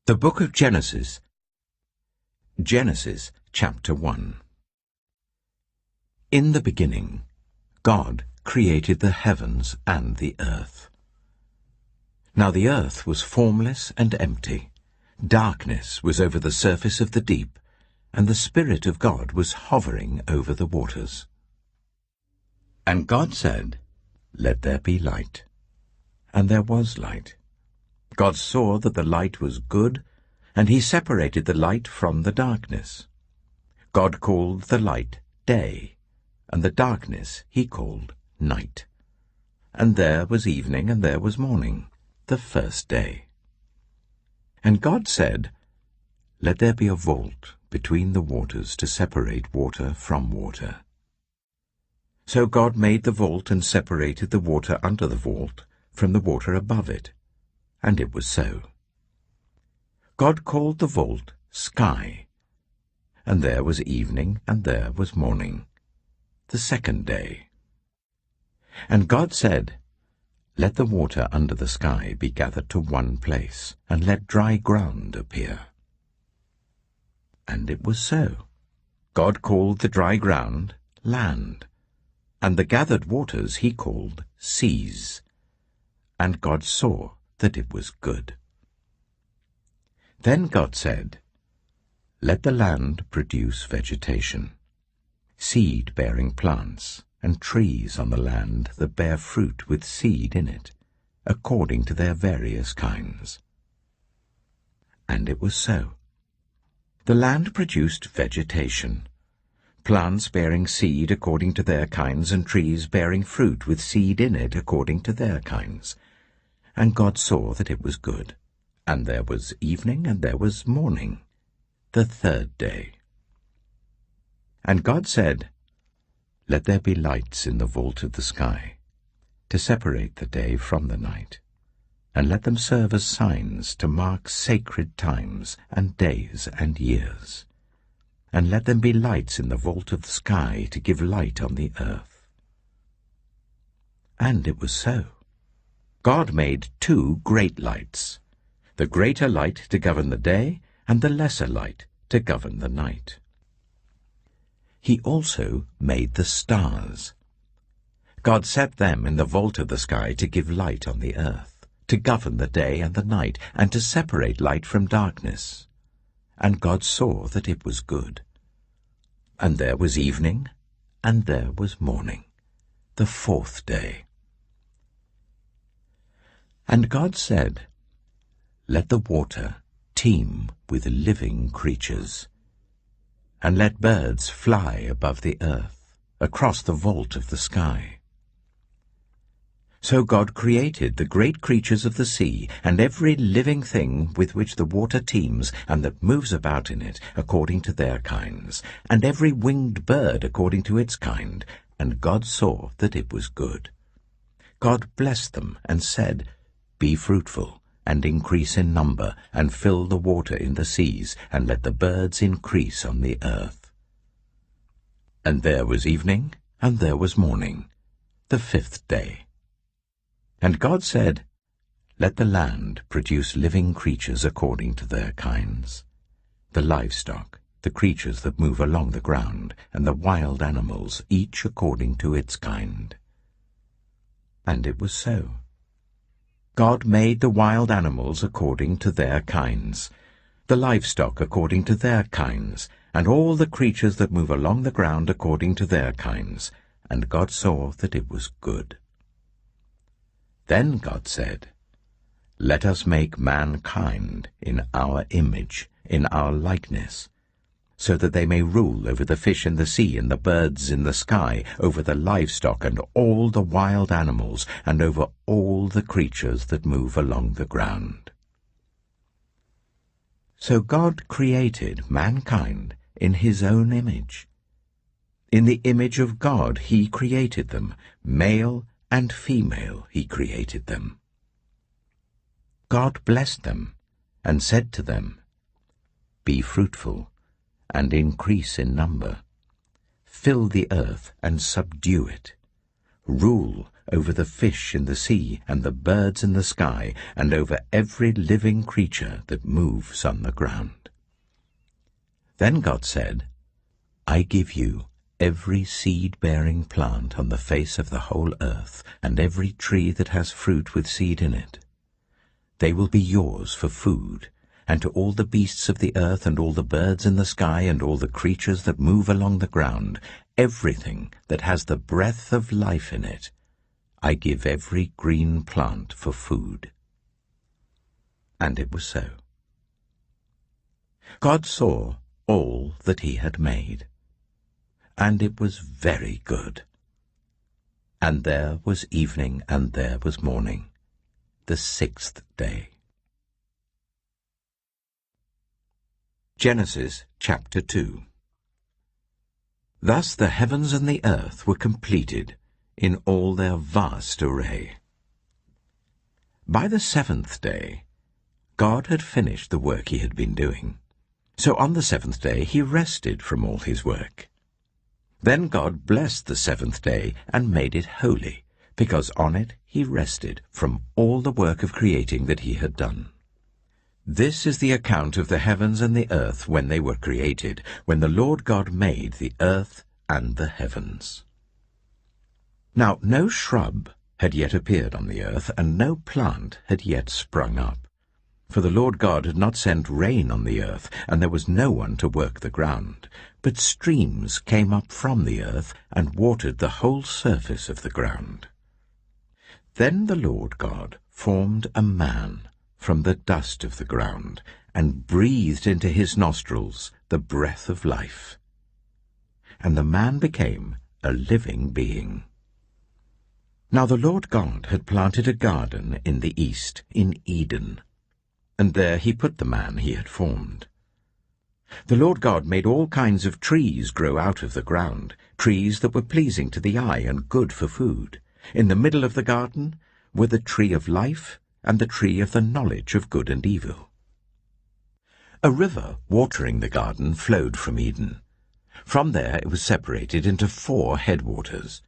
The Book of Genesis. Genesis chapter 1. In the beginning, God created the heavens and the earth. Now the earth was formless and empty. Darkness was over the surface of the deep, and the Spirit of God was hovering over the waters. And God said, "Let there be light." And there was light. God saw that the light was good, and he separated the light from the darkness. God called the light day, and the darkness he called night. And there was evening and there was morning, the first day. And God said, "Let there be a vault between the waters to separate water from water." So God made the vault and separated the water under the vault from the water above it. And it was so. God called the vault sky. And there was evening and there was morning, the second day. And God said, "Let the water under the sky be gathered to one place, and let dry ground appear." And it was so. God called the dry ground land, and the gathered waters he called seas. And God saw that it was good. Then God said, "Let the land produce vegetation, seed-bearing plants, and trees on the land that bear fruit with seed in it, according to their various kinds." And it was so. The land produced vegetation, plants bearing seed according to their kinds, and trees bearing fruit with seed in it according to their kinds. And God saw that it was good. And there was evening and there was morning, the third day. And God said, "Let there be lights in the vault of the sky, to separate the day from the night, and let them serve as signs to mark sacred times and days and years. And let them be lights in the vault of the sky to give light on the earth." And it was so. God made two great lights, the greater light to govern the day, and the lesser light to govern the night. He also made the stars. God set them in the vault of the sky to give light on the earth, to govern the day and the night, and to separate light from darkness. And God saw that it was good. And there was evening, and there was morning, the fourth day. And God said, "Let the water teem with living creatures, and let birds fly above the earth, across the vault of the sky." So God created the great creatures of the sea, and every living thing with which the water teems, and that moves about in it, according to their kinds, and every winged bird according to its kind. And God saw that it was good. God blessed them and said, "Be fruitful, and increase in number, and fill the water in the seas, and let the birds increase on the earth." And there was evening, and there was morning, the fifth day. And God said, "Let the land produce living creatures according to their kinds, the livestock, the creatures that move along the ground, and the wild animals, each according to its kind." And it was so. God made the wild animals according to their kinds, the livestock according to their kinds, and all the creatures that move along the ground according to their kinds. And God saw that it was good. Then God said, "Let us make mankind in our image, in our likeness, so that they may rule over the fish in the sea and the birds in the sky, over the livestock and all the wild animals, and over all the creatures that move along the ground." So God created mankind in his own image. In the image of God he created them, male and female he created them. God blessed them and said to them, "Be fruitful, and increase in number. Fill the earth and subdue it. rule over the fish in the sea and the birds in the sky and over every living creature that moves on the ground." Then God said, "I give you every seed-bearing plant on the face of the whole earth, and every tree that has fruit with seed in it. They will be yours for food, and to all the beasts of the earth and all the birds in the sky and all the creatures that move along the ground, everything that has the breath of life in it, I give every green plant for food." And it was so. God saw all that he had made, and it was very good. And there was evening and there was morning, the 6th day. Genesis chapter 2. Thus the heavens and the earth were completed in all their vast array. By the 7th day, God had finished the work he had been doing. So on the 7th day he rested from all his work. Then God blessed the 7th day and made it holy, because on it he rested from all the work of creating that he had done. This is the account of the heavens and the earth when they were created, when the Lord God made the earth and the heavens. Now no shrub had yet appeared on the earth, and no plant had yet sprung up. For the Lord God had not sent rain on the earth, and there was no one to work the ground. But streams came up from the earth and watered the whole surface of the ground. Then the Lord God formed a man from the dust of the ground, and breathed into his nostrils the breath of life. And the man became a living being. Now the Lord God had planted a garden in the east, in Eden, and there he put the man he had formed. The Lord God made all kinds of trees grow out of the ground, trees that were pleasing to the eye and good for food. In the middle of the garden were the tree of life and the tree of the knowledge of good and evil. A river watering the garden flowed from Eden. From there it was separated into 4 headwaters.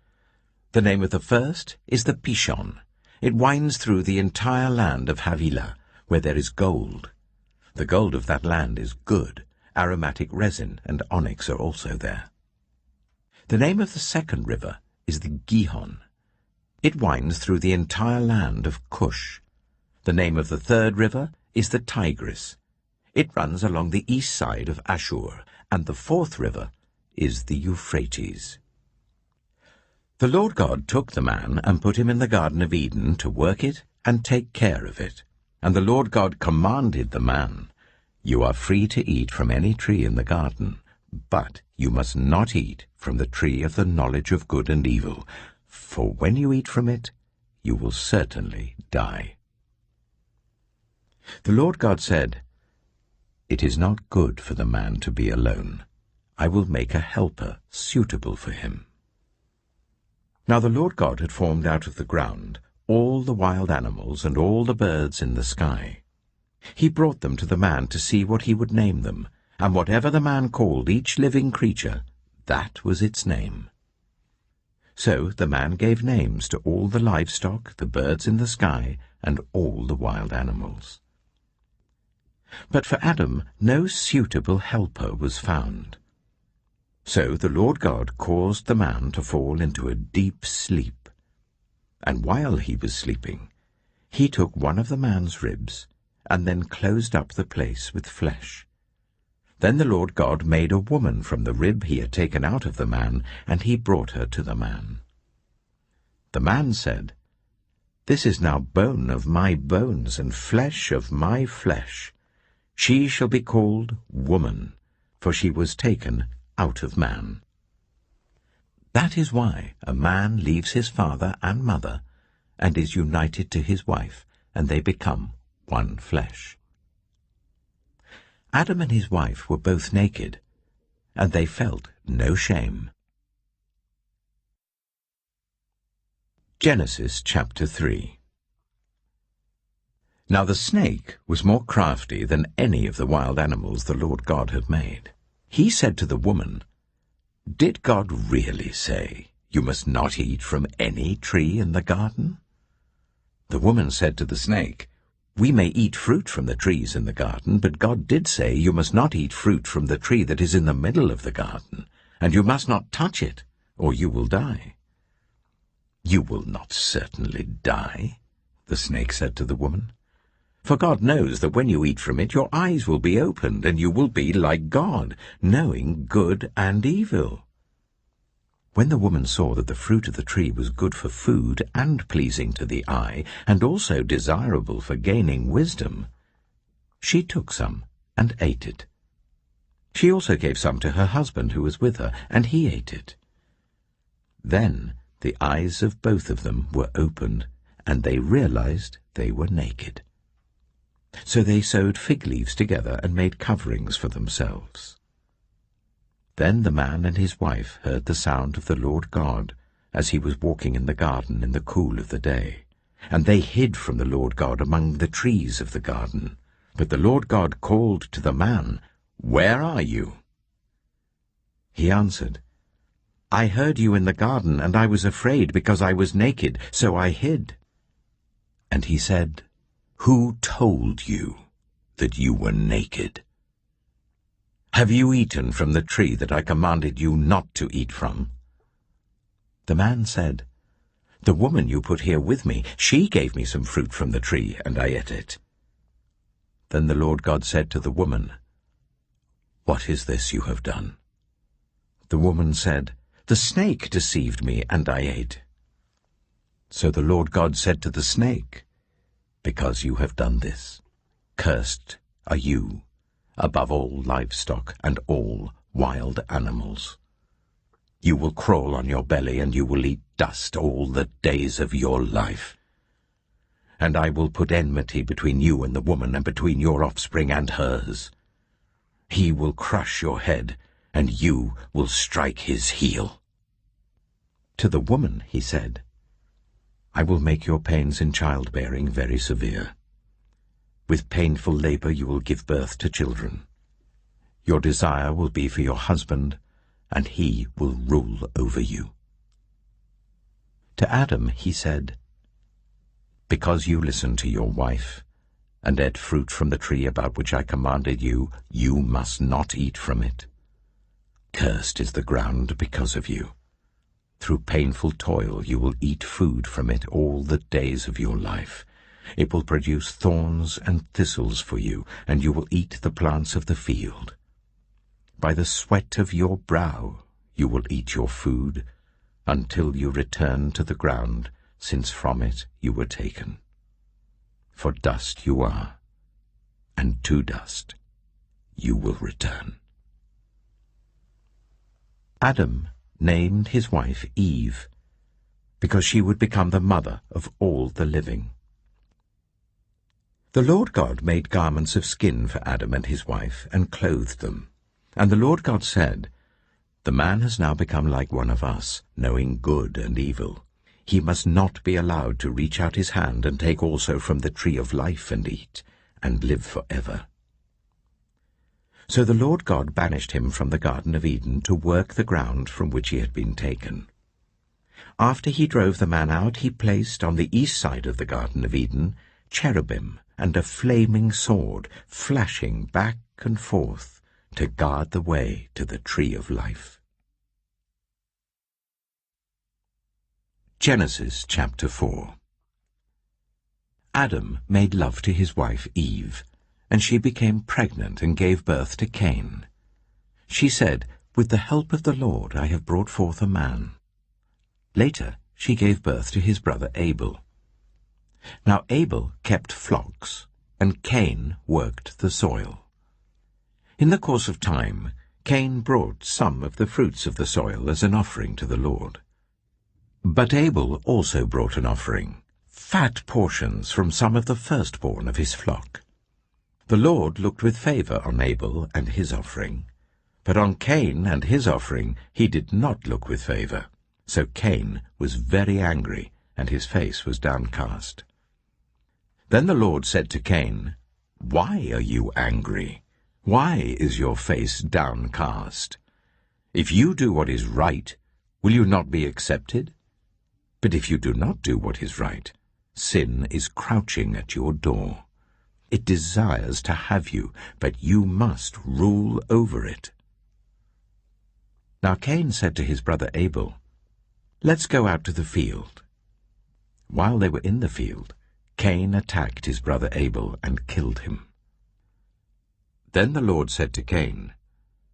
The name of the first is the Pishon. It winds through the entire land of Havilah, where there is gold. The gold of that land is good. Aromatic resin and onyx are also there. The name of the second river is the Gihon. It winds through the entire land of Cush. The name of the third river is the Tigris. It runs along the east side of Ashur, and the fourth river is the Euphrates. The Lord God took the man and put him in the Garden of Eden to work it and take care of it. And the Lord God commanded the man, "You are free to eat from any tree in the garden, but you must not eat from the tree of the knowledge of good and evil, for when you eat from it, you will certainly die." The Lord God said, "It is not good for the man to be alone. I will make a helper suitable for him." Now the Lord God had formed out of the ground all the wild animals and all the birds in the sky. He brought them to the man to see what he would name them, and whatever the man called each living creature, that was its name. So the man gave names to all the livestock, the birds in the sky, and all the wild animals. But for Adam no suitable helper was found. So the Lord God caused the man to fall into a deep sleep. And while he was sleeping, he took one of the man's ribs, and then closed up the place with flesh. Then the Lord God made a woman from the rib he had taken out of the man, and he brought her to the man. The man said, "This is now bone of my bones and flesh of my flesh. She shall be called woman, for she was taken out of man." That is why a man leaves his father and mother and is united to his wife, and they become one flesh. Adam and his wife were both naked, and they felt no shame. Genesis chapter 3. Now the snake was more crafty than any of the wild animals the Lord God had made. He said to the woman, "Did God really say, "You must not eat from any tree in the garden?" The woman said to the snake, "We may eat fruit from the trees in the garden, but God did say, 'You must not eat fruit from the tree that is in the middle of the garden, and you must not touch it, or you will die.'" "You will not certainly die," the snake said to the woman. "For God knows that when you eat from it, your eyes will be opened, and you will be like God, knowing good and evil." When the woman saw that the fruit of the tree was good for food and pleasing to the eye, and also desirable for gaining wisdom, she took some and ate it. She also gave some to her husband who was with her, and he ate it. Then the eyes of both of them were opened, and they realized they were naked. So they sewed fig leaves together and made coverings for themselves. Then the man and his wife heard the sound of the Lord God as he was walking in the garden in the cool of the day. And they hid from the Lord God among the trees of the garden. But the Lord God called to the man, "Where are you?" He answered, "I heard you in the garden, and I was afraid because I was naked, so I hid." And he said, "Who told you that you were naked? Have you eaten from the tree that I commanded you not to eat from?" The man said, "The woman you put here with me, she gave me some fruit from the tree, and I ate it." Then the Lord God said to the woman, "What is this you have done?" The woman said, "The snake deceived me, and I ate." So the Lord God said to the snake, "Because you have done this, cursed are you above all livestock and all wild animals. You will crawl on your belly, and you will eat dust all the days of your life. And I will put enmity between you and the woman, and between your offspring and hers. He will crush your head, and you will strike his heel." To the woman he said, "I will make your pains in childbearing very severe. With painful labor you will give birth to children. Your desire will be for your husband, and he will rule over you." To Adam he said, "Because you listened to your wife, and ate fruit from the tree about which I commanded you, you must not eat from it. Cursed is the ground because of you. Through painful toil you will eat food from it all the days of your life. It will produce thorns and thistles for you, and you will eat the plants of the field. By the sweat of your brow you will eat your food, until you return to the ground, since from it you were taken. For dust you are, and to dust you will return." Adam named his wife Eve, because she would become the mother of all the living. The Lord God made garments of skin for Adam and his wife, and clothed them. And the Lord God said, "The man has now become like one of us, knowing good and evil. He must not be allowed to reach out his hand and take also from the tree of life and eat, and live forever." So the Lord God banished him from the Garden of Eden to work the ground from which he had been taken. After he drove the man out, he placed on the east side of the Garden of Eden cherubim and a flaming sword, flashing back and forth to guard the way to the tree of life. Genesis chapter 4. Adam made love to his wife Eve, and she became pregnant and gave birth to Cain. She said, "With the help of the Lord I have brought forth a man." Later she gave birth to his brother Abel. Now Abel kept flocks, and Cain worked the soil. In the course of time, Cain brought some of the fruits of the soil as an offering to the Lord. But Abel also brought an offering, fat portions from some of the firstborn of his flock. The Lord looked with favor on Abel and his offering, but on Cain and his offering he did not look with favor. So Cain was very angry, and his face was downcast. Then the Lord said to Cain, "Why are you angry? Why is your face downcast? If you do what is right, Will you not be accepted? But if you do not do what is right, sin is crouching at your door. It desires to have you, but you must rule over it." Now Cain said to his brother Abel, "Let's go out to the field." While they were in the field, Cain attacked his brother Abel and killed him. Then the Lord said to Cain,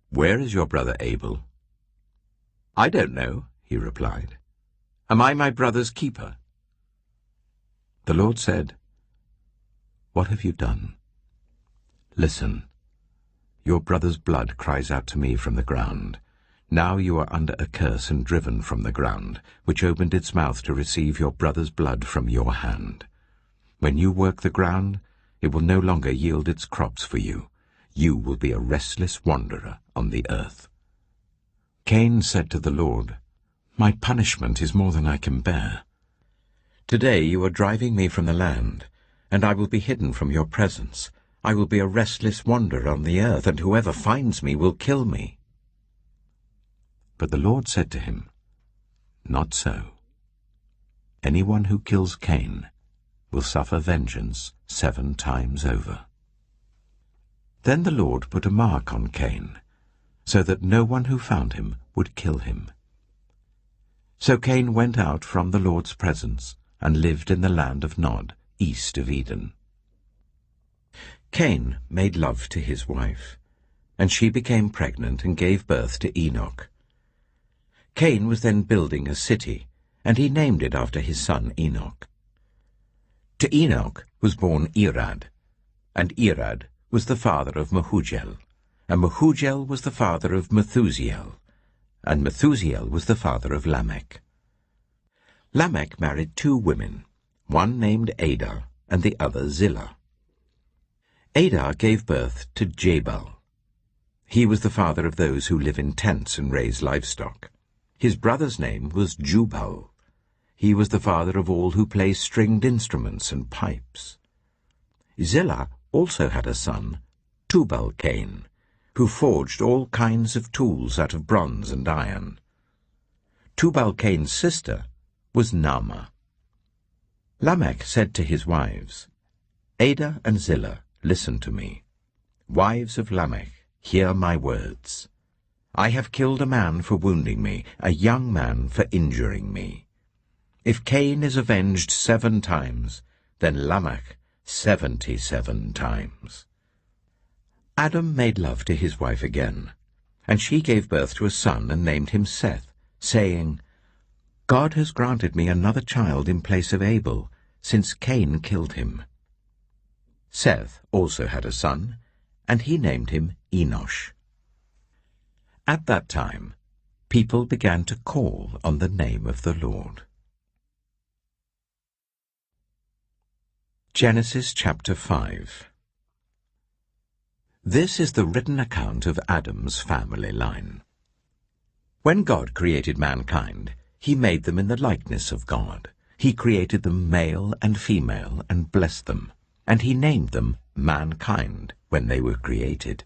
"Where is your brother Abel?" "I don't know," he replied. "Am I my brother's keeper?" The Lord said, "What have you done? Listen, your brother's blood cries out to me from the ground. Now you are under a curse and driven from the ground, which opened its mouth to receive your brother's blood from your hand. When you work the ground, it will no longer yield its crops for you. You will be a restless wanderer on the earth." Cain said to the Lord, "My punishment is more than I can bear. Today you are driving me from the land, and I will be hidden from your presence. I will be a restless wanderer on the earth, and whoever finds me will kill me." But the Lord said to him, "Not so. Anyone who kills Cain will suffer vengeance 7 times over." Then the Lord put a mark on Cain, so that no one who found him would kill him. So Cain went out from the Lord's presence and lived in the land of Nod, east of Eden. Cain made love to his wife, and she became pregnant and gave birth to Enoch. Cain was then building a city, and he named it after his son Enoch. To Enoch was born Irad, and Irad was the father of Mehujael, and Mehujael was the father of Methusael, and Methusael was the father of Lamech. Lamech married 2 women, one named Adah and the other Zillah. Adah gave birth to Jabal. He was the father of those who live in tents and raise livestock. His brother's name was Jubal. He was the father of all who play stringed instruments and pipes. Zillah also had a son, Tubal-Cain, who forged all kinds of tools out of bronze and iron. Tubal-Cain's sister was Naamah. Lamech said to his wives, "Adah and Zillah, listen to me. Wives of Lamech, hear my words. I have killed a man for wounding me, a young man for injuring me. If Cain is avenged 7 times, then Lamech 77 times. Adam made love to his wife again, and she gave birth to a son and named him Seth, saying, "God has granted me another child in place of Abel, since Cain killed him." Seth also had a son, and he named him Enosh. At that time, people began to call on the name of the Lord. Genesis chapter 5. This is the written account of Adam's family line. When God created mankind, he made them in the likeness of God. He created them male and female and blessed them, and he named them mankind when they were created.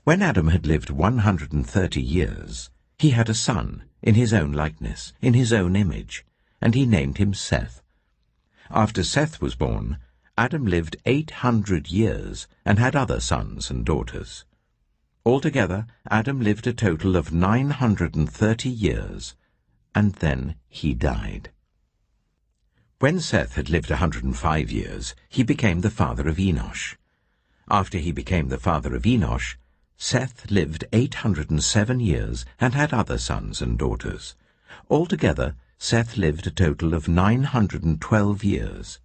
When Adam had lived 130 years, he had a son in his own likeness, in his own image, and he named him Seth. After Seth was born, Adam lived 800 years and had other sons and daughters. Altogether, Adam lived a total of 930 years, and then he died. When Seth had lived 105 years, he became the father of Enosh. After he became the father of Enosh, Seth lived 807 years and had other sons and daughters. Altogether, Seth lived a total of 912 years,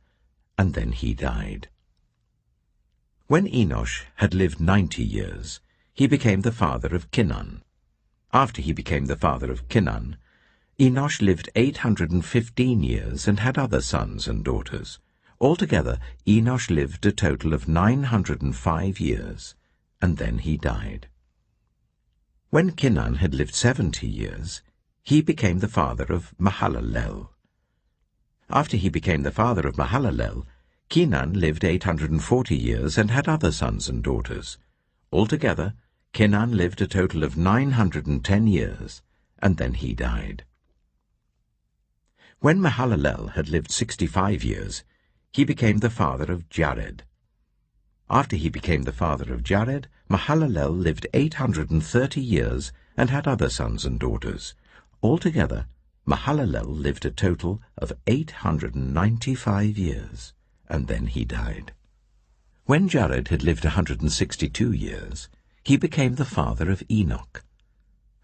and then he died. When Enosh had lived 90 years, he became the father of Kenan. After he became the father of Kenan, Enosh lived 815 years and had other sons and daughters. Altogether, Enosh lived a total of 905 years, and then he died. When Kenan had lived 70 years, he became the father of Mahalalel. After he became the father of Mahalalel, Kenan lived 840 years and had other sons and daughters. Altogether, Kenan lived a total of 910 years, and then he died. When Mahalalel had lived 65 years, he became the father of Jared. After he became the father of Jared, Mahalalel lived 830 years and had other sons and daughters. Altogether, Mahalalel lived a total of 895 years, and then he died. When Jared had lived 162 years, he became the father of Enoch.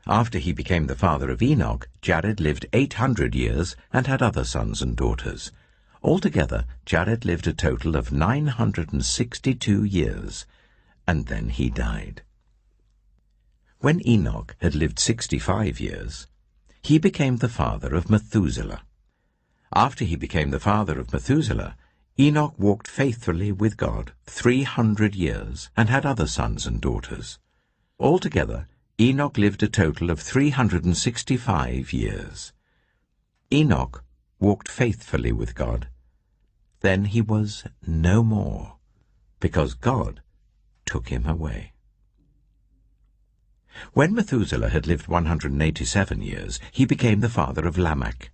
After he became the father of Enoch, Jared lived 800 years and had other sons and daughters. Altogether, Jared lived a total of 962 years, and then he died. When Enoch had lived 65 years, he became the father of Methuselah. After he became the father of Methuselah, Enoch walked faithfully with God 300 years and had other sons and daughters. Altogether, Enoch lived a total of 365 years. Enoch walked faithfully with God. Then he was no more, because God took him away. When Methuselah had lived 187 years, he became the father of Lamech.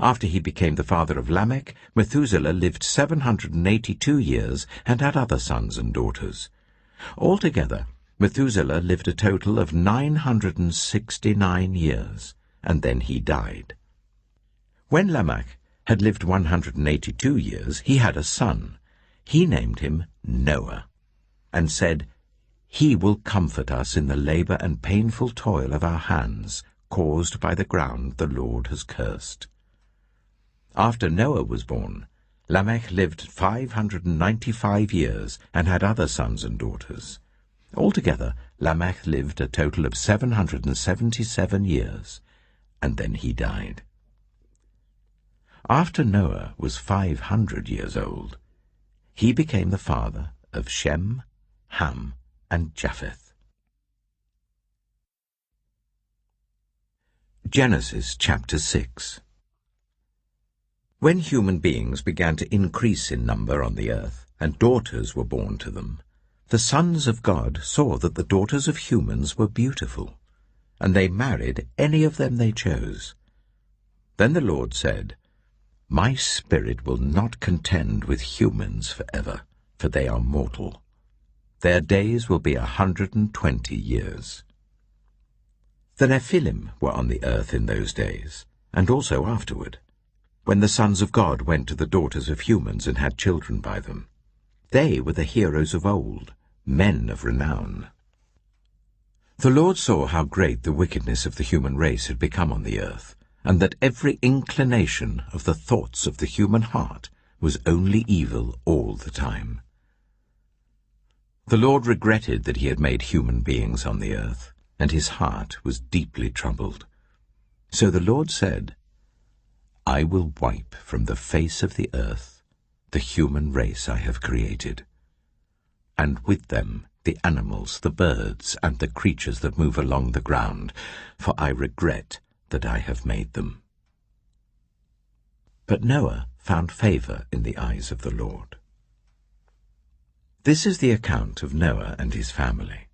After he became the father of Lamech, Methuselah lived 782 years and had other sons and daughters. Altogether, Methuselah lived a total of 969 years, and then he died. When Lamech had lived 182 years, he had a son. He named him Noah, and said, "He will comfort us in the labor and painful toil of our hands, caused by the ground the Lord has cursed." After Noah was born, Lamech lived 595 years and had other sons and daughters. Altogether, Lamech lived a total of 777 years, and then he died. After Noah was 500 years old, he became the father of Shem, Ham, and Japheth. Genesis chapter 6. When human beings began to increase in number on the earth, and daughters were born to them, the sons of God saw that the daughters of humans were beautiful, and they married any of them they chose. Then the Lord said, "My spirit will not contend with humans forever, for they are mortal. Their days will be 120 years. The Nephilim were on the earth in those days, and also afterward, when the sons of God went to the daughters of humans and had children by them. They were the heroes of old, men of renown. The Lord saw how great the wickedness of the human race had become on the earth, and that every inclination of the thoughts of the human heart was only evil all the time. The Lord regretted that he had made human beings on the earth, and his heart was deeply troubled. So the Lord said, "I will wipe from the face of the earth the human race I have created, and with them the animals, the birds, and the creatures that move along the ground, for I regret that I have made them." But Noah found favor in the eyes of the Lord. This is the account of Noah and his family.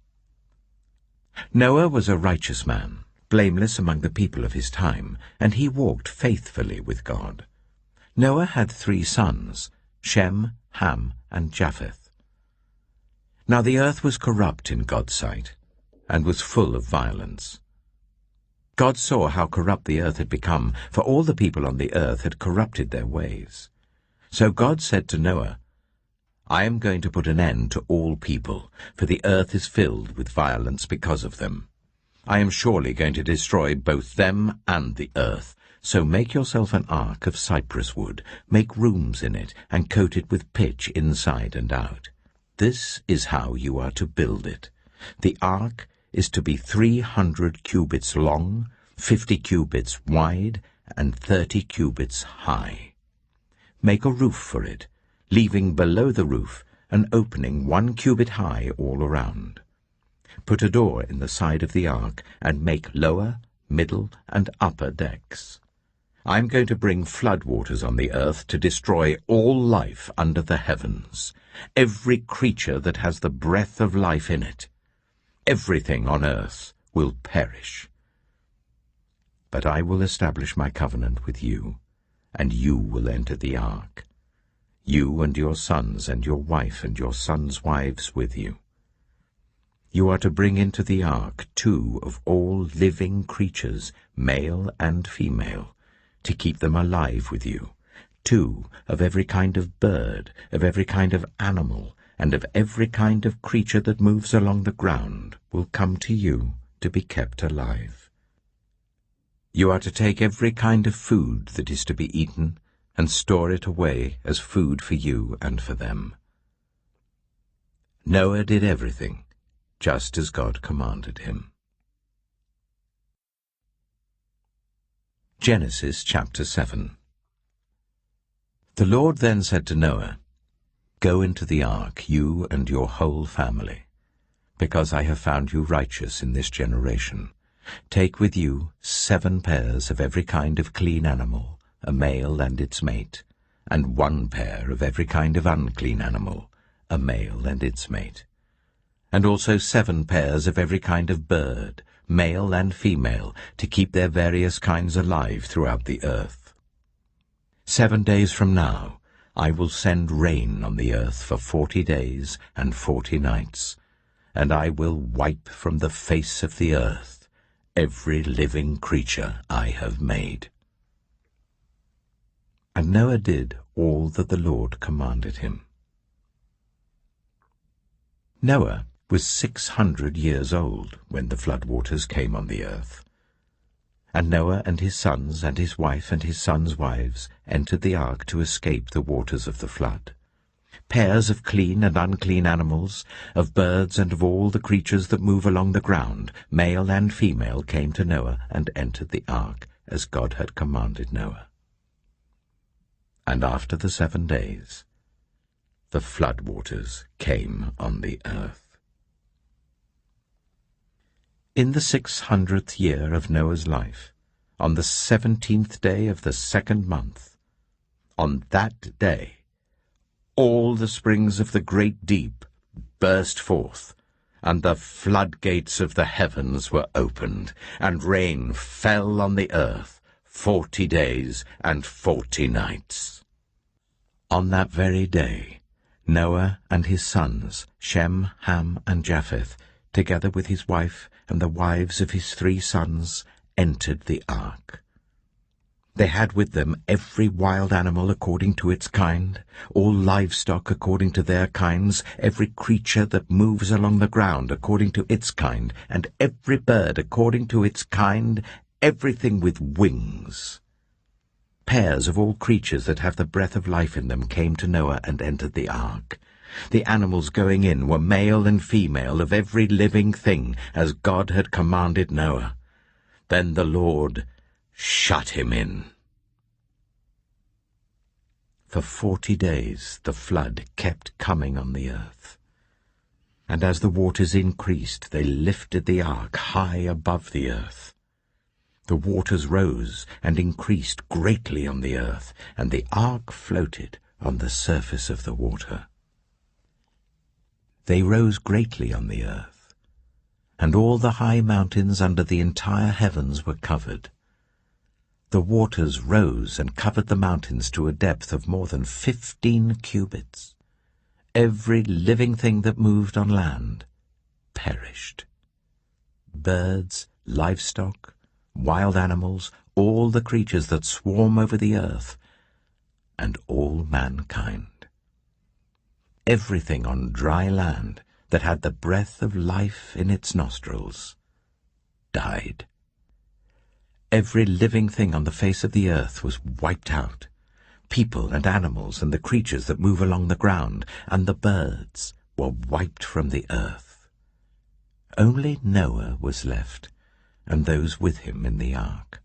Noah was a righteous man, blameless among the people of his time, and he walked faithfully with God. Noah had 3 sons, Shem, Ham, and Japheth. Now the earth was corrupt in God's sight, and was full of violence. God saw how corrupt the earth had become, for all the people on the earth had corrupted their ways. So God said to Noah, "I am going to put an end to all people, for the earth is filled with violence because of them. I am surely going to destroy both them and the earth. So make yourself an ark of cypress wood, make rooms in it, and coat it with pitch inside and out. This is how you are to build it. The ark is to be 300 cubits long, 50 cubits wide, and 30 cubits high. Make a roof for it, leaving below the roof an opening 1 cubit high all around. Put a door in the side of the ark, and make lower, middle, and upper decks. I am going to bring flood waters on the earth to destroy all life under the heavens, every creature that has the breath of life in it. Everything on earth will perish. But I will establish my covenant with you, and you will enter the ark, you and your sons and your wife and your sons' wives with you. You are to bring into the ark 2 of all living creatures, male and female, to keep them alive with you, 2 of every kind of bird, of every kind of animal, and of every kind of creature that moves along the ground will come to you to be kept alive. You are to take every kind of food that is to be eaten and store it away as food for you and for them. Noah did everything just as God commanded him. Genesis chapter 7. The Lord then said to Noah, "Go into the ark, you and your whole family, because I have found you righteous in this generation. Take with you 7 pairs of every kind of clean animal, a male and its mate, and 1 pair of every kind of unclean animal, a male and its mate, and also 7 pairs of every kind of bird, male and female, to keep their various kinds alive throughout the earth. 7 days from now I will send rain on the earth for 40 days and 40 nights, and I will wipe from the face of the earth every living creature I have made." And Noah did all that the Lord commanded him. Noah was 600 years old when the floodwaters came on the earth. And Noah and his sons and his wife and his sons' wives entered the ark to escape the waters of the flood. Pairs of clean and unclean animals, of birds and of all the creatures that move along the ground, male and female, came to Noah and entered the ark, as God had commanded Noah. And after the 7 days, the floodwaters came on the earth. In the 600th year of Noah's life, on the 17th day of the 2nd month, on that day, all the springs of the great deep burst forth, and the floodgates of the heavens were opened, and rain fell on the earth 40 days and 40 nights. On that very day, Noah and his sons, Shem, Ham, and Japheth, together with his wife and the wives of his 3 sons, entered the ark. They had with them every wild animal according to its kind, all livestock according to their kinds, every creature that moves along the ground according to its kind, and every bird according to its kind, everything with wings. Pairs of all creatures that have the breath of life in them came to Noah and entered the ark. The animals going in were male and female of every living thing, as God had commanded Noah. Then the Lord shut him in. For 40 days the flood kept coming on the earth. And as the waters increased, they lifted the ark high above the earth. The waters rose and increased greatly on the earth, and the ark floated on the surface of the water. They rose greatly on the earth, and all the high mountains under the entire heavens were covered. The waters rose and covered the mountains to a depth of more than 15 cubits. Every living thing that moved on land perished. Birds, livestock, wild animals, all the creatures that swarm over the earth, and all mankind. Everything on dry land that had the breath of life in its nostrils died. Every living thing on the face of the earth was wiped out. People and animals and the creatures that move along the ground and the birds were wiped from the earth. Only Noah was left, and those with him in the ark.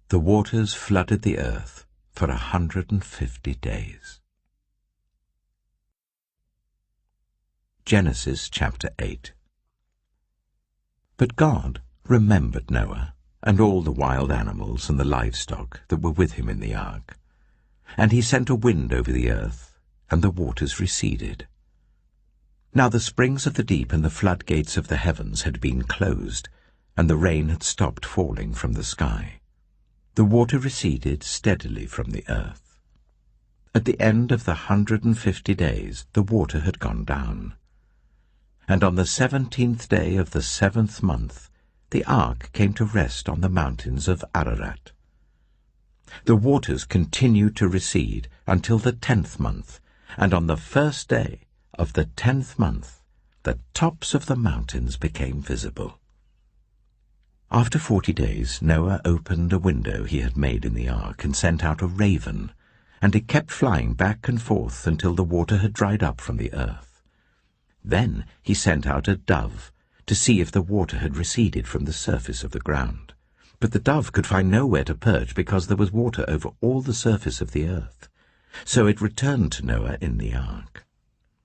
The waters flooded the earth for 150 days. Genesis chapter 8. But God remembered Noah and all the wild animals and the livestock that were with him in the ark. And he sent a wind over the earth, and the waters receded. Now the springs of the deep and the floodgates of the heavens had been closed, and the rain had stopped falling from the sky. The water receded steadily from the earth. At the end of the 150 days, the water had gone down. And on the 17th day of the 7th month, the ark came to rest on the mountains of Ararat. The waters continued to recede until the 10th month, and on the first day of the 10th month, the tops of the mountains became visible. After 40 days, Noah opened a window he had made in the ark and sent out a raven, and it kept flying back and forth until the water had dried up from the earth. Then he sent out a dove to see if the water had receded from the surface of the ground. But the dove could find nowhere to perch because there was water over all the surface of the earth. So it returned to Noah in the ark.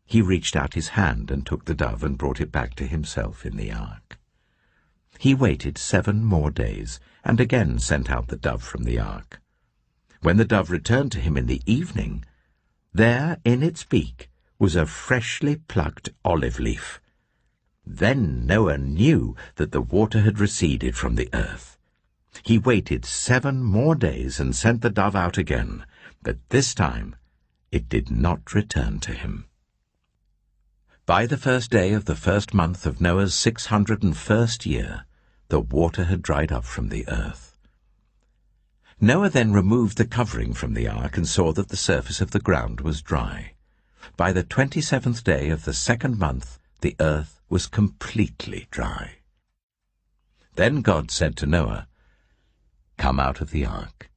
He reached out his hand and took the dove and brought it back to himself in the ark. He waited 7 more days and again sent out the dove from the ark. When the dove returned to him in the evening, there in its beak was a freshly plucked olive leaf. Then Noah knew that the water had receded from the earth. He waited 7 more days and sent the dove out again, but this time it did not return to him. By the first day of the 1st month of Noah's 601st year, the water had dried up from the earth. Noah then removed the covering from the ark and saw that the surface of the ground was dry. By the 27th day of the 2nd month, the earth was completely dry. Then God said to Noah, "Come out of the ark,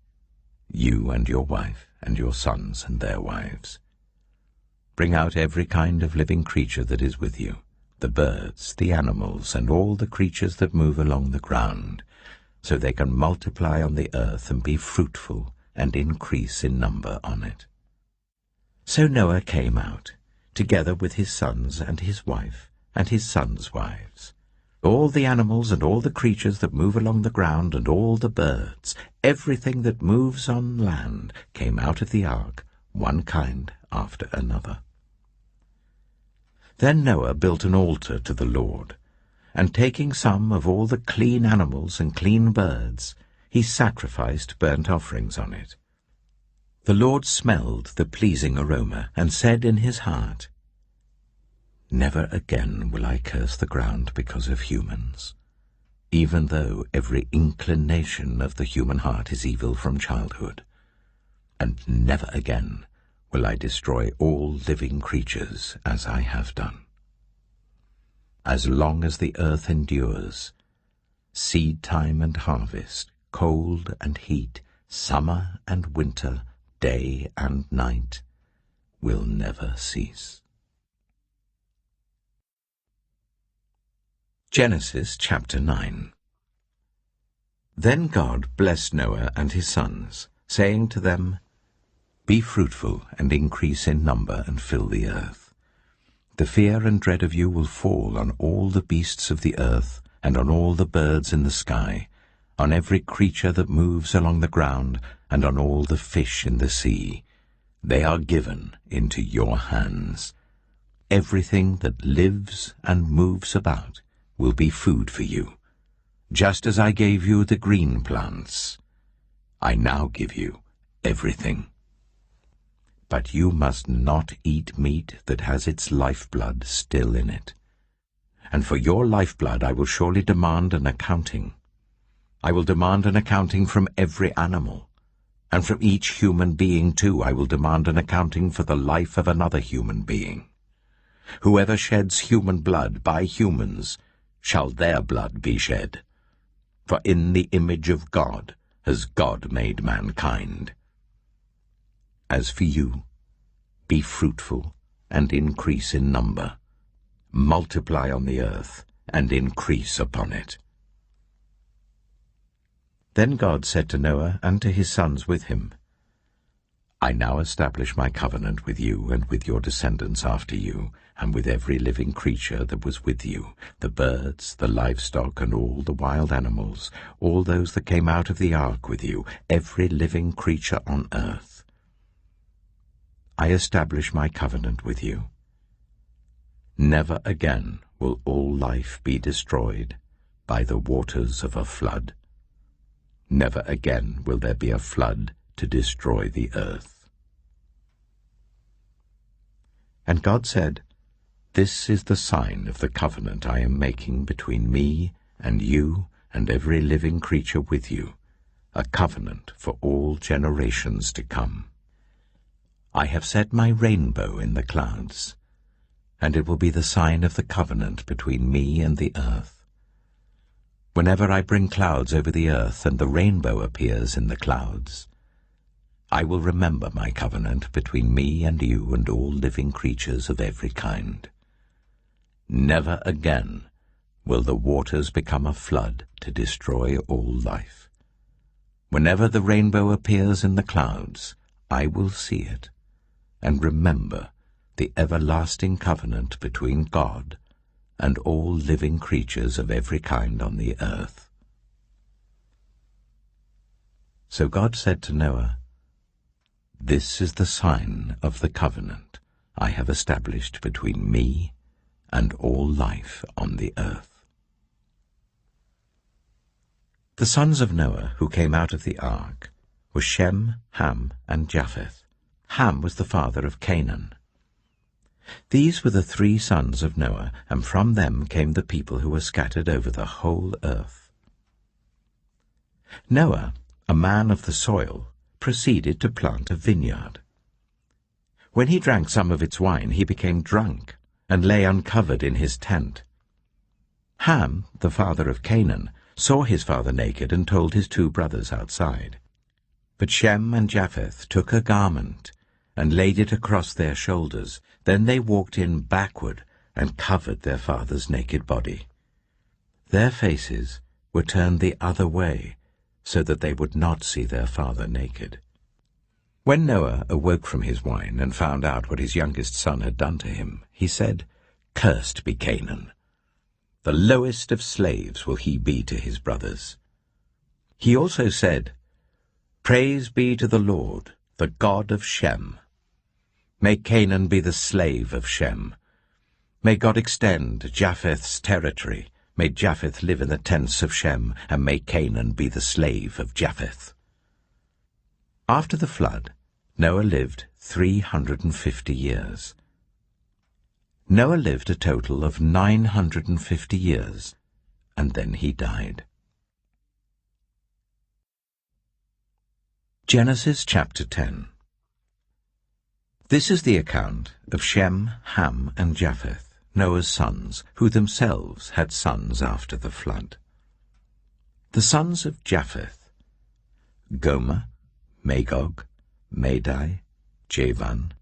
you and your wife and your sons and their wives. Bring out every kind of living creature that is with you, the birds, the animals, and all the creatures that move along the ground, so they can multiply on the earth and be fruitful and increase in number on it." So Noah came out, together with his sons and his wife and his sons' wives. All the animals and all the creatures that move along the ground and all the birds, everything that moves on land, came out of the ark, one kind after another. Then Noah built an altar to the Lord, and taking some of all the clean animals and clean birds, he sacrificed burnt offerings on it. The Lord smelled the pleasing aroma and said in his heart, "Never again will I curse the ground because of humans, even though every inclination of the human heart is evil from childhood. And never again will I destroy all living creatures as I have done. As long as the earth endures, seed time and harvest, cold and heat, summer and winter, day and night, will never cease." Genesis chapter 9. Then God blessed Noah and his sons, saying to them, "Be fruitful and increase in number and fill the earth. The fear and dread of you will fall on all the beasts of the earth and on all the birds in the sky, on every creature that moves along the ground and on all the fish in the sea. They are given into your hands. Everything that lives and moves about will be food for you. Just as I gave you the green plants, I now give you everything. But you must not eat meat that has its lifeblood still in it. And for your lifeblood I will surely demand an accounting. I will demand an accounting from every animal, and from each human being too I will demand an accounting for the life of another human being. Whoever sheds human blood by humans shall their blood be shed. For in the image of God has God made mankind. As for you, be fruitful and increase in number. Multiply on the earth and increase upon it." Then God said to Noah and to his sons with him, "I now establish my covenant with you and with your descendants after you, and with every living creature that was with you, the birds, the livestock, and all the wild animals, all those that came out of the ark with you, every living creature on earth. I establish my covenant with you. Never again will all life be destroyed, by the waters of a flood. Never again will there be a flood to destroy the earth. And God said, "This is the sign of the covenant I am making between me and you and every living creature with you, a covenant for all generations to come. I have set my rainbow in the clouds, and it will be the sign of the covenant between me and the earth. Whenever I bring clouds over the earth and the rainbow appears in the clouds, I will remember my covenant between me and you and all living creatures of every kind. Never again will the waters become a flood to destroy all life. Whenever the rainbow appears in the clouds, I will see it and remember the everlasting covenant between God and all living creatures of every kind on the earth." So God said to Noah, "This is the sign of the covenant I have established between me and all life on the earth." The sons of Noah who came out of the ark were Shem, Ham, and Japheth. Ham was the father of Canaan. These were the 3 sons of Noah, and from them came the people who were scattered over the whole earth. Noah, a man of the soil, proceeded to plant a vineyard. When he drank some of its wine, he became drunk and lay uncovered in his tent. Ham, the father of Canaan, saw his father naked and told his 2 brothers outside. But Shem and Japheth took a garment and laid it across their shoulders. Then they walked in backward and covered their father's naked body. Their faces were turned the other way, so that they would not see their father naked. When Noah awoke from his wine and found out what his youngest son had done to him, he said, "Cursed be Canaan. The lowest of slaves will he be to his brothers." He also said, "Praise be to the Lord, the God of Shem. May Canaan be the slave of Shem. May God extend Japheth's territory. May Japheth live in the tents of Shem, and may Canaan be the slave of Japheth." After the flood, Noah lived 350 years. Noah lived a total of 950 years, and then he died. Genesis chapter 10. This is the account of Shem, Ham, and Japheth, Noah's sons, who themselves had sons after the flood. The sons of Japheth: Gomer, Magog, Madai, Javan,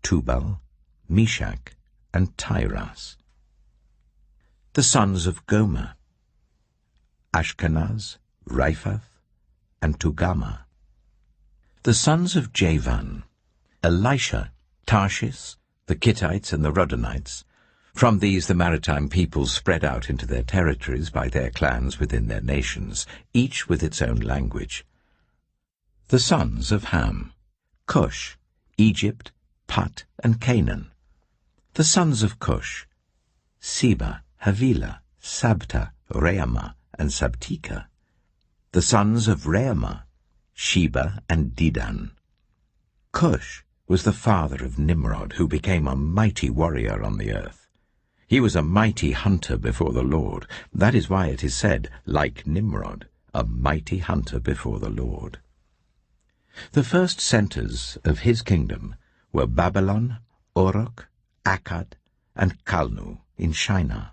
Tubal, Meshach, and Tiras. The sons of Gomer: Ashkenaz, Riphath, and Togarmah. The sons of Javan: Elisha, Tarshish, the Kittites, and the Rodanites. From these the maritime peoples spread out into their territories by their clans within their nations, each with its own language. The sons of Ham: Cush, Egypt, Put, and Canaan. The sons of Cush: Seba, Havilah, Sabta, Reamah, and Sabteka. The sons of Reamah: Sheba and Dedan. Cush was the father of Nimrod, who became a mighty warrior on the earth. He was a mighty hunter before the Lord. That is why it is said, like Nimrod, a mighty hunter before the Lord. The first centers of his kingdom were Babylon, Uruk, Akkad, and Calnu in Shinar.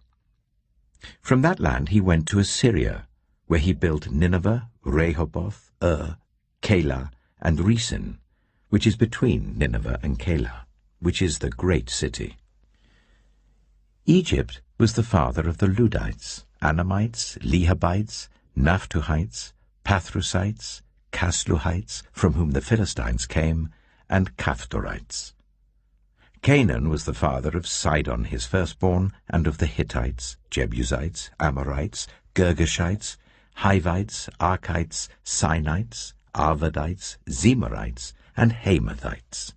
From that land he went to Assyria, where he built Nineveh, Rehoboth, Calah, and Resen, which is between Nineveh and Calah, which is the great city. Egypt was the father of the Ludites, Anamites, Lehabites, Naphtuhites, Pathrusites, Casluhites, from whom the Philistines came, and Caphtorites. Canaan was the father of Sidon his firstborn, and of the Hittites, Jebusites, Amorites, Girgashites, Hivites, Archites, Sinites, Arvadites, Zemarites, and Hamathites.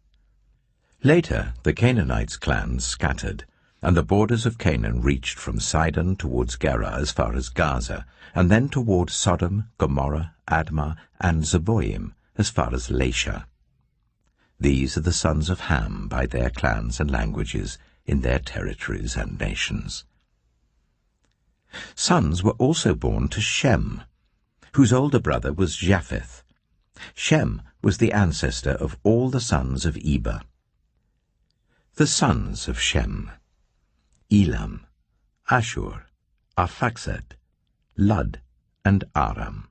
Later the Canaanites' clans scattered, And the borders of Canaan reached from Sidon towards Gerar as far as Gaza, and then toward Sodom, Gomorrah, Admah, and Zeboim as far as Lasha. These are the sons of Ham by their clans and languages, in their territories and nations. Sons were also born to Shem, whose older brother was Japheth. Shem was the ancestor of all the sons of Eber. The sons of Shem: Elam, Ashur, Arphaxad, Lud, and Aram.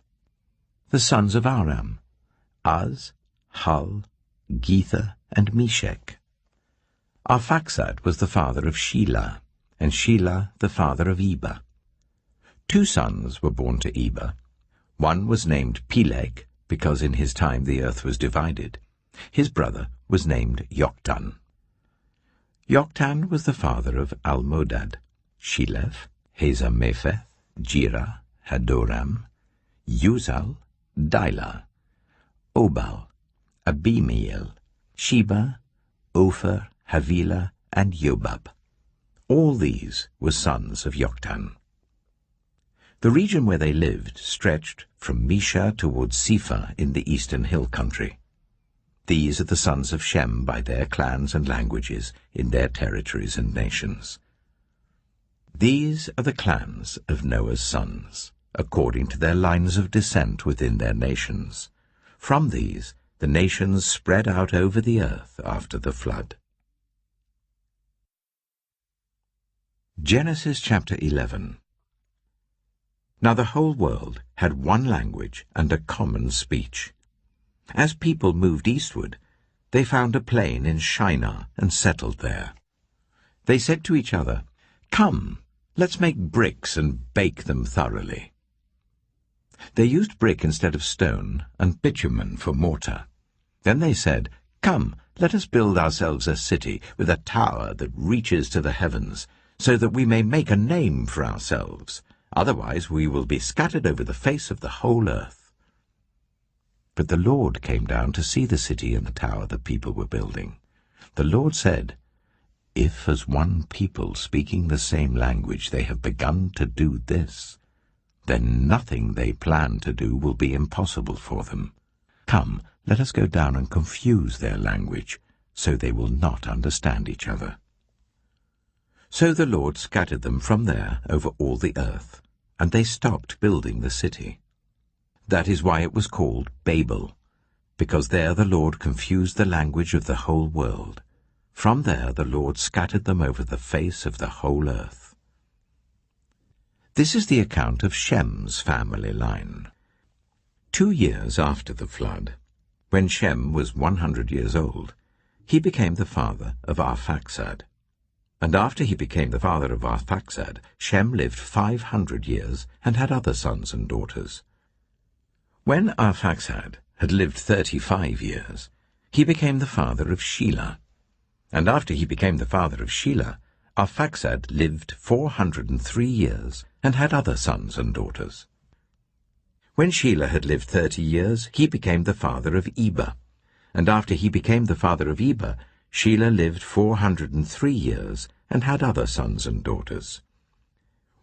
The sons of Aram: Az, Hul, Gether, and Meshech. Arphaxad was the father of Shelah, and Shelah the father of Eber. 2 sons were born to Eber. One was named Peleg, because in his time the earth was divided. His brother was named Joktan. Joktan was the father of Almodad, Sheleph, Hazamepheth, Jirah, Hadoram, Uzal, Dilah, Obal, Abimael, Sheba, Ophir, Havilah, and Jobab. All these were sons of Joktan. The region where they lived stretched from Mesha towards Sephar in the eastern hill country. These are the sons of Shem by their clans and languages, in their territories and nations. These are the clans of Noah's sons, according to their lines of descent within their nations. From these the nations spread out over the earth after the flood. Genesis chapter 11. Now the whole world had one language and a common speech. As people moved eastward, they found a plain in Shinar and settled there. They said to each other, "Come, let's make bricks and bake them thoroughly." They used brick instead of stone, and bitumen for mortar. Then they said, "Come, let us build ourselves a city with a tower that reaches to the heavens, so that we may make a name for ourselves. Otherwise we will be scattered over the face of the whole earth." But the Lord came down to see the city and the tower the people were building. The Lord said, "If as one people speaking the same language they have begun to do this, then nothing they plan to do will be impossible for them. Come, let us go down and confuse their language, so they will not understand each other." So the Lord scattered them from there over all the earth, and they stopped building the city. That is why it was called Babel, because there the Lord confused the language of the whole world. From there the Lord scattered them over the face of the whole earth. This is the account of Shem's family line. 2 years after the flood, when Shem was 100 years old, he became the father of Arphaxad. And after he became the father of Arphaxad, Shem lived 500 years and had other sons and daughters. When Arphaxad had lived 35 years, he became the father of Shelah. And after he became the father of Shelah, Arphaxad lived 403 years and had other sons and daughters. When Shelah had lived 30 years, he became the father of Eber. And after he became the father of Eber, Shelah lived 403 years and had other sons and daughters.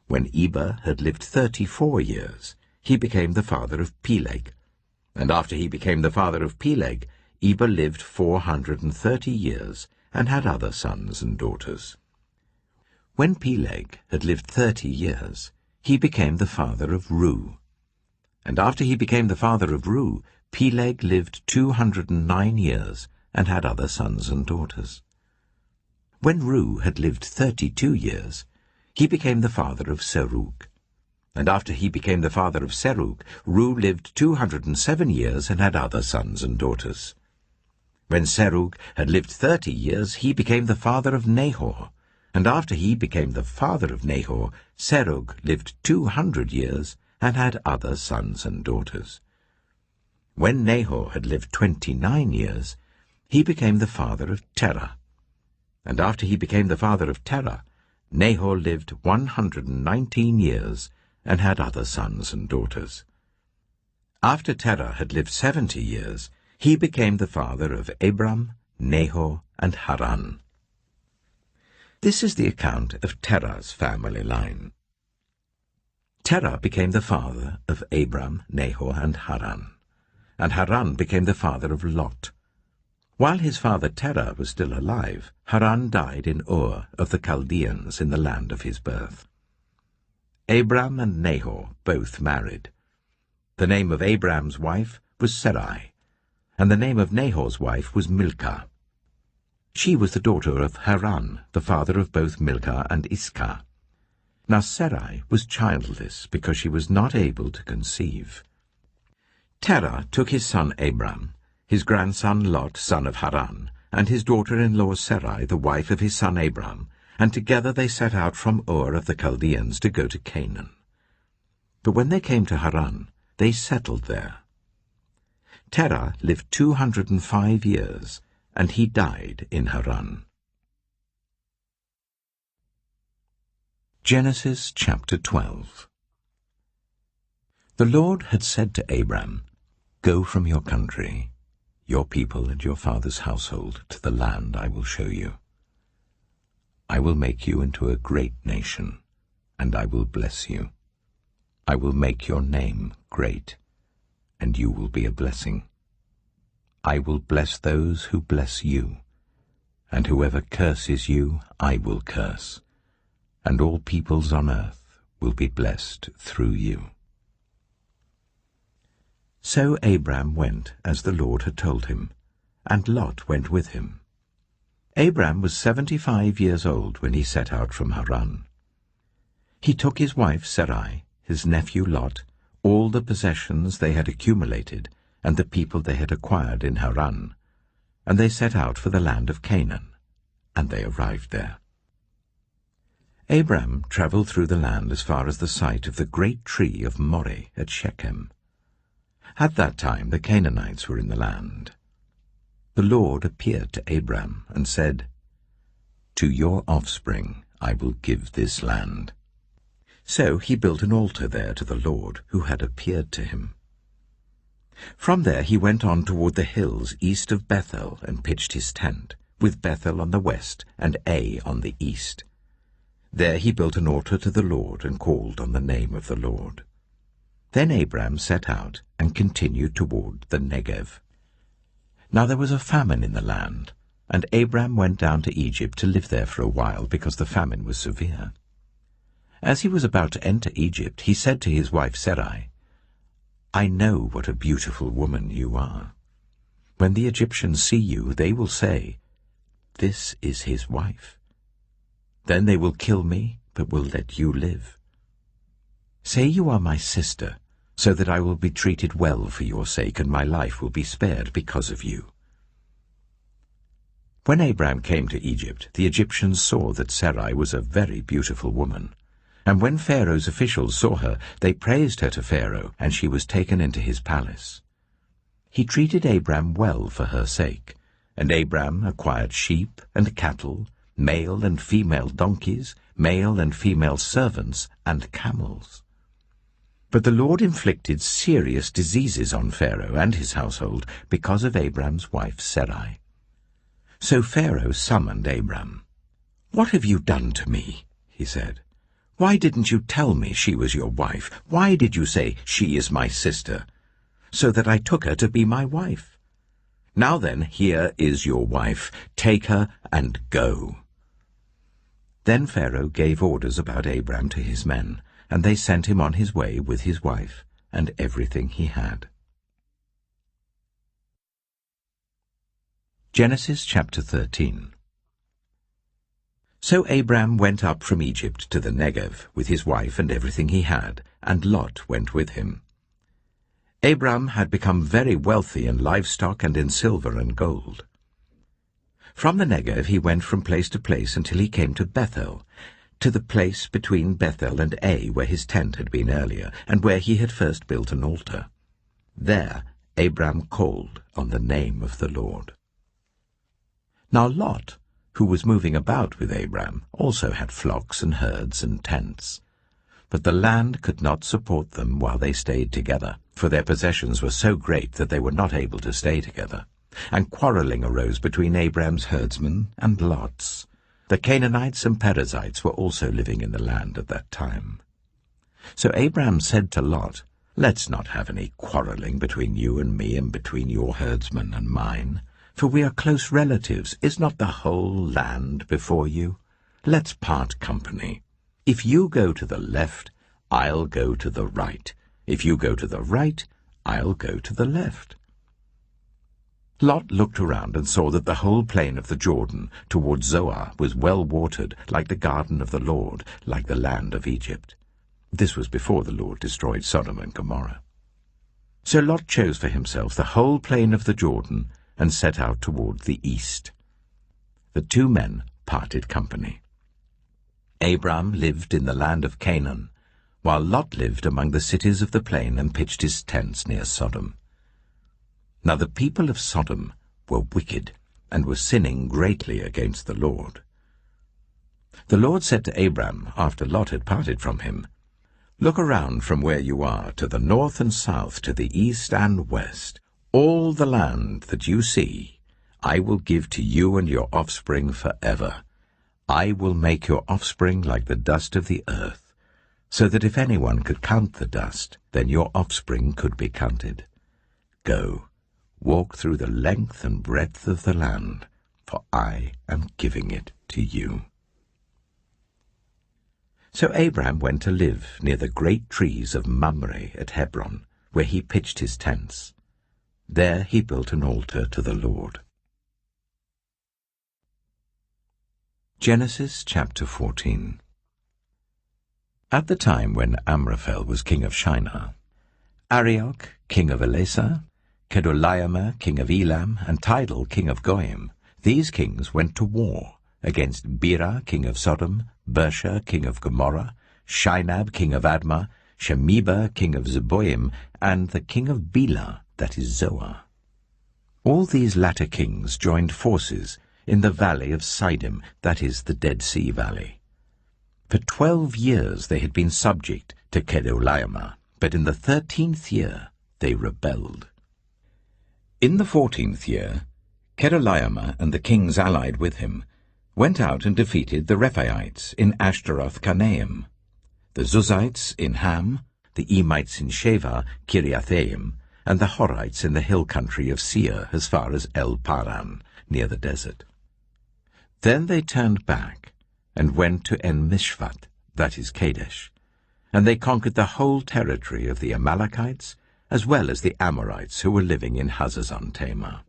When Eber had lived 34 years, he became the father of Peleg. And after he became the father of Peleg, Eber lived 430 years and had other sons and daughters. When Peleg had lived 30 years, he became the father of Reu. And after he became the father of Reu, Peleg lived 209 years and had other sons and daughters. When Reu had lived 32 years, he became the father of Serug. And after he became the father of Serug, Reu lived 207 years and had other sons and daughters. When Serug had lived 30 years, he became the father of Nahor. And after he became the father of Nahor, Serug lived 200 years and had other sons and daughters. When Nahor had lived 29 years, he became the father of Terah. And after he became the father of Terah, Nahor lived 119 years and had other sons and daughters. After Terah had lived 70 years, he became the father of Abram, Nahor, and Haran. This is the account of Terah's family line. Terah became the father of Abram, Nahor, and Haran. And Haran became the father of Lot. While his father Terah was still alive, Haran died in Ur of the Chaldeans in the land of his birth. Abram and Nahor both married. The name of Abram's wife was Sarai, and the name of Nahor's wife was Milcah. She was the daughter of Haran, the father of both Milcah and Iscah. Now Sarai was childless because she was not able to conceive. Terah took his son Abram, his grandson Lot, son of Haran, and his daughter-in-law Sarai, the wife of his son Abram, and together they set out from Ur of the Chaldeans to go to Canaan. But when they came to Haran, they settled there. Terah lived 205 years, and he died in Haran. Genesis chapter 12. The Lord had said to Abram, "Go from your country, your people and your father's household, to the land I will show you. I will make you into a great nation, and I will bless you. I will make your name great, and you will be a blessing. I will bless those who bless you, and whoever curses you I will curse, and all peoples on earth will be blessed through you." So Abram went as the Lord had told him, and Lot went with him. Abram was 75 years old when he set out from Haran. He took his wife Sarai, his nephew Lot, all the possessions they had accumulated, and the people they had acquired in Haran, and they set out for the land of Canaan, and they arrived there. Abram travelled through the land as far as the site of the great tree of Moreh at Shechem. At that time the Canaanites were in the land. The Lord appeared to Abram and said, "To your offspring I will give this land." So he built an altar there to the Lord who had appeared to him. From there he went on toward the hills east of Bethel and pitched his tent, with Bethel on the west and Ai on the east. There he built an altar to the Lord and called on the name of the Lord. Then Abram set out and continued toward the Negev. Now there was a famine in the land, and Abram went down to Egypt to live there for a while because the famine was severe. As he was about to enter Egypt, he said to his wife Sarai, "I know what a beautiful woman you are. When the Egyptians see you, they will say, 'This is his wife.' Then they will kill me, but will let you live. Say you are my sister, so that I will be treated well for your sake, and my life will be spared because of you." When Abram came to Egypt, the Egyptians saw that Sarai was a very beautiful woman. And when Pharaoh's officials saw her, they praised her to Pharaoh, and she was taken into his palace. He treated Abram well for her sake, and Abram acquired sheep and cattle, male and female donkeys, male and female servants, and camels. But the Lord inflicted serious diseases on Pharaoh and his household because of Abram's wife Sarai. So Pharaoh summoned Abram. "What have you done to me?" he said. "Why didn't you tell me she was your wife? Why did you say, 'She is my sister,' so that I took her to be my wife? Now then, here is your wife. Take her and go." Then Pharaoh gave orders about Abram to his men, and they sent him on his way with his wife and everything he had. Genesis chapter 13. So Abram went up from Egypt to the Negev with his wife and everything he had, and Lot went with him. Abram had become very wealthy in livestock and in silver and gold. From the Negev he went from place to place until he came to Bethel, to the place between Bethel and Ai where his tent had been earlier, and where he had first built an altar. There Abram called on the name of the Lord. Now Lot, who was moving about with Abram, also had flocks and herds and tents. But the land could not support them while they stayed together, for their possessions were so great that they were not able to stay together. And quarreling arose between Abram's herdsmen and Lot's. The Canaanites and Perizzites were also living in the land at that time. So Abram said to Lot, "Let's not have any quarreling between you and me and between your herdsmen and mine, for we are close relatives. Is not the whole land before you? Let's part company. If you go to the left, I'll go to the right. If you go to the right, I'll go to the left." Lot looked around and saw that the whole plain of the Jordan toward Zoar was well watered, like the garden of the Lord, like the land of Egypt. This was before the Lord destroyed Sodom and Gomorrah. So Lot chose for himself the whole plain of the Jordan and set out toward the east. The two men parted company. Abram lived in the land of Canaan, while Lot lived among the cities of the plain and pitched his tents near Sodom. Now the people of Sodom were wicked and were sinning greatly against the Lord. The Lord said to Abram, after Lot had parted from him, "Look around from where you are, to the north and south, to the east and west. All the land that you see, I will give to you and your offspring forever. I will make your offspring like the dust of the earth, so that if anyone could count the dust, then your offspring could be counted. Go, walk through the length and breadth of the land, for I am giving it to you." So Abram went to live near the great trees of Mamre at Hebron, where he pitched his tents. There he built an altar to the Lord. Genesis chapter 14. At the time when Amraphel was king of Shinar, Arioch king of Elasa, Kedorlaomer king of Elam, and Tidal king of Goyim, these kings went to war against Bera king of Sodom, Bersha king of Gomorrah, Shinab king of Admah, Shemeba king of Zeboim, and the king of Bela, that is Zoar. All these latter kings joined forces in the valley of Siddim, that is the Dead Sea Valley. For 12 years they had been subject to Kedorlaomer, but in the 13th year they rebelled. In the 14th year, Kedorlaomer and the kings allied with him went out and defeated the Rephaites in Ashtaroth-Karnaim, the Zuzites in Ham, the Emites in Sheva, Kiriathaim, and the Horites in the hill country of Seir as far as El-Paran, near the desert. Then they turned back and went to En-Mishpat, that is Kadesh, and they conquered the whole territory of the Amalekites, as well as the Amorites who were living in Hazazon-Tamar.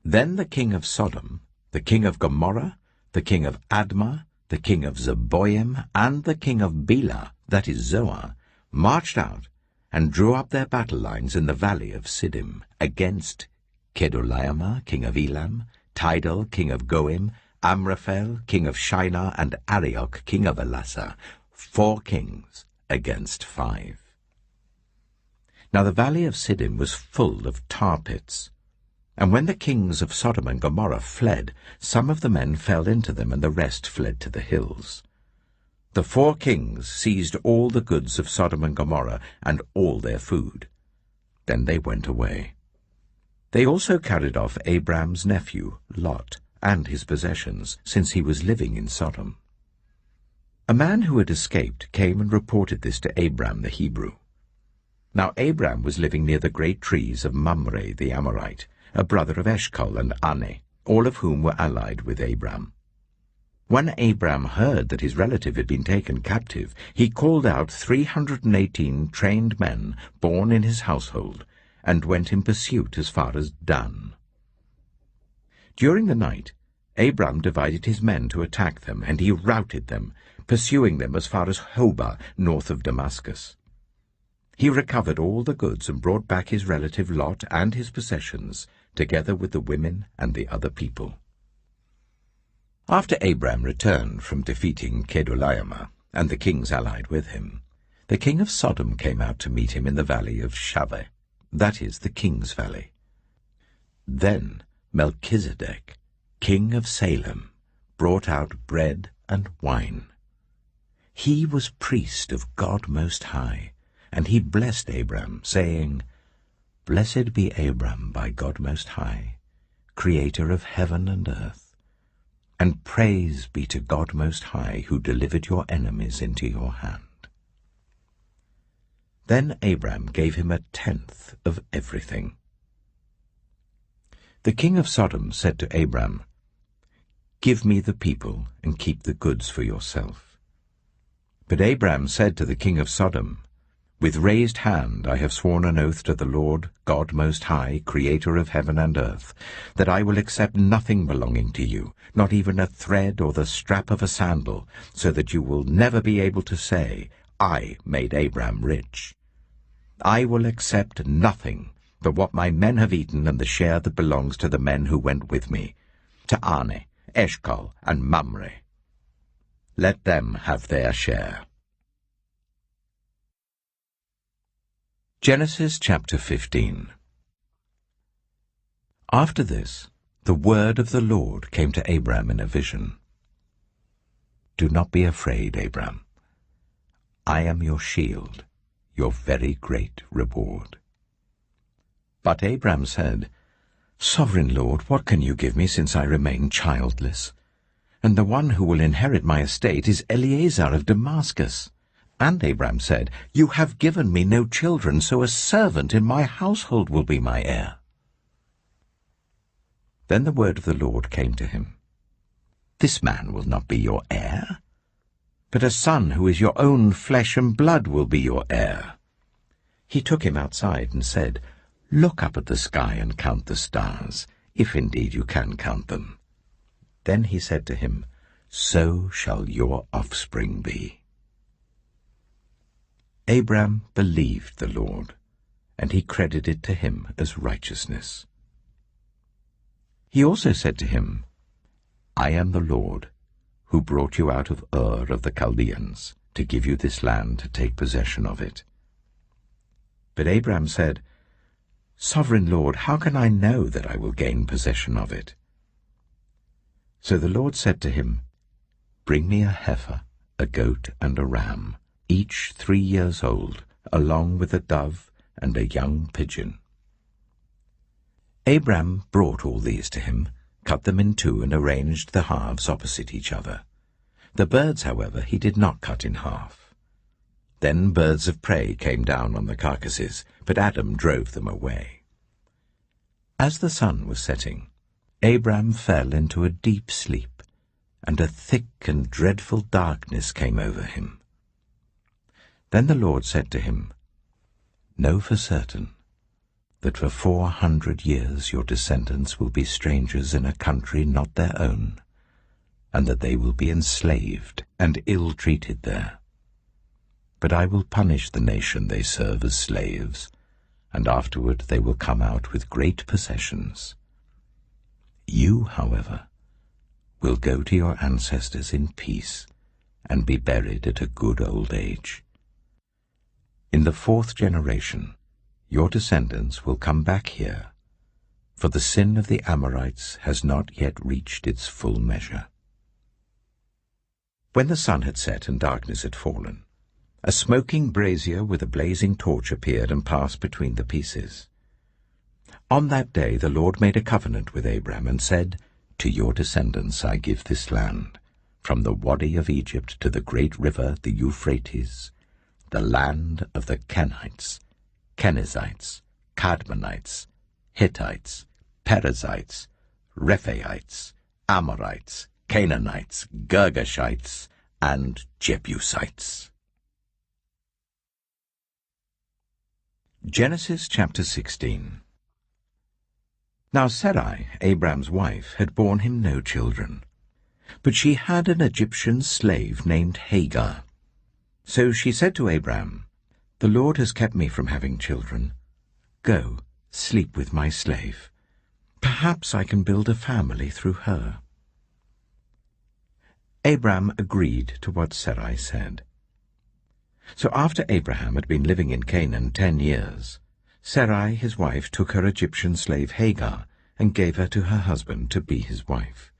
Then the king of Sodom, the king of Gomorrah, the king of Admah, the king of Zeboim, and the king of Bela, that is Zoar, marched out and drew up their battle lines in the valley of Siddim against Kedorlaomer, king of Elam, Tidal, king of Goim, Amraphel, king of Shinar, and Arioch, king of Elasa, 4 kings against 5. Now the valley of Siddim was full of tar pits, and when the kings of Sodom and Gomorrah fled, some of the men fell into them, and the rest fled to the hills. The 4 kings seized all the goods of Sodom and Gomorrah, and all their food. Then they went away. They also carried off Abram's nephew, Lot, and his possessions, since he was living in Sodom. A man who had escaped came and reported this to Abram the Hebrew. Now Abram was living near the great trees of Mamre the Amorite, a brother of Eshcol and Ane, all of whom were allied with Abram. When Abram heard that his relative had been taken captive, he called out 318 trained men born in his household, and went in pursuit as far as Dan. During the night, Abram divided his men to attack them, and he routed them, pursuing them as far as Hobah, north of Damascus. He recovered all the goods and brought back his relative Lot and his possessions, together with the women and the other people. After Abram returned from defeating Kedorlaomer and the kings allied with him, the king of Sodom came out to meet him in the valley of Shaveh, that is the king's valley. Then Melchizedek, king of Salem, brought out bread and wine. He was priest of God Most High, and he blessed Abram, saying, "Blessed be Abram by God Most High, creator of heaven and earth. and praise be to God Most High, who delivered your enemies into your hand." Then Abram gave him 1/10 of everything. The king of Sodom said to Abram, "Give me the people, and keep the goods for yourself." But Abram said to the king of Sodom, "With raised hand I have sworn an oath to the Lord, God Most High, Creator of heaven and earth, that I will accept nothing belonging to you, not even a thread or the strap of a sandal, so that you will never be able to say, 'I made Abram rich.' I will accept nothing but what my men have eaten and the share that belongs to the men who went with me, to Ane, Eshcol, and Mamre. Let them have their share." Genesis chapter 15. After this, the word of the Lord came to Abram in a vision. "Do not be afraid, Abram. I am your shield, your very great reward." But Abram said, "Sovereign Lord, what can you give me since I remain childless? And the one who will inherit my estate is Eliezer of Damascus." And Abram said, "You have given me no children, so a servant in my household will be my heir." Then the word of the Lord came to him. "This man will not be your heir, but a son who is your own flesh and blood will be your heir." He took him outside and said, "Look up at the sky and count the stars, if indeed you can count them." Then he said to him, "So shall your offspring be." Abram believed the Lord, and he credited to him as righteousness. He also said to him, "I am the Lord, who brought you out of Ur of the Chaldeans, to give you this land to take possession of it." But Abram said, "Sovereign Lord, how can I know that I will gain possession of it?" So the Lord said to him, "Bring me a heifer, a goat, and a ram, each 3 years old, along with a dove and a young pigeon." Abram brought all these to him, cut them in two, and arranged the halves opposite each other. The birds, however, he did not cut in half. Then birds of prey came down on the carcasses, but Adam drove them away. As the sun was setting, Abram fell into a deep sleep, and a thick and dreadful darkness came over him. Then the Lord said to him, "Know for certain that for 400 years your descendants will be strangers in a country not their own, and that they will be enslaved and ill-treated there. But I will punish the nation they serve as slaves, and afterward they will come out with great possessions. You, however, will go to your ancestors in peace and be buried at a good old age. In the 4th generation, your descendants will come back here, for the sin of the Amorites has not yet reached its full measure." When the sun had set and darkness had fallen, a smoking brazier with a blazing torch appeared and passed between the pieces. On that day the Lord made a covenant with Abram and said, "To your descendants I give this land, from the Wadi of Egypt to the great river, the Euphrates, the land of the Kenites, Kenizzites, Cadmonites, Hittites, Perizzites, Rephaites, Amorites, Canaanites, Girgashites, and Jebusites." Genesis chapter 16. Now Sarai, Abram's wife, had borne him no children, but she had an Egyptian slave named Hagar. So she said to Abram, "The Lord has kept me from having children. Go, sleep with my slave. Perhaps I can build a family through her." Abram agreed to what Sarai said. So after Abraham had been living in Canaan 10 years, Sarai his wife took her Egyptian slave Hagar and gave her to her husband to be his wife.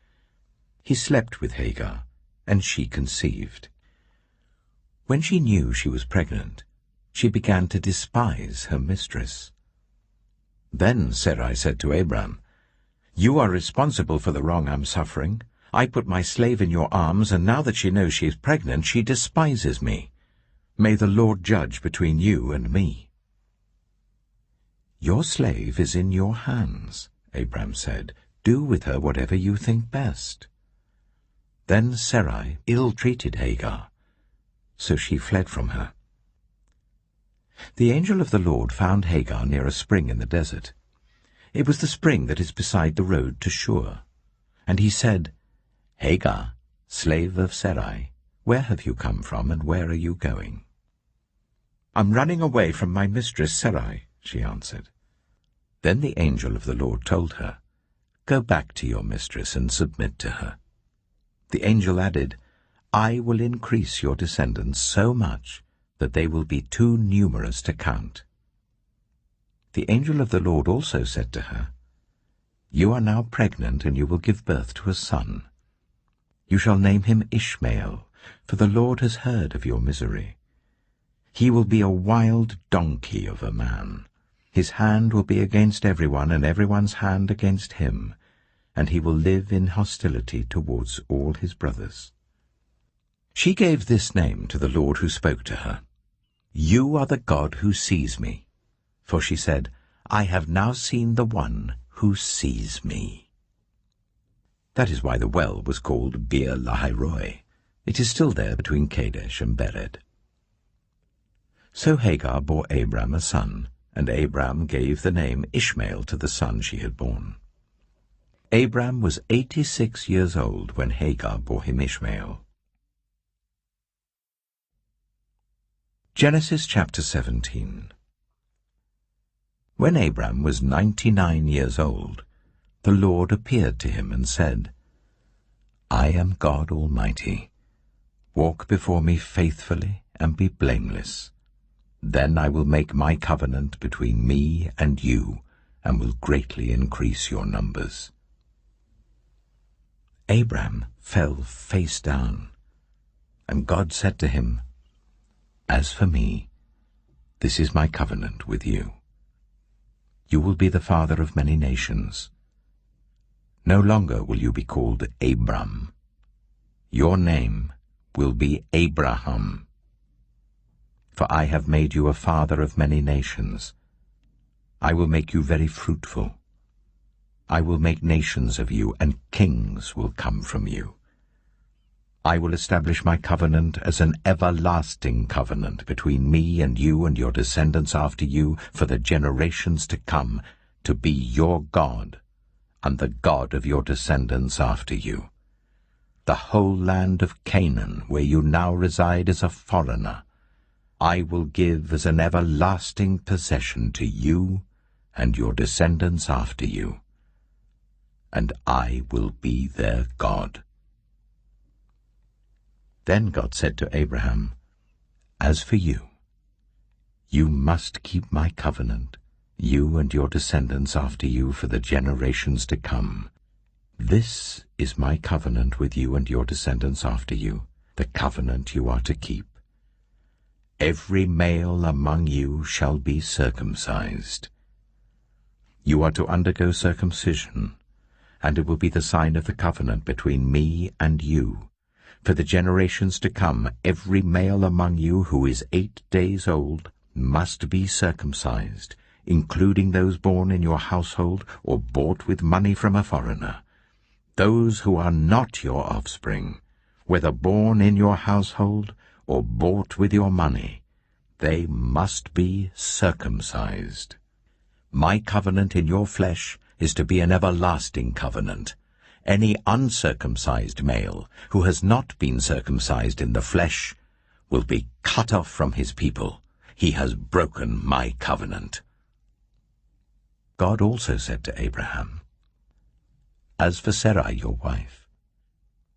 He slept with Hagar, and she conceived. When she knew she was pregnant, she began to despise her mistress. Then Sarai said to Abram, "You are responsible for the wrong I'm suffering. I put my slave in your arms, and now that she knows she is pregnant, she despises me. May the Lord judge between you and me." "Your slave is in your hands," Abram said. "Do with her whatever you think best." Then Sarai ill-treated Hagar, so she fled from her. The angel of the Lord found Hagar near a spring in the desert. It was the spring that is beside the road to Shur. And he said, "Hagar, slave of Sarai, where have you come from, and where are you going?" "I'm running away from my mistress Sarai," she answered. Then the angel of the Lord told her, "Go back to your mistress and submit to her." The angel added, "I will increase your descendants so much that they will be too numerous to count." The angel of the Lord also said to her, "You are now pregnant, and you will give birth to a son. You shall name him Ishmael, for the Lord has heard of your misery. He will be a wild donkey of a man. His hand will be against everyone, and everyone's hand against him, and he will live in hostility towards all his brothers." She gave this name to the Lord who spoke to her, "You are the God who sees me." For she said, "I have now seen the one who sees me." That is why the well was called Beer Lahai-roi. It is still there between Kadesh and Bered. So Hagar bore Abram a son, and Abram gave the name Ishmael to the son she had borne. Abram was 86 years old when Hagar bore him Ishmael. Genesis chapter 17. When Abram was 99 years old, the Lord appeared to him and said, "I am God Almighty. Walk before me faithfully and be blameless. Then I will make my covenant between me and you, and will greatly increase your numbers." Abram fell face down, and God said to him, "As for me, this is my covenant with you. You will be the father of many nations. No longer will you be called Abram. Your name will be Abraham. For I have made you a father of many nations. I will make you very fruitful. I will make nations of you, and kings will come from you. I will establish my covenant as an everlasting covenant between me and you and your descendants after you for the generations to come, to be your God and the God of your descendants after you. The whole land of Canaan, where you now reside as a foreigner, I will give as an everlasting possession to you and your descendants after you, and I will be their God." Then God said to Abraham, "As for you, you must keep my covenant, you and your descendants after you for the generations to come. This is my covenant with you and your descendants after you, the covenant you are to keep. Every male among you shall be circumcised. You are to undergo circumcision, and it will be the sign of the covenant between me and you. For the generations to come, every male among you who is 8 days old must be circumcised, including those born in your household or bought with money from a foreigner. Those who are not your offspring, whether born in your household or bought with your money, they must be circumcised. My covenant in your flesh is to be an everlasting covenant. Any uncircumcised male who has not been circumcised in the flesh will be cut off from his people. He has broken my covenant." God also said to Abraham, "As for Sarai your wife,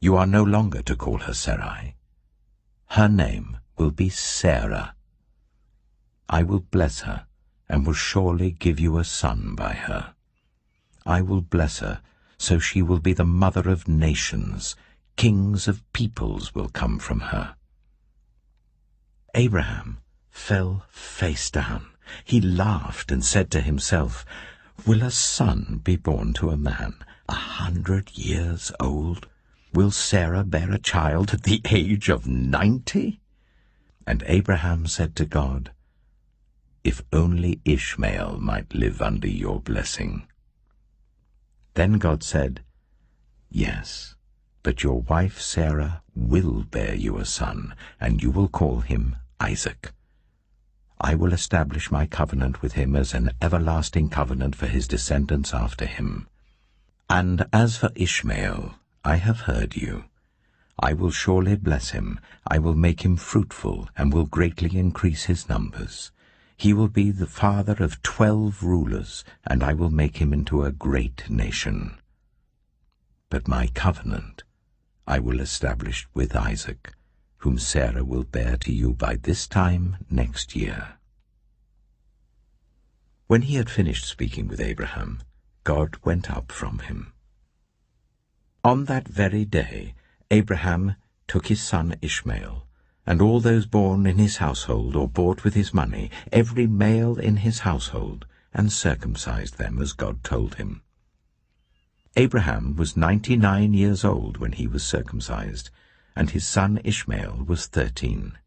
you are no longer to call her Sarai. Her name will be Sarah. I will bless her, and will surely give you a son by her. I will bless her, so she will be the mother of nations. Kings of peoples will come from her." Abraham fell face down. He laughed and said to himself, "Will a son be born to a man 100 years old? Will Sarah bear a child at the age of 90? And Abraham said to God, If only Ishmael might live under your blessing. Then God said, Yes, but your wife Sarah will bear you a son, and you will call him Isaac. I will establish my covenant with him as an everlasting covenant for his descendants after him. And as for Ishmael, I have heard you. I will surely bless him. I will make him fruitful, and will greatly increase his numbers. He will be the father of 12 rulers, and I will make him into a great nation. But my covenant I will establish with Isaac, whom Sarah will bear to you by this time next year. When he had finished speaking with Abraham, God went up from him. On that very day, Abraham took his son Ishmael, and all those born in his household or bought with his money, every male in his household, and circumcised them as God told him. Abraham was 99 years old when he was circumcised, and his son Ishmael was 13.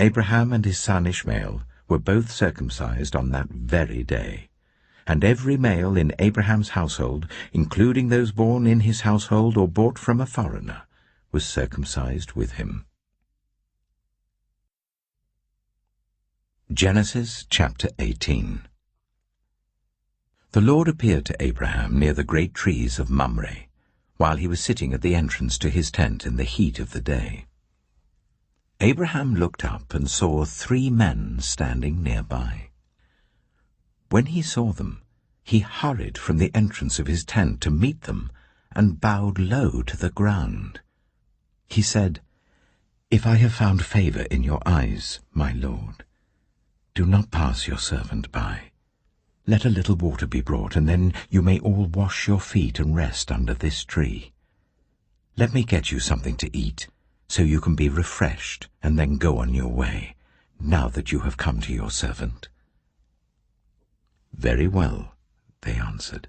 Abraham and his son Ishmael were both circumcised on that very day, and every male in Abraham's household, including those born in his household or bought from a foreigner, was circumcised with him. Genesis chapter 18. The Lord appeared to Abraham near the great trees of Mamre, while he was sitting at the entrance to his tent in the heat of the day. Abraham looked up and saw 3 men standing nearby. When he saw them, he hurried from the entrance of his tent to meet them and bowed low to the ground. He said, If I have found favor in your eyes, my Lord, do not pass your servant by. Let a little water be brought, and then you may all wash your feet and rest under this tree. Let me get you something to eat, so you can be refreshed and then go on your way, now that you have come to your servant. Very well, they answered.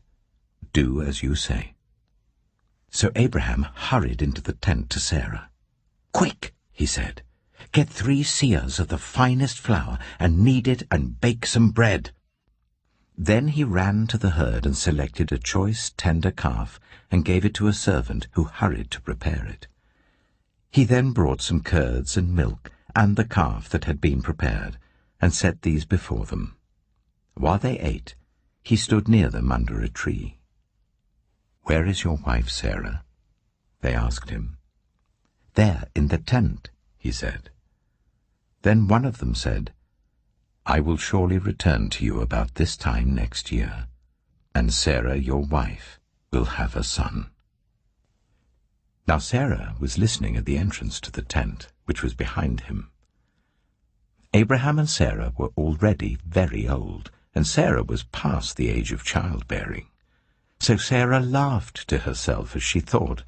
Do as you say. So Abraham hurried into the tent to Sarah. Quick, he said, get 3 seahs of the finest flour and knead it and bake some bread. Then he ran to the herd and selected a choice, tender calf and gave it to a servant who hurried to prepare it. He then brought some curds and milk and the calf that had been prepared and set these before them. While they ate, he stood near them under a tree. Where is your wife Sarah? They asked him. There in the tent, he said. Then one of them said, I will surely return to you about this time next year, and Sarah your wife will have a son. Now Sarah was listening at the entrance to the tent, which was behind him. Abraham and Sarah were already very old, and Sarah was past the age of childbearing. So Sarah laughed to herself as she thought,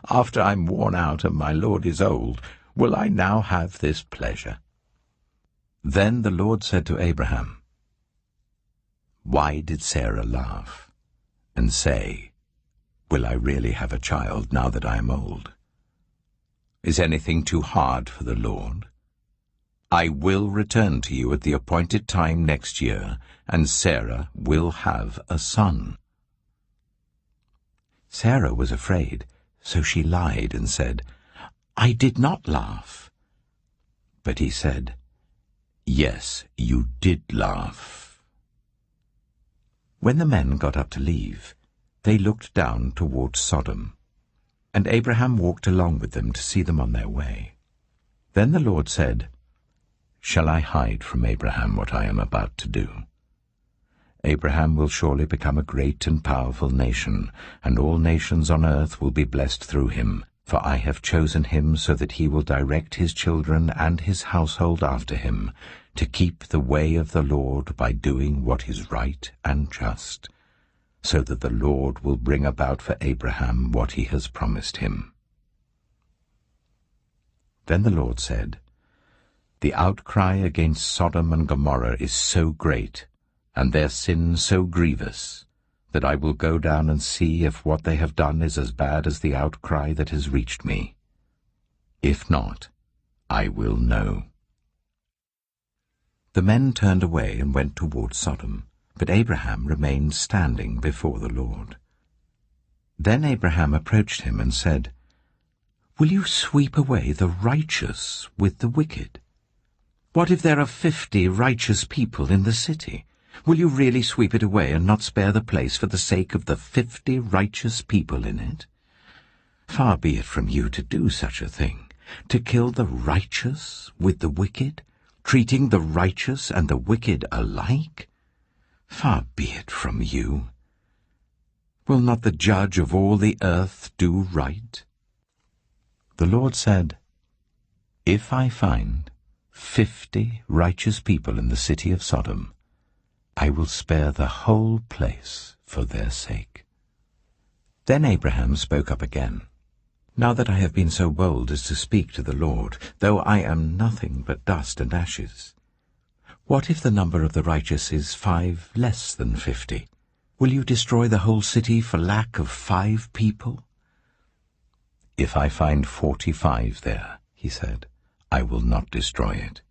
After I'm worn out and my Lord is old, will I now have this pleasure? Then the Lord said to Abraham, Why did Sarah laugh and say, Will I really have a child now that I am old? Is anything too hard for the Lord? I will return to you at the appointed time next year, and Sarah will have a son. Sarah was afraid, so she lied and said, I did not laugh. But he said, Yes, you did laugh. When the men got up to leave, they looked down towards Sodom, and Abraham walked along with them to see them on their way. Then the Lord said, Shall I hide from Abraham what I am about to do? Abraham will surely become a great and powerful nation, and all nations on earth will be blessed through him, for I have chosen him so that he will direct his children and his household after him, to keep the way of the Lord by doing what is right and just, so that the Lord will bring about for Abraham what he has promised him. Then the Lord said, The outcry against Sodom and Gomorrah is so great, and their sin so grievous, that I will go down and see if what they have done is as bad as the outcry that has reached me. If not, I will know." The men turned away and went toward Sodom, but Abraham remained standing before the Lord. Then Abraham approached him and said, "Will you sweep away the righteous with the wicked? What if there are 50 righteous people in the city? Will you really sweep it away and not spare the place for the sake of the 50 righteous people in it? Far be it from you to do such a thing, to kill the righteous with the wicked, treating the righteous and the wicked alike? Far be it from you. Will not the judge of all the earth do right?" The Lord said, "If I find 50 righteous people in the city of Sodom, I will spare the whole place for their sake." Then Abraham spoke up again. "Now that I have been so bold as to speak to the Lord, though I am nothing but dust and ashes, what if the number of the righteous is 5 less than 50? Will you destroy the whole city for lack of 5 people? If I find 45 there," he said, "I will not destroy it."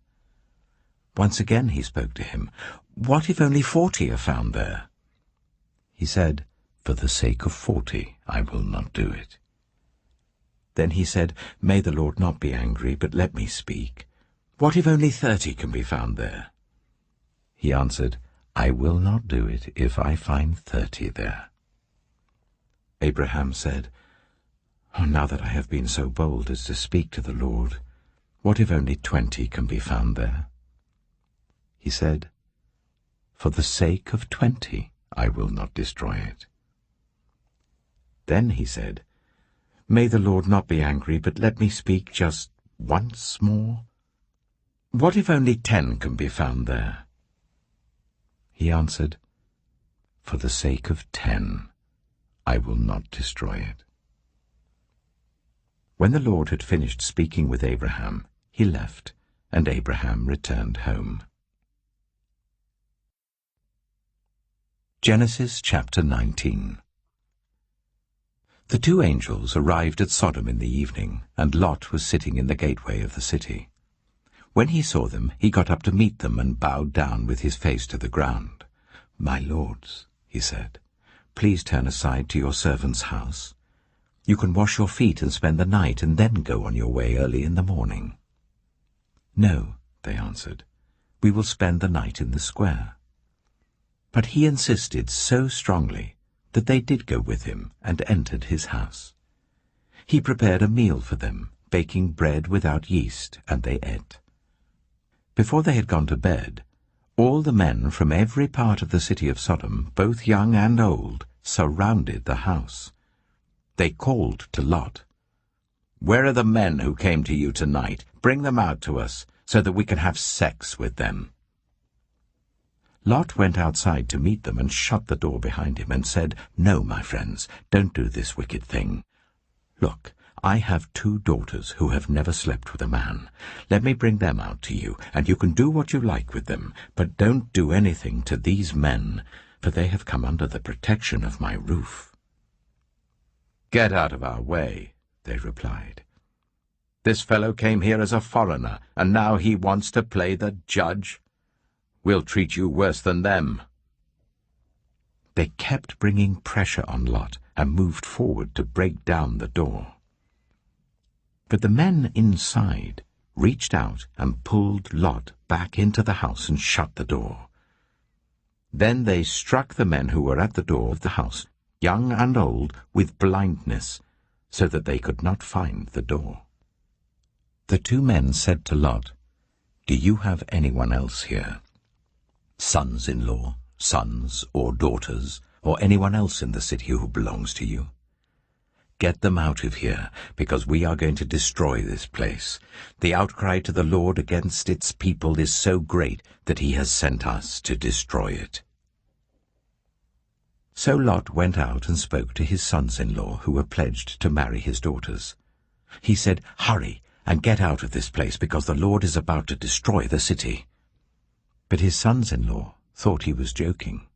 Once again he spoke to him. "What if only 40 are found there?" He said, "For the sake of 40, I will not do it." Then he said, "May the Lord not be angry, but let me speak. What if only 30 can be found there?" He answered, "I will not do it if I find 30 there." Abraham said, "Now that I have been so bold as to speak to the Lord, what if only 20 can be found there?" He said, "For the sake of 20, I will not destroy it." Then he said, "May the Lord not be angry, but let me speak just once more. What if only 10 can be found there?" He answered, "For the sake of 10, I will not destroy it." When the Lord had finished speaking with Abraham, he left, and Abraham returned home. Genesis chapter 19. The 2 angels arrived at Sodom in the evening, and Lot was sitting in the gateway of the city. When he saw them, he got up to meet them and bowed down with his face to the ground. "My lords," he said, "please turn aside to your servant's house. You can wash your feet and spend the night, and then go on your way early in the morning." "No," they answered, "we will spend the night in the square." But he insisted so strongly that they did go with him and entered his house. He prepared a meal for them, baking bread without yeast, and they ate. Before they had gone to bed, all the men from every part of the city of Sodom, both young and old, surrounded the house. They called to Lot, "Where are the men who came to you tonight? Bring them out to us, so that we can have sex with them." Lot went outside to meet them and shut the door behind him and said, "No, my friends, don't do this wicked thing. Look, I have 2 daughters who have never slept with a man. Let me bring them out to you, and you can do what you like with them, but don't do anything to these men, for they have come under the protection of my roof." "Get out of our way," they replied. "This fellow came here as a foreigner, and now he wants to play the judge. We'll treat you worse than them." They kept bringing pressure on Lot and moved forward to break down the door. But the men inside reached out and pulled Lot back into the house and shut the door. Then they struck the men who were at the door of the house, young and old, with blindness, so that they could not find the door. The 2 men said to Lot, "Do you have anyone else here? Sons-in-law, sons or daughters, or anyone else in the city who belongs to you? Get them out of here, because we are going to destroy this place. The outcry to the Lord against its people is so great that he has sent us to destroy it." So Lot went out and spoke to his sons-in-law who were pledged to marry his daughters. He said, "Hurry and get out of this place, because the Lord is about to destroy the city." But his sons-in-law thought he was joking.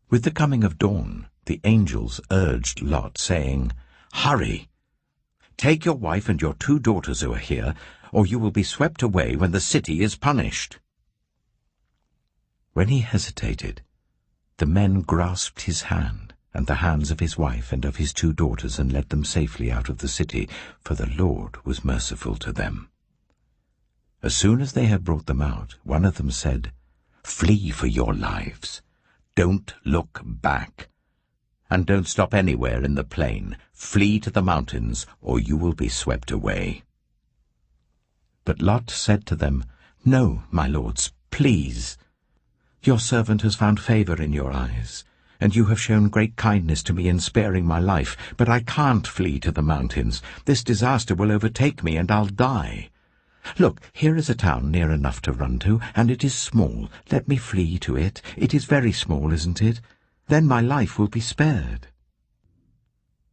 With the coming of dawn, the angels urged Lot, saying, "Hurry! Take your wife and your 2 daughters who are here, or you will be swept away when the city is punished." When he hesitated, the men grasped his hand and the hands of his wife and of his 2 daughters and led them safely out of the city, for the Lord was merciful to them. As soon as they had brought them out, one of them said, "Flee for your lives. Don't look back. And don't stop anywhere in the plain. Flee to the mountains, or you will be swept away." But Lot said to them, "No, my lords, please. Your servant has found favor in your eyes, and you have shown great kindness to me in sparing my life, but I can't flee to the mountains. This disaster will overtake me, and I'll die. Look, here is a town near enough to run to, and it is small. Let me flee to it. It is very small, isn't it? Then my life will be spared."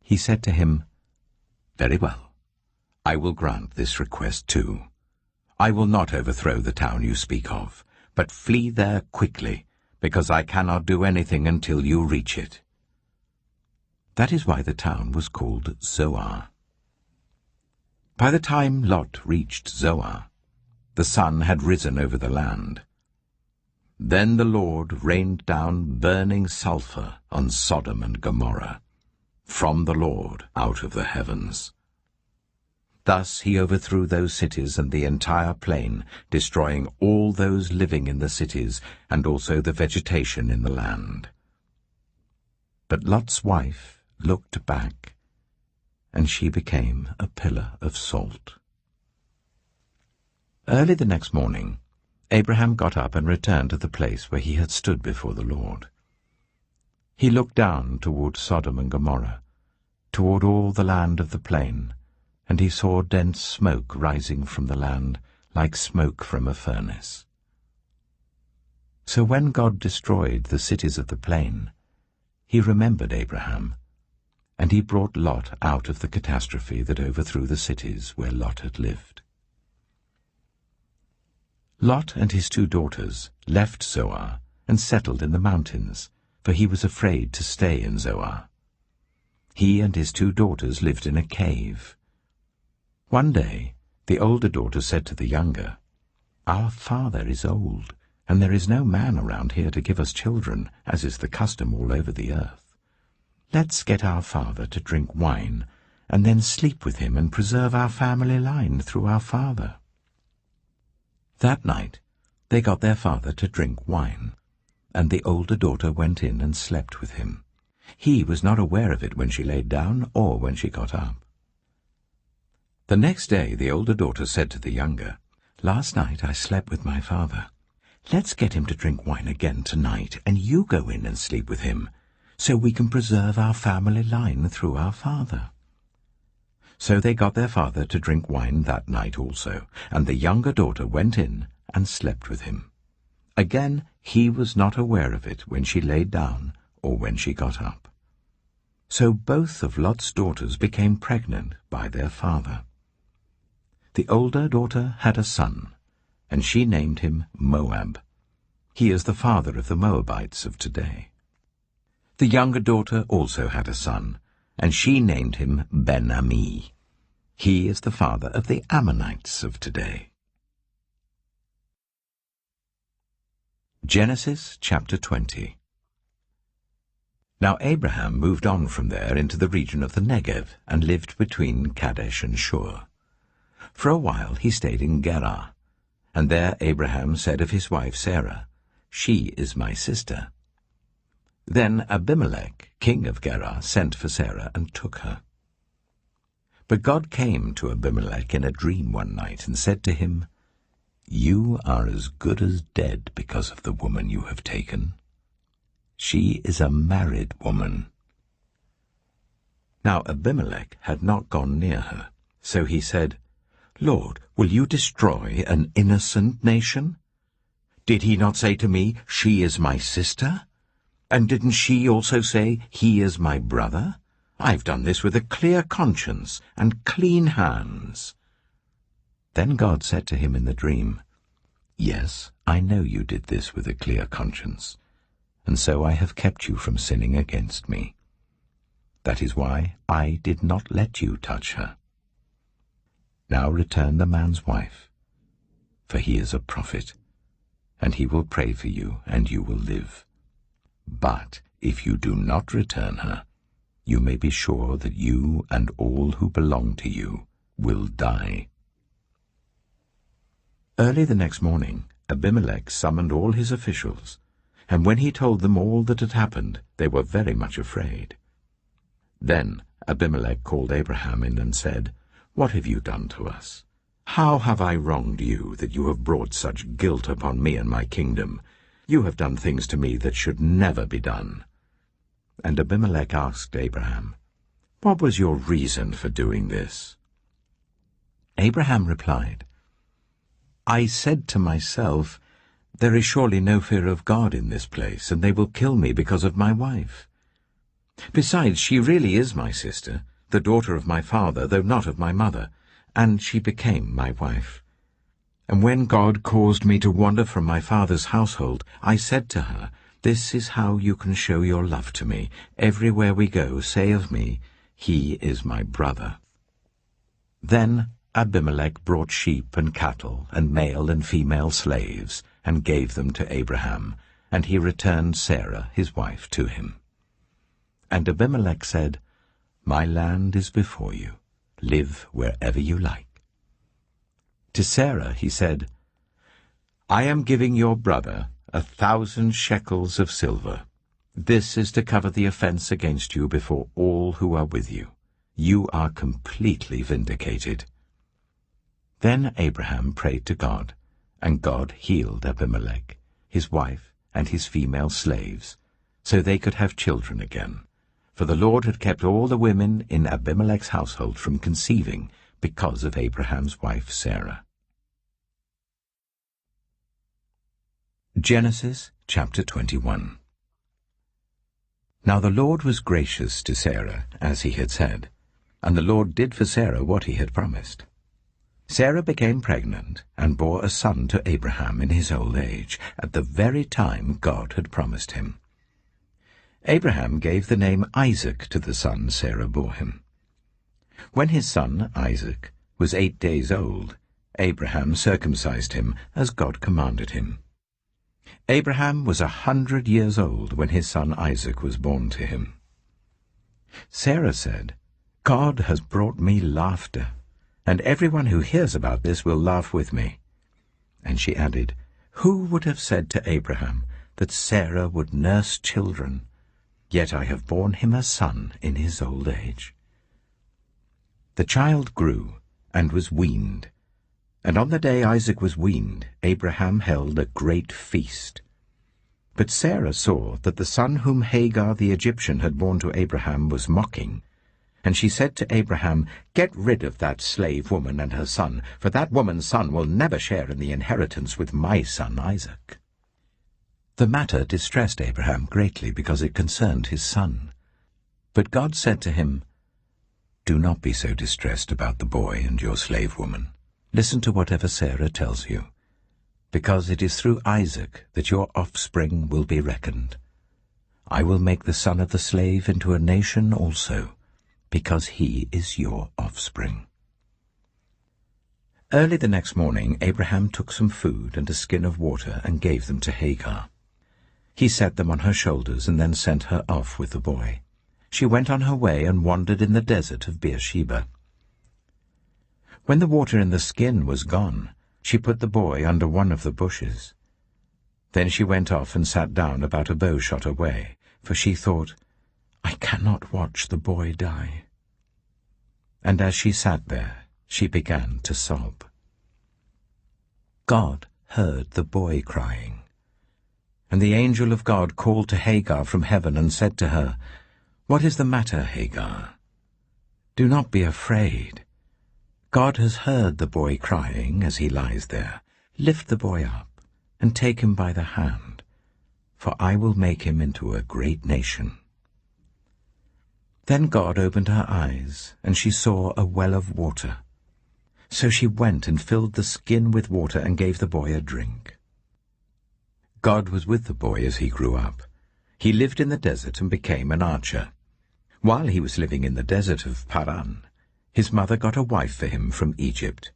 He said to him, "Very well. I will grant this request too. I will not overthrow the town you speak of, but flee there quickly, because I cannot do anything until you reach it." That is why the town was called Zoar. By the time Lot reached Zoar, the sun had risen over the land. Then the Lord rained down burning sulfur on Sodom and Gomorrah, from the Lord out of the heavens. Thus he overthrew those cities and the entire plain, destroying all those living in the cities and also the vegetation in the land. But Lot's wife looked back, and she became a pillar of salt. Early the next morning, Abraham got up and returned to the place where he had stood before the Lord. He looked down toward Sodom and Gomorrah, toward all the land of the plain, and he saw dense smoke rising from the land, like smoke from a furnace. So when God destroyed the cities of the plain, he remembered Abraham, and he brought Lot out of the catastrophe that overthrew the cities where Lot had lived. Lot and his 2 daughters left Zoar and settled in the mountains, for he was afraid to stay in Zoar. He and his 2 daughters lived in a cave. One day the older daughter said to the younger, "Our father is old, and there is no man around here to give us children, as is the custom all over the earth. Let's get our father to drink wine, and then sleep with him and preserve our family line through our father." That night they got their father to drink wine, and the older daughter went in and slept with him. He was not aware of it when she laid down or when she got up. The next day the older daughter said to the younger, "Last night I slept with my father. Let's get him to drink wine again tonight, and you go in and sleep with him, so we can preserve our family line through our father." So they got their father to drink wine that night also, and the younger daughter went in and slept with him. Again he was not aware of it when she laid down or when she got up. So both of Lot's daughters became pregnant by their father. The older daughter had a son, and she named him Moab. He is the father of the Moabites of today. The younger daughter also had a son, and she named him Ben-Ami. He is the father of the Ammonites of today. Genesis chapter 20. Now Abraham moved on from there into the region of the Negev and lived between Kadesh and Shur. For a while he stayed in Gerar, and there Abraham said of his wife Sarah, "She is my sister." Then Abimelech, king of Gerar, sent for Sarah and took her. But God came to Abimelech in a dream one night and said to him, "You are as good as dead because of the woman you have taken. She is a married woman." Now Abimelech had not gone near her, so he said, "Lord, will you destroy an innocent nation? Did he not say to me, 'She is my sister'? And didn't she also say, 'He is my brother'? I've done this with a clear conscience and clean hands." Then God said to him in the dream, "Yes, I know you did this with a clear conscience, and so I have kept you from sinning against me. That is why I did not let you touch her. Now return the man's wife, for he is a prophet, and he will pray for you, and you will live. But if you do not return her, you may be sure that you and all who belong to you will die." Early the next morning, Abimelech summoned all his officials, and when he told them all that had happened, they were very much afraid. Then Abimelech called Abraham in and said, "What have you done to us? How have I wronged you that you have brought such guilt upon me and my kingdom? You have done things to me that should never be done." And Abimelech asked Abraham, "What was your reason for doing this?" Abraham replied, "I said to myself, 'There is surely no fear of God in this place, and they will kill me because of my wife. Besides, she really is my sister, the daughter of my father, though not of my mother, and she became my wife. And when God caused me to wander from my father's household, I said to her, This is how you can show your love to me. Everywhere we go, say of me, He is my brother.'" Then Abimelech brought sheep and cattle and male and female slaves, and gave them to Abraham, and he returned Sarah his wife to him. And Abimelech said, "My land is before you. Live wherever you like." To Sarah he said, "I am giving your brother 1,000 shekels of silver. This is to cover the offense against you before all who are with you. You are completely vindicated." Then Abraham prayed to God, and God healed Abimelech, his wife, and his female slaves, so they could have children again. For the Lord had kept all the women in Abimelech's household from conceiving because of Abraham's wife Sarah. Genesis chapter 21. Now the Lord was gracious to Sarah, as he had said, and the Lord did for Sarah what he had promised. Sarah became pregnant and bore a son to Abraham in his old age, at the very time God had promised him. Abraham gave the name Isaac to the son Sarah bore him. When his son, Isaac, was 8 days old, Abraham circumcised him, as God commanded him. Abraham was 100 years old when his son Isaac was born to him. Sarah said, "God has brought me laughter, and everyone who hears about this will laugh with me." And she added, "Who would have said to Abraham that Sarah would nurse children? Yet I have borne him a son in his old age." The child grew and was weaned, and on the day Isaac was weaned, Abraham held a great feast. But Sarah saw that the son whom Hagar the Egyptian had borne to Abraham was mocking, and she said to Abraham, "Get rid of that slave woman and her son, for that woman's son will never share in the inheritance with my son Isaac." The matter distressed Abraham greatly because it concerned his son. But God said to him, "Do not be so distressed about the boy and your slave woman. Listen to whatever Sarah tells you, because it is through Isaac that your offspring will be reckoned. I will make the son of the slave into a nation also, because he is your offspring." Early the next morning Abraham took some food and a skin of water and gave them to Hagar. He set them on her shoulders and then sent her off with the boy. She went on her way and wandered in the desert of Beersheba. When the water in the skin was gone, she put the boy under one of the bushes. Then she went off and sat down about a bow shot away, for she thought, "I cannot watch the boy die." And as she sat there, she began to sob. God heard the boy crying. And the angel of God called to Hagar from heaven and said to her, "What is the matter, Hagar? Do not be afraid. God has heard the boy crying as he lies there. Lift the boy up and take him by the hand, for I will make him into a great nation." Then God opened her eyes, and she saw a well of water. So she went and filled the skin with water and gave the boy a drink. God was with the boy as he grew up, He lived in the desert and became an archer. While he was living in the desert of Paran, his mother got a wife for him from Egypt.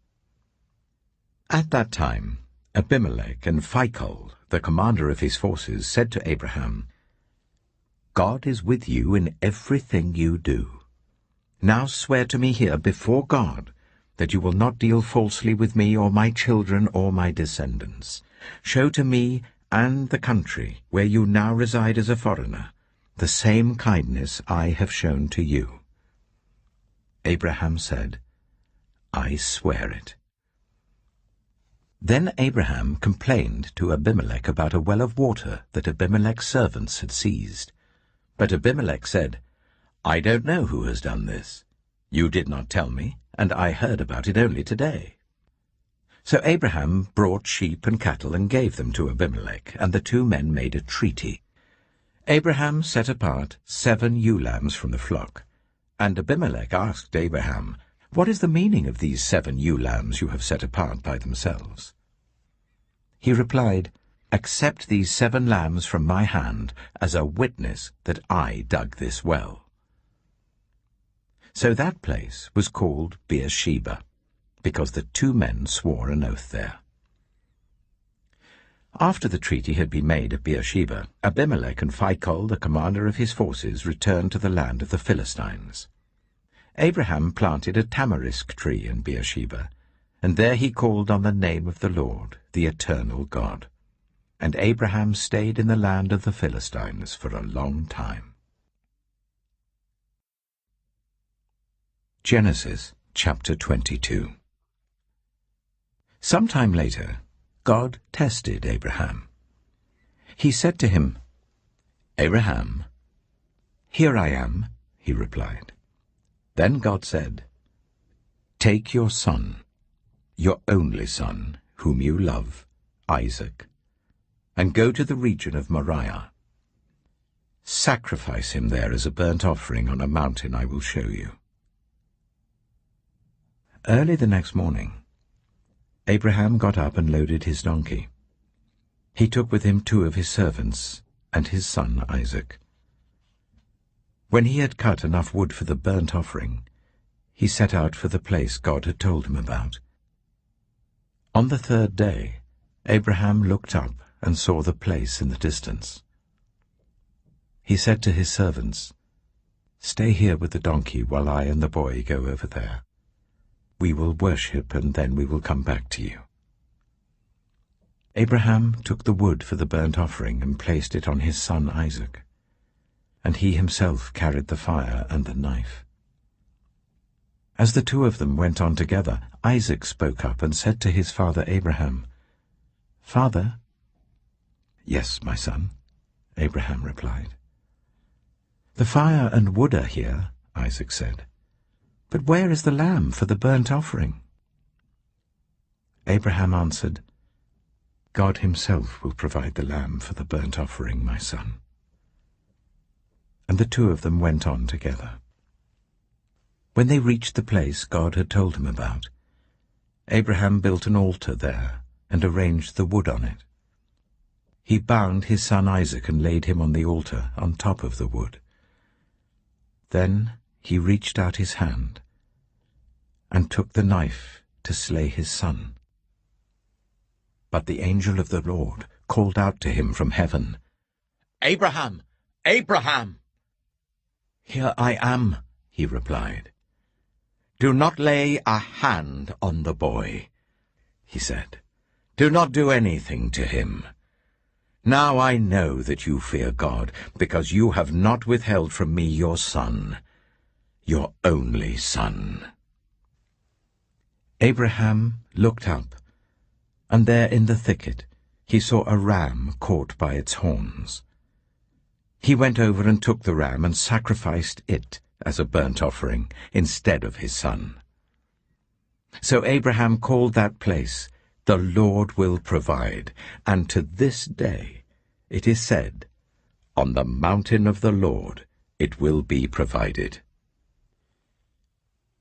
At that time, Abimelech and Phicol, the commander of his forces, said to Abraham, "God is with you in everything you do. Now swear to me here before God that you will not deal falsely with me or my children or my descendants. Show to me and the country where you now reside as a foreigner the same kindness I have shown to you." Abraham said, "I swear it." Then Abraham complained to Abimelech about a well of water that Abimelech's servants had seized. But Abimelech said, "I don't know who has done this. You did not tell me, and I heard about it only today." So Abraham brought sheep and cattle and gave them to Abimelech, and the two men made a treaty. Abraham set apart 7 ewe lambs from the flock, and Abimelech asked Abraham, "What is the meaning of these 7 ewe lambs you have set apart by themselves?" He replied, "Accept these 7 lambs from my hand as a witness that I dug this well." So that place was called Beersheba, because the 2 men swore an oath there. After the treaty had been made at Beersheba, Abimelech and Phicol, the commander of his forces, returned to the land of the Philistines. Abraham planted a tamarisk tree in Beersheba, and there he called on the name of the Lord, the eternal God. And Abraham stayed in the land of the Philistines for a long time. Genesis chapter 22. Some time later, God tested Abraham. He said to him, "Abraham." "Here I am," he replied. Then God said, "Take your son, your only son, whom you love, Isaac, and go to the region of Moriah. Sacrifice him there as a burnt offering on a mountain I will show you." Early the next morning, Abraham got up and loaded his donkey. He took with him 2 of his servants and his son Isaac. When he had cut enough wood for the burnt offering, he set out for the place God had told him about. On the 3rd day, Abraham looked up and saw the place in the distance. He said to his servants, "Stay here with the donkey while I and the boy go over there. We will worship, and then we will come back to you." Abraham took the wood for the burnt offering and placed it on his son Isaac, and he himself carried the fire and the knife. As the 2 of them went on together, Isaac spoke up and said to his father Abraham, "Father?" "Yes, my son," Abraham replied. "The fire and wood are here," Isaac said. "But where is the lamb for the burnt offering?" Abraham answered, "God himself will provide the lamb for the burnt offering, my son." And the 2 of them went on together. When they reached the place God had told him about, Abraham built an altar there and arranged the wood on it. He bound his son Isaac and laid him on the altar on top of the wood. Then he reached out his hand and took the knife to slay his son. But the angel of the Lord called out to him from heaven, "Abraham! Abraham!" "Here I am," he replied. "Do not lay a hand on the boy," he said. "Do not do anything to him. Now I know that you fear God, because you have not withheld from me your son, your only son." Abraham looked up, and there in the thicket he saw a ram caught by its horns. He went over and took the ram and sacrificed it as a burnt offering instead of his son. So Abraham called that place, "The Lord will provide," and to this day it is said, "On the mountain of the Lord it will be provided."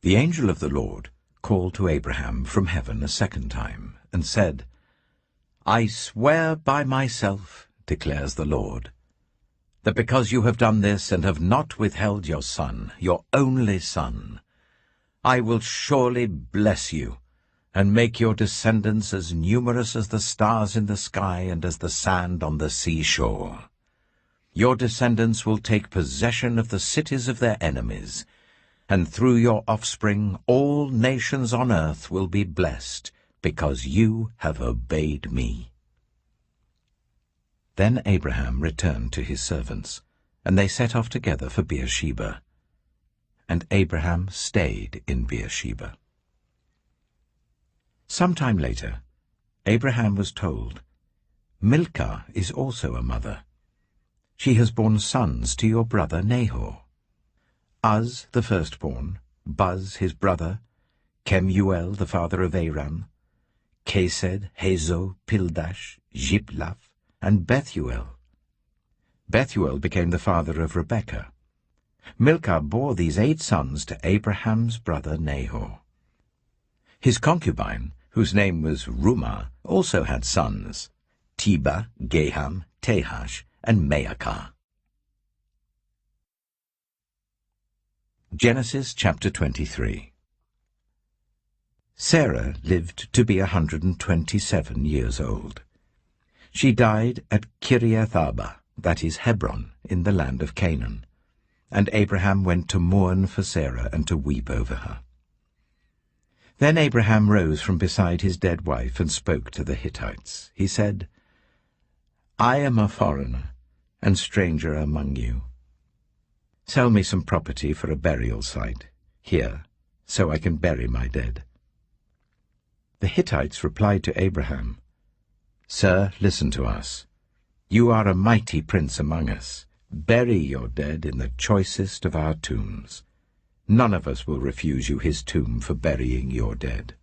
The angel of the Lord called to Abraham from heaven a 2nd time, and said, "I swear by myself, declares the Lord, that because you have done this and have not withheld your son, your only son, I will surely bless you, and make your descendants as numerous as the stars in the sky and as the sand on the seashore. Your descendants will take possession of the cities of their enemies, and through your offspring all nations on earth will be blessed, because you have obeyed me." Then Abraham returned to his servants, and they set off together for Beersheba. And Abraham stayed in Beersheba. Some time later, Abraham was told, "Milcah is also a mother. She has borne sons to your brother Nahor. Uz the firstborn, Buz his brother, Kemuel the father of Aram, Kesed, Hazo, Pildash, Jiplaph, and Bethuel. Bethuel became the father of Rebekah. Milcah bore these 8 sons to Abraham's brother Nahor. His concubine, whose name was Rumah, also had sons, Teba, Gaham, Tahash, and Maacah. Genesis chapter 23. Sarah lived to be 127 years old. She died at Kiriath-arba, that is Hebron, in the land of Canaan. And Abraham went to mourn for Sarah and to weep over her. Then Abraham rose from beside his dead wife and spoke to the Hittites. He said, "I am a foreigner and stranger among you. Sell me some property for a burial site here, so I can bury my dead." The Hittites replied to Abraham, "Sir, listen to us. You are a mighty prince among us. Bury your dead in the choicest of our tombs. None of us will refuse you his tomb for burying your dead."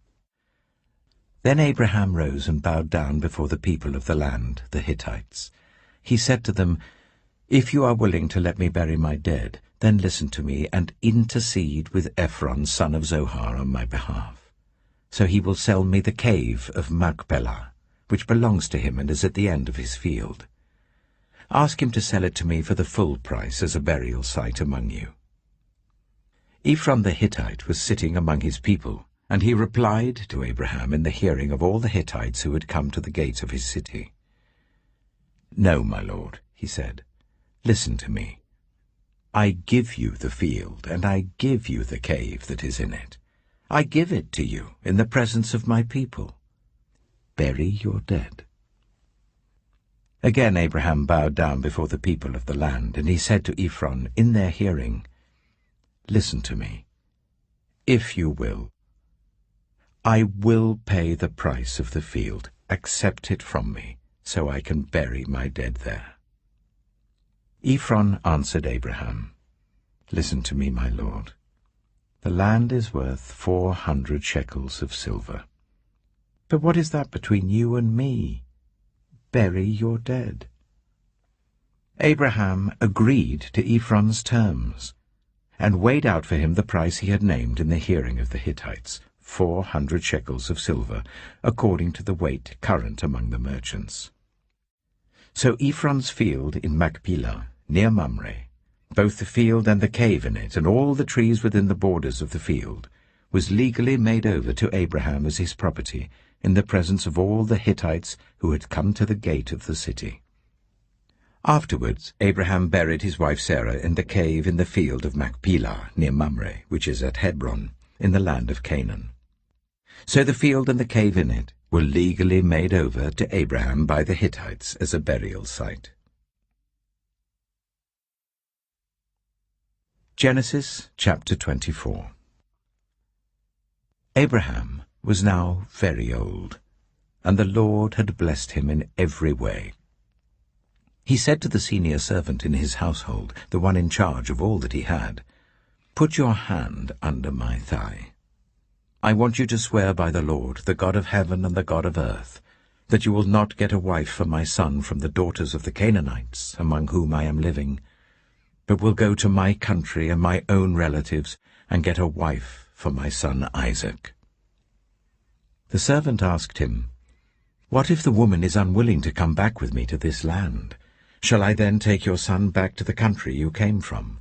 Then Abraham rose and bowed down before the people of the land, the Hittites. He said to them, "If you are willing to let me bury my dead, then listen to me and intercede with Ephron, son of Zohar, on my behalf. So he will sell me the cave of Machpelah, which belongs to him and is at the end of his field. Ask him to sell it to me for the full price as a burial site among you." Ephron the Hittite was sitting among his people, and he replied to Abraham in the hearing of all the Hittites who had come to the gate of his city. "No, my lord," he said, "listen to me. I give you the field, and I give you the cave that is in it. I give it to you in the presence of my people. Bury your dead." Again Abraham bowed down before the people of the land, and he said to Ephron in their hearing, "Listen to me. If you will, I will pay the price of the field. Accept it from me, so I can bury my dead there." Ephron answered Abraham, "Listen to me, my lord. The land is worth 400 shekels of silver. But what is that between you and me? Bury your dead." Abraham agreed to Ephron's terms, and weighed out for him the price he had named in the hearing of the Hittites, 400 shekels of silver, according to the weight current among the merchants. So Ephron's field in Machpelah, near Mamre, both the field and the cave in it, and all the trees within the borders of the field, was legally made over to Abraham as his property, in the presence of all the Hittites who had come to the gate of the city. Afterwards Abraham buried his wife Sarah in the cave in the field of Machpelah, near Mamre, which is at Hebron, in the land of Canaan. So the field and the cave in it were legally made over to Abraham by the Hittites as a burial site. Genesis chapter 24. Abraham was now very old, and the Lord had blessed him in every way. He said to the senior servant in his household, the one in charge of all that he had, "Put your hand under my thigh. I want you to swear by the Lord, the God of heaven and the God of earth, that you will not get a wife for my son from the daughters of the Canaanites, among whom I am living, but will go to my country and my own relatives and get a wife for my son Isaac." The servant asked him, "What if the woman is unwilling to come back with me to this land? Shall I then take your son back to the country you came from?"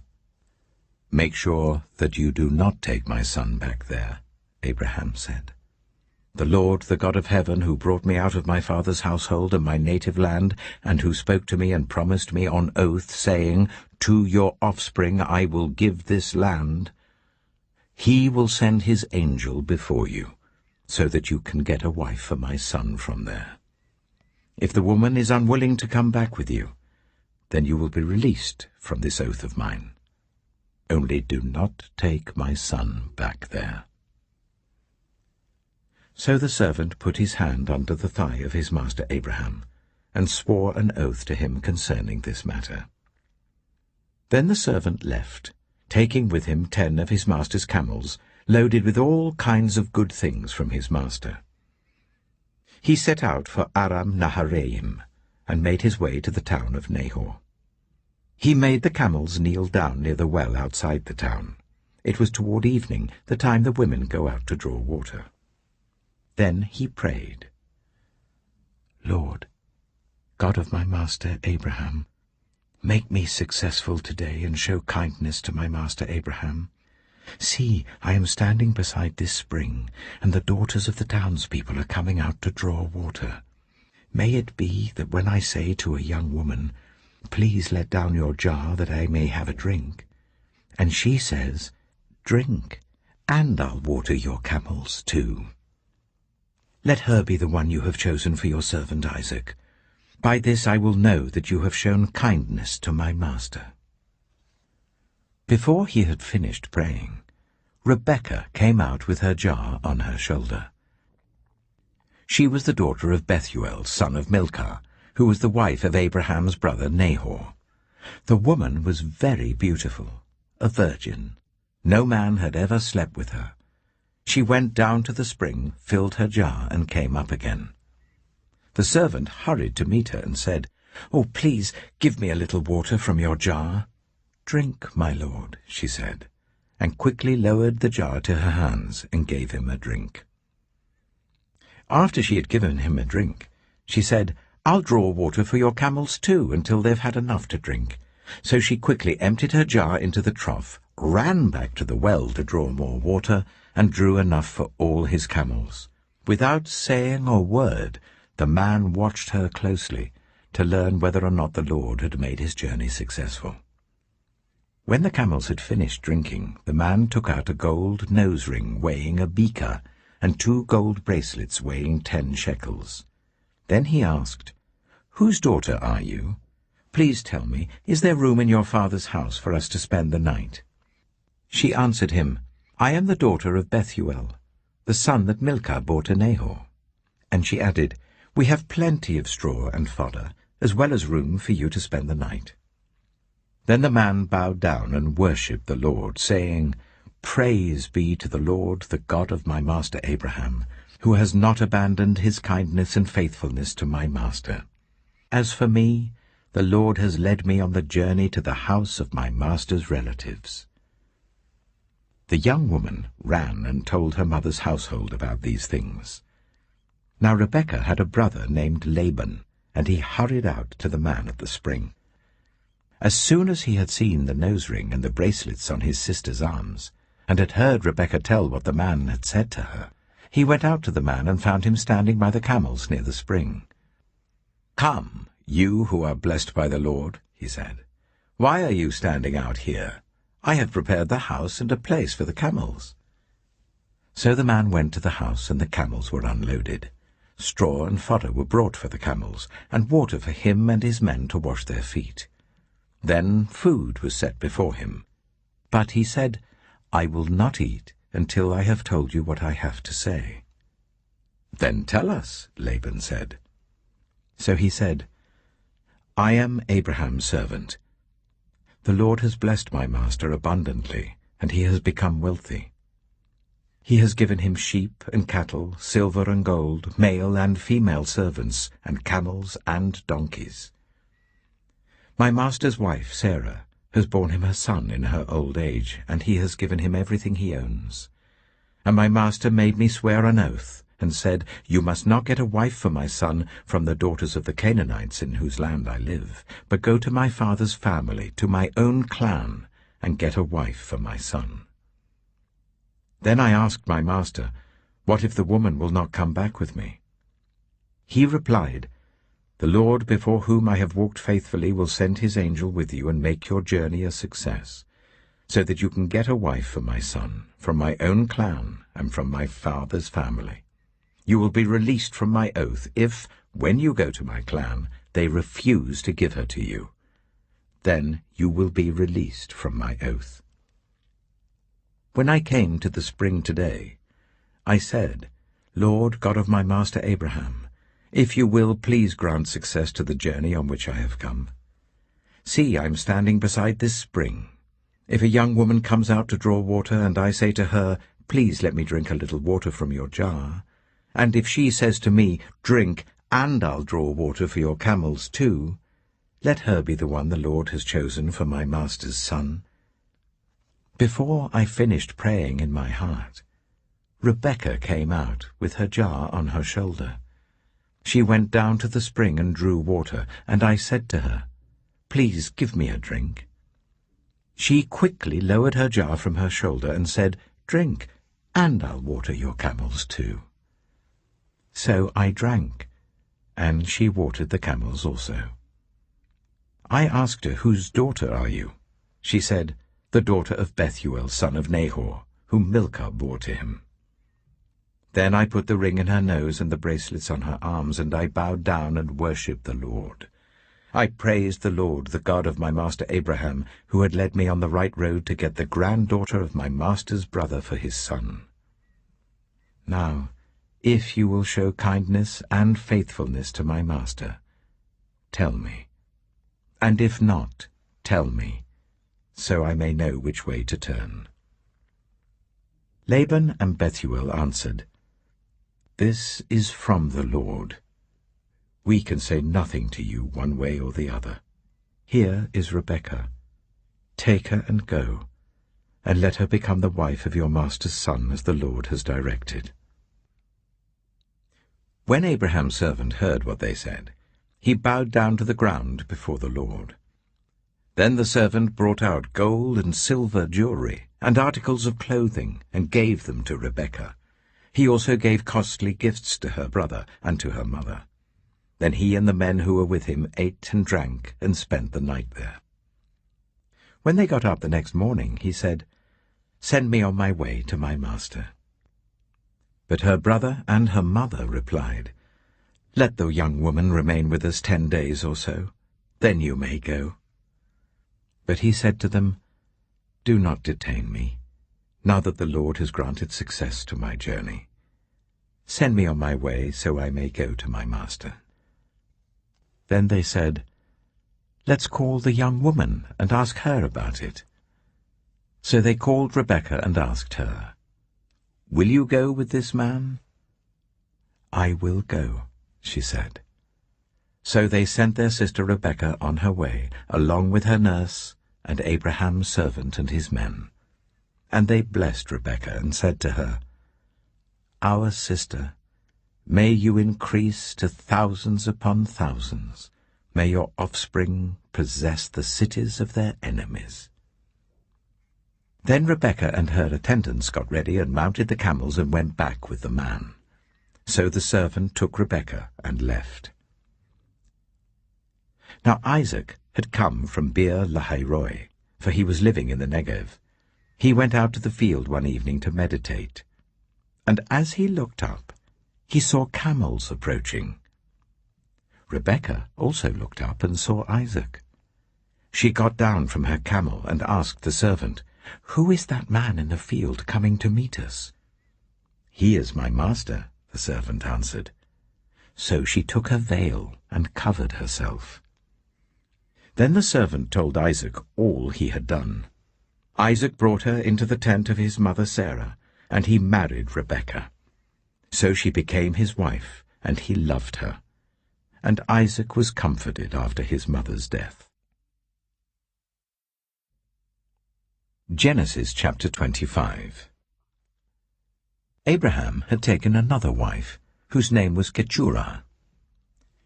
"Make sure that you do not take my son back there," Abraham said. "The Lord, the God of heaven, who brought me out of my father's household and my native land, and who spoke to me and promised me on oath, saying, 'To your offspring I will give this land,' he will send his angel before you, so that you can get a wife for my son from there. If the woman is unwilling to come back with you, then you will be released from this oath of mine. Only do not take my son back there." So the servant put his hand under the thigh of his master Abraham, and swore an oath to him concerning this matter. Then the servant left, taking with him 10 of his master's camels, loaded with all kinds of good things from his master. He set out for Aram-Naharaim, and made his way to the town of Nahor. He made the camels kneel down near the well outside the town. It was toward evening, the time the women go out to draw water. Then he prayed, "Lord, God of my master Abraham, make me successful today and show kindness to my master Abraham. See, I am standing beside this spring, and the daughters of the townspeople are coming out to draw water. May it be that when I say to a young woman, 'Please let down your jar that I may have a drink,' and she says, 'Drink, and I'll water your camels too.' Let her be the one you have chosen for your servant Isaac. By this I will know that you have shown kindness to my master." Before he had finished praying, Rebekah came out with her jar on her shoulder. She was the daughter of Bethuel, son of Milcah, who was the wife of Abraham's brother Nahor. The woman was very beautiful, a virgin. No man had ever slept with her. She went down to the spring, filled her jar, and came up again. The servant hurried to meet her and said, "Oh, please, give me a little water from your jar." "Drink, my lord," she said, and quickly lowered the jar to her hands and gave him a drink. After she had given him a drink, she said, "I'll draw water for your camels too, until they've had enough to drink." So she quickly emptied her jar into the trough, ran back to the well to draw more water, and drew enough for all his camels. Without saying a word, the man watched her closely to learn whether or not the Lord had made his journey successful. When the camels had finished drinking, the man took out a gold nose ring weighing a beaker and 2 gold bracelets weighing 10 shekels. Then he asked, "Whose daughter are you? Please tell me, is there room in your father's house for us to spend the night?" She answered him, "I am the daughter of Bethuel, the son that Milcah bore to Nahor." And she added, "We have plenty of straw and fodder, as well as room for you to spend the night." Then the man bowed down and worshipped the Lord, saying, "Praise be to the Lord, the God of my master Abraham, who has not abandoned his kindness and faithfulness to my master. As for me, the Lord has led me on the journey to the house of my master's relatives." The young woman ran and told her mother's household about these things. Now Rebekah had a brother named Laban, and he hurried out to the man at the spring. As soon as he had seen the nose ring and the bracelets on his sister's arms, and had heard Rebekah tell what the man had said to her, he went out to the man and found him standing by the camels near the spring. "Come, you who are blessed by the Lord," he said. "Why are you standing out here? I have prepared the house and a place for the camels." So the man went to the house, and the camels were unloaded. Straw and fodder were brought for the camels, and water for him and his men to wash their feet. Then food was set before him. But he said, "I will not eat until I have told you what I have to say." "Then tell us," Laban said. So he said, "I am Abraham's servant. The Lord has blessed my master abundantly, and he has become wealthy. He has given him sheep and cattle, silver and gold, male and female servants, and camels and donkeys. My master's wife, Sarah, has borne him a son in her old age, and he has given him everything he owns. And my master made me swear an oath, and said, "You must not get a wife for my son from the daughters of the Canaanites in whose land I live, but go to my father's family, to my own clan, and get a wife for my son." Then I asked my master, "What if the woman will not come back with me?" He replied, "The Lord before whom I have walked faithfully will send his angel with you and make your journey a success, so that you can get a wife for my son, from my own clan and from my father's family. You will be released from my oath if, when you go to my clan, they refuse to give her to you. Then you will be released from my oath." When I came to the spring today, I said, "Lord, God of my master Abraham, if you will, please grant success to the journey on which I have come. See, I am standing beside this spring. If a young woman comes out to draw water, and I say to her, 'Please let me drink a little water from your jar,' and if she says to me, 'Drink, and I'll draw water for your camels too,' let her be the one the Lord has chosen for my master's son." Before I finished praying in my heart, Rebekah came out with her jar on her shoulder. She went down to the spring and drew water, and I said to her, "Please give me a drink." She quickly lowered her jar from her shoulder and said, "Drink, and I'll water your camels too." So I drank, and she watered the camels also. I asked her, "Whose daughter are you?" She said, "The daughter of Bethuel, son of Nahor, whom Milcah bore to him." Then I put the ring in her nose and the bracelets on her arms, and I bowed down and worshipped the Lord. I praised the Lord, the God of my master Abraham, who had led me on the right road to get the granddaughter of my master's brother for his son. Now, if you will show kindness and faithfulness to my master, tell me. And if not, tell me, so I may know which way to turn." Laban and Bethuel answered, "This is from the Lord. We can say nothing to you one way or the other. Here is Rebekah. Take her and go, and let her become the wife of your master's son, as the Lord has directed." When Abraham's servant heard what they said, he bowed down to the ground before the Lord. Then the servant brought out gold and silver jewelry and articles of clothing and gave them to Rebekah. He also gave costly gifts to her brother and to her mother. Then he and the men who were with him ate and drank and spent the night there. When they got up the next morning, he said, "Send me on my way to my master." But her brother and her mother replied, "Let the young woman remain with us 10 days or so, then you may go." But he said to them, "Do not detain me, now that the Lord has granted success to my journey. Send me on my way so I may go to my master." Then they said, "Let's call the young woman and ask her about it." So they called Rebekah and asked her, "Will you go with this man?" "I will go," she said. So they sent their sister Rebekah on her way, along with her nurse and Abraham's servant and his men. And they blessed Rebekah and said to her, "Our sister, may you increase to thousands upon thousands. May your offspring possess the cities of their enemies." Then Rebekah and her attendants got ready and mounted the camels and went back with the man. So the servant took Rebekah and left. Now Isaac had come from Beer Lahai-roi, for he was living in the Negev. He went out to the field one evening to meditate. And as he looked up, he saw camels approaching. Rebekah also looked up and saw Isaac. She got down from her camel and asked the servant, "Who is that man in the field coming to meet us?" "He is my master," the servant answered. So she took her veil and covered herself. Then the servant told Isaac all he had done. Isaac brought her into the tent of his mother Sarah, and he married Rebekah. So she became his wife, and he loved her. And Isaac was comforted after his mother's death. Genesis chapter 25. Abraham had taken another wife, whose name was Keturah.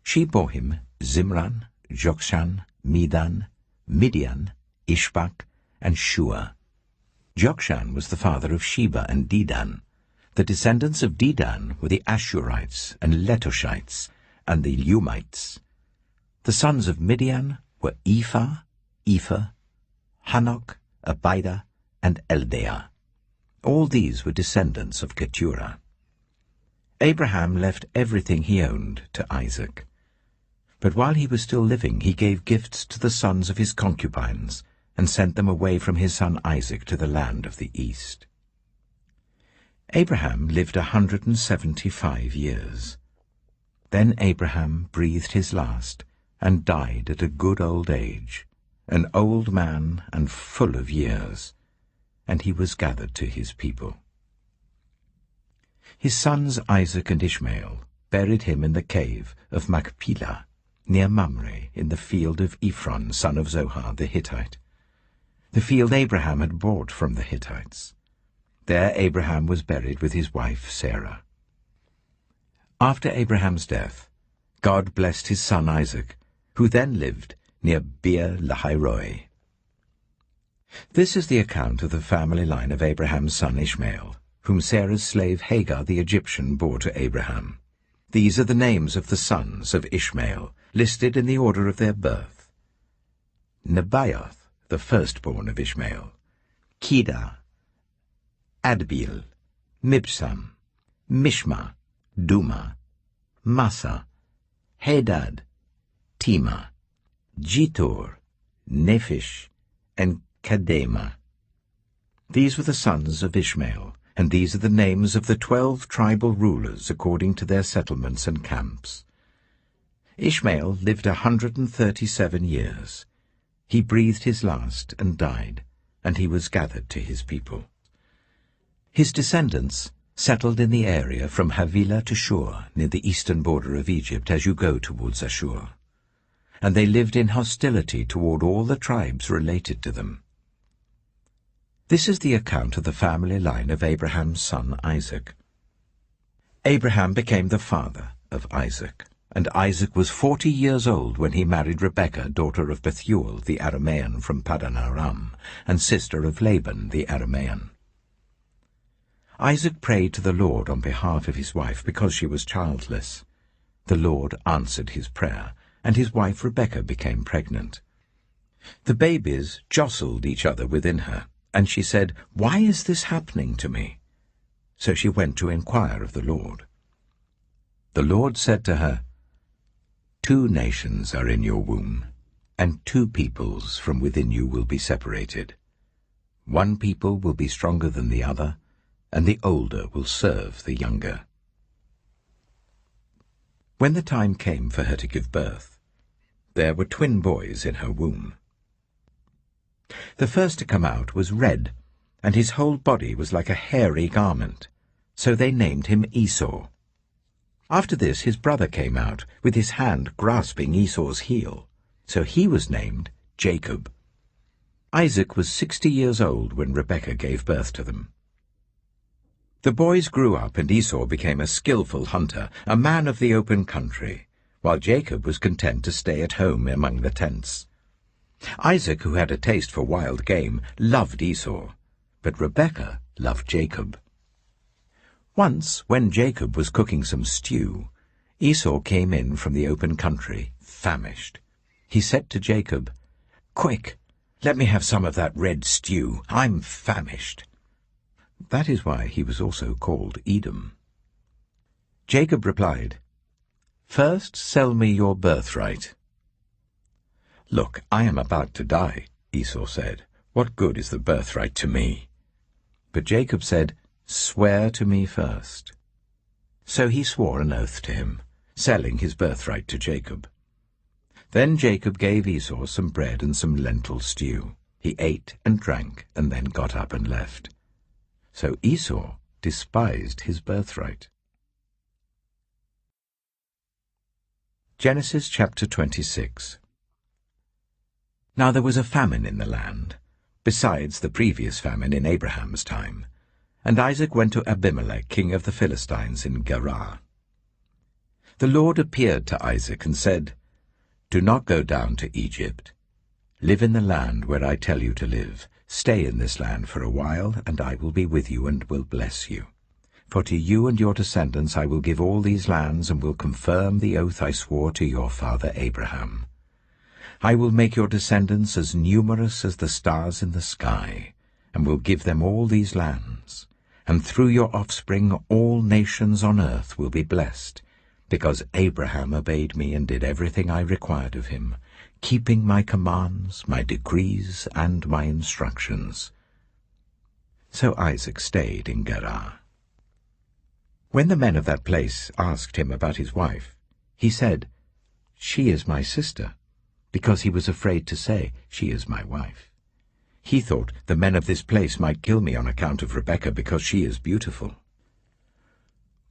She bore him Zimran, Jokshan, Medan, Midian, Ishbak, and Shua. Jokshan was the father of Sheba and Dedan. The descendants of Dedan were the Ashurites and Letoshites and the Lumites. The sons of Midian were Ephah, Hanok, Abida, and Eldaah. All these were descendants of Keturah. Abraham left everything he owned to Isaac. But while he was still living, he gave gifts to the sons of his concubines and sent them away from his son Isaac to the land of the east. Abraham lived 175 years. Then Abraham breathed his last and died at a good old age, an old man and full of years, and he was gathered to his people. His sons Isaac and Ishmael buried him in the cave of Machpelah, near Mamre, in the field of Ephron, son of Zohar the Hittite, the field Abraham had bought from the Hittites. There Abraham was buried with his wife Sarah. After Abraham's death, God blessed his son Isaac, who then lived near Beer Lahai-roi. This is the account of the family line of Abraham's son Ishmael, whom Sarah's slave Hagar the Egyptian bore to Abraham. These are the names of the sons of Ishmael, listed in the order of their birth. Nebaioth, the firstborn of Ishmael, Kedah, Adbeel, Mibsam, Mishma, Duma, Massa, Hadad, Tema, Jitor, Nephish, and Kadema. These were the sons of Ishmael, and these are the names of the 12 tribal rulers according to their settlements and camps. Ishmael lived 137 years. He breathed his last and died, and he was gathered to his people. His descendants settled in the area from Havilah to Shur, near the eastern border of Egypt as you go towards Ashur. And they lived in hostility toward all the tribes related to them. This is the account of the family line of Abraham's son Isaac. Abraham became the father of Isaac, and Isaac was 40 years old when he married Rebekah, daughter of Bethuel the Aramean from Paddan Aram, and sister of Laban the Aramean. Isaac prayed to the Lord on behalf of his wife because she was childless. The Lord answered his prayer, and his wife Rebekah became pregnant. The babies jostled each other within her, and she said, "Why is this happening to me?" So she went to inquire of the Lord. The Lord said to her, "2 nations are in your womb, and 2 peoples from within you will be separated. 1 people will be stronger than the other, and the older will serve the younger." When the time came for her to give birth, there were twin boys in her womb. The first to come out was red, and his whole body was like a hairy garment, so they named him Esau. After this his brother came out, with his hand grasping Esau's heel, so he was named Jacob. Isaac was 60 years old when Rebekah gave birth to them. The boys grew up, and Esau became a skillful hunter, a man of the open country, while Jacob was content to stay at home among the tents. Isaac, who had a taste for wild game, loved Esau, but Rebekah loved Jacob. Once, when Jacob was cooking some stew, Esau came in from the open country, famished. He said to Jacob, "Quick, let me have some of that red stew. I'm famished." That is why he was also called Edom. Jacob replied, "First sell me your birthright." "Look, I am about to die," Esau said. "What good is the birthright to me?" But Jacob said, "Swear to me first." So he swore an oath to him, selling his birthright to Jacob. Then Jacob gave Esau some bread and some lentil stew. He ate and drank, and then got up and left. So Esau despised his birthright. Genesis chapter 26. Now there was a famine in the land, besides the previous famine in Abraham's time, And Isaac went to Abimelech, king of the Philistines, in Gerar. The Lord appeared to Isaac and said, "Do not go down to Egypt. Live in the land where I tell you to live. Stay in this land for a while, and I will be with you and will bless you. For to you and your descendants I will give all these lands, and will confirm the oath I swore to your father Abraham. I will make your descendants as numerous as the stars in the sky, and will give them all these lands. And through your offspring all nations on earth will be blessed, because Abraham obeyed me and did everything I required of him, keeping my commands, my decrees, and my instructions." So Isaac stayed in Gerar. When the men of that place asked him about his wife, he said, "She is my sister," because he was afraid to say, "She is my wife." He thought, "The men of this place might kill me on account of Rebekah, because she is beautiful."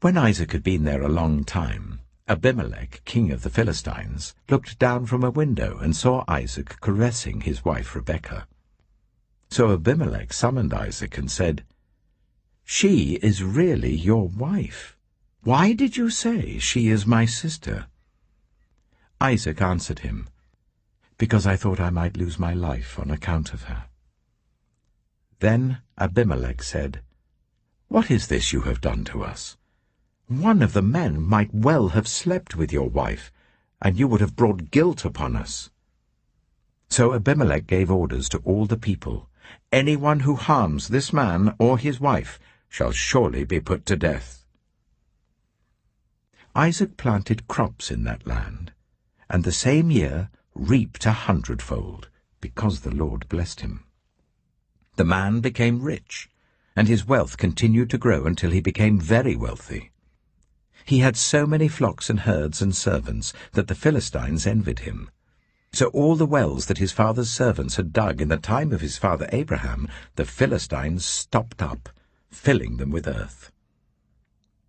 When Isaac had been there a long time, Abimelech, king of the Philistines, looked down from a window and saw Isaac caressing his wife Rebekah. So Abimelech summoned Isaac and said, "She is really your wife. Why did you say, 'She is my sister'?" Isaac answered him, "Because I thought I might lose my life on account of her." Then Abimelech said, "What is this you have done to us? One of the men might well have slept with your wife, and you would have brought guilt upon us." So Abimelech gave orders to all the people, "Anyone who harms this man or his wife shall surely be put to death." Isaac planted crops in that land, and the same year reaped 100-fold, because the Lord blessed him. The man became rich, and his wealth continued to grow until he became very wealthy. He had so many flocks and herds and servants that the Philistines envied him. So all the wells that his father's servants had dug in the time of his father Abraham, the Philistines stopped up, filling them with earth.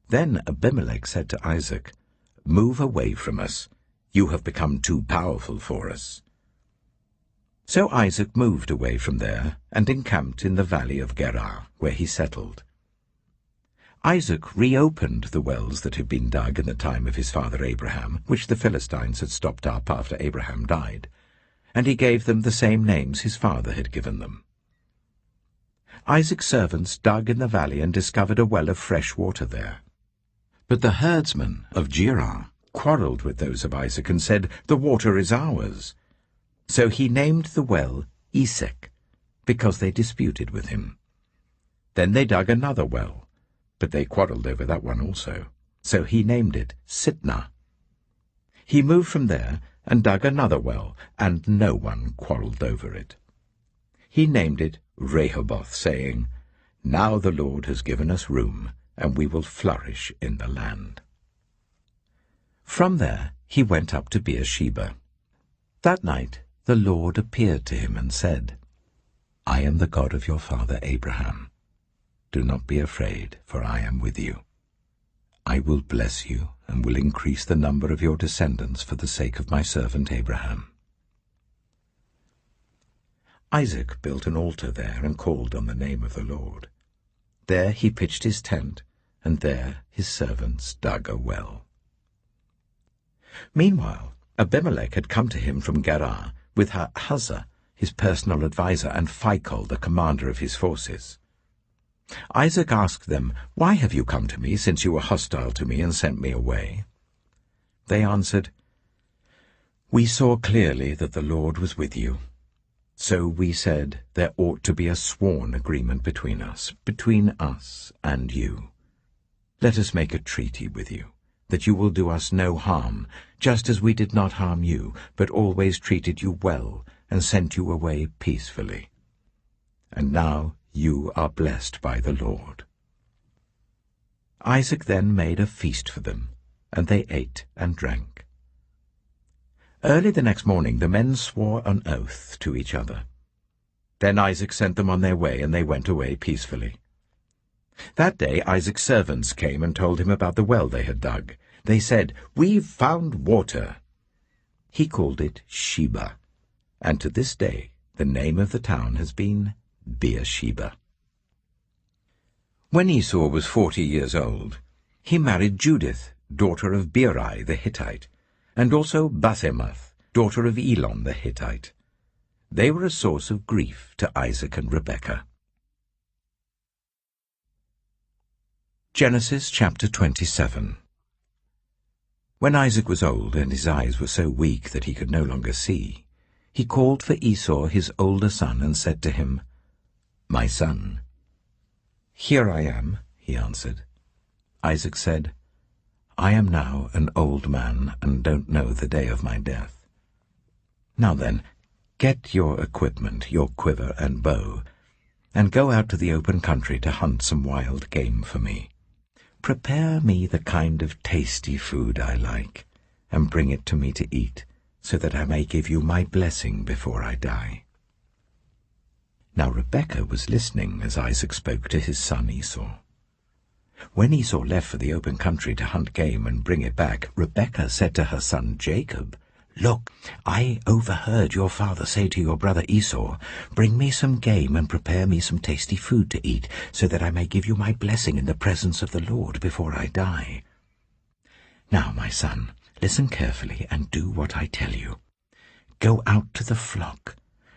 Then Abimelech said to Isaac, "Move away from us. You have become too powerful for us." So Isaac moved away from there and encamped in the valley of Gerar, where he settled. Isaac reopened the wells that had been dug in the time of his father Abraham, which the Philistines had stopped up after Abraham died, and he gave them the same names his father had given them. Isaac's servants dug in the valley and discovered a well of fresh water there. But the herdsmen of Gerar quarreled with those of Isaac and said, "The water is ours." So he named the well Esek, because they disputed with him. Then they dug another well, but they quarreled over that one also. So he named it Sitnah. He moved from there and dug another well, and no one quarreled over it. He named it Rehoboth, saying, "Now the Lord has given us room, and we will flourish in the land." From there he went up to Beersheba. That night the Lord appeared to him and said, "I am the God of your father Abraham. Do not be afraid, for I am with you. I will bless you and will increase the number of your descendants for the sake of my servant Abraham." Isaac built an altar there and called on the name of the Lord. There he pitched his tent, and there his servants dug a well. Meanwhile, Abimelech had come to him from Gerar with Huzzah, his personal adviser, and Phicol, the commander of his forces. Isaac asked them, "Why have you come to me, since you were hostile to me and sent me away?" They answered, "We saw clearly that the Lord was with you. So we said, there ought to be a sworn agreement between us and you. Let us make a treaty with you, that you will do us no harm, just as we did not harm you, but always treated you well and sent you away peacefully. And now you are blessed by the Lord." Isaac then made a feast for them, and they ate and drank. Early the next morning the men swore an oath to each other. Then Isaac sent them on their way, and they went away peacefully. That day Isaac's servants came and told him about the well they had dug. They said, "We've found water." He called it Sheba, and to this day the name of the town has been Beersheba. When Esau was 40 years old, he married Judith, daughter of Beeri the Hittite, and also Basemath, daughter of Elon the Hittite. They were a source of grief to Isaac and Rebekah. Genesis chapter 27. When Isaac was old and his eyes were so weak that he could no longer see, he called for Esau his older son and said to him, "My son." "Here I am," he answered. Isaac said, "I am now an old man and don't know the day of my death. Now then, get your equipment, your quiver and bow, and go out to the open country to hunt some wild game for me. Prepare me the kind of tasty food I like, and bring it to me to eat, so that I may give you my blessing before I die." Now Rebekah was listening as Isaac spoke to his son Esau. When Esau left for the open country to hunt game and bring it back, Rebekah said to her son Jacob, "Look, I overheard your father say to your brother Esau, 'Bring me some game and prepare me some tasty food to eat, so that I may give you my blessing in the presence of the Lord before I die.' Now, my son, listen carefully and do what I tell you. Go out to the flock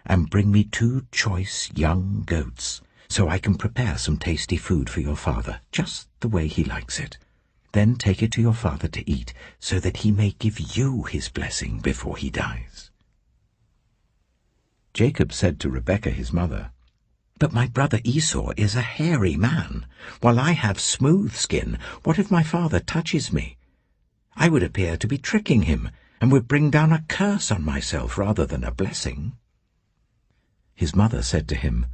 and bring me 2 choice young goats, so I can prepare some tasty food for your father, just the way he likes it. Then take it to your father to eat, so that he may give you his blessing before he dies." Jacob said to Rebekah his mother, "But my brother Esau is a hairy man, while I have smooth skin. What if my father touches me? I would appear to be tricking him, and would bring down a curse on myself rather than a blessing." His mother said to him,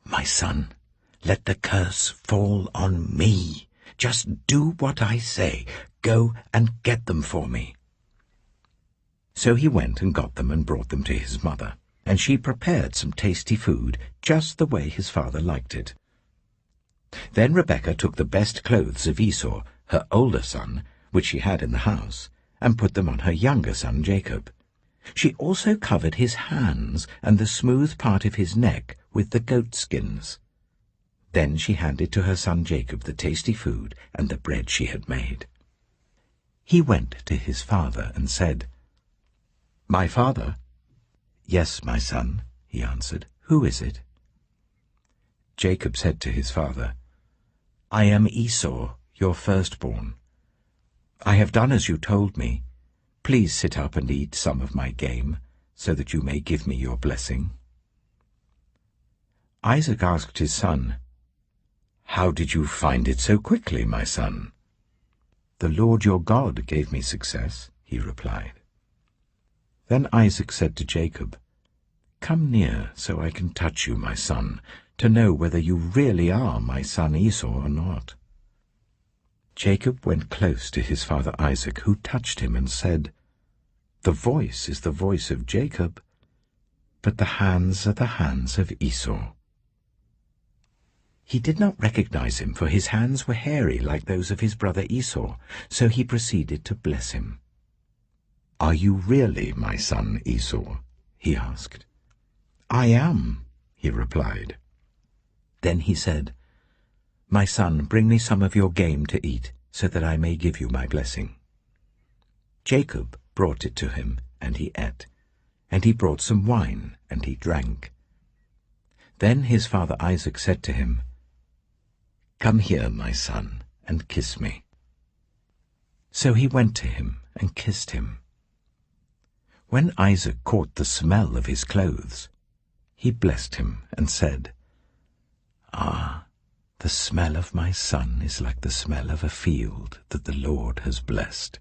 "My son, let the curse fall on me. Just do what I say. Go and get them for me." So he went and got them and brought them to his mother, and she prepared some tasty food, just the way his father liked it. Then Rebekah took the best clothes of Esau, her older son, which she had in the house, and put them on her younger son Jacob. She also covered his hands and the smooth part of his neck with the goat skins. Then she handed to her son Jacob the tasty food and the bread she had made. He went to his father and said, "My father?" "Yes, my son," he answered. "Who is it?" Jacob said to his father, "I am Esau, your firstborn. I have done as you told me. Please sit up and eat some of my game, so that you may give me your blessing." Isaac asked his son, "How did you find it so quickly, my son?" "The Lord your God gave me success," he replied. Then Isaac said to Jacob, "Come near so I can touch you, my son, to know whether you really are my son Esau or not." Jacob went close to his father Isaac, who touched him and said, "The voice is the voice of Jacob, but the hands are the hands of Esau." He did not recognize him, for his hands were hairy like those of his brother Esau, so he proceeded to bless him. "Are you really my son Esau?" he asked. "I am," he replied. Then he said, "My son, bring me some of your game to eat, so that I may give you my blessing." Jacob brought it to him, and he ate, and he brought some wine, and he drank. Then his father Isaac said to him, "Come here, my son, and kiss me." So he went to him and kissed him. When Isaac caught the smell of his clothes, he blessed him and said, "Ah, the smell of my son is like the smell of a field that the Lord has blessed.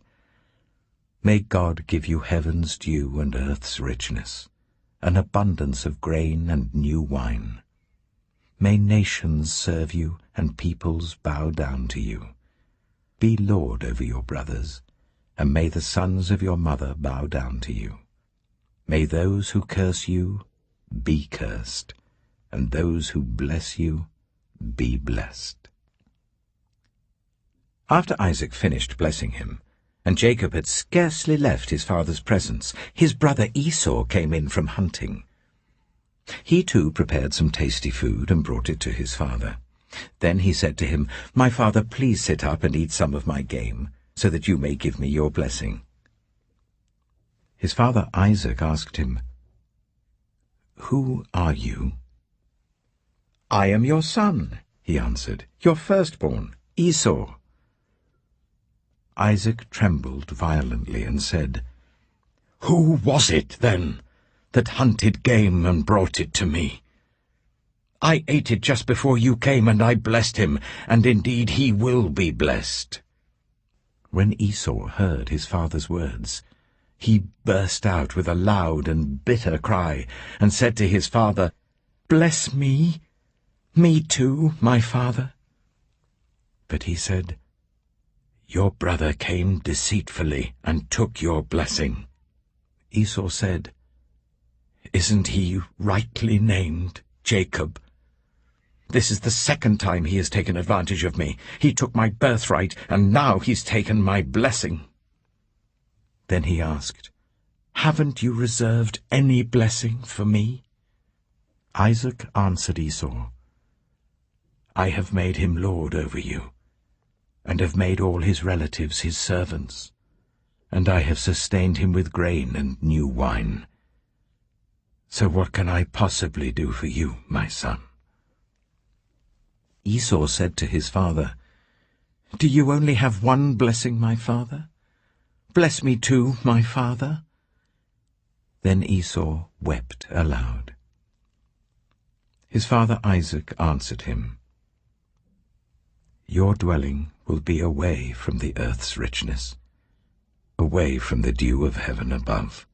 May God give you heaven's dew and earth's richness, an abundance of grain and new wine. May nations serve you and peoples bow down to you. Be lord over your brothers, and may the sons of your mother bow down to you. May those who curse you be cursed, and those who bless you be blessed." After Isaac finished blessing him, and Jacob had scarcely left his father's presence, his brother Esau came in from hunting. He too prepared some tasty food and brought it to his father. Then he said to him, "My father, please sit up and eat some of my game, so that you may give me your blessing." His father Isaac asked him, "Who are you?" "I am your son," he answered, "your firstborn, Esau." Isaac trembled violently and said, "Who was it, then, that hunted game and brought it to me? I ate it just before you came, and I blessed him, and indeed he will be blessed." When Esau heard his father's words, he burst out with a loud and bitter cry, and said to his father, "Bless me, me too, my father." But he said, "Your brother came deceitfully and took your blessing." Esau said, "Isn't he rightly named Jacob? This is the second time he has taken advantage of me. He took my birthright, and now he's taken my blessing." Then he asked, "Haven't you reserved any blessing for me?" Isaac answered Esau, "I have made him lord over you, and have made all his relatives his servants, and I have sustained him with grain and new wine. So what can I possibly do for you, my son?" Esau said to his father, "Do you only have one blessing, my father? Bless me too, my father." Then Esau wept aloud. His father Isaac answered him, "Your dwelling will be away from the earth's richness, away from the dew of heaven above.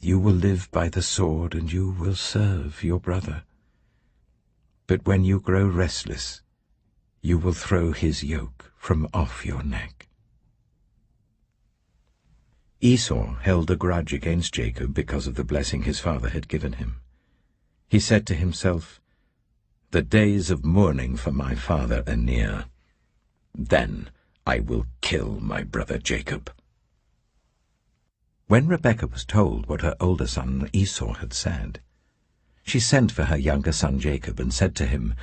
You will live by the sword, and you will serve your brother. But when you grow restless, you will throw his yoke from off your neck." Esau held a grudge against Jacob because of the blessing his father had given him. He said to himself, "The days of mourning for my father are near. Then I will kill my brother Jacob." When Rebekah was told what her older son Esau had said, she sent for her younger son Jacob and said to him,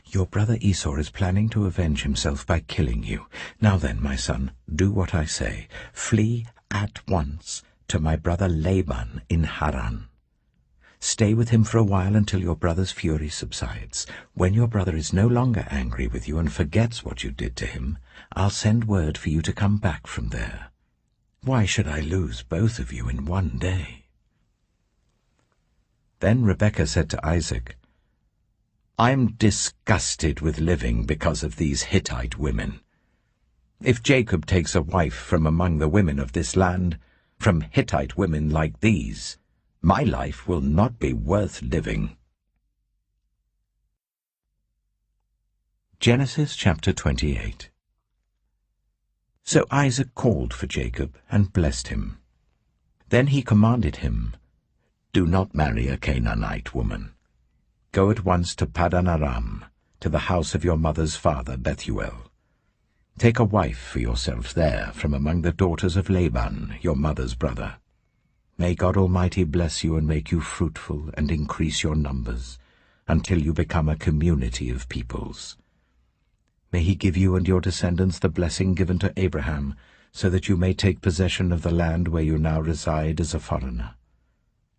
"Your brother Esau is planning to avenge himself by killing you. Now then, my son, do what I say. Flee at once to my brother Laban in Haran. Stay with him for a while until your brother's fury subsides. When your brother is no longer angry with you and forgets what you did to him, I'll send word for you to come back from there. Why should I lose both of you in one day?" Then Rebekah said to Isaac, "I'm disgusted with living because of these Hittite women. If Jacob takes a wife from among the women of this land, from Hittite women like these, my life will not be worth living." Genesis chapter 28. So Isaac called for Jacob and blessed him. Then he commanded him, "Do not marry a Canaanite woman. Go at once to Paddan Aram, to the house of your mother's father Bethuel. Take a wife for yourself there from among the daughters of Laban, your mother's brother. May God Almighty bless you and make you fruitful and increase your numbers, until you become a community of peoples. May he give you and your descendants the blessing given to Abraham, so that you may take possession of the land where you now reside as a foreigner,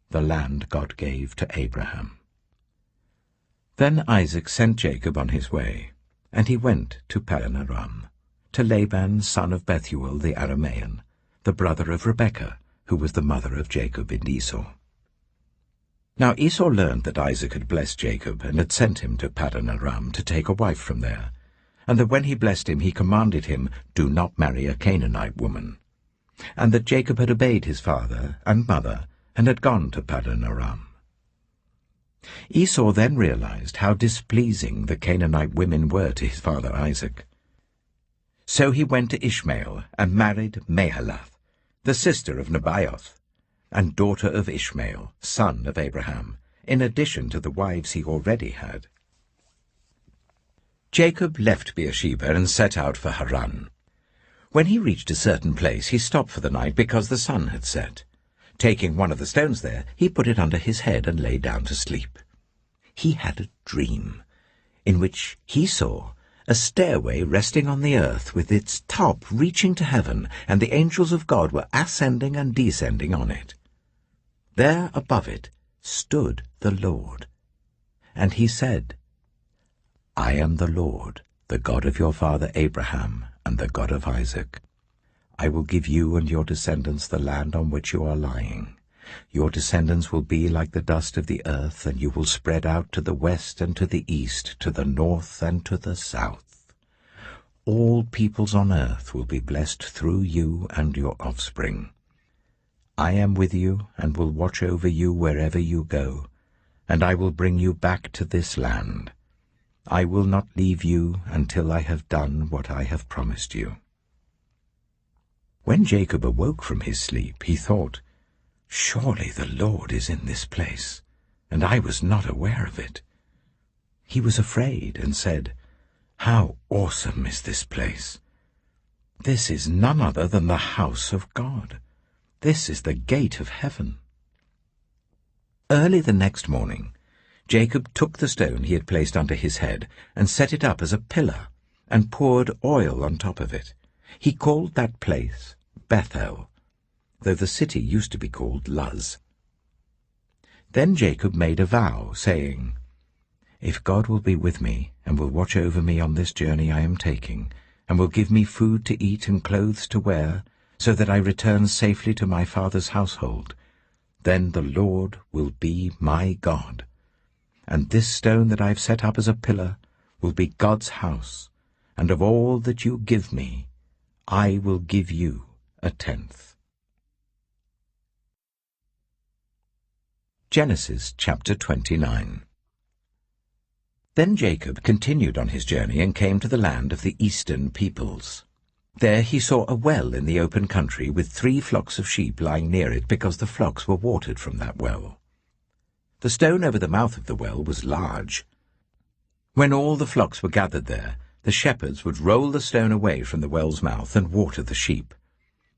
the land God gave to Abraham." Then Isaac sent Jacob on his way, and he went to Paddan Aram, to Laban son of Bethuel the Aramean, the brother of Rebekah, who was the mother of Jacob and Esau. Now Esau learned that Isaac had blessed Jacob and had sent him to Paddan Aram to take a wife from there, and that when he blessed him he commanded him, "Do not marry a Canaanite woman," and that Jacob had obeyed his father and mother and had gone to Paddan Aram. Esau then realized how displeasing the Canaanite women were to his father Isaac. So he went to Ishmael and married Mahalath, the sister of Nebaioth, and daughter of Ishmael, son of Abraham, in addition to the wives he already had. Jacob left Beersheba and set out for Haran. When he reached a certain place, he stopped for the night because the sun had set. Taking one of the stones there, he put it under his head and lay down to sleep. He had a dream. in which he saw a stairway resting on the earth with its top reaching to heaven, and the angels of God were ascending and descending on it. There above it stood the Lord, and he said, I am the Lord, the God of your father Abraham and the God of Isaac. I will give you and your descendants the land on which you are lying. Your descendants will be like the dust of the earth, and you will spread out to the west and to the east, to the north and to the south. All peoples on earth will be blessed through you and your offspring. I am with you and will watch over you wherever you go, and I will bring you back to this land. I will not leave you until I have done what I have promised you. When Jacob awoke from his sleep, he thought, Surely the Lord is in this place, and I was not aware of it. He was afraid and said, How awesome is this place! This is none other than the house of God. This is the gate of heaven. Early the next morning, Jacob took the stone he had placed under his head and set it up as a pillar and poured oil on top of it. He called that place Bethel, though the city used to be called Luz. Then Jacob made a vow, saying, If God will be with me and will watch over me on this journey I am taking, and will give me food to eat and clothes to wear, so that I return safely to my father's household, then the Lord will be my God, and this stone that I have set up as a pillar will be God's house, and of all that you give me, I will give you 1/10. Genesis chapter 29. Then Jacob continued on his journey and came to the land of the eastern peoples. There he saw a well in the open country with 3 flocks of sheep lying near it, because the flocks were watered from that well. The stone over the mouth of the well was large. When all the flocks were gathered there, the shepherds would roll the stone away from the well's mouth and water the sheep.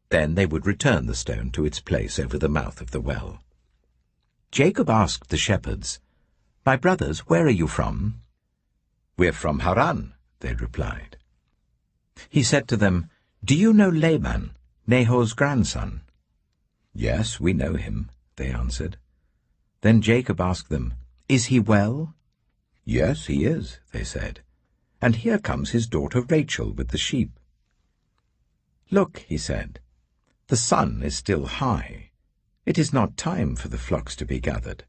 Then they would return the stone to its place over the mouth of the well. Jacob asked the shepherds, My brothers, where are you from? We're from Haran, they replied. He said to them, Do you know Laban, Nahor's grandson? Yes, we know him, they answered. Then Jacob asked them, Is he well? Yes, he is, they said. And here comes his daughter Rachel with the sheep. Look, he said, the sun is still high. It is not time for the flocks to be gathered.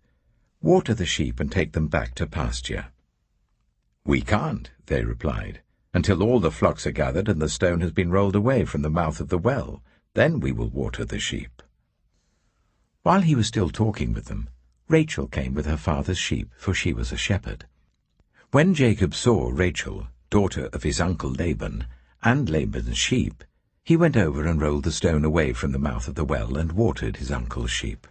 Water the sheep and take them back to pasture. We can't, they replied, until all the flocks are gathered and the stone has been rolled away from the mouth of the well. Then we will water the sheep. While he was still talking with them, Rachel came with her father's sheep, for she was a shepherd. When Jacob saw Rachel, daughter of his uncle Laban, and Laban's sheep, he went over and rolled the stone away from the mouth of the well and watered his uncle's sheep.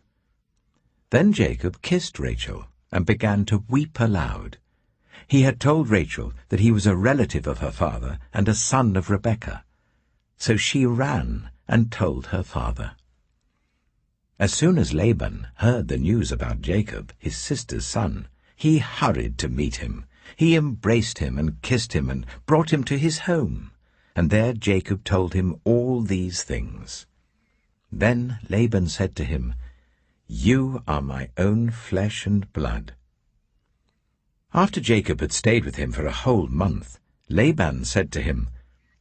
Then Jacob kissed Rachel and began to weep aloud. He had told Rachel that he was a relative of her father and a son of Rebekah. So she ran and told her father. As soon as Laban heard the news about Jacob, his sister's son, he hurried to meet him. He embraced him and kissed him and brought him to his home. And there Jacob told him all these things. Then Laban said to him, You are my own flesh and blood. After Jacob had stayed with him for a whole month, Laban said to him,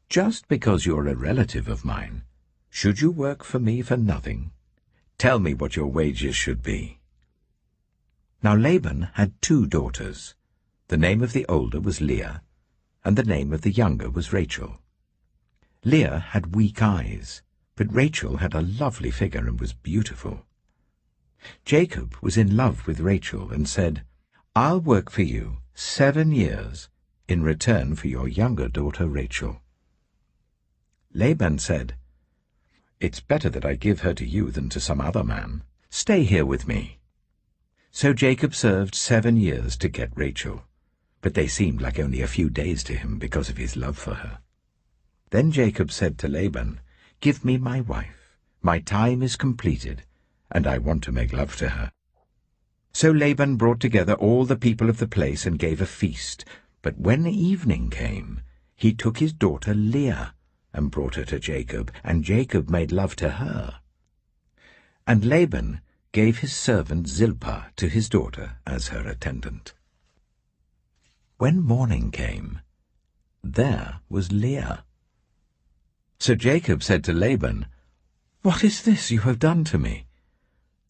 Just because you are a relative of mine, should you work for me for nothing? Tell me what your wages should be. Now Laban had 2 daughters. The name of the older was Leah, and the name of the younger was Rachel. Leah had weak eyes, but Rachel had a lovely figure and was beautiful. Jacob was in love with Rachel and said, I'll work for you 7 years in return for your younger daughter Rachel. Laban said, It's better that I give her to you than to some other man. Stay here with me. So Jacob served 7 years to get Rachel, but they seemed like only a few days to him because of his love for her. Then Jacob said to Laban, Give me my wife. My time is completed, and I want to make love to her. So Laban brought together all the people of the place and gave a feast, But when evening came, he took his daughter Leah and brought her to Jacob, and Jacob made love to her. And Laban gave his servant Zilpah to his daughter as her attendant. When morning came, there was Leah. So Jacob said to Laban, "What is this you have done to me?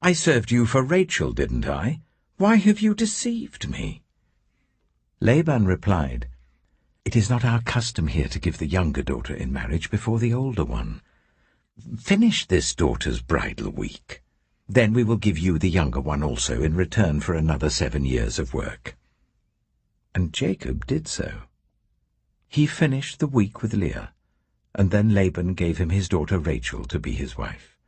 I served you for Rachel, didn't I? Why have you deceived me?" Laban replied, "It is not our custom here to give the younger daughter in marriage before the older one. Finish this daughter's bridal week. Then we will give you the younger one also in return for another 7 years of work." And Jacob did so. He finished the week with Leah, and then Laban gave him his daughter Rachel to be his wife.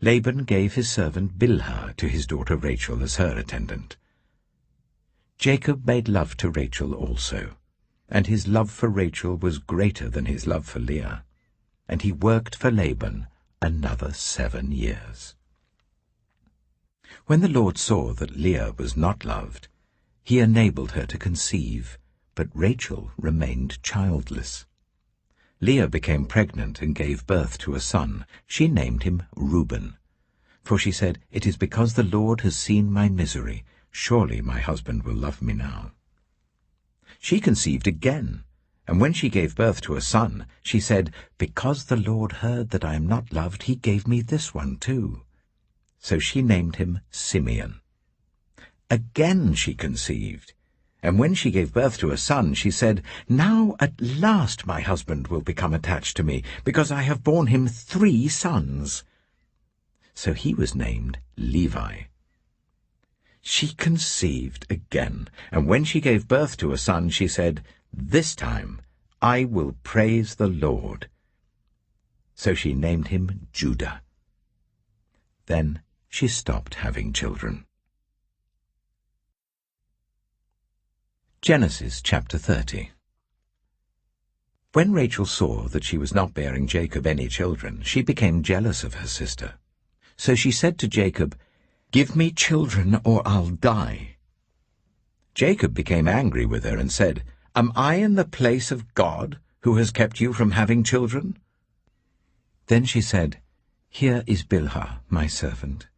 Laban gave his servant Bilhah to his daughter Rachel as her attendant. Jacob made love to Rachel also, and his love for Rachel was greater than his love for Leah, and he worked for Laban another 7 years. When the Lord saw that Leah was not loved, he enabled her to conceive, but Rachel remained childless. Leah became pregnant and gave birth to a son. She named him Reuben, for she said, "It is because the Lord has seen my misery. Surely my husband will love me now." She conceived again, and when she gave birth to a son, she said, "Because the Lord heard that I am not loved, he gave me this one too." So she named him Simeon. Again she conceived, and when she gave birth to a son, she said, "Now at last my husband will become attached to me, because I have borne him 3 sons." So he was named Levi. She conceived again, and when she gave birth to a son, she said, "This time I will praise the Lord." So she named him Judah. Then she stopped having children. Genesis chapter 30. When Rachel saw that she was not bearing Jacob any children, she became jealous of her sister. So she said to Jacob, "Give me children or I'll die." Jacob became angry with her and said, "Am I in the place of God, who has kept you from having children?" Then she said, "Here is Bilhah, my servant.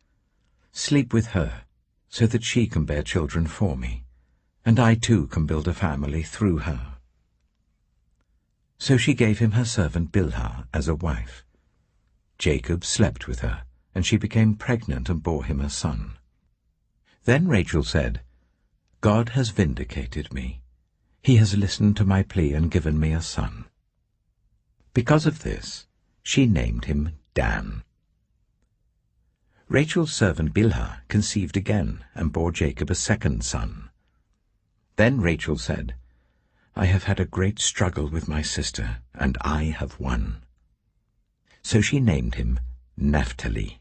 Sleep with her, so that she can bear children for me, and I too can build a family through her." So she gave him her servant Bilhah as a wife. Jacob slept with her, and she became pregnant and bore him a son. Then Rachel said, "God has vindicated me. He has listened to my plea and given me a son." Because of this, she named him Dan. Rachel's servant Bilhah conceived again and bore Jacob a second son. Then Rachel said, "I have had a great struggle with my sister, and I have won." So she named him Naphtali.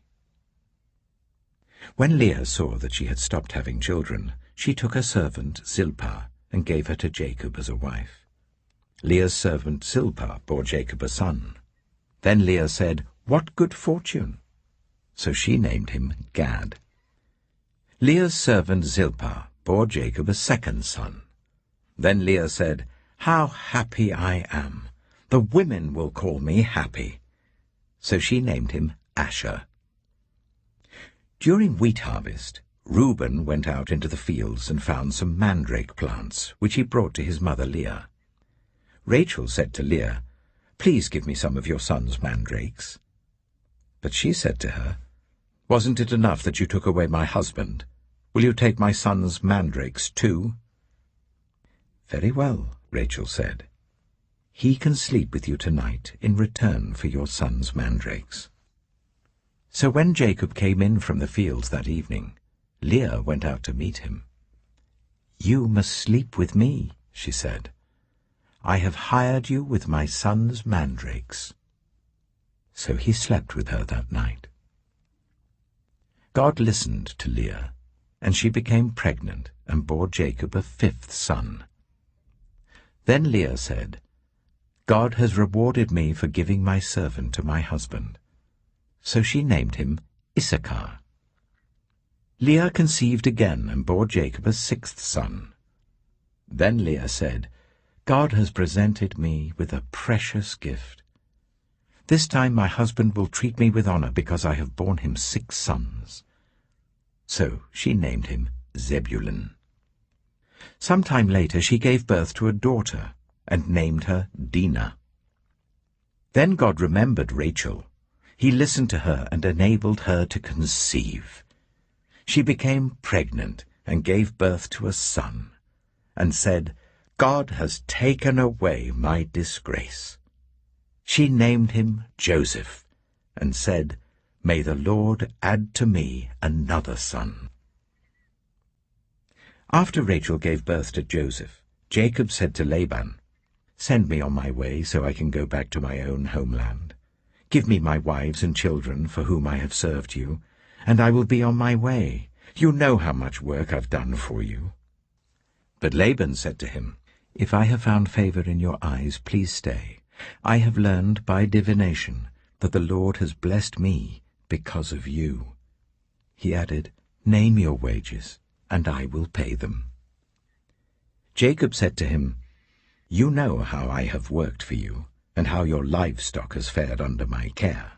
When Leah saw that she had stopped having children, she took her servant Zilpah and gave her to Jacob as a wife. Leah's servant Zilpah bore Jacob a son. Then Leah said, "What good fortune!" So she named him Gad. Leah's servant Zilpah bore Jacob a second son. Then Leah said, "How happy I am! The women will call me happy." So she named him Asher. During wheat harvest, Reuben went out into the fields and found some mandrake plants, which he brought to his mother Leah. Rachel said to Leah, "Please give me some of your son's mandrakes." But she said to her, "Wasn't it enough that you took away my husband? Will you take my son's mandrakes too?" "Very well," Rachel said. "He can sleep with you tonight in return for your son's mandrakes." So when Jacob came in from the fields that evening, Leah went out to meet him. "You must sleep with me," she said. "I have hired you with my son's mandrakes." So he slept with her that night. God listened to Leah, and she became pregnant and bore Jacob a 5th son. Then Leah said, "God has rewarded me for giving my servant to my husband." So she named him Issachar. Leah conceived again and bore Jacob a 6th son. Then Leah said, "God has presented me with a precious gift. This time my husband will treat me with honor because I have borne him 6 sons." So she named him Zebulun. Some time later she gave birth to a daughter and named her Dinah. Then God remembered Rachel. He listened to her and enabled her to conceive. She became pregnant and gave birth to a son, and said, "God has taken away my disgrace." She named him Joseph, and said, "May the Lord add to me another son." After Rachel gave birth to Joseph, Jacob said to Laban, "Send me on my way so I can go back to my own homeland. Give me my wives and children for whom I have served you, and I will be on my way. You know how much work I've done for you." But Laban said to him, "If I have found favor in your eyes, please stay. I have learned by divination that the Lord has blessed me because of you." He added, "Name your wages, and I will pay them." Jacob said to him, "You know how I have worked for you, and how your livestock has fared under my care.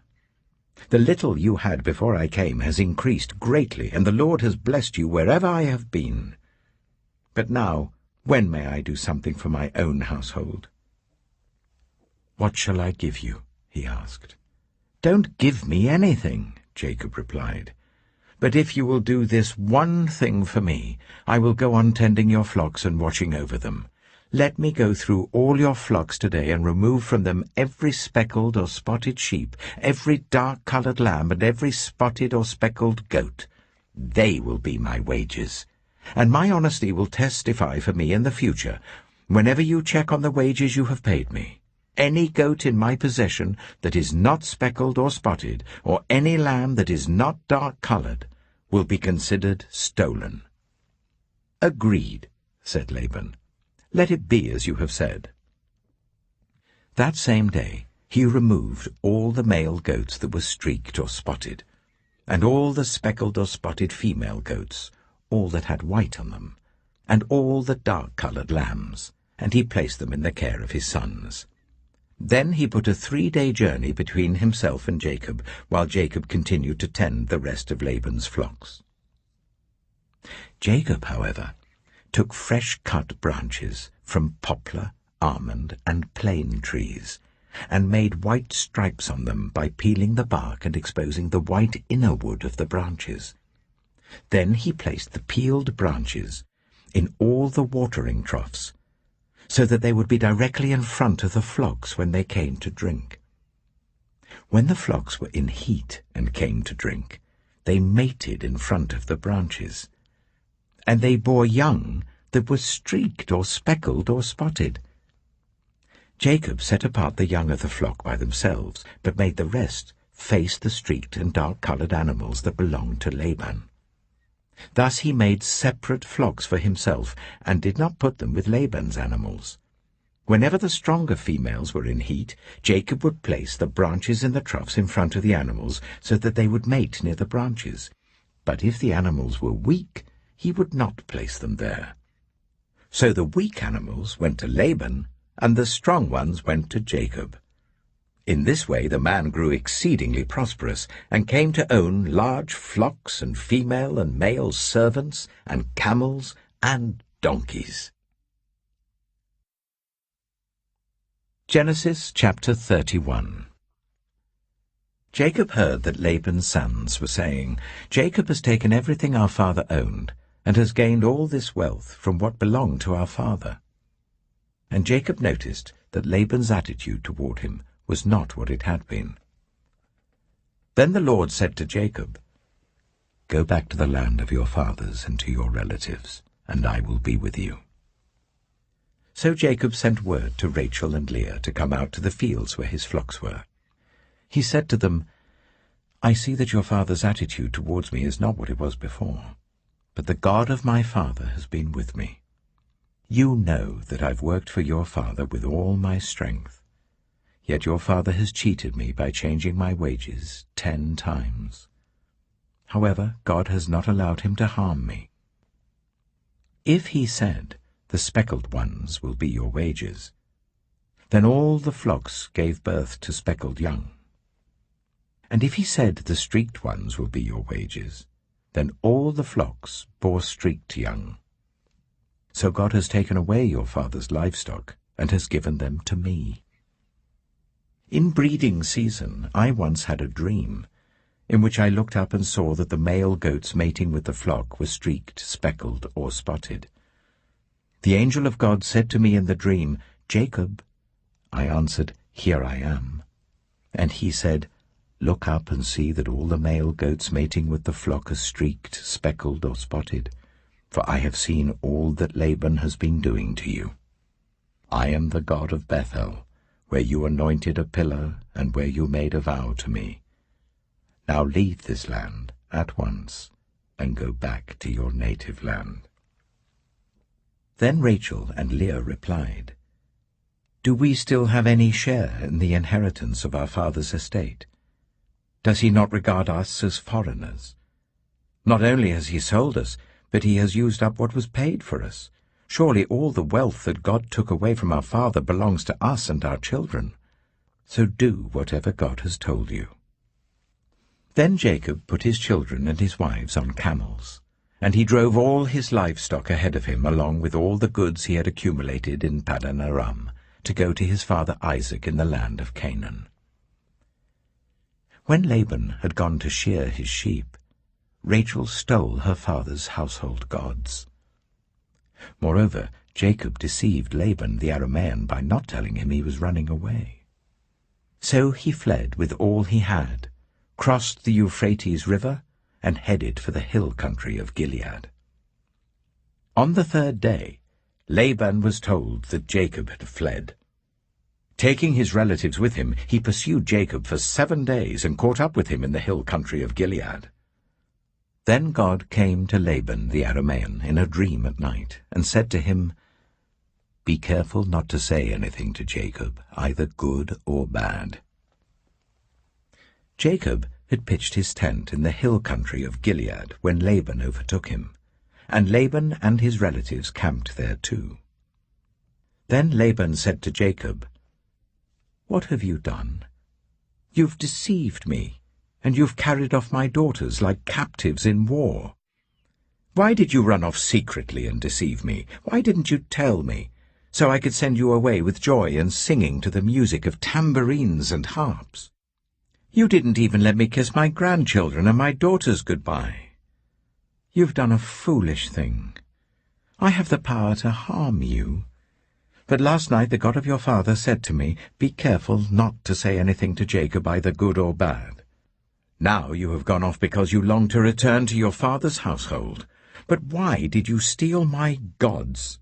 The little you had before I came has increased greatly, and the Lord has blessed you wherever I have been. But now, when may I do something for my own household?" "What shall I give you?" he asked. "Don't give me anything," Jacob replied. "But if you will do this one thing for me, I will go on tending your flocks and watching over them. Let me go through all your flocks today and remove from them every speckled or spotted sheep, every dark-colored lamb, and every spotted or speckled goat. They will be my wages. And my honesty will testify for me in the future, whenever you check on the wages you have paid me. Any goat in my possession that is not speckled or spotted, or any lamb that is not dark-colored, will be considered stolen." "Agreed," said Laban. "Let it be as you have said." That same day he removed all the male goats that were streaked or spotted, and all the speckled or spotted female goats, all that had white on them, and all the dark-colored lambs, and he placed them in the care of his sons. Then he put a 3-day journey between himself and Jacob, while Jacob continued to tend the rest of Laban's flocks. Jacob, however, took fresh-cut branches from poplar, almond, and plane trees, and made white stripes on them by peeling the bark and exposing the white inner wood of the branches. Then he placed the peeled branches in all the watering troughs, so that they would be directly in front of the flocks when they came to drink. When the flocks were in heat and came to drink, they mated in front of the branches, and they bore young that were streaked or speckled or spotted. Jacob set apart the young of the flock by themselves, but made the rest face the streaked and dark-colored animals that belonged to Laban. Thus he made separate flocks for himself, and did not put them with Laban's animals. Whenever the stronger females were in heat, Jacob would place the branches in the troughs in front of the animals, so that they would mate near the branches. But if the animals were weak, he would not place them there. So the weak animals went to Laban, and the strong ones went to Jacob. In this way the man grew exceedingly prosperous, and came to own large flocks and female and male servants, and camels and donkeys. Genesis chapter 31. Jacob heard that Laban's sons were saying, "Jacob has taken everything our father owned, and has gained all this wealth from what belonged to our father." And Jacob noticed that Laban's attitude toward him was not what it had been. Then the Lord said to Jacob, "Go back to the land of your fathers and to your relatives, and I will be with you." So Jacob sent word to Rachel and Leah to come out to the fields where his flocks were. He said to them, "I see that your father's attitude towards me is not what it was before, but the God of my father has been with me. You know that I've worked for your father with all my strength. Yet your father has cheated me by changing my wages 10 times. However, God has not allowed him to harm me. If he said the speckled ones will be your wages. Then all the flocks gave birth to speckled young. And if he said, the streaked ones will be your wages, then all the flocks bore streaked young. So God has taken away your father's livestock and has given them to me. In breeding season I once had a dream, in which I looked up and saw that the male goats mating with the flock were streaked, speckled, or spotted. The angel of God said to me in the dream, Jacob. I answered, Here I am. And he said, Look up and see that all the male goats mating with the flock are streaked, speckled, or spotted, for I have seen all that Laban has been doing to you. I am the God of Bethel, where you anointed a pillar and where you made a vow to me. Now leave this land at once and go back to your native land. Then Rachel and Leah replied, Do we still have any share in the inheritance of our father's estate? Does he not regard us as foreigners? Not only has he sold us, but he has used up what was paid for us. Surely all the wealth that God took away from our father belongs to us and our children. So do whatever God has told you. Then Jacob put his children and his wives on camels, and he drove all his livestock ahead of him along with all the goods he had accumulated in Paddan Aram, to go to his father Isaac in the land of Canaan. When Laban had gone to shear his sheep, Rachel stole her father's household gods. Moreover, Jacob deceived Laban the Aramean by not telling him he was running away. So he fled with all he had, crossed the Euphrates River, and headed for the hill country of Gilead. On the third day, Laban was told that Jacob had fled. Taking his relatives with him, he pursued Jacob for 7 days and caught up with him in the hill country of Gilead. Then God came to Laban the Aramean in a dream at night, and said to him, Be careful not to say anything to Jacob, either good or bad. Jacob had pitched his tent in the hill country of Gilead when Laban overtook him, and Laban and his relatives camped there too. Then Laban said to Jacob, What have you done? You've deceived me, and you've carried off my daughters like captives in war. Why did you run off secretly and deceive me? Why didn't you tell me, so I could send you away with joy and singing to the music of tambourines and harps? You didn't even let me kiss my grandchildren and my daughters goodbye. You've done a foolish thing. I have the power to harm you. But last night the God of your father said to me, Be careful not to say anything to Jacob, either good or bad. Now you have gone off because you long to return to your father's household. But why did you steal my gods?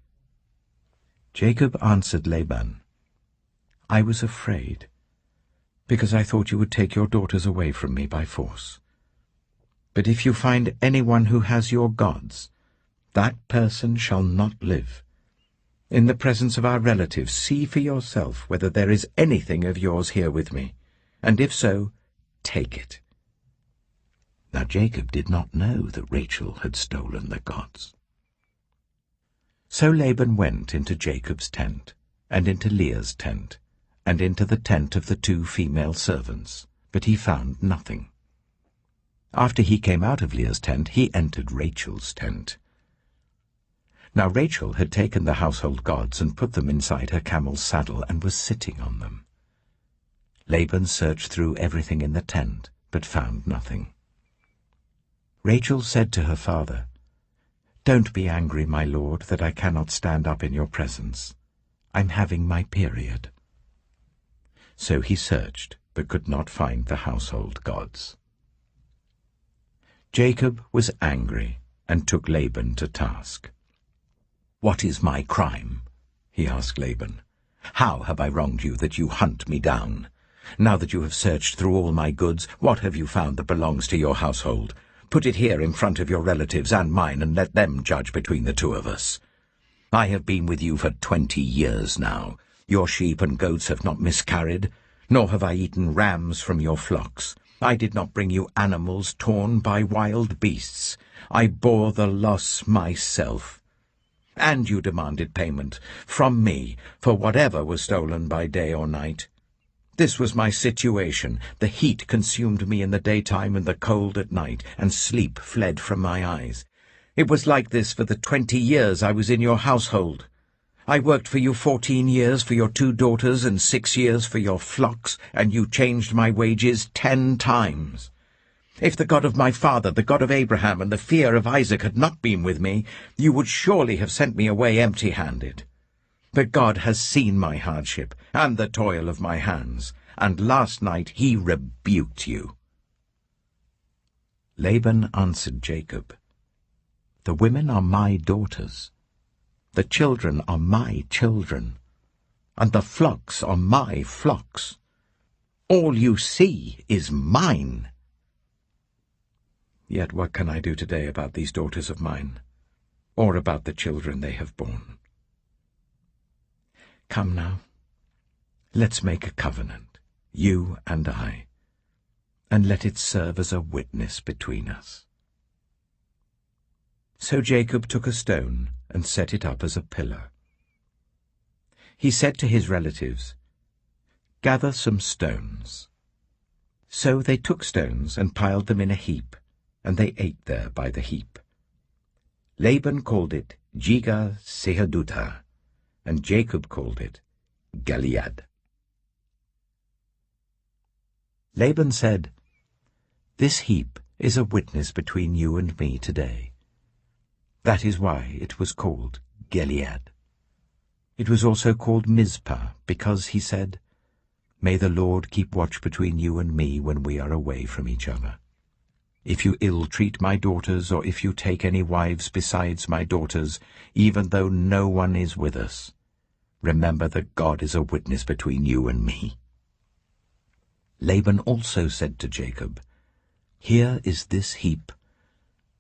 Jacob answered Laban, I was afraid, because I thought you would take your daughters away from me by force. But if you find anyone who has your gods, that person shall not live. In the presence of our relatives, see for yourself whether there is anything of yours here with me, and if so, take it. Now Jacob did not know that Rachel had stolen the gods. So Laban went into Jacob's tent, and into Leah's tent, and into the tent of the 2 female servants, but he found nothing. After he came out of Leah's tent, he entered Rachel's tent. Now Rachel had taken the household gods and put them inside her camel's saddle and was sitting on them. Laban searched through everything in the tent, but found nothing. Rachel said to her father, Don't be angry, my lord, that I cannot stand up in your presence. I'm having my period. So he searched, but could not find the household gods. Jacob was angry and took Laban to task. What is my crime? He asked Laban. How have I wronged you that you hunt me down? Now that you have searched through all my goods, what have you found that belongs to your household? Put it here in front of your relatives and mine, and let them judge between the 2 of us. I have been with you for 20 years now. Your sheep and goats have not miscarried, nor have I eaten rams from your flocks. I did not bring you animals torn by wild beasts. I bore the loss myself. and you demanded payment from me for whatever was stolen by day or night. This was my situation. The heat consumed me in the daytime and the cold at night, and sleep fled from my eyes. It was like this for the 20 years I was in your household. I worked for you 14 years for your 2 daughters and 6 years for your flocks, and you changed my wages 10 times. If the God of my father, the God of Abraham, and the fear of Isaac had not been with me, you would surely have sent me away empty-handed. But God has seen my hardship and the toil of my hands, and last night he rebuked you." Laban answered Jacob, "The women are my daughters, the children are my children, and the flocks are my flocks. All you see is mine. Yet what can I do today about these daughters of mine, or about the children they have borne? Come now, let's make a covenant, you and I, and let it serve as a witness between us." So Jacob took a stone and set it up as a pillar. He said to his relatives, "Gather some stones." So they took stones and piled them in a heap, and they ate there by the heap. Laban called it Jegar-sahadutha, and Jacob called it Gilead. Laban said, "This heap is a witness between you and me today." That is why it was called Gilead. It was also called Mizpah, because he said, "May the Lord keep watch between you and me when we are away from each other. If you ill-treat my daughters, or if you take any wives besides my daughters, even though no one is with us, remember that God is a witness between you and me." Laban also said to Jacob, "Here is this heap,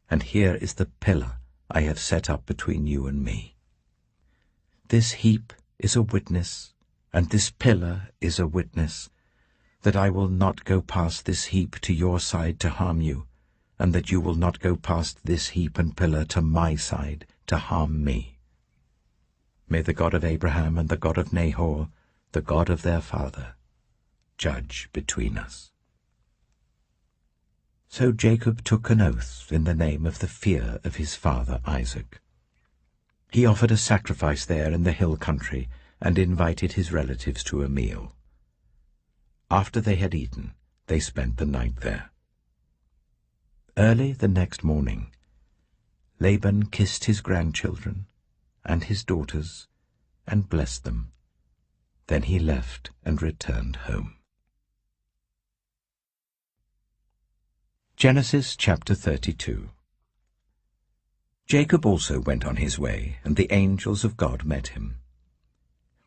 and here is the pillar I have set up between you and me. This heap is a witness, and this pillar is a witness, that I will not go past this heap to your side to harm you, and that you will not go past this heap and pillar to my side to harm me. May the God of Abraham and the God of Nahor, the God of their father, judge between us." So Jacob took an oath in the name of the fear of his father Isaac. He offered a sacrifice there in the hill country and invited his relatives to a meal. After they had eaten, they spent the night there. Early the next morning, Laban kissed his grandchildren and his daughters and blessed them. Then he left and returned home. Genesis chapter 32. Jacob also went on his way, and the angels of God met him.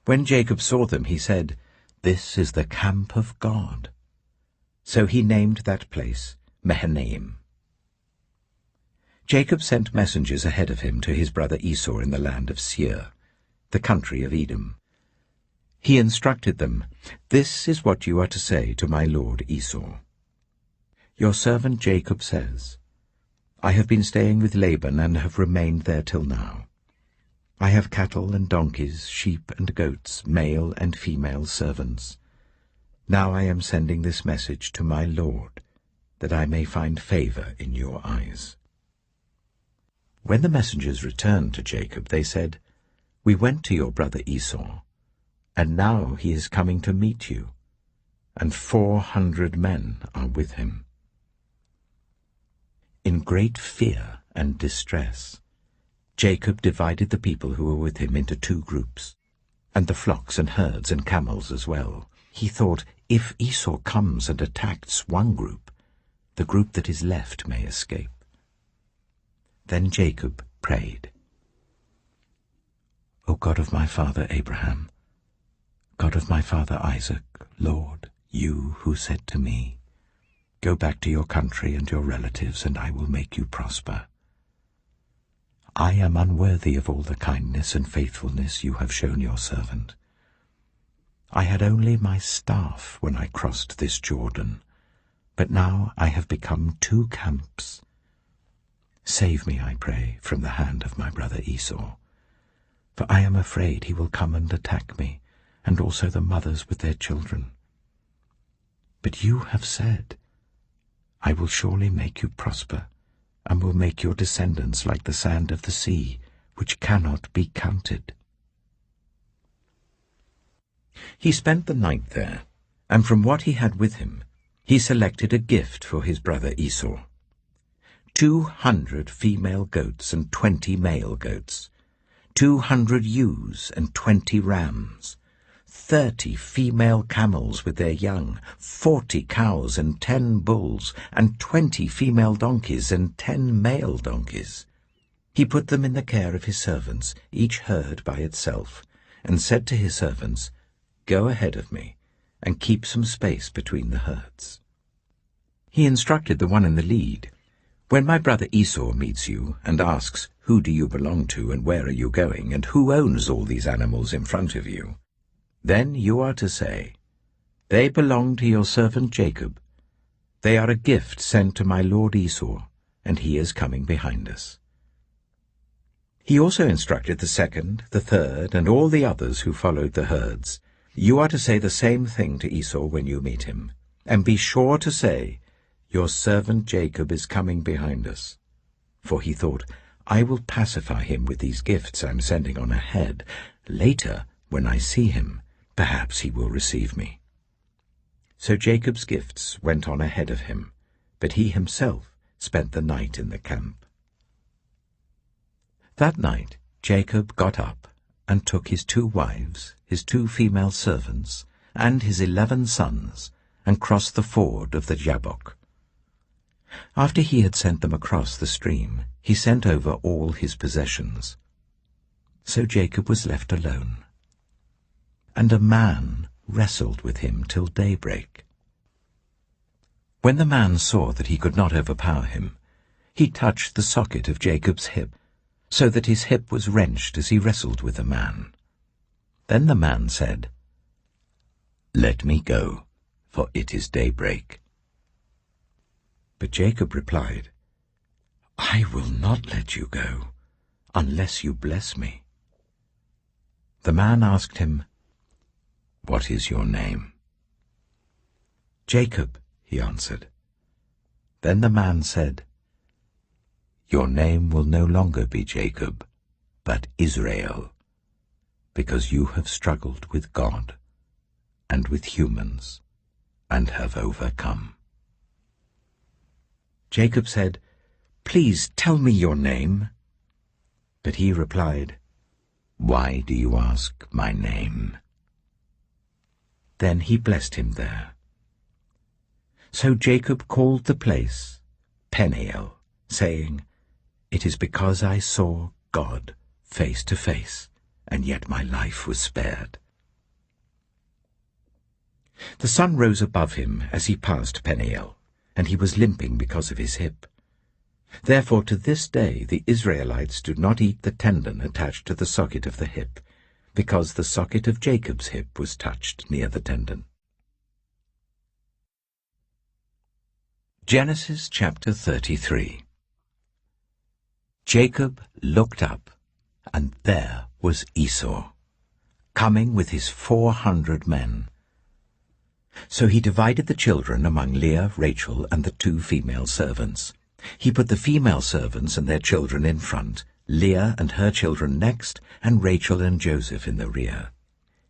When Jacob saw them, he said, "This is the camp of God." So he named that place Mahanaim. Jacob sent messengers ahead of him to his brother Esau in the land of Seir, the country of Edom. He instructed them, "This is what you are to say to my lord Esau. Your servant Jacob says, I have been staying with Laban and have remained there till now. I have cattle and donkeys, sheep and goats, male and female servants. Now I am sending this message to my lord, that I may find favor in your eyes." When the messengers returned to Jacob, they said, "We went to your brother Esau, and now he is coming to meet you, and 400 men are with him." In great fear and distress, Jacob divided the people who were with him into 2 groups, and the flocks and herds and camels as well. He thought, if Esau comes and attacks one group, the group that is left may escape. Then Jacob prayed, "O God of my father Abraham, God of my father Isaac, Lord, you who said to me, 'Go back to your country and your relatives, and I will make you prosper.' I am unworthy of all the kindness and faithfulness you have shown your servant. I had only my staff when I crossed this Jordan, but now I have become 2 camps. Save me, I pray, from the hand of my brother Esau, for I am afraid he will come and attack me, and also the mothers with their children. But you have said, I will surely make you prosper, and will make your descendants like the sand of the sea, which cannot be counted." He spent the night there, and from what he had with him, he selected a gift for his brother Esau. 200 female goats and 20 male goats, 200 ewes and 20 rams, 30 female camels with their young, 40 cows and 10 bulls, and 20 female donkeys and 10 male donkeys. He put them in the care of his servants, each herd by itself, and said to his servants, "Go ahead of me, and keep some space between the herds." He instructed the one in the lead, "When my brother Esau meets you and asks, 'Who do you belong to and where are you going, and who owns all these animals in front of you?' then you are to say, 'They belong to your servant Jacob. They are a gift sent to my lord Esau, and he is coming behind us.'" He also instructed the second, the third, and all the others who followed the herds, "You are to say the same thing to Esau when you meet him, and be sure to say, 'Your servant Jacob is coming behind us.'" For he thought, "I will pacify him with these gifts I'm sending on ahead. Later, when I see him, perhaps he will receive me." So Jacob's gifts went on ahead of him, but he himself spent the night in the camp. That night Jacob got up and took his 2 wives, his 2 female servants, and his 11 sons, and crossed the ford of the Jabbok. After he had sent them across the stream, he sent over all his possessions. So Jacob was left alone. And a man wrestled with him till daybreak. When the man saw that he could not overpower him, he touched the socket of Jacob's hip, so that his hip was wrenched as he wrestled with the man. Then the man said, "Let me go, for it is daybreak." But Jacob replied, "I will not let you go, unless you bless me." The man asked him, "What is your name?" "Jacob," he answered. Then the man said, "Your name will no longer be Jacob, but Israel, because you have struggled with God and with humans and have overcome." Jacob said, "Please tell me your name." But he replied, "Why do you ask my name?" Then he blessed him there. So Jacob called the place Peniel, saying, "It is because I saw God face to face, and yet my life was spared." The sun rose above him as he passed Peniel, and he was limping because of his hip. Therefore to this day the Israelites do not eat the tendon attached to the socket of the hip, because the socket of Jacob's hip was touched near the tendon. Genesis chapter 33. Jacob looked up, and there was Esau, coming with his 400 men. So he divided the children among Leah, Rachel, and the 2 female servants. He put the female servants and their children in front, Leah and her children next, and Rachel and Joseph in the rear.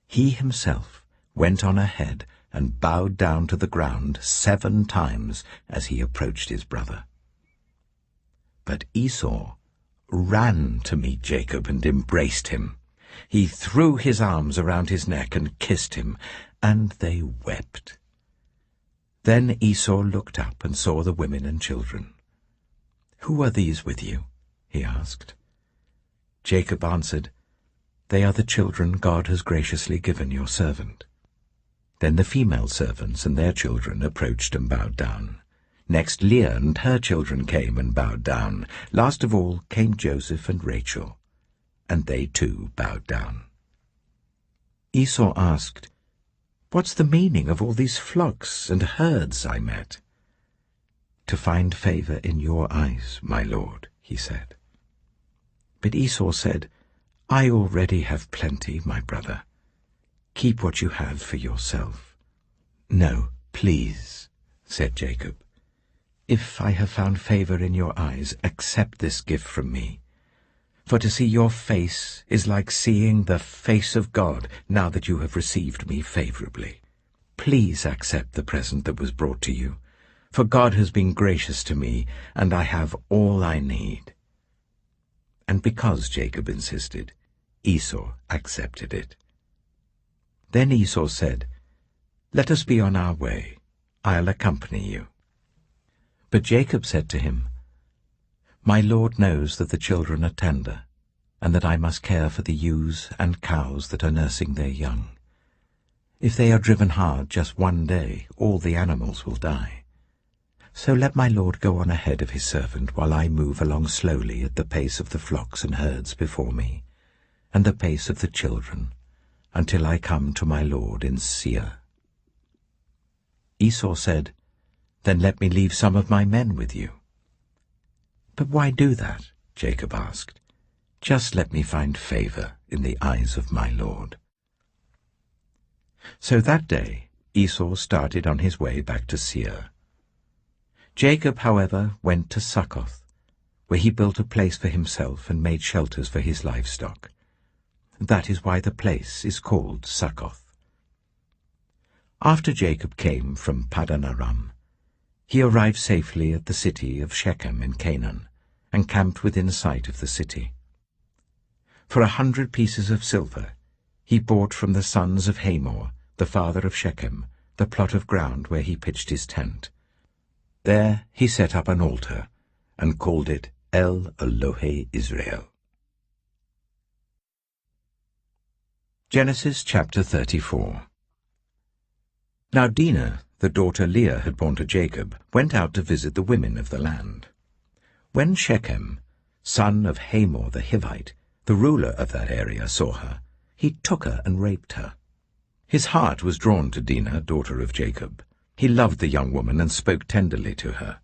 He himself went on ahead and bowed down to the ground 7 times as he approached his brother. But Esau ran to meet Jacob and embraced him. He threw his arms around his neck and kissed him, and they wept. Then Esau looked up and saw the women and children. "Who are these with you?" he asked. Jacob answered, "They are the children God has graciously given your servant." Then the female servants and their children approached and bowed down. Next Leah and her children came and bowed down. Last of all came Joseph and Rachel, and they too bowed down. Esau asked, "What's the meaning of all these flocks and herds I met?" "To find favor in your eyes, my lord," he said. But Esau said, I already have plenty, my brother. Keep what you have for yourself." "No, please," said Jacob. "If I have found favor in your eyes, accept this gift from me. For to see your face is like seeing the face of God now that you have received me favorably. Please accept the present that was brought to you, for God has been gracious to me, and I have all I need." And because Jacob insisted, Esau accepted it. Then Esau said, "Let us be on our way. I'll accompany you." But Jacob said to him, "My Lord knows that the children are tender, and that I must care for the ewes and cows that are nursing their young. If they are driven hard just one day, all the animals will die. So let my Lord go on ahead of his servant while I move along slowly at the pace of the flocks and herds before me, and the pace of the children, until I come to my Lord in Seir." Esau said, "Then let me leave some of my men with you." "But why do that?" Jacob asked. "Just let me find favor in the eyes of my Lord." So that day Esau started on his way back to Seir. Jacob, however, went to Succoth, where he built a place for himself and made shelters for his livestock. That is why the place is called Succoth. After Jacob came from Paddan Aram, he arrived safely at the city of Shechem in Canaan, and camped within sight of the city. For 100 pieces of silver he bought from the sons of Hamor, the father of Shechem, the plot of ground where he pitched his tent. There he set up an altar, and called it El Elohe Israel. Genesis chapter 34. Now Dinah, the daughter Leah had borne to Jacob, went out to visit the women of the land. When Shechem, son of Hamor the Hivite, the ruler of that area, saw her, he took her and raped her. His heart was drawn to Dinah, daughter of Jacob. He loved the young woman and spoke tenderly to her.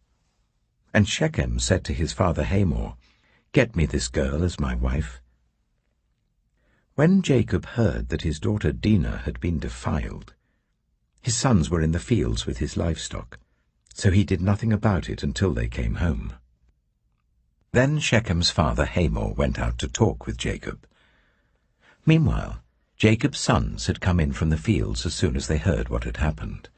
And Shechem said to his father Hamor, "Get me this girl as my wife." When Jacob heard that his daughter Dinah had been defiled, his sons were in the fields with his livestock, so he did nothing about it until they came home. Then Shechem's father Hamor went out to talk with Jacob. Meanwhile, Jacob's sons had come in from the fields as soon as they heard what had happened.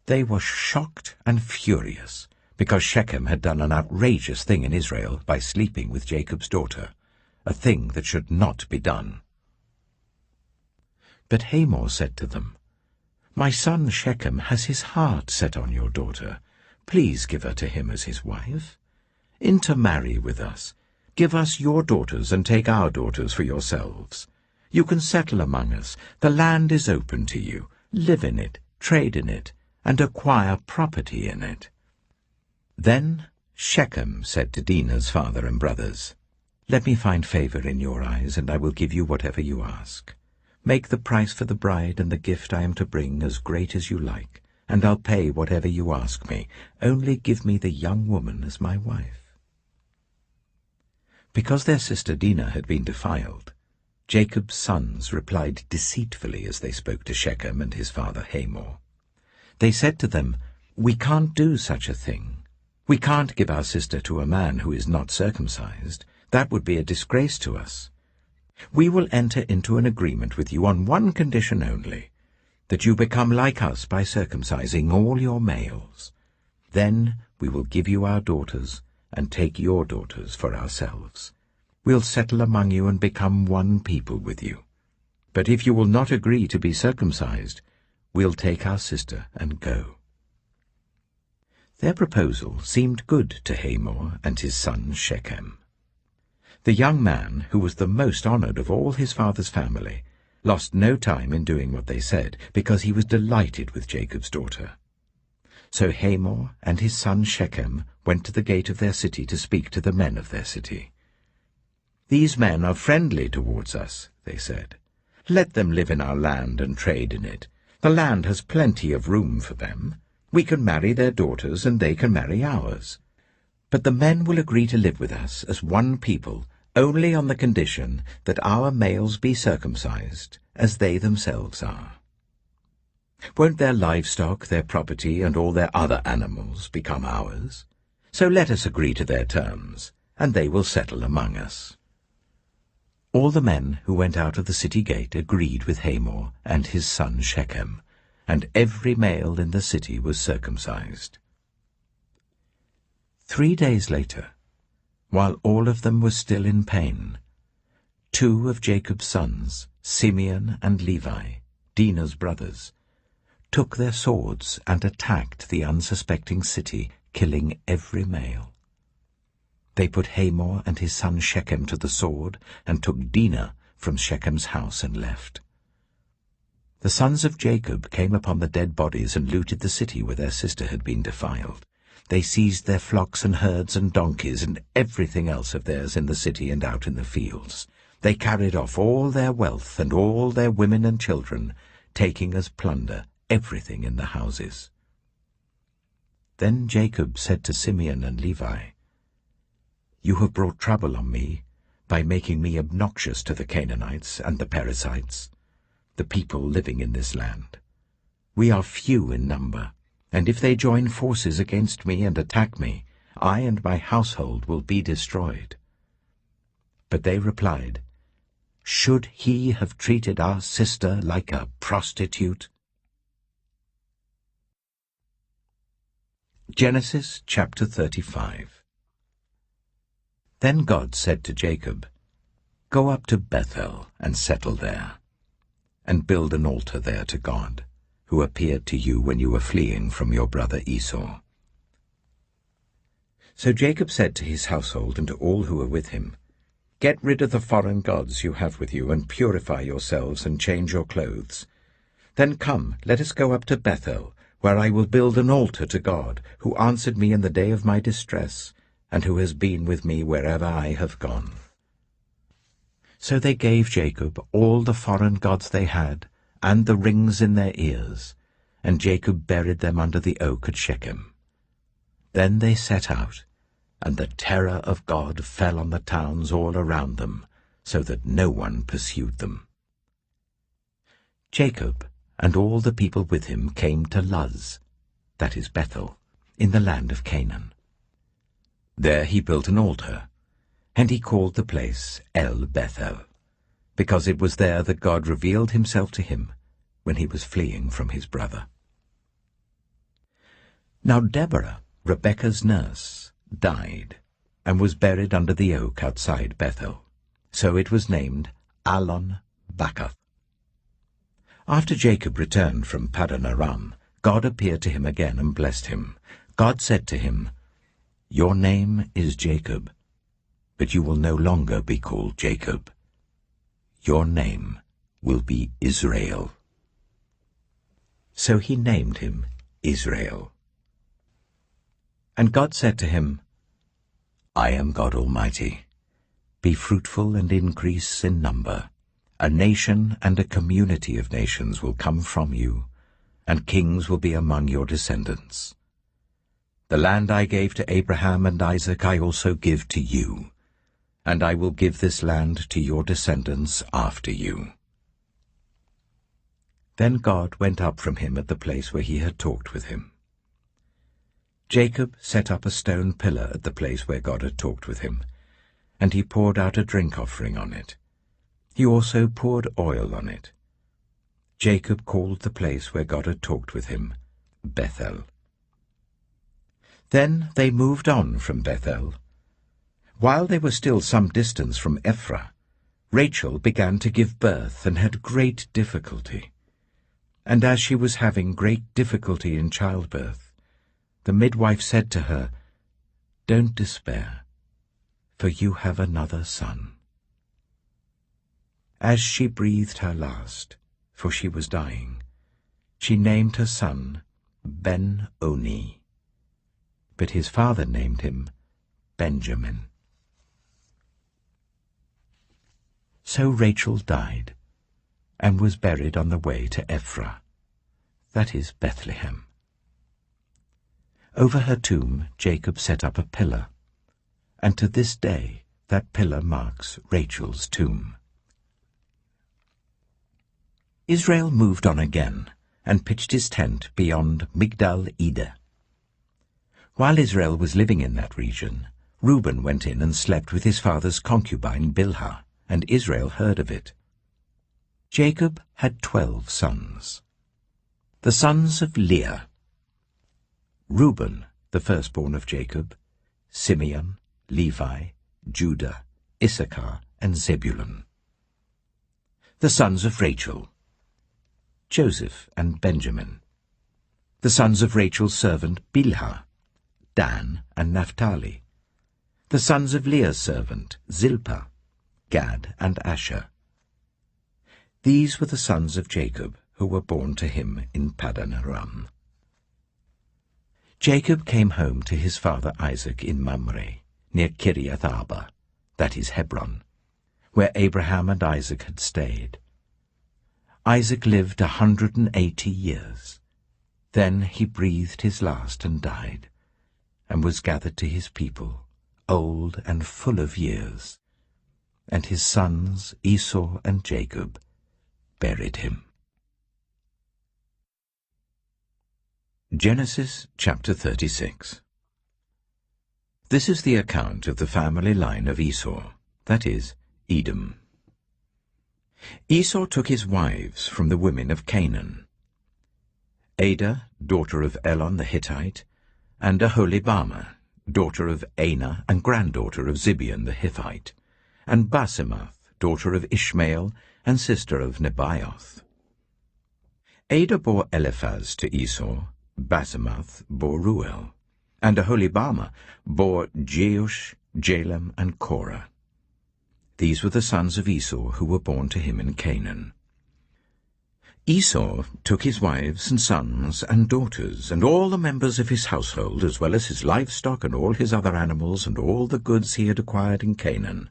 They were shocked and furious, because Shechem had done an outrageous thing in Israel by sleeping with Jacob's daughter, a thing that should not be done. But Hamor said to them, "My son Shechem has his heart set on your daughter. Please give her to him as his wife. Intermarry with us. Give us your daughters and take our daughters for yourselves. You can settle among us. The land is open to you. Live in it, trade in it, and acquire property in it." Then Shechem said to Dinah's father and brothers, "Let me find favor in your eyes, and I will give you whatever you ask. Make the price for the bride and the gift I am to bring as great as you like, and I'll pay whatever you ask me. Only give me the young woman as my wife." Because their sister Dinah had been defiled, Jacob's sons replied deceitfully as they spoke to Shechem and his father Hamor. They said to them, "We can't do such a thing. We can't give our sister to a man who is not circumcised. That would be a disgrace to us. We will enter into an agreement with you on one condition only, that you become like us by circumcising all your males. Then we will give you our daughters and take your daughters for ourselves. We'll settle among you and become one people with you. But if you will not agree to be circumcised, we'll take our sister and go." Their proposal seemed good to Hamor and his son Shechem. The young man, who was the most honored of all his father's family, lost no time in doing what they said, because he was delighted with Jacob's daughter. So Hamor and his son Shechem went to the gate of their city to speak to the men of their city. "These men are friendly towards us," they said. "Let them live in our land and trade in it. The land has plenty of room for them. We can marry their daughters and they can marry ours. But the men will agree to live with us as one people only on the condition that our males be circumcised, as they themselves are. Won't their livestock, their property, and all their other animals become ours? So let us agree to their terms, and they will settle among us." All the men who went out of the city gate agreed with Hamor and his son Shechem, and every male in the city was circumcised. 3 days later, while all of them were still in pain, 2 of Jacob's sons, Simeon and Levi, Dinah's brothers, took their swords and attacked the unsuspecting city, killing every male. They put Hamor and his son Shechem to the sword and took Dinah from Shechem's house and left. The sons of Jacob came upon the dead bodies and looted the city where their sister had been defiled. They seized their flocks and herds and donkeys and everything else of theirs in the city and out in the fields. They carried off all their wealth and all their women and children, taking as plunder everything in the houses. Then Jacob said to Simeon and Levi, "You have brought trouble on me by making me obnoxious to the Canaanites and the Perizzites, the people living in this land. We are few in number, and if they join forces against me and attack me, I and my household will be destroyed." But they replied, "Should he have treated our sister like a prostitute?" Genesis chapter 35. Then God said to Jacob, "Go up to Bethel and settle there, and build an altar there to God, who appeared to you when you were fleeing from your brother Esau." So Jacob said to his household and to all who were with him, "Get rid of the foreign gods you have with you, and purify yourselves and change your clothes. Then come, let us go up to Bethel, where I will build an altar to God, who answered me in the day of my distress, and who has been with me wherever I have gone." So they gave Jacob all the foreign gods they had, and the rings in their ears, and Jacob buried them under the oak at Shechem. Then they set out, and the terror of God fell on the towns all around them, so that no one pursued them. Jacob and all the people with him came to Luz, that is Bethel, in the land of Canaan. There he built an altar, and he called the place El Bethel, because it was there that God revealed himself to him when he was fleeing from his brother. Now Deborah, Rebekah's nurse, died, and was buried under the oak outside Bethel. So it was named Allon Bacuth. After Jacob returned from Paddan Aram, God appeared to him again and blessed him. God said to him, "Your name is Jacob, but you will no longer be called Jacob. Your name will be Israel." So he named him Israel. And God said to him, "I am God Almighty. Be fruitful and increase in number. A nation and a community of nations will come from you, and kings will be among your descendants. The land I gave to Abraham and Isaac I also give to you, and I will give this land to your descendants after you." Then God went up from him at the place where he had talked with him. Jacob set up a stone pillar at the place where God had talked with him, and he poured out a drink offering on it. He also poured oil on it. Jacob called the place where God had talked with him Bethel. Then they moved on from Bethel. While they were still some distance from Ephraim, Rachel began to give birth and had great difficulty. And as she was having great difficulty in childbirth, the midwife said to her, "Don't despair, for you have another son." As she breathed her last, for she was dying, she named her son Ben-Oni, but his father named him Benjamin. So Rachel died, and was buried on the way to Ephraim, that is Bethlehem. Over her tomb Jacob set up a pillar, and to this day that pillar marks Rachel's tomb. Israel moved on again and pitched his tent beyond Migdal Eder. While Israel was living in that region, Reuben went in and slept with his father's concubine Bilhah, and Israel heard of it. Jacob had 12 sons. The sons of Leah: Reuben, the firstborn of Jacob, Simeon, Levi, Judah, Issachar, and Zebulun. The sons of Rachel: Joseph and Benjamin. The sons of Rachel's servant Bilhah: Dan and Naphtali. The sons of Leah's servant Zilpah: Gad and Asher. These were the sons of Jacob who were born to him in Paddan Aram. Jacob came home to his father Isaac in Mamre, near Kiriath Arba, that is Hebron, where Abraham and Isaac had stayed. Isaac lived 180 years. Then he breathed his last and died, and was gathered to his people, old and full of years. And his sons Esau and Jacob buried him. Genesis chapter 36. This is the account of the family line of Esau, that is, Edom. Esau took his wives from the women of Canaan: Adah, daughter of Elon the Hittite, and Aholibamah, daughter of Anah and granddaughter of Zibeon the Hittite, and Basemath, daughter of Ishmael and sister of Nebaioth. Adah bore Eliphaz to Esau, Basemath bore Ruel, and Aholibamah bore Jeush, Jalem, and Korah. These were the sons of Esau who were born to him in Canaan. Esau took his wives and sons and daughters, and all the members of his household, as well as his livestock and all his other animals and all the goods he had acquired in Canaan,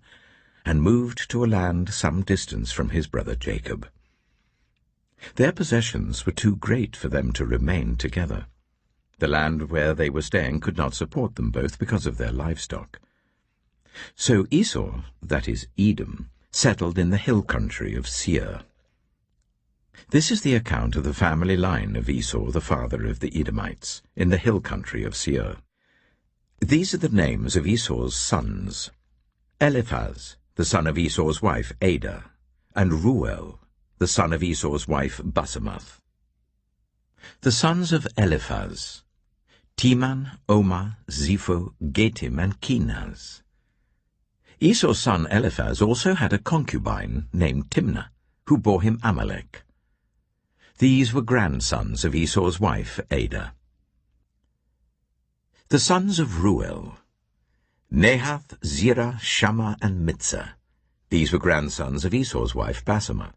and moved to a land some distance from his brother Jacob. Their possessions were too great for them to remain together. The land where they were staying could not support them both because of their livestock. So Esau, that is Edom, settled in the hill country of Seir. This is the account of the family line of Esau, the father of the Edomites, in the hill country of Seir. These are the names of Esau's sons: Eliphaz, the son of Esau's wife Adah, and Ruel, the son of Esau's wife Basemath. The sons of Eliphaz: Teman, Omar, Zepho, Getim, and Kenaz. Esau's son Eliphaz also had a concubine named Timnah, who bore him Amalek. These were grandsons of Esau's wife Adah. The sons of Ruel: Nahath, Zerah, Shammah, and Mitzah. These were grandsons of Esau's wife Basemath.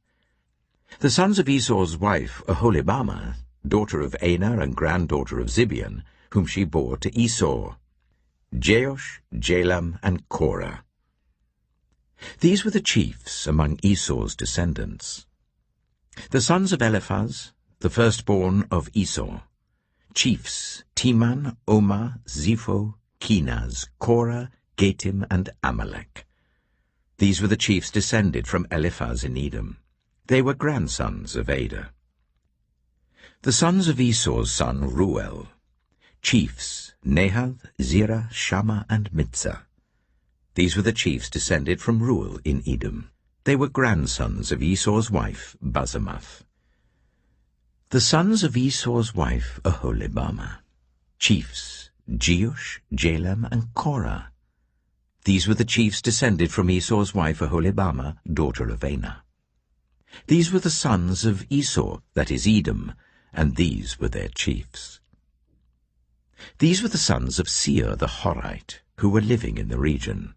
The sons of Esau's wife Aholibamah, daughter of Anah and granddaughter of Zibeon, whom she bore to Esau: Jeush, Jalem, and Korah. These were the chiefs among Esau's descendants. The sons of Eliphaz, the firstborn of Esau: chiefs Teman, Omar, Zepho, Kenaz, Korah, Getim, and Amalek. These were the chiefs descended from Eliphaz in Edom. They were grandsons of Adah. The sons of Esau's son Ruel: chiefs Nahath, Zerah, Shammah, and Mitzah. These were the chiefs descended from Ruel in Edom. They were grandsons of Esau's wife Basemath. The sons of Esau's wife Aholibamah: chiefs Jeush, Jalem, and Korah. These were the chiefs descended from Esau's wife Aholibamah, daughter of Anah. These were the sons of Esau, that is Edom, and these were their chiefs. These were the sons of Seir the Horite, who were living in the region: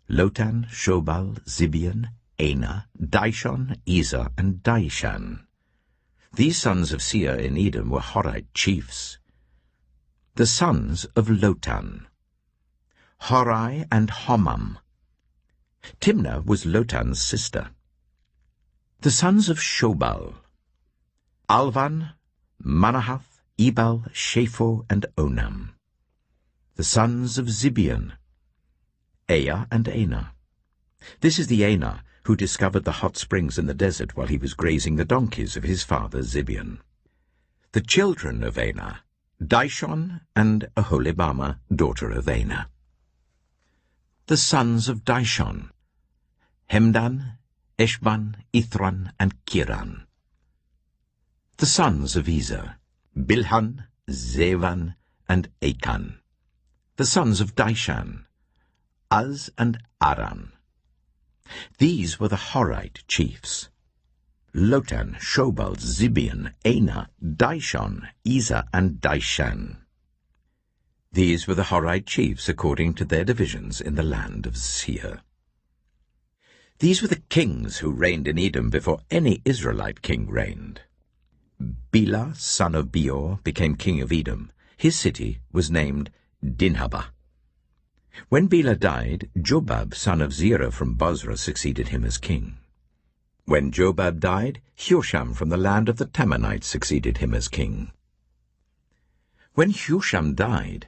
Lotan, Shobal, Zibeon, Anah, Dishon, Ezer, and Dishan. These sons of Seir in Edom were Horite chiefs. The sons of Lotan: Horai and Homam. Timnah was Lotan's sister. The sons of Shobal: Alvan, Manahath, Ebal, Shapho, and Onam. The sons of Zibeon: Ea and Ana. This is the Ana who discovered the hot springs in the desert while he was grazing the donkeys of his father Zibeon. The children of Ana, Dishon and Aholibama, daughter of Ana. The sons of Dishon, Hemdan, Eshban, Ithran, and Kiran. The sons of Ezer, Bilhan, Zevan, and Achan. The sons of Dishan, Az and Aran. These were the Horite chiefs: Lotan, Shobal, Zibeon, Ana, Dishon, Ezer, and Dishan. These were the Horite chiefs according to their divisions in the land of Seir. These were the kings who reigned in Edom before any Israelite king reigned. Bela, son of Beor, became king of Edom. His city was named Dinhabah. When Bela died, Jobab, son of Zerah from Bozrah, succeeded him as king. When Jobab died, Husham from the land of the Temanites succeeded him as king. When Husham died,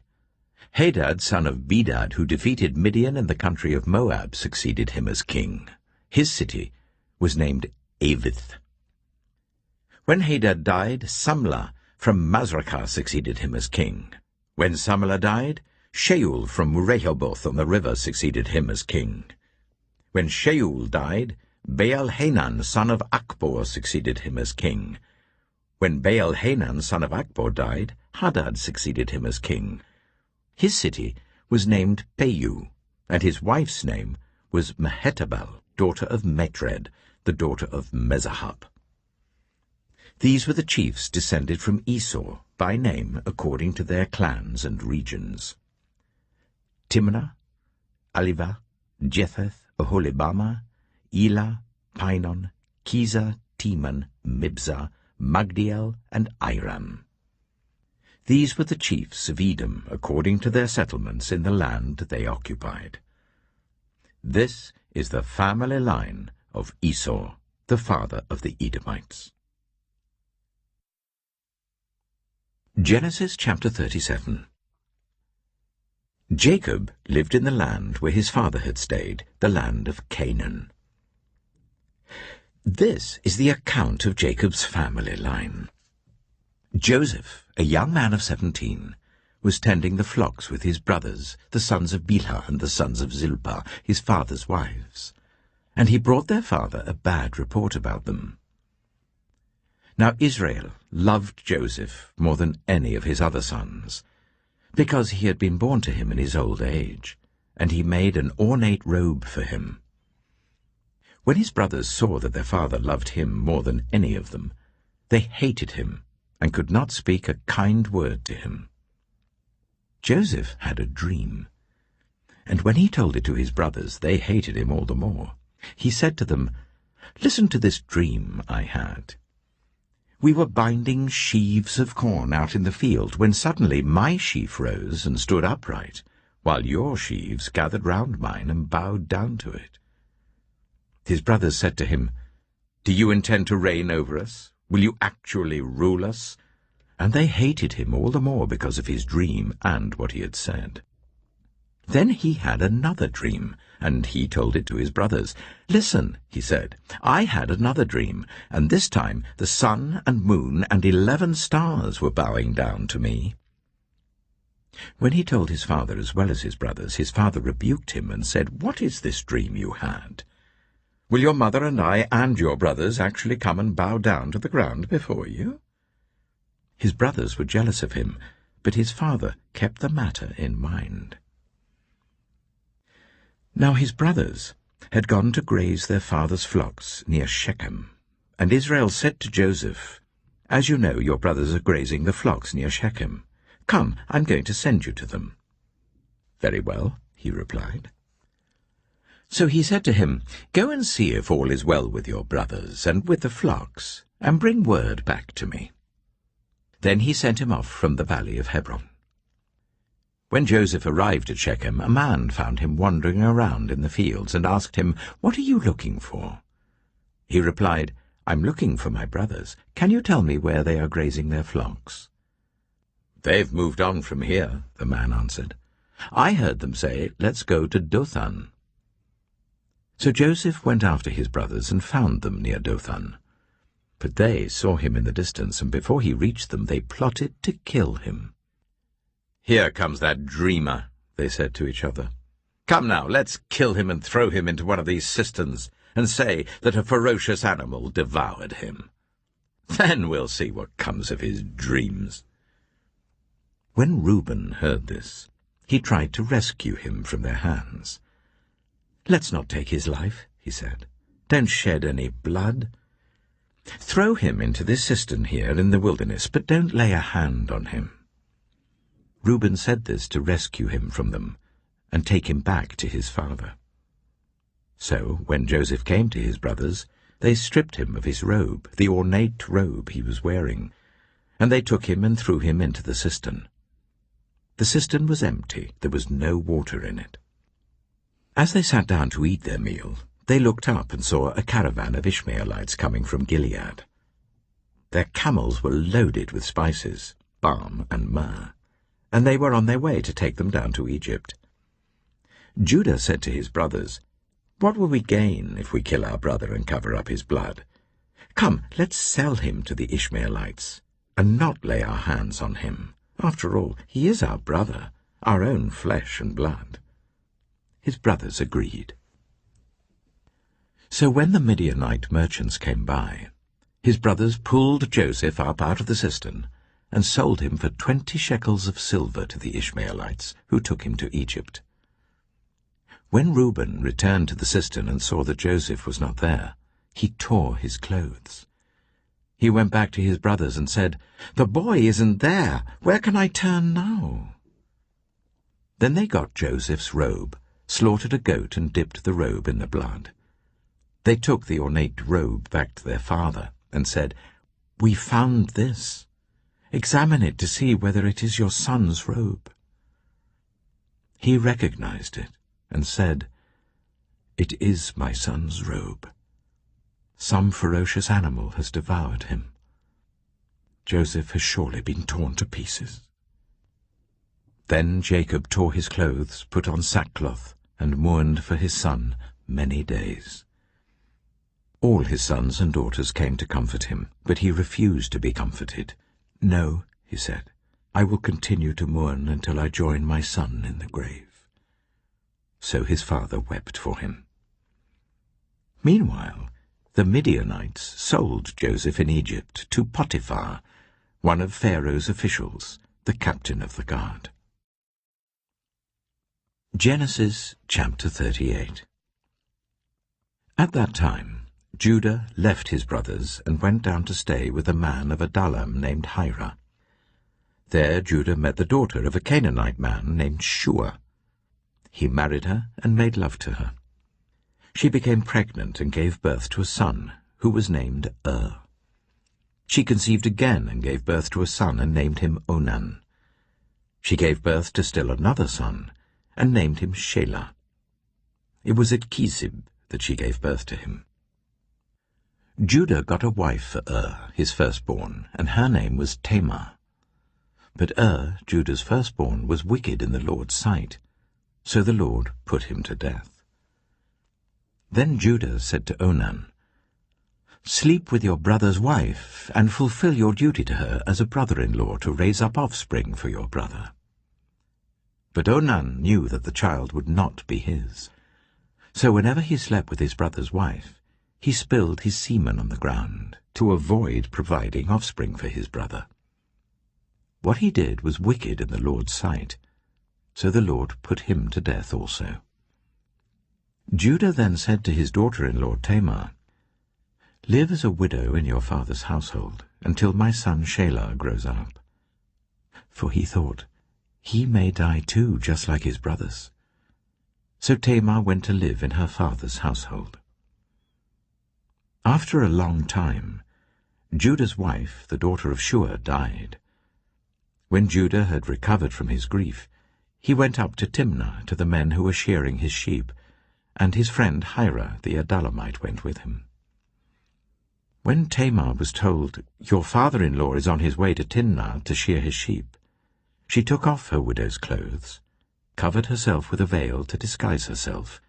Hadad, son of Bedad, who defeated Midian in the country of Moab, succeeded him as king. His city was named Avith. When Hadad died, Samlah from Masrekah succeeded him as king. When Samlah died, Shaul from Rehoboth on the river succeeded him as king. When Shaul died, Baal-Hanan, son of Akbor, succeeded him as king. When Baal-Hanan, son of Akbor, died, Hadad succeeded him as king. His city was named Peyu, and his wife's name was Mehetabel, daughter of Matred, the daughter of Mezahab. These were the chiefs descended from Esau, by name according to their clans and regions: Timnah, Alivah, Jetheth, Aholibama, Elah, Pinon, Kizah, Teman, Mibzah, Magdiel, and Iram. These were the chiefs of Edom according to their settlements in the land they occupied. This is the family line of Esau, the father of the Edomites. Genesis chapter 37. Jacob lived in the land where his father had stayed, the land of Canaan. This is the account of Jacob's family line. Joseph, a young man of 17, was tending the flocks with his brothers, the sons of Bilhah and the sons of Zilpah, his father's wives, and he brought their father a bad report about them. Now Israel loved Joseph more than any of his other sons, because he had been born to him in his old age, and he made an ornate robe for him. When his brothers saw that their father loved him more than any of them, they hated him and could not speak a kind word to him. Joseph had a dream, and when he told it to his brothers, they hated him all the more. He said to them, "Listen to this dream I had. We were binding sheaves of corn out in the field, when suddenly my sheaf rose and stood upright, while your sheaves gathered round mine and bowed down to it." His brothers said to him, "Do you intend to reign over us? Will you actually rule us?" And they hated him all the more because of his dream and what he had said. Then he had another dream, and he told it to his brothers. "Listen," he said, "I had another dream, and this time the sun and moon and 11 stars were bowing down to me." When he told his father as well as his brothers, his father rebuked him and said, "What is this dream you had? Will your mother and I and your brothers actually come and bow down to the ground before you?" His brothers were jealous of him, but his father kept the matter in mind. Now his brothers had gone to graze their father's flocks near Shechem, and Israel said to Joseph, "As you know, your brothers are grazing the flocks near Shechem. Come, I'm going to send you to them." "Very well," he replied. So he said to him, "Go and see if all is well with your brothers and with the flocks, and bring word back to me." Then he sent him off from the valley of Hebron. When Joseph arrived at Shechem, a man found him wandering around in the fields and asked him, "What are you looking for?" He replied, "I'm looking for my brothers. Can you tell me where they are grazing their flocks?" "They've moved on from here," the man answered. I heard them say, 'Let's go to Dothan.' So Joseph went after his brothers and found them near Dothan. But they saw him in the distance, and before he reached them they plotted to kill him. 'Here comes that dreamer,' they said to each other. 'Come now, let's kill him and throw him into one of these cisterns, and say that a ferocious animal devoured him. Then we'll see what comes of his dreams.' When Reuben heard this, he tried to rescue him from their hands. 'Let's not take his life,' he said. 'Don't shed any blood. Throw him into this cistern here in the wilderness, but don't lay a hand on him.' Reuben said this to rescue him from them and take him back to his father. So when Joseph came to his brothers, they stripped him of his robe, the ornate robe he was wearing, and they took him and threw him into the cistern. The cistern was empty, there was no water in it. As they sat down to eat their meal, they looked up and saw a caravan of Ishmaelites coming from Gilead. Their camels were loaded with spices, balm and myrrh, and they were on their way to take them down to Egypt. Judah said to his brothers, "What will we gain if we kill our brother and cover up his blood? Come, let's sell him to the Ishmaelites, and not lay our hands on him. After all, he is our brother, our own flesh and blood." His brothers agreed. So when the Midianite merchants came by, his brothers pulled Joseph up out of the cistern and sold him for 20 shekels of silver to the Ishmaelites, who took him to Egypt. When Reuben returned to the cistern and saw that Joseph was not there, he tore his clothes. He went back to his brothers and said, "The boy isn't there. Where can I turn now?" Then they got Joseph's robe, slaughtered a goat and dipped the robe in the blood. They took the ornate robe back to their father and said, "We found this. Examine it to see whether it is your son's robe." He recognized it and said, "It is my son's robe. Some ferocious animal has devoured him. Joseph has surely been torn to pieces." Then Jacob tore his clothes, put on sackcloth, and mourned for his son many days. All his sons and daughters came to comfort him, but he refused to be comforted. "No," he said, "I will continue to mourn until I join my son in the grave." So his father wept for him. Meanwhile, the Midianites sold Joseph in Egypt to Potiphar, one of Pharaoh's officials, the captain of the guard. Genesis chapter 38. At that time, Judah left his brothers and went down to stay with a man of Adullam named Hira. There Judah met the daughter of a Canaanite man named Shua. He married her and made love to her. She became pregnant and gave birth to a son, who was named She conceived again and gave birth to a son and named him Onan. She gave birth to still another son and named him Shelah. It was at Kisib that she gave birth to him. Judah got a wife for his firstborn, and her name was Tamar. But Judah's firstborn, was wicked in the Lord's sight, so the Lord put him to death. Then Judah said to Onan, "Sleep with your brother's wife, and fulfill your duty to her as a brother-in-law to raise up offspring for your brother." But Onan knew that the child would not be his. So whenever he slept with his brother's wife, he spilled his semen on the ground to avoid providing offspring for his brother. What he did was wicked in the Lord's sight, so the Lord put him to death also. Judah then said to his daughter-in-law Tamar, "Live as a widow in your father's household until my son Shelah grows up." For he thought, "He may die too, just like his brothers." So Tamar went to live in her father's household. After a long time, Judah's wife, the daughter of Shua, died. When Judah had recovered from his grief, he went up to Timnah to the men who were shearing his sheep, and his friend Hira the Adullamite went with him. When Tamar was told, "Your father-in-law is on his way to Timnah to shear his sheep," she took off her widow's clothes, covered herself with a veil to disguise herself,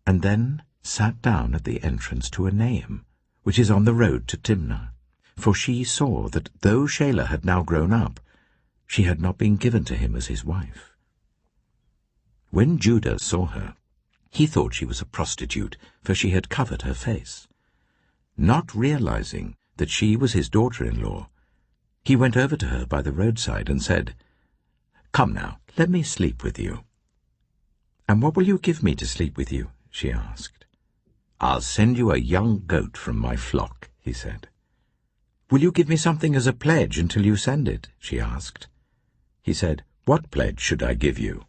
and then sat down at the entrance to Enaim, which is on the road to Timnah, for she saw that though Shelah had now grown up, she had not been given to him as his wife. When Judah saw her, he thought she was a prostitute, for she had covered her face. Not realizing that she was his daughter-in-law, he went over to her by the roadside and said, "Come now, let me sleep with you." "And what will you give me to sleep with you?" she asked. "I'll send you a young goat from my flock," he said. "Will you give me something as a pledge until you send it?" she asked. He said, "What pledge should I give you?"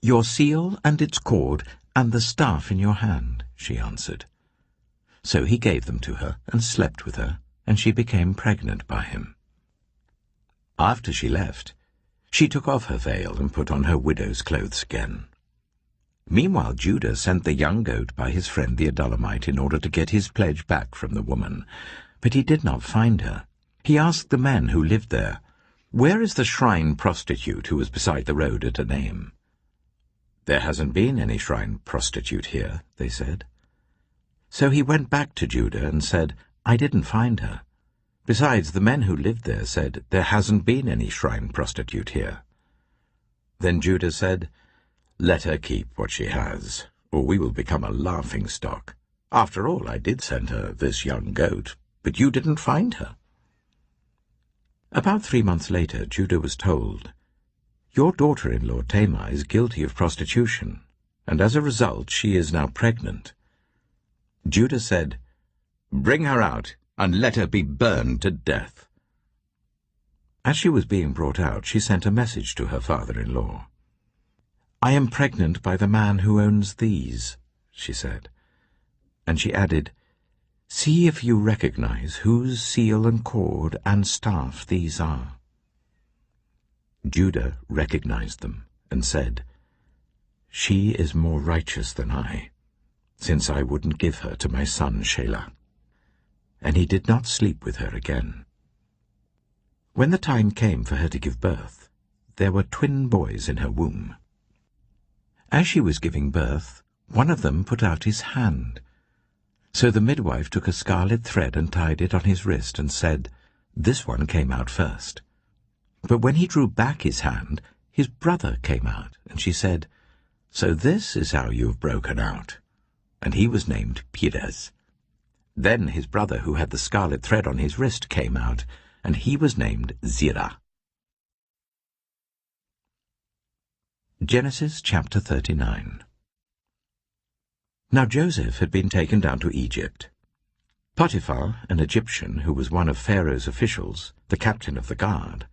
"Your seal and its cord and the staff in your hand," she answered. So he gave them to her and slept with her, and she became pregnant by him. After she left, she took off her veil and put on her widow's clothes again. Meanwhile Judah sent the young goat by his friend the Adullamite in order to get his pledge back from the woman, but he did not find her. He asked the men who lived there, "Where is the shrine prostitute who was beside the road at Enaim?" "There hasn't been any shrine prostitute here," they said. So he went back to Judah and said, "I didn't find her. Besides, the men who lived there said, 'There hasn't been any shrine prostitute here.'" Then Judah said, "Let her keep what she has, or we will become a laughingstock. After all, I did send her this young goat, but you didn't find her." About 3 months later, Judah was told, "Your daughter-in-law Tamar is guilty of prostitution, and as a result she is now pregnant." Judah said, "Bring her out, and let her be burned to death." As she was being brought out, she sent a message to her father-in-law. "I am pregnant by the man who owns these," she said. And she added, "See if you recognize whose seal and cord and staff these are." Judah recognized them and said, "She is more righteous than I, since I wouldn't give her to my son Shelah." And he did not sleep with her again. When the time came for her to give birth, there were twin boys in her womb. As she was giving birth, one of them put out his hand. So the midwife took a scarlet thread and tied it on his wrist and said, "This one came out first." But when he drew back his hand, his brother came out, and she said, "So this is how you have broken out." And he was named Perez. Then his brother, who had the scarlet thread on his wrist, came out, and he was named Zerah. Genesis chapter 39. Now Joseph had been taken down to Egypt. Potiphar, an Egyptian who was one of Pharaoh's officials, the captain of the guard,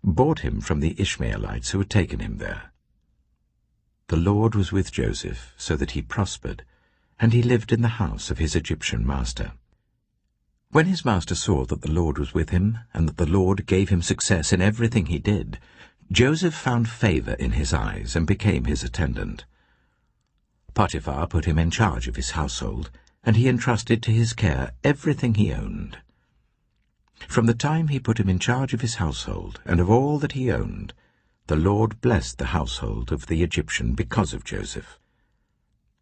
bought him from the Ishmaelites who had taken him there. The Lord was with Joseph, so that he prospered, and he lived in the house of his Egyptian master. When his master saw that the Lord was with him, and that the Lord gave him success in everything he did, Joseph found favor in his eyes and became his attendant. Potiphar put him in charge of his household, and he entrusted to his care everything he owned. From the time he put him in charge of his household and of all that he owned, the Lord blessed the household of the Egyptian because of Joseph.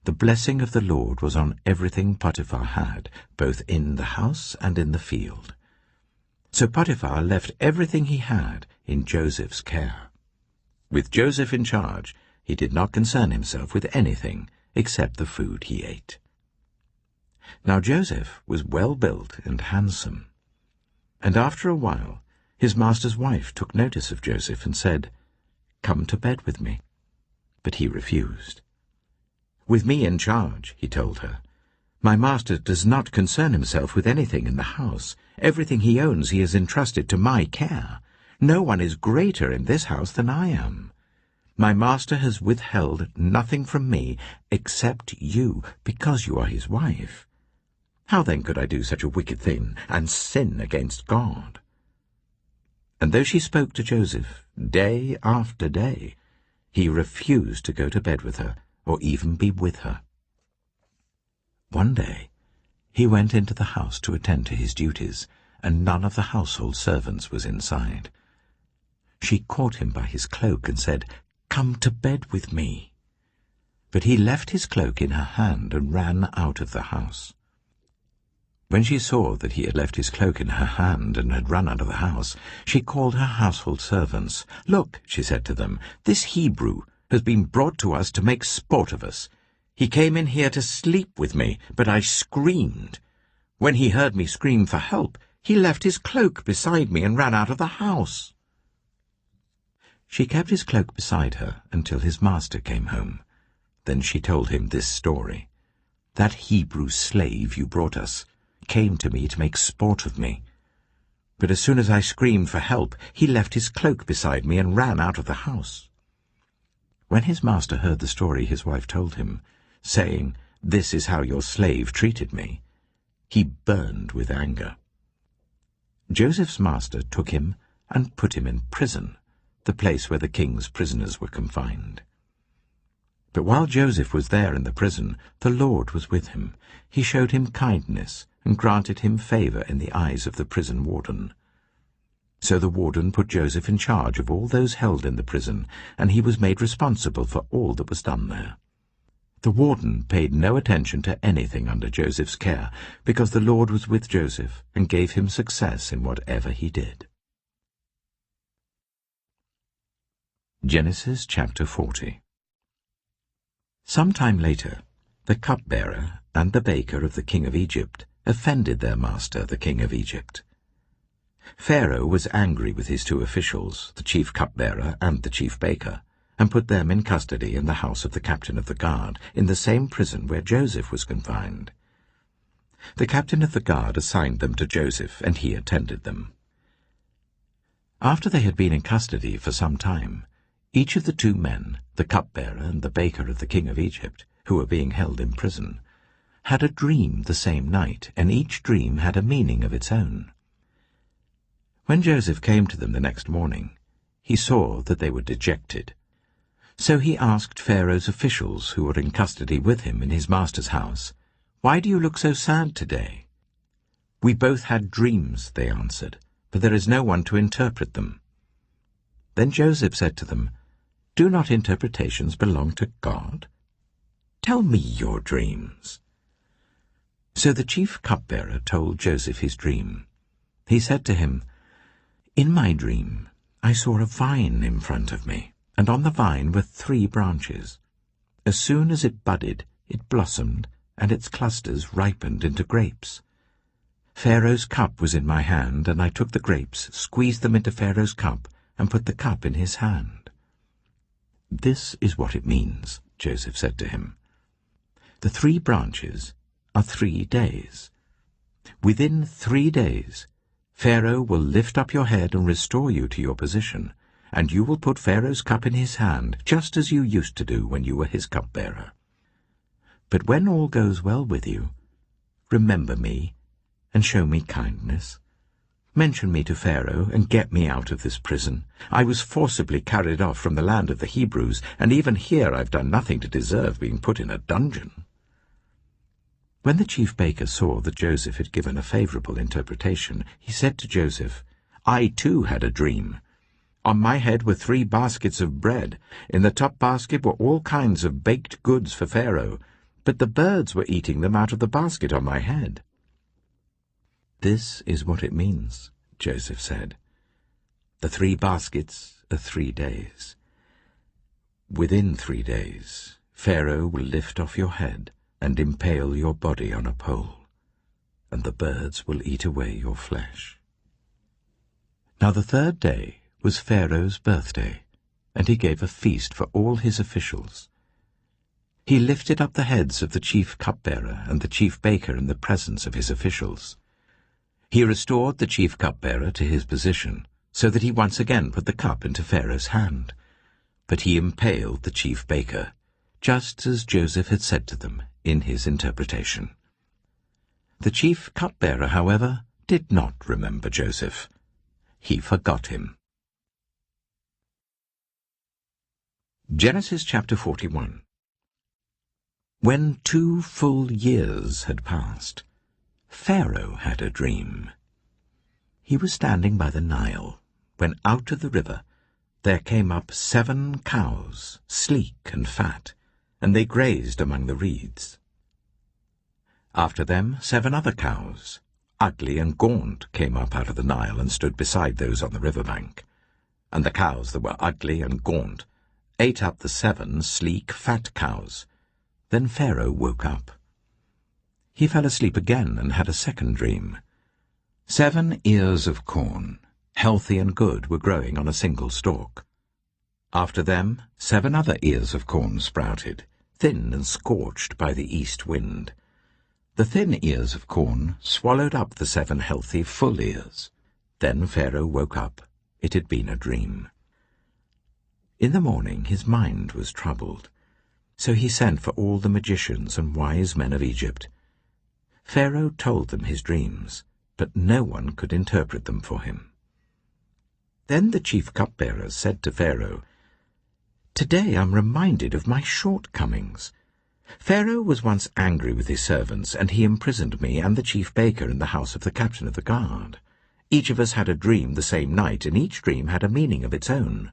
The blessing of the Lord was on everything Potiphar had, both in the house and in the field. So Potiphar left everything he had in Joseph's care. With Joseph in charge, he did not concern himself with anything except the food he ate. Now Joseph was well built and handsome. And after a while, his master's wife took notice of Joseph and said, "Come to bed with me." But he refused. "With me in charge," he told her, "my master does not concern himself with anything in the house. Everything he owns he has entrusted to my care. No one is greater in this house than I am. My master has withheld nothing from me except you, because you are his wife. How then could I do such a wicked thing and sin against God?" And though she spoke to Joseph day after day, he refused to go to bed with her or even be with her. One day he went into the house to attend to his duties, and none of the household servants was inside. She caught him by his cloak and said, "Come to bed with me." But he left his cloak in her hand and ran out of the house. When she saw that he had left his cloak in her hand and had run out of the house, she called her household servants. "Look," she said to them, "this Hebrew has been brought to us to make sport of us. He came in here to sleep with me, but I screamed. When he heard me scream for help, he left his cloak beside me and ran out of the house." She kept his cloak beside her until his master came home. Then she told him this story. "That Hebrew slave you brought us came to me to make sport of me. But as soon as I screamed for help, he left his cloak beside me and ran out of the house." When his master heard the story his wife told him, saying, "This is how your slave treated me," he burned with anger. Joseph's master took him and put him in prison, the place where the king's prisoners were confined. But while Joseph was there in the prison, the Lord was with him. He showed him kindness and granted him favor in the eyes of the prison warden. So the warden put Joseph in charge of all those held in the prison, and he was made responsible for all that was done there. The warden paid no attention to anything under Joseph's care, because the Lord was with Joseph and gave him success in whatever he did. Genesis chapter 40. Some time later, the cupbearer and the baker of the king of Egypt offended their master, the king of Egypt. Pharaoh was angry with his two officials, the chief cupbearer and the chief baker, and put them in custody in the house of the captain of the guard, in the same prison where Joseph was confined. The captain of the guard assigned them to Joseph, and he attended them. After they had been in custody for some time, each of the two men, the cupbearer and the baker of the king of Egypt, who were being held in prison, had a dream the same night, and each dream had a meaning of its own. When Joseph came to them the next morning, he saw that they were dejected. So he asked Pharaoh's officials, who were in custody with him in his master's house, "Why do you look so sad today?" "We both had dreams," they answered, "but there is no one to interpret them." Then Joseph said to them, "Do not interpretations belong to God? Tell me your dreams." So the chief cupbearer told Joseph his dream. He said to him, "In my dream I saw a vine in front of me, and on the vine were 3 branches. As soon as it budded, it blossomed, and its clusters ripened into grapes. Pharaoh's cup was in my hand, and I took the grapes, squeezed them into Pharaoh's cup, and put the cup in his hand." "This is what it means," Joseph said to him. "The 3 branches are 3 days. Within 3 days, Pharaoh will lift up your head and restore you to your position, and you will put Pharaoh's cup in his hand, just as you used to do when you were his cupbearer. But when all goes well with you, remember me and show me kindness. Mention me to Pharaoh and get me out of this prison. I was forcibly carried off from the land of the Hebrews, and even here I've done nothing to deserve being put in a dungeon." When the chief baker saw that Joseph had given a favorable interpretation, he said to Joseph, "I too had a dream. On my head were 3 baskets of bread. In the top basket were all kinds of baked goods for Pharaoh, but the birds were eating them out of the basket on my head." "This is what it means," Joseph said. "The 3 baskets are 3 days. Within 3 days, Pharaoh will lift off your head and impale your body on a pole, and the birds will eat away your flesh." Now the 3rd day was Pharaoh's birthday, and he gave a feast for all his officials. He lifted up the heads of the chief cupbearer and the chief baker in the presence of his officials. He restored the chief cupbearer to his position, so that he once again put the cup into Pharaoh's hand. But he impaled the chief baker, just as Joseph had said to them in his interpretation. The chief cupbearer, however, did not remember Joseph. He forgot him. Genesis chapter 41. When 2 full years had passed, Pharaoh had a dream. He was standing by the Nile, when out of the river there came up 7 cows, sleek and fat, and they grazed among the reeds. After them 7 other cows, ugly and gaunt, came up out of the Nile and stood beside those on the river bank. And the cows that were ugly and gaunt ate up the 7 sleek, fat cows. Then Pharaoh woke up. He fell asleep again and had a second dream. 7 ears of corn, healthy and good, were growing on a single stalk. After them 7 other ears of corn sprouted, thin and scorched by the east wind. The thin ears of corn swallowed up the 7 healthy, full ears. Then Pharaoh woke up. It had been a dream. In the morning his mind was troubled, so he sent for all the magicians and wise men of Egypt. Pharaoh told them his dreams, but no one could interpret them for him. Then the chief cupbearers said to Pharaoh, "Today I'm reminded of my shortcomings. Pharaoh was once angry with his servants, and he imprisoned me and the chief baker in the house of the captain of the guard. Each of us had a dream the same night, and each dream had a meaning of its own.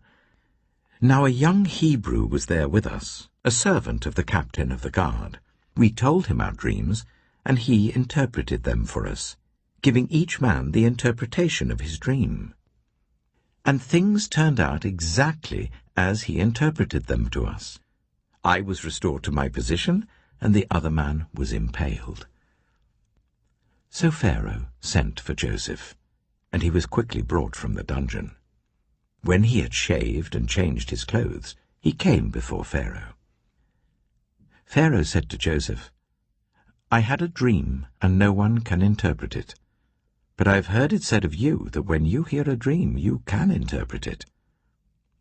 Now a young Hebrew was there with us, a servant of the captain of the guard. We told him our dreams, and he interpreted them for us, giving each man the interpretation of his dream. And things turned out exactly as he interpreted them to us. I was restored to my position, and the other man was impaled." So Pharaoh sent for Joseph, and he was quickly brought from the dungeon. When he had shaved and changed his clothes, he came before Pharaoh. Pharaoh said to Joseph, "I had a dream, and no one can interpret it. But I have heard it said of you that when you hear a dream, you can interpret it."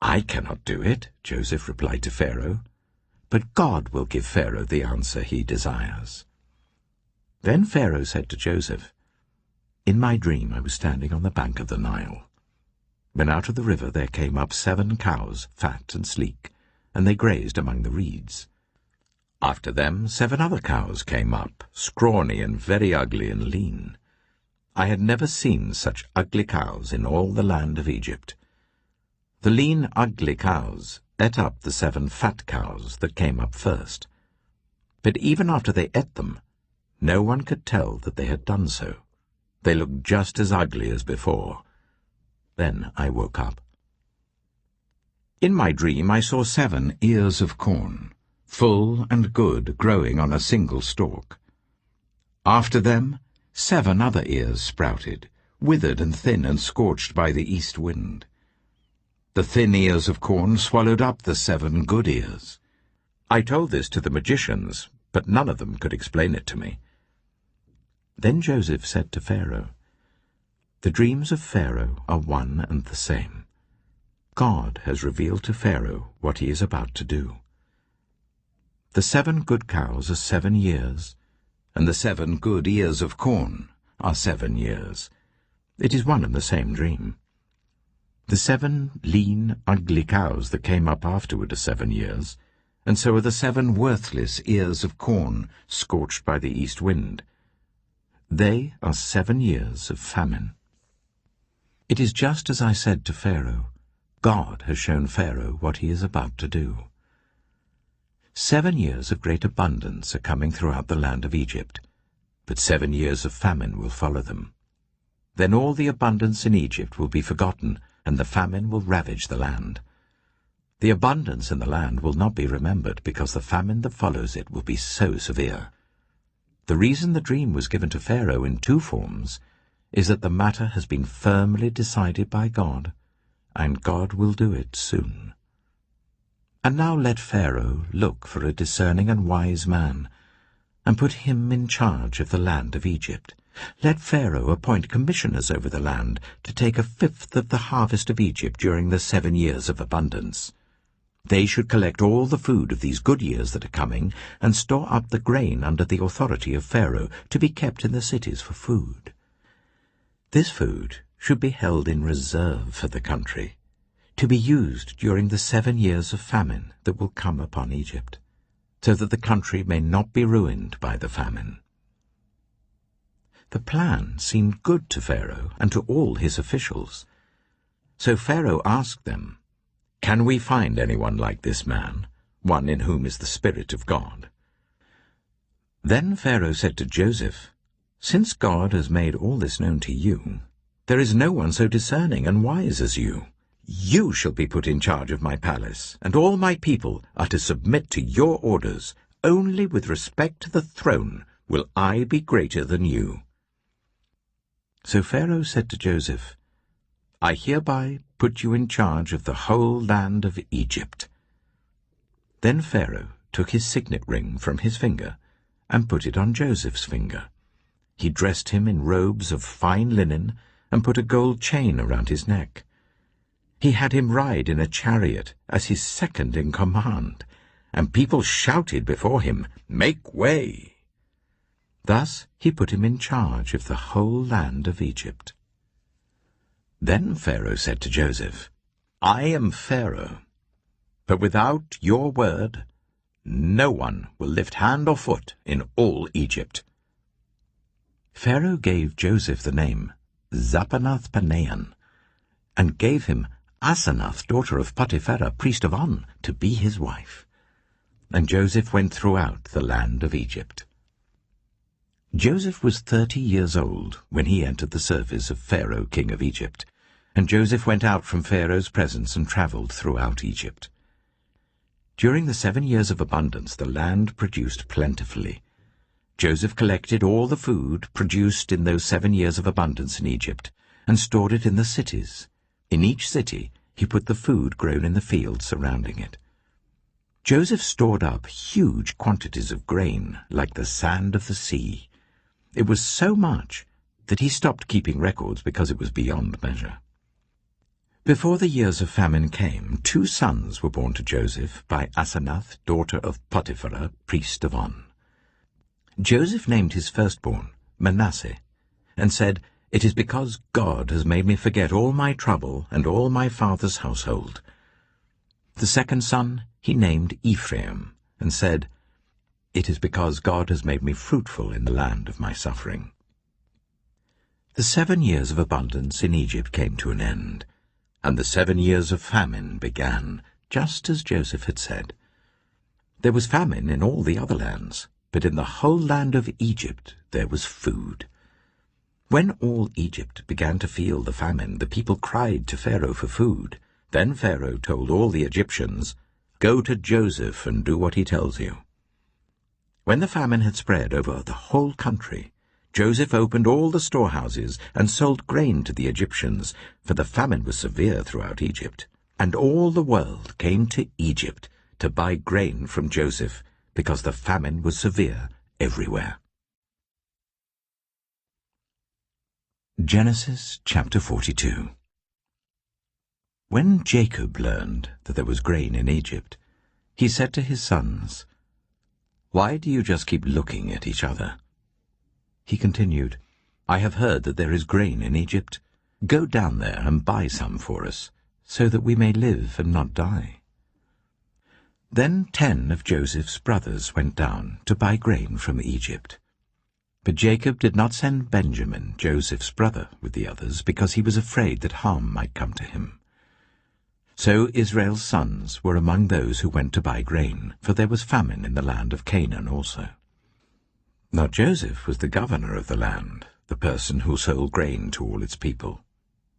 "I cannot do it," Joseph replied to Pharaoh, "but God will give Pharaoh the answer he desires." Then Pharaoh said to Joseph, "In my dream I was standing on the bank of the Nile, when out of the river there came up 7 cows, fat and sleek, and they grazed among the reeds. After them 7 other cows came up, scrawny and very ugly and lean. I had never seen such ugly cows in all the land of Egypt. The lean, ugly cows ate up the 7 fat cows that came up first. But even after they ate them, no one could tell that they had done so. They looked just as ugly as before. Then I woke up. In my dream I saw 7 ears of corn, full and good, growing on a single stalk. After them 7 other ears sprouted, withered and thin and scorched by the east wind. The thin ears of corn swallowed up the 7 good ears. I told this to the magicians, but none of them could explain it to me." Then Joseph said to Pharaoh, "The dreams of Pharaoh are one and the same. God has revealed to Pharaoh what he is about to do. The 7 good cows are 7 years, and the 7 good ears of corn are 7 years. It is one and the same dream. The 7 lean, ugly cows that came up afterward are 7 years, and so are the 7 worthless ears of corn scorched by the east wind. They are 7 years of famine. It is just as I said to Pharaoh. God has shown Pharaoh what he is about to do. 7 years of great abundance are coming throughout the land of Egypt, but 7 years of famine will follow them. Then all the abundance in Egypt will be forgotten, and the famine will ravage the land. The abundance in the land will not be remembered, because the famine that follows it will be so severe. The reason the dream was given to Pharaoh in 2 forms is that the matter has been firmly decided by God, and God will do it soon. And now let Pharaoh look for a discerning and wise man, and put him in charge of the land of Egypt. Let Pharaoh appoint commissioners over the land to take 1/5 of the harvest of Egypt during the 7 years of abundance. They should collect all the food of these good years that are coming, and store up the grain under the authority of Pharaoh, to be kept in the cities for food. This food should be held in reserve for the country, to be used during the 7 years of famine that will come upon Egypt, so that the country may not be ruined by the famine." The plan seemed good to Pharaoh and to all his officials. So Pharaoh asked them, "Can we find anyone like this man, one in whom is the Spirit of God?" Then Pharaoh said to Joseph, "Since God has made all this known to you, there is no one so discerning and wise as you. You shall be put in charge of my palace, and all my people are to submit to your orders. Only with respect to the throne will I be greater than you." So Pharaoh said to Joseph, "I hereby put you in charge of the whole land of Egypt." Then Pharaoh took his signet ring from his finger and put it on Joseph's finger. He dressed him in robes of fine linen and put a gold chain around his neck. He had him ride in a chariot as his second in command, and people shouted before him, "Make way!" Thus he put him in charge of the whole land of Egypt. Then Pharaoh said to Joseph, "I am Pharaoh, but without your word no one will lift hand or foot in all Egypt." Pharaoh gave Joseph the name Zapanath-paneah, and gave him Asenath, daughter of Potipherah, priest of On, to be his wife. And Joseph went throughout the land of Egypt. Joseph was 30 years old when he entered the service of Pharaoh, king of Egypt, and Joseph went out from Pharaoh's presence and travelled throughout Egypt. During the 7 years of abundance the land produced plentifully. Joseph collected all the food produced in those 7 years of abundance in Egypt, and stored it in the cities. In each city he put the food grown in the fields surrounding it. Joseph stored up huge quantities of grain, like the sand of the sea. It was so much that he stopped keeping records because it was beyond measure. Before the years of famine came, 2 sons were born to Joseph by Asenath, daughter of Potipherah, priest of On. Joseph named his firstborn Manasseh, and said, "It is because God has made me forget all my trouble and all my father's household." The second son he named Ephraim, and said, "It is because God has made me fruitful in the land of my suffering." The 7 years of abundance in Egypt came to an end, and the 7 years of famine began, just as Joseph had said. There was famine in all the other lands, but in the whole land of Egypt there was food. When all Egypt began to feel the famine, the people cried to Pharaoh for food. Then Pharaoh told all the Egyptians, "Go to Joseph and do what he tells you." When the famine had spread over the whole country, Joseph opened all the storehouses and sold grain to the Egyptians, for the famine was severe throughout Egypt. And all the world came to Egypt to buy grain from Joseph, because the famine was severe everywhere. Genesis chapter 42. When Jacob learned that there was grain in Egypt, he said to his sons, "Why do you just keep looking at each other?" He continued, "I have heard that there is grain in Egypt. Go down there and buy some for us, so that we may live and not die." Then 10 of Joseph's brothers went down to buy grain from Egypt. But Jacob did not send Benjamin, Joseph's brother, with the others, because he was afraid that harm might come to him. So Israel's sons were among those who went to buy grain, for there was famine in the land of Canaan also. Now Joseph was the governor of the land, the person who sold grain to all its people.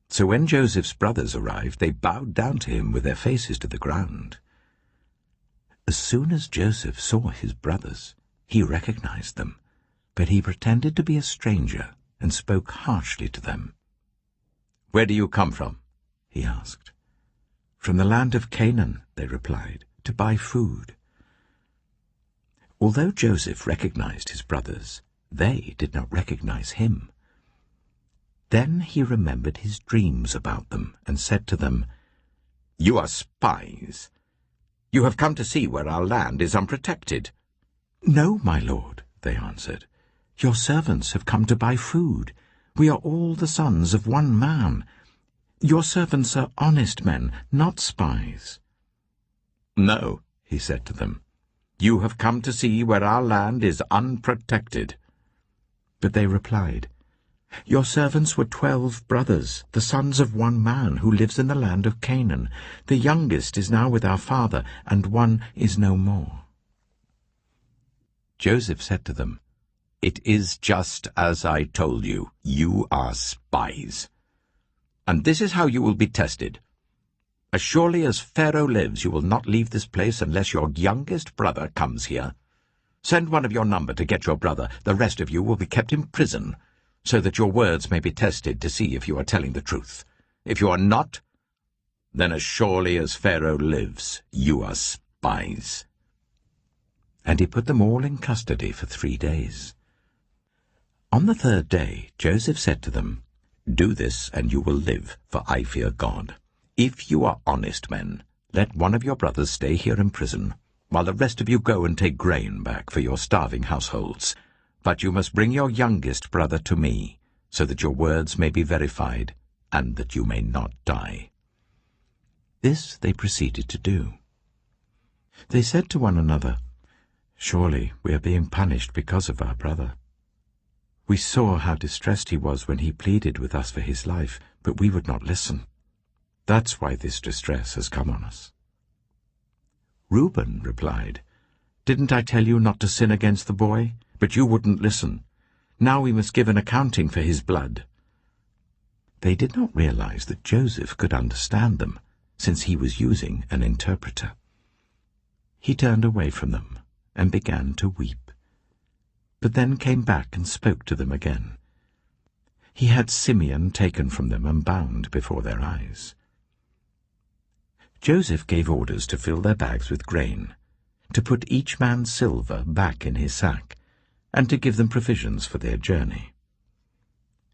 So when Joseph's brothers arrived, they bowed down to him with their faces to the ground. As soon as Joseph saw his brothers, he recognized them, but he pretended to be a stranger and spoke harshly to them. "Where do you come from?" he asked. "From the land of Canaan," they replied, "to buy food." Although Joseph recognized his brothers, they did not recognize him. Then he remembered his dreams about them and said to them, "You are spies. You have come to see where our land is unprotected." "No, my lord," they answered. "Your servants have come to buy food. We are all the sons of one man. Your servants are honest men, not spies." "No," he said to them. "You have come to see where our land is unprotected." But they replied, Your servants were 12 brothers, the sons of one man who lives in the land of Canaan. The youngest is now with our father, and one is no more." Joseph said to them, "It is just as I told you. You are spies. And this is how you will be tested. As surely as Pharaoh lives, you will not leave this place unless your youngest brother comes here. Send one of your number to get your brother. The rest of you will be kept in prison, so that your words may be tested to see if you are telling the truth. If you are not, then as surely as Pharaoh lives, you are spies." And he put them all in custody for 3 days. On the 3rd day Joseph said to them, "Do this, and you will live, for I fear God. If you are honest men, let one of your brothers stay here in prison, while the rest of you go and take grain back for your starving households. But you must bring your youngest brother to me, so that your words may be verified, and that you may not die." This they proceeded to do. They said to one another, "Surely we are being punished because of our brother. We saw how distressed he was when he pleaded with us for his life, but we would not listen. That's why this distress has come on us." Reuben replied, "Didn't I tell you not to sin against the boy? But you wouldn't listen. Now we must give an accounting for his blood." They did not realize that Joseph could understand them, since he was using an interpreter. He turned away from them and began to weep, but then came back and spoke to them again. He had Simeon taken from them and bound before their eyes. Joseph gave orders to fill their bags with grain, to put each man's silver back in his sack, and to give them provisions for their journey.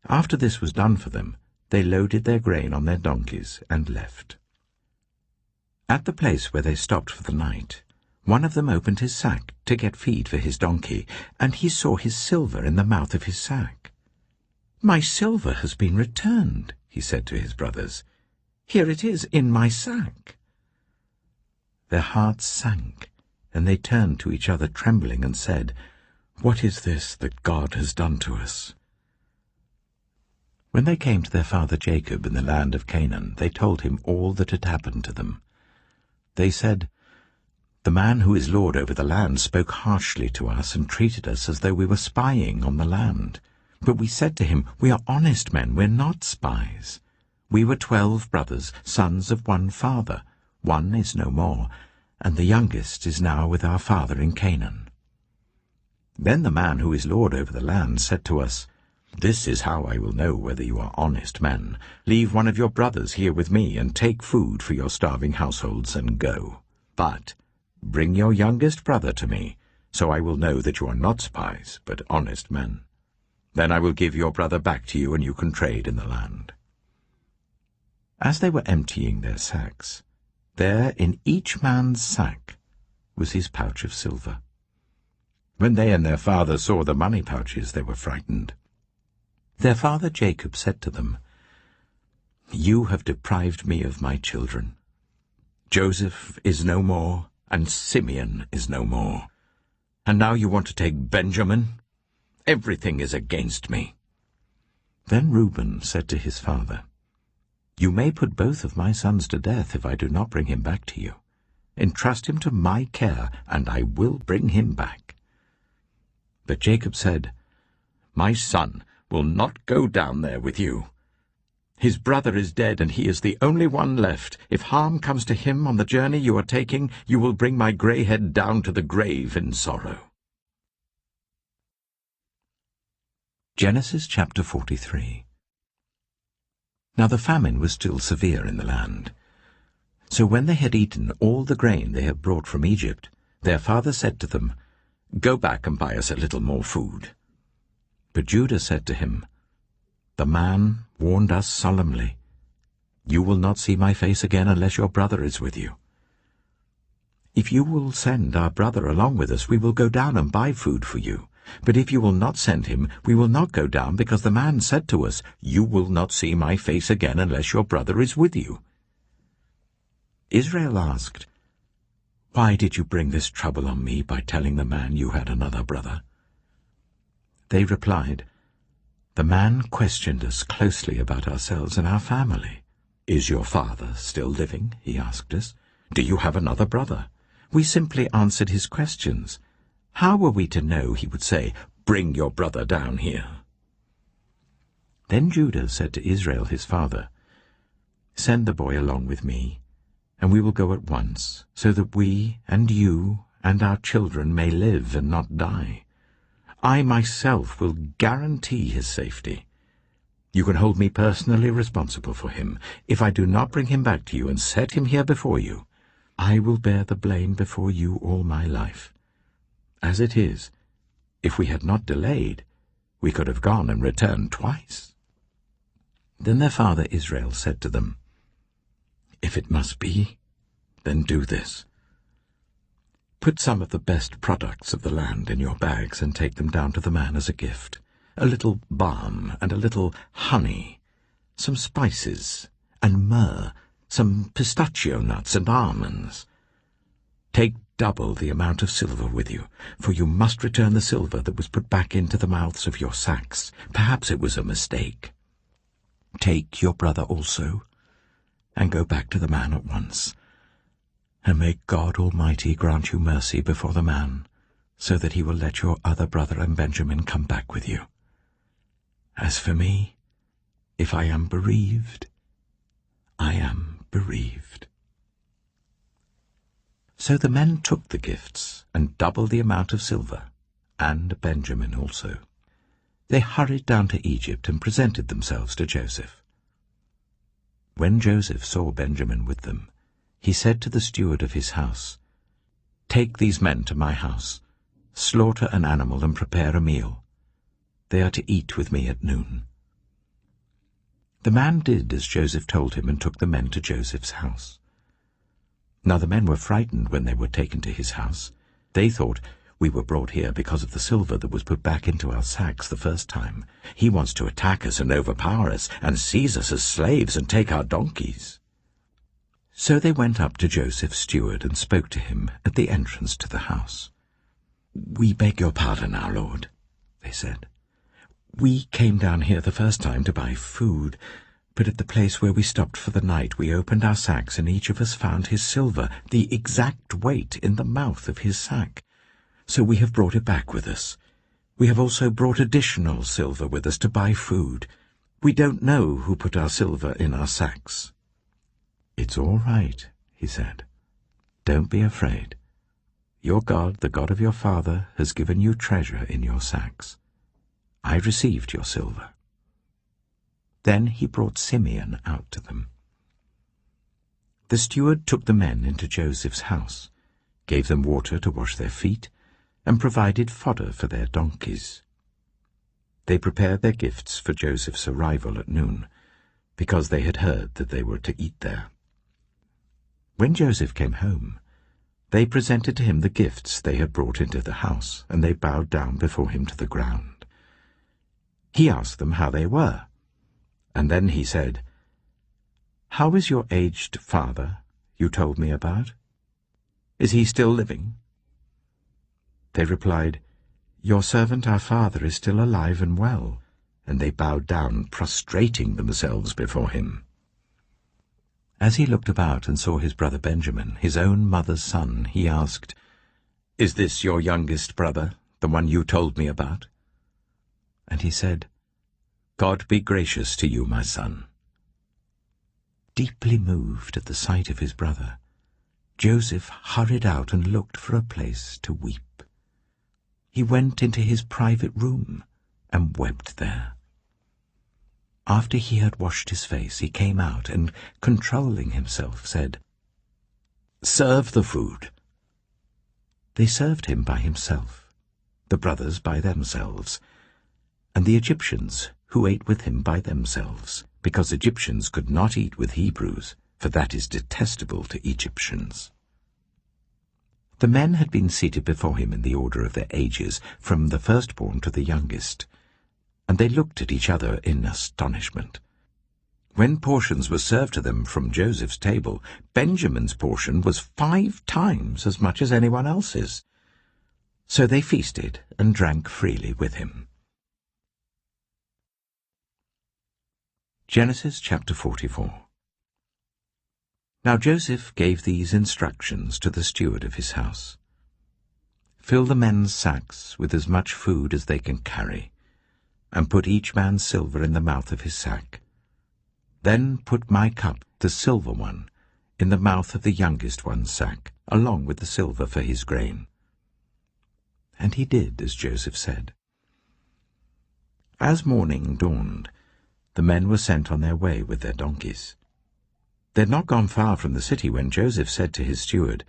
After this was done for them, they loaded their grain on their donkeys and left. At the place where they stopped for the night, one of them opened his sack to get feed for his donkey, and he saw his silver in the mouth of his sack. "My silver has been returned," he said to his brothers. "Here it is in my sack." Their hearts sank, and they turned to each other trembling and said, "What is this that God has done to us?" When they came to their father Jacob in the land of Canaan, they told him all that had happened to them. They said, "The man who is lord over the land spoke harshly to us and treated us as though we were spying on the land. But we said to him, 'We are honest men, we're not spies. We were 12 brothers, sons of one father. One is no more, and the youngest is now with our father in Canaan.' Then the man who is lord over the land said to us, 'This is how I will know whether you are honest men. Leave one of your brothers here with me, and take food for your starving households, and go. But bring your youngest brother to me, so I will know that you are not spies, but honest men. Then I will give your brother back to you, and you can trade in the land.' As they were emptying their sacks, there in each man's sack was his pouch of silver. When they and their father saw the money pouches, they were frightened. Their father Jacob said to them, 'You have deprived me of my children. Joseph is no more, and Simeon is no more. And now you want to take Benjamin? Everything is against me.' Then Reuben said to his father, 'You may put both of my sons to death if I do not bring him back to you. Entrust him to my care, and I will bring him back.' But Jacob said, 'My son will not go down there with you. His brother is dead, and he is the only one left. If harm comes to him on the journey you are taking, you will bring my grey head down to the grave in sorrow.'" Genesis chapter 43. Now the famine was still severe in the land. So when they had eaten all the grain they had brought from Egypt, their father said to them, "Go back and buy us a little more food." But Judah said to him, "The man warned us solemnly, 'You will not see my face again unless your brother is with you.' If you will send our brother along with us, we will go down and buy food for you. But if you will not send him, we will not go down, because the man said to us, 'You will not see my face again unless your brother is with you.'" Israel asked, "Why did you bring this trouble on me by telling the man you had another brother?" They replied, The man questioned us closely about ourselves and our family. "Is your father still living?" he asked us. "Do you have another brother?" We simply answered his questions. How were we to know he would say, "Bring your brother down here"? Then Judah said to Israel his father, "Send the boy along with me, and we will go at once, so that we and you and our children may live and not die. I myself will guarantee his safety. You can hold me personally responsible for him. If I do not bring him back to you and set him here before you, I will bear the blame before you all my life. As it is, if we had not delayed, we could have gone and returned twice." Then their father Israel said to them, "If it must be, then do this. Put some of the best products of the land in your bags and take them down to the man as a gift. A little balm and a little honey, some spices and myrrh, some pistachio nuts and almonds. Take double the amount of silver with you, for you must return the silver that was put back into the mouths of your sacks. Perhaps it was a mistake. Take your brother also, and go back to the man at once. And may God Almighty grant you mercy before the man, so that he will let your other brother and Benjamin come back with you. As for me, if I am bereaved, I am bereaved." So the men took the gifts and double the amount of silver, and Benjamin also. They hurried down to Egypt and presented themselves to Joseph. When Joseph saw Benjamin with them, he said to the steward of his house, "Take these men to my house, slaughter an animal and prepare a meal. They are to eat with me at noon." The man did as Joseph told him and took the men to Joseph's house. Now the men were frightened when they were taken to his house. They thought, "We were brought here because of the silver that was put back into our sacks the first time. He wants to attack us and overpower us and seize us as slaves and take our donkeys." So they went up to Joseph's steward and spoke to him at the entrance to the house. "We beg your pardon, our lord," they said. "We came down here the first time to buy food, but at the place where we stopped for the night we opened our sacks and each of us found his silver, the exact weight, in the mouth of his sack. So we have brought it back with us. We have also brought additional silver with us to buy food. We don't know who put our silver in our sacks." "It's all right," he said. "Don't be afraid. Your God, the God of your father, has given you treasure in your sacks. I received your silver." Then he brought Simeon out to them. The steward took the men into Joseph's house, gave them water to wash their feet, and provided fodder for their donkeys. They prepared their gifts for Joseph's arrival at noon, because they had heard that they were to eat there. When Joseph came home, they presented to him the gifts they had brought into the house, and they bowed down before him to the ground. He asked them how they were, and then he said, "How is your aged father you told me about? Is he still living?" They replied, "Your servant our father is still alive and well," and they bowed down, prostrating themselves before him. As he looked about and saw his brother Benjamin, his own mother's son, he asked, "Is this your youngest brother, the one you told me about?" And he said, "God be gracious to you, my son." Deeply moved at the sight of his brother, Joseph hurried out and looked for a place to weep. He went into his private room and wept there. After he had washed his face, he came out and, controlling himself, said, "Serve the food." They served him by himself, the brothers by themselves, and the Egyptians who ate with him by themselves, because Egyptians could not eat with Hebrews, for that is detestable to Egyptians. The men had been seated before him in the order of their ages, from the firstborn to the youngest, and they looked at each other in astonishment. When portions were served to them from Joseph's table, Benjamin's portion was 5 times as much as anyone else's. So they feasted and drank freely with him. Genesis chapter 44. Now Joseph gave these instructions to the steward of his house. Fill the men's sacks with as much food as they can carry, and put each man's silver in the mouth of his sack. Then put my cup, the silver one, in the mouth of the youngest one's sack, along with the silver for his grain. And he did as Joseph said. As morning dawned, the men were sent on their way with their donkeys. They had not gone far from the city when Joseph said to his steward,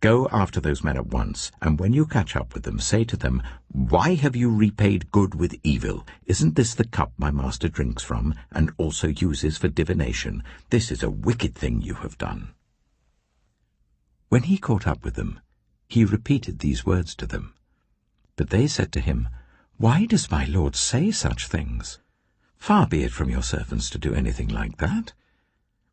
"Go after those men at once, and when you catch up with them, say to them, 'Why have you repaid good with evil? Isn't this the cup my master drinks from, and also uses for divination? This is a wicked thing you have done.'" When he caught up with them, he repeated these words to them. But they said to him, "Why does my lord say such things? Far be it from your servants to do anything like that.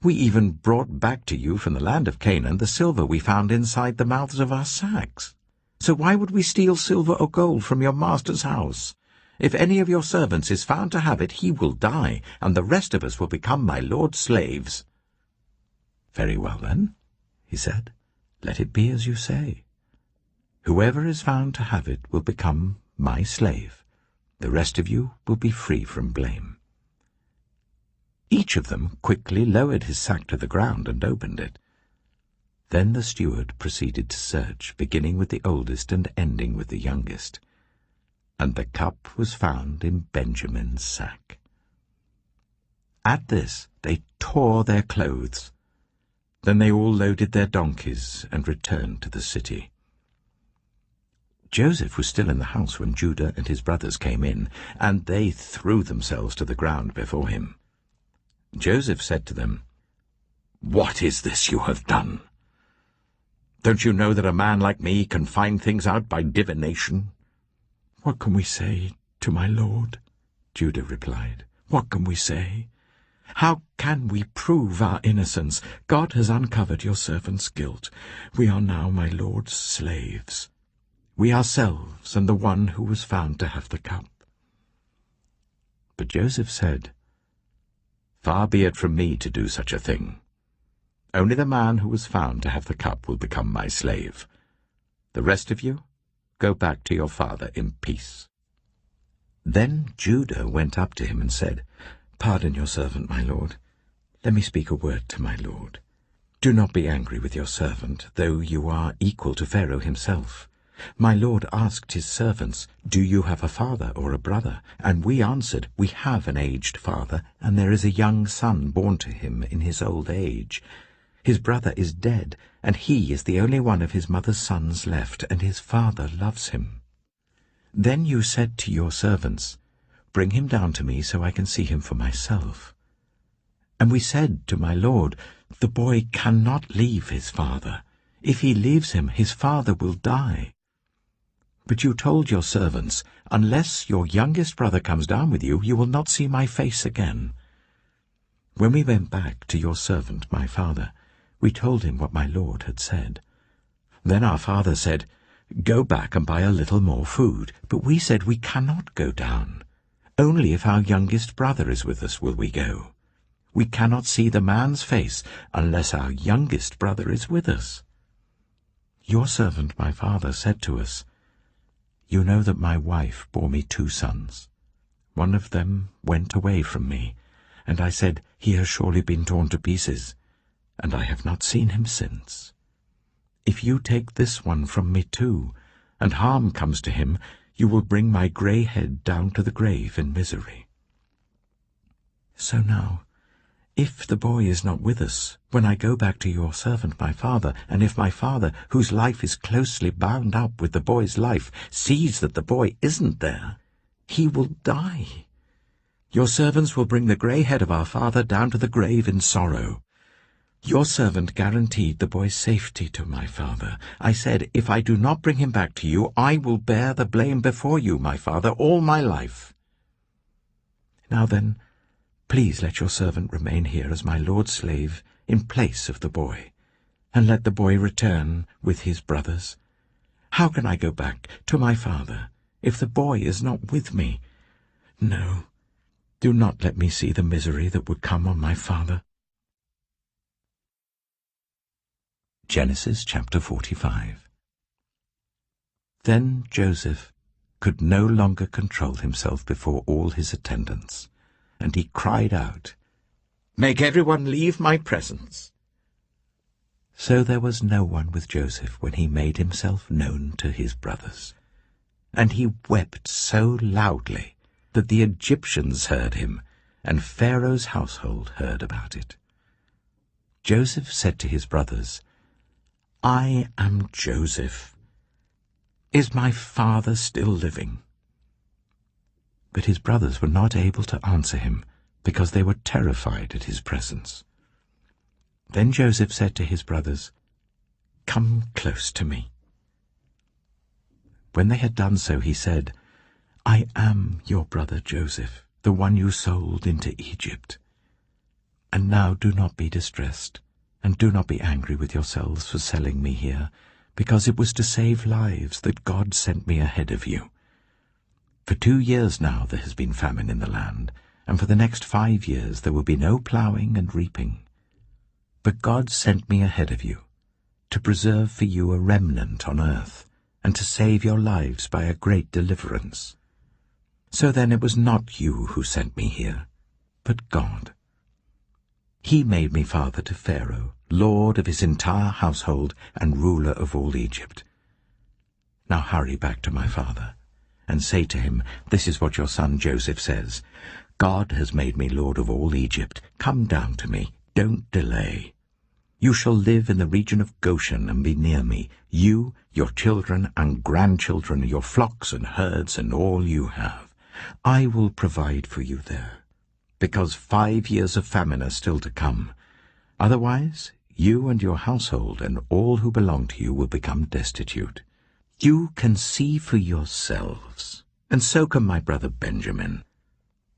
We even brought back to you from the land of Canaan the silver we found inside the mouths of our sacks. So why would we steal silver or gold from your master's house? If any of your servants is found to have it, he will die, and the rest of us will become my lord's slaves." "Very well, then," he said, "let it be as you say. Whoever is found to have it will become my slave. The rest of you will be free from blame." Each of them quickly lowered his sack to the ground and opened it. Then the steward proceeded to search, beginning with the oldest and ending with the youngest. And the cup was found in Benjamin's sack. At this they tore their clothes. Then they all loaded their donkeys and returned to the city. Joseph was still in the house when Judah and his brothers came in, and they threw themselves to the ground before him. Joseph said to them, "What is this you have done? Don't you know that a man like me can find things out by divination?" "What can we say to my lord?" Judah replied. "What can we say? How can we prove our innocence? God has uncovered your servant's guilt. We are now my lord's slaves, we ourselves and the one who was found to have the cup." But Joseph said, "Far be it from me to do such a thing. Only the man who was found to have the cup will become my slave. The rest of you, go back to your father in peace." Then Judah went up to him and said, "Pardon your servant, my lord. Let me speak a word to my lord. Do not be angry with your servant, though you are equal to Pharaoh himself. My lord asked his servants, 'Do you have a father or a brother?' And we answered, 'We have an aged father, and there is a young son born to him in his old age. His brother is dead, and he is the only one of his mother's sons left, and his father loves him.' Then you said to your servants, 'Bring him down to me so I can see him for myself.' And we said to my lord, 'The boy cannot leave his father. If he leaves him, his father will die.' But you told your servants, 'Unless your youngest brother comes down with you, you will not see my face again.' When we went back to your servant, my father, we told him what my lord had said. Then our father said, 'Go back and buy a little more food.' But we said, 'We cannot go down. Only if our youngest brother is with us will we go. We cannot see the man's face unless our youngest brother is with us.' Your servant, my father, said to us, 'You know that my wife bore me 2 sons. One of them went away from me, and I said, "He has surely been torn to pieces," and I have not seen him since. If you take this one from me too, and harm comes to him, you will bring my grey head down to the grave in misery. So now, if the boy is not with us, when I go back to your servant my father, and if my father, whose life is closely bound up with the boy's life, sees that the boy isn't there, he will die. Your servants will bring the grey head of our father down to the grave in sorrow. Your servant guaranteed the boy's safety to my father. I said, if I do not bring him back to you, I will bear the blame before you, my father, all my life. Now then, please let your servant remain here as my lord's slave in place of the boy, and let the boy return with his brothers. How can I go back to my father if the boy is not with me? No, Do not let me see the misery that would come on my father." Genesis chapter 45. Then Joseph could no longer control himself before all his attendants, and he cried out, "Make everyone leave my presence." So there was no one with Joseph when he made himself known to his brothers. And he wept so loudly that the Egyptians heard him, and Pharaoh's household heard about it. Joseph said to his brothers, "I am Joseph. Is my father still living?" But his brothers were not able to answer him, because they were terrified at his presence. Then Joseph said to his brothers, "Come close to me." When they had done so, he said, "I am your brother Joseph, the one you sold into Egypt. And now do not be distressed, and do not be angry with yourselves for selling me here, because it was to save lives that God sent me ahead of you. For 2 years now there has been famine in the land, and for the next 5 years there will be no plowing and reaping. But God sent me ahead of you, to preserve for you a remnant on earth, and to save your lives by a great deliverance. So then it was not you who sent me here, but God. He made me father to Pharaoh, lord of his entire household and ruler of all Egypt. Now hurry back to my father, and say to him, 'This is what your son Joseph says. God has made me lord of all Egypt. Come down to me. Don't delay. You shall live in the region of Goshen and be near me, you, your children and grandchildren, your flocks and herds, and all you have. I will provide for you there, because 5 years of famine are still to come. Otherwise, you and your household and all who belong to you will become destitute. You can see for yourselves, and so can my brother Benjamin,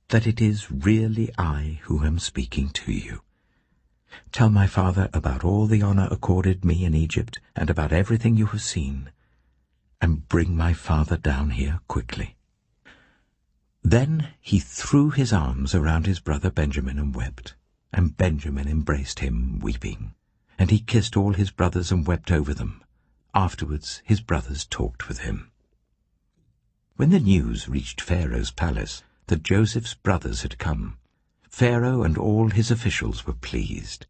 that it is really I who am speaking to you. Tell my father about all the honor accorded me in Egypt, and about everything you have seen, and bring my father down here quickly." Then he threw his arms around his brother Benjamin and wept, and Benjamin embraced him, weeping, and he kissed all his brothers and wept over them. Afterwards his brothers talked with him. When the news reached Pharaoh's palace that Joseph's brothers had come, Pharaoh and all his officials were pleased.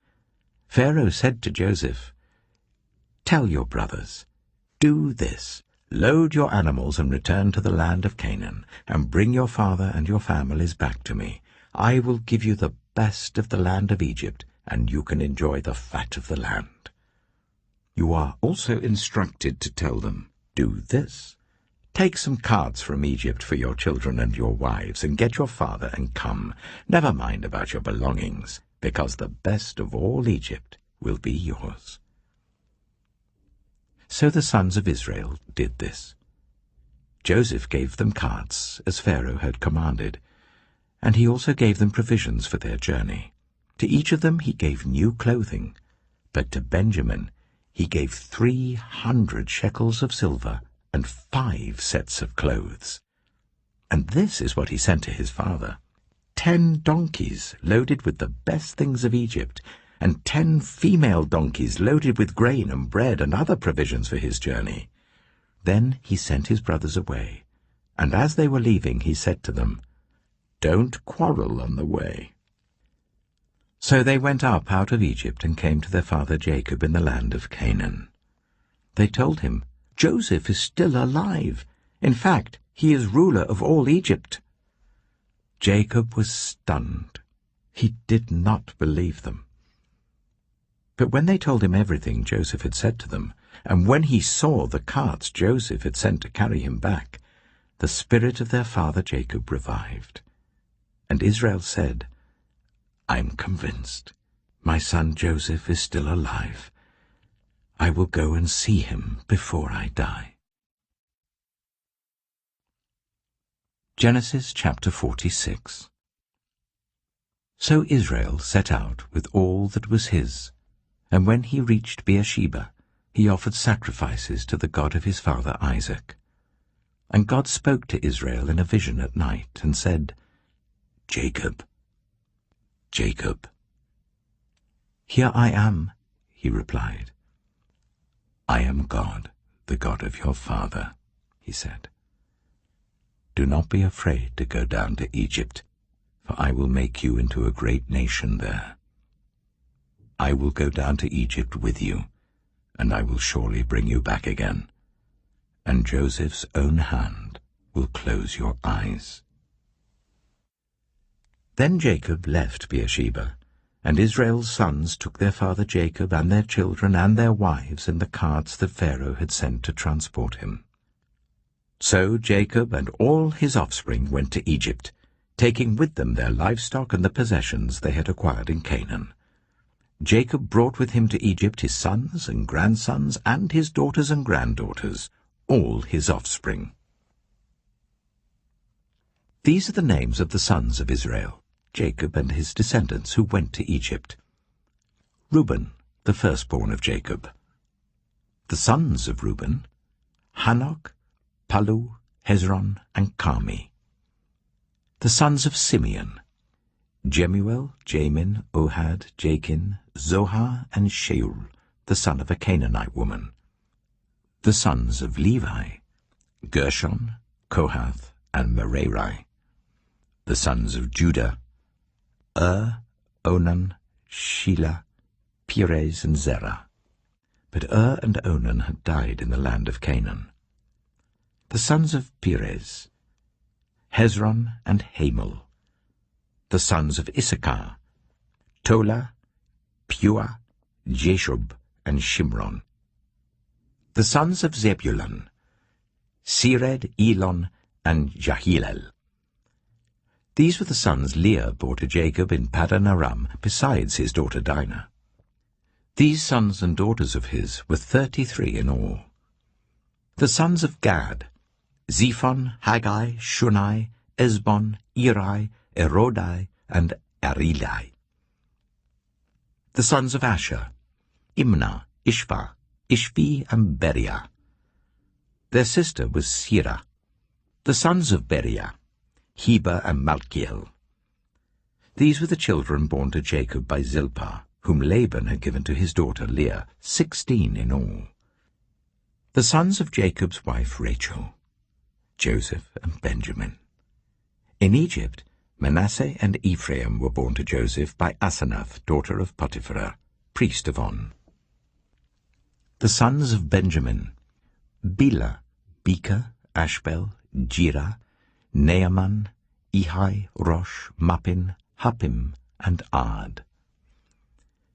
Pharaoh said to Joseph, "Tell your brothers, do this, load your animals and return to the land of Canaan, and bring your father and your families back to me. I will give you the best of the land of Egypt, and you can enjoy the fat of the land." You are also instructed to tell them, "Do this. Take some carts from Egypt for your children and your wives, and get your father and come. Never mind about your belongings, because the best of all Egypt will be yours." So the sons of Israel did this. Joseph gave them carts, as Pharaoh had commanded, and he also gave them provisions for their journey. To each of them he gave new clothing, but to Benjamin he gave 300 shekels of silver and 5 sets of clothes. And this is what he sent to his father: 10 donkeys loaded with the best things of Egypt, and 10 female donkeys loaded with grain and bread and other provisions for his journey. Then he sent his brothers away, and as they were leaving he said to them, "Don't quarrel on the way." So they went up out of Egypt and came to their father Jacob in the land of Canaan. They told him, "Joseph is still alive. In fact, he is ruler of all Egypt." Jacob was stunned. He did not believe them. But when they told him everything Joseph had said to them, and when he saw the carts Joseph had sent to carry him back, the spirit of their father Jacob revived. And Israel said, "I'm convinced. My son Joseph is still alive. I will go and see him before I die." Genesis chapter 46. So Israel set out with all that was his, and when he reached Beersheba, he offered sacrifices to the God of his father Isaac. And God spoke to Israel in a vision at night, and said, Jacob, Jacob." "Here I am," he replied. "I am God, the God of your father," he said. "Do not be afraid to go down to Egypt, for I will make you into a great nation there. I will go down to Egypt with you, and I will surely bring you back again, and Joseph's own hand will close your eyes." Then Jacob left Beersheba, and Israel's sons took their father Jacob and their children and their wives in the carts that Pharaoh had sent to transport him. So Jacob and all his offspring went to Egypt, taking with them their livestock and the possessions they had acquired in Canaan. Jacob brought with him to Egypt his sons and grandsons and his daughters and granddaughters, all his offspring. These are the names of the sons of Israel, Jacob and his descendants who went to Egypt. Reuben, the firstborn of Jacob. The sons of Reuben, Hanok, Palu, Hezron, and Carmi. The sons of Simeon, Jemuel, Jamin, Ohad, Jachin, Zohar, and Sheol, the son of a Canaanite woman. The sons of Levi, Gershon, Kohath, and Merari. The sons of Judah, Onan, Shelah, Perez, and Zerah. But and Onan had died in the land of Canaan. The sons of Perez, Hezron and Hamel. The sons of Issachar, Tola, Pua, Jeshub, and Shimron. The sons of Zebulun, Sered, Elon, and Jahilel. These were the sons Leah bore to Jacob in Paddan Aram, besides his daughter Dinah. These sons and daughters of his were 33 in all. The sons of Gad, Zephon, Haggai, Shunai, Esbon, Eri, Erodai, and Arilai. The sons of Asher, Imnah, Ishva, Ishvi, and Beriah. Their sister was Sirah. The sons of Beriah, Heber and Malkiel. These were the children born to Jacob by Zilpah, whom Laban had given to his daughter Leah, 16 in all. The sons of Jacob's wife Rachel, Joseph and Benjamin. In Egypt, Manasseh and Ephraim were born to Joseph by Asenath, daughter of Potiphera, priest of On. The sons of Benjamin, Bela, Becher, Ashbel, Jirah, Naaman, Ehi, Rosh, Mappin, Huppim, and Ard.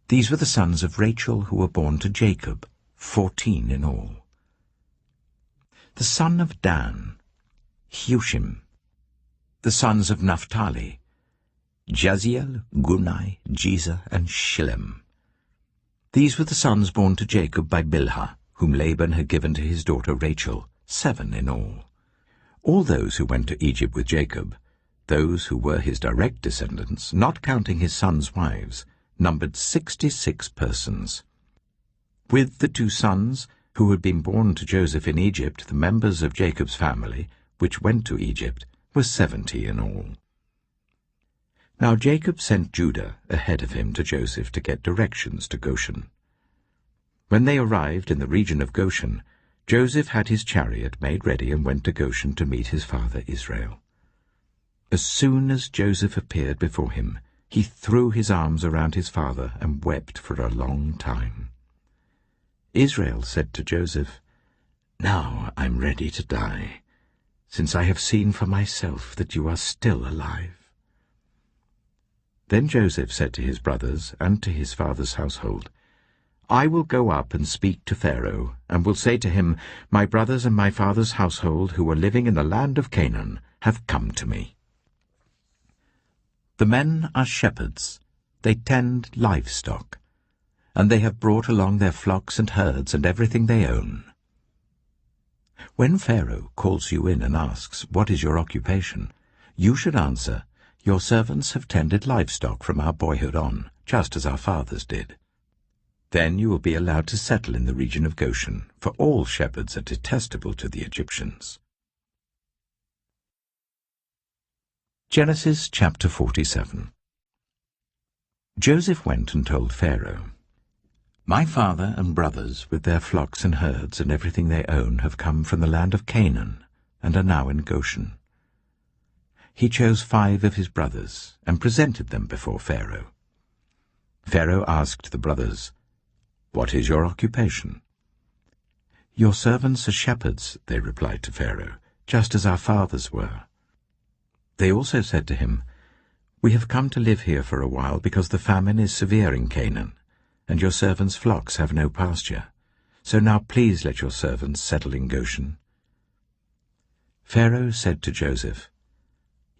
These were the sons of Rachel who were born to Jacob, 14 in all. The son of Dan, Hushim. The sons of Naphtali, Jaziel, Gunai, Jezer, and Shillem. These were the sons born to Jacob by Bilhah, whom Laban had given to his daughter Rachel, 7 in all. All those who went to Egypt with Jacob, those who were his direct descendants, not counting his sons' wives, numbered 66 persons. With the 2 sons who had been born to Joseph in Egypt, the members of Jacob's family, which went to Egypt, were 70 in all. Now Jacob sent Judah ahead of him to Joseph to get directions to Goshen. When they arrived in the region of Goshen, Joseph had his chariot made ready and went to Goshen to meet his father Israel. As soon as Joseph appeared before him, he threw his arms around his father and wept for a long time. Israel said to Joseph, "Now I'm ready to die, since I have seen for myself that you are still alive." Then Joseph said to his brothers and to his father's household, "I will go up and speak to Pharaoh, and will say to him, 'My brothers and my father's household, who are living in the land of Canaan, have come to me. The men are shepherds, they tend livestock, and they have brought along their flocks and herds and everything they own.' When Pharaoh calls you in and asks, 'What is your occupation?' you should answer, 'Your servants have tended livestock from our boyhood on, just as our fathers did.' Then you will be allowed to settle in the region of Goshen, for all shepherds are detestable to the Egyptians." Genesis chapter 47. Joseph went and told Pharaoh, "My father and brothers with their flocks and herds and everything they own have come from the land of Canaan and are now in Goshen." He chose 5 of his brothers and presented them before Pharaoh. Pharaoh asked the brothers, "What is your occupation?" "Your servants are shepherds," they replied to Pharaoh, "just as our fathers were." They also said to him, "We have come to live here for a while because the famine is severe in Canaan, and your servants' flocks have no pasture. So now please let your servants settle in Goshen." Pharaoh said to Joseph,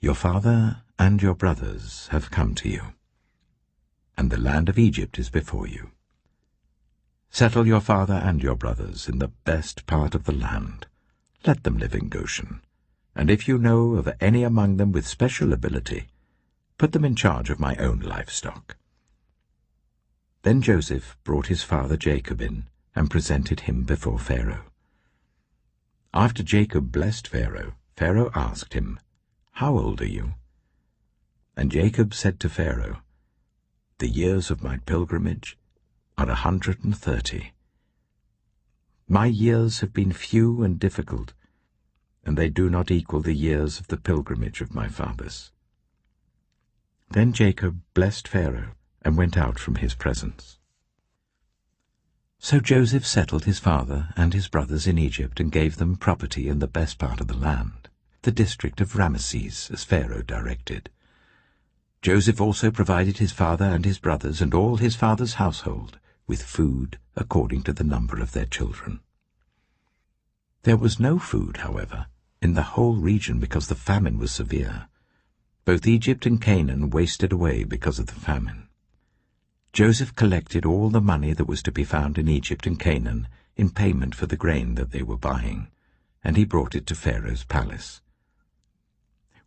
"Your father and your brothers have come to you, and the land of Egypt is before you. Settle your father and your brothers in the best part of the land. Let them live in Goshen, and if you know of any among them with special ability, put them in charge of my own livestock." Then Joseph brought his father Jacob in and presented him before Pharaoh. After Jacob blessed Pharaoh, Pharaoh asked him, "How old are you?" And Jacob said to Pharaoh, "The years of my pilgrimage are 130. My years have been few and difficult, and they do not equal the years of the pilgrimage of my fathers." Then Jacob blessed Pharaoh and went out from his presence. So Joseph settled his father and his brothers in Egypt and gave them property in the best part of the land, the district of Ramesses, as Pharaoh directed. Joseph also provided his father and his brothers and all his father's household with food according to the number of their children. There was no food, however, in the whole region because the famine was severe. Both Egypt and Canaan wasted away because of the famine. Joseph collected all the money that was to be found in Egypt and Canaan in payment for the grain that they were buying, and he brought it to Pharaoh's palace.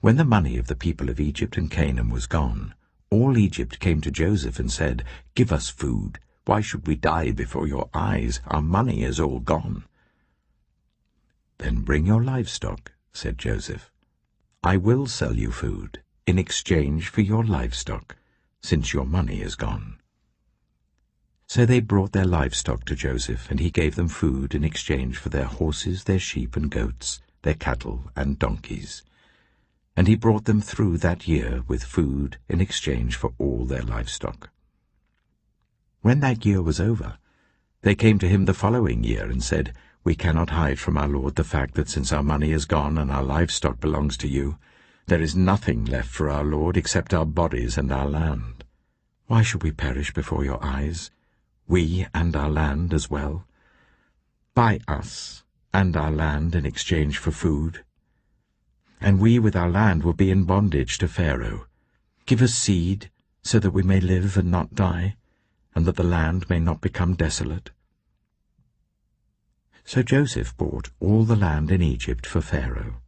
When the money of the people of Egypt and Canaan was gone, all Egypt came to Joseph and said, "Give us food. Why should we die before your eyes? Our money is all gone." "Then bring your livestock," said Joseph. "I will sell you food in exchange for your livestock, since your money is gone." So they brought their livestock to Joseph, and he gave them food in exchange for their horses, their sheep and goats, their cattle and donkeys. And he brought them through that year with food in exchange for all their livestock. When that year was over, they came to him the following year and said, "We cannot hide from our lord the fact that since our money is gone and our livestock belongs to you, there is nothing left for our lord except our bodies and our land. Why should we perish before your eyes, we and our land as well? Buy us and our land in exchange for food, and we with our land will be in bondage to Pharaoh. Give us seed so that we may live and not die, and that the land may not become desolate." So Joseph bought all the land in Egypt for Pharaoh.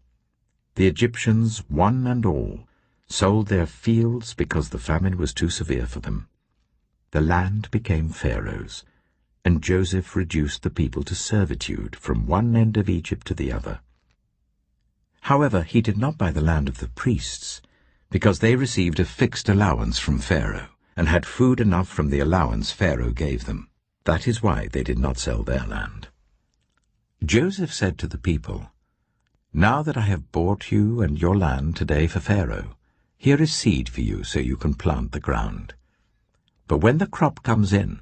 The Egyptians, one and all, sold their fields because the famine was too severe for them. The land became Pharaoh's, and Joseph reduced the people to servitude from one end of Egypt to the other. However, he did not buy the land of the priests, because they received a fixed allowance from Pharaoh, and had food enough from the allowance Pharaoh gave them. That is why they did not sell their land. Joseph said to the people, "Now that I have bought you and your land today for Pharaoh, here is seed for you so you can plant the ground. But when the crop comes in,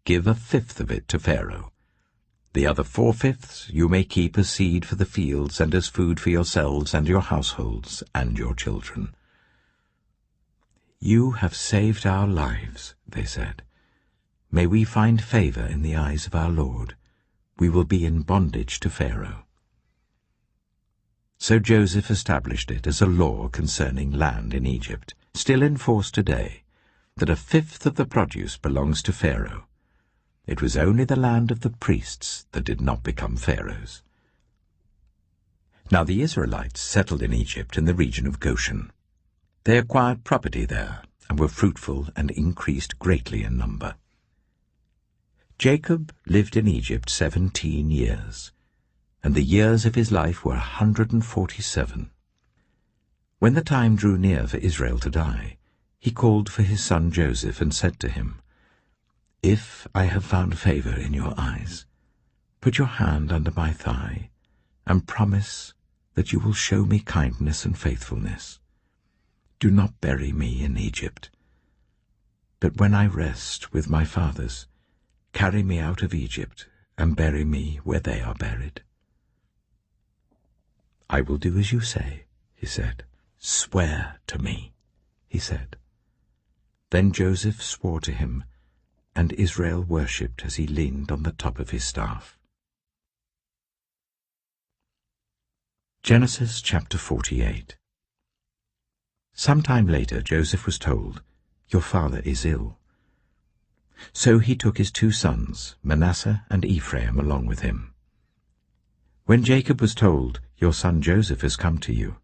give 1/5 of it to Pharaoh. The other 4/5 you may keep as seed for the fields and as food for yourselves and your households and your children." "You have saved our lives," they said. "May we find favor in the eyes of our Lord. We will be in bondage to Pharaoh." So Joseph established it as a law concerning land in Egypt, still in force today, that 1/5 of the produce belongs to Pharaoh. It was only the land of the priests that did not become Pharaoh's. Now the Israelites settled in Egypt in the region of Goshen. They acquired property there, and were fruitful and increased greatly in number. Jacob lived in Egypt 17 years, and the years of his life were 147. When the time drew near for Israel to die, he called for his son Joseph and said to him, "If I have found favor in your eyes, put your hand under my thigh, and promise that you will show me kindness and faithfulness. Do not bury me in Egypt, but when I rest with my fathers, carry me out of Egypt and bury me where they are buried." "I will do as you say," he said. "Swear to me," he said. Then Joseph swore to him, and Israel worshipped as he leaned on the top of his staff. Genesis chapter 48. Some time later Joseph was told, "Your father is ill." So he took his 2 sons, Manasseh and Ephraim, along with him. When Jacob was told, "Your son Joseph has come to you,"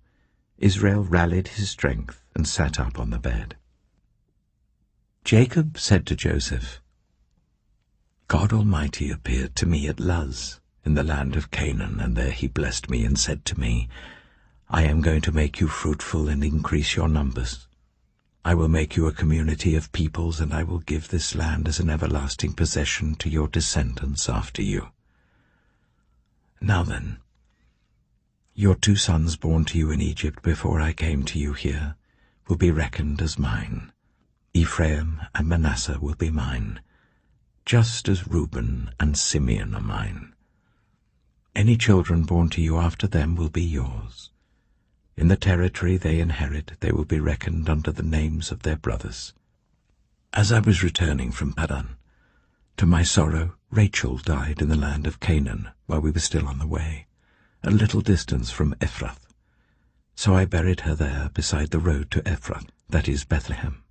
Israel rallied his strength and sat up on the bed. Jacob said to Joseph, "God Almighty appeared to me at Luz, in the land of Canaan, and there he blessed me and said to me, 'I am going to make you fruitful and increase your numbers. I will make you a community of peoples, and I will give this land as an everlasting possession to your descendants after you.' Now then, your 2 sons born to you in Egypt before I came to you here will be reckoned as mine. Ephraim and Manasseh will be mine, just as Reuben and Simeon are mine. Any children born to you after them will be yours. In the territory they inherit, they will be reckoned under the names of their brothers." As I was returning from Padan, to my sorrow Rachel died in the land of Canaan while we were still on the way, a little distance from Ephrath. So I buried her there beside the road to Ephrath, that is Bethlehem.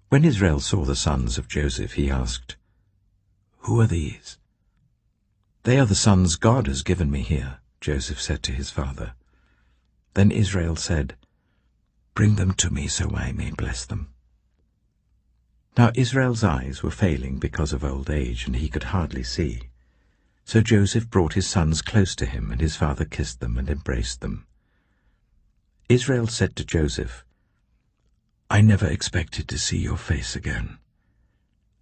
When Israel saw the sons of Joseph, he asked, "Who are these?" "They are the sons God has given me here," Joseph said to his father. Then Israel said, "Bring them to me so I may bless them." Now Israel's eyes were failing because of old age, and he could hardly see. So Joseph brought his sons close to him, and his father kissed them and embraced them. Israel said to Joseph, "I never expected to see your face again,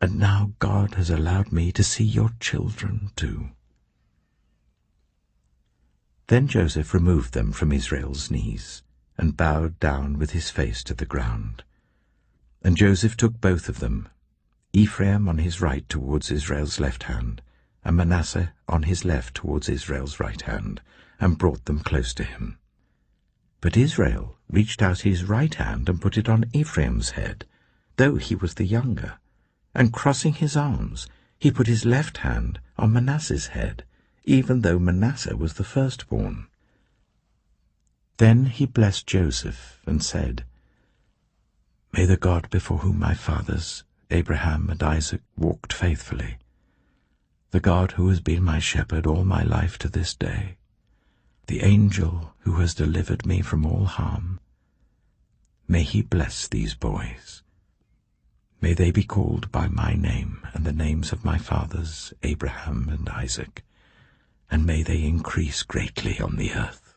and now God has allowed me to see your children too." Then Joseph removed them from Israel's knees, and bowed down with his face to the ground. And Joseph took both of them, Ephraim on his right towards Israel's left hand, and Manasseh on his left towards Israel's right hand, and brought them close to him. But Israel reached out his right hand and put it on Ephraim's head, though he was the younger, and crossing his arms, he put his left hand on Manasseh's head, even though Manasseh was the firstborn. Then he blessed Joseph and said, "May the God before whom my fathers, Abraham and Isaac, walked faithfully, the God who has been my shepherd all my life to this day, the angel who has delivered me from all harm, may he bless these boys. May they be called by my name and the names of my fathers, Abraham and Isaac, and may they increase greatly on the earth."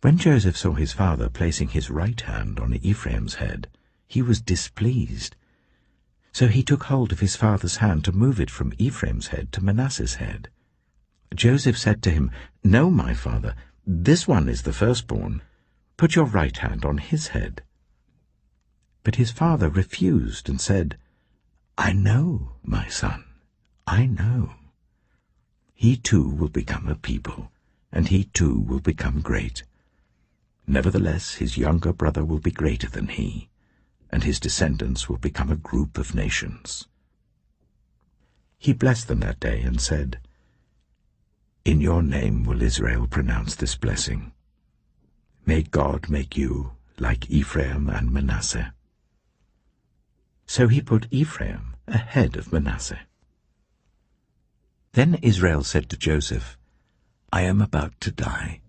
When Joseph saw his father placing his right hand on Ephraim's head, he was displeased. So he took hold of his father's hand to move it from Ephraim's head to Manasseh's head. Joseph said to him, "No, my father, this one is the firstborn. Put your right hand on his head." But his father refused and said, "I know, my son, I know. He too will become a people, and he too will become great. Nevertheless, his younger brother will be greater than he, and his descendants will become a group of nations." He blessed them that day and said, "In your name will Israel pronounce this blessing. May God make you like Ephraim and Manasseh." So he put Ephraim ahead of Manasseh. Then Israel said to Joseph, "I am about to die,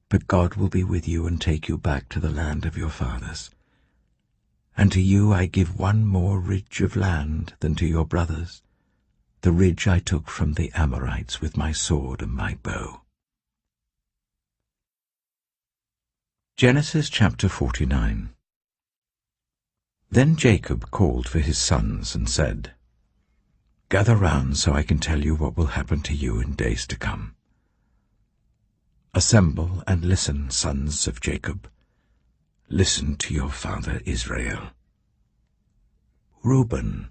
but God will be with you and take you back to the land of your fathers. And to you I give one more ridge of land than to your brothers, the ridge I took from the Amorites with my sword and my bow." Genesis chapter 49. Then Jacob called for his sons and said, "Gather round so I can tell you what will happen to you in days to come. Assemble and listen, sons of Jacob. Listen to your father Israel. Reuben,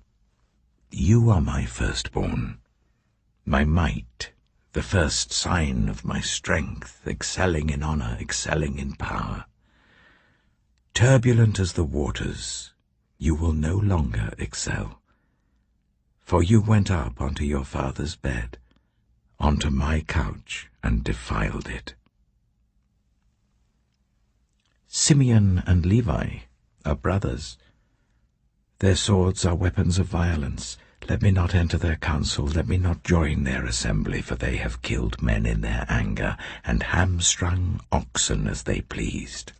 you are my firstborn, my might, the first sign of my strength, excelling in honor, excelling in power. Turbulent as the waters, you will no longer excel. For you went up onto your father's bed, onto my couch, and defiled it. Simeon and Levi are brothers. Their swords are weapons of violence. Let me not enter their council, let me not join their assembly, for they have killed men in their anger, and hamstrung oxen as they pleased.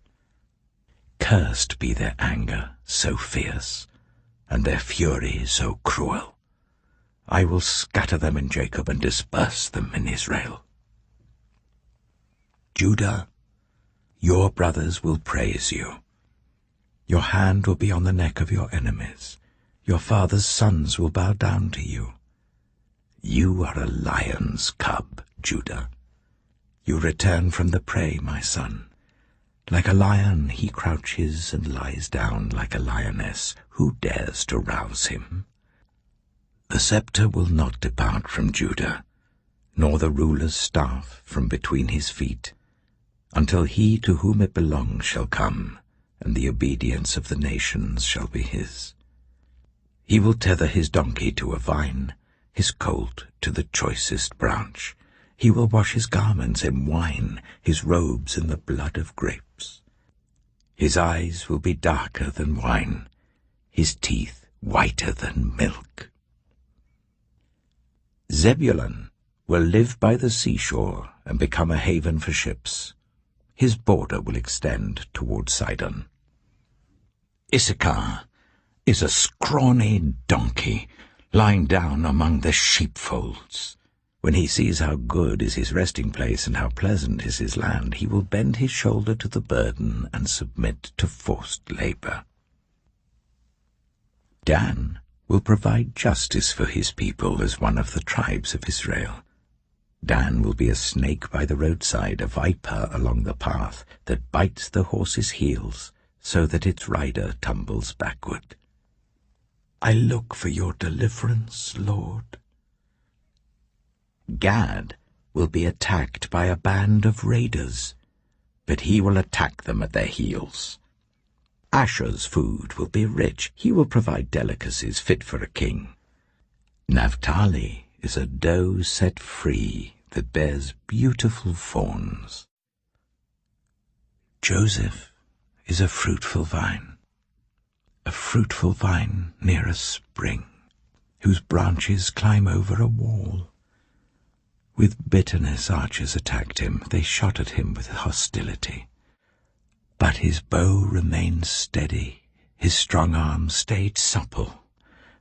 Cursed be their anger, so fierce, and their fury so cruel. I will scatter them in Jacob and disperse them in Israel. Judah, your brothers will praise you. Your hand will be on the neck of your enemies. Your father's sons will bow down to you. You are a lion's cub, Judah. You return from the prey, my son. Like a lion he crouches and lies down like a lioness. Who dares to rouse him? The scepter will not depart from Judah, nor the ruler's staff from between his feet, until he to whom it belongs shall come, and the obedience of the nations shall be his. He will tether his donkey to a vine, his colt to the choicest branch. He will wash his garments in wine, his robes in the blood of grapes. His eyes will be darker than wine, his teeth whiter than milk. Zebulun will live by the seashore and become a haven for ships. His border will extend toward Sidon. Issachar is a scrawny donkey lying down among the sheepfolds. When he sees how good is his resting place and how pleasant is his land, he will bend his shoulder to the burden and submit to forced labor. Dan will provide justice for his people as one of the tribes of Israel. Dan will be a snake by the roadside, a viper along the path that bites the horse's heels so that its rider tumbles backward. I look for your deliverance, Lord. Gad will be attacked by a band of raiders, but he will attack them at their heels. Asher's food will be rich. He will provide delicacies fit for a king. Naphtali is a doe set free that bears beautiful fawns. Joseph is a fruitful vine near a spring, whose branches climb over a wall. With bitterness archers attacked him, they shot at him with hostility. But his bow remained steady, his strong arm stayed supple,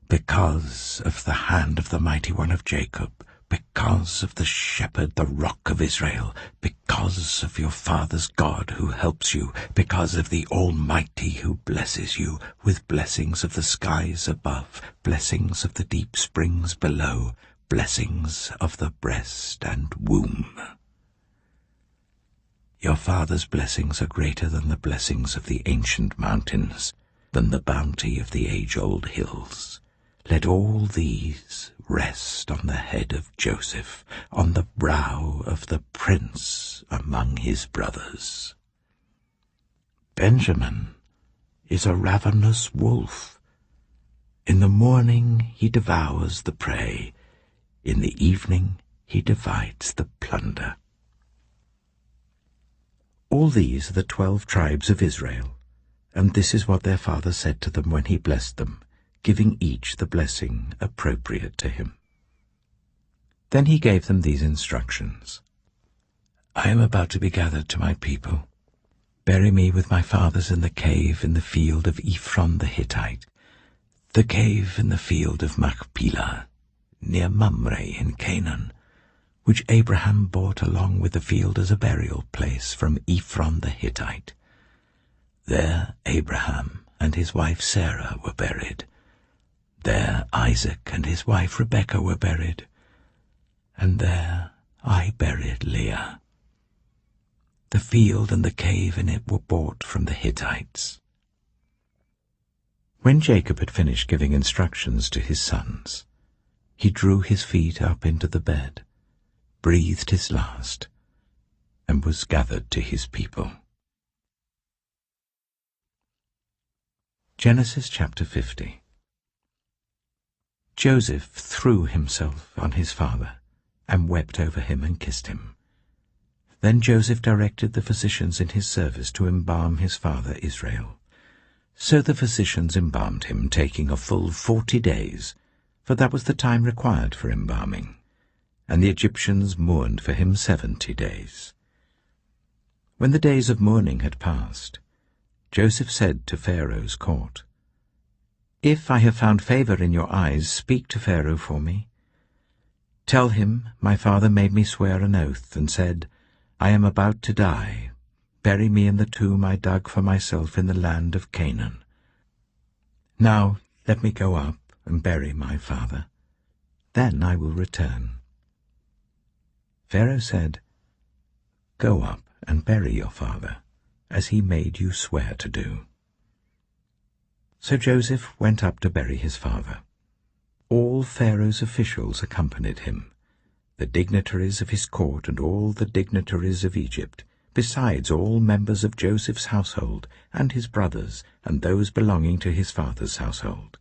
because of the hand of the mighty one of Jacob, because of the shepherd, the rock of Israel, because of your father's God who helps you, because of the Almighty who blesses you with blessings of the skies above, blessings of the deep springs below, blessings of the breast and womb. Your father's blessings are greater than the blessings of the ancient mountains, than the bounty of the age-old hills. Let all these rest on the head of Joseph, on the brow of the prince among his brothers. Benjamin is a ravenous wolf. In the morning he devours the prey, in the evening he divides the plunder. All these are the 12 tribes of Israel, and this is what their father said to them when he blessed them, giving each the blessing appropriate to him. Then he gave them these instructions. I am about to be gathered to my people. Bury me with my fathers in the cave in the field of Ephron the Hittite, the cave in the field of Machpelah, near Mamre in Canaan, which Abraham bought along with the field as a burial place from Ephron the Hittite, There Abraham and his wife Sarah were buried. There Isaac and his wife Rebekah were buried. And there I buried Leah. The field and the cave in it were bought from the Hittites." When Jacob had finished giving instructions to his sons, he drew his feet up into the bed, breathed his last, and was gathered to his people. Genesis chapter 50. Joseph threw himself on his father, and wept over him and kissed him. Then Joseph directed the physicians in his service to embalm his father Israel. So the physicians embalmed him, taking a full 40 days, for that was the time required for embalming, and the Egyptians mourned for him 70 days. When the days of mourning had passed, Joseph said to Pharaoh's court, "If I have found favor in your eyes, speak to Pharaoh for me. Tell him, my father made me swear an oath, and said, 'I am about to die. Bury me in the tomb I dug for myself in the land of Canaan.' Now let me go up and bury my father. Then I will return." Pharaoh said, "Go up and bury your father, as he made you swear to do." So Joseph went up to bury his father. All Pharaoh's officials accompanied him, the dignitaries of his court and all the dignitaries of Egypt, besides all members of Joseph's household and his brothers and those belonging to his father's household.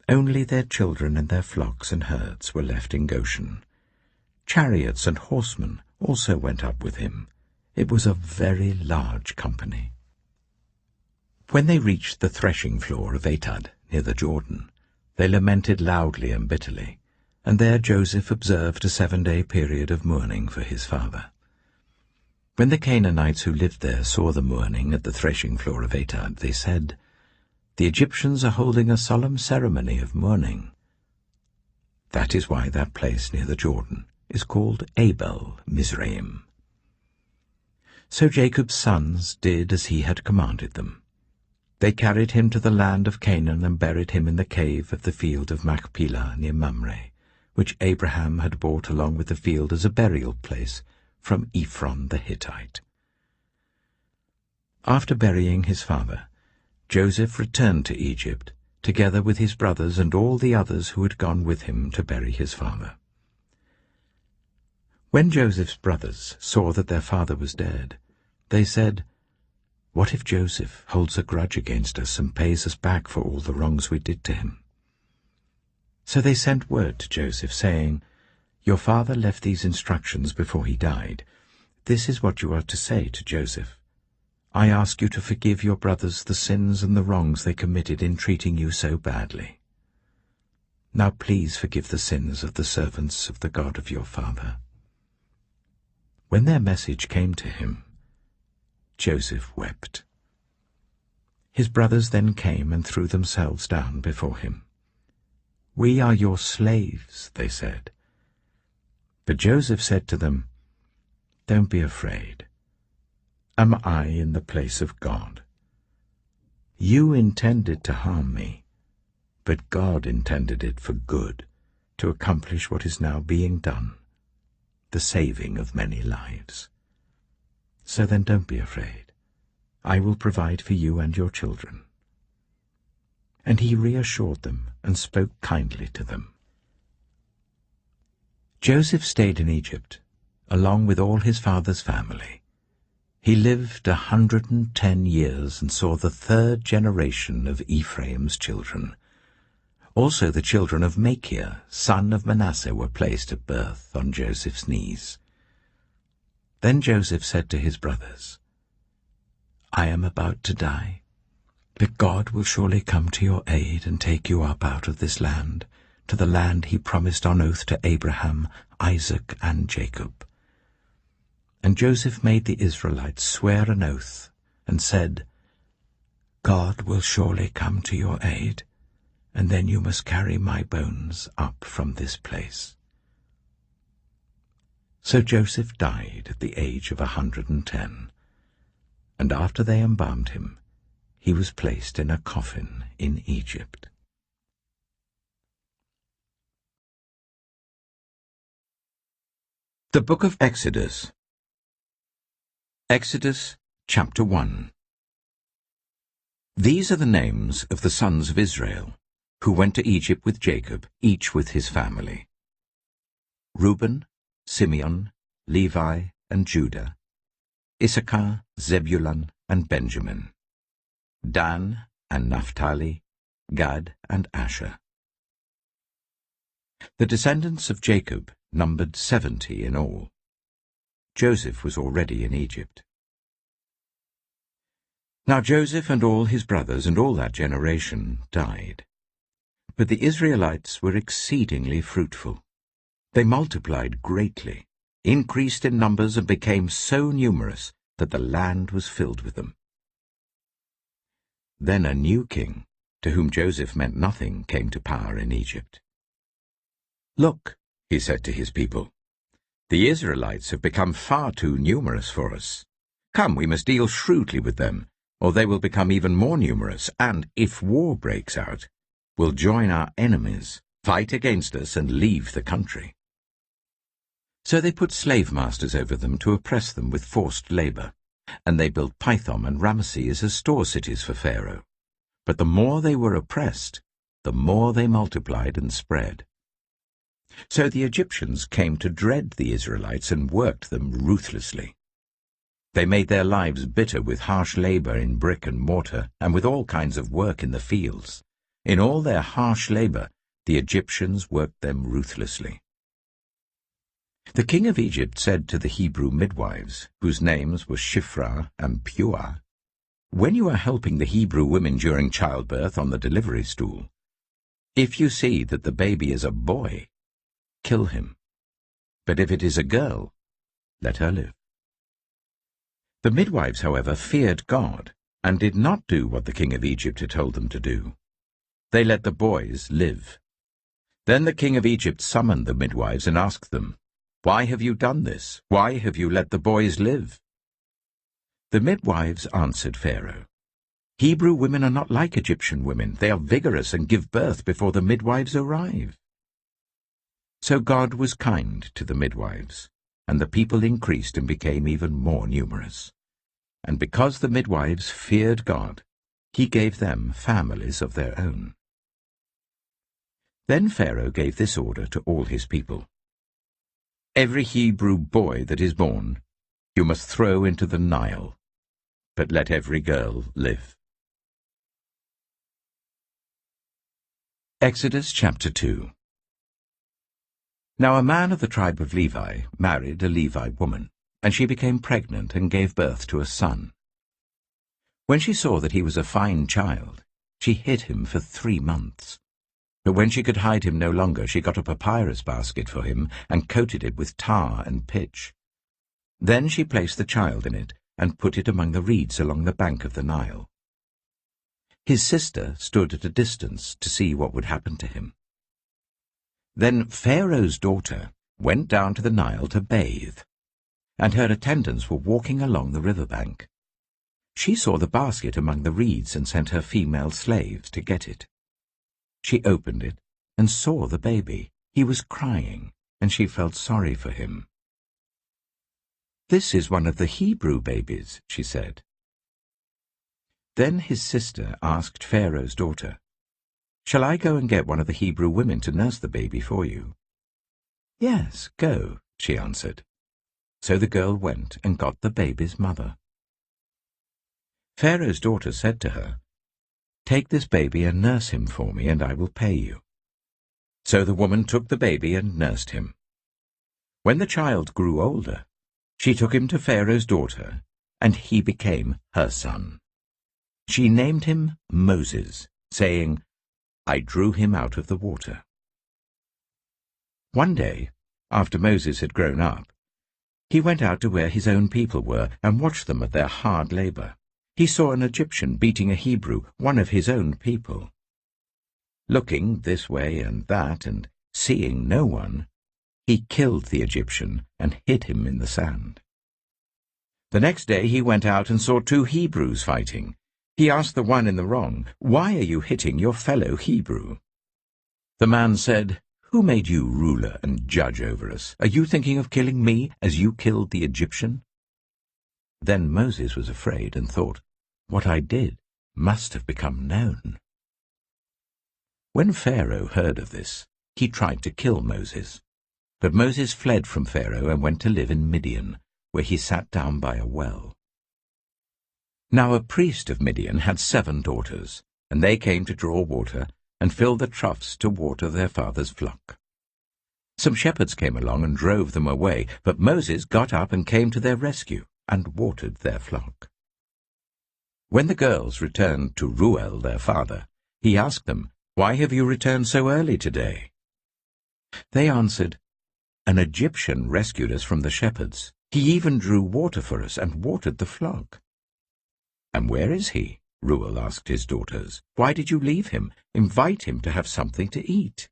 Only their children and their flocks and herds were left in Goshen. Chariots and horsemen also went up with him. It was a very large company. When they reached the threshing floor of Atad, near the Jordan, they lamented loudly and bitterly, and there Joseph observed a 7-day period of mourning for his father. When the Canaanites who lived there saw the mourning at the threshing floor of Atad, they said, "The Egyptians are holding a solemn ceremony of mourning." That is why that place near the Jordan is called Abel Mizraim. So Jacob's sons did as he had commanded them. They carried him to the land of Canaan and buried him in the cave of the field of Machpelah near Mamre, which Abraham had bought along with the field as a burial place from Ephron the Hittite. After burying his father, Joseph returned to Egypt, together with his brothers and all the others who had gone with him to bury his father. When Joseph's brothers saw that their father was dead, they said, "What if Joseph holds a grudge against us and pays us back for all the wrongs we did to him?" So they sent word to Joseph, saying, "Your father left these instructions before he died. This is what you are to say to Joseph. I ask you to forgive your brothers the sins and the wrongs they committed in treating you so badly. Now please forgive the sins of the servants of the God of your father." When their message came to him, Joseph wept. His brothers then came and threw themselves down before him. "We are your slaves," they said. But Joseph said to them, "Don't be afraid. Am I in the place of God? You intended to harm me, but God intended it for good, to accomplish what is now being done, the saving of many lives. So then don't be afraid. I will provide for you and your children." And he reassured them and spoke kindly to them. Joseph stayed in Egypt, along with all his father's family. He lived 110 years and saw the 3rd generation of Ephraim's children. Also the children of Machir, son of Manasseh, were placed at birth on Joseph's knees. Then Joseph said to his brothers, "I am about to die, but God will surely come to your aid and take you up out of this land, to the land he promised on oath to Abraham, Isaac, and Jacob." And Joseph made the Israelites swear an oath and said, "God will surely come to your aid, and then you must carry my bones up from this place." So Joseph died at the age of 110, and after they embalmed him, he was placed in a coffin in Egypt. The Book of Exodus. Exodus chapter 1. These are the names of the sons of Israel, who went to Egypt with Jacob, each with his family: Reuben, Simeon, Levi, and Judah; Issachar, Zebulun, and Benjamin; Dan and Naphtali, Gad and Asher. The descendants of Jacob numbered 70 in all. Joseph was already in Egypt. Now Joseph and all his brothers and all that generation died. But the Israelites were exceedingly fruitful. They multiplied greatly, increased in numbers, and became so numerous that the land was filled with them. Then a new king, to whom Joseph meant nothing, came to power in Egypt. "Look," he said to his people, "the Israelites have become far too numerous for us. Come, we must deal shrewdly with them, or they will become even more numerous, and, if war breaks out, will join our enemies, fight against us, and leave the country." So they put slave masters over them to oppress them with forced labor, and they built Pithom and Ramesses as store cities for Pharaoh. But the more they were oppressed, the more they multiplied and spread. So the Egyptians came to dread the Israelites and worked them ruthlessly. They made their lives bitter with harsh labor in brick and mortar and with all kinds of work in the fields. In all their harsh labor, the Egyptians worked them ruthlessly. The king of Egypt said to the Hebrew midwives, whose names were Shiphrah and Puah, "When you are helping the Hebrew women during childbirth on the delivery stool, if you see that the baby is a boy, kill him. But if it is a girl, let her live." The midwives, however, feared God and did not do what the king of Egypt had told them to do. They let the boys live. Then the king of Egypt summoned the midwives and asked them, "Why have you done this? Why have you let the boys live?" The midwives answered Pharaoh, "Hebrew women are not like Egyptian women. They are vigorous and give birth before the midwives arrive." So God was kind to the midwives, and the people increased and became even more numerous. And because the midwives feared God, he gave them families of their own. Then Pharaoh gave this order to all his people: "Every Hebrew boy that is born you must throw into the Nile, but let every girl live." Exodus chapter 2. Now a man of the tribe of Levi married a Levite woman, and she became pregnant and gave birth to a son. When she saw that he was a fine child, she hid him for 3 months. But when she could hide him no longer, she got a papyrus basket for him and coated it with tar and pitch. Then she placed the child in it and put it among the reeds along the bank of the Nile. His sister stood at a distance to see what would happen to him. Then Pharaoh's daughter went down to the Nile to bathe, and her attendants were walking along the river bank. She saw the basket among the reeds and sent her female slaves to get it. She opened it and saw the baby. He was crying, and she felt sorry for him. "This is one of the Hebrew babies," she said. Then his sister asked Pharaoh's daughter, "Shall I go and get one of the Hebrew women to nurse the baby for you?" "Yes, go," she answered. So the girl went and got the baby's mother. Pharaoh's daughter said to her, "Take this baby and nurse him for me, and I will pay you." So the woman took the baby and nursed him. When the child grew older, she took him to Pharaoh's daughter, and he became her son. She named him Moses, saying, "I drew him out of the water." One day, after Moses had grown up, he went out to where his own people were and watched them at their hard labor. He saw an Egyptian beating a Hebrew, one of his own people. Looking this way and that, and seeing no one, he killed the Egyptian and hid him in the sand. The next day he went out and saw 2 Hebrews fighting. He asked the one in the wrong, "Why are you hitting your fellow Hebrew?" The man said, "Who made you ruler and judge over us? Are you thinking of killing me as you killed the Egyptian?" Then Moses was afraid and thought, "What I did must have become known." When Pharaoh heard of this, he tried to kill Moses. But Moses fled from Pharaoh and went to live in Midian, where he sat down by a well. Now a priest of Midian had 7 daughters, and they came to draw water and fill the troughs to water their father's flock. Some shepherds came along and drove them away, but Moses got up and came to their rescue and watered their flock. When the girls returned to Reuel their father, he asked them, "Why have you returned so early today?" They answered, "An Egyptian rescued us from the shepherds. He even drew water for us and watered the flock." "And where is he?" Reuel asked his daughters. "Why did you leave him? Invite him to have something to eat."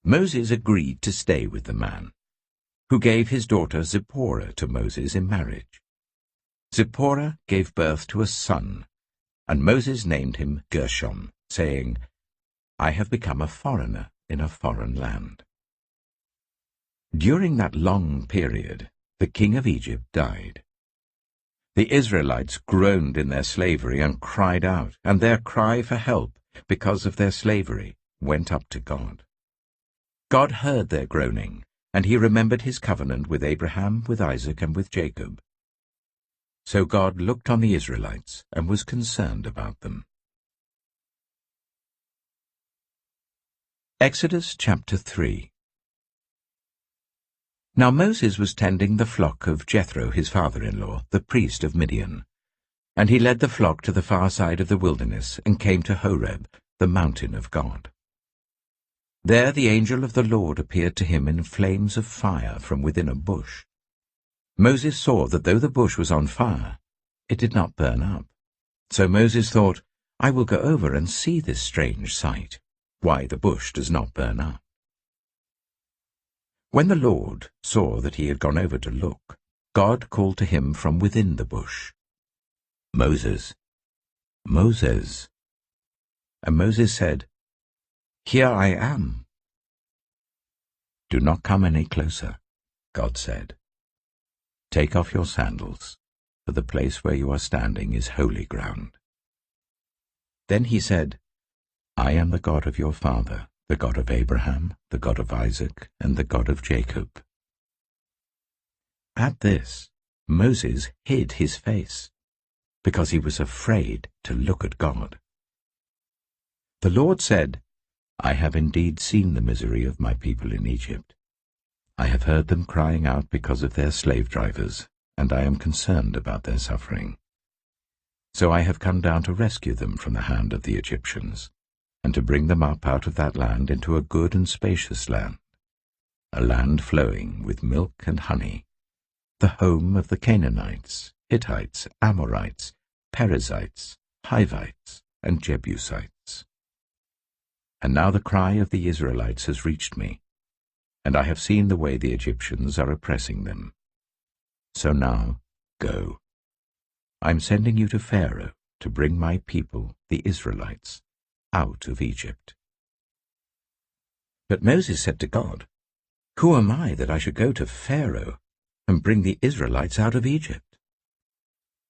Moses agreed to stay with the man, who gave his daughter Zipporah to Moses in marriage. Zipporah gave birth to a son, and Moses named him Gershom, saying, "I have become a foreigner in a foreign land." During that long period, the king of Egypt died. The Israelites groaned in their slavery and cried out, and their cry for help, because of their slavery, went up to God. God heard their groaning, and he remembered his covenant with Abraham, with Isaac, and with Jacob. So God looked on the Israelites and was concerned about them. Exodus chapter 3. Now Moses was tending the flock of Jethro his father-in-law, the priest of Midian. And he led the flock to the far side of the wilderness and came to Horeb, the mountain of God. There the angel of the Lord appeared to him in flames of fire from within a bush. Moses saw that though the bush was on fire, it did not burn up. So Moses thought, "I will go over and see this strange sight, why the bush does not burn up." When the Lord saw that he had gone over to look, God called to him from within the bush, "Moses, Moses." And Moses said, "Here I am." "Do not come any closer," God said. "Take off your sandals, for the place where you are standing is holy ground." Then he said, "I am the God of your father, the God of Abraham, the God of Isaac, and the God of Jacob." At this, Moses hid his face, because he was afraid to look at God. The Lord said, "I have indeed seen the misery of my people in Egypt. I have heard them crying out because of their slave drivers, and I am concerned about their suffering. So I have come down to rescue them from the hand of the Egyptians, and to bring them up out of that land into a good and spacious land, a land flowing with milk and honey, the home of the Canaanites, Hittites, Amorites, Perizzites, Hivites, and Jebusites. And now the cry of the Israelites has reached me, and I have seen the way the Egyptians are oppressing them. So now, go. I am sending you to Pharaoh to bring my people, the Israelites, out of Egypt." But Moses said to God, "Who am I that I should go to Pharaoh and bring the Israelites out of Egypt?"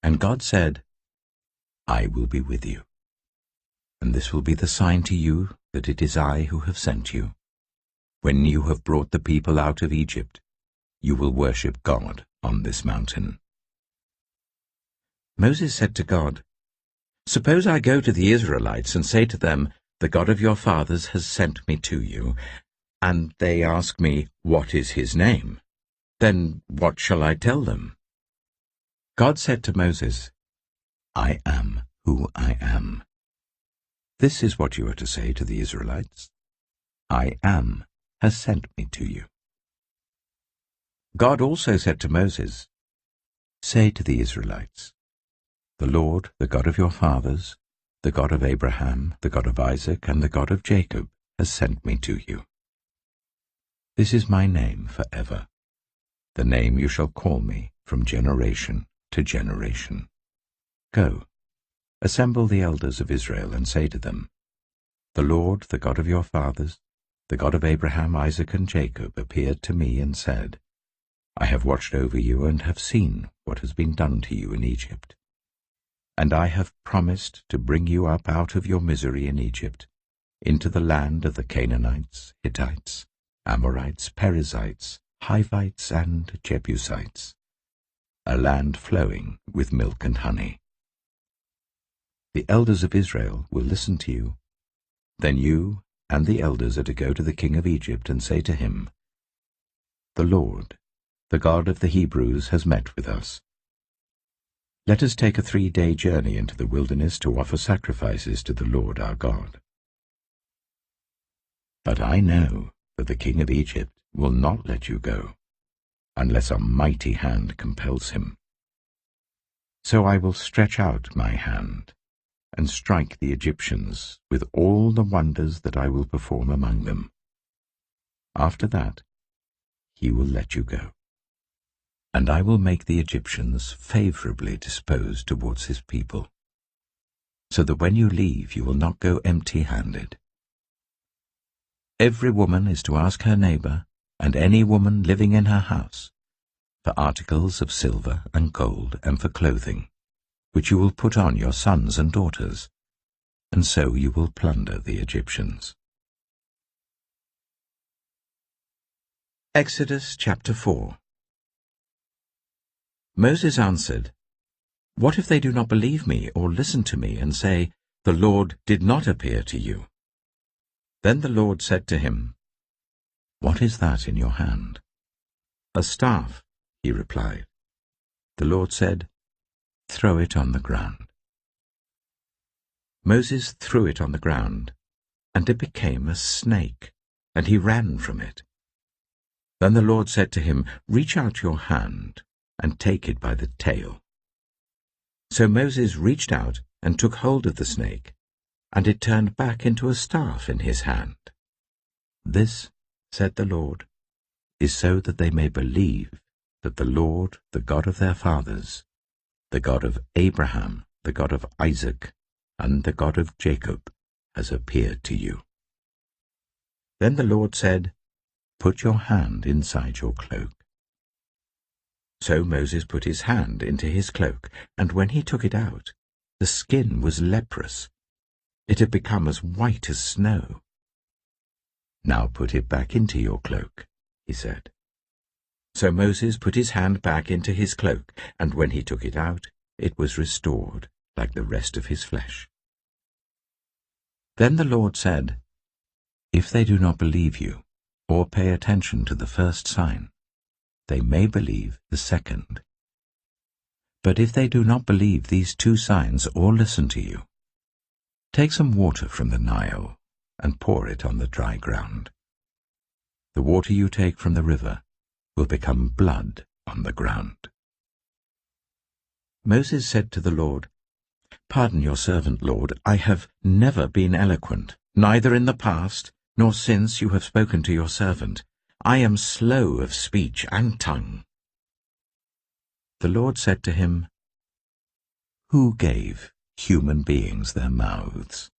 And God said, "I will be with you, and this will be the sign to you that it is I who have sent you. When you have brought the people out of Egypt, you will worship God on this mountain." Moses said to God, "Suppose I go to the Israelites and say to them, 'The God of your fathers has sent me to you,' and they ask me, 'What is his name?' Then what shall I tell them?" God said to Moses, "I am who I am. This is what you are to say to the Israelites. I am has sent me to you." God also said to Moses, "Say to the Israelites, 'The Lord, the God of your fathers, the God of Abraham, the God of Isaac, and the God of Jacob, has sent me to you. This is my name forever, the name you shall call me from generation to generation. Go, assemble the elders of Israel, and say to them, The Lord, the God of your fathers, the God of Abraham, Isaac, and Jacob, appeared to me and said, I have watched over you and have seen what has been done to you in Egypt. And I have promised to bring you up out of your misery in Egypt, into the land of the Canaanites, Hittites, Amorites, Perizzites, Hivites, and Jebusites, a land flowing with milk and honey. The elders of Israel will listen to you. Then you and the elders are to go to the king of Egypt and say to him, The Lord, the God of the Hebrews, has met with us. Let us take a 3-day journey into the wilderness to offer sacrifices to the Lord our God. But I know that the king of Egypt will not let you go, unless a mighty hand compels him. So I will stretch out my hand and strike the Egyptians with all the wonders that I will perform among them. After that, he will let you go. And I will make the Egyptians favorably disposed towards his people, so that when you leave you will not go empty-handed. Every woman is to ask her neighbor, and any woman living in her house, for articles of silver and gold and for clothing, which you will put on your sons and daughters, and so you will plunder the Egyptians. Exodus chapter 4. Moses answered, What if they do not believe me or listen to me and say, The Lord did not appear to you? Then the Lord said to him, What is that in your hand? A staff, he replied. The Lord said, Throw it on the ground. Moses threw it on the ground, and it became a snake, and he ran from it. Then the Lord said to him, Reach out your hand and take it by the tail. So Moses reached out and took hold of the snake, and it turned back into a staff in his hand. This, said the Lord, is so that they may believe that the Lord, the God of their fathers, the God of Abraham, the God of Isaac, and the God of Jacob, has appeared to you. Then the Lord said, Put your hand inside your cloak. So Moses put his hand into his cloak, and when he took it out, the skin was leprous. It had become as white as snow. Now put it back into your cloak, he said. So Moses put his hand back into his cloak, and when he took it out, it was restored, like the rest of his flesh. Then the Lord said, If they do not believe you, or pay attention to the first sign, they may believe the second. But if they do not believe these 2 signs or listen to you, take some water from the Nile and pour it on the dry ground. The water you take from the river will become blood on the ground. Moses said to the Lord, Pardon your servant, Lord, I have never been eloquent, neither in the past nor since you have spoken to your servant. I am slow of speech and tongue. The Lord said to him, Who gave human beings their mouths?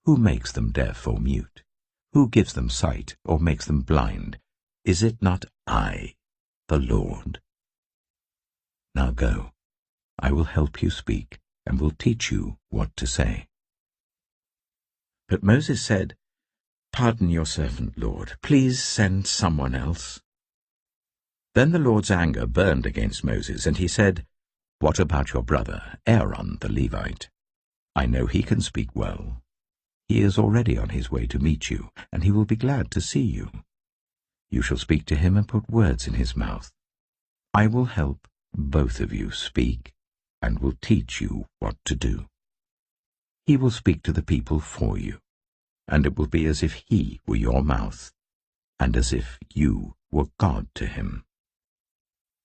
Who makes them deaf or mute? Who gives them sight or makes them blind? Is it not I, the Lord? Now go, I will help you speak, and will teach you what to say. But Moses said, Pardon your servant, Lord. Please send someone else. Then the Lord's anger burned against Moses, and he said, What about your brother, Aaron the Levite? I know he can speak well. He is already on his way to meet you, and he will be glad to see you. You shall speak to him and put words in his mouth. I will help both of you speak, and will teach you what to do. He will speak to the people for you, and it will be as if he were your mouth, and as if you were God to him.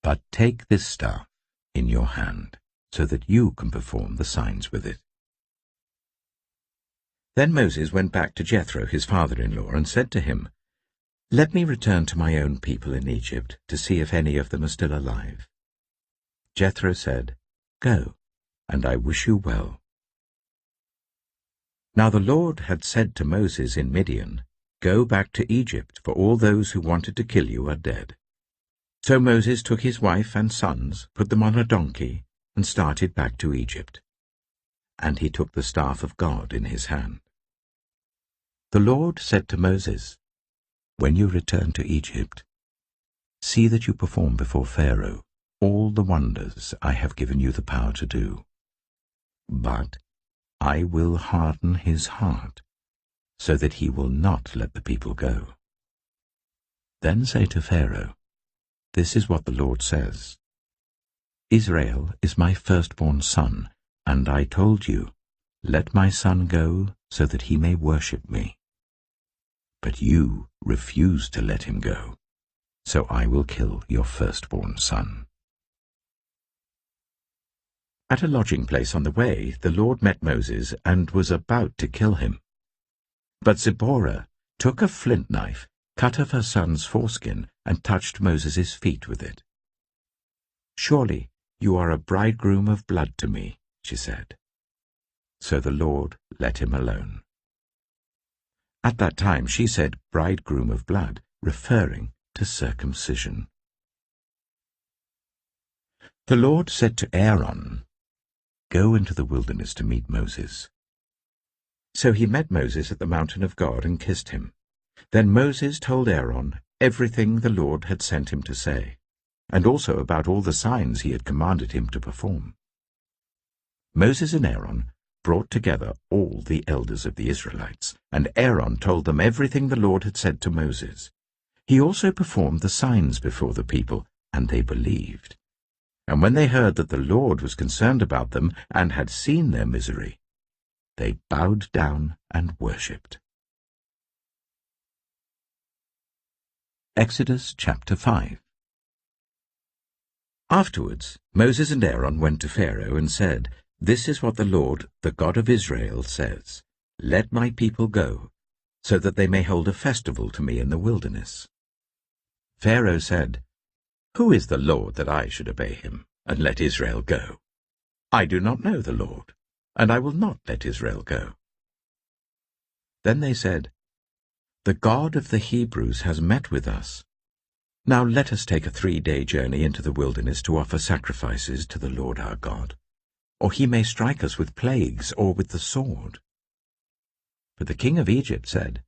But take this staff in your hand, so that you can perform the signs with it. Then Moses went back to Jethro, his father-in-law, and said to him, Let me return to my own people in Egypt, to see if any of them are still alive. Jethro said, "Go, and I wish you well." Now the Lord had said to Moses in Midian, "Go back to Egypt, for all those who wanted to kill you are dead." So Moses took his wife and sons, put them on a donkey, and started back to Egypt. And he took the staff of God in his hand. The Lord said to Moses, "When you return to Egypt, see that you perform before Pharaoh all the wonders I have given you the power to do. But I will harden his heart, so that he will not let the people go. Then say to Pharaoh, 'This is what the Lord says. Israel is my firstborn son, and I told you, let my son go so that he may worship me. But you refused to let him go, so I will kill your firstborn son.'" At a lodging place on the way, the Lord met Moses and was about to kill him. But Zipporah took a flint knife, cut off her son's foreskin, and touched Moses' feet with it. "Surely you are a bridegroom of blood to me," she said. So the Lord let him alone. At that time she said bridegroom of blood, referring to circumcision. The Lord said to Aaron, "Go into the wilderness to meet Moses." So he met Moses at the mountain of God and kissed him. Then Moses told Aaron everything the Lord had sent him to say, and also about all the signs he had commanded him to perform. Moses and Aaron brought together all the elders of the Israelites, and Aaron told them everything the Lord had said to Moses. He also performed the signs before the people, and they believed. And when they heard that the Lord was concerned about them and had seen their misery, they bowed down and worshipped. Exodus chapter 5. Afterwards Moses and Aaron went to Pharaoh and said, "This is what the Lord, the God of Israel, says, 'Let my people go, so that they may hold a festival to me in the wilderness.'" Pharaoh said, "Who is the Lord that I should obey him, and let Israel go? I do not know the Lord, and I will not let Israel go." Then they said, "The God of the Hebrews has met with us. Now let us take a 3-day journey into the wilderness to offer sacrifices to the Lord our God, or he may strike us with plagues or with the sword." But the king of Egypt said,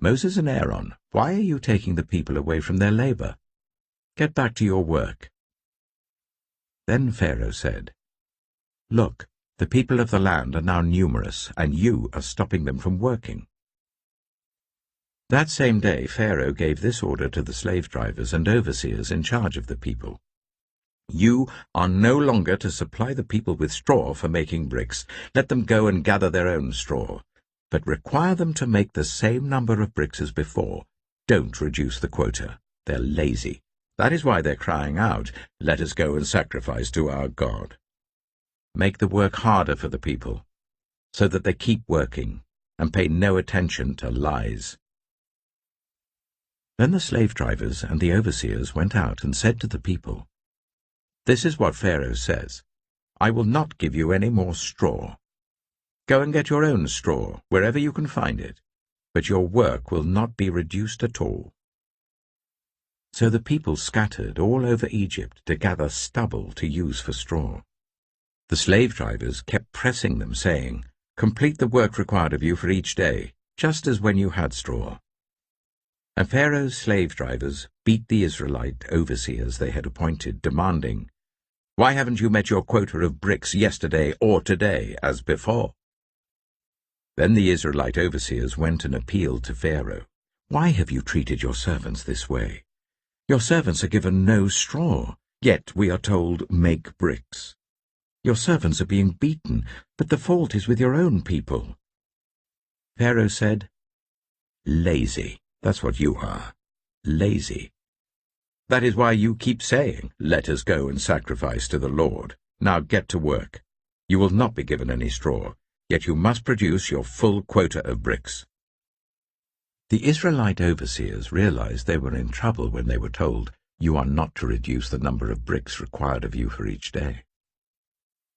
"Moses and Aaron, why are you taking the people away from their labor? Get back to your work." Then Pharaoh said, "Look, the people of the land are now numerous, and you are stopping them from working." That same day Pharaoh gave this order to the slave drivers and overseers in charge of the people: "You are no longer to supply the people with straw for making bricks. Let them go and gather their own straw, but require them to make the same number of bricks as before. Don't reduce the quota. They're lazy. That is why they're crying out, 'Let us go and sacrifice to our God.' Make the work harder for the people, so that they keep working and pay no attention to lies." Then the slave drivers and the overseers went out and said to the people, "This is what Pharaoh says, 'I will not give you any more straw. Go and get your own straw wherever you can find it, but your work will not be reduced at all.'" So the people scattered all over Egypt to gather stubble to use for straw. The slave drivers kept pressing them, saying, "Complete the work required of you for each day, just as when you had straw." And Pharaoh's slave drivers beat the Israelite overseers they had appointed, demanding, "Why haven't you met your quota of bricks yesterday or today as before?" Then the Israelite overseers went and appealed to Pharaoh, "Why have you treated your servants this way? Your servants are given no straw, yet we are told, 'Make bricks.' Your servants are being beaten, but the fault is with your own people." Pharaoh said, "Lazy, that's what you are, lazy. That is why you keep saying, 'Let us go and sacrifice to the Lord.' Now get to work. You will not be given any straw, yet you must produce your full quota of bricks." The Israelite overseers realized they were in trouble when they were told, You are not to reduce the number of bricks required of you for each day."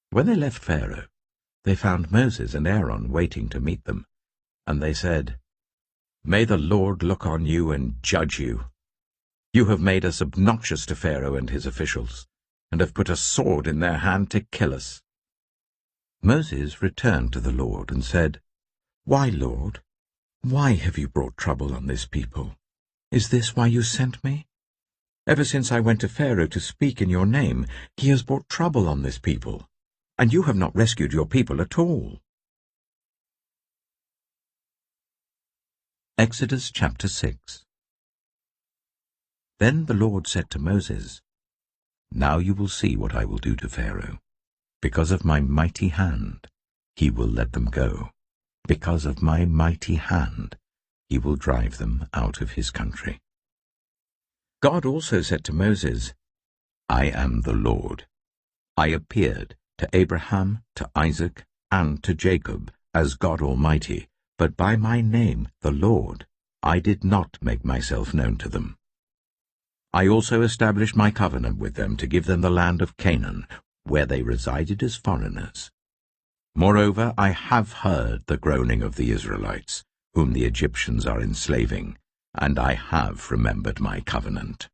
When they left Pharaoh, they found Moses and Aaron waiting to meet them, and they said, "May the Lord look on you and judge you. You have made us obnoxious to Pharaoh and his officials, and have put a sword in their hand to kill us." Moses returned to the Lord and said, "Why, Lord? Why have you brought trouble on this people? Is this why you sent me? Ever since I went to Pharaoh to speak in your name, he has brought trouble on this people, and you have not rescued your people at all." Exodus chapter 6. Then the Lord said to Moses, "Now you will see what I will do to Pharaoh. Because of my mighty hand, he will let them go. Because of my mighty hand, he will drive them out of his country." God also said to Moses, "I am the Lord. I appeared to Abraham, to Isaac, and to Jacob as God Almighty, but by my name, the Lord, I did not make myself known to them. I also established my covenant with them to give them the land of Canaan, where they resided as foreigners. Moreover, I have heard the groaning of the Israelites, whom the Egyptians are enslaving, and I have remembered my covenant.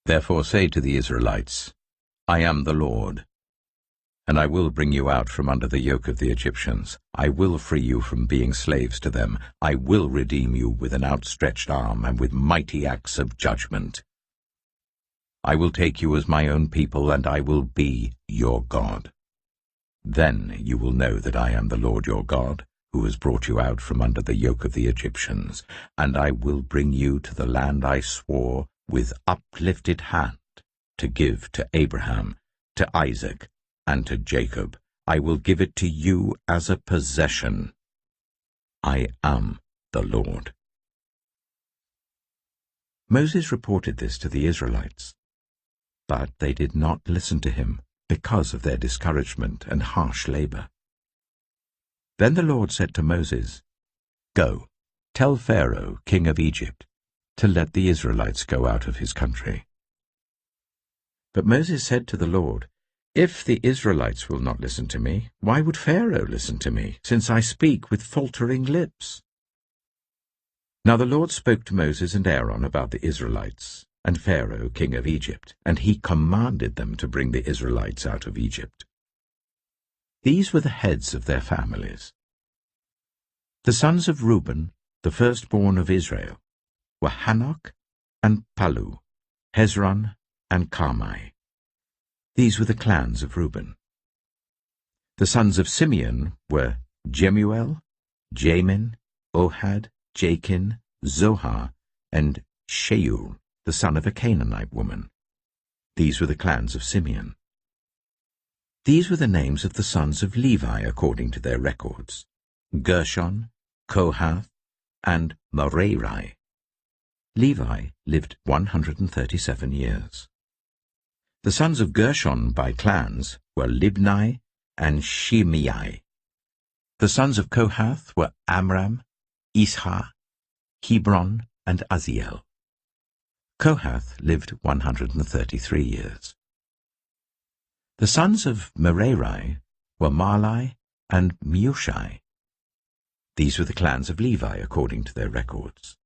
Therefore say to the Israelites, I am the Lord, and I will bring you out from under the yoke of the Egyptians. I will free you from being slaves to them. I will redeem you with an outstretched arm and with mighty acts of judgment. I will take you as my own people, and I will be your God. Then you will know that I am the Lord your God, who has brought you out from under the yoke of the Egyptians, and I will bring you to the land I swore with uplifted hand to give to Abraham, to Isaac, and to Jacob. I will give it to you as a possession. I am the Lord." Moses reported this to the Israelites, but they did not listen to him because of their discouragement and harsh labor. Then the Lord said to Moses, "Go, tell Pharaoh, king of Egypt, to let the Israelites go out of his country." But Moses said to the Lord, "If the Israelites will not listen to me, why would Pharaoh listen to me, since I speak with faltering lips?" Now the Lord spoke to Moses and Aaron about the Israelites and Pharaoh, king of Egypt, and he commanded them to bring the Israelites out of Egypt. These were the heads of their families. The sons of Reuben, the firstborn of Israel, were Hanok and Palu, Hezron and Carmi. These were the clans of Reuben. The sons of Simeon were Jemuel, Jamin, Ohad, Jachin, Zohar, and Sheuel, the son of a Canaanite woman. These were the clans of Simeon. These were the names of the sons of Levi according to their records: Gershon, Kohath, and Merari. Levi lived 137 years. The sons of Gershon by clans were Libni and Shimei. The sons of Kohath were Amram, Ishar, Hebron, and Aziel. Kohath lived 133 years. The sons of Merari were Mahli and Mushi. These were the clans of Levi according to their records.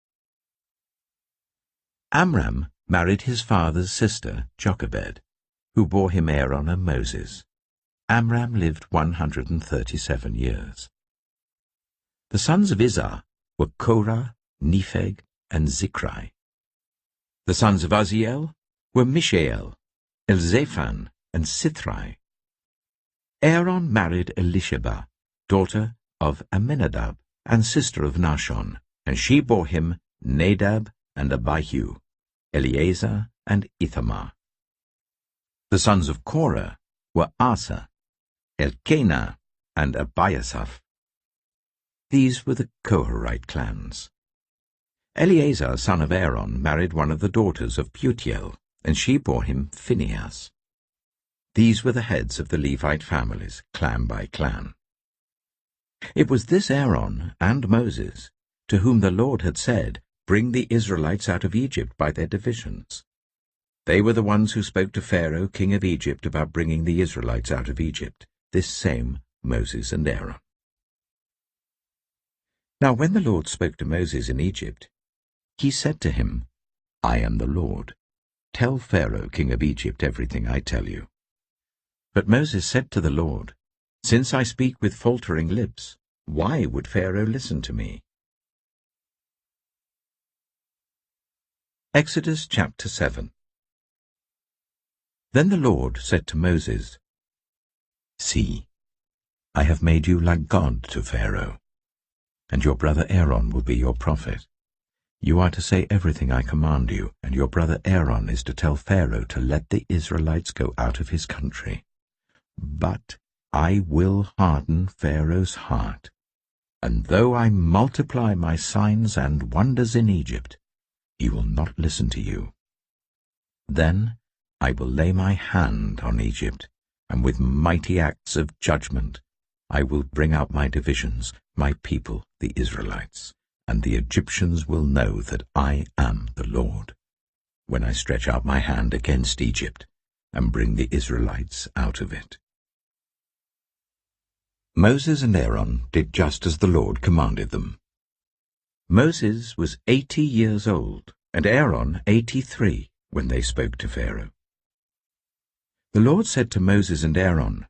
Amram married his father's sister, Jochebed, who bore him Aaron and Moses. Amram lived 137 years. The sons of Izhar were Korah, Nepheg, and Zikri. The sons of Aziel were Mishael, Elzaphan, and Sithri. Aaron married Elisheba, daughter of Amminadab and sister of Nahshon, and she bore him Nadab and Abihu, Eleazar and Ithamar. The sons of Korah were Asa, Elkanah, and Abiasaph. These were the Koharite clans. Eleazar, son of Aaron, married one of the daughters of Putiel, and she bore him Phinehas. These were the heads of the Levite families, clan by clan. It was this Aaron and Moses to whom the Lord had said, bring the Israelites out of Egypt by their divisions. They were the ones who spoke to Pharaoh, king of Egypt, about bringing the Israelites out of Egypt, this same Moses and Aaron. Now when the Lord spoke to Moses in Egypt, he said to him, I am the Lord. Tell Pharaoh, king of Egypt, everything I tell you. But Moses said to the Lord, Since I speak with faltering lips, why would Pharaoh listen to me? Exodus chapter 7. Then the Lord said to Moses, See, I have made you like God to Pharaoh, and your brother Aaron will be your prophet. You are to say everything I command you, and your brother Aaron is to tell Pharaoh to let the Israelites go out of his country. But I will harden Pharaoh's heart, and though I multiply my signs and wonders in Egypt, he will not listen to you. Then I will lay my hand on Egypt, and with mighty acts of judgment I will bring out my divisions, my people, the Israelites, and the Egyptians will know that I am the Lord, when I stretch out my hand against Egypt and bring the Israelites out of it. Moses and Aaron did just as the Lord commanded them. Moses was 80 years old, and Aaron 83, when they spoke to Pharaoh. The Lord said to Moses and Aaron,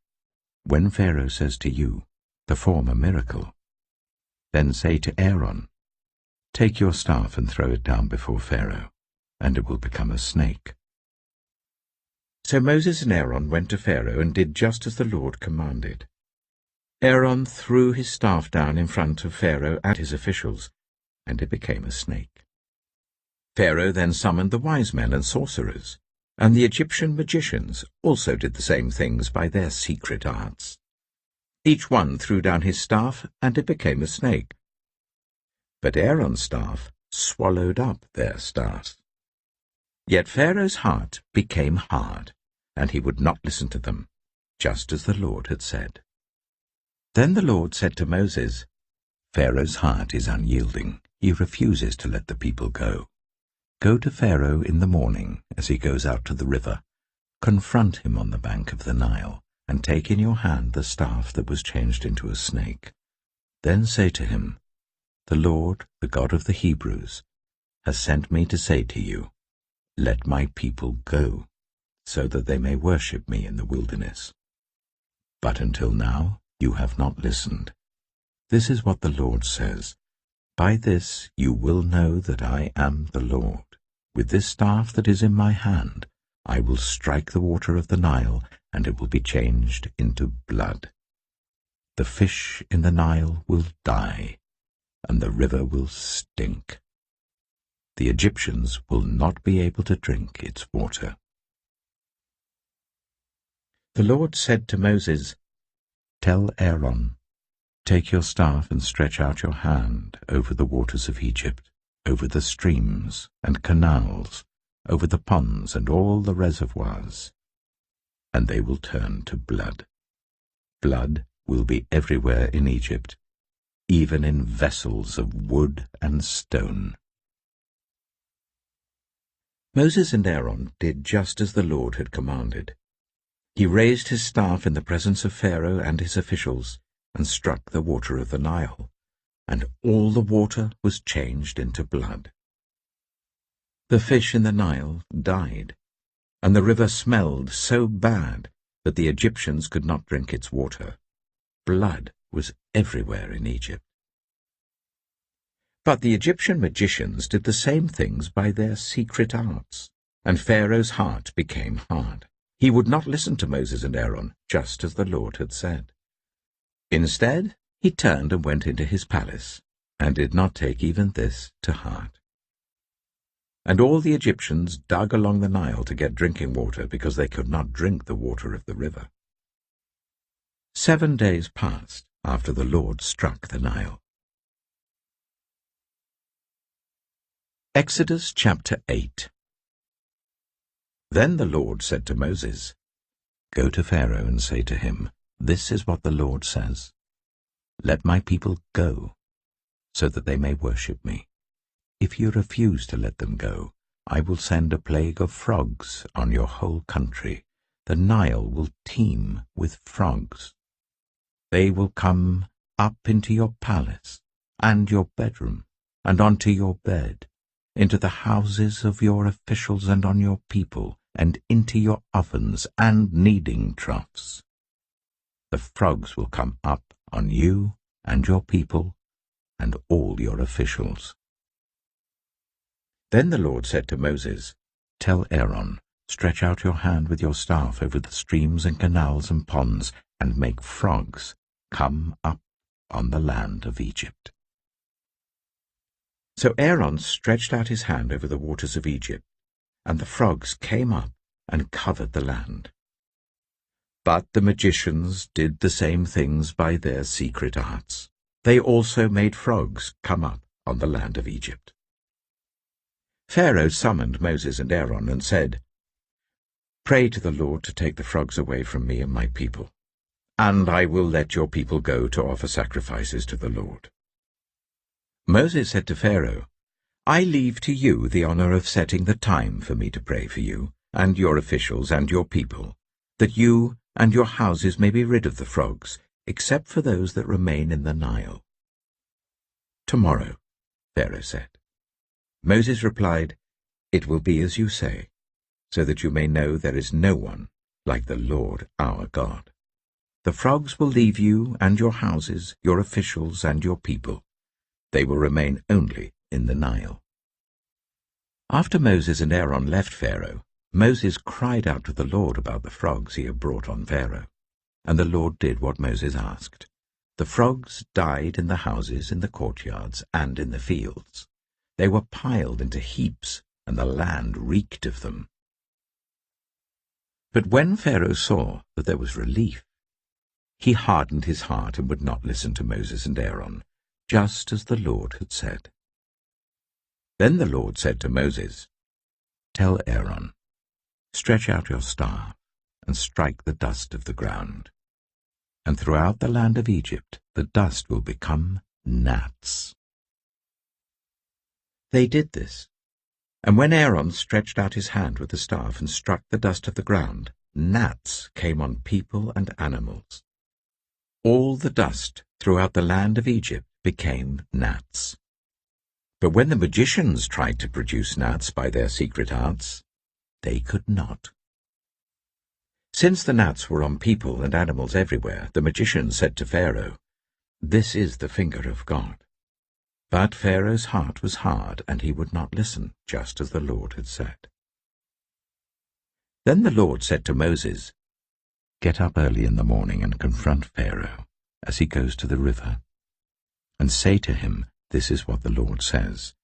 When Pharaoh says to you, Perform a miracle, then say to Aaron, Take your staff and throw it down before Pharaoh, and it will become a snake. So Moses and Aaron went to Pharaoh and did just as the Lord commanded. Aaron threw his staff down in front of Pharaoh and his officials, and it became a snake. Pharaoh then summoned the wise men and sorcerers, and the Egyptian magicians also did the same things by their secret arts. Each one threw down his staff, and it became a snake. But Aaron's staff swallowed up their staffs. Yet Pharaoh's heart became hard, and he would not listen to them, just as the Lord had said. Then the Lord said to Moses, Pharaoh's heart is unyielding. He refuses to let the people go. Go to Pharaoh in the morning as he goes out to the river. Confront him on the bank of the Nile, and take in your hand the staff that was changed into a snake. Then say to him, The Lord, the God of the Hebrews, has sent me to say to you, Let my people go, so that they may worship me in the wilderness. But until now you have not listened. This is what the Lord says, By this you will know that I am the Lord. With this staff that is in my hand, I will strike the water of the Nile, and it will be changed into blood. The fish in the Nile will die, and the river will stink. The Egyptians will not be able to drink its water. The Lord said to Moses, Tell Aaron, Take your staff and stretch out your hand over the waters of Egypt, over the streams and canals, over the ponds and all the reservoirs, and they will turn to blood. Blood will be everywhere in Egypt, even in vessels of wood and stone. Moses and Aaron did just as the Lord had commanded. He raised his staff in the presence of Pharaoh and his officials, and struck the water of the Nile, and all the water was changed into blood. The fish in the Nile died, and the river smelled so bad that the Egyptians could not drink its water. Blood was everywhere in Egypt. But the Egyptian magicians did the same things by their secret arts, and Pharaoh's heart became hard. He would not listen to Moses and Aaron, just as the Lord had said. Instead, he turned and went into his palace, and did not take even this to heart. And all the Egyptians dug along the Nile to get drinking water, because they could not drink the water of the river. 7 days passed after the Lord struck the Nile. Exodus chapter 8. Then the Lord said to Moses, Go to Pharaoh and say to him, This is what the Lord says, Let my people go, so that they may worship me. If you refuse to let them go, I will send a plague of frogs on your whole country. The Nile will teem with frogs. They will come up into your palace and your bedroom, and onto your bed, into the houses of your officials and on your people, and into your ovens and kneading troughs. The frogs will come up on you and your people and all your officials. Then the Lord said to Moses, "Tell Aaron, stretch out your hand with your staff over the streams and canals and ponds, and make frogs come up on the land of Egypt." So Aaron stretched out his hand over the waters of Egypt, and the frogs came up and covered the land. But the magicians did the same things by their secret arts. They also made frogs come up on the land of Egypt. Pharaoh summoned Moses and Aaron and said, "Pray to the Lord to take the frogs away from me and my people, and I will let your people go to offer sacrifices to the Lord." Moses said to Pharaoh, "I leave to you the honor of setting the time for me to pray for you, and your officials and your people, that you and your houses may be rid of the frogs, except for those that remain in the Nile." "Tomorrow," Pharaoh said. Moses replied, "It will be as you say, so that you may know there is no one like the Lord our God. The frogs will leave you and your houses, your officials and your people. They will remain only in the Nile." After Moses and Aaron left Pharaoh, Moses cried out to the Lord about the frogs he had brought on Pharaoh, and the Lord did what Moses asked. The frogs died in the houses, in the courtyards, and in the fields. They were piled into heaps, and the land reeked of them. But when Pharaoh saw that there was relief, he hardened his heart and would not listen to Moses and Aaron, just as the Lord had said. Then the Lord said to Moses, "Tell Aaron, stretch out your staff and strike the dust of the ground, and throughout the land of Egypt the dust will become gnats." They did this, and when Aaron stretched out his hand with the staff and struck the dust of the ground, gnats came on people and animals. All the dust throughout the land of Egypt became gnats. But when the magicians tried to produce gnats by their secret arts, they could not. Since the gnats were on people and animals everywhere, the magicians said to Pharaoh, "This is the finger of God." But Pharaoh's heart was hard, and he would not listen, just as the Lord had said. Then the Lord said to Moses, "Get up early in the morning and confront Pharaoh as he goes to the river, and say to him, 'This is what the Lord says,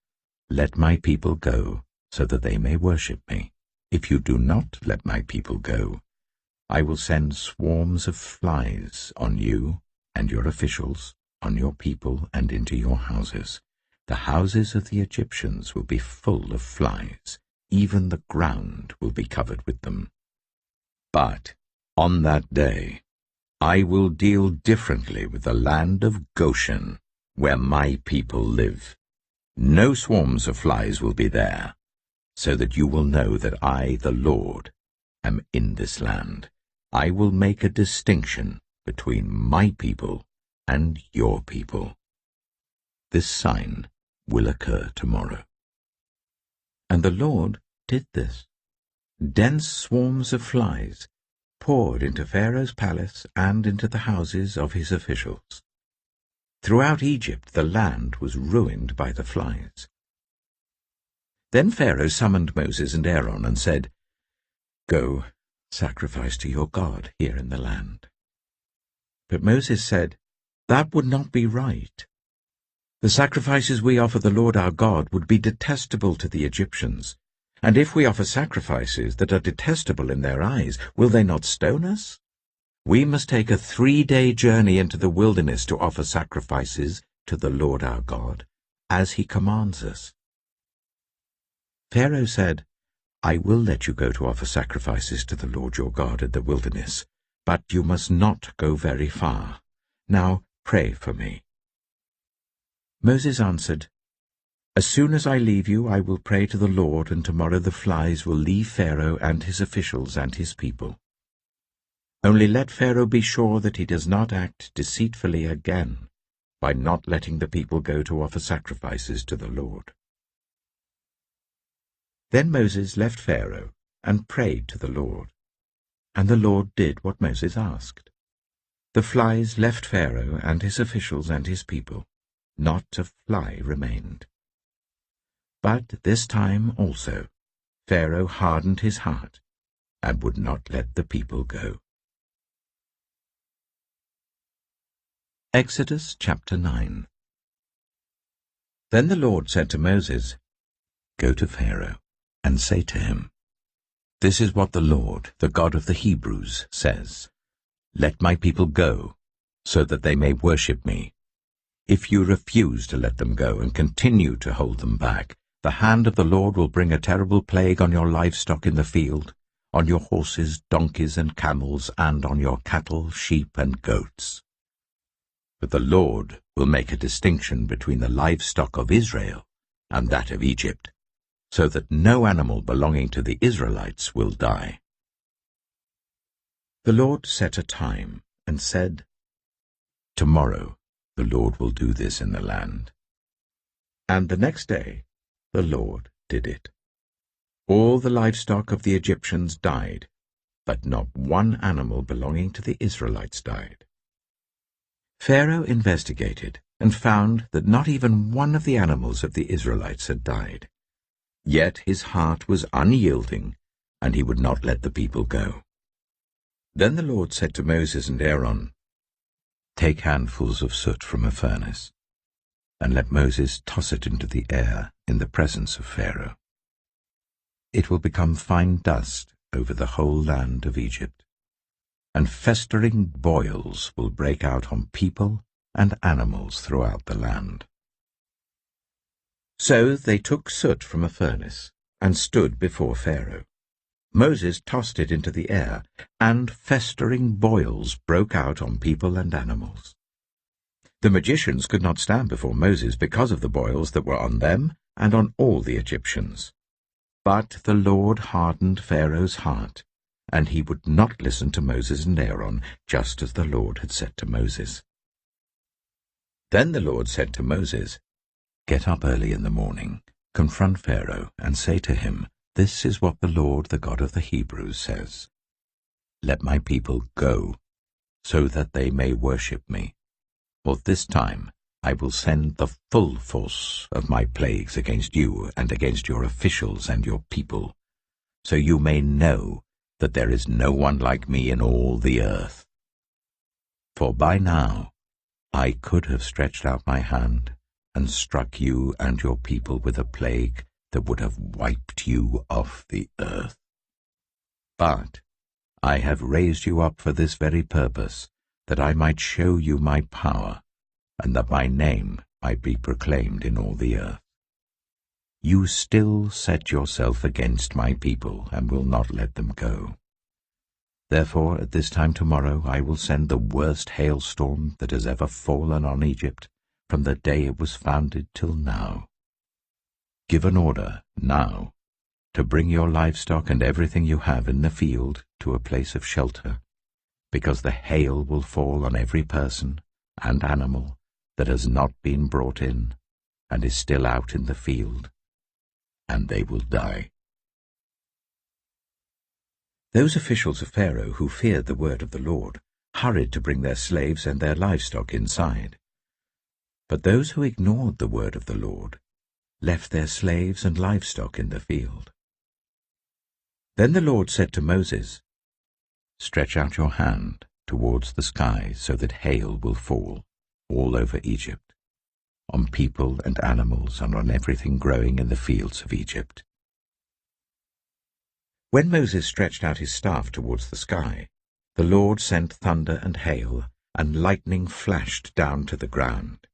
let my people go, so that they may worship me. If you do not let my people go, I will send swarms of flies on you and your officials, on your people and into your houses. The houses of the Egyptians will be full of flies, even the ground will be covered with them. But on that day I will deal differently with the land of Goshen, where my people live. No swarms of flies will be there, so that you will know that I, the Lord, am in this land. I will make a distinction between my people and your people. This sign will occur tomorrow." And the Lord did this. Dense swarms of flies poured into Pharaoh's palace and into the houses of his officials. Throughout Egypt the land was ruined by the flies. Then Pharaoh summoned Moses and Aaron and said, "Go, sacrifice to your God here in the land." But Moses said, "That would not be right. The sacrifices we offer the Lord our God would be detestable to the Egyptians, and if we offer sacrifices that are detestable in their eyes, will they not stone us? We must take a 3-day journey into the wilderness to offer sacrifices to the Lord our God, as he commands us." Pharaoh said, "I will let you go to offer sacrifices to the Lord your God in the wilderness, but you must not go very far. Now pray for me." Moses answered, As soon as I leave you, I will pray to the Lord, and tomorrow the flies will leave Pharaoh and his officials and his people. Only let Pharaoh be sure that he does not act deceitfully again by not letting the people go to offer sacrifices to the Lord." Then Moses left Pharaoh and prayed to the Lord, and the Lord did what Moses asked. The flies left Pharaoh and his officials and his people. Not a fly remained. But this time also Pharaoh hardened his heart and would not let the people go. Exodus chapter 9. Then the Lord said to Moses, "Go to Pharaoh and say to him, 'This is what the Lord, the God of the Hebrews, says. Let my people go, so that they may worship me. If you refuse to let them go and continue to hold them back, the hand of the Lord will bring a terrible plague on your livestock in the field, on your horses, donkeys, and camels, and on your cattle, sheep, and goats. But the Lord will make a distinction between the livestock of Israel and that of Egypt, so that no animal belonging to the Israelites will die.'" The Lord set a time and said, "Tomorrow the Lord will do this in the land." And the next day the Lord did it. All the livestock of the Egyptians died, but not one animal belonging to the Israelites died. Pharaoh investigated and found that not even one of the animals of the Israelites had died. Yet his heart was unyielding, and he would not let the people go. Then the Lord said to Moses and Aaron, "Take handfuls of soot from a furnace, and let Moses toss it into the air in the presence of Pharaoh. It will become fine dust over the whole land of Egypt, and festering boils will break out on people and animals throughout the land." So they took soot from a furnace and stood before Pharaoh. Moses tossed it into the air, and festering boils broke out on people and animals. The magicians could not stand before Moses because of the boils that were on them and on all the Egyptians. But the Lord hardened Pharaoh's heart, and he would not listen to Moses and Aaron, just as the Lord had said to Moses. Then the Lord said to Moses, "Get up early in the morning, confront Pharaoh, and say to him, 'This is what the Lord, the God of the Hebrews, says. Let my people go, so that they may worship me. For this time I will send the full force of my plagues against you and against your officials and your people, so you may know that there is no one like me in all the earth. For by now I could have stretched out my hand and struck you and your people with a plague that would have wiped you off the earth. But I have raised you up for this very purpose, that I might show you my power, and that my name might be proclaimed in all the earth. You still set yourself against my people, and will not let them go. Therefore at this time tomorrow I will send the worst hailstorm that has ever fallen on Egypt, from the day it was founded till now. Give an order now to bring your livestock and everything you have in the field to a place of shelter, because the hail will fall on every person and animal that has not been brought in and is still out in the field, and they will die." Those officials of Pharaoh who feared the word of the Lord hurried to bring their slaves and their livestock inside. But those who ignored the word of the Lord left their slaves and livestock in the field. Then the Lord said to Moses, "Stretch out your hand towards the sky so that hail will fall all over Egypt, on people and animals and on everything growing in the fields of Egypt." When Moses stretched out his staff towards the sky, the Lord sent thunder and hail, and lightning flashed down to the ground.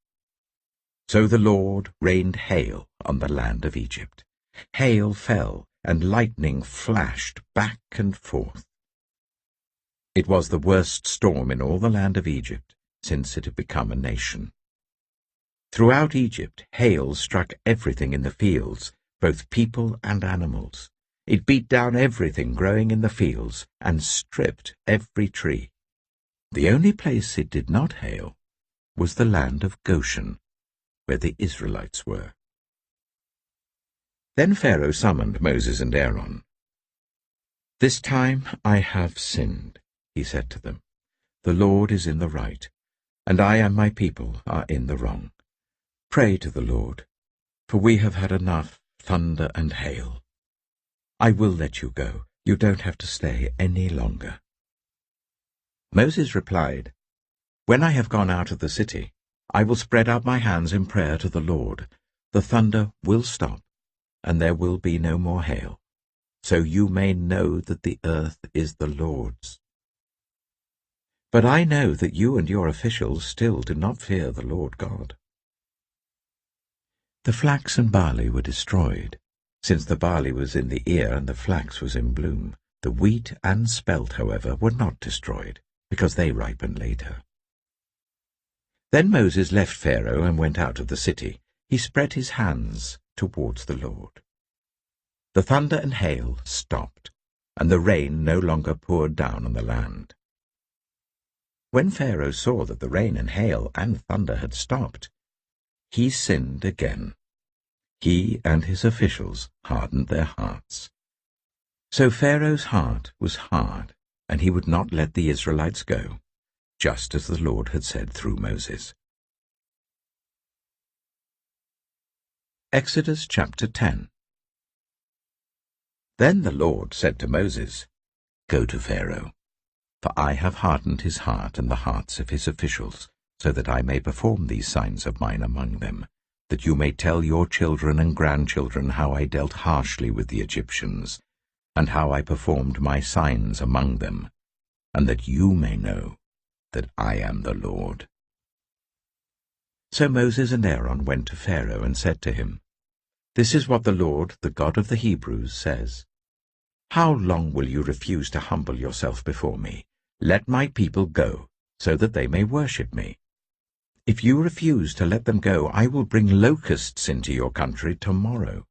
So the Lord rained hail on the land of Egypt. Hail fell, and lightning flashed back and forth. It was the worst storm in all the land of Egypt since it had become a nation. Throughout Egypt, hail struck everything in the fields, both people and animals. It beat down everything growing in the fields and stripped every tree. The only place it did not hail was the land of Goshen, where the Israelites were. Then Pharaoh summoned Moses and Aaron. "This time I have sinned," he said to them. "The Lord is in the right, and I and my people are in the wrong. Pray to the Lord, for we have had enough thunder and hail. I will let you go. You don't have to stay any longer." Moses replied, "When I have gone out of the city, I will spread out my hands in prayer to the Lord. The thunder will stop, and there will be no more hail, so you may know that the earth is the Lord's. But I know that you and your officials still do not fear the Lord God." The flax and barley were destroyed, since the barley was in the ear and the flax was in bloom. The wheat and spelt, however, were not destroyed, because they ripened later. Then Moses left Pharaoh and went out of the city. He spread his hands towards the Lord. The thunder and hail stopped, and the rain no longer poured down on the land. When Pharaoh saw that the rain and hail and thunder had stopped, he sinned again. He and his officials hardened their hearts. So Pharaoh's heart was hard, and he would not let the Israelites go, just as the Lord had said through Moses. Exodus chapter 10. Then the Lord said to Moses, "Go to Pharaoh, for I have hardened his heart and the hearts of his officials, so that I may perform these signs of mine among them, that you may tell your children and grandchildren how I dealt harshly with the Egyptians, and how I performed my signs among them, and that you may know that I am the Lord." So Moses and Aaron went to Pharaoh and said to him, "This is what the Lord, the God of the Hebrews, says. How long will you refuse to humble yourself before me? Let my people go, so that they may worship me. If you refuse to let them go, I will bring locusts into your country tomorrow.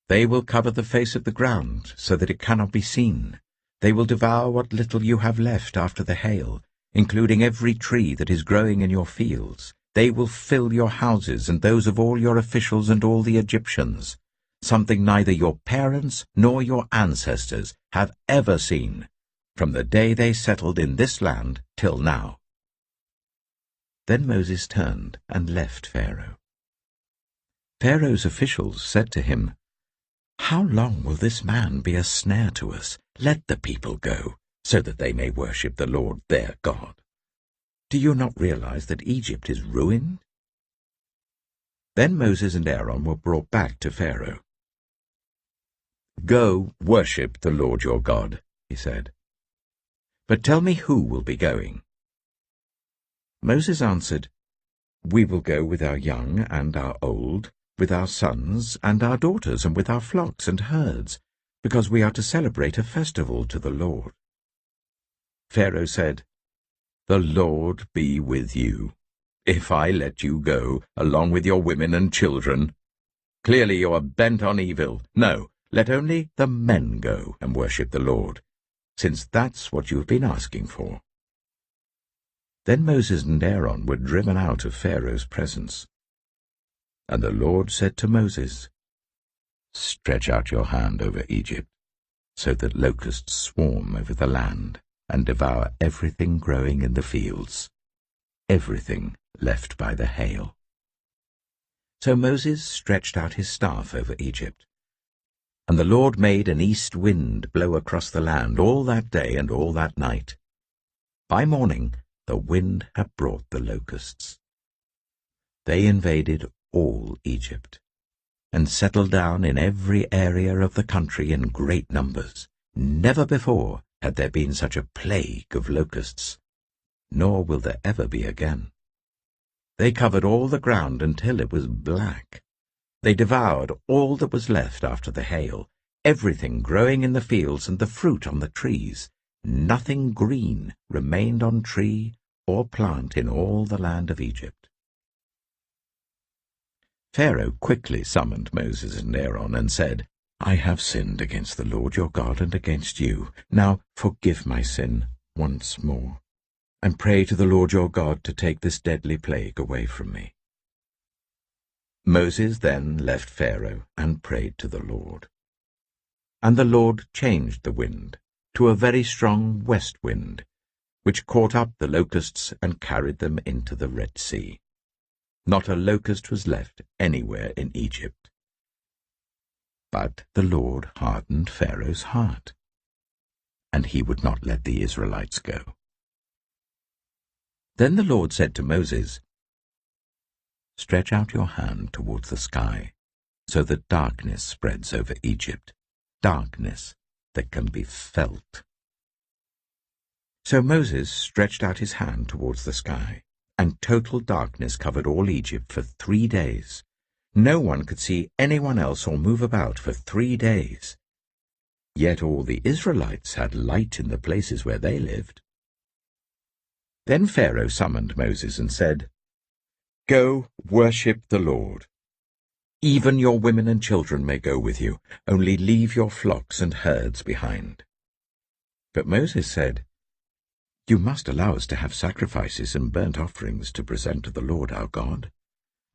They will cover the face of the ground, so that it cannot be seen. They will devour what little you have left after the hail, including every tree that is growing in your fields. They will fill your houses and those of all your officials and all the Egyptians, something neither your parents nor your ancestors have ever seen, from the day they settled in this land till now." Then Moses turned and left Pharaoh. Pharaoh's officials said to him, "How long will this man be a snare to us? Let the people go, so that they may worship the Lord their God. Do you not realize that Egypt is ruined?" Then Moses and Aaron were brought back to Pharaoh. "Go, worship the Lord your God," he said. "But tell me who will be going." Moses answered, "We will go with our young and our old, with our sons and our daughters, and with our flocks and herds, because we are to celebrate a festival to the Lord." Pharaoh said, "The Lord be with you, if I let you go, along with your women and children. Clearly you are bent on evil. No, let only the men go and worship the Lord, since that's what you have been asking for." Then Moses and Aaron were driven out of Pharaoh's presence. And the Lord said to Moses, "Stretch out your hand over Egypt, so that locusts swarm over the land and devour everything growing in the fields, everything left by the hail." So Moses stretched out his staff over Egypt, and the Lord made an east wind blow across the land all that day and all that night. By morning the wind had brought the locusts. They invaded all Egypt, and settled down in every area of the country in great numbers. Never before had there been such a plague of locusts, nor will there ever be again. They covered all the ground until it was black. They devoured all that was left after the hail, everything growing in the fields and the fruit on the trees. Nothing green remained on tree or plant in all the land of Egypt. Pharaoh quickly summoned Moses and Aaron and said, "I have sinned against the Lord your God and against you. Now forgive my sin once more, and pray to the Lord your God to take this deadly plague away from me." Moses then left Pharaoh and prayed to the Lord. And the Lord changed the wind to a very strong west wind, which caught up the locusts and carried them into the Red Sea. Not a locust was left anywhere in Egypt. But the Lord hardened Pharaoh's heart, and he would not let the Israelites go. Then the Lord said to Moses, "Stretch out your hand towards the sky, so that darkness spreads over Egypt, darkness that can be felt." So Moses stretched out his hand towards the sky, and total darkness covered all Egypt for 3 days. No one could see anyone else or move about for 3 days. Yet all the Israelites had light in the places where they lived. Then Pharaoh summoned Moses and said, "Go, worship the Lord. Even your women and children may go with you, only leave your flocks and herds behind." But Moses said, "You must allow us to have sacrifices and burnt offerings to present to the Lord our God.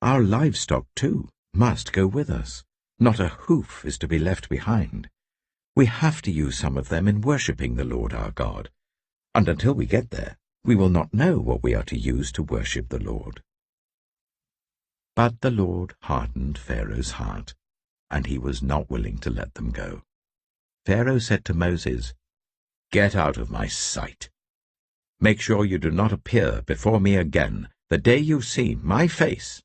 Our livestock, too, must go with us. Not a hoof is to be left behind. We have to use some of them in worshipping the Lord our God, and until we get there, we will not know what we are to use to worship the Lord." But the Lord hardened Pharaoh's heart, and he was not willing to let them go. Pharaoh said to Moses, "Get out of my sight. Make sure you do not appear before me again. The day you see my face,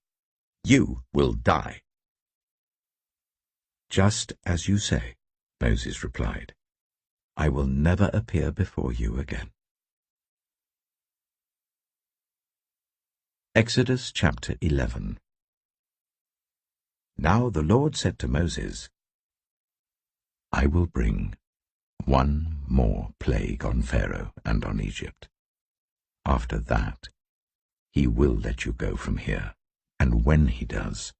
you will die." "Just as you say," Moses replied. "I will never appear before you again." Exodus chapter 11. Now the Lord said to Moses, "I will bring one more plague on Pharaoh and on Egypt. After that, he will let you go from here, and when he does,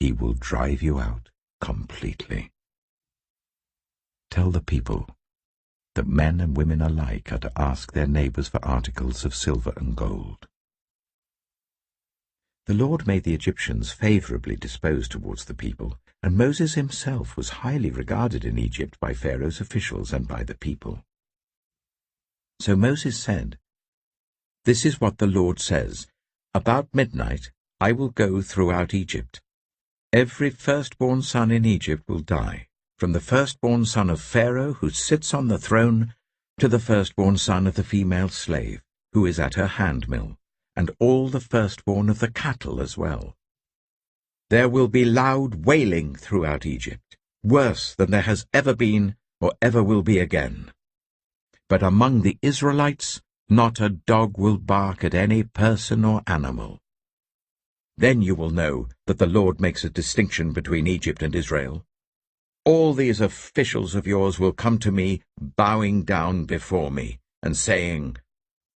he will drive you out completely. Tell the people that men and women alike are to ask their neighbors for articles of silver and gold." The Lord made the Egyptians favorably disposed towards the people, and Moses himself was highly regarded in Egypt by Pharaoh's officials and by the people. So Moses said, "This is what the Lord says, about midnight I will go throughout Egypt. Every firstborn son in Egypt will die, from the firstborn son of Pharaoh who sits on the throne to the firstborn son of the female slave who is at her handmill, and all the firstborn of the cattle as well. There will be loud wailing throughout Egypt, worse than there has ever been or ever will be again. But among the Israelites not a dog will bark at any person or animal. Then you will know that the Lord makes a distinction between Egypt and Israel. All these officials of yours will come to me, bowing down before me, and saying,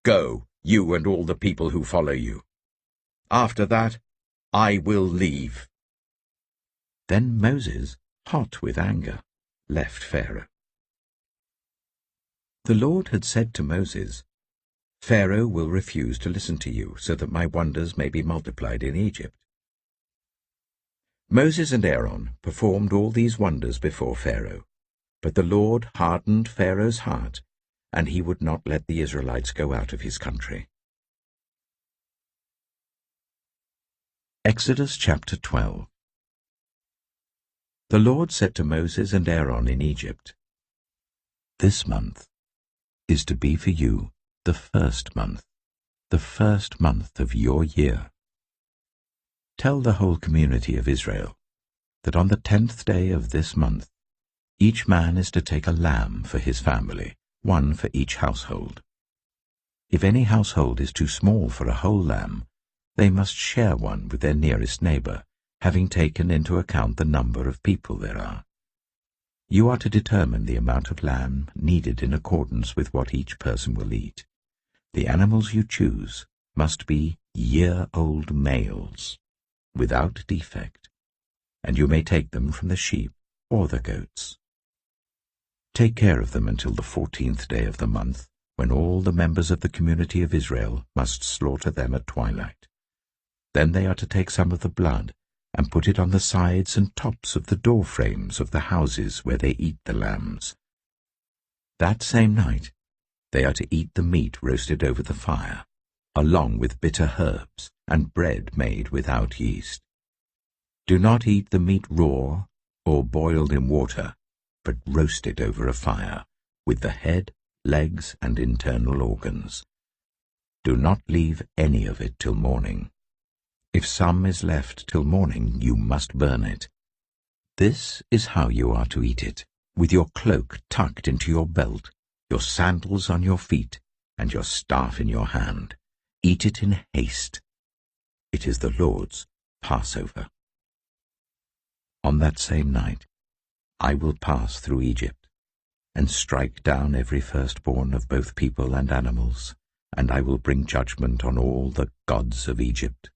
'Go, you and all the people who follow you.' After that, I will leave." Then Moses, hot with anger, left Pharaoh. The Lord had said to Moses, "Pharaoh will refuse to listen to you, so that my wonders may be multiplied in Egypt." Moses and Aaron performed all these wonders before Pharaoh, but the Lord hardened Pharaoh's heart, and he would not let the Israelites go out of his country. Exodus chapter 12. The Lord said to Moses and Aaron in Egypt, "This month is to be for you the first month of your year. Tell the whole community of Israel that on the 10th day of this month each man is to take a lamb for his family, one for each household. If any household is too small for a whole lamb, they must share one with their nearest neighbor, having taken into account the number of people there are. You are to determine the amount of lamb needed in accordance with what each person will eat. The animals you choose must be year-old males, without defect, and you may take them from the sheep or the goats. Take care of them until the 14th day of the month, when all the members of the community of Israel must slaughter them at twilight. Then they are to take some of the blood and put it on the sides and tops of the door frames of the houses where they eat the lambs. That same night they are to eat the meat roasted over the fire, along with bitter herbs and bread made without yeast. Do not eat the meat raw or boiled in water, but roast it over a fire, with the head, legs, and internal organs. Do not leave any of it till morning. If some is left till morning, you must burn it. This is how you are to eat it, with your cloak tucked into your belt, your sandals on your feet, and your staff in your hand. Eat it in haste. It is the Lord's Passover. On that same night I will pass through Egypt, and strike down every firstborn of both people and animals, and I will bring judgment on all the gods of Egypt.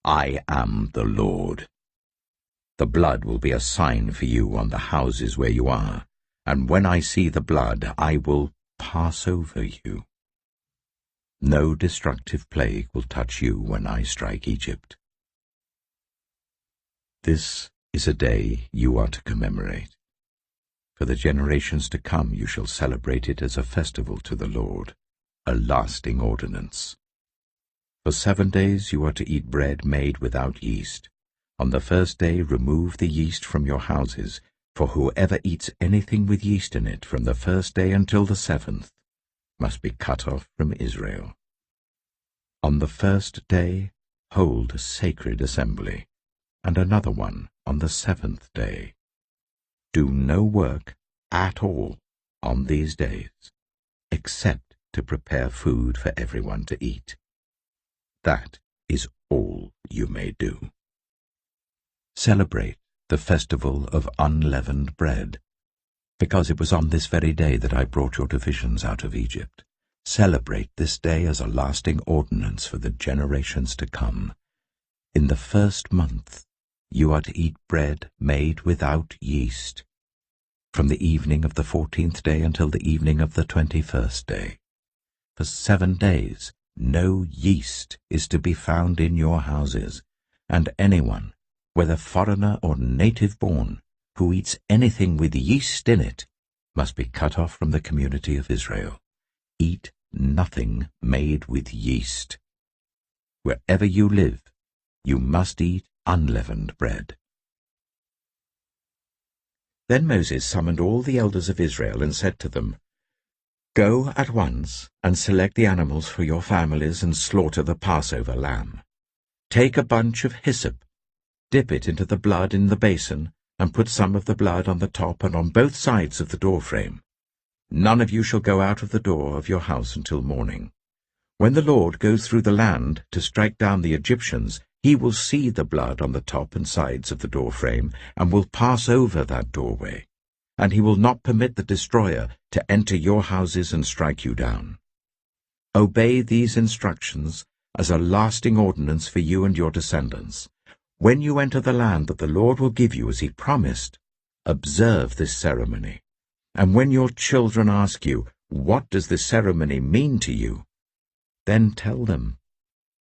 I am the Lord. The blood will be a sign for you on the houses where you are, and when I see the blood, I will pass over you. No destructive plague will touch you when I strike Egypt. This is a day you are to commemorate. For the generations to come you shall celebrate it as a festival to the Lord, a lasting ordinance. For 7 days you are to eat bread made without yeast. On the first day remove the yeast from your houses, for whoever eats anything with yeast in it from the first day until the 7th must be cut off from Israel. On the first day hold a sacred assembly, and another one on the 7th day. Do no work at all on these days, except to prepare food for everyone to eat. That is all you may do. Celebrate the festival of unleavened bread, because it was on this very day that I brought your divisions out of Egypt. Celebrate this day as a lasting ordinance for the generations to come. In the first month you are to eat bread made without yeast, from the evening of the 14th day until the evening of the 21st day. For 7 days no yeast is to be found in your houses, and anyone, whether foreigner or native-born, who eats anything with yeast in it, must be cut off from the community of Israel. Eat nothing made with yeast. Wherever you live, you must eat unleavened bread. Then Moses summoned all the elders of Israel and said to them, Go at once and select the animals for your families and slaughter the Passover lamb. Take a bunch of hyssop, dip it into the blood in the basin, and put some of the blood on the top and on both sides of the doorframe. None of you shall go out of the door of your house until morning. When the Lord goes through the land to strike down the Egyptians, he will see the blood on the top and sides of the doorframe, and will pass over that doorway, and he will not permit the destroyer to enter your houses and strike you down. Obey these instructions as a lasting ordinance for you and your descendants. When you enter the land that the Lord will give you as he promised, observe this ceremony. And when your children ask you, What does this ceremony mean to you? Then tell them,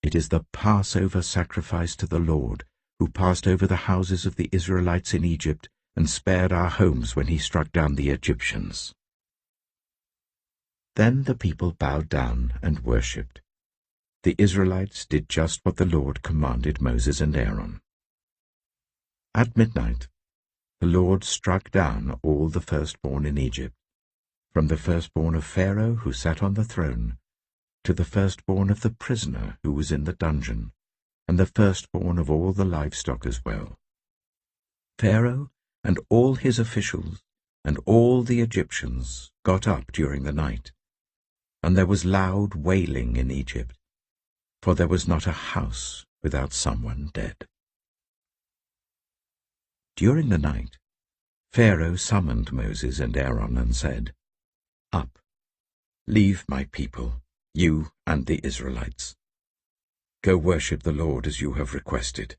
It is the Passover sacrifice to the Lord, who passed over the houses of the Israelites in Egypt and spared our homes when he struck down the Egyptians. Then the people bowed down and worshipped. The Israelites did just what the Lord commanded Moses and Aaron. At midnight, the Lord struck down all the firstborn in Egypt, from the firstborn of Pharaoh who sat on the throne, to the firstborn of the prisoner who was in the dungeon, and the firstborn of all the livestock as well. Pharaoh and all his officials and all the Egyptians got up during the night, and there was loud wailing in Egypt, for there was not a house without someone dead. During the night, Pharaoh summoned Moses and Aaron and said, Up, leave my people, you and the Israelites. Go worship the Lord as you have requested.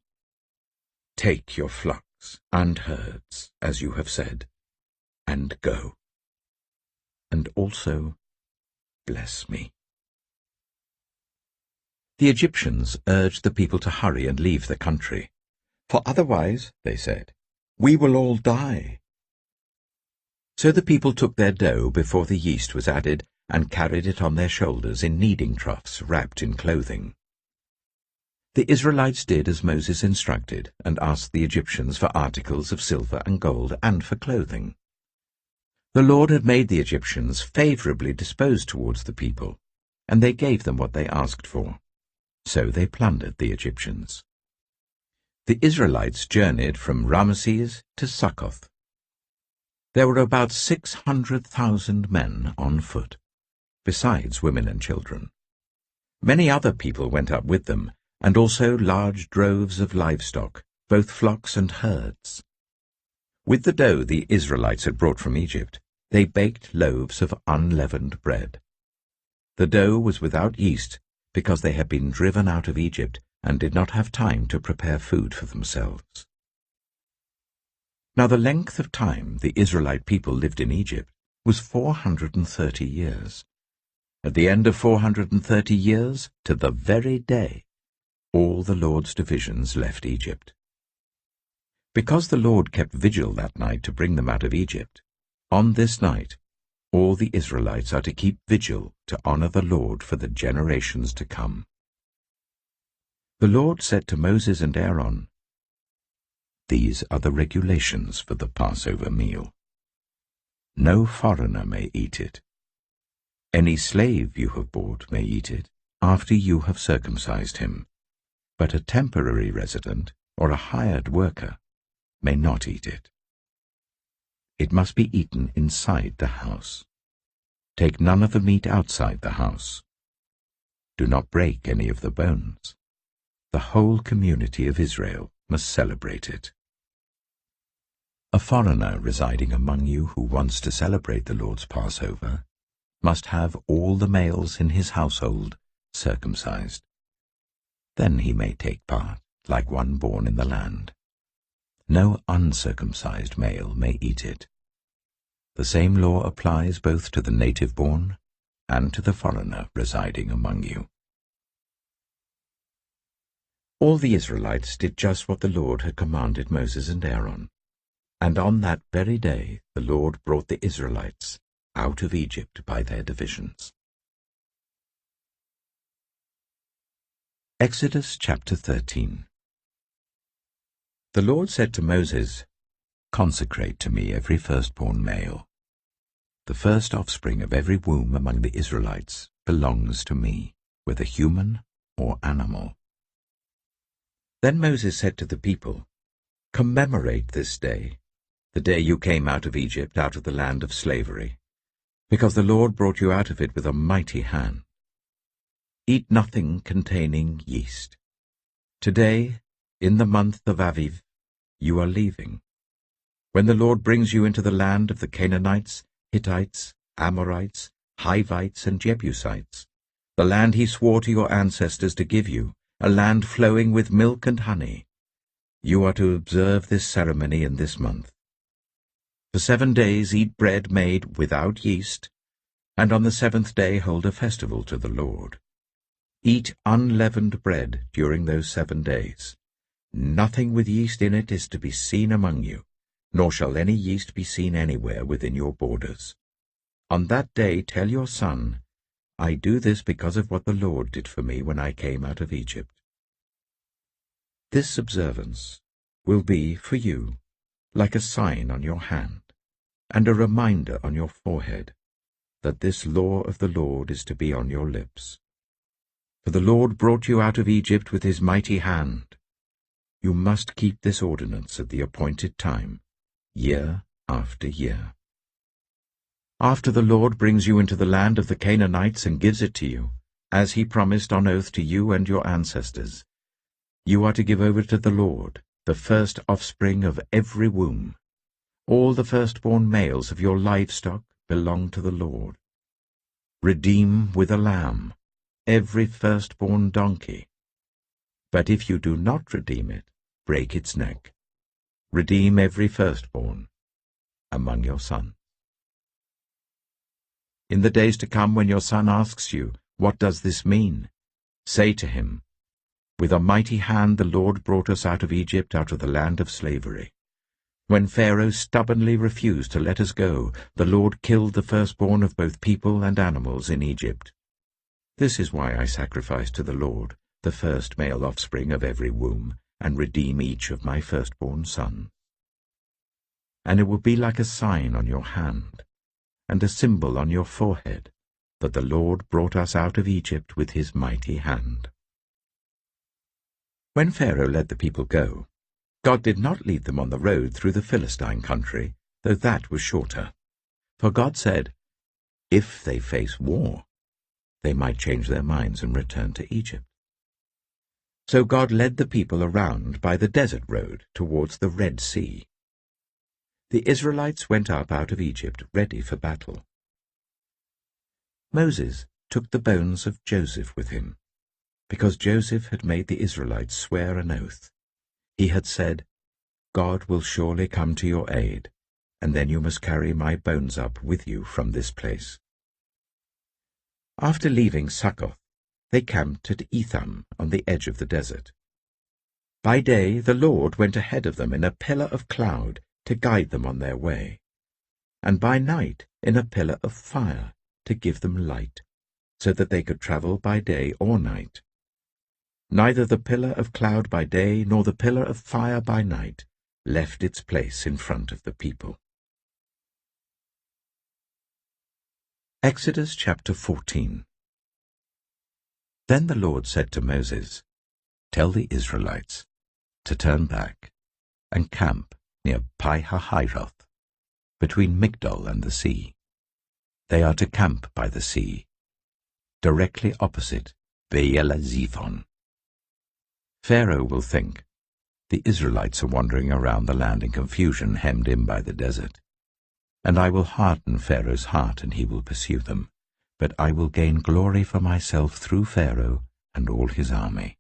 Take your flock flocks and herds, as you have said, and go. And also bless me." The Egyptians urged the people to hurry and leave the country, "For otherwise," they said, "we will all die." So the people took their dough before the yeast was added and carried it on their shoulders in kneading troughs wrapped in clothing. The Israelites did as Moses instructed and asked the Egyptians for articles of silver and gold and for clothing. The Lord had made the Egyptians favorably disposed towards the people, and they gave them what they asked for. So they plundered the Egyptians. The Israelites journeyed from Ramesses to Succoth. There were about 600,000 men on foot, besides women and children. Many other people went up with them, and also large droves of livestock, both flocks and herds. With the dough the Israelites had brought from Egypt, they baked loaves of unleavened bread. The dough was without yeast, because they had been driven out of Egypt and did not have time to prepare food for themselves. Now the length of time the Israelite people lived in Egypt was 430 years. At the end of 430 years, to the very day, all the Lord's divisions left Egypt. Because the Lord kept vigil that night to bring them out of Egypt, on this night all the Israelites are to keep vigil to honor the Lord for the generations to come. The Lord said to Moses and Aaron, "These are the regulations for the Passover meal. No foreigner may eat it. Any slave you have bought may eat it after you have circumcised him, but a temporary resident or a hired worker may not eat it. It must be eaten inside the house. Take none of the meat outside the house. Do not break any of the bones. The whole community of Israel must celebrate it. A foreigner residing among you who wants to celebrate the Lord's Passover must have all the males in his household circumcised. Then he may take part, like one born in the land. No uncircumcised male may eat it. The same law applies both to the native-born and to the foreigner residing among you." All the Israelites did just what the Lord had commanded Moses and Aaron, and on that very day the Lord brought the Israelites out of Egypt by their divisions. Exodus chapter 13. The Lord said to Moses, "Consecrate to me every firstborn male. The first offspring of every womb among the Israelites belongs to me, whether human or animal." Then Moses said to the people, "Commemorate this day, the day you came out of Egypt, out of the land of slavery, because the Lord brought you out of it with a mighty hand. Eat nothing containing yeast. Today, in the month of Aviv, you are leaving. When the Lord brings you into the land of the Canaanites, Hittites, Amorites, Hivites, and Jebusites, the land he swore to your ancestors to give you, a land flowing with milk and honey, you are to observe this ceremony in this month. For 7 days eat bread made without yeast, and on the 7th day hold a festival to the Lord. Eat unleavened bread during those 7 days. Nothing with yeast in it is to be seen among you, nor shall any yeast be seen anywhere within your borders. On that day tell your son, I do this because of what the Lord did for me when I came out of Egypt. This observance will be for you like a sign on your hand and a reminder on your forehead that this law of the Lord is to be on your lips. For the Lord brought you out of Egypt with his mighty hand. You must keep this ordinance at the appointed time, year after year. After the Lord brings you into the land of the Canaanites and gives it to you, as he promised on oath to you and your ancestors, you are to give over to the Lord the first offspring of every womb. All the firstborn males of your livestock belong to the Lord. Redeem with a lamb every firstborn donkey. But if you do not redeem it, break its neck. redeem every firstborn among your sons. In the days to come, when your son asks you, "What does this mean?" say to him, "With a mighty hand the Lord brought us out of Egypt, out of the land of slavery. When Pharaoh stubbornly refused to let us go, the Lord killed the firstborn of both people and animals in Egypt. This is why I sacrifice to the Lord the first male offspring of every womb, and redeem each of my firstborn sons. And it will be like a sign on your hand, and a symbol on your forehead, that the Lord brought us out of Egypt with his mighty hand." When Pharaoh let the people go, God did not lead them on the road through the Philistine country, though that was shorter. For God said, if they face war, they might change their minds and return to Egypt. So God led the people around by the desert road towards the Red Sea. The Israelites went up out of Egypt ready for battle. Moses took the bones of Joseph with him, because Joseph had made the Israelites swear an oath. He had said, "God will surely come to your aid, and then you must carry my bones up with you from this place." After leaving Succoth, they camped at Etham on the edge of the desert. By day the Lord went ahead of them in a pillar of cloud to guide them on their way, and by night in a pillar of fire to give them light, so that they could travel by day or night. Neither the pillar of cloud by day nor the pillar of fire by night left its place in front of the people. Exodus chapter 14. Then the Lord said to Moses, "Tell the Israelites to turn back and camp near Pi-hahiroth, between Migdol and the sea. They are to camp by the sea, directly opposite Baal-zephon. Pharaoh will think, the Israelites are wandering around the land in confusion, hemmed in by the desert. And I will harden Pharaoh's heart, and he will pursue them. But I will gain glory for myself through Pharaoh and all his army,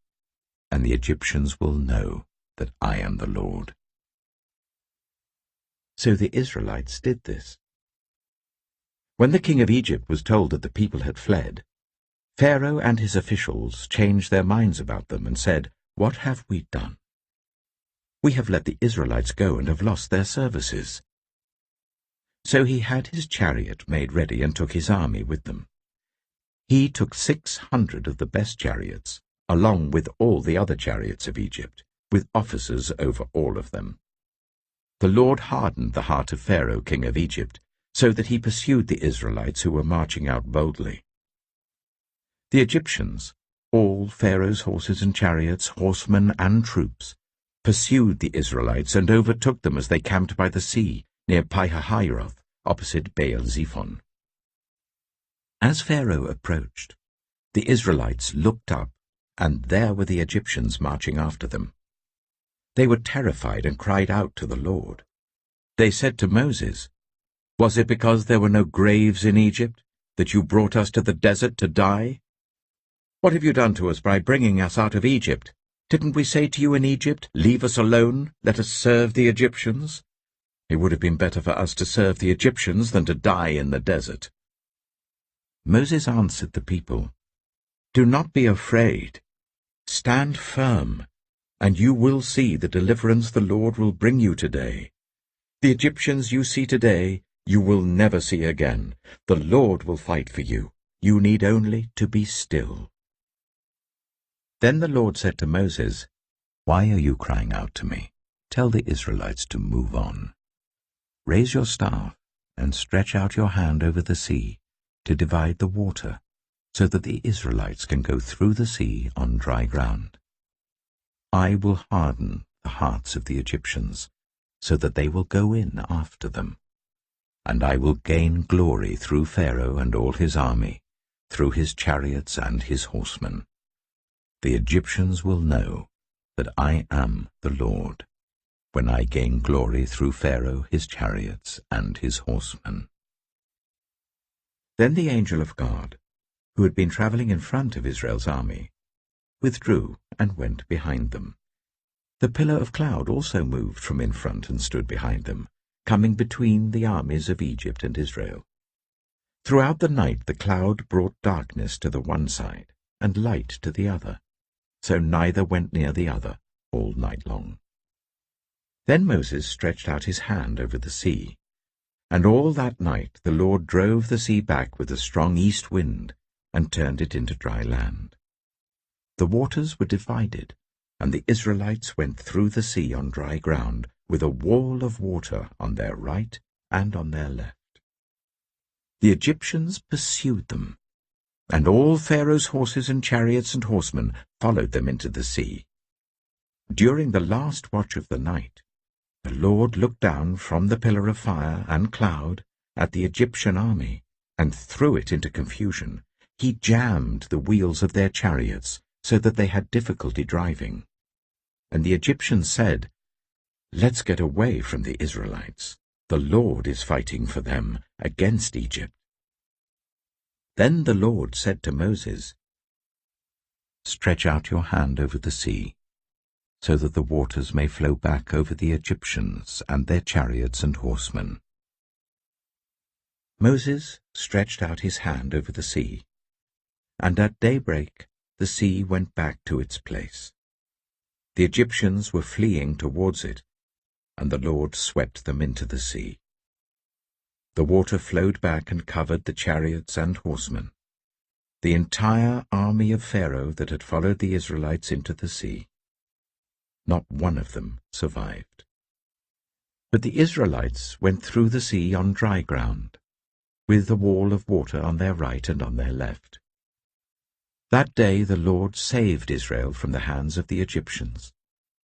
and the Egyptians will know that I am the Lord." So the Israelites did this. When the king of Egypt was told that the people had fled, Pharaoh and his officials changed their minds about them and said, "What have we done? We have let the Israelites go and have lost their services." So he had his chariot made ready and took his army with them. He took 600 of the best chariots, along with all the other chariots of Egypt, with officers over all of them. The Lord hardened the heart of Pharaoh, king of Egypt, so that he pursued the Israelites who were marching out boldly. The Egyptians, all Pharaoh's horses and chariots, horsemen and troops, pursued the Israelites and overtook them as they camped by the sea, near Pi-hahiroth, opposite Baal-zephon. As Pharaoh approached, the Israelites looked up, and there were the Egyptians marching after them. They were terrified and cried out to the Lord. They said to Moses, "Was it because there were no graves in Egypt that you brought us to the desert to die? What have you done to us by bringing us out of Egypt? Didn't we say to you in Egypt, 'Leave us alone, let us serve the Egyptians'? It would have been better for us to serve the Egyptians than to die in the desert." Moses answered the people, "Do not be afraid. Stand firm, and you will see the deliverance the Lord will bring you today. The Egyptians you see today, you will never see again. The Lord will fight for you. You need only to be still." Then the Lord said to Moses, "Why are you crying out to me? Tell the Israelites to move on. Raise your staff and stretch out your hand over the sea to divide the water, so that the Israelites can go through the sea on dry ground. I will harden the hearts of the Egyptians, so that they will go in after them. And I will gain glory through Pharaoh and all his army, through his chariots and his horsemen. The Egyptians will know that I am the Lord, when I gain glory through Pharaoh, his chariots, and his horsemen." Then the angel of God, who had been traveling in front of Israel's army, withdrew and went behind them. The pillar of cloud also moved from in front and stood behind them, coming between the armies of Egypt and Israel. Throughout the night the cloud brought darkness to the one side and light to the other, so neither went near the other all night long. Then Moses stretched out his hand over the sea, and all that night the Lord drove the sea back with a strong east wind and turned it into dry land. The waters were divided, and the Israelites went through the sea on dry ground, with a wall of water on their right and on their left. The Egyptians pursued them, and all Pharaoh's horses and chariots and horsemen followed them into the sea. During the last watch of the night, the Lord looked down from the pillar of fire and cloud at the Egyptian army and threw it into confusion. He jammed the wheels of their chariots so that they had difficulty driving. And the Egyptians said, "Let's get away from the Israelites. The Lord is fighting for them against Egypt." Then the Lord said to Moses, "Stretch out your hand over the sea, so that the waters may flow back over the Egyptians and their chariots and horsemen." Moses stretched out his hand over the sea, and at daybreak the sea went back to its place. The Egyptians were fleeing towards it, and the Lord swept them into the sea. The water flowed back and covered the chariots and horsemen, the entire army of Pharaoh that had followed the Israelites into the sea. Not one of them survived. But the Israelites went through the sea on dry ground, with the wall of water on their right and on their left. That day the Lord saved Israel from the hands of the Egyptians,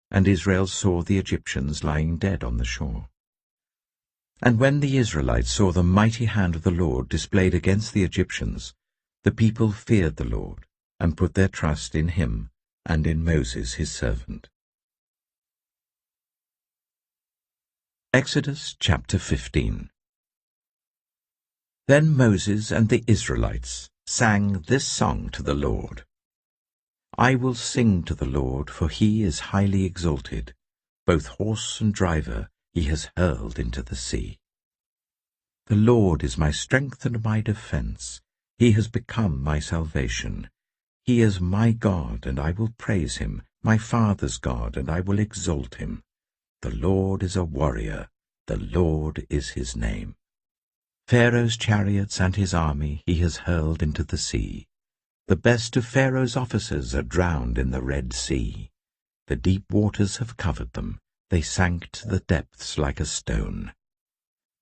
and Israel saw the Egyptians lying dead on the shore. And when the Israelites saw the mighty hand of the Lord displayed against the Egyptians, the people feared the Lord, and put their trust in him and in Moses his servant. Exodus chapter 15. Then Moses and the Israelites sang this song to the Lord. "I will sing to the Lord, for he is highly exalted. Both horse and driver he has hurled into the sea. The Lord is my strength and my defense. He has become my salvation. He is my God, and I will praise him, my father's God, and I will exalt him. The Lord is a warrior. The Lord is his name. Pharaoh's chariots and his army he has hurled into the sea. The best of Pharaoh's officers are drowned in the Red Sea. The deep waters have covered them. They sank to the depths like a stone.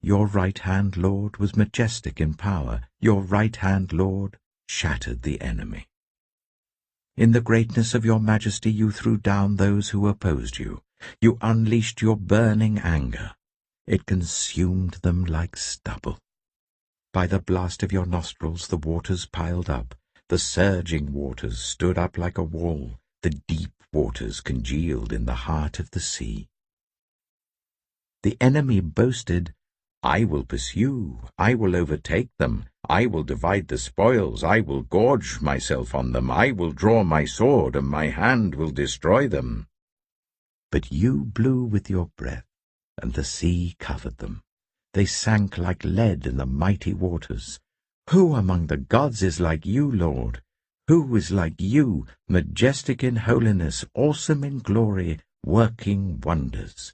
Your right hand, Lord, was majestic in power. Your right hand, Lord, shattered the enemy. In the greatness of your majesty you threw down those who opposed you. You unleashed your burning anger. It consumed them like stubble. By the blast of your nostrils the waters piled up. The surging waters stood up like a wall. The deep waters congealed in the heart of the sea. The enemy boasted, "I will pursue, I will overtake them, I will divide the spoils, I will gorge myself on them, I will draw my sword, and my hand will destroy them." But you blew with your breath, and the sea covered them. They sank like lead in the mighty waters. Who among the gods is like you, Lord? Who is like you, majestic in holiness, awesome in glory, working wonders?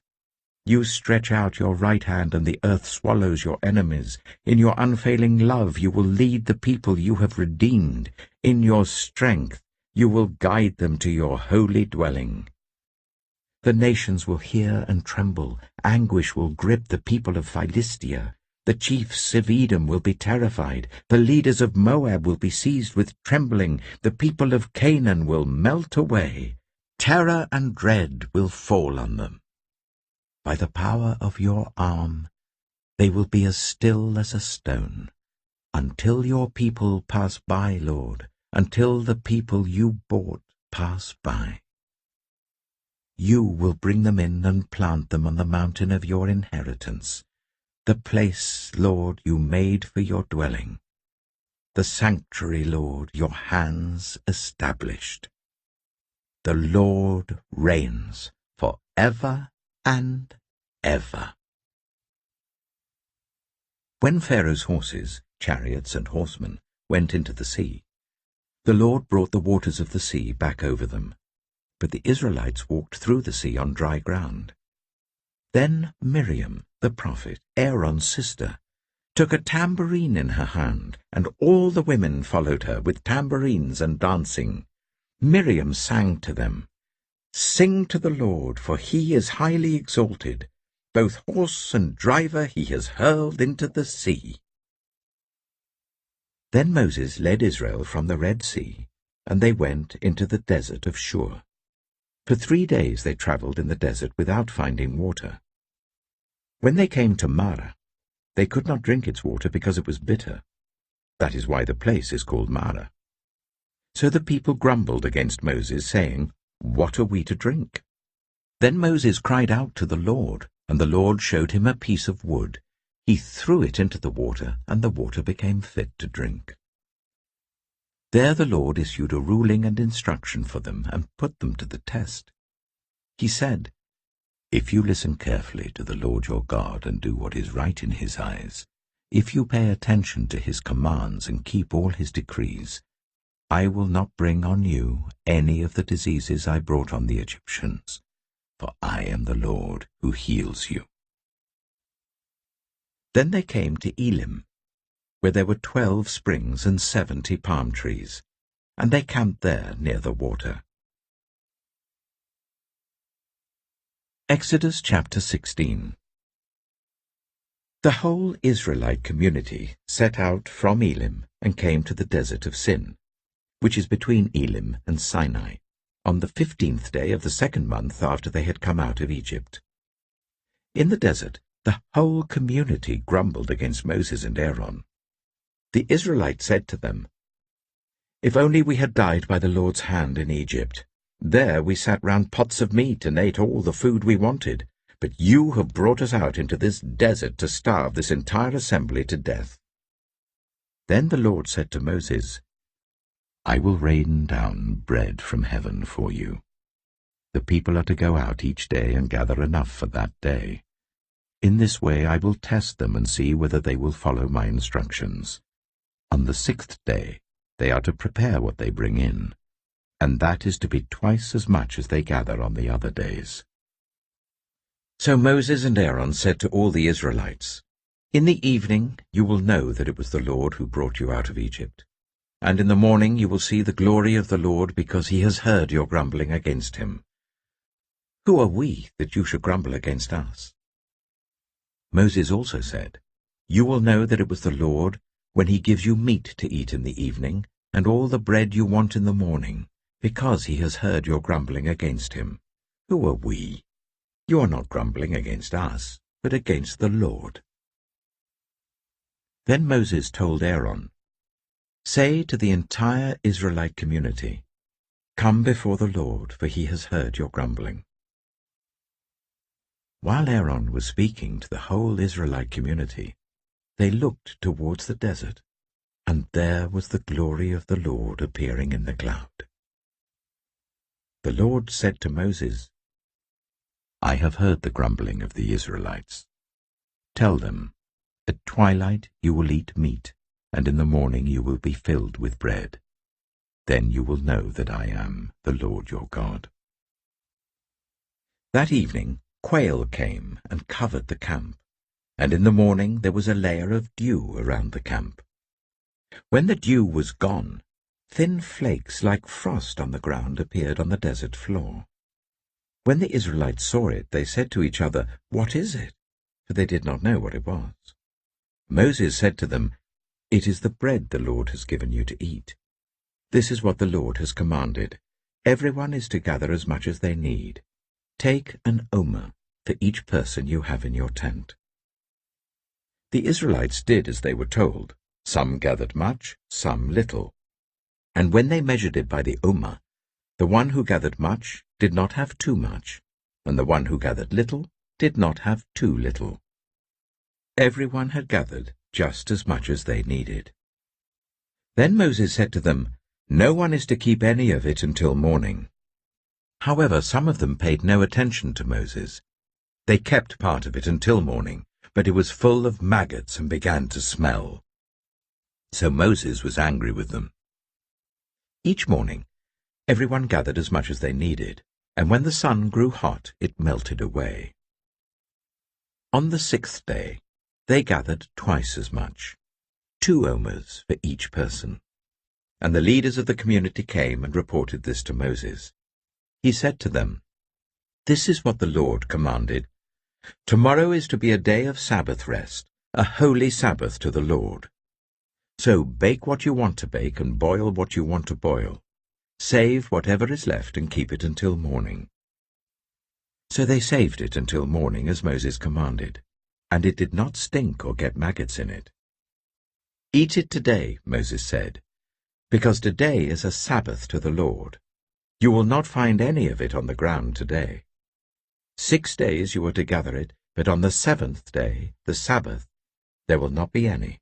You stretch out your right hand, and the earth swallows your enemies. In your unfailing love you will lead the people you have redeemed. In your strength you will guide them to your holy dwelling. The nations will hear and tremble. Anguish will grip the people of Philistia. The chiefs of Edom will be terrified. The leaders of Moab will be seized with trembling. The people of Canaan will melt away. Terror and dread will fall on them. By the power of your arm they will be as still as a stone, until your people pass by, Lord, until the people you bought pass by. You will bring them in and plant them on the mountain of your inheritance, the place, Lord, you made for your dwelling, the sanctuary, Lord, your hands established. The Lord reigns for ever and ever. When Pharaoh's horses, chariots, and horsemen went into the sea, the Lord brought the waters of the sea back over them, but the Israelites walked through the sea on dry ground. Then Miriam, the prophet, Aaron's sister, took a tambourine in her hand, and all the women followed her with tambourines and dancing. Miriam sang to them, "Sing to the Lord, for he is highly exalted. Both horse and driver he has hurled into the sea." Then Moses led Israel from the Red Sea, and they went into the desert of Shur. For 3 days they travelled in the desert without finding water. When they came to Marah, they could not drink its water because it was bitter. That is why the place is called Marah. So the people grumbled against Moses, saying, "What are we to drink?" Then Moses cried out to the Lord, and the Lord showed him a piece of wood. He threw it into the water, and the water became fit to drink. There the Lord issued a ruling and instruction for them, and put them to the test. He said, "If you listen carefully to the Lord your God and do what is right in his eyes, if you pay attention to his commands and keep all his decrees, I will not bring on you any of the diseases I brought on the Egyptians, for I am the Lord who heals you." Then they came to Elim, where there were 12 springs and 70 palm trees, and they camped there near the water. Exodus chapter 16. The whole Israelite community set out from Elim and came to the desert of Sin, which is between Elim and Sinai, on the 15th day of the 2nd month after they had come out of Egypt. In the desert, the whole community grumbled against Moses and Aaron. The Israelites said to them, "If only we had died by the Lord's hand in Egypt. There we sat round pots of meat and ate all the food we wanted, but you have brought us out into this desert to starve this entire assembly to death." Then the Lord said to Moses, "I will rain down bread from heaven for you. The people are to go out each day and gather enough for that day. In this way I will test them and see whether they will follow my instructions. On the 6th day they are to prepare what they bring in, and that is to be twice as much as they gather on the other days." So Moses and Aaron said to all the Israelites, "In the evening you will know that it was the Lord who brought you out of Egypt, and in the morning you will see the glory of the Lord, because he has heard your grumbling against him. Who are we that you should grumble against us?" Moses also said, "You will know that it was the Lord when he gives you meat to eat in the evening, and all the bread you want in the morning, because he has heard your grumbling against him. Who are we? You are not grumbling against us, but against the Lord." Then Moses told Aaron, "Say to the entire Israelite community, 'Come before the Lord, for he has heard your grumbling.'" While Aaron was speaking to the whole Israelite community, they looked towards the desert, and there was the glory of the Lord appearing in the cloud. The Lord said to Moses, "I have heard the grumbling of the Israelites. Tell them, at twilight you will eat meat, and in the morning you will be filled with bread. Then you will know that I am the Lord your God." That evening quail came and covered the camp, and in the morning there was a layer of dew around the camp. When the dew was gone, thin flakes like frost on the ground appeared on the desert floor. When the Israelites saw it, they said to each other, "What is it?" For they did not know what it was. Moses said to them, "It is the bread the Lord has given you to eat. This is what the Lord has commanded. Everyone is to gather as much as they need. Take an omer for each person you have in your tent." The Israelites did as they were told. Some gathered much, some little. And when they measured it by the omer, the one who gathered much did not have too much, and the one who gathered little did not have too little. Everyone had gathered just as much as they needed. Then Moses said to them, "No one is to keep any of it until morning." However, some of them paid no attention to Moses. They kept part of it until morning, but it was full of maggots and began to smell. So Moses was angry with them. Each morning, everyone gathered as much as they needed, and when the sun grew hot, it melted away. On the 6th day, they gathered twice as much, 2 omers for each person. And the leaders of the community came and reported this to Moses. He said to them, "This is what the Lord commanded. Tomorrow is to be a day of Sabbath rest, a holy Sabbath to the Lord. So bake what you want to bake and boil what you want to boil. Save whatever is left and keep it until morning." So they saved it until morning as Moses commanded, and it did not stink or get maggots in it. "Eat it today," Moses said, "because today is a Sabbath to the Lord. You will not find any of it on the ground today. 6 days you are to gather it, but on the 7th day, the Sabbath, there will not be any."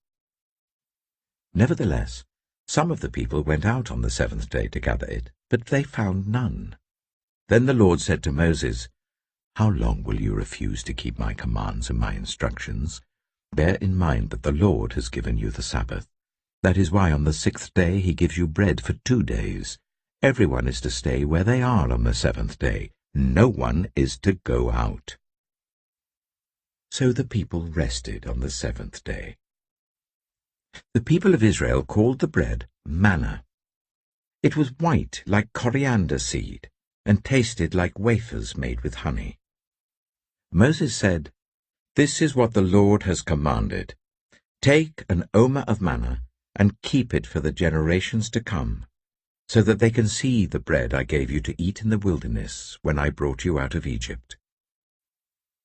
Nevertheless, some of the people went out on the 7th day to gather it, but they found none. Then the Lord said to Moses, "How long will you refuse to keep my commands and my instructions? Bear in mind that the Lord has given you the Sabbath. That is why on the 6th day he gives you bread for 2 days. Everyone is to stay where they are on the 7th day. No one is to go out." So the people rested on the 7th day. The people of Israel called the bread manna. It was white like coriander seed and tasted like wafers made with honey. Moses said, "This is what the Lord has commanded. Take an omer of manna and keep it for the generations to come, so that they can see the bread I gave you to eat in the wilderness when I brought you out of Egypt."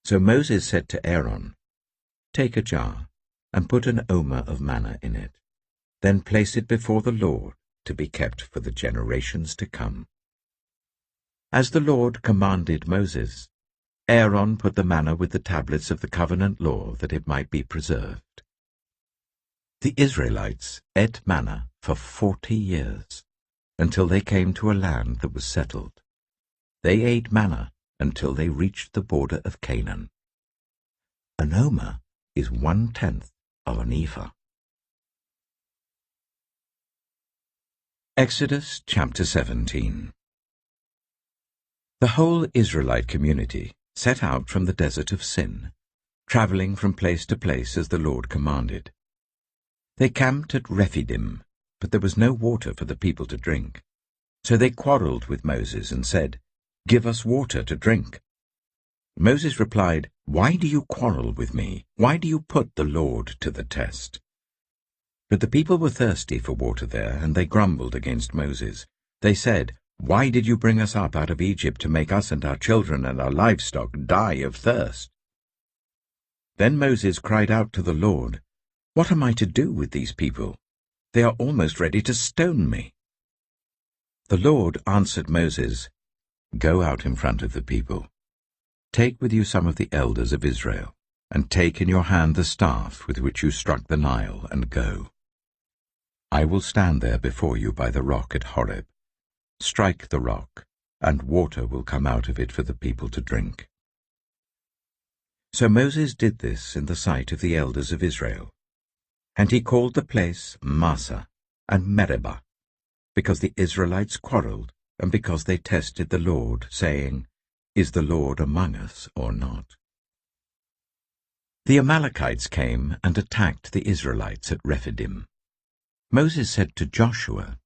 So Moses said to Aaron, "Take a jar and put an omer of manna in it. Then place it before the Lord to be kept for the generations to come." As the Lord commanded Moses, Aaron put the manna with the tablets of the covenant law that it might be preserved. The Israelites ate manna for 40 years, until they came to a land that was settled. They ate manna until they reached the border of Canaan. An omer is 1/10 of an ephah. Exodus chapter 17. The whole Israelite community set out from the desert of Sin, traveling from place to place as the Lord commanded. They camped at Rephidim, but there was no water for the people to drink. So they quarreled with Moses and said, "Give us water to drink." Moses replied, "Why do you quarrel with me? Why do you put the Lord to the test?" But the people were thirsty for water there, and they grumbled against Moses. They said, "Why did you bring us up out of Egypt to make us and our children and our livestock die of thirst?" Then Moses cried out to the Lord, "What am I to do with these people? They are almost ready to stone me." The Lord answered Moses, "Go out in front of the people. Take with you some of the elders of Israel, and take in your hand the staff with which you struck the Nile, and go. I will stand there before you by the rock at Horeb. Strike the rock, and water will come out of it for the people to drink." So Moses did this in the sight of the elders of Israel, and he called the place Massah and Meribah, because the Israelites quarreled, and because they tested the Lord, saying, "Is the Lord among us or not?" The Amalekites came and attacked the Israelites at Rephidim. Moses said to Joshua,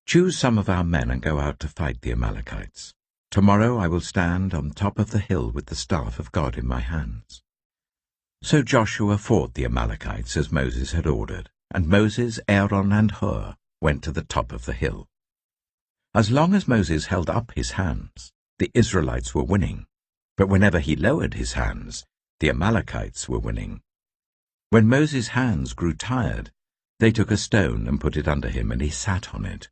"Choose some of our men and go out to fight the Amalekites. Tomorrow I will stand on top of the hill with the staff of God in my hands." So Joshua fought the Amalekites as Moses had ordered, and Moses, Aaron, and Hur went to the top of the hill. As long as Moses held up his hands, the Israelites were winning, but whenever he lowered his hands, the Amalekites were winning. When Moses' hands grew tired, they took a stone and put it under him, and he sat on it.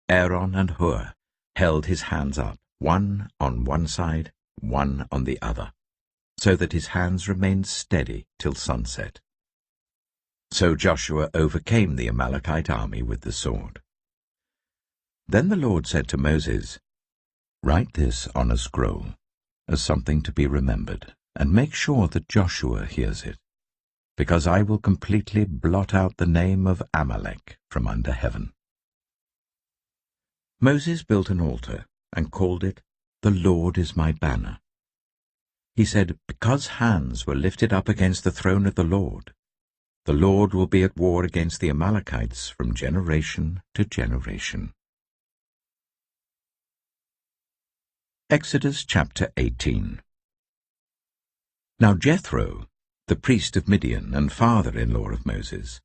Aaron and Hur held his hands up, one on one side, one on the other, so that his hands remained steady till sunset. So Joshua overcame the Amalekite army with the sword. Then the Lord said to Moses, Write this on a scroll, as something to be remembered, and make sure that Joshua hears it, because I will completely blot out the name of Amalek from under heaven." Moses built an altar and called it, "The Lord is my banner." He said, because hands were lifted up against the throne of the Lord will be at war against the Amalekites from generation to generation. Exodus chapter 18. Now Jethro, the priest of Midian and father-in-law of Moses,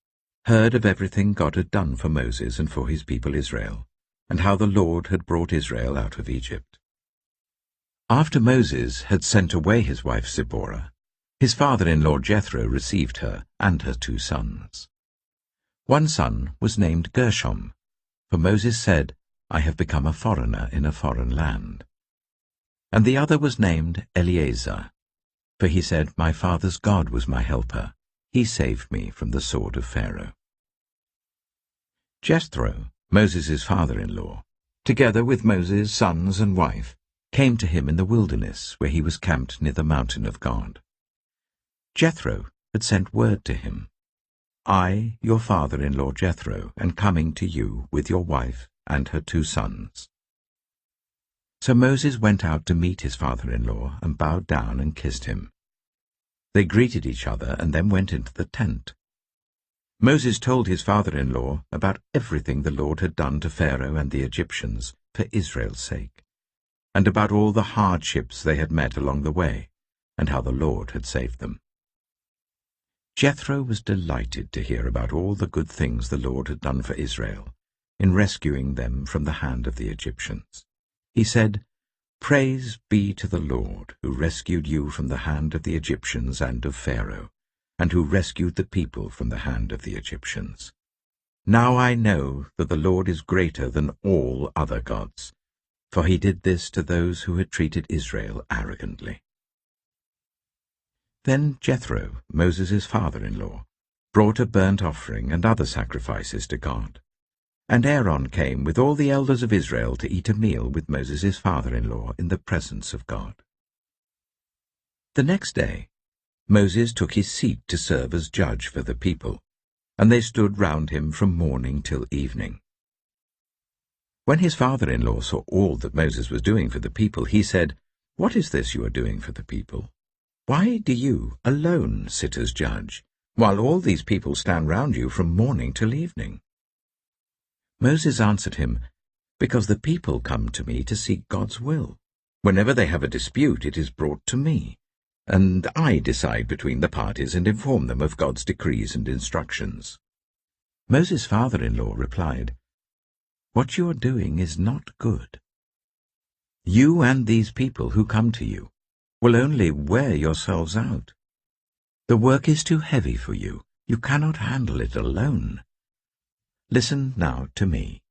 heard of everything God had done for Moses and for his people Israel, and how the Lord had brought Israel out of Egypt. After Moses had sent away his wife Zipporah, his father-in-law Jethro received her and her 2 sons. One son was named Gershom, for Moses said, "I have become a foreigner in a foreign land." And the other was named Eleazar, for he said, "My father's God was my helper. He saved me from the sword of Pharaoh." Jethro, Moses' father-in-law, together with Moses' sons and wife, came to him in the wilderness where he was camped near the mountain of God. Jethro had sent word to him, "I, your father-in-law Jethro, am coming to you with your wife and her 2 sons." So Moses went out to meet his father-in-law and bowed down and kissed him. They greeted each other and then went into the tent. Moses told his father-in-law about everything the Lord had done to Pharaoh and the Egyptians for Israel's sake, and about all the hardships they had met along the way, and how the Lord had saved them. Jethro was delighted to hear about all the good things the Lord had done for Israel in rescuing them from the hand of the Egyptians. He said, "Praise be to the Lord, who rescued you from the hand of the Egyptians and of Pharaoh, and who rescued the people from the hand of the Egyptians. Now I know that the Lord is greater than all other gods, for he did this to those who had treated Israel arrogantly." Then Jethro, Moses' father-in-law, brought a burnt offering and other sacrifices to God. And Aaron came with all the elders of Israel to eat a meal with Moses' father-in-law in the presence of God. The next day, Moses took his seat to serve as judge for the people, and they stood round him from morning till evening. When his father-in-law saw all that Moses was doing for the people, he said, "What is this you are doing for the people? Why do you alone sit as judge, while all these people stand round you from morning till evening?" Moses answered him, "Because the people come to me to seek God's will. Whenever they have a dispute, it is brought to me, and I decide between the parties and inform them of God's decrees and instructions." Moses' father-in-law replied, "What you are doing is not good. You and these people who come to you will only wear yourselves out. The work is too heavy for you. You cannot handle it alone. Listen now to me,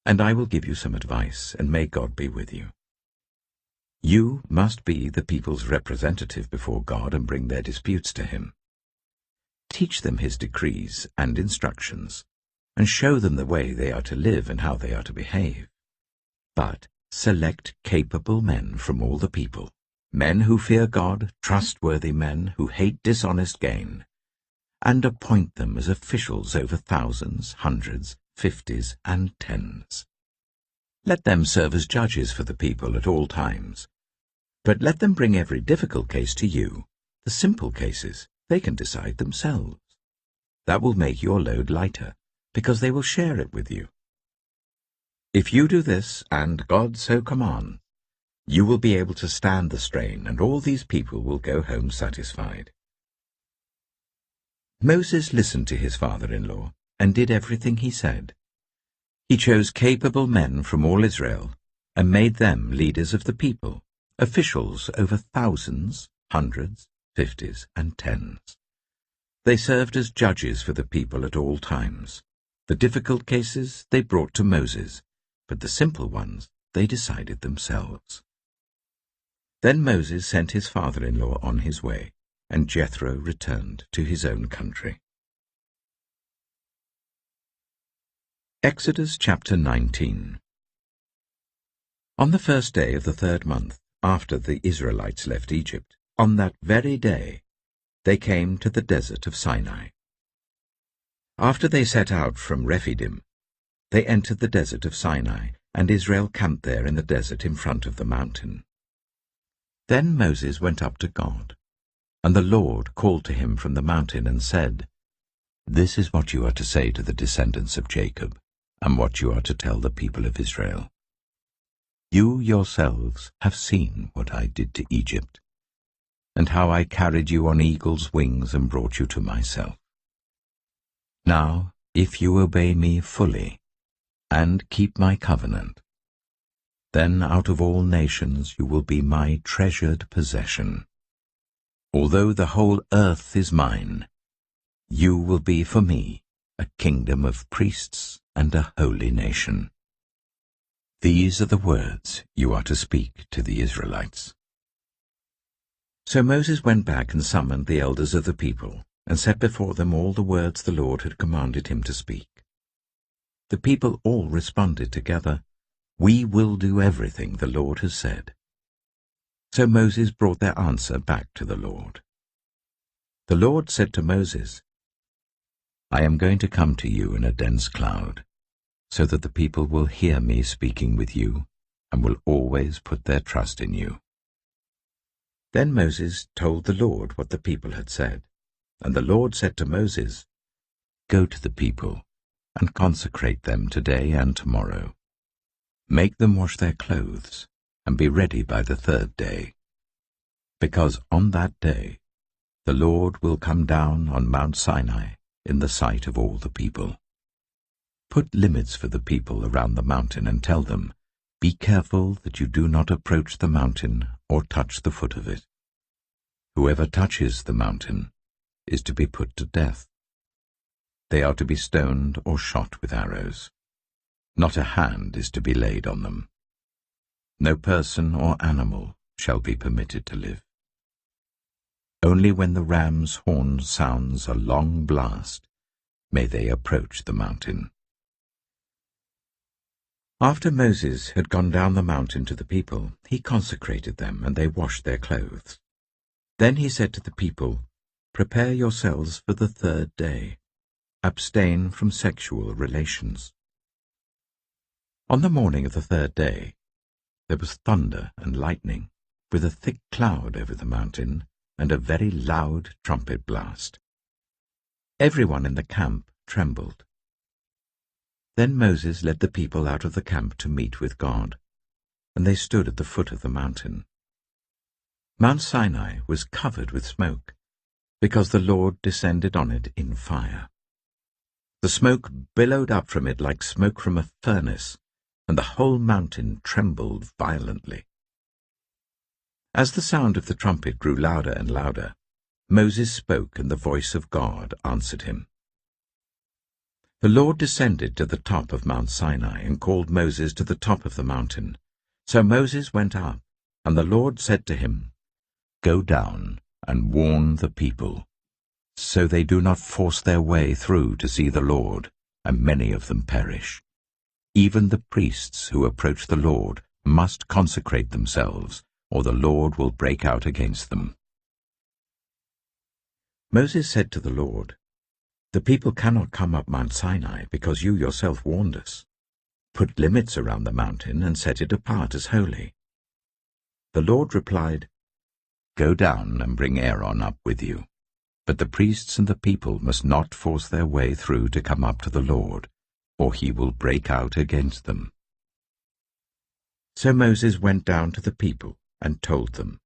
and I will give you some advice, and may God be with you. You must be the people's representative before God and bring their disputes to him. Teach them his decrees and instructions, and show them the way they are to live and how they are to behave. But select capable men from all the people, men who fear God, trustworthy men who hate dishonest gain, and appoint them as officials over thousands, hundreds, fifties, and tens. Let them serve as judges for the people at all times. But let them bring every difficult case to you. The simple cases they can decide themselves. That will make your load lighter, because they will share it with you. If you do this, and God so commands, you will be able to stand the strain, and all these people will go home satisfied." Moses listened to his father-in-law and did everything he said. He chose capable men from all Israel and made them leaders of the people, officials over thousands, hundreds, fifties, and tens. They served as judges for the people at all times. The difficult cases they brought to Moses, but the simple ones they decided themselves. Then Moses sent his father-in-law on his way, and Jethro returned to his own country. Exodus chapter 19. On the first day of the 3rd month, after the Israelites left Egypt, on that very day, they came to the desert of Sinai. After they set out from Rephidim, they entered the desert of Sinai, and Israel camped there in the desert in front of the mountain. Then Moses went up to God, and the Lord called to him from the mountain and said, "This is what you are to say to the descendants of Jacob, and what you are to tell the people of Israel. You yourselves have seen what I did to Egypt, and how I carried you on eagle's wings and brought you to myself. Now, if you obey me fully, and keep my covenant, then out of all nations you will be my treasured possession. Although the whole earth is mine, you will be for me a kingdom of priests and a holy nation. These are the words you are to speak to the Israelites." So Moses went back and summoned the elders of the people, and set before them all the words the Lord had commanded him to speak. The people all responded together, "We will do everything the Lord has said." So Moses brought their answer back to the Lord. The Lord said to Moses, "I am going to come to you in a dense cloud, so that the people will hear me speaking with you and will always put their trust in you." Then Moses told the Lord what the people had said, and the Lord said to Moses, "Go to the people and consecrate them today and tomorrow. Make them wash their clothes and be ready by the 3rd day, because on that day the Lord will come down on Mount Sinai in the sight of all the people. Put limits for the people around the mountain and tell them, 'Be careful that you do not approach the mountain or touch the foot of it. Whoever touches the mountain is to be put to death. They are to be stoned or shot with arrows. Not a hand is to be laid on them. No person or animal shall be permitted to live. Only when the ram's horn sounds a long blast may they approach the mountain." After Moses had gone down the mountain to the people, he consecrated them, and they washed their clothes. Then he said to the people, "Prepare yourselves for the 3rd day. Abstain from sexual relations." On the morning of the 3rd day, there was thunder and lightning, with a thick cloud over the mountain, and a very loud trumpet blast. Everyone in the camp trembled. Then Moses led the people out of the camp to meet with God, and they stood at the foot of the mountain. Mount Sinai was covered with smoke, because the Lord descended on it in fire. The smoke billowed up from it like smoke from a furnace, and the whole mountain trembled violently. As the sound of the trumpet grew louder and louder, Moses spoke, and the voice of God answered him. The Lord descended to the top of Mount Sinai and called Moses to the top of the mountain. So Moses went up, and the Lord said to him, "Go down and warn the people, so they do not force their way through to see the Lord, and many of them perish. Even the priests who approach the Lord must consecrate themselves, or the Lord will break out against them." Moses said to the Lord, "The people cannot come up Mount Sinai because you yourself warned us. Put limits around the mountain and set it apart as holy." The Lord replied, "Go down and bring Aaron up with you. But the priests and the people must not force their way through to come up to the Lord, or he will break out against them." So Moses went down to the people and told them.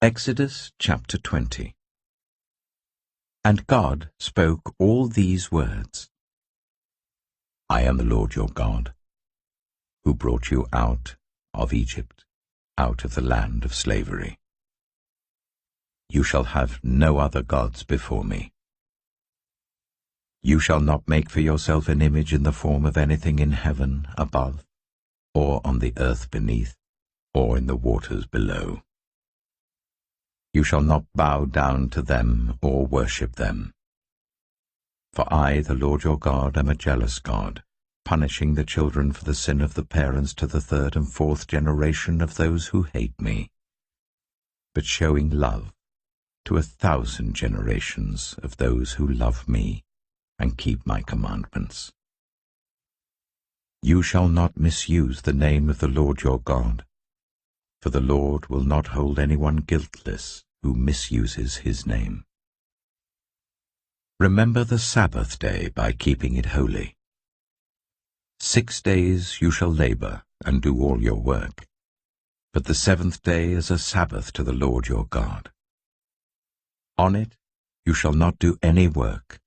Exodus chapter 20. And God spoke all these words. "I am the Lord your God, who brought you out of Egypt, out of the land of slavery. You shall have no other gods before me. You shall not make for yourself an image in the form of anything in heaven above, or on the earth beneath, or in the waters below. You shall not bow down to them or worship them. For I, the Lord your God, am a jealous God, punishing the children for the sin of the parents to the 3rd and 4th generation of those who hate me, but showing love to 1,000 generations of those who love me and keep my commandments. You shall not misuse the name of the Lord your God, for the Lord will not hold anyone guiltless who misuses his name. Remember the Sabbath day by keeping it holy. 6 days you shall labor and do all your work, but the 7th day is a Sabbath to the Lord your God. On it you shall not do any work,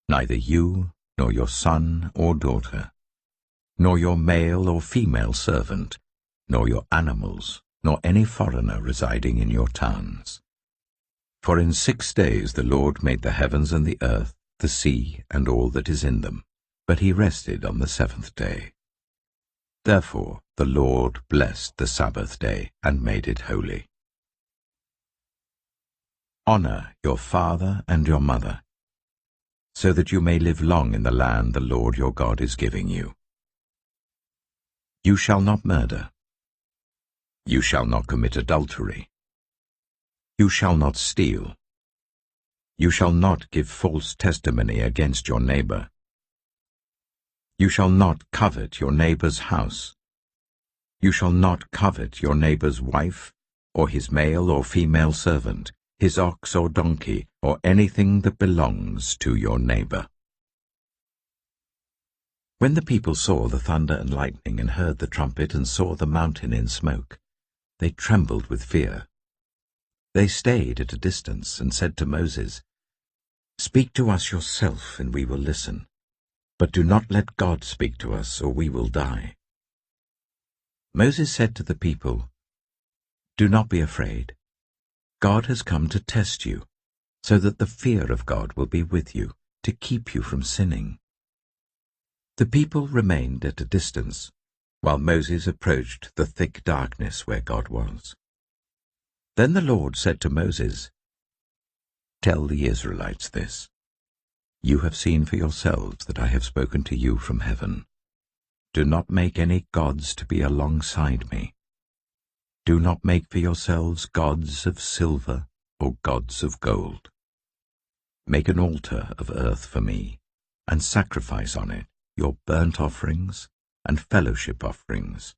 neither you, nor your son or daughter, nor your male or female servant, nor your animals, nor any foreigner residing in your towns. For in 6 days the Lord made the heavens and the earth, the sea, and all that is in them, but he rested on the 7th day. Therefore the Lord blessed the Sabbath day and made it holy. Honor your father and your mother, so that you may live long in the land the Lord your God is giving you. You shall not murder. You shall not commit adultery. You shall not steal. You shall not give false testimony against your neighbor. You shall not covet your neighbor's house. You shall not covet your neighbor's wife, or his male or female servant, his ox or donkey, or anything that belongs to your neighbor. When the people saw the thunder and lightning and heard the trumpet and saw the mountain in smoke, they trembled with fear. They stayed at a distance and said to Moses, "Speak to us yourself, and we will listen. But do not let God speak to us, or we will die." Moses said to the people, "Do not be afraid. God has come to test you, so that the fear of God will be with you, to keep you from sinning." The people remained at a distance, while Moses approached the thick darkness where God was. Then the Lord said to Moses, "Tell the Israelites this. You have seen for yourselves that I have spoken to you from heaven. Do not make any gods to be alongside me. Do not make for yourselves gods of silver or gods of gold. Make an altar of earth for me, and sacrifice on it your burnt offerings and fellowship offerings,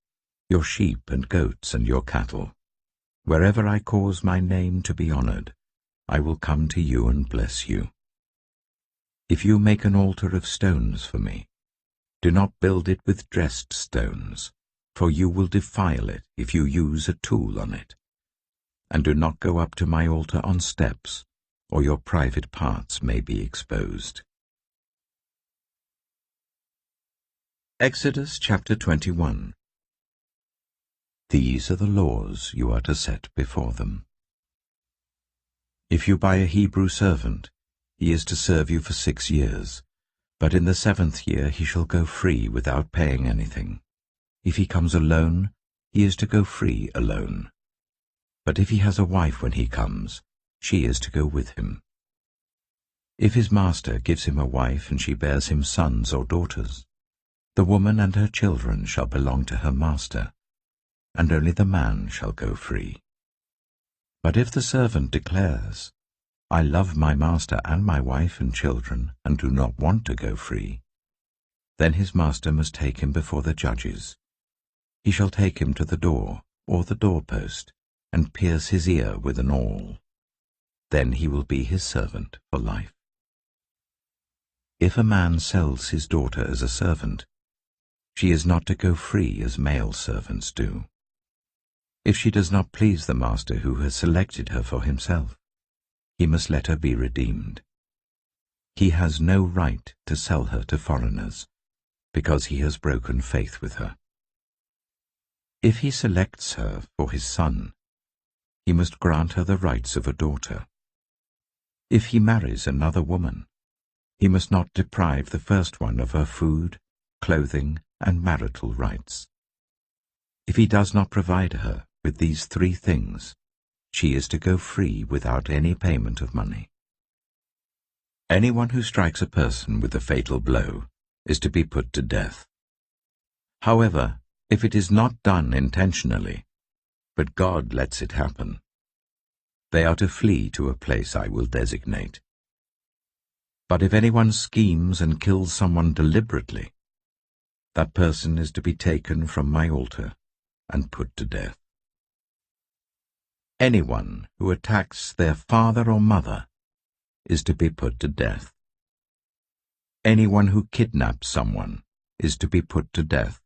your sheep and goats and your cattle. Wherever I cause my name to be honored, I will come to you and bless you. If you make an altar of stones for me, do not build it with dressed stones, for you will defile it if you use a tool on it. And do not go up to my altar on steps, or your private parts may be exposed." Exodus chapter 21. These are the laws you are to set before them. If you buy a Hebrew servant, he is to serve you for 6 years, but in the 7th year he shall go free without paying anything. If he comes alone, he is to go free alone. But if he has a wife when he comes, she is to go with him. If his master gives him a wife and she bears him sons or daughters, the woman and her children shall belong to her master, and only the man shall go free. But if the servant declares, "I love my master and my wife and children, and do not want to go free," then his master must take him before the judges. He shall take him to the door or the doorpost, and pierce his ear with an awl. Then he will be his servant for life. If a man sells his daughter as a servant, she is not to go free as male servants do. If she does not please the master who has selected her for himself, he must let her be redeemed. He has no right to sell her to foreigners, because he has broken faith with her. If he selects her for his son, he must grant her the rights of a daughter. If he marries another woman, he must not deprive the first one of her food, clothing, and marital rights. If he does not provide her with these 3 things, she is to go free without any payment of money. Anyone who strikes a person with a fatal blow is to be put to death. However, if it is not done intentionally, but God lets it happen, they are to flee to a place I will designate. But if anyone schemes and kills someone deliberately, that person is to be taken from my altar and put to death. Anyone who attacks their father or mother is to be put to death. Anyone who kidnaps someone is to be put to death,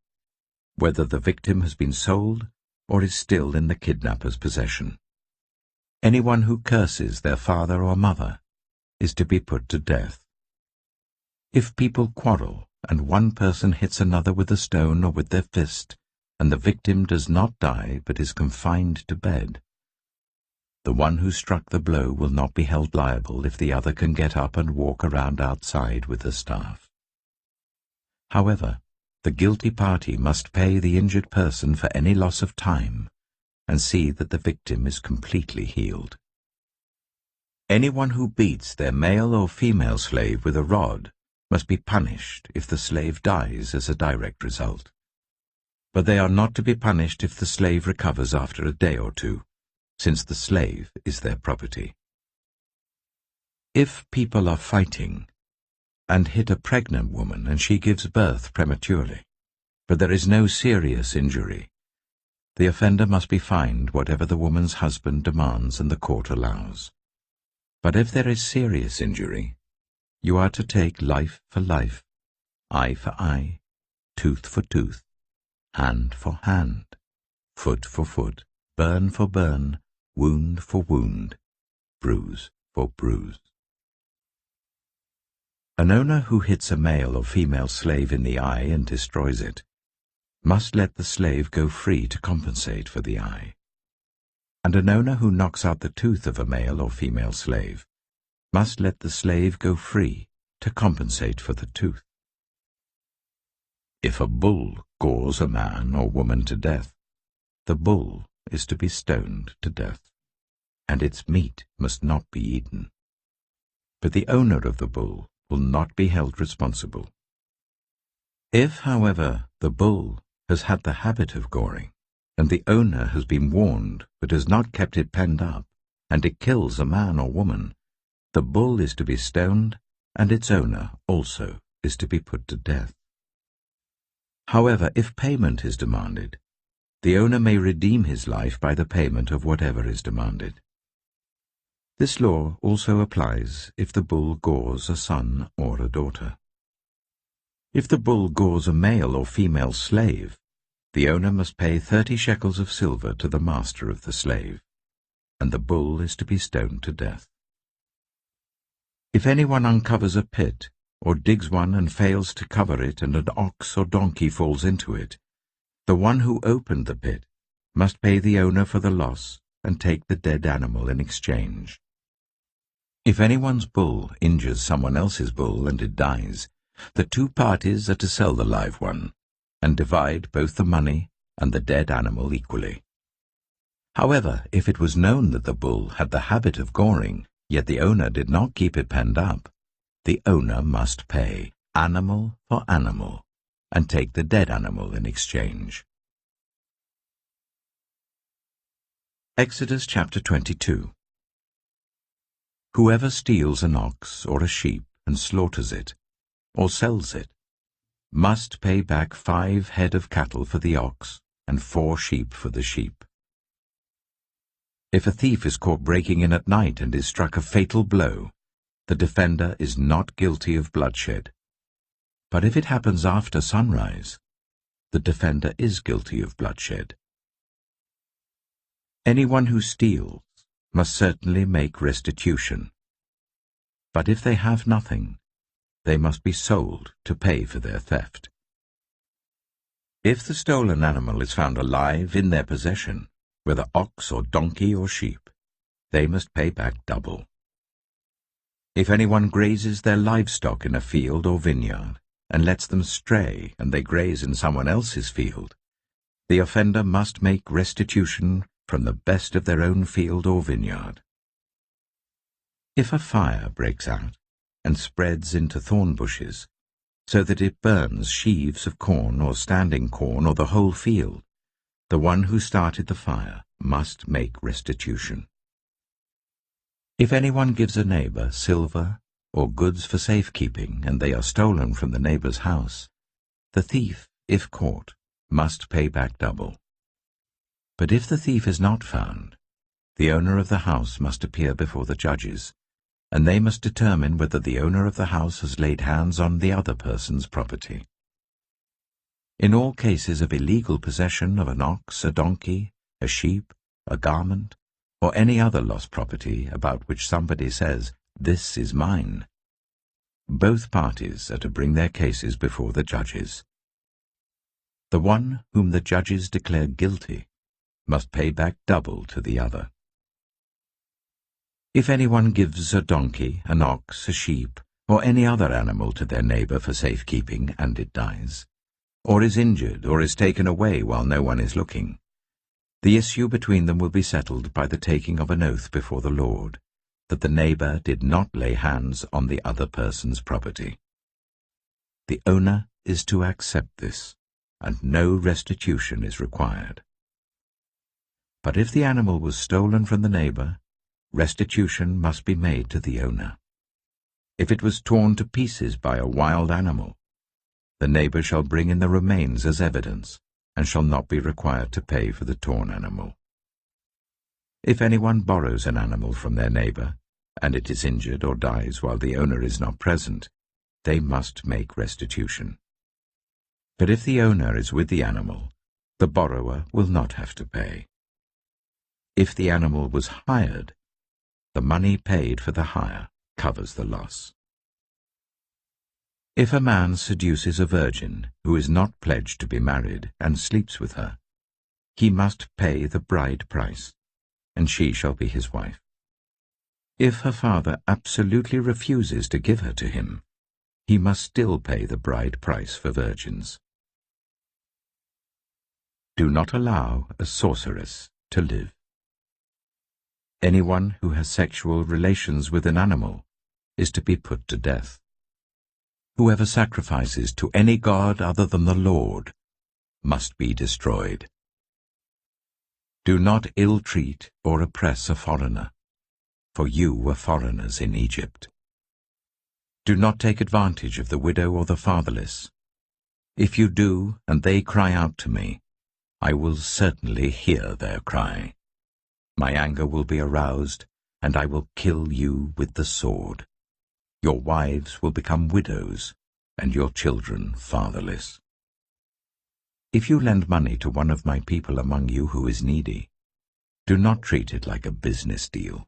whether the victim has been sold or is still in the kidnapper's possession. Anyone who curses their father or mother is to be put to death. If people quarrel and one person hits another with a stone or with their fist, and the victim does not die but is confined to bed, the one who struck the blow will not be held liable if the other can get up and walk around outside with the staff. However, the guilty party must pay the injured person for any loss of time and see that the victim is completely healed. Anyone who beats their male or female slave with a rod must be punished if the slave dies as a direct result. But they are not to be punished if the slave recovers after a day or two, since the slave is their property. If people are fighting and hit a pregnant woman and she gives birth prematurely, but there is no serious injury, the offender must be fined whatever the woman's husband demands and the court allows. But if there is serious injury, you are to take life for life, eye for eye, tooth for tooth, hand for hand, foot for foot, burn for burn, wound for wound, bruise for bruise. An owner who hits a male or female slave in the eye and destroys it must let the slave go free to compensate for the eye. And an owner who knocks out the tooth of a male or female slave must let the slave go free to compensate for the tooth. If a bull gores a man or woman to death, the bull is to be stoned to death, and its meat must not be eaten. But the owner of the bull will not be held responsible. If, however, the bull has had the habit of goring, and the owner has been warned but has not kept it penned up, and it kills a man or woman, the bull is to be stoned, and its owner also is to be put to death. However, if payment is demanded, the owner may redeem his life by the payment of whatever is demanded. This law also applies if the bull gores a son or a daughter. If the bull gores a male or female slave, the owner must pay 30 shekels of silver to the master of the slave, and the bull is to be stoned to death. If anyone uncovers a pit, or digs one and fails to cover it, and an ox or donkey falls into it, the one who opened the pit must pay the owner for the loss and take the dead animal in exchange. If anyone's bull injures someone else's bull and it dies, the two parties are to sell the live one and divide both the money and the dead animal equally. However, if it was known that the bull had the habit of goring, yet the owner did not keep it penned up, the owner must pay animal for animal and take the dead animal in exchange. Exodus chapter 22. Whoever steals an ox or a sheep and slaughters it, or sells it, must pay back 5 head of cattle for the ox and 4 sheep for the sheep. If a thief is caught breaking in at night and is struck a fatal blow, the defender is not guilty of bloodshed. But if it happens after sunrise, the defender is guilty of bloodshed. Anyone who steals must certainly make restitution. But if they have nothing, they must be sold to pay for their theft. If the stolen animal is found alive in their possession, whether ox or donkey or sheep, they must pay back double. If anyone grazes their livestock in a field or vineyard, and lets them stray and they graze in someone else's field, the offender must make restitution from the best of their own field or vineyard. If a fire breaks out and spreads into thorn bushes, so that it burns sheaves of corn or standing corn or the whole field, the one who started the fire must make restitution. If anyone gives a neighbor silver or goods for safekeeping, and they are stolen from the neighbor's house, the thief, if caught, must pay back double. But if the thief is not found, the owner of the house must appear before the judges, and they must determine whether the owner of the house has laid hands on the other person's property. In all cases of illegal possession of an ox, a donkey, a sheep, a garment, or any other lost property about which somebody says, "This is mine," both parties are to bring their cases before the judges. The one whom the judges declare guilty must pay back double to the other. If anyone gives a donkey, an ox, a sheep, or any other animal to their neighbor for safekeeping, and it dies, or is injured, or is taken away while no one is looking, the issue between them will be settled by the taking of an oath before the Lord, that the neighbor did not lay hands on the other person's property. The owner is to accept this, and no restitution is required. But if the animal was stolen from the neighbor, restitution must be made to the owner. If it was torn to pieces by a wild animal, the neighbor shall bring in the remains as evidence, and shall not be required to pay for the torn animal. If anyone borrows an animal from their neighbor, and it is injured or dies while the owner is not present, they must make restitution. But if the owner is with the animal, the borrower will not have to pay. If the animal was hired, the money paid for the hire covers the loss. If a man seduces a virgin who is not pledged to be married and sleeps with her, he must pay the bride price, and she shall be his wife. If her father absolutely refuses to give her to him, he must still pay the bride price for virgins. Do not allow a sorceress to live. Anyone who has sexual relations with an animal is to be put to death. Whoever sacrifices to any god other than the Lord must be destroyed. Do not ill-treat or oppress a foreigner, for you were foreigners in Egypt. Do not take advantage of the widow or the fatherless. If you do, and they cry out to me, I will certainly hear their cry. My anger will be aroused, and I will kill you with the sword. Your wives will become widows, and your children fatherless. If you lend money to one of my people among you who is needy, do not treat it like a business deal.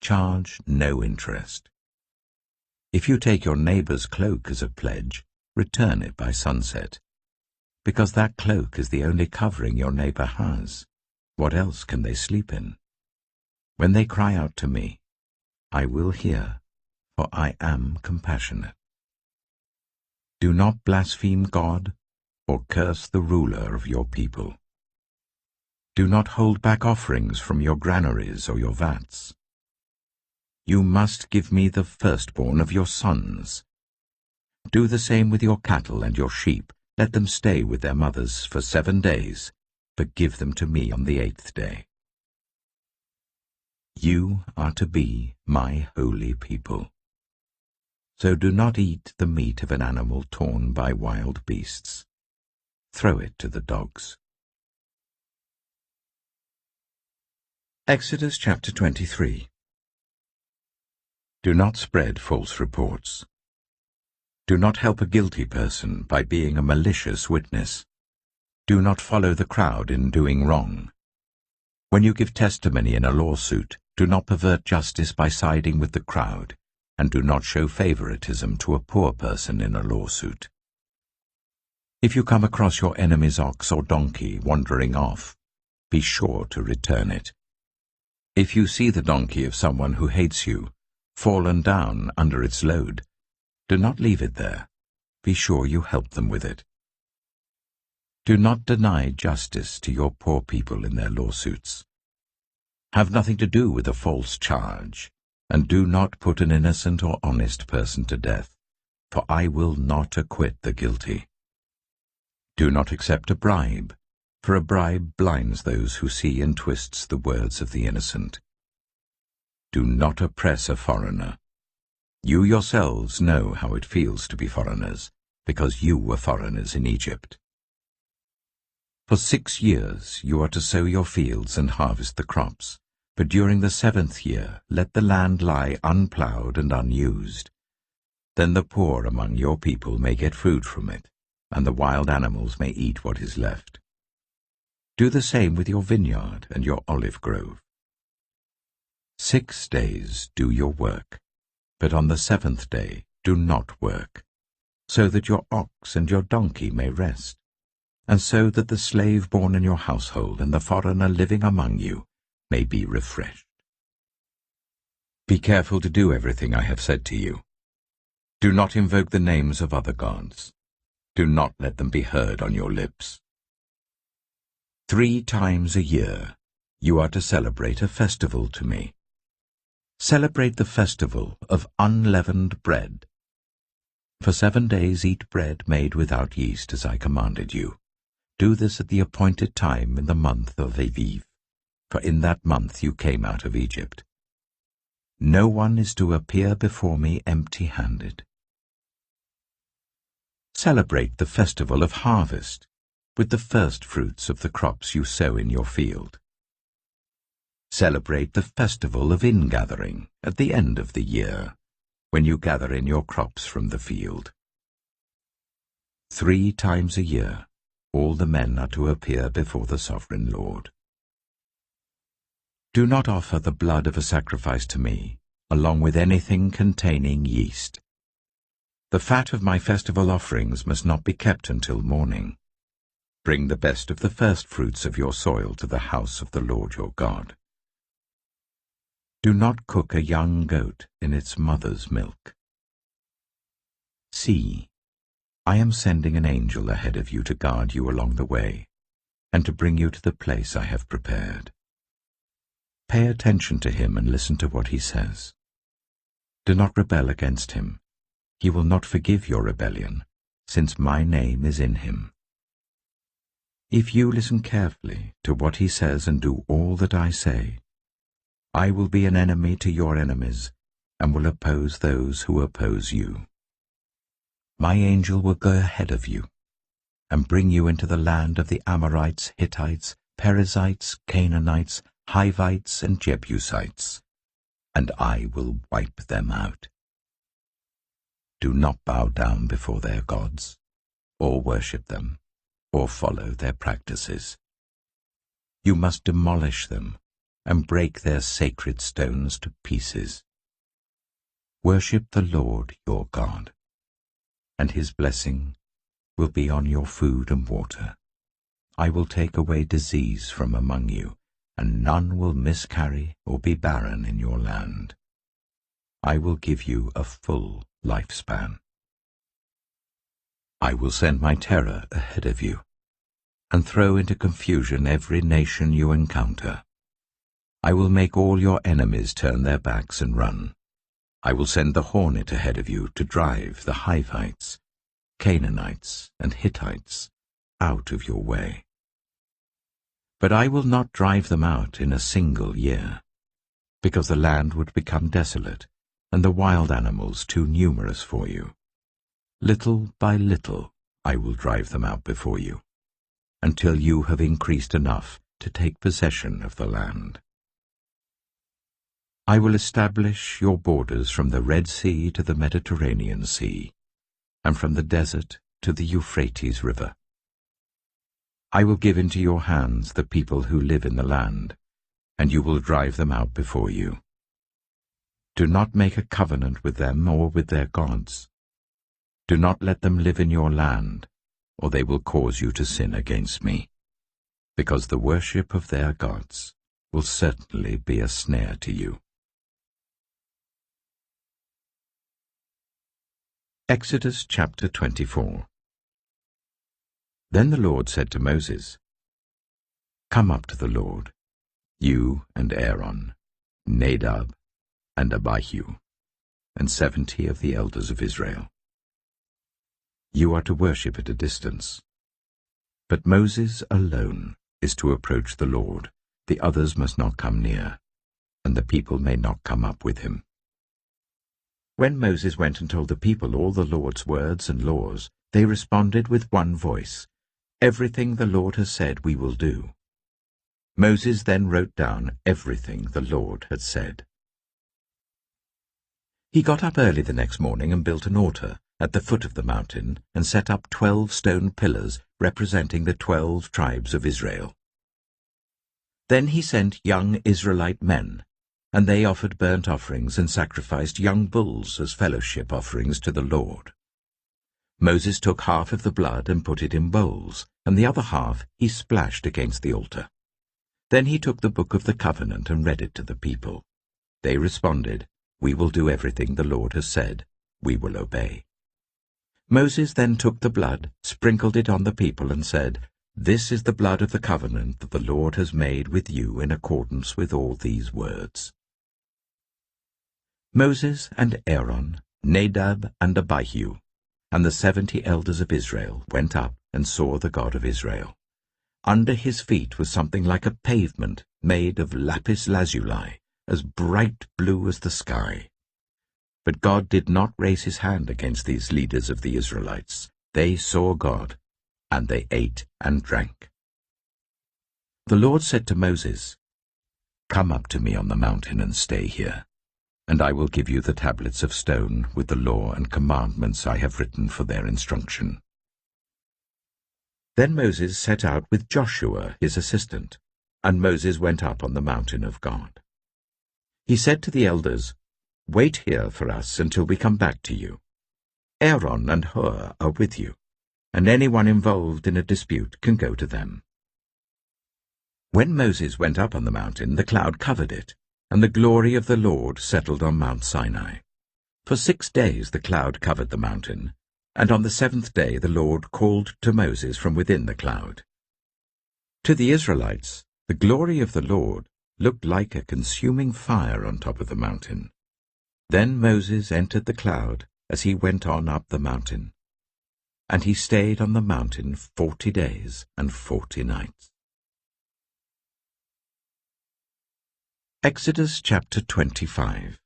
Charge no interest. If you take your neighbor's cloak as a pledge, return it by sunset, because that cloak is the only covering your neighbor has. What else can they sleep in? When they cry out to me, I will hear, for I am compassionate. Do not blaspheme God or curse the ruler of your people. Do not hold back offerings from your granaries or your vats. You must give me the firstborn of your sons. Do the same with your cattle and your sheep. Let them stay with their mothers for 7 days, but give them to me on the 8th day. You are to be my holy people. So do not eat the meat of an animal torn by wild beasts. Throw it to the dogs. Exodus chapter 23. Do not spread false reports. Do not help a guilty person by being a malicious witness. Do not follow the crowd in doing wrong. When you give testimony in a lawsuit, do not pervert justice by siding with the crowd, and do not show favoritism to a poor person in a lawsuit. If you come across your enemy's ox or donkey wandering off, be sure to return it. If you see the donkey of someone who hates you, fallen down under its load, do not leave it there. Be sure you help them with it. Do not deny justice to your poor people in their lawsuits. Have nothing to do with a false charge, and do not put an innocent or honest person to death, for I will not acquit the guilty. Do not accept a bribe, for a bribe blinds those who see and twists the words of the innocent. Do not oppress a foreigner. You yourselves know how it feels to be foreigners, because you were foreigners in Egypt. For 6 years you are to sow your fields and harvest the crops, but during the 7th year let the land lie unplowed and unused. Then the poor among your people may get food from it, and the wild animals may eat what is left. Do the same with your vineyard and your olive grove. 6 days do your work, but on the 7th day do not work, so that your ox and your donkey may rest, and so that the slave born in your household and the foreigner living among you may be refreshed. Be careful to do everything I have said to you. Do not invoke the names of other gods. Do not let them be heard on your lips. 3 times a year you are to celebrate a festival to me. Celebrate the festival of unleavened bread. For 7 days eat bread made without yeast, as I commanded you. Do this at the appointed time in the month of Aviv, for in that month you came out of Egypt. No one is to appear before me empty-handed. Celebrate the festival of harvest with the first fruits of the crops you sow in your field. Celebrate the festival of ingathering at the end of the year, when you gather in your crops from the field. 3 times a year all the men are to appear before the sovereign Lord. Do not offer the blood of a sacrifice to me, along with anything containing yeast. The fat of my festival offerings must not be kept until morning. Bring the best of the first fruits of your soil to the house of the Lord your God. Do not cook a young goat in its mother's milk. See, I am sending an angel ahead of you to guard you along the way, and to bring you to the place I have prepared. Pay attention to him and listen to what he says. Do not rebel against him. He will not forgive your rebellion, since my name is in him. If you listen carefully to what he says and do all that I say, I will be an enemy to your enemies, and will oppose those who oppose you. My angel will go ahead of you, and bring you into the land of the Amorites, Hittites, Perizzites, Canaanites, Hivites, and Jebusites, and I will wipe them out. Do not bow down before their gods, or worship them, or follow their practices. You must demolish them and break their sacred stones to pieces. Worship the Lord your God, and his blessing will be on your food and water. I will take away disease from among you, and none will miscarry or be barren in your land. I will give you a full lifespan. I will send my terror ahead of you, and throw into confusion every nation you encounter. I will make all your enemies turn their backs and run. I will send the hornet ahead of you to drive the Hivites, Canaanites, and Hittites out of your way. But I will not drive them out in a single year, because the land would become desolate, and the wild animals too numerous for you. Little by little I will drive them out before you, until you have increased enough to take possession of the land. I will establish your borders from the Red Sea to the Mediterranean Sea, and from the desert to the Euphrates River. I will give into your hands the people who live in the land, and you will drive them out before you. Do not make a covenant with them or with their gods. Do not let them live in your land, or they will cause you to sin against me, because the worship of their gods will certainly be a snare to you. Exodus chapter 24. Then the Lord said to Moses, Come up to the Lord, you and Aaron, Nadab and Abihu, and 70 of the elders of Israel. You are to worship at a distance. But Moses alone is to approach the Lord. The others must not come near, and the people may not come up with him. When Moses went and told the people all the Lord's words and laws, they responded with one voice, "Everything the Lord has said we will do." Moses then wrote down everything the Lord had said. He got up early the next morning and built an altar at the foot of the mountain and set up 12 stone pillars representing the 12 tribes of Israel. Then he sent young Israelite men, and they offered burnt offerings and sacrificed young bulls as fellowship offerings to the Lord. Moses took half of the blood and put it in bowls, and the other half he splashed against the altar. Then he took the book of the covenant and read it to the people. They responded, "We will do everything the Lord has said. We will obey." Moses then took the blood, sprinkled it on the people, and said, "This is the blood of the covenant that the Lord has made with you in accordance with all these words." Moses and Aaron, Nadab and Abihu, and the 70 elders of Israel went up and saw the God of Israel. Under his feet was something like a pavement made of lapis lazuli, as bright blue as the sky. But God did not raise his hand against these leaders of the Israelites. They saw God, and they ate and drank. The Lord said to Moses, "Come up to me on the mountain and stay here, and I will give you the tablets of stone with the law and commandments I have written for their instruction." Then Moses set out with Joshua his assistant, and Moses went up on the mountain of God. He said to the elders, "Wait here for us until we come back to you. Aaron and Hur are with you, and anyone involved in a dispute can go to them." When Moses went up on the mountain, the cloud covered it, and the glory of the Lord settled on Mount Sinai. For 6 days the cloud covered the mountain, and on the 7th day the Lord called to Moses from within the cloud. To the Israelites, the glory of the Lord looked like a consuming fire on top of the mountain. Then Moses entered the cloud as he went on up the mountain, and he stayed on the mountain 40 days and 40 nights. Exodus chapter 25.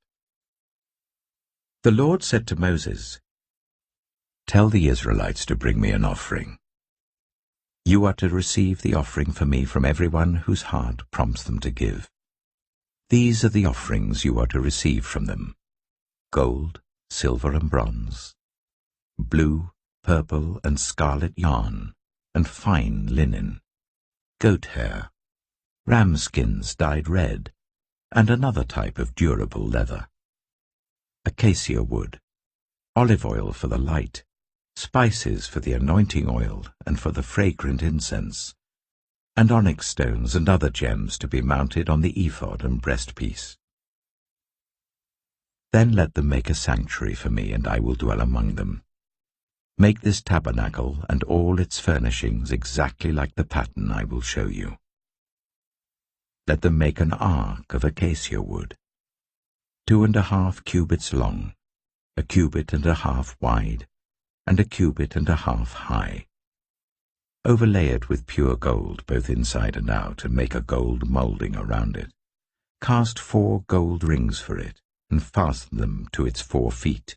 The Lord said to Moses, "Tell the Israelites to bring me an offering. You are to receive the offering for me from everyone whose heart prompts them to give. These are the offerings you are to receive from them: gold, silver and bronze, blue, purple and scarlet yarn, and fine linen, goat hair, ram skins dyed red, and another type of durable leather, acacia wood, olive oil for the light, spices for the anointing oil and for the fragrant incense, and onyx stones and other gems to be mounted on the ephod and breastpiece. Then let them make a sanctuary for me, and I will dwell among them. Make this tabernacle and all its furnishings exactly like the pattern I will show you. Let them make an ark of acacia wood, 2.5 cubits long, 1.5 cubits wide, and 1.5 cubits high. Overlay it with pure gold, both inside and out, and make a gold moulding around it. Cast 4 gold rings for it, and fasten them to its 4 feet,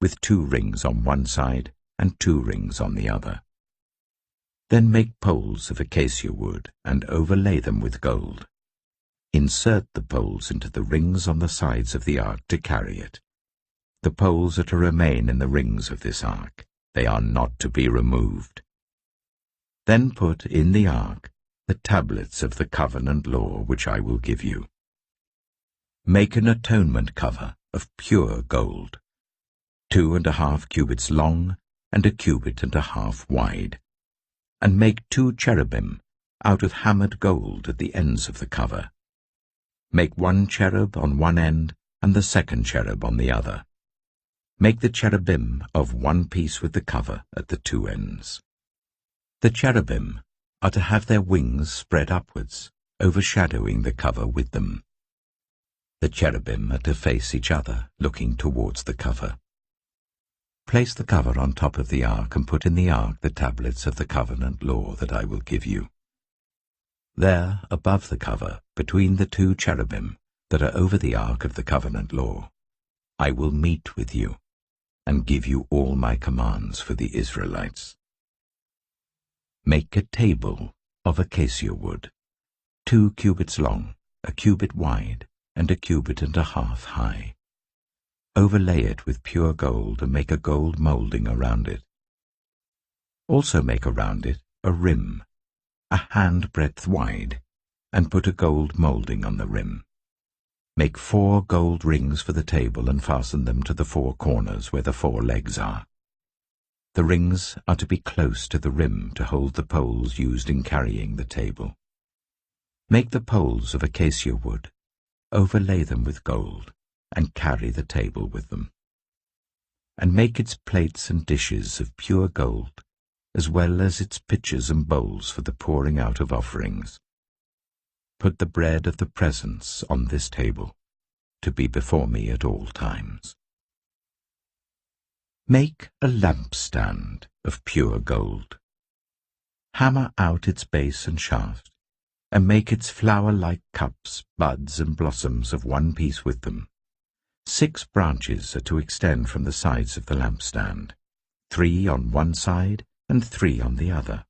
with 2 rings on one side and 2 rings on the other. Then make poles of acacia wood, and overlay them with gold. Insert the poles into the rings on the sides of the ark to carry it. The poles are to remain in the rings of this ark. They are not to be removed. Then put in the ark the tablets of the covenant law which I will give you. Make an atonement cover of pure gold, 2.5 cubits long and 1.5 cubits wide, and make 2 cherubim out of hammered gold at the ends of the cover. Make 1 cherub on one end and the second cherub on the other. Make the cherubim of one piece with the cover at the 2 ends. The cherubim are to have their wings spread upwards, overshadowing the cover with them. The cherubim are to face each other, looking towards the cover. Place the cover on top of the ark and put in the ark the tablets of the covenant law that I will give you. There, above the cover, between the two cherubim that are over the ark of the covenant law, I will meet with you and give you all my commands for the Israelites. Make a table of acacia wood, 2 cubits long, a cubit wide, and a cubit and a half high. Overlay it with pure gold and make a gold molding around it. Also make around it a rim, a handbreadth wide, and put a gold molding on the rim. Make 4 gold rings for the table and fasten them to the 4 corners where the 4 legs are. The rings are to be close to the rim to hold the poles used in carrying the table. Make the poles of acacia wood, overlay them with gold, and carry the table with them. And make its plates and dishes of pure gold, as well as its pitchers and bowls for the pouring out of offerings. Put the bread of the presence on this table, to be before me at all times. Make a lampstand of pure gold. Hammer out its base and shaft, and make its flower-like cups, buds, and blossoms of one piece with them. 6 branches are to extend from the sides of the lampstand, 3 on one side and 3 on the other.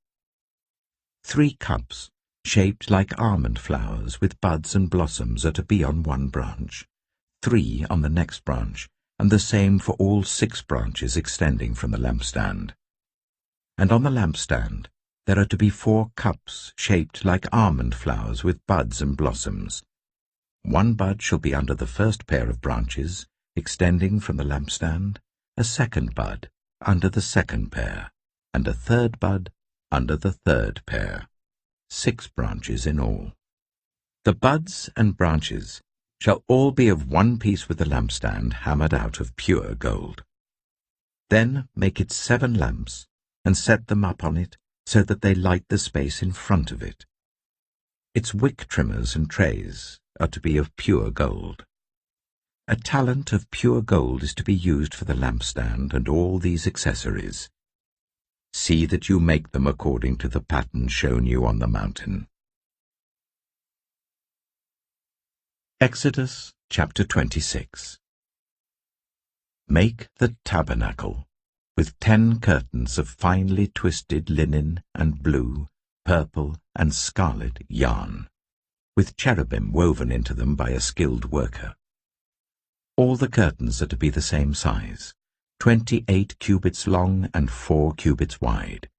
3 cups, shaped like almond flowers with buds and blossoms, are to be on one branch, 3 on the next branch, and the same for all 6 branches extending from the lampstand. And on the lampstand there are to be 4 cups shaped like almond flowers with buds and blossoms. 1 bud shall be under the first pair of branches, extending from the lampstand, a 2nd bud under the 2nd pair, and a 3rd bud under the 3rd pair. 6 branches in all. The buds and branches shall all be of one piece with the lampstand hammered out of pure gold. Then make it 7 lamps, and set them up on it so that they light the space in front of it. Its wick trimmers and trays are to be of pure gold. A talent of pure gold is to be used for the lampstand and all these accessories. See that you make them according to the pattern shown you on the mountain. Exodus chapter 26. Make the tabernacle with 10 curtains of finely twisted linen and blue, purple, and scarlet yarn, with cherubim woven into them by a skilled worker. All the curtains are to be the same size, 28 cubits long and 4 cubits wide.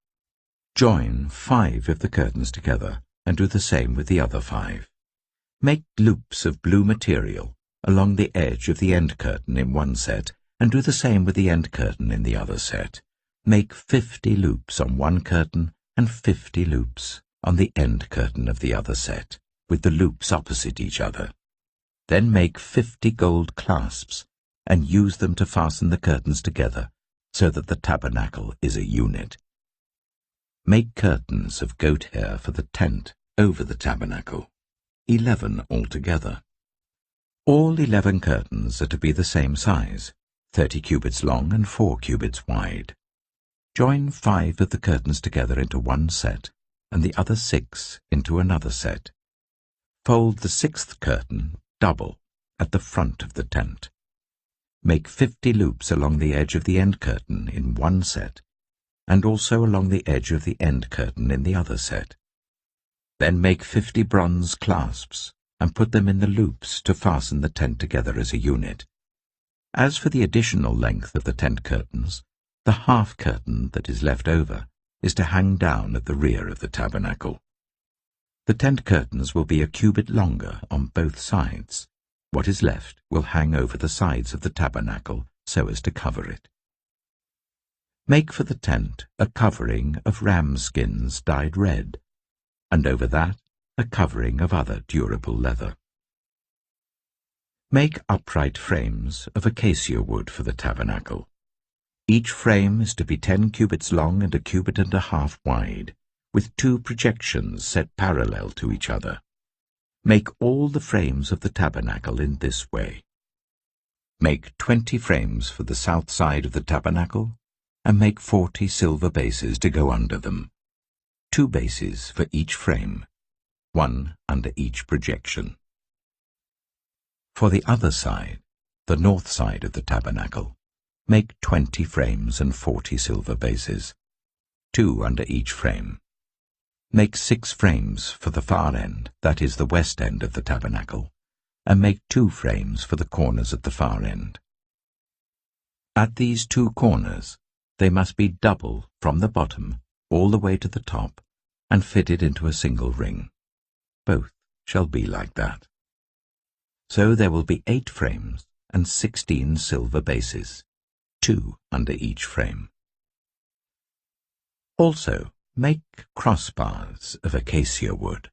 Join 5 of the curtains together, and do the same with the other 5. Make loops of blue material along the edge of the end curtain in one set, and do the same with the end curtain in the other set. Make 50 loops on one curtain and 50 loops on the end curtain of the other set, with the loops opposite each other. Then make 50 gold clasps, and use them to fasten the curtains together, so that the tabernacle is a unit. Make curtains of goat hair for the tent over the tabernacle, 11 altogether. All 11 curtains are to be the same size, 30 cubits long and 4 cubits wide. Join 5 of the curtains together into one set, and the other 6 into another set. Fold the 6th curtain double at the front of the tent. Make 50 loops along the edge of the end curtain in one set, and also along the edge of the end curtain in the other set. Then make 50 bronze clasps, and put them in the loops to fasten the tent together as a unit. As for the additional length of the tent curtains, the half curtain that is left over is to hang down at the rear of the tabernacle. The tent curtains will be a cubit longer on both sides. What is left will hang over the sides of the tabernacle so as to cover it. Make for the tent a covering of ram skins dyed red, and over that a covering of other durable leather. Make upright frames of acacia wood for the tabernacle. Each frame is to be 10 cubits long and a cubit and a half wide, with 2 projections set parallel to each other. Make all the frames of the tabernacle in this way. Make 20 frames for the south side of the tabernacle, and make 40 silver bases to go under them, 2 bases for each frame, 1 under each projection. For the other side, the north side of the tabernacle, make 20 frames and 40 silver bases, 2 under each frame. Make 6 frames for the far end, that is the west end of the tabernacle, and make 2 frames for the corners at the far end. At these 2 corners, they must be double from the bottom all the way to the top and fitted into a single ring. Both shall be like that. So there will be 8 frames and 16 silver bases, 2 under each frame. Also, make crossbars of acacia wood,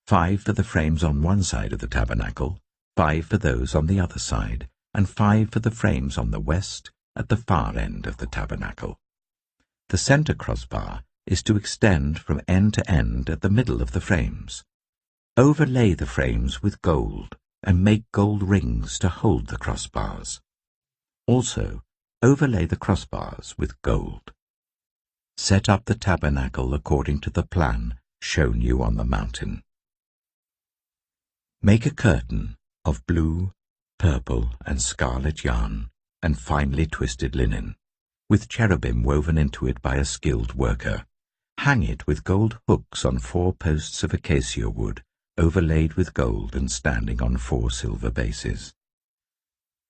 5 for the frames on one side of the tabernacle, 5 for those on the other side, and 5 for the frames on the west at the far end of the tabernacle. The center crossbar is to extend from end to end at the middle of the frames. Overlay the frames with gold and make gold rings to hold the crossbars. Also, overlay the crossbars with gold. Set up the tabernacle according to the plan shown you on the mountain. Make a curtain of blue, purple, and scarlet yarn and finely twisted linen, with cherubim woven into it by a skilled worker. Hang it with gold hooks on 4 posts of acacia wood, overlaid with gold and standing on 4 silver bases.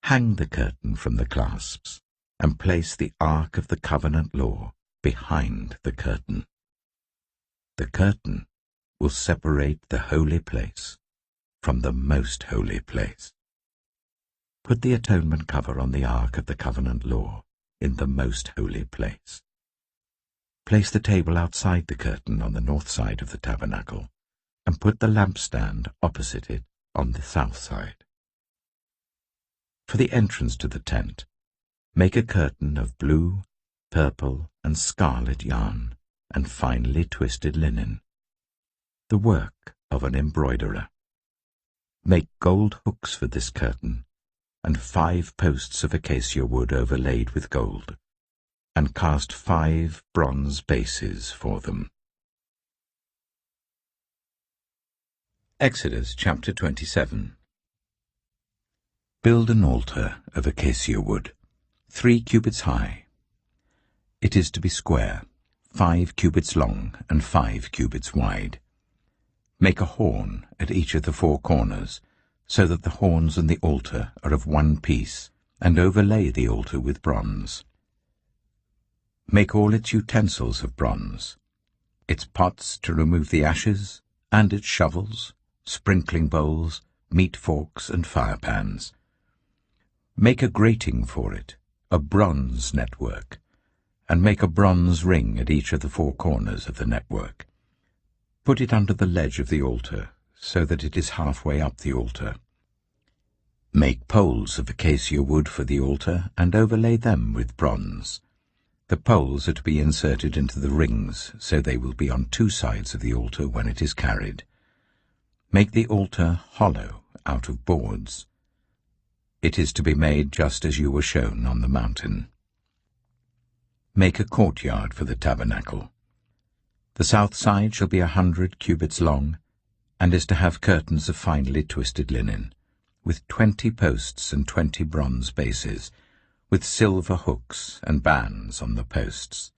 Hang the curtain from the clasps, and place the Ark of the Covenant law behind the curtain. The curtain will separate the holy place from the most holy place. Put the atonement cover on the Ark of the Covenant law in the most holy place. Place the table outside the curtain on the north side of the tabernacle, and put the lampstand opposite it on the south side. For the entrance to the tent, make a curtain of blue, purple, and scarlet yarn and finely twisted linen, the work of an embroiderer. Make gold hooks for this curtain, and 5 posts of acacia wood overlaid with gold, and cast 5 bronze bases for them. Exodus chapter 27. Build an altar of acacia wood, 3 cubits high. It is to be square, 5 cubits long and 5 cubits wide. Make a horn at each of the 4 corners, so that the horns and the altar are of one piece, and overlay the altar with bronze. Make all its utensils of bronze, its pots to remove the ashes, and its shovels, sprinkling bowls, meat forks, and fire pans. Make a grating for it, a bronze network, and make a bronze ring at each of the 4 corners of the network. Put it under the ledge of the altar, so that it is halfway up the altar. Make poles of acacia wood for the altar, and overlay them with bronze. The poles are to be inserted into the rings, so they will be on 2 sides of the altar when it is carried. Make the altar hollow out of boards. It is to be made just as you were shown on the mountain. Make a courtyard for the tabernacle. The south side shall be 100 cubits long, and is to have curtains of finely twisted linen, with 20 posts and 20 bronze bases, with silver hooks and bands on the posts.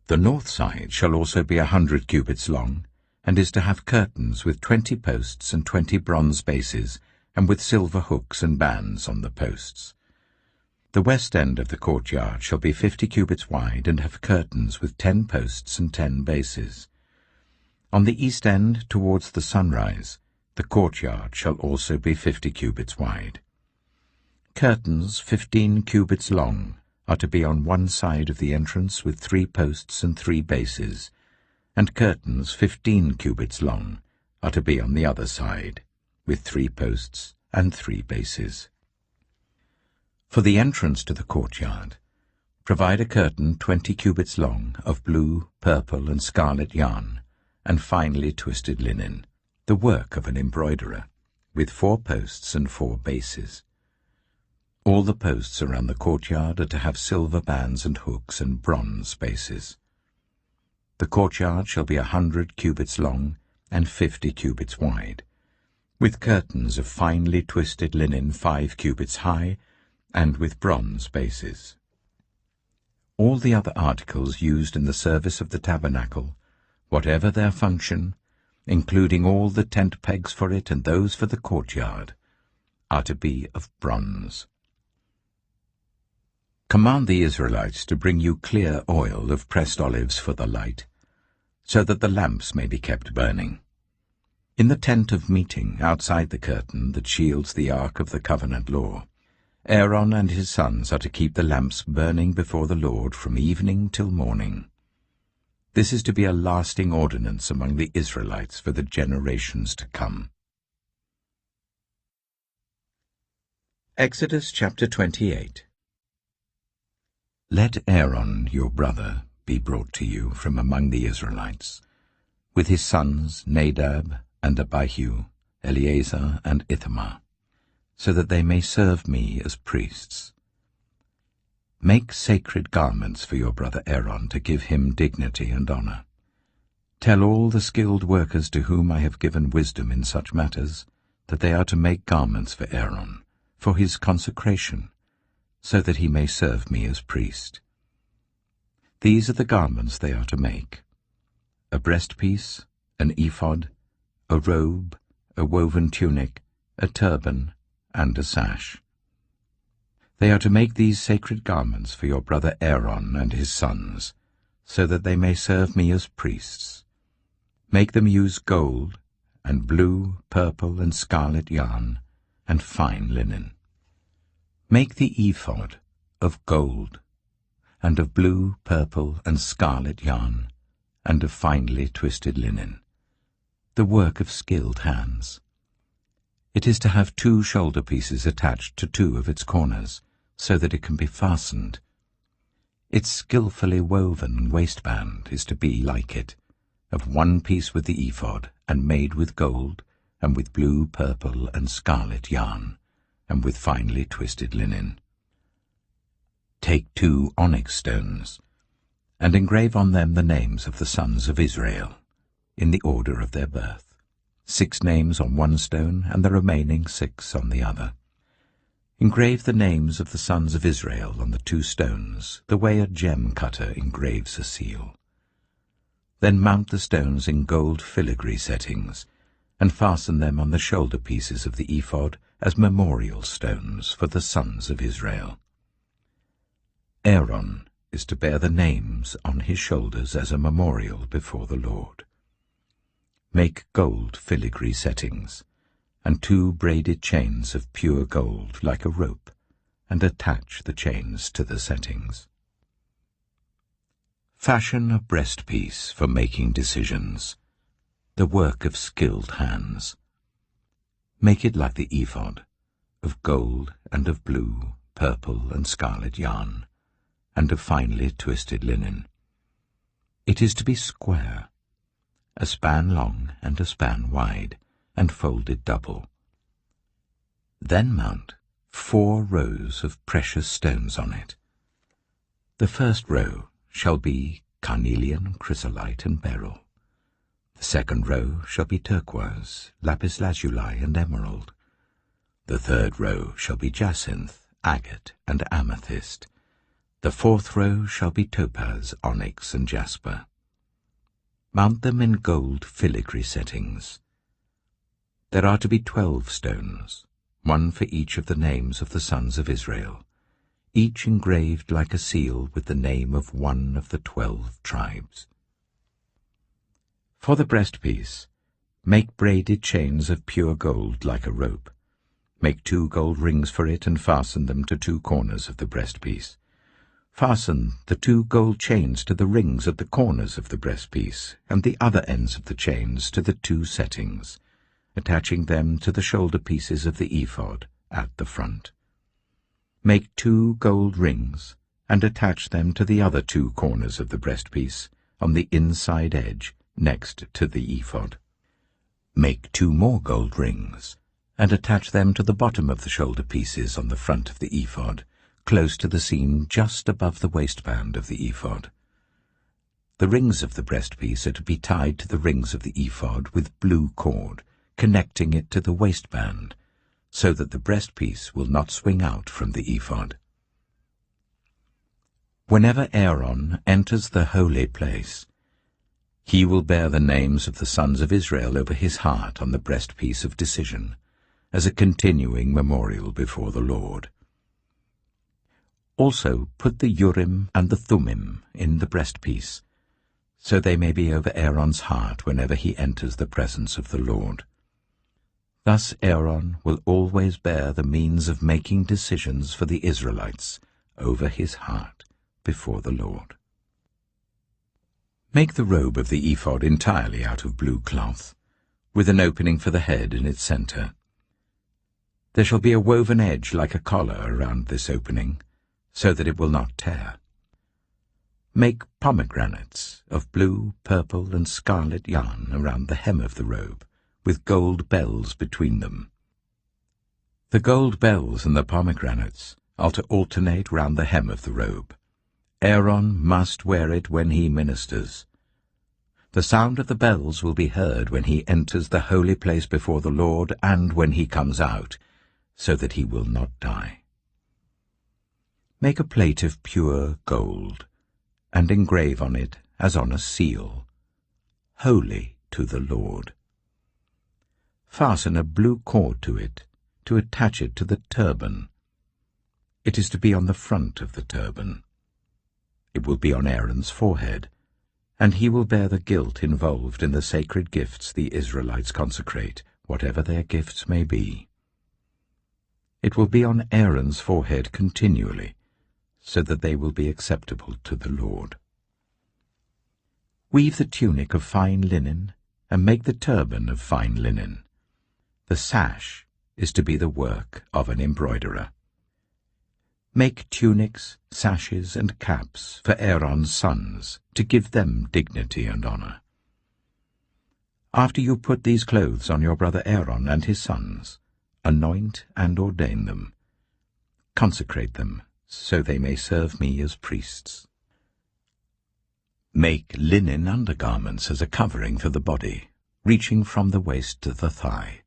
The north side shall also be 100 cubits long, and is to have curtains with 20 posts and 20 bronze bases, and with silver hooks and bands on the posts. The west end of the courtyard shall be 50 cubits wide, and have curtains with 10 posts and 10 bases. On the east end, towards the sunrise, the courtyard shall also be 50 cubits wide. Curtains 15 cubits long are to be on one side of the entrance with 3 posts and 3 bases, and curtains 15 cubits long are to be on the other side, with 3 posts and 3 bases. For the entrance to the courtyard, provide a curtain 20 cubits long of blue, purple, and scarlet yarn, and finely twisted linen, the work of an embroiderer, with 4 posts and 4 bases. All the posts around the courtyard are to have silver bands and hooks and bronze bases. The courtyard shall be 100 cubits long and 50 cubits wide, with curtains of finely twisted linen 5 cubits high, and with bronze bases. All the other articles used in the service of the tabernacle, whatever their function, including all the tent pegs for it and those for the courtyard, are to be of bronze. Command the Israelites to bring you clear oil of pressed olives for the light, so that the lamps may be kept burning. In the tent of meeting, outside the curtain that shields the ark of the covenant law, Aaron and his sons are to keep the lamps burning before the Lord from evening till morning. This is to be a lasting ordinance among the Israelites for the generations to come. Exodus chapter 28. Let Aaron your brother be brought to you from among the Israelites, with his sons Nadab and Abihu, Eleazar and Ithamar, so that they may serve me as priests. Make sacred garments for your brother Aaron to give him dignity and honor. Tell all the skilled workers to whom I have given wisdom in such matters that they are to make garments for Aaron, for his consecration, so that he may serve me as priest. These are the garments they are to make: a breastpiece, an ephod, a robe, a woven tunic, a turban, and a sash. They are to make these sacred garments for your brother Aaron and his sons, so that they may serve me as priests. Make them use gold, and blue, purple, and scarlet yarn, and fine linen. Make the ephod of gold, and of blue, purple, and scarlet yarn, and of finely twisted linen, the work of skilled hands. It is to have 2 shoulder pieces attached to 2 of its corners, so that it can be fastened. Its skillfully woven waistband is to be like it, of 1 piece with the ephod, and made with gold, and with blue, purple, and scarlet yarn, and with finely twisted linen. Take 2 onyx stones, and engrave on them the names of the sons of Israel, in the order of their birth, 6 names on 1 stone, and the remaining 6 on the other. Engrave the names of the sons of Israel on the 2 stones, the way a gem cutter engraves a seal. Then mount the stones in gold filigree settings, and fasten them on the shoulder pieces of the ephod as memorial stones for the sons of Israel. Aaron is to bear the names on his shoulders as a memorial before the Lord. Make gold filigree settings, and 2 braided chains of pure gold like a rope, and attach the chains to the settings. Fashion a breastpiece for making decisions, the work of skilled hands. Make it like the ephod, of gold and of blue, purple, and scarlet yarn, and of finely twisted linen. It is to be square, a span long and a span wide, and folded double. Then mount 4 rows of precious stones on it. The first row shall be carnelian, chrysolite, and beryl. The second row shall be turquoise, lapis lazuli, and emerald. The third row shall be jacinth, agate, and amethyst. The fourth row shall be topaz, onyx, and jasper. Mount them in gold filigree settings. There are to be 12 stones, 1 for each of the names of the sons of Israel, each engraved like a seal with the name of one of the 12 tribes. For the breastpiece, make braided chains of pure gold like a rope. Make 2 gold rings for it and fasten them to 2 corners of the breastpiece. Fasten the 2 gold chains to the rings at the corners of the breastpiece, and the other ends of the chains to the 2 settings, attaching them to the shoulder pieces of the ephod at the front. Make 2 gold rings, and attach them to the other 2 corners of the breastpiece, on the inside edge, next to the ephod. Make 2 more gold rings, and attach them to the bottom of the shoulder pieces on the front of the ephod, close to the seam just above the waistband of the ephod. The rings of the breastpiece are to be tied to the rings of the ephod with blue cord, connecting it to the waistband, so that the breastpiece will not swing out from the ephod. Whenever Aaron enters the holy place, he will bear the names of the sons of Israel over his heart on the breastpiece of decision, as a continuing memorial before the Lord. Also put the Urim and the Thummim in the breastpiece, so they may be over Aaron's heart whenever he enters the presence of the Lord. Thus Aaron will always bear the means of making decisions for the Israelites over his heart before the Lord. Make the robe of the ephod entirely out of blue cloth, with an opening for the head in its center. There shall be a woven edge like a collar around this opening, so that it will not tear. Make pomegranates of blue, purple, and scarlet yarn around the hem of the robe, with gold bells between them. The gold bells and the pomegranates are to alternate round the hem of the robe. Aaron must wear it when he ministers. The sound of the bells will be heard when he enters the holy place before the Lord and when he comes out, so that he will not die. Make a plate of pure gold, and engrave on it, as on a seal, Holy to the Lord. Fasten a blue cord to it, to attach it to the turban. It is to be on the front of the turban. It will be on Aaron's forehead, and he will bear the guilt involved in the sacred gifts the Israelites consecrate, whatever their gifts may be. It will be on Aaron's forehead continually, so that they will be acceptable to the Lord. Weave the tunic of fine linen, and make the turban of fine linen. The sash is to be the work of an embroiderer. Make tunics, sashes, and caps for Aaron's sons, to give them dignity and honor. After you put these clothes on your brother Aaron and his sons, anoint and ordain them. Consecrate them, so they may serve me as priests. Make linen undergarments as a covering for the body, reaching from the waist to the thigh.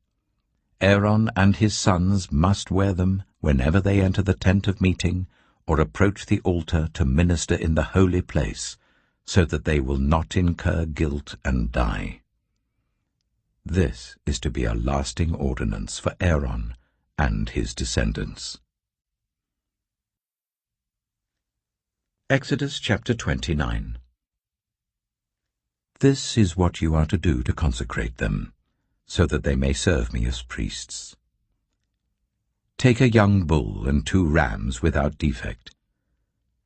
Aaron and his sons must wear them whenever they enter the tent of meeting or approach the altar to minister in the holy place, so that they will not incur guilt and die. This is to be a lasting ordinance for Aaron and his descendants. Exodus chapter 29. This is what you are to do to consecrate them, so that they may serve me as priests. Take a young bull and 2 rams without defect,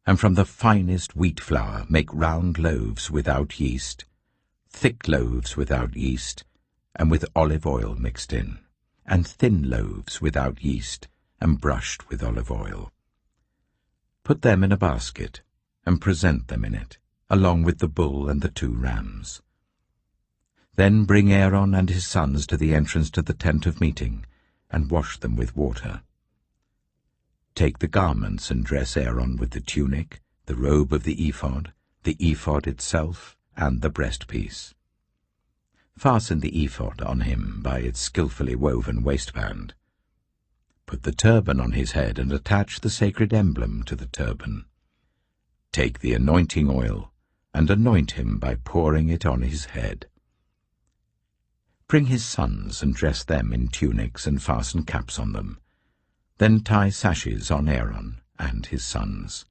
and from the finest wheat flour make round loaves without yeast, thick loaves without yeast, and with olive oil mixed in, and thin loaves without yeast, and brushed with olive oil. Put them in a basket, and present them in it, along with the bull and the 2 rams. Then bring Aaron and his sons to the entrance to the tent of meeting, and wash them with water. Take the garments and dress Aaron with the tunic, the robe of the ephod itself, and the breastpiece. Fasten the ephod on him by its skillfully woven waistband. Put the turban on his head and attach the sacred emblem to the turban. Take the anointing oil and anoint him by pouring it on his head. Bring his sons and dress them in tunics and fasten caps on them. Then tie sashes on Aaron and his sons.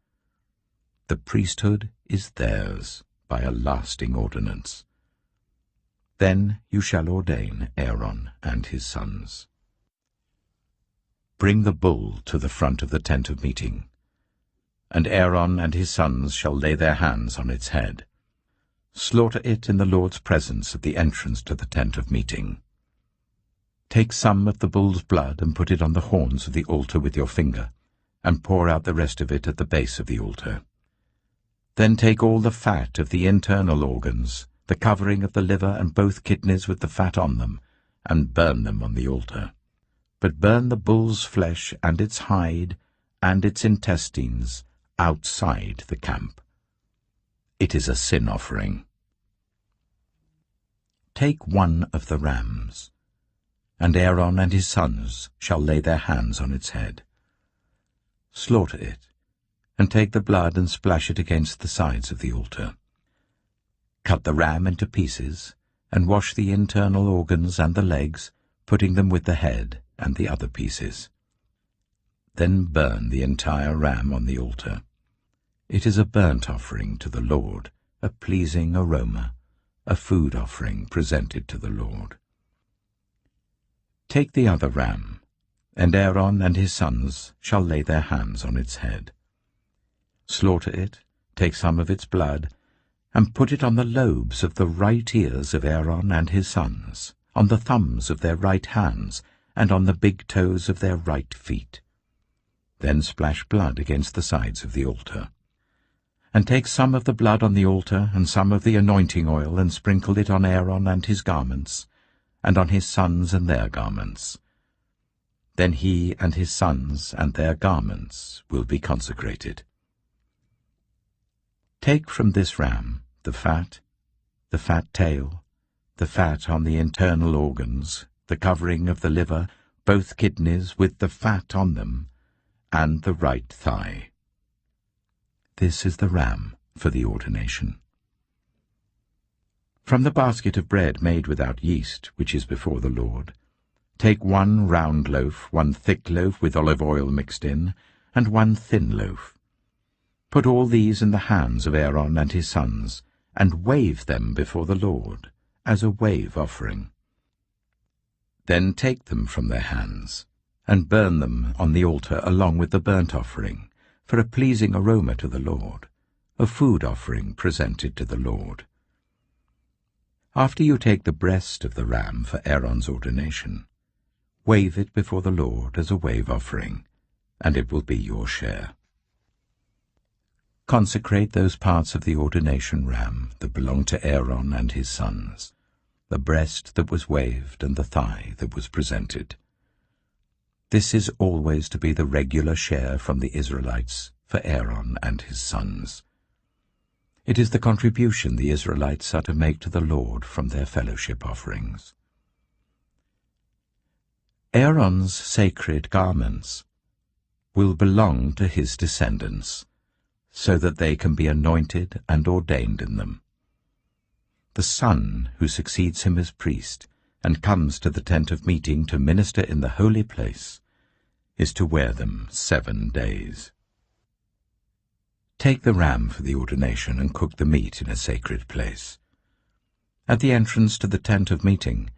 The priesthood is theirs by a lasting ordinance. Then you shall ordain Aaron and his sons. Bring the bull to the front of the tent of meeting, and Aaron and his sons shall lay their hands on its head. Slaughter it in the Lord's presence at the entrance to the tent of meeting. Take some of the bull's blood and put it on the horns of the altar with your finger, and pour out the rest of it at the base of the altar. Then take all the fat of the internal organs, the covering of the liver and both kidneys with the fat on them, and burn them on the altar. but burn the bull's flesh and its hide and its intestines outside the camp. It is a sin offering. Take one of the rams, and Aaron and his sons shall lay their hands on its head. Slaughter it, and take the blood and splash it against the sides of the altar. Cut the ram into pieces, and wash the internal organs and the legs, putting them with the head and the other pieces. Then burn the entire ram on the altar. It is a burnt offering to the Lord, a pleasing aroma, a food offering presented to the Lord. Take the other ram, and Aaron and his sons shall lay their hands on its head. Slaughter it, take some of its blood, and put it on the lobes of the right ears of Aaron and his sons, on the thumbs of their right hands, and on the big toes of their right feet. Then splash blood against the sides of the altar. And take some of the blood on the altar, and some of the anointing oil, and sprinkle it on Aaron and his garments, and on his sons and their garments. Then he and his sons and their garments will be consecrated. Take from this ram the fat tail, the fat on the internal organs, the covering of the liver, both kidneys with the fat on them, and the right thigh. This is the ram for the ordination. From the basket of bread made without yeast, which is before the Lord, take 1 round loaf, 1 thick loaf with olive oil mixed in, and 1 thin loaf. Put all these in the hands of Aaron and his sons, and wave them before the Lord, as a wave offering. Then take them from their hands, and burn them on the altar along with the burnt offering, for a pleasing aroma to the Lord, a food offering presented to the Lord. After you take the breast of the ram for Aaron's ordination, wave it before the Lord as a wave offering, and it will be your share. Consecrate those parts of the ordination ram that belong to Aaron and his sons, the breast that was waved and the thigh that was presented. This is always to be the regular share from the Israelites for Aaron and his sons. It is the contribution the Israelites are to make to the Lord from their fellowship offerings. Aaron's sacred garments will belong to his descendants, so that they can be anointed and ordained in them. The son who succeeds him as priest and comes to the tent of meeting to minister in the holy place is to wear them 7 days. Take the ram for the ordination and cook the meat in a sacred place. At the entrance to the tent of meeting,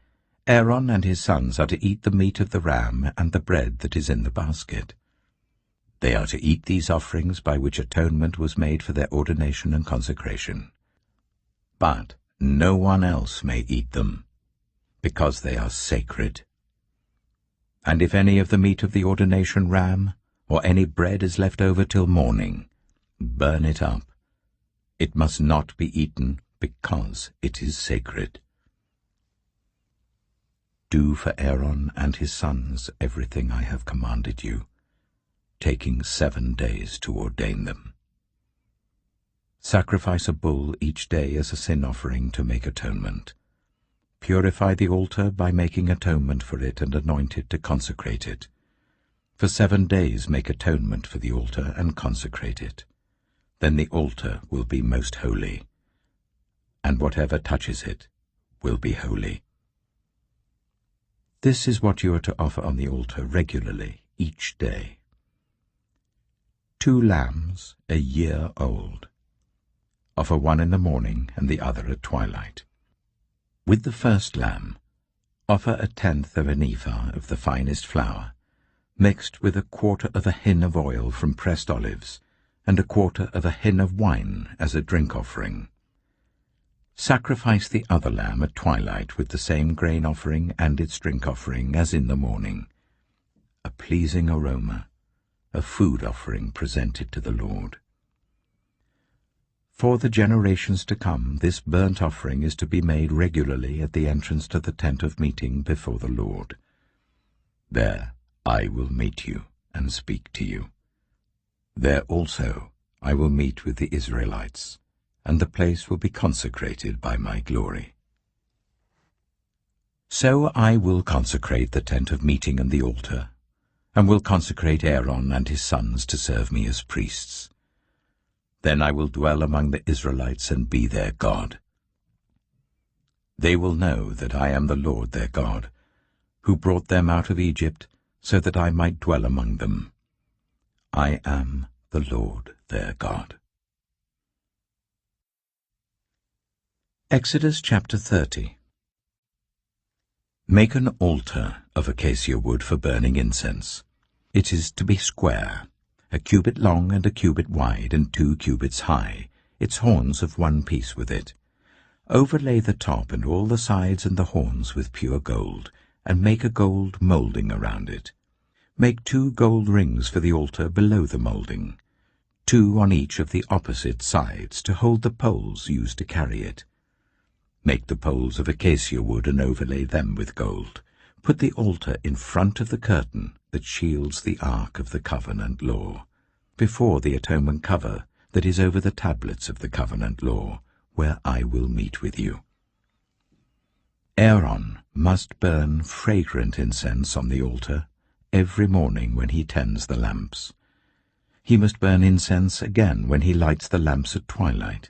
Aaron and his sons are to eat the meat of the ram and the bread that is in the basket. They are to eat these offerings by which atonement was made for their ordination and consecration. But no one else may eat them, because they are sacred. And if any of the meat of the ordination ram or any bread is left over till morning, burn it up. It must not be eaten, because it is sacred. Do for Aaron and his sons everything I have commanded you, taking 7 days to ordain them. Sacrifice a bull each day as a sin offering to make atonement. Purify the altar by making atonement for it and anoint it to consecrate it. For 7 days make atonement for the altar and consecrate it. Then the altar will be most holy, and whatever touches it will be holy. This is what you are to offer on the altar regularly each day. 2 lambs, a year old. Offer one in the morning and the other at twilight. With the first lamb, offer 1/10 of an ephah of the finest flour, mixed with 1/4 of a hin of oil from pressed olives, and 1/4 of a hin of wine as a drink offering. Sacrifice the other lamb at twilight with the same grain offering and its drink offering as in the morning, a pleasing aroma, a food offering presented to the Lord. For the generations to come, this burnt offering is to be made regularly at the entrance to the tent of meeting before the Lord. There I will meet you and speak to you. There also I will meet with the Israelites, and the place will be consecrated by my glory. So I will consecrate the tent of meeting and the altar, and will consecrate Aaron and his sons to serve me as priests. Then I will dwell among the Israelites and be their God. They will know that I am the Lord their God, who brought them out of Egypt, so that I might dwell among them. I am the Lord their God. Exodus chapter 30. Make an altar of acacia wood for burning incense. It is to be square, a cubit long and a cubit wide and 2 cubits high, its horns of one piece with it. Overlay the top and all the sides and the horns with pure gold, and make a gold moulding around it. Make 2 gold rings for the altar below the moulding, 2 on each of the opposite sides to hold the poles used to carry it. Make the poles of acacia wood and overlay them with gold. Put the altar in front of the curtain that shields the ark of the covenant law, before the atonement cover that is over the tablets of the covenant law, where I will meet with you. Aaron must burn fragrant incense on the altar every morning when he tends the lamps. He must burn incense again when he lights the lamps at twilight,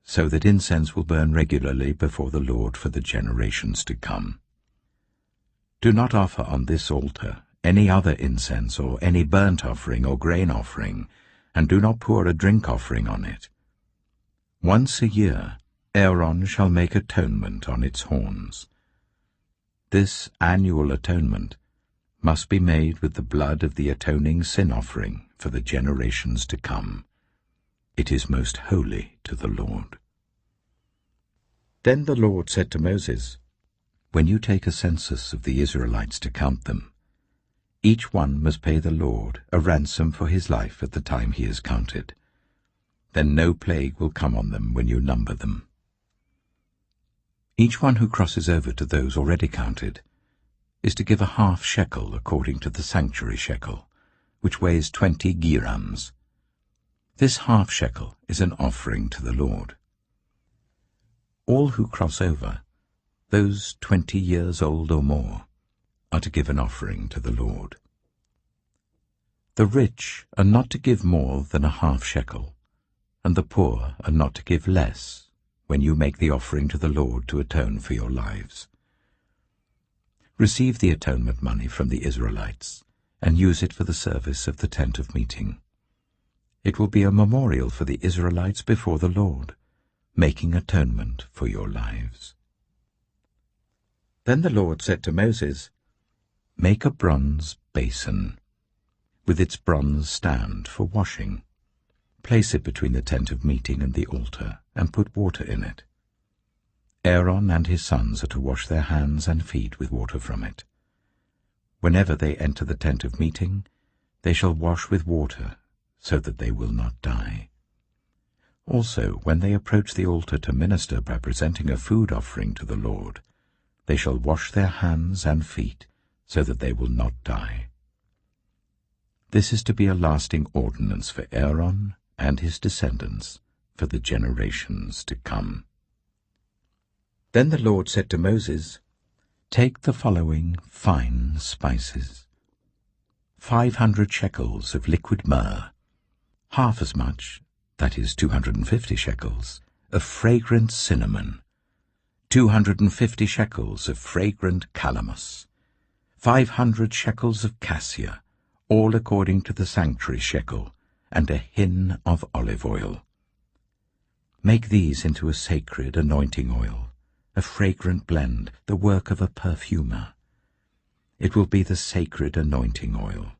so that incense will burn regularly before the Lord for the generations to come. Do not offer on this altar any other incense or any burnt offering or grain offering, and do not pour a drink offering on it. Once a year Aaron shall make atonement on its horns. This annual atonement must be made with the blood of the atoning sin offering for the generations to come. It is most holy to the Lord. Then the Lord said to Moses, When you take a census of the Israelites to count them, each one must pay the Lord a ransom for his life at the time he is counted. Then no plague will come on them when you number them. Each one who crosses over to those already counted is to give a half shekel according to the sanctuary shekel, which weighs 20 gerams. This half shekel is an offering to the Lord. All who cross over, those 20 years old or more, are to give an offering to the Lord. The rich are not to give more than a half shekel, and the poor are not to give less when you make the offering to the Lord to atone for your lives. Receive the atonement money from the Israelites, and use it for the service of the tent of meeting. It will be a memorial for the Israelites before the Lord, making atonement for your lives. Then the Lord said to Moses, Make a bronze basin, with its bronze stand for washing. Place it between the tent of meeting and the altar, and put water in it. Aaron and his sons are to wash their hands and feet with water from it. Whenever they enter the tent of meeting, they shall wash with water, so that they will not die. Also, when they approach the altar to minister by presenting a food offering to the Lord, they shall wash their hands and feet, so that they will not die. This is to be a lasting ordinance for Aaron and his descendants for the generations to come. Then the Lord said to Moses, Take the following fine spices: 500 shekels of liquid myrrh, half as much, that is 250 shekels, of fragrant cinnamon, 250 shekels of fragrant calamus, 500 shekels of cassia, all according to the sanctuary shekel, and a hin of olive oil. Make these into a sacred anointing oil, a fragrant blend, the work of a perfumer. It will be the sacred anointing oil.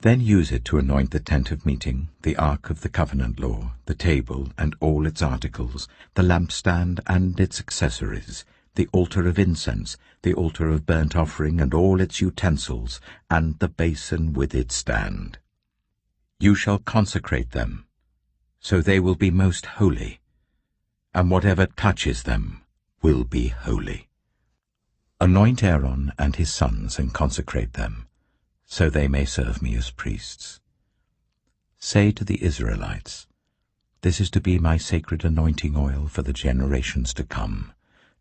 Then use it to anoint the tent of meeting, the ark of the covenant law, the table and all its articles, the lampstand and its accessories, the altar of incense, the altar of burnt offering and all its utensils, and the basin with its stand. You shall consecrate them, so they will be most holy, and whatever touches them will be holy. Anoint Aaron and his sons and consecrate them, so they may serve me as priests. Say to the Israelites, this is to be my sacred anointing oil for the generations to come.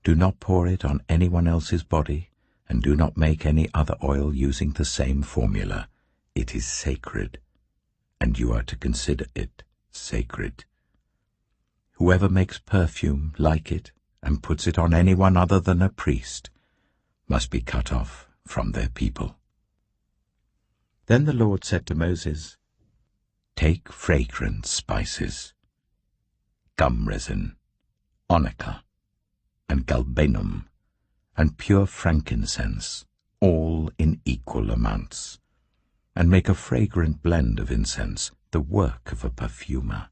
Do not pour it on anyone else's body, and do not make any other oil using the same formula. It is sacred, and you are to consider it sacred. Whoever makes perfume like it and puts it on anyone other than a priest must be cut off from their people. Then the Lord said to Moses, take fragrant spices, gum resin, onycha, and galbanum, and pure frankincense, all in equal amounts, and make a fragrant blend of incense, the work of a perfumer.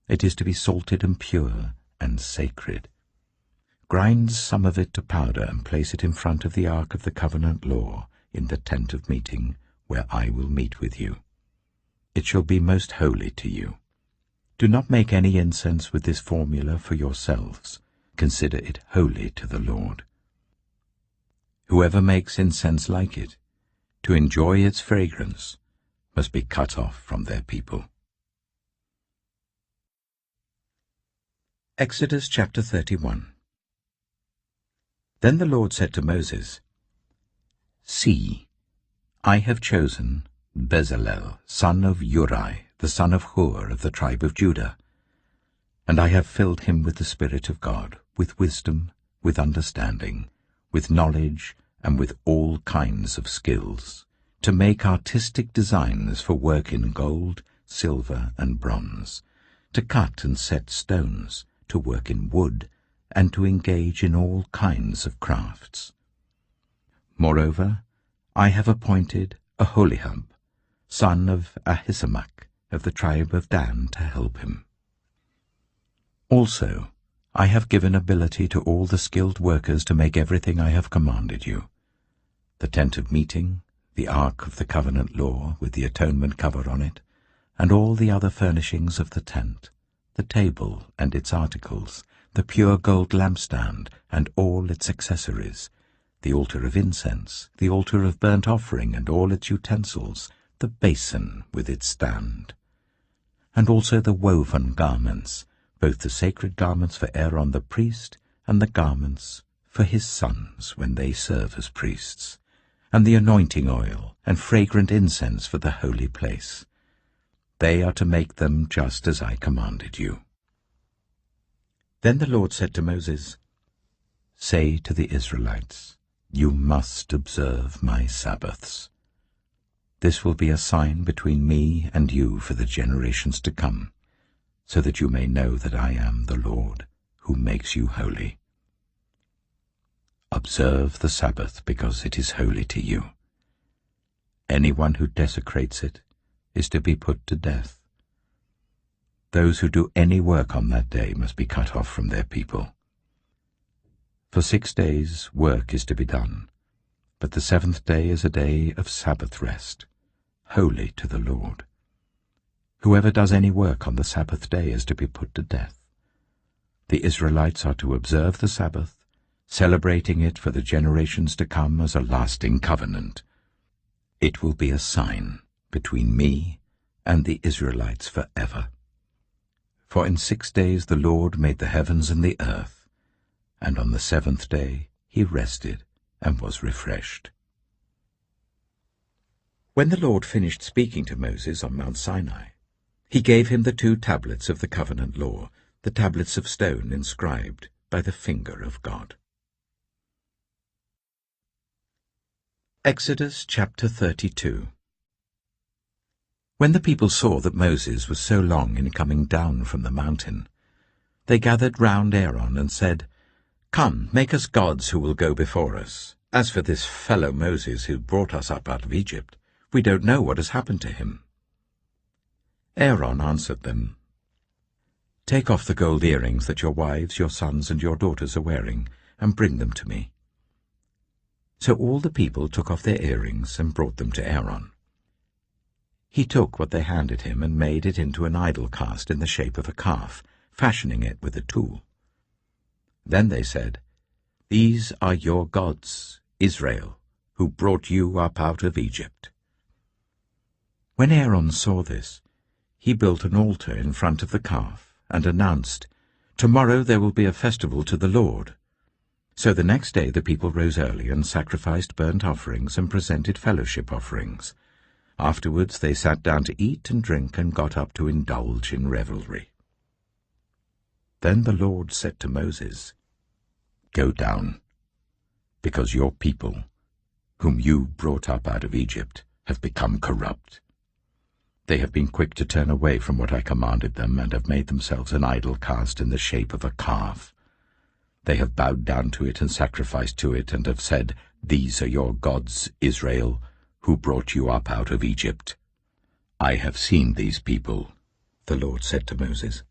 It is to be salted and pure and sacred. Grind some of it to powder and place it in front of the ark of the covenant law in the tent of meeting, where I will meet with you. It shall be most holy to you. Do not make any incense with this formula for yourselves. Consider it holy to the Lord. Whoever makes incense like it, to enjoy its fragrance, must be cut off from their people. Exodus chapter 31. Then the Lord said to Moses, see, I have chosen Bezalel, son of Uri, the son of Hur of the tribe of Judah, and I have filled him with the Spirit of God, with wisdom, with understanding, with knowledge, and with all kinds of skills, to make artistic designs for work in gold, silver, and bronze, to cut and set stones, to work in wood, and to engage in all kinds of crafts. Moreover, I have appointed Aholiab, son of Ahisamach, of the tribe of Dan, to help him. Also, I have given ability to all the skilled workers to make everything I have commanded you: the tent of meeting, the ark of the covenant law with the atonement cover on it, and all the other furnishings of the tent, the table and its articles, the pure gold lampstand and all its accessories, the altar of incense, the altar of burnt offering and all its utensils, the basin with its stand, and also the woven garments, both the sacred garments for Aaron the priest and the garments for his sons when they serve as priests, and the anointing oil and fragrant incense for the holy place. They are to make them just as I commanded you. Then the Lord said to Moses, say to the Israelites, you must observe my Sabbaths. This will be a sign between me and you for the generations to come, so that you may know that I am the Lord, who makes you holy. Observe the Sabbath, because it is holy to you. Anyone who desecrates it is to be put to death. Those who do any work on that day must be cut off from their people. For 6 days work is to be done, but the 7th day is a day of Sabbath rest, holy to the Lord. Whoever does any work on the Sabbath day is to be put to death. The Israelites are to observe the Sabbath, celebrating it for the generations to come as a lasting covenant. It will be a sign between me and the Israelites forever. For in 6 days the Lord made the heavens and the earth, and on the 7th day he rested and was refreshed. When the Lord finished speaking to Moses on Mount Sinai, he gave him the 2 tablets of the covenant law, the tablets of stone inscribed by the finger of God. Exodus chapter 32. When the people saw that Moses was so long in coming down from the mountain, they gathered round Aaron and said, Come, make us gods who will go before us. As for this fellow Moses who brought us up out of Egypt, we don't know what has happened to him. Aaron answered them, Take off the gold earrings that your wives, your sons, and your daughters are wearing, and bring them to me. So all the people took off their earrings and brought them to Aaron. He took what they handed him and made it into an idol cast in the shape of a calf, fashioning it with a tool. Then they said, These are your gods, Israel, who brought you up out of Egypt." When Aaron saw this, he built an altar in front of the calf and announced, "Tomorrow there will be a festival to the Lord." So the next day the people rose early and sacrificed burnt offerings and presented fellowship offerings. Afterwards they sat down to eat and drink and got up to indulge in revelry. Then the Lord said to Moses, "Go down, because your people, whom you brought up out of Egypt, have become corrupt. They have been quick to turn away from what I commanded them, and have made themselves an idol cast in the shape of a calf. They have bowed down to it and sacrificed to it, and have said, 'These are your gods, Israel, who brought you up out of Egypt.' I have seen these people," the Lord said to Moses,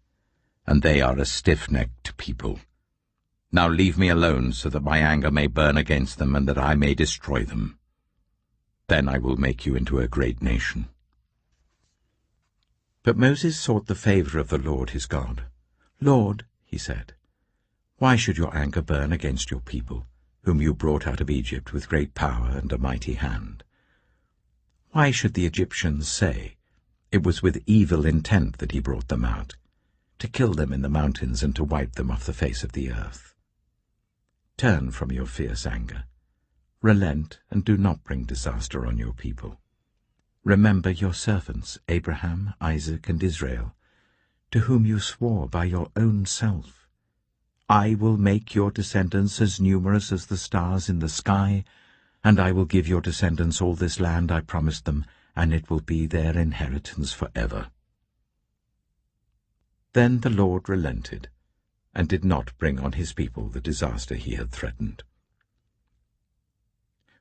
"and they are a stiff-necked people. Now leave me alone, so that my anger may burn against them, and that I may destroy them. Then I will make you into a great nation." But Moses sought the favor of the Lord his God. "Lord," he said, "why should your anger burn against your people, whom you brought out of Egypt with great power and a mighty hand? Why should the Egyptians say, 'It was with evil intent that he brought them out, to kill them in the mountains and to wipe them off the face of the earth'? Turn from your fierce anger. Relent and do not bring disaster on your people. Remember your servants, Abraham, Isaac, and Israel, to whom you swore by your own self, 'I will make your descendants as numerous as the stars in the sky, and I will give your descendants all this land I promised them, and it will be their inheritance forever.'" Then the Lord relented, and did not bring on his people the disaster he had threatened.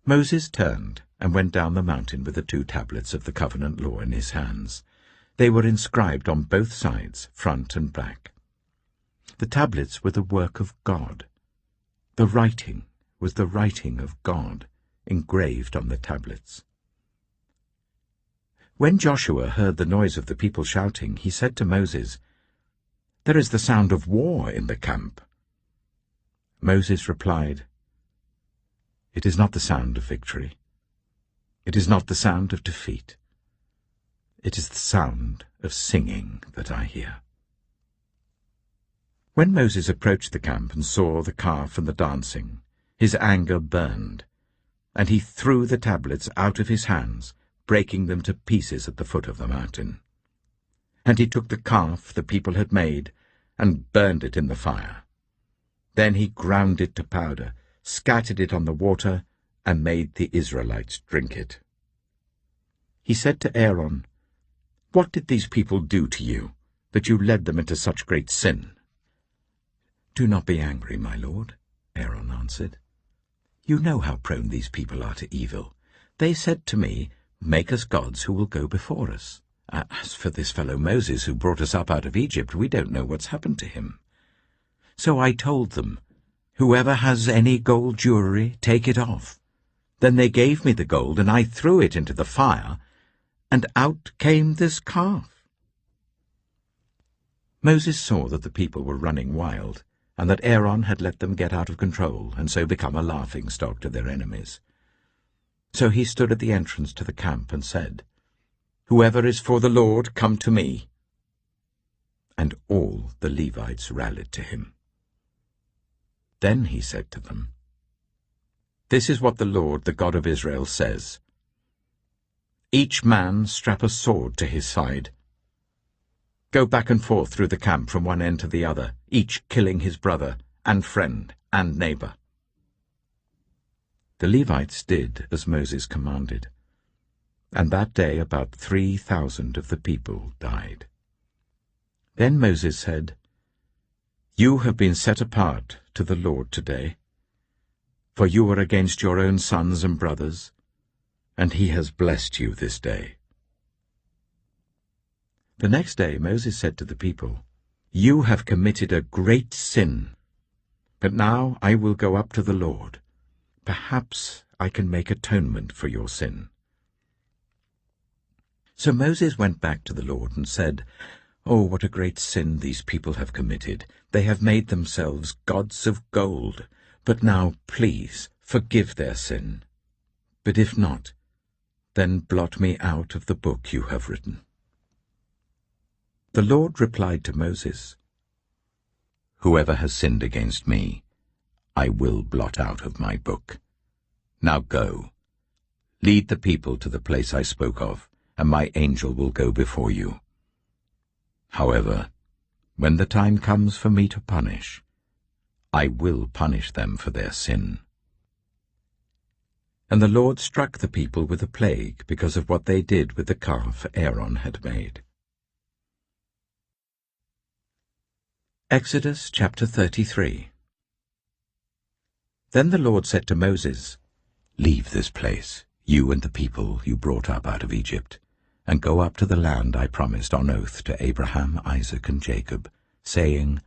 Moses turned and went down the mountain with the 2 tablets of the covenant law in his hands. They were inscribed on both sides, front and back. The tablets were the work of God. The writing was the writing of God, engraved on the tablets. When Joshua heard the noise of the people shouting, he said to Moses, "There is the sound of war in the camp." Moses replied, "It is not the sound of victory. It is not the sound of defeat. It is the sound of singing that I hear." When Moses approached the camp and saw the calf and the dancing, his anger burned, and he threw the tablets out of his hands, breaking them to pieces at the foot of the mountain. And he took the calf the people had made and burned it in the fire. Then he ground it to powder, scattered it on the water, and made the Israelites drink it. He said to Aaron, "What did these people do to you, that you led them into such great sin?" "Do not be angry, my lord," Aaron answered. "You know how prone these people are to evil. They said to me, 'Make us gods who will go before us.' As for this fellow Moses who brought us up out of Egypt, we don't know what's happened to him. So I told them, 'Whoever has any gold jewelry, take it off.' Then they gave me the gold, and I threw it into the fire, and out came this calf." Moses saw that the people were running wild, and that Aaron had let them get out of control, and so become a laughingstock to their enemies. So he stood at the entrance to the camp and said, "Whoever is for the Lord, come to me." And all the Levites rallied to him. Then he said to them, "This is what the Lord, the God of Israel, says. Each man strap a sword to his side. Go back and forth through the camp from one end to the other, each killing his brother and friend and neighbor." The Levites did as Moses commanded, and that day about 3,000 of the people died. Then Moses said, "You have been set apart to the Lord today, for you are against your own sons and brothers, and he has blessed you this day." The next day Moses said to the people, "You have committed a great sin, but now I will go up to the Lord. Perhaps I can make atonement for your sin." So Moses went back to the Lord and said, "Oh, what a great sin these people have committed! They have made themselves gods of gold, But now, please, forgive their sin. But if not, then blot me out of the book you have written." The Lord replied to Moses, "Whoever has sinned against me, I will blot out of my book. Now go, lead the people to the place I spoke of, and my angel will go before you. However, when the time comes for me to punish, I will punish them for their sin." And the Lord struck the people with a plague because of what they did with the calf Aaron had made. Exodus chapter 33. Then the Lord said to Moses, "Leave this place, you and the people you brought up out of Egypt, and go up to the land I promised on oath to Abraham, Isaac, and Jacob, saying,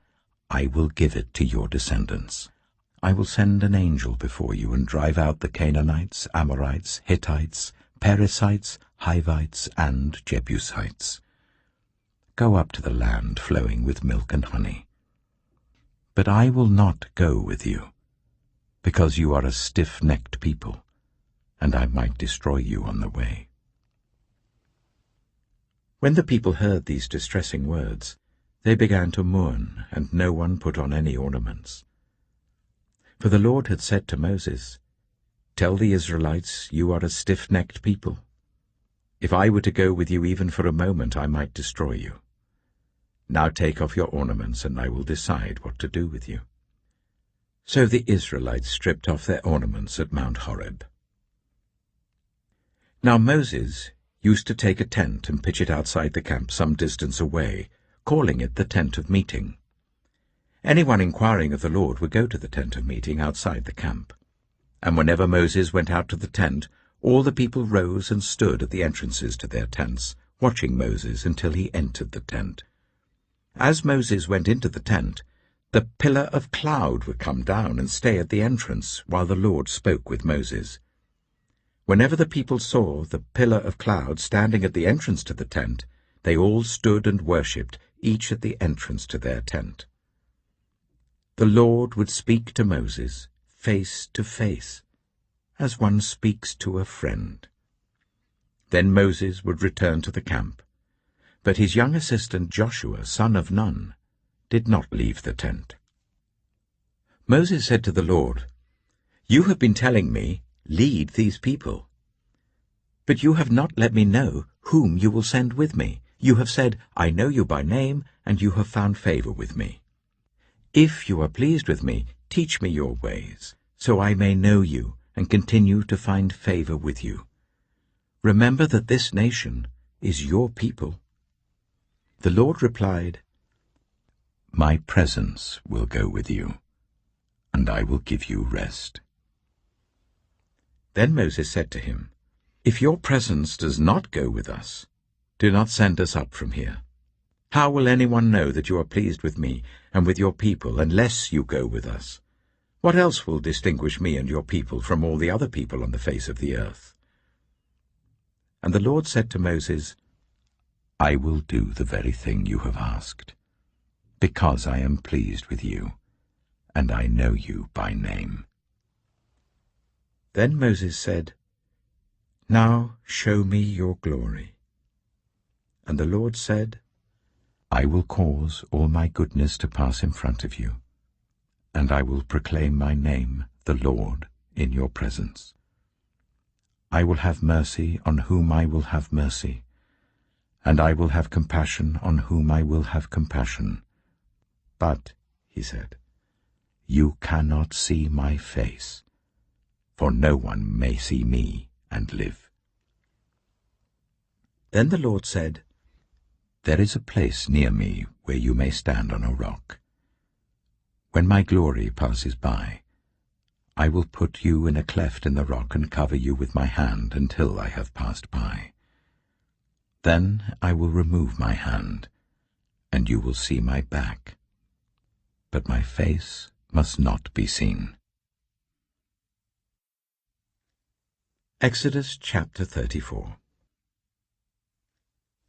I will give it to your descendants. I will send an angel before you and drive out the Canaanites, Amorites, Hittites, Perizzites, Hivites, and Jebusites. Go up to the land flowing with milk and honey. But I will not go with you, because you are a stiff-necked people, and I might destroy you on the way." When the people heard these distressing words, they began to mourn, and no one put on any ornaments. For the Lord had said to Moses, "Tell the Israelites, you are a stiff-necked people. If I were to go with you even for a moment, I might destroy you. Now take off your ornaments, and I will decide what to do with you." So the Israelites stripped off their ornaments at Mount Horeb. Now Moses used to take a tent and pitch it outside the camp some distance away, calling it the tent of meeting. Anyone inquiring of the Lord would go to the tent of meeting outside the camp. And whenever Moses went out to the tent, all the people rose and stood at the entrances to their tents, watching Moses until he entered the tent. As Moses went into the tent, the pillar of cloud would come down and stay at the entrance while the Lord spoke with Moses. Whenever the people saw the pillar of cloud standing at the entrance to the tent, they all stood and worshipped, each at the entrance to their tent. The Lord would speak to Moses face to face, as one speaks to a friend. Then Moses would return to the camp, but his young assistant Joshua, son of Nun, did not leave the tent. Moses said to the Lord, "You have been telling me, 'Lead these people.' But you have not let me know whom you will send with me. You have said, 'I know you by name, and you have found favor with me.' If you are pleased with me, teach me your ways, so I may know you and continue to find favor with you. Remember that this nation is your people." The Lord replied, "My presence will go with you, and I will give you rest." Then Moses said to him, "If your presence does not go with us, do not send us up from here. How will anyone know that you are pleased with me and with your people unless you go with us? What else will distinguish me and your people from all the other people on the face of the earth?" And the Lord said to Moses, "I will do the very thing you have asked, because I am pleased with you, and I know you by name." Then Moses said, "Now show me your glory." And the Lord said, "I will cause all my goodness to pass in front of you, and I will proclaim my name, the Lord, in your presence. I will have mercy on whom I will have mercy, and I will have compassion on whom I will have compassion. But," he said, "you cannot see my face, for no one may see me and live." Then the Lord said, "There is a place near me where you may stand on a rock. When my glory passes by, I will put you in a cleft in the rock and cover you with my hand until I have passed by. Then I will remove my hand, and you will see my back, but my face must not be seen." Exodus chapter 34.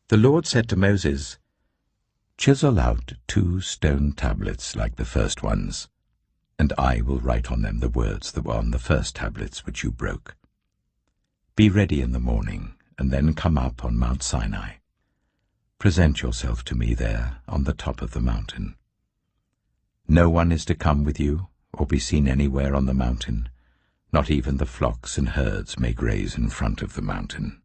The Lord said to Moses, "Chisel out 2 stone tablets like the first ones, and I will write on them the words that were on the first tablets which you broke. Be ready in the morning, and then come up on Mount Sinai. Present yourself to me there on the top of the mountain. No one is to come with you, or be seen anywhere on the mountain. Not even the flocks and herds may graze in front of the mountain.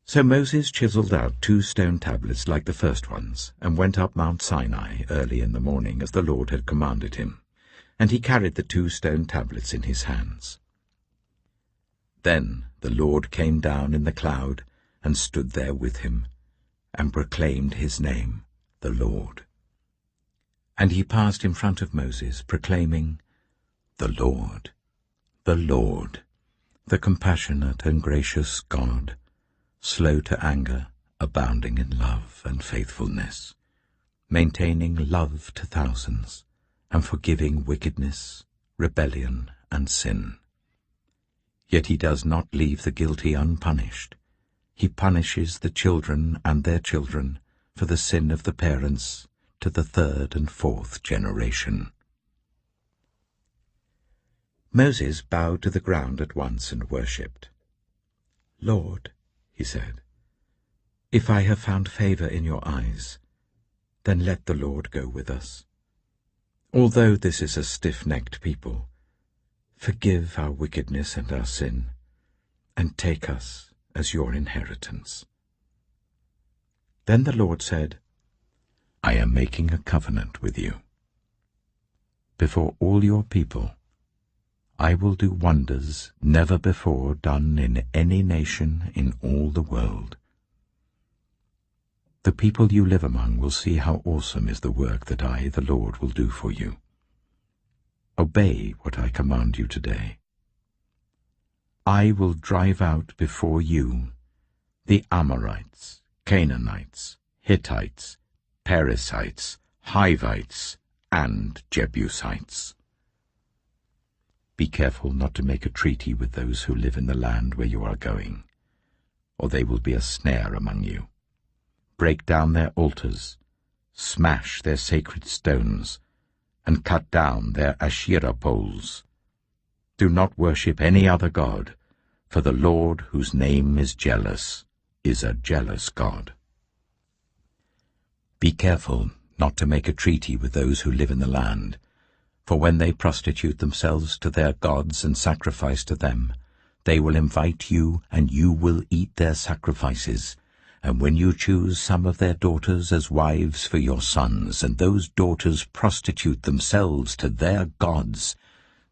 So Moses chiseled out 2 stone tablets like the first ones, and went up Mount Sinai early in the morning, as the Lord had commanded him, and he carried the 2 stone tablets in his hands. Then the Lord came down in the cloud, and stood there with him, and proclaimed his name, the Lord. And he passed in front of Moses, proclaiming, the Lord, the compassionate and gracious God, slow to anger, abounding in love and faithfulness, maintaining love to thousands, and forgiving wickedness, rebellion, and sin. Yet he does not leave the guilty unpunished. He punishes the children and their children for the sin of the parents to the 3rd and 4th generation. Moses bowed to the ground at once and worshipped. Lord, he said, if I have found favor in your eyes, then let the Lord go with us. Although this is a stiff-necked people, forgive our wickedness and our sin, and take us as your inheritance. Then the Lord said, I am making a covenant with you. Before all your people, I will do wonders never before done in any nation in all the world. The people you live among will see how awesome is the work that I, the Lord, will do for you. Obey what I command you today. I will drive out before you the Amorites, Canaanites, Hittites, Perizzites, Hivites, and Jebusites. Be careful not to make a treaty with those who live in the land where you are going, or they will be a snare among you. Break down their altars, smash their sacred stones, and cut down their Asherah poles. Do not worship any other god, for the Lord, whose name is jealous, is a jealous God. Be careful not to make a treaty with those who live in the land, for when they prostitute themselves to their gods and sacrifice to them, they will invite you, and you will eat their sacrifices. And when you choose some of their daughters as wives for your sons, and those daughters prostitute themselves to their gods,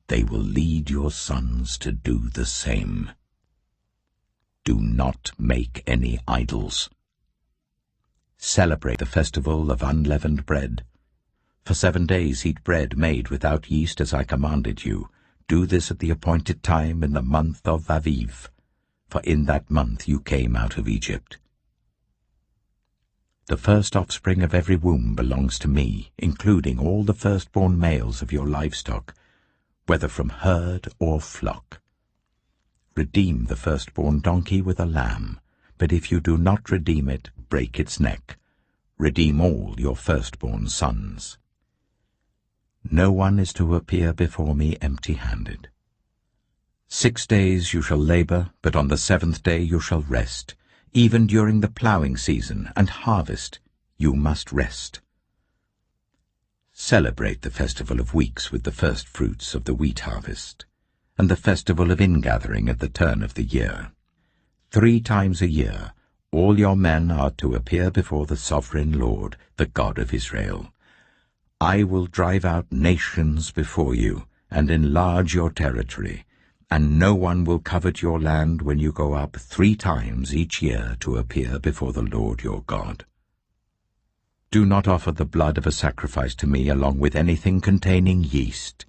they will lead your sons to do the same. Do not make any idols. Celebrate the festival of unleavened bread. For 7 days eat bread made without yeast as I commanded you. Do this at the appointed time in the month of Aviv, for in that month you came out of Egypt. The first offspring of every womb belongs to me, including all the firstborn males of your livestock, whether from herd or flock. Redeem the firstborn donkey with a lamb, but if you do not redeem it, break its neck. Redeem all your firstborn sons. No one is to appear before me empty-handed. 6 days you shall labor, but on the 7th day you shall rest. Even during the plowing season and harvest you must rest. Celebrate the festival of weeks with the first fruits of the wheat harvest, and the festival of ingathering at the turn of the year. 3 times a year all your men are to appear before the sovereign Lord, the God of Israel. I will drive out nations before you, and enlarge your territory, and no one will covet your land when you go up 3 times each year to appear before the Lord your God. Do not offer the blood of a sacrifice to me along with anything containing yeast,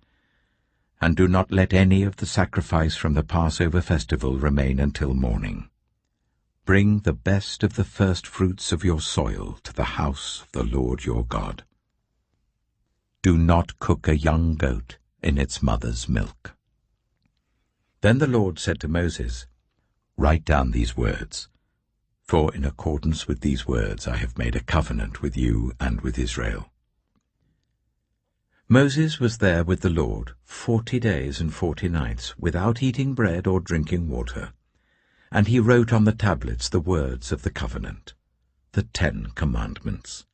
and do not let any of the sacrifice from the Passover festival remain until morning. Bring the best of the first fruits of your soil to the house of the Lord your God. Do not cook a young goat in its mother's milk. Then the Lord said to Moses, Write down these words, for in accordance with these words I have made a covenant with you and with Israel. Moses was there with the Lord 40 days and 40 nights, without eating bread or drinking water. And he wrote on the tablets the words of the covenant, the 10 Commandments.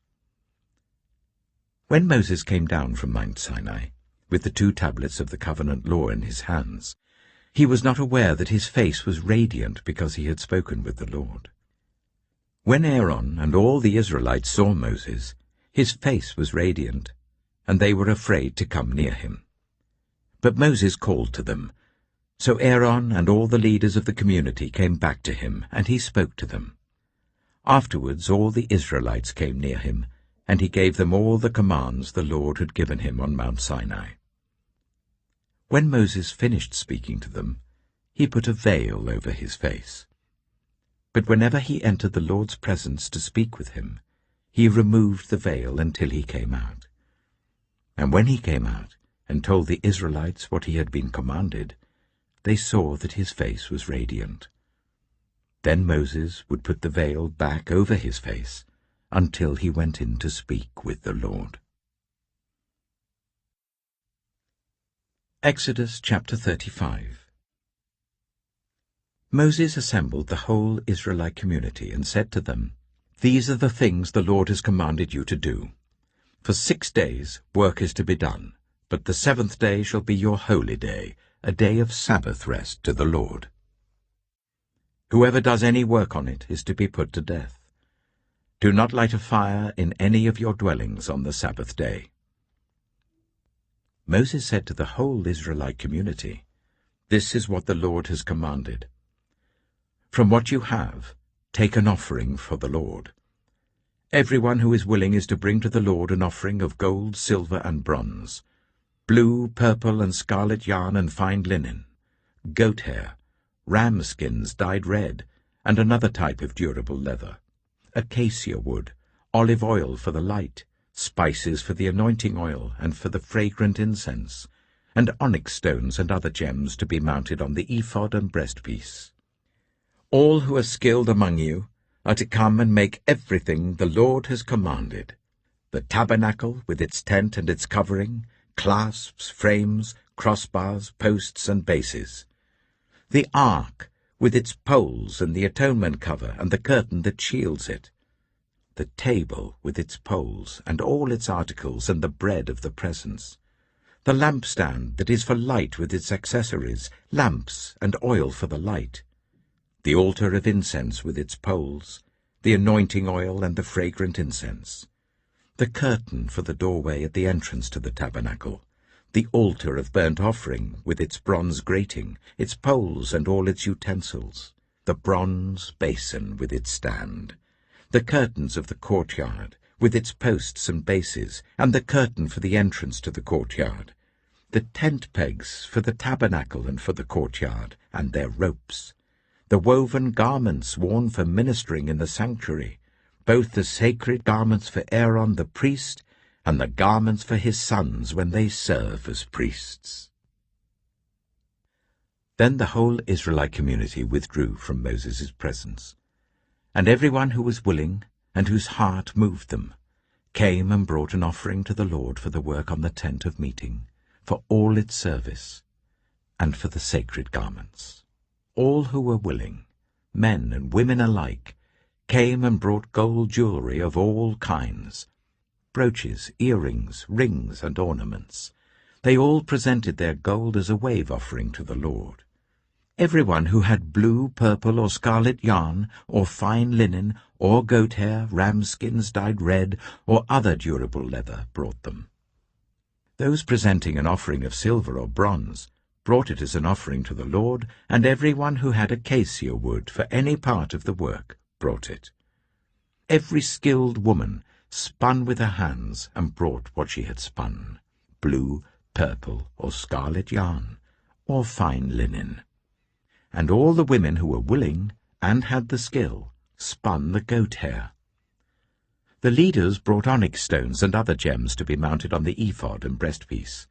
When Moses came down from Mount Sinai, with the 2 tablets of the covenant law in his hands, he was not aware that his face was radiant because he had spoken with the Lord. When Aaron and all the Israelites saw Moses, his face was radiant, and they were afraid to come near him. But Moses called to them. So Aaron and all the leaders of the community came back to him, and he spoke to them. Afterwards all the Israelites came near him, and he gave them all the commands the Lord had given him on Mount Sinai. When Moses finished speaking to them, he put a veil over his face. But whenever he entered the Lord's presence to speak with him, he removed the veil until he came out. And when he came out and told the Israelites what he had been commanded, they saw that his face was radiant. Then Moses would put the veil back over his face until he went in to speak with the Lord. Exodus chapter 35. Moses assembled the whole Israelite community and said to them, "These are the things the Lord has commanded you to do. For 6 days work is to be done, but the 7th day shall be your holy day, a day of Sabbath rest to the Lord. Whoever does any work on it is to be put to death. Do not light a fire in any of your dwellings on the Sabbath day." Moses said to the whole Israelite community, "This is what the Lord has commanded. From what you have, take an offering for the Lord. Everyone who is willing is to bring to the Lord an offering of gold, silver, and bronze, blue, purple, and scarlet yarn and fine linen, goat hair, ram skins dyed red, and another type of durable leather, acacia wood, olive oil for the light, spices for the anointing oil and for the fragrant incense, and onyx stones and other gems to be mounted on the ephod and breastpiece. All who are skilled among you are to come and make everything the Lord has commanded: the tabernacle with its tent and its covering, clasps, frames, crossbars, posts, and bases; the ark with its poles and the atonement cover and the curtain that shields it; the table with its poles and all its articles and the bread of the presence; the lampstand that is for light with its accessories, lamps and oil for the light; the altar of incense with its poles, the anointing oil and the fragrant incense; the curtain for the doorway at the entrance to the tabernacle; the altar of burnt offering with its bronze grating, its poles and all its utensils; the bronze basin with its stand; the curtains of the courtyard with its posts and bases, and the curtain for the entrance to the courtyard; the tent pegs for the tabernacle and for the courtyard, and their ropes; the woven garments worn for ministering in the sanctuary, both the sacred garments for Aaron the priest and the garments for his sons when they serve as priests." Then the whole Israelite community withdrew from Moses' presence, and everyone who was willing and whose heart moved them came and brought an offering to the Lord for the work on the tent of meeting, for all its service, and for the sacred garments. All who were willing, men and women alike, came and brought gold jewelry of all kinds, brooches, earrings, rings, and ornaments. They all presented their gold as a wave offering to the Lord. Everyone who had blue, purple, or scarlet yarn, or fine linen, or goat hair, ram skins dyed red, or other durable leather brought them. Those presenting an offering of silver or bronze brought it as an offering to the Lord, and everyone who had acacia wood for any part of the work brought it. Every skilled woman spun with her hands and brought what she had spun, blue, purple, or scarlet yarn, or fine linen. And all the women who were willing and had the skill spun the goat hair. The leaders brought onyx stones and other gems to be mounted on the ephod and breastpiece.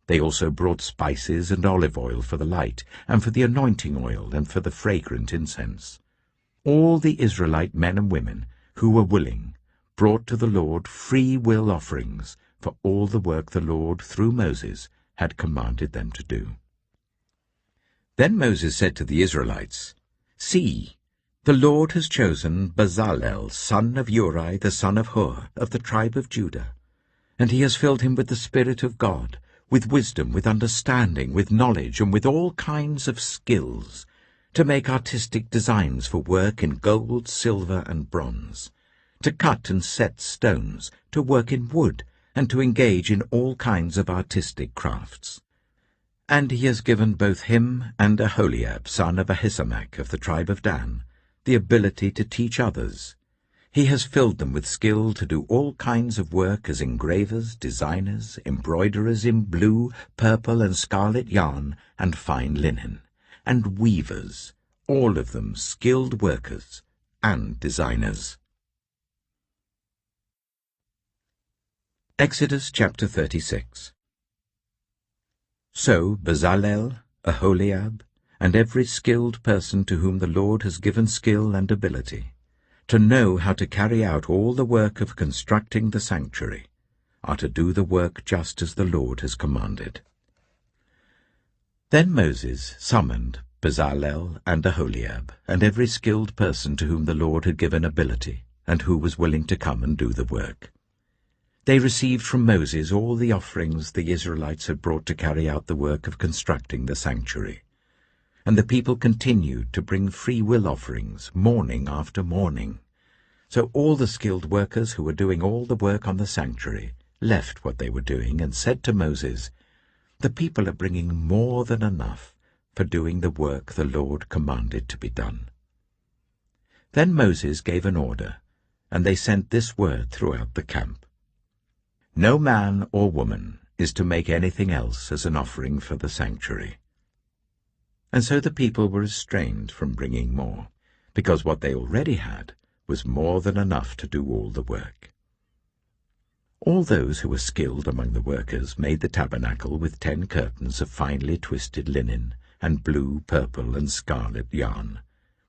They also brought spices and olive oil for the light, and for the anointing oil, and for the fragrant incense. All the Israelite men and women who were willing brought to the Lord free will offerings for all the work the Lord, through Moses, had commanded them to do. Then Moses said to the Israelites, "See, the Lord has chosen Bezalel, son of Uri, the son of Hur, of the tribe of Judah, and he has filled him with the Spirit of God, with wisdom, with understanding, with knowledge, and with all kinds of skills, to make artistic designs for work in gold, silver, and bronze, to cut and set stones, to work in wood, and to engage in all kinds of artistic crafts. And he has given both him and Aholiab, son of Ahisamach of the tribe of Dan, the ability to teach others. He has filled them with skill to do all kinds of work as engravers, designers, embroiderers in blue, purple, and scarlet yarn, and fine linen, and weavers, all of them skilled workers and designers." Exodus chapter 36. So Bezalel, Aholiab, and every skilled person to whom the Lord has given skill and ability, to know how to carry out all the work of constructing the sanctuary, are to do the work just as the Lord has commanded. Then Moses summoned Bezalel and Aholiab, and every skilled person to whom the Lord had given ability, and who was willing to come and do the work. They received from Moses all the offerings the Israelites had brought to carry out the work of constructing the sanctuary. And the people continued to bring free-will offerings morning after morning. So all the skilled workers who were doing all the work on the sanctuary left what they were doing and said to Moses, "The people are bringing more than enough for doing the work the Lord commanded to be done." Then Moses gave an order, and they sent this word throughout the camp: "No man or woman is to make anything else as an offering for the sanctuary." And so the people were restrained from bringing more, because what they already had was more than enough to do all the work. All those who were skilled among the workers made the tabernacle with 10 curtains of finely twisted linen and blue, purple, and scarlet yarn,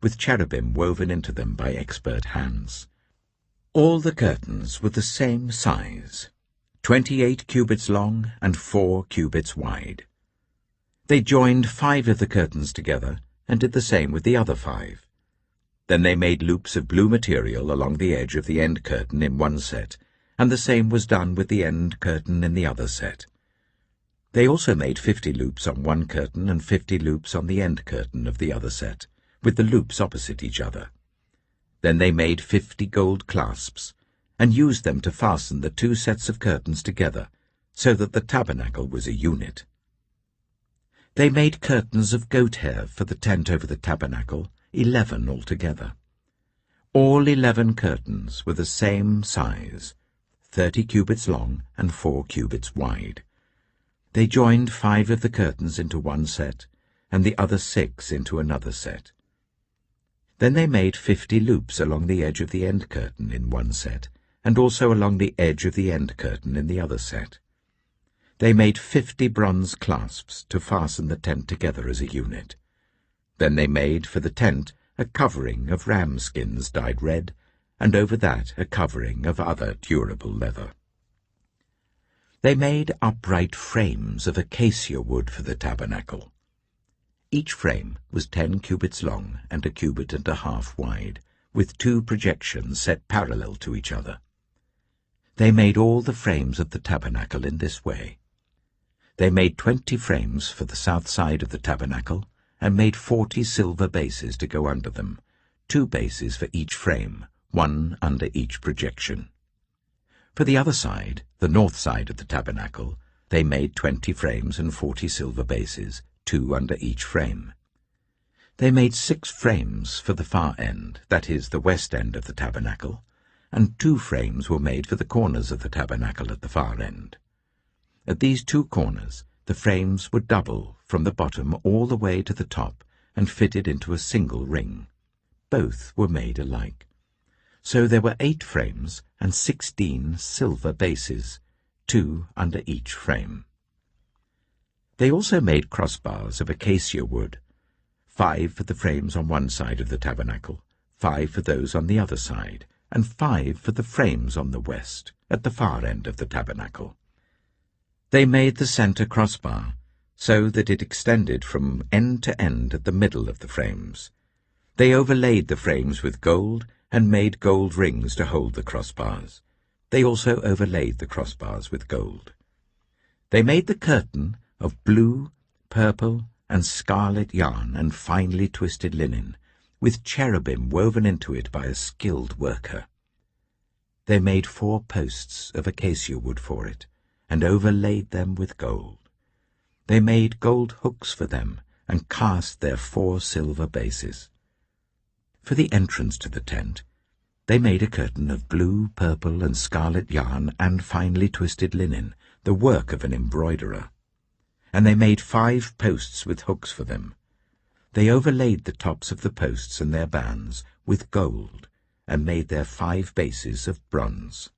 with cherubim woven into them by expert hands. All the curtains were the same size, 28 cubits long and 4 cubits wide. They joined 5 of the curtains together and did the same with the other 5. Then they made loops of blue material along the edge of the end curtain in one set, and the same was done with the end curtain in the other set. They also made 50 loops on one curtain and 50 loops on the end curtain of the other set, with the loops opposite each other. Then they made 50 gold clasps, and used them to fasten the 2 sets of curtains together, so that the tabernacle was a unit. They made curtains of goat hair for the tent over the tabernacle, 11 altogether. All 11 curtains were the same size, 30 cubits long and 4 cubits wide. They joined 5 of the curtains into one set, and the other 6 into another set. Then they made 50 loops along the edge of the end curtain in one set, and also along the edge of the end curtain in the other set. They made 50 bronze clasps to fasten the tent together as a unit. Then they made for the tent a covering of ram skins dyed red, and over that a covering of other durable leather. They made upright frames of acacia wood for the tabernacle. Each frame was 10 cubits long and 1.5 cubits wide, with 2 projections set parallel to each other. They made all the frames of the tabernacle in this way. They made 20 frames for the south side of the tabernacle, and made 40 silver bases to go under them, 2 bases for each frame, 1 under each projection. For the other side, the north side of the tabernacle, they made 20 frames and 40 silver bases, 2 under each frame. They made 6 frames for the far end, that is, the west end of the tabernacle, and 2 frames were made for the corners of the tabernacle at the far end. At these 2 corners, the frames were double from the bottom all the way to the top and fitted into a single ring. Both were made alike. So there were 8 frames and 16 silver bases, 2 under each frame. They also made crossbars of acacia wood, 5 for the frames on one side of the tabernacle, 5 for those on the other side, and 5 for the frames on the west, at the far end of the tabernacle. They made the center crossbar, so that it extended from end to end at the middle of the frames. They overlaid the frames with gold and made gold rings to hold the crossbars. They also overlaid the crossbars with gold. They made the curtain of blue, purple, and scarlet yarn and finely twisted linen, with cherubim woven into it by a skilled worker. They made 4 posts of acacia wood for it, and overlaid them with gold. They made gold hooks for them, and cast their 4 silver bases. For the entrance to the tent, they made a curtain of blue, purple, and scarlet yarn and finely twisted linen, the work of an embroiderer. And they made 5 posts with hooks for them. They overlaid the tops of the posts and their bands with gold, and made their 5 bases of bronze.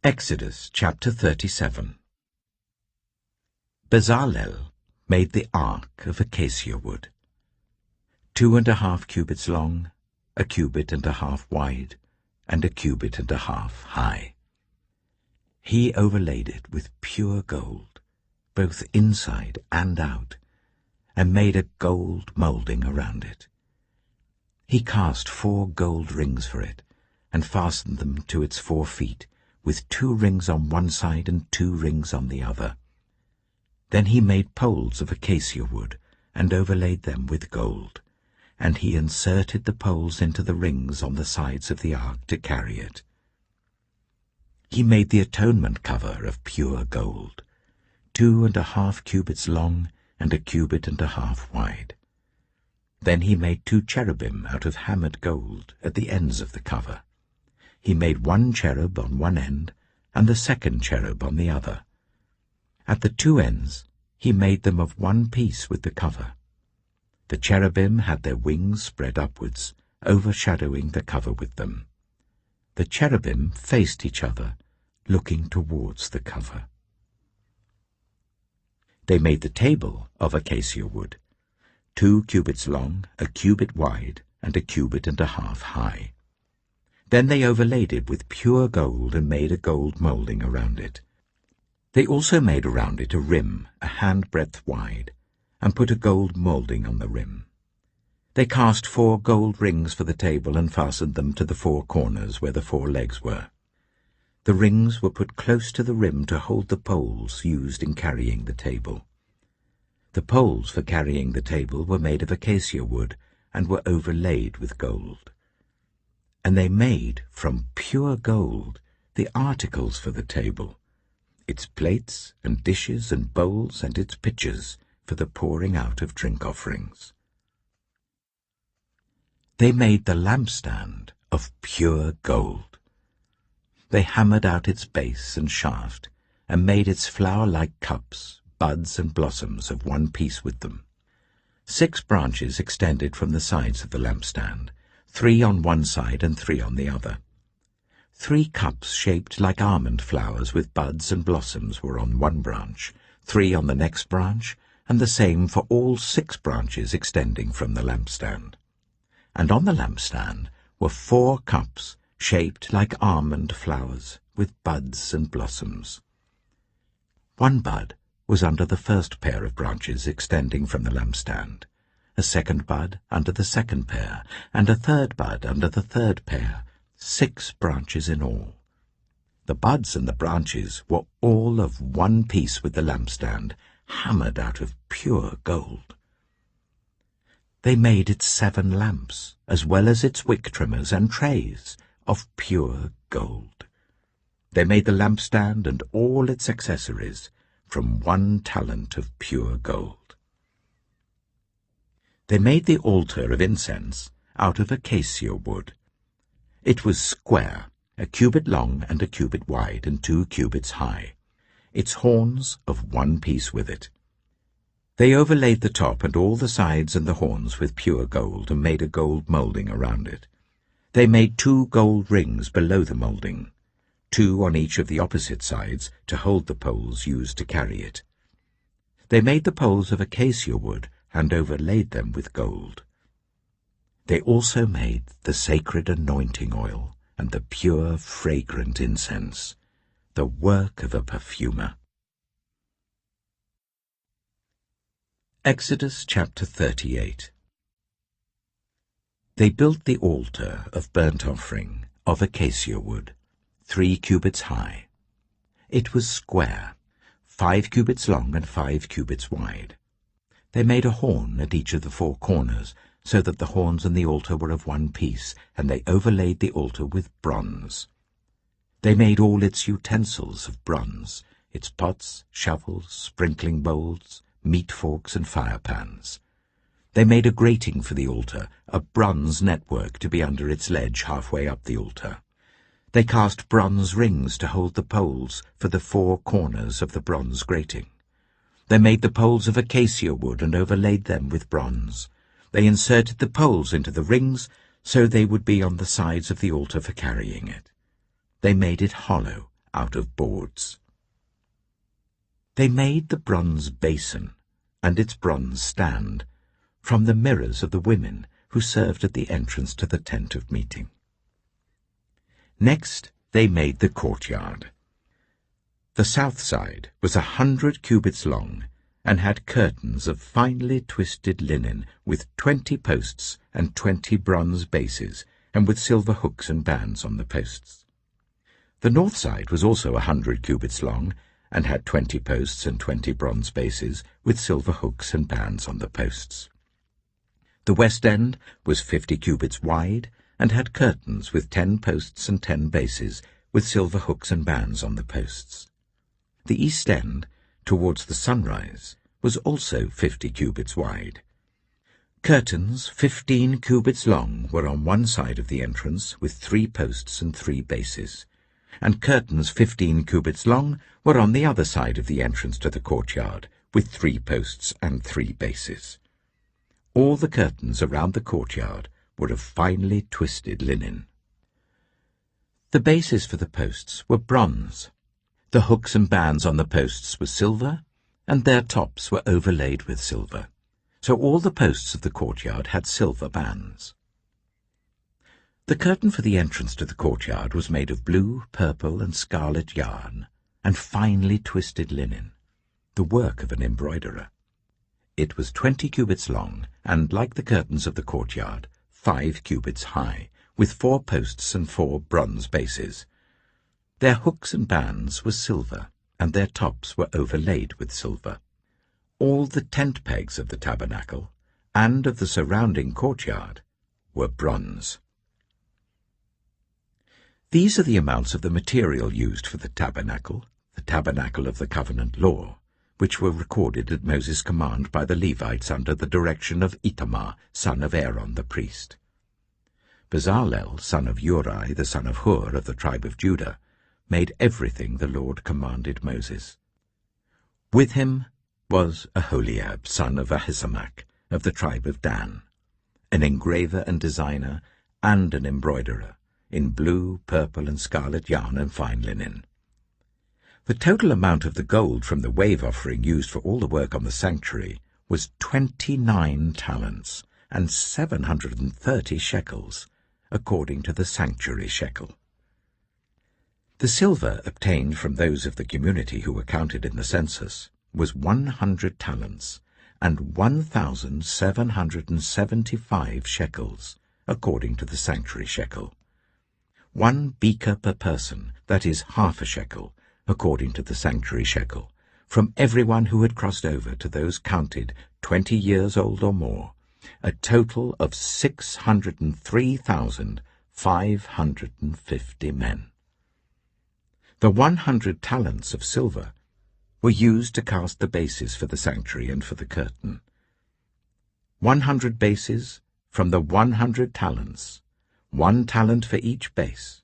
Exodus chapter 37. Bezalel made the ark of acacia wood, 2½ cubits long, 1½ cubit wide, and 1½ cubit high. He overlaid it with pure gold, both inside and out, and made a gold moulding around it. He cast 4 gold rings for it, and fastened them to its 4 feet, with 2 rings on one side and 2 rings on the other. Then he made poles of acacia wood, and overlaid them with gold, and he inserted the poles into the rings on the sides of the ark to carry it. He made the atonement cover of pure gold, 2½ cubits long and 1½ cubit wide. Then he made 2 cherubim out of hammered gold at the ends of the cover. He made 1 cherub on one end, and the 2nd cherub on the other. At the 2 ends he made them of one piece with the cover. The cherubim had their wings spread upwards, overshadowing the cover with them. The cherubim faced each other, looking towards the cover. They made the table of acacia wood, 2 cubits long, 1 cubit wide, and 1½ cubit high. Then they overlaid it with pure gold and made a gold moulding around it. They also made around it a rim, a handbreadth wide, and put a gold moulding on the rim. They cast 4 gold rings for the table and fastened them to the 4 corners where the 4 legs were. The rings were put close to the rim to hold the poles used in carrying the table. The poles for carrying the table were made of acacia wood and were overlaid with gold. And they made from pure gold the articles for the table, its plates and dishes and bowls and its pitchers for the pouring out of drink offerings. They made the lampstand of pure gold. They hammered out its base and shaft, and made its flower-like cups, buds and blossoms of one piece with them. 6 branches extended from the sides of the lampstand, 3 on one side and 3 on the other. 3 cups shaped like almond flowers with buds and blossoms were on one branch, 3 on the next branch, and the same for all 6 branches extending from the lampstand. And on the lampstand were 4 cups shaped like almond flowers with buds and blossoms. 1 bud was under the first pair of branches extending from the lampstand, a 2nd bud under the 2nd pair, and a 3rd bud under the 3rd pair, 6 branches in all. The buds and the branches were all of one piece with the lampstand, hammered out of pure gold. They made its 7 lamps, as well as its wick trimmers and trays, of pure gold. They made the lampstand and all its accessories from 1 talent of pure gold. They made the altar of incense out of acacia wood. It was square, 1 cubit long and 1 cubit wide and 2 cubits high, its horns of one piece with it. They overlaid the top and all the sides and the horns with pure gold and made a gold moulding around it. They made 2 gold rings below the moulding, 2 on each of the opposite sides to hold the poles used to carry it. They made the poles of acacia wood and overlaid them with gold. They also made the sacred anointing oil and the pure, fragrant incense, the work of a perfumer. Exodus chapter 38. They built the altar of burnt offering of acacia wood, 3 cubits high. It was square, 5 cubits long and 5 cubits wide. They made a horn at each of the 4 corners, so that the horns and the altar were of one piece, and they overlaid the altar with bronze. They made all its utensils of bronze, its pots, shovels, sprinkling bowls, meat forks, and fire pans. They made a grating for the altar, a bronze network to be under its ledge halfway up the altar. They cast bronze rings to hold the poles for the 4 corners of the bronze grating. They made the poles of acacia wood and overlaid them with bronze. They inserted the poles into the rings so they would be on the sides of the altar for carrying it. They made it hollow out of boards. They made the bronze basin and its bronze stand from the mirrors of the women who served at the entrance to the tent of meeting. Next they made the courtyard. The south side was 100 cubits long and had curtains of finely twisted linen with 20 posts and 20 bronze bases, and with silver hooks and bands on the posts. The north side was also 100 cubits long and had 20 posts and 20 bronze bases, with silver hooks and bands on the posts. The west end was 50 cubits wide and had curtains with 10 posts and 10 bases, with silver hooks and bands on the posts. The east end, towards the sunrise, was also 50 cubits wide. Curtains 15 cubits long were on one side of the entrance, with 3 posts and 3 bases, and curtains 15 cubits long were on the other side of the entrance to the courtyard, with 3 posts and 3 bases. All the curtains around the courtyard were of finely twisted linen. The bases for the posts were bronze. The hooks and bands on the posts were silver, and their tops were overlaid with silver. So all the posts of the courtyard had silver bands. The curtain for the entrance to the courtyard was made of blue, purple, and scarlet yarn, and finely twisted linen, the work of an embroiderer. It was 20 cubits long, and, like the curtains of the courtyard, 5 cubits high, with 4 posts and 4 bronze bases. Their hooks and bands were silver, and their tops were overlaid with silver. All the tent pegs of the tabernacle, and of the surrounding courtyard, were bronze. These are the amounts of the material used for the tabernacle of the covenant law, which were recorded at Moses' command by the Levites under the direction of Itamar, son of Aaron the priest. Bezalel, son of Uri, the son of Hur of the tribe of Judah, made everything the Lord commanded Moses. With him was Aholiab, son of Ahisamach, of the tribe of Dan, an engraver and designer, and an embroiderer, in blue, purple, and scarlet yarn and fine linen. The total amount of the gold from the wave offering used for all the work on the sanctuary was 29 talents and 730 shekels, according to the sanctuary shekel. The silver obtained from those of the community who were counted in the census was 100 talents and 1,775 shekels, according to the sanctuary shekel. 1 beaker per person, that is half a shekel, according to the sanctuary shekel, from everyone who had crossed over to those counted 20 years old or more, a total of 603,550 men. The 100 talents of silver were used to cast the bases for the sanctuary and for the curtain. 100 bases from the 100 talents, 1 talent for each base.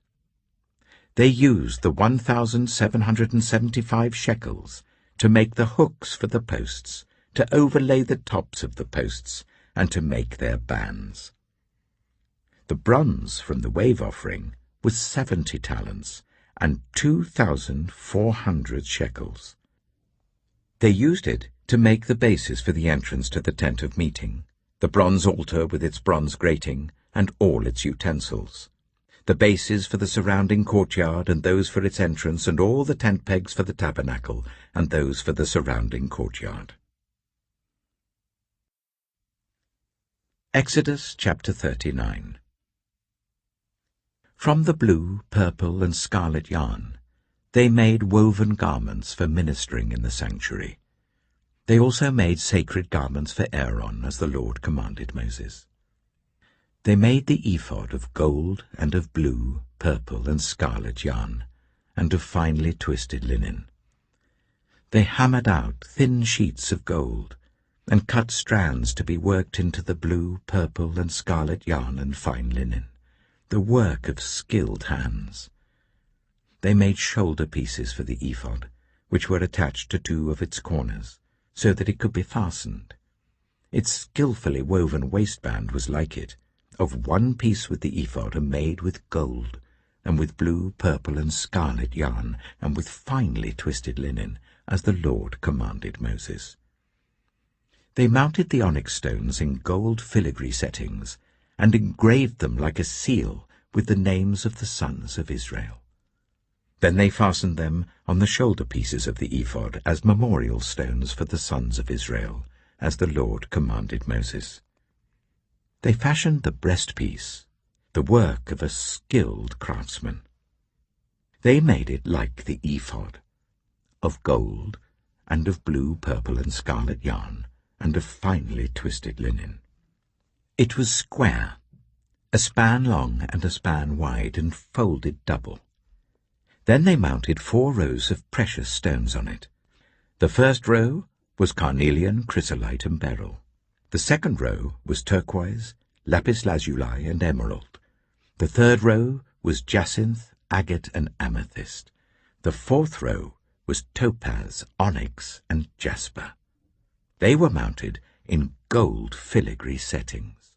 They used the 1,775 shekels to make the hooks for the posts, to overlay the tops of the posts, and to make their bands. The bronze from the wave offering was 70 talents and 2,400 shekels. They used it to make the bases for the entrance to the tent of meeting, the bronze altar with its bronze grating, and all its utensils, the bases for the surrounding courtyard, and those for its entrance, and all the tent pegs for the tabernacle, and those for the surrounding courtyard. Exodus chapter 39. From the blue, purple, and scarlet yarn, they made woven garments for ministering in the sanctuary. They also made sacred garments for Aaron, as the Lord commanded Moses. They made the ephod of gold and of blue, purple, and scarlet yarn, and of finely twisted linen. They hammered out thin sheets of gold, and cut strands to be worked into the blue, purple, and scarlet yarn and fine linen, the work of skilled hands. They made shoulder pieces for the ephod, which were attached to 2 of its corners, so that it could be fastened. Its skillfully woven waistband was like it, of 1 piece with the ephod, and made with gold, and with blue, purple, and scarlet yarn, and with finely twisted linen, as the Lord commanded Moses. They mounted the onyx stones in gold filigree settings, and engraved them like a seal with the names of the sons of Israel. Then they fastened them on the shoulder pieces of the ephod as memorial stones for the sons of Israel, as the Lord commanded Moses. They fashioned the breastpiece, the work of a skilled craftsman. They made it like the ephod, of gold, and of blue, purple, and scarlet yarn, and of finely twisted linen. It was square, a span long and a span wide, and folded double. Then they mounted 4 rows of precious stones on it. The first row was carnelian, chrysolite, and beryl. The second row was turquoise, lapis lazuli, and emerald. The third row was jacinth, agate, and amethyst. The fourth row was topaz, onyx, and jasper. They were mounted in gold filigree settings.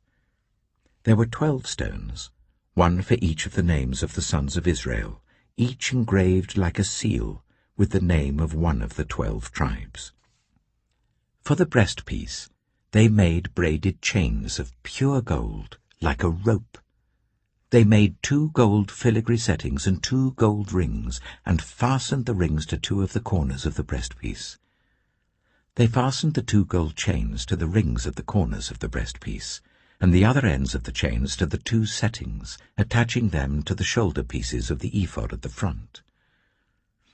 There were 12 stones, 1 for each of the names of the sons of Israel, each engraved like a seal with the name of 1 of the 12 tribes. For the breastpiece, they made braided chains of pure gold, like a rope. They made 2 gold filigree settings and 2 gold rings, and fastened the rings to 2 of the corners of the breastpiece. They fastened the 2 gold chains to the rings at the corners of the breastpiece, and the other ends of the chains to the 2 settings, attaching them to the shoulder pieces of the ephod at the front.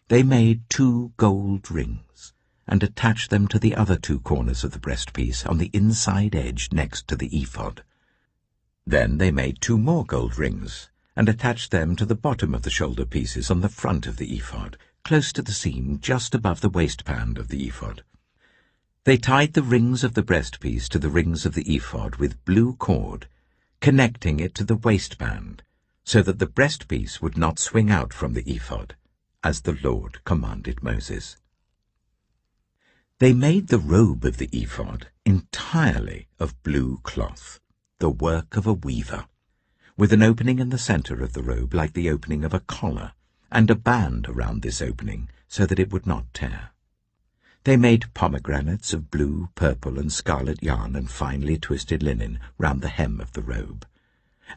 They made 2 gold rings, and attached them to the other 2 corners of the breastpiece on the inside edge next to the ephod. Then they made 2 more gold rings, and attached them to the bottom of the shoulder pieces on the front of the ephod, close to the seam just above the waistband of the ephod. They tied the rings of the breastpiece to the rings of the ephod with blue cord, connecting it to the waistband, so that the breastpiece would not swing out from the ephod, as the Lord commanded Moses. They made the robe of the ephod entirely of blue cloth, the work of a weaver, with an opening in the center of the robe like the opening of a collar, and a band around this opening so that it would not tear. They made pomegranates of blue, purple, and scarlet yarn and finely twisted linen round the hem of the robe,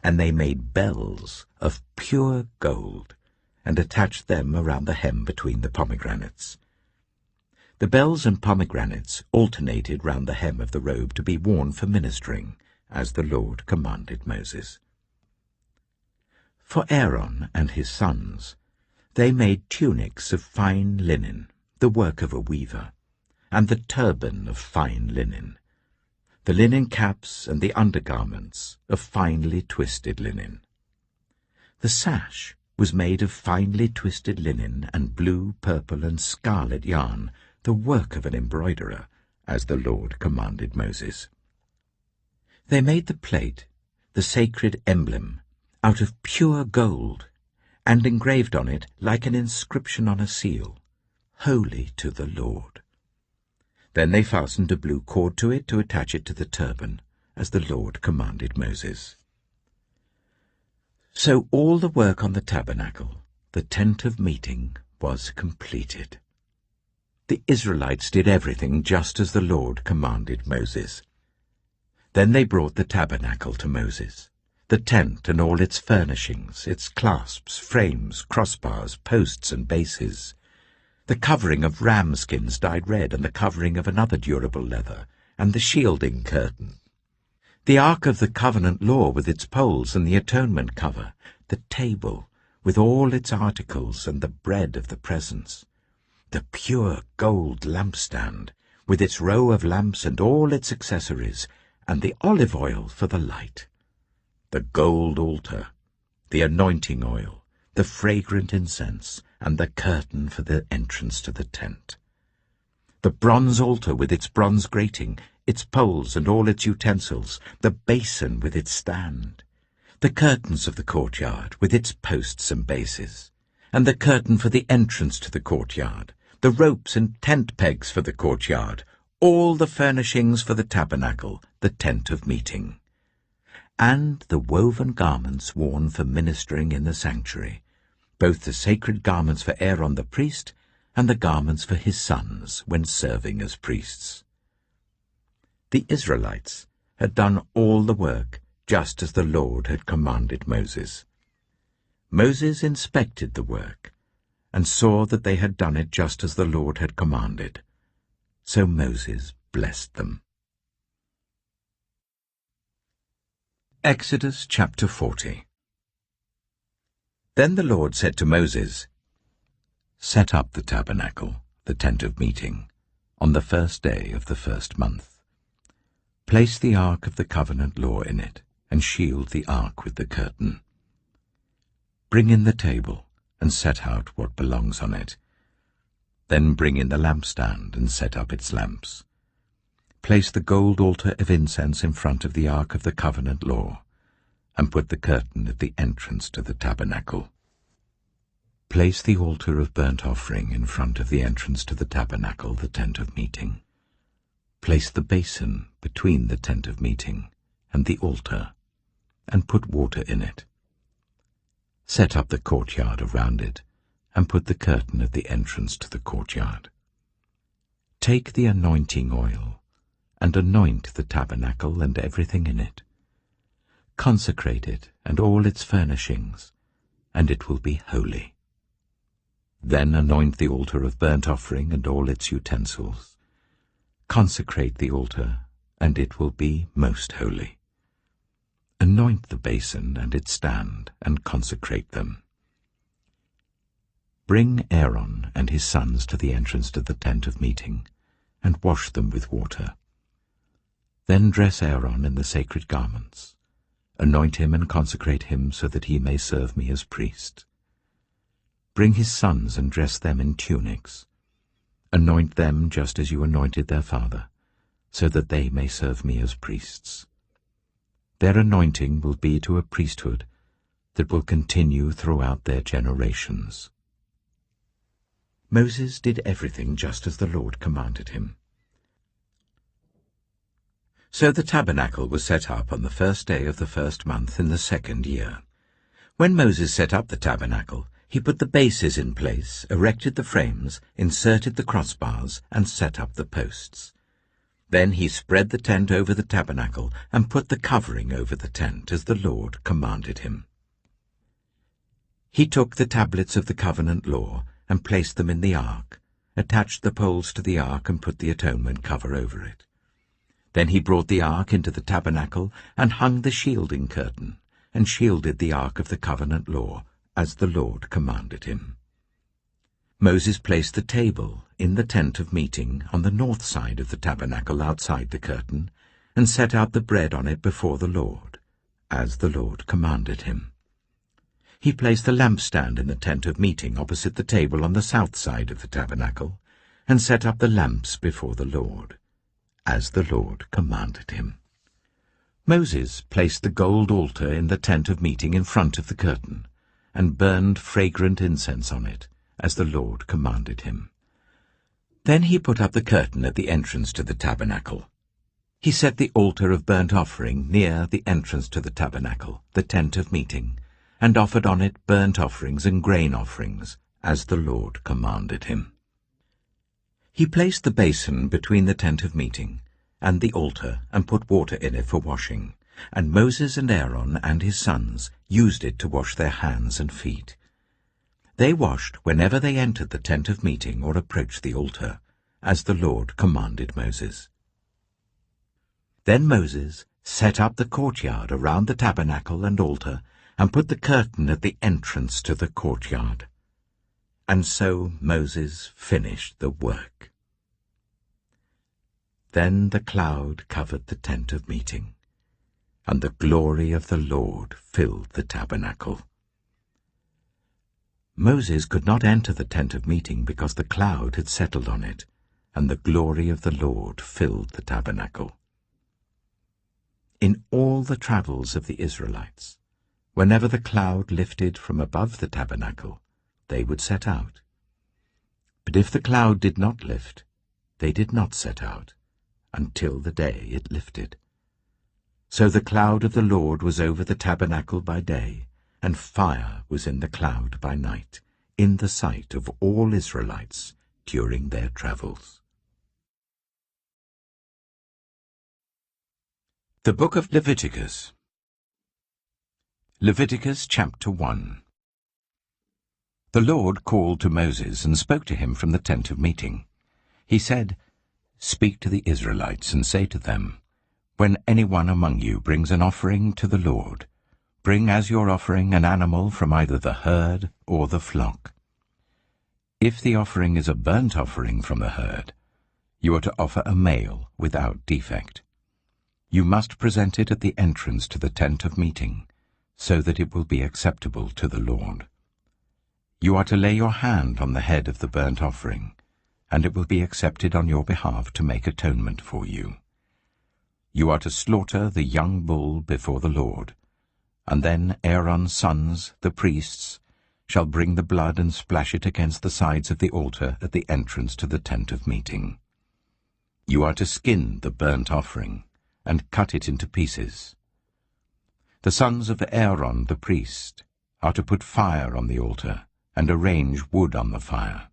and they made bells of pure gold, and attached them around the hem between the pomegranates. The bells and pomegranates alternated round the hem of the robe to be worn for ministering, as the Lord commanded Moses. For Aaron and his sons, they made tunics of fine linen, the work of a weaver, and the turban of fine linen, the linen caps and the undergarments of finely twisted linen. The sash was made of finely twisted linen and blue, purple, and scarlet yarn, the work of an embroiderer, as the Lord commanded Moses. They made the plate, the sacred emblem, out of pure gold, and engraved on it, like an inscription on a seal, "Holy to the Lord." Then they fastened a blue cord to it to attach it to the turban, as the Lord commanded Moses. So all the work on the tabernacle, the tent of meeting, was completed. The Israelites did everything just as the Lord commanded Moses. Then they brought the tabernacle to Moses, the tent and all its furnishings, its clasps, frames, crossbars, posts and bases, the covering of ram skins dyed red and the covering of another durable leather, and the shielding curtain, the ark of the covenant law with its poles and the atonement cover, the table with all its articles and the bread of the presence, the pure gold lampstand with its row of lamps and all its accessories, and the olive oil for the light, the gold altar, the anointing oil, the fragrant incense, and the curtain for the entrance to the tent, the bronze altar with its bronze grating, its poles and all its utensils, the basin with its stand, the curtains of the courtyard with its posts and bases, and the curtain for the entrance to the courtyard, the ropes and tent pegs for the courtyard, all the furnishings for the tabernacle, the tent of meeting, and the woven garments worn for ministering in the sanctuary, both the sacred garments for Aaron the priest and the garments for his sons when serving as priests. The Israelites had done all the work just as the Lord had commanded Moses. Moses inspected the work and saw that they had done it just as the Lord had commanded. So Moses blessed them. Exodus chapter 40. Then the Lord said to Moses, "Set up the tabernacle, the tent of meeting, on the first day of the first month. Place the ark of the covenant law in it, and shield the ark with the curtain. Bring in the table, and set out what belongs on it. Then bring in the lampstand, and set up its lamps. Place the gold altar of incense in front of the ark of the covenant law, and put the curtain at the entrance to the tabernacle. Place the altar of burnt offering in front of the entrance to the tabernacle, the tent of meeting. Place the basin between the tent of meeting and the altar, and put water in it. Set up the courtyard around it, and put the curtain at the entrance to the courtyard. Take the anointing oil, and anoint the tabernacle and everything in it. Consecrate it and all its furnishings, and it will be holy. Then anoint the altar of burnt offering and all its utensils. Consecrate the altar, and it will be most holy. Anoint the basin and its stand, and consecrate them. Bring Aaron and his sons to the entrance to the tent of meeting, and wash them with water. Then dress Aaron in the sacred garments. Anoint him and consecrate him so that he may serve me as priest. Bring his sons and dress them in tunics. Anoint them just as you anointed their father, so that they may serve me as priests. Their anointing will be to a priesthood that will continue throughout their generations." Moses did everything just as the Lord commanded him. So the tabernacle was set up on the first day of the first month in the second year. When Moses set up the tabernacle, he put the bases in place, erected the frames, inserted the crossbars, and set up the posts. Then he spread the tent over the tabernacle and put the covering over the tent as the Lord commanded him. He took the tablets of the covenant law and placed them in the ark, attached the poles to the ark and put the atonement cover over it. Then he brought the ark into the tabernacle and hung the shielding curtain, and shielded the ark of the covenant law, as the Lord commanded him. Moses placed the table in the tent of meeting on the north side of the tabernacle outside the curtain, and set out the bread on it before the Lord, as the Lord commanded him. He placed the lampstand in the tent of meeting opposite the table on the south side of the tabernacle, and set up the lamps before the Lord, as the Lord commanded him. Moses placed the gold altar in the tent of meeting in front of the curtain, and burned fragrant incense on it, as the Lord commanded him. Then he put up the curtain at the entrance to the tabernacle. He set the altar of burnt offering near the entrance to the tabernacle, the tent of meeting, and offered on it burnt offerings and grain offerings, as the Lord commanded him. He placed the basin between the tent of meeting and the altar, and put water in it for washing, and Moses and Aaron and his sons used it to wash their hands and feet. They washed whenever they entered the tent of meeting or approached the altar, as the Lord commanded Moses. Then Moses set up the courtyard around the tabernacle and altar, and put the curtain at the entrance to the courtyard. And so Moses finished the work. Then the cloud covered the tent of meeting, and the glory of the Lord filled the tabernacle. Moses could not enter the tent of meeting because the cloud had settled on it, and the glory of the Lord filled the tabernacle. In all the travels of the Israelites, whenever the cloud lifted from above the tabernacle, they would set out. But if the cloud did not lift, they did not set out, until the day it lifted. So the cloud of the Lord was over the tabernacle by day, and fire was in the cloud by night, in the sight of all Israelites during their travels. The Book of Leviticus. Leviticus chapter 1. The Lord called to Moses and spoke to him from the tent of meeting. He said, "Speak to the Israelites and say to them, when anyone among you brings an offering to the Lord, bring as your offering an animal from either the herd or the flock. If the offering is a burnt offering from the herd, you are to offer a male without defect. You must present it at the entrance to the tent of meeting, so that it will be acceptable to the Lord. You are to lay your hand on the head of the burnt offering, and it will be accepted on your behalf to make atonement for you. You are to slaughter the young bull before the Lord, and then Aaron's sons, the priests, shall bring the blood and splash it against the sides of the altar at the entrance to the tent of meeting. You are to skin the burnt offering, and cut it into pieces. The sons of Aaron the priest are to put fire on the altar, and arrange wood on the fire.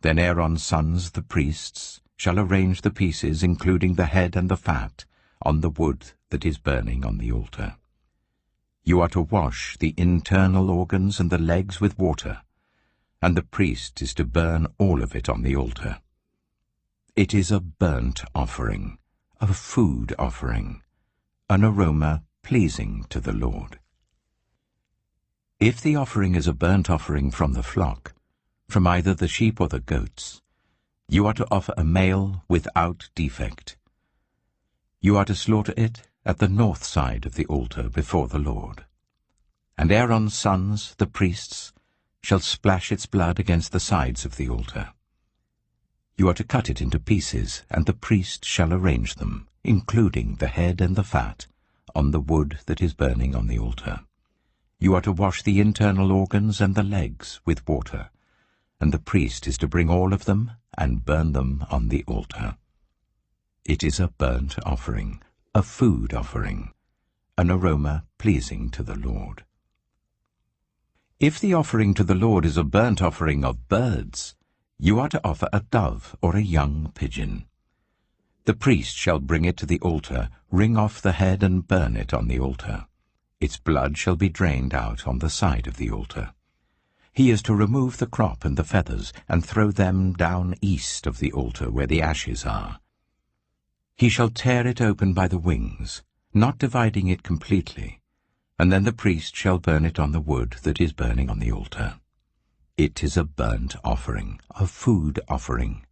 Then Aaron's sons, the priests, shall arrange the pieces, including the head and the fat, on the wood that is burning on the altar. You are to wash the internal organs and the legs with water, and the priest is to burn all of it on the altar. It is a burnt offering, a food offering, an aroma pleasing to the Lord. If the offering is a burnt offering from the flock, from either the sheep or the goats, you are to offer a male without defect. You are to slaughter it at the north side of the altar before the Lord. And Aaron's sons, the priests, shall splash its blood against the sides of the altar. You are to cut it into pieces, and the priest shall arrange them, including the head and the fat, on the wood that is burning on the altar. You are to wash the internal organs and the legs with water, and the priest is to bring all of them and burn them on the altar. It is a burnt offering, a food offering, an aroma pleasing to the Lord. If the offering to the Lord is a burnt offering of birds, you are to offer a dove or a young pigeon. The priest shall bring it to the altar, wring off the head and burn it on the altar. Its blood shall be drained out on the side of the altar. He is to remove the crop and the feathers and throw them down east of the altar where the ashes are. He shall tear it open by the wings, not dividing it completely, and then the priest shall burn it on the wood that is burning on the altar. It is a burnt offering, a food offering,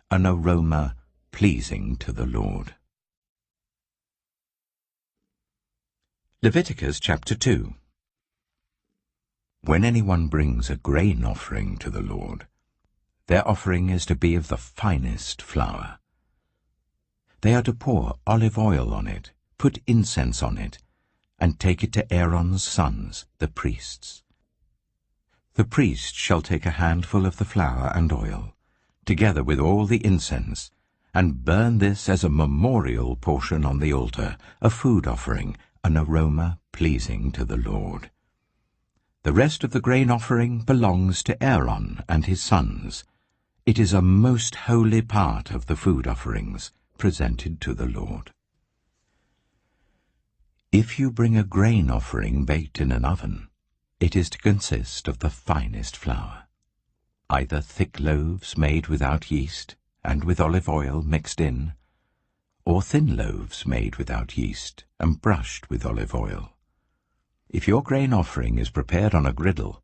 an aroma pleasing to the Lord. Leviticus chapter 2. When anyone brings a grain offering to the Lord, their offering is to be of the finest flour. They are to pour olive oil on it, put incense on it, and take it to Aaron's sons, the priests. The priest shall take a handful of the flour and oil, together with all the incense, and burn this as a memorial portion on the altar, a food offering, an aroma pleasing to the Lord. The rest of the grain offering belongs to Aaron and his sons. It is a most holy part of the food offerings presented to the Lord. If you bring a grain offering baked in an oven, it is to consist of the finest flour, either thick loaves made without yeast and with olive oil mixed in, or thin loaves made without yeast and brushed with olive oil. If your grain offering is prepared on a griddle,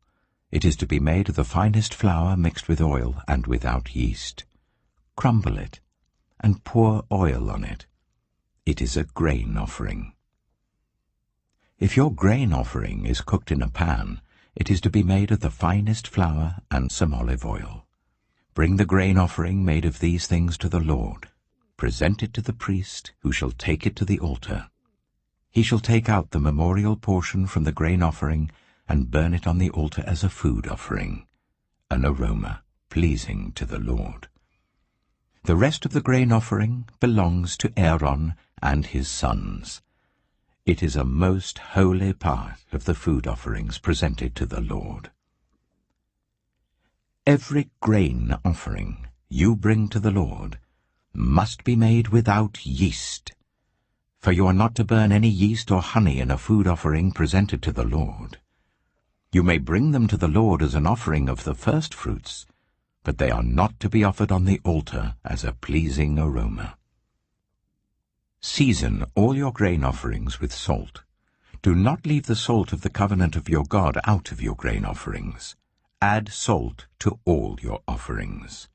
it is to be made of the finest flour mixed with oil and without yeast. Crumble it and pour oil on it. It is a grain offering. If your grain offering is cooked in a pan, it is to be made of the finest flour and some olive oil. Bring the grain offering made of these things to the Lord. Present it to the priest, who shall take it to the altar. He shall take out the memorial portion from the grain offering and burn it on the altar as a food offering, an aroma pleasing to the Lord. The rest of the grain offering belongs to Aaron and his sons. It is a most holy part of the food offerings presented to the Lord. Every grain offering you bring to the Lord must be made without yeast, for you are not to burn any yeast or honey in a food offering presented to the Lord. You may bring them to the Lord as an offering of the first fruits, but they are not to be offered on the altar as a pleasing aroma. Season all your grain offerings with salt. Do not leave the salt of the covenant of your God out of your grain offerings. Add salt to all your offerings.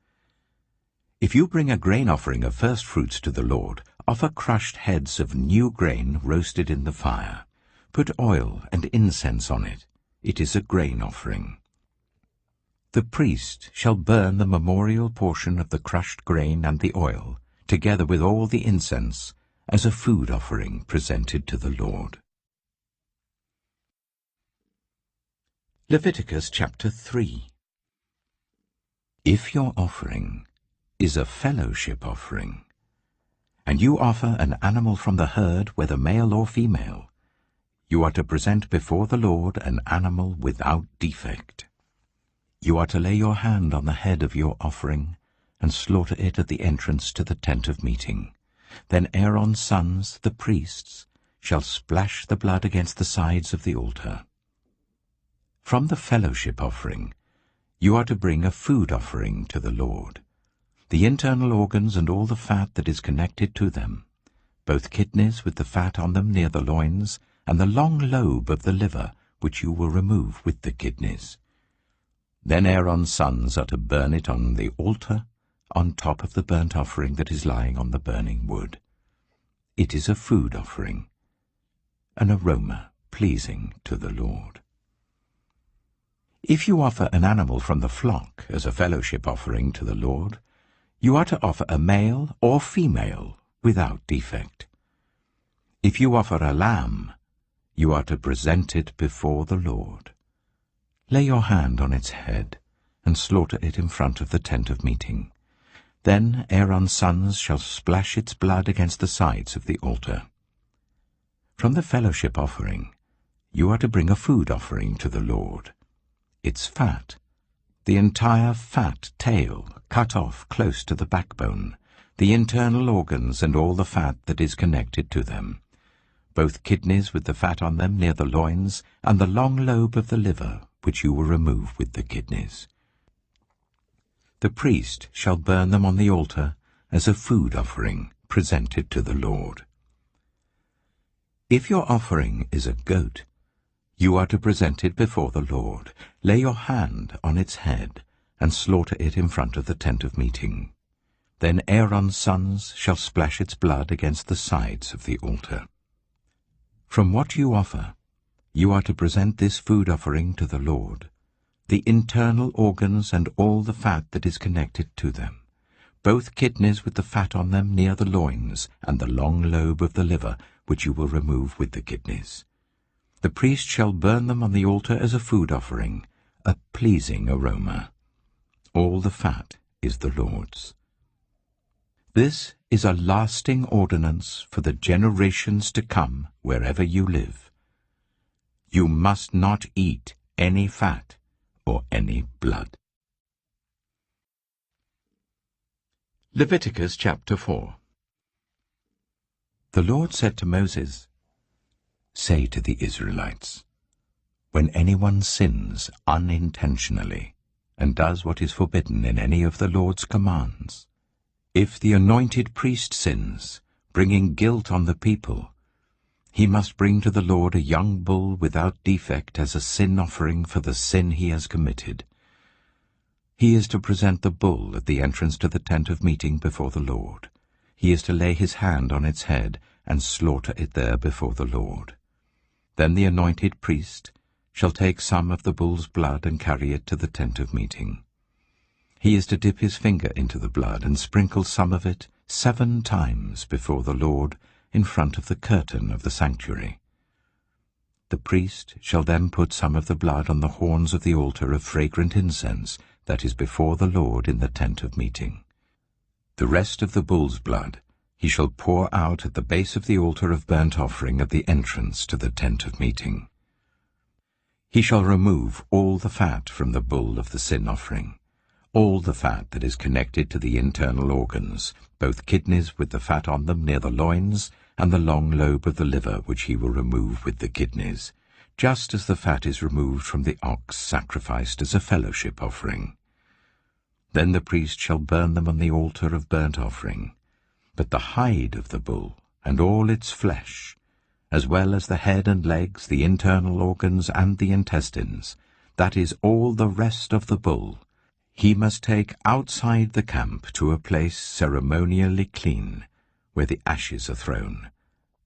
If you bring a grain offering of first fruits to the Lord, offer crushed heads of new grain roasted in the fire. Put oil and incense on it. It is a grain offering. The priest shall burn the memorial portion of the crushed grain and the oil, together with all the incense, as a food offering presented to the Lord. Leviticus chapter 3. If your offering is a fellowship offering, and you offer an animal from the herd, whether male or female, you are to present before the Lord an animal without defect. You are to lay your hand on the head of your offering and slaughter it at the entrance to the tent of meeting. Then Aaron's sons, the priests, shall splash the blood against the sides of the altar. From the fellowship offering, you are to bring a food offering to the Lord, the internal organs and all the fat that is connected to them, both kidneys with the fat on them near the loins, and the long lobe of the liver, which you will remove with the kidneys. Then Aaron's sons are to burn it on the altar, on top of the burnt offering that is lying on the burning wood. It is a food offering, an aroma pleasing to the Lord. If you offer an animal from the flock as a fellowship offering to the Lord, you are to offer a male or female without defect. If you offer a lamb, you are to present it before the Lord. Lay your hand on its head and slaughter it in front of the tent of meeting. Then Aaron's sons shall splash its blood against the sides of the altar. From the fellowship offering, you are to bring a food offering to the Lord. Its fat, the entire fat tail cut off close to the backbone, the internal organs and all the fat that is connected to them, both kidneys with the fat on them near the loins, and the long lobe of the liver, which you will remove with the kidneys. The priest shall burn them on the altar as a food offering presented to the Lord. If your offering is a goat, you are to present it before the Lord. Lay your hand on its head and slaughter it in front of the tent of meeting. Then Aaron's sons shall splash its blood against the sides of the altar. From what you offer, you are to present this food offering to the Lord, the internal organs and all the fat that is connected to them, both kidneys with the fat on them near the loins, and the long lobe of the liver, which you will remove with the kidneys. The priest shall burn them on the altar as a food offering, a pleasing aroma. All the fat is the Lord's. This is a lasting ordinance for the generations to come wherever you live. You must not eat any fat or any blood. Leviticus chapter 4. The Lord said to Moses, "Say to the Israelites, when anyone sins unintentionally and does what is forbidden in any of the Lord's commands, if the anointed priest sins, bringing guilt on the people, he must bring to the Lord a young bull without defect as a sin offering for the sin he has committed. He is to present the bull at the entrance to the tent of meeting before the Lord. He is to lay his hand on its head and slaughter it there before the Lord. Then the anointed priest shall take some of the bull's blood and carry it to the tent of meeting. He is to dip his finger into the blood and sprinkle some of it 7 times before the Lord in front of the curtain of the sanctuary. The priest shall then put some of the blood on the horns of the altar of fragrant incense that is before the Lord in the tent of meeting. The rest of the bull's blood he shall pour out at the base of the altar of burnt offering at the entrance to the tent of meeting. He shall remove all the fat from the bull of the sin offering, all the fat that is connected to the internal organs, both kidneys with the fat on them near the loins, and the long lobe of the liver which he will remove with the kidneys, just as the fat is removed from the ox sacrificed as a fellowship offering. Then the priest shall burn them on the altar of burnt offering, but the hide of the bull and all its flesh, as well as the head and legs, the internal organs, and the intestines, that is, all the rest of the bull, he must take outside the camp to a place ceremonially clean, where the ashes are thrown,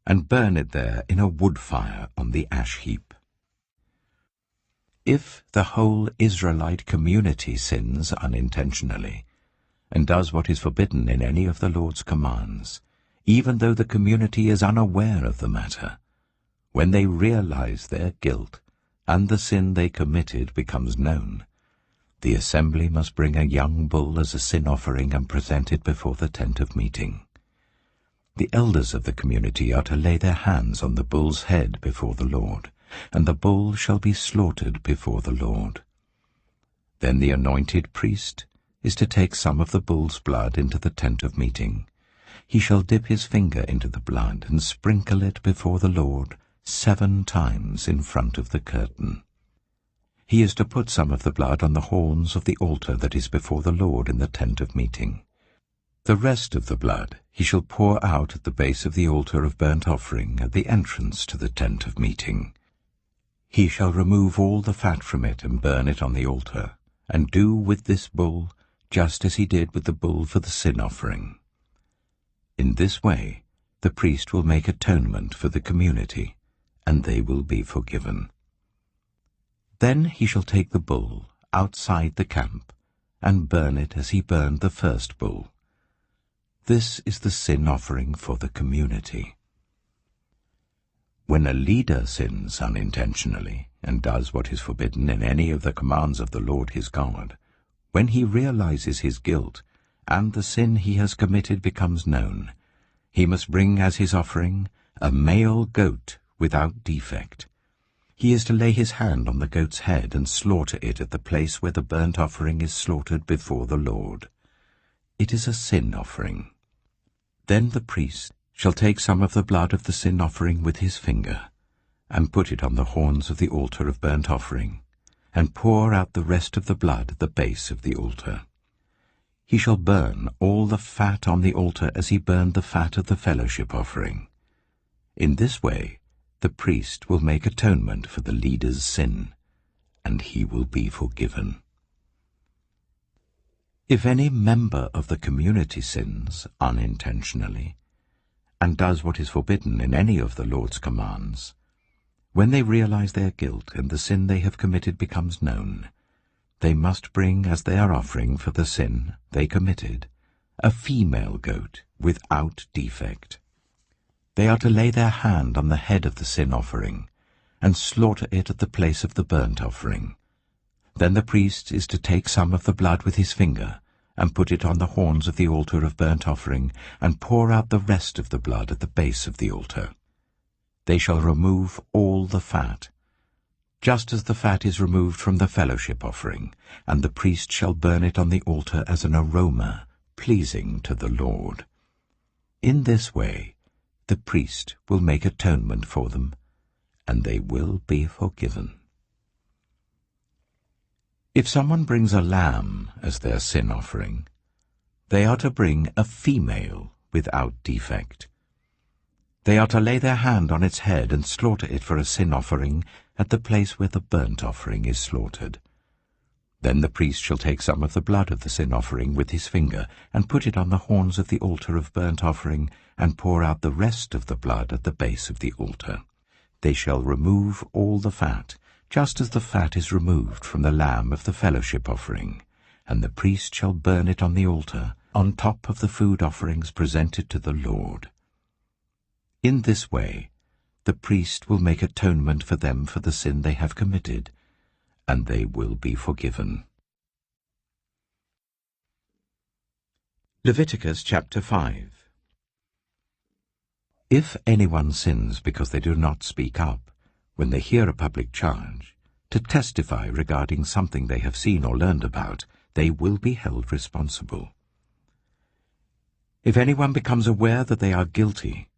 and burn it there in a wood fire on the ash heap. If the whole Israelite community sins unintentionally, and does what is forbidden in any of the Lord's commands, even though the community is unaware of the matter, when they realize their guilt and the sin they committed becomes known, the assembly must bring a young bull as a sin offering and present it before the tent of meeting. The elders of the community are to lay their hands on the bull's head before the Lord, and the bull shall be slaughtered before the Lord. Then the anointed priest is to take some of the bull's blood into the tent of meeting. He shall dip his finger into the blood and sprinkle it before the Lord 7 times in front of the curtain. He is to put some of the blood on the horns of the altar that is before the Lord in the tent of meeting. The rest of the blood he shall pour out at the base of the altar of burnt offering at the entrance to the tent of meeting. He shall remove all the fat from it and burn it on the altar, and do with this bull just as he did with the bull for the sin offering. In this way the priest will make atonement for the community, and they will be forgiven. Then he shall take the bull outside the camp and burn it as he burned the first bull. This is the sin offering for the community. When a leader sins unintentionally and does what is forbidden in any of the commands of the Lord his God, when he realizes his guilt and the sin he has committed becomes known, he must bring as his offering a male goat without defect. He is to lay his hand on the goat's head and slaughter it at the place where the burnt offering is slaughtered before the Lord. It is a sin offering. Then the priest shall take some of the blood of the sin offering with his finger, and put it on the horns of the altar of burnt offering, and pour out the rest of the blood at the base of the altar. He shall burn all the fat on the altar as he burned the fat of the fellowship offering. In this way the priest will make atonement for the leader's sin, and he will be forgiven. If any member of the community sins unintentionally, and does what is forbidden in any of the Lord's commands, when they realize their guilt and the sin they have committed becomes known, they must bring as their offering for the sin they committed a female goat without defect. They are to lay their hand on the head of the sin offering and slaughter it at the place of the burnt offering. Then the priest is to take some of the blood with his finger and put it on the horns of the altar of burnt offering and pour out the rest of the blood at the base of the altar. They shall remove all the fat, just as the fat is removed from the fellowship offering, and the priest shall burn it on the altar as an aroma pleasing to the Lord. In this way the priest will make atonement for them, and they will be forgiven. If someone brings a lamb as their sin offering, they are to bring a female without defect. They are to lay their hand on its head and slaughter it for a sin offering at the place where the burnt offering is slaughtered. Then the priest shall take some of the blood of the sin offering with his finger and put it on the horns of the altar of burnt offering and pour out the rest of the blood at the base of the altar. They shall remove all the fat, just as the fat is removed from the lamb of the fellowship offering, and the priest shall burn it on the altar, on top of the food offerings presented to the Lord. In this way, the priest will make atonement for them for the sin they have committed, and they will be forgiven. Leviticus chapter 5. If anyone sins because they do not speak up, when they hear a public charge, to testify regarding something they have seen or learned about, they will be held responsible. If anyone becomes aware that they are guilty,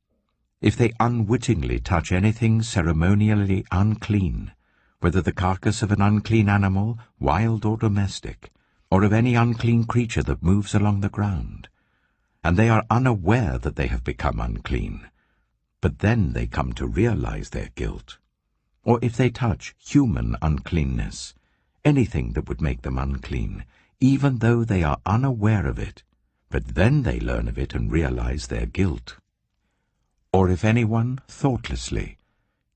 if they unwittingly touch anything ceremonially unclean, whether the carcass of an unclean animal, wild or domestic, or of any unclean creature that moves along the ground, and they are unaware that they have become unclean, but then they come to realize their guilt, or if they touch human uncleanness, anything that would make them unclean, even though they are unaware of it, but then they learn of it and realize their guilt. Or if anyone, thoughtlessly,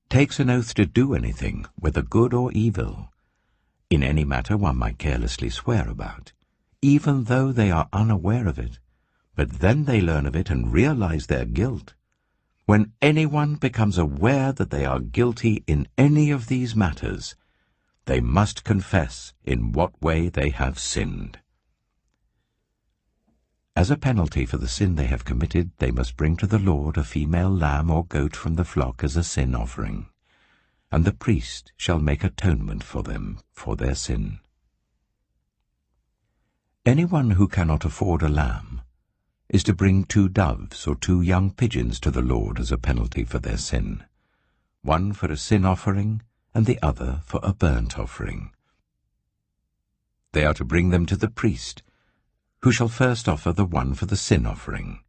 takes an oath to do anything, whether good or evil, in any matter one might carelessly swear about, even though they are unaware of it, but then they learn of it and realize their guilt. When anyone becomes aware that they are guilty in any of these matters, they must confess in what way they have sinned. As a penalty for the sin they have committed, they must bring to the Lord a female lamb or goat from the flock as a sin offering, and the priest shall make atonement for them for their sin. Anyone who cannot afford a lamb is to bring 2 doves or 2 young pigeons to the Lord as a penalty for their sin, one for a sin offering and the other for a burnt offering. They are to bring them to the priest, who shall first offer the one for the sin offering.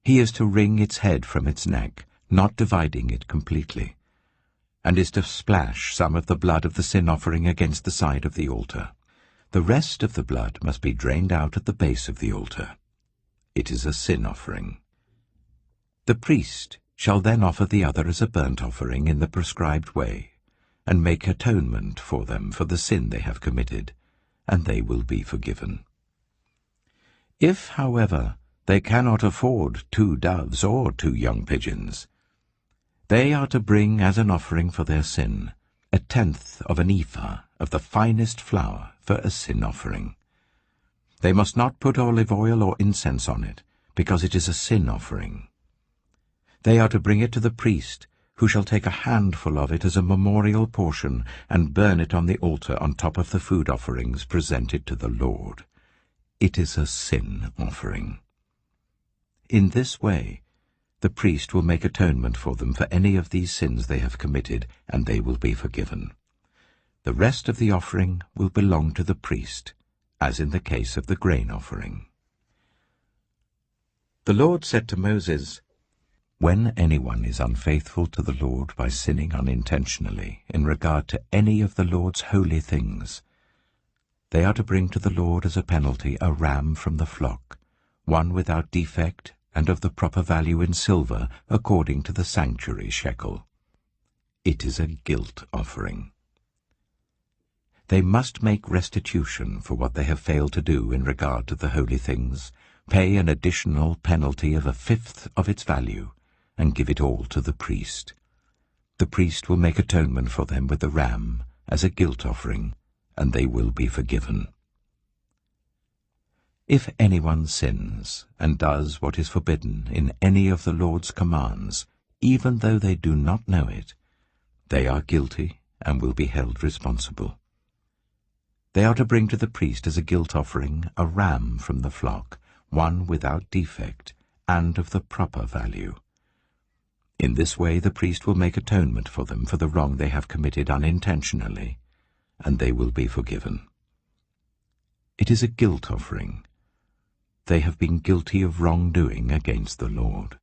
He is to wring its head from its neck, not dividing it completely, and is to splash some of the blood of the sin offering against the side of the altar. The rest of the blood must be drained out at the base of the altar. It is a sin offering. The priest shall then offer the other as a burnt offering in the prescribed way, and make atonement for them for the sin they have committed, and they will be forgiven. If, however, they cannot afford 2 doves or 2 young pigeons, they are to bring as an offering for their sin 1/10 of an ephah of the finest flour for a sin offering. They must not put olive oil or incense on it, because it is a sin offering. They are to bring it to the priest, who shall take a handful of it as a memorial portion and burn it on the altar on top of the food offerings presented to the Lord. It is a sin offering. In this way, the priest will make atonement for them for any of these sins they have committed, and they will be forgiven. The rest of the offering will belong to the priest, as in the case of the grain offering. The Lord said to Moses, "When anyone is unfaithful to the Lord by sinning unintentionally in regard to any of the Lord's holy things, they are to bring to the Lord as a penalty a ram from the flock, one without defect and of the proper value in silver according to the sanctuary shekel. It is a guilt offering. They must make restitution for what they have failed to do in regard to the holy things, pay an additional penalty of 1/5 of its value, and give it all to the priest. The priest will make atonement for them with the ram as a guilt offering, and they will be forgiven. If anyone sins and does what is forbidden in any of the Lord's commands, even though they do not know it, they are guilty and will be held responsible. They are to bring to the priest as a guilt offering a ram from the flock, one without defect and of the proper value. In this way the priest will make atonement for them for the wrong they have committed unintentionally, and they will be forgiven. It is a guilt offering. They have been guilty of wrongdoing against the Lord.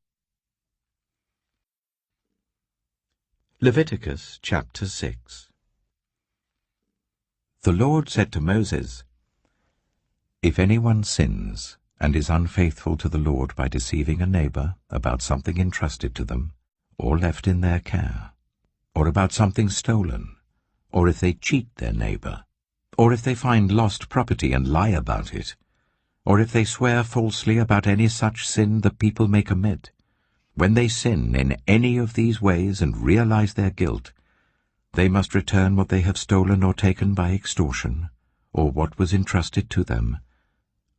Leviticus chapter 6. The Lord said to Moses, "If anyone sins and is unfaithful to the Lord by deceiving a neighbor about something entrusted to them, or left in their care, or about something stolen, or if they cheat their neighbor, or if they find lost property and lie about it, or if they swear falsely about any such sin the people may commit, when they sin in any of these ways and realize their guilt, they must return what they have stolen or taken by extortion, or what was entrusted to them,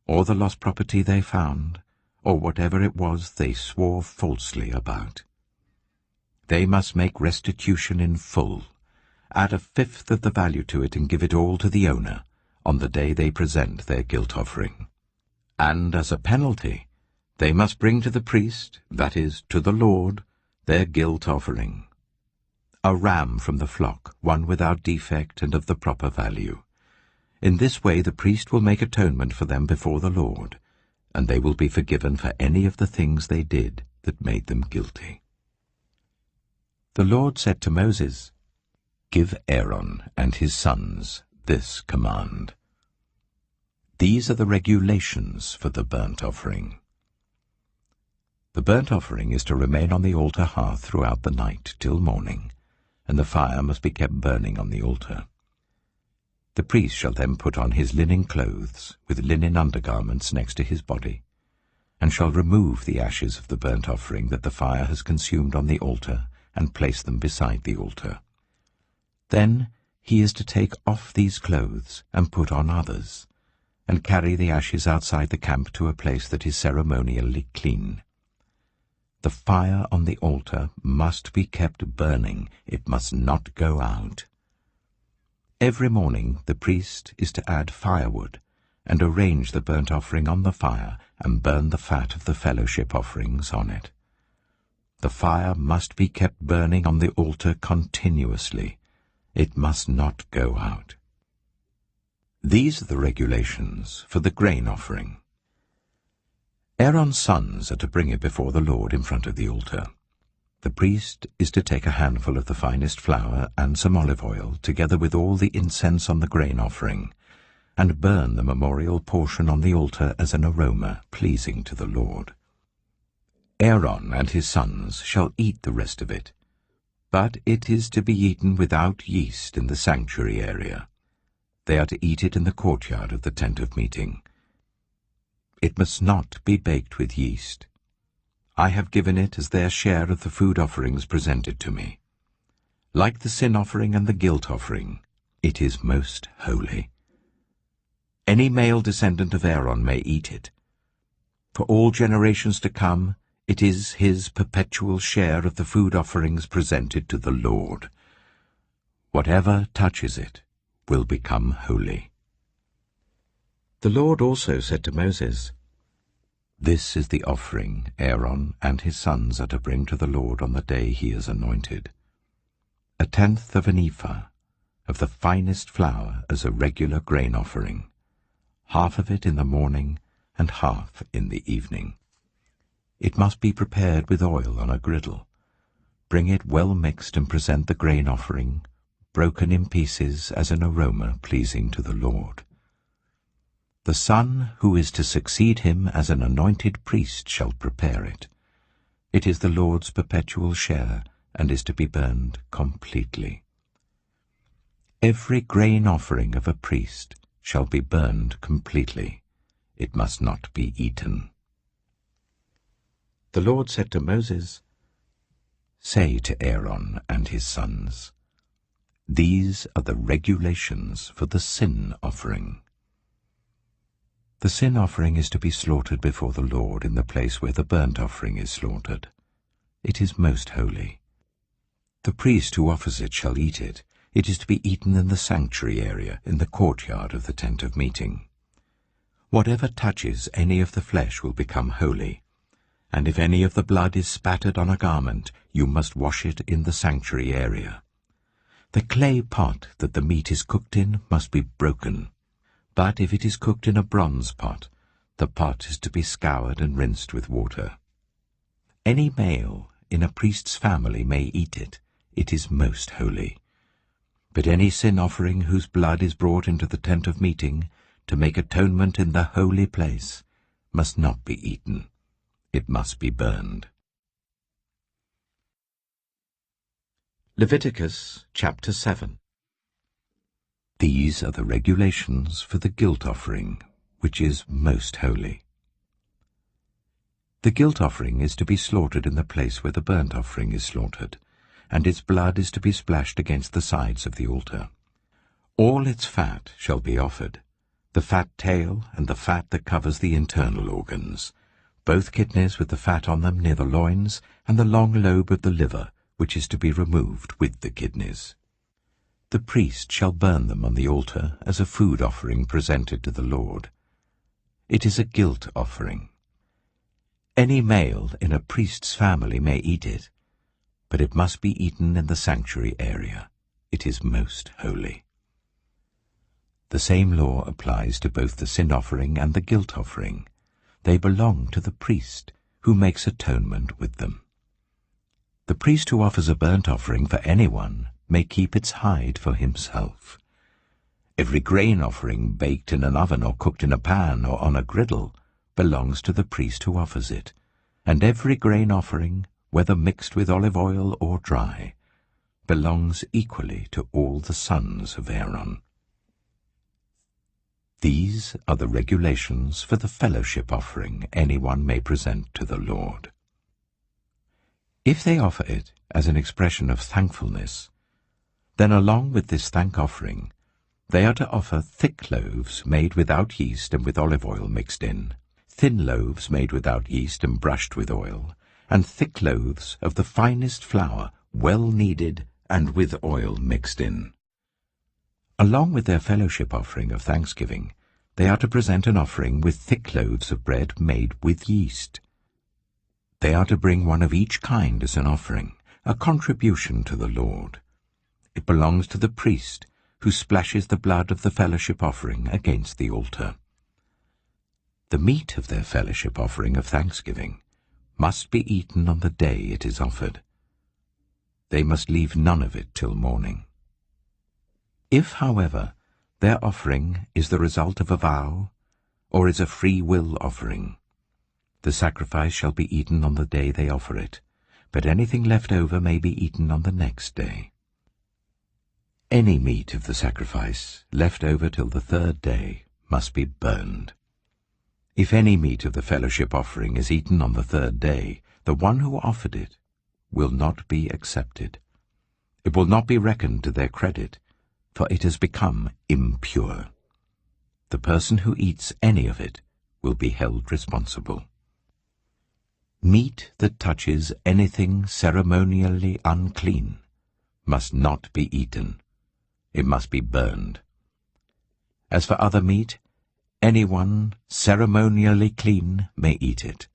or the lost property they found, or whatever it was they swore falsely about. They must make restitution in full, add 1/5 of the value to it and give it all to the owner on the day they present their guilt offering. And as a penalty, they must bring to the priest, that is, to the Lord, their guilt offering. A ram from the flock, one without defect and of the proper value. In this way the priest will make atonement for them before the Lord, and they will be forgiven for any of the things they did that made them guilty. The Lord said to Moses, "Give Aaron and his sons this command. These are the regulations for the burnt offering. The burnt offering is to remain on the altar hearth throughout the night till morning, and the fire must be kept burning on the altar. The priest shall then put on his linen clothes with linen undergarments next to his body, and shall remove the ashes of the burnt offering that the fire has consumed on the altar, and place them beside the altar. Then he is to take off these clothes and put on others, and carry the ashes outside the camp to a place that is ceremonially clean. The fire on the altar must be kept burning, it must not go out. Every morning the priest is to add firewood, and arrange the burnt offering on the fire, and burn the fat of the fellowship offerings on it. The fire must be kept burning on the altar continuously. It must not go out. These are the regulations for the grain offering. Aaron's sons are to bring it before the Lord in front of the altar. The priest is to take a handful of the finest flour and some olive oil, together with all the incense on the grain offering, and burn the memorial portion on the altar as an aroma pleasing to the Lord. Aaron and his sons shall eat the rest of it, but it is to be eaten without yeast in the sanctuary area. They are to eat it in the courtyard of the tent of meeting. It must not be baked with yeast. I have given it as their share of the food offerings presented to me. Like the sin offering and the guilt offering, it is most holy. Any male descendant of Aaron may eat it. For all generations to come, it is his perpetual share of the food offerings presented to the Lord. Whatever touches it will become holy. The Lord also said to Moses, "This is the offering Aaron and his sons are to bring to the Lord on the day he is anointed. 1/10 of an ephah of the finest flour as a regular grain offering, half of it in the morning and half in the evening. It must be prepared with oil on a griddle. Bring it well mixed and present the grain offering, broken in pieces as an aroma pleasing to the Lord. The son who is to succeed him as an anointed priest shall prepare it. It is the Lord's perpetual share and is to be burned completely. Every grain offering of a priest shall be burned completely. It must not be eaten." The Lord said to Moses, "Say to Aaron and his sons, these are the regulations for the sin offering. The sin offering is to be slaughtered before the Lord in the place where the burnt offering is slaughtered. It is most holy. The priest who offers it shall eat it. It is to be eaten in the sanctuary area, in the courtyard of the tent of meeting. Whatever touches any of the flesh will become holy, And if any of the blood is spattered on a garment, you must wash it in the sanctuary area. The clay pot that the meat is cooked in must be broken. But if it is cooked in a bronze pot, the pot is to be scoured and rinsed with water. Any male in a priest's family may eat it. It is most holy. But any sin offering whose blood is brought into the tent of meeting to make atonement in the holy place must not be eaten. It must be burned. Leviticus chapter 7. These are the regulations for the guilt offering, which is most holy. The guilt offering is to be slaughtered in the place where the burnt offering is slaughtered, and its blood is to be splashed against the sides of the altar. All its fat shall be offered, the fat tail and the fat that covers the internal organs, both kidneys with the fat on them near the loins, and the long lobe of the liver, which is to be removed with the kidneys. The priest shall burn them on the altar as a food offering presented to the Lord. It is a guilt offering. Any male in a priest's family may eat it, but it must be eaten in the sanctuary area. It is most holy. The same law applies to both the sin offering and the guilt offering. They belong to the priest, who makes atonement with them. The priest who offers a burnt offering for anyone may keep its hide for himself. Every grain offering baked in an oven or cooked in a pan or on a griddle belongs to the priest who offers it, and every grain offering, whether mixed with olive oil or dry, belongs equally to all the sons of Aaron. These are the regulations for the fellowship offering anyone may present to the Lord. If they offer it as an expression of thankfulness, then along with this thank offering, they are to offer thick loaves made without yeast and with olive oil mixed in, thin loaves made without yeast and brushed with oil, and thick loaves of the finest flour, well kneaded and with oil mixed in. Along with their fellowship offering of thanksgiving, they are to present an offering with thick loaves of bread made with yeast. They are to bring one of each kind as an offering, a contribution to the Lord. It belongs to the priest, who splashes the blood of the fellowship offering against the altar. The meat of their fellowship offering of thanksgiving must be eaten on the day it is offered. They must leave none of it till morning. If, however, their offering is the result of a vow, or is a free will offering, the sacrifice shall be eaten on the day they offer it, but anything left over may be eaten on the next day. Any meat of the sacrifice left over till the third day must be burned. If any meat of the fellowship offering is eaten on the third day, the one who offered it will not be accepted. It will not be reckoned to their credit, for it has become impure. The person who eats any of it will be held responsible. Meat that touches anything ceremonially unclean must not be eaten. It must be burned. As for other meat, anyone ceremonially clean may eat it.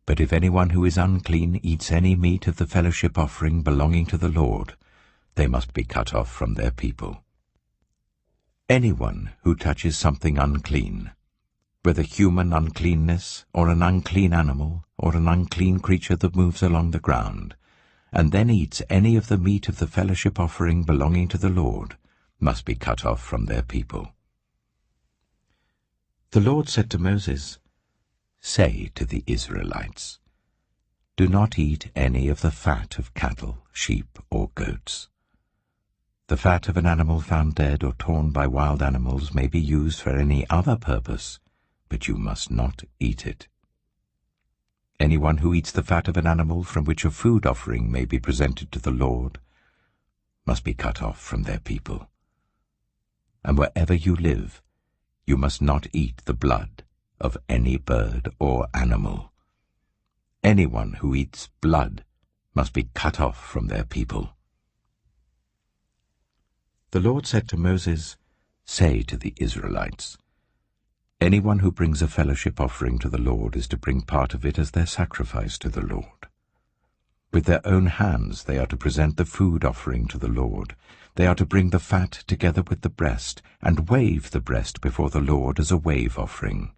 But if anyone who is unclean eats any meat of the fellowship offering belonging to the Lord, they must be cut off from their people. Anyone who touches something unclean, whether human uncleanness, or an unclean animal, or an unclean creature that moves along the ground, and then eats any of the meat of the fellowship offering belonging to the Lord, must be cut off from their people. The Lord said to Moses, "Say to the Israelites, do not eat any of the fat of cattle, sheep, or goats. The fat of an animal found dead or torn by wild animals may be used for any other purpose, but you must not eat it. Anyone who eats the fat of an animal from which a food offering may be presented to the Lord must be cut off from their people. And wherever you live, you must not eat the blood of any bird or animal. Anyone who eats blood must be cut off from their people." The Lord said to Moses, "Say to the Israelites, Anyone who brings a fellowship offering to the Lord is to bring part of it as their sacrifice to the Lord. With their own hands they are to present the food offering to the Lord. They are to bring the fat together with the breast, and wave the breast before the Lord as a wave offering.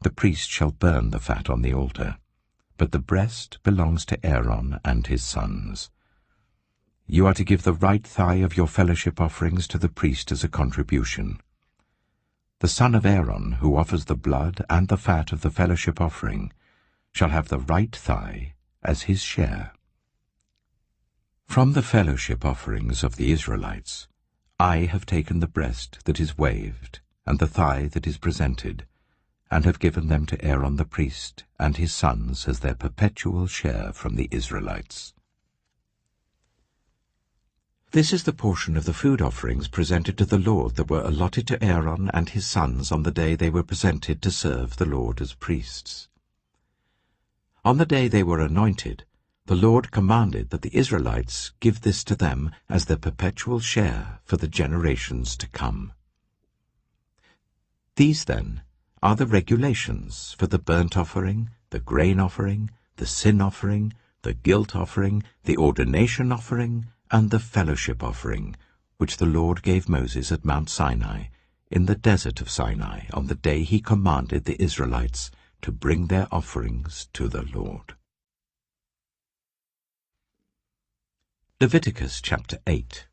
The priest shall burn the fat on the altar, but the breast belongs to Aaron and his sons. You are to give the right thigh of your fellowship offerings to the priest as a contribution. The son of Aaron, who offers the blood and the fat of the fellowship offering, shall have the right thigh as his share. From the fellowship offerings of the Israelites, I have taken the breast that is waved and the thigh that is presented, and have given them to Aaron the priest and his sons as their perpetual share from the Israelites. This is the portion of the food offerings presented to the Lord that were allotted to Aaron and his sons on the day they were presented to serve the Lord as priests. On the day they were anointed, the Lord commanded that the Israelites give this to them as their perpetual share for the generations to come. These, then, are the regulations for the burnt offering, the grain offering, the sin offering, the guilt offering, the ordination offering, and the fellowship offering, which the Lord gave Moses at Mount Sinai, in the desert of Sinai, on the day he commanded the Israelites to bring their offerings to the Lord. Leviticus chapter 8.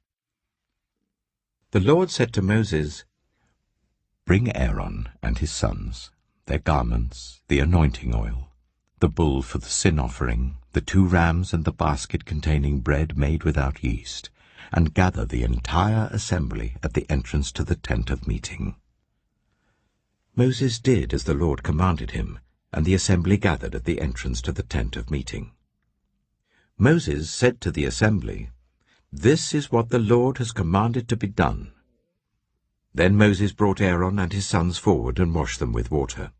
The Lord said to Moses, Bring Aaron and his sons, their garments, the anointing oil, the bull for the sin offering, the 2 rams and the basket containing bread made without yeast, and gather the entire assembly at the entrance to the tent of meeting. Moses did as the Lord commanded him, and the assembly gathered at the entrance to the tent of meeting. Moses said to the assembly, This is what the Lord has commanded to be done. Then Moses brought Aaron and his sons forward and washed them with water.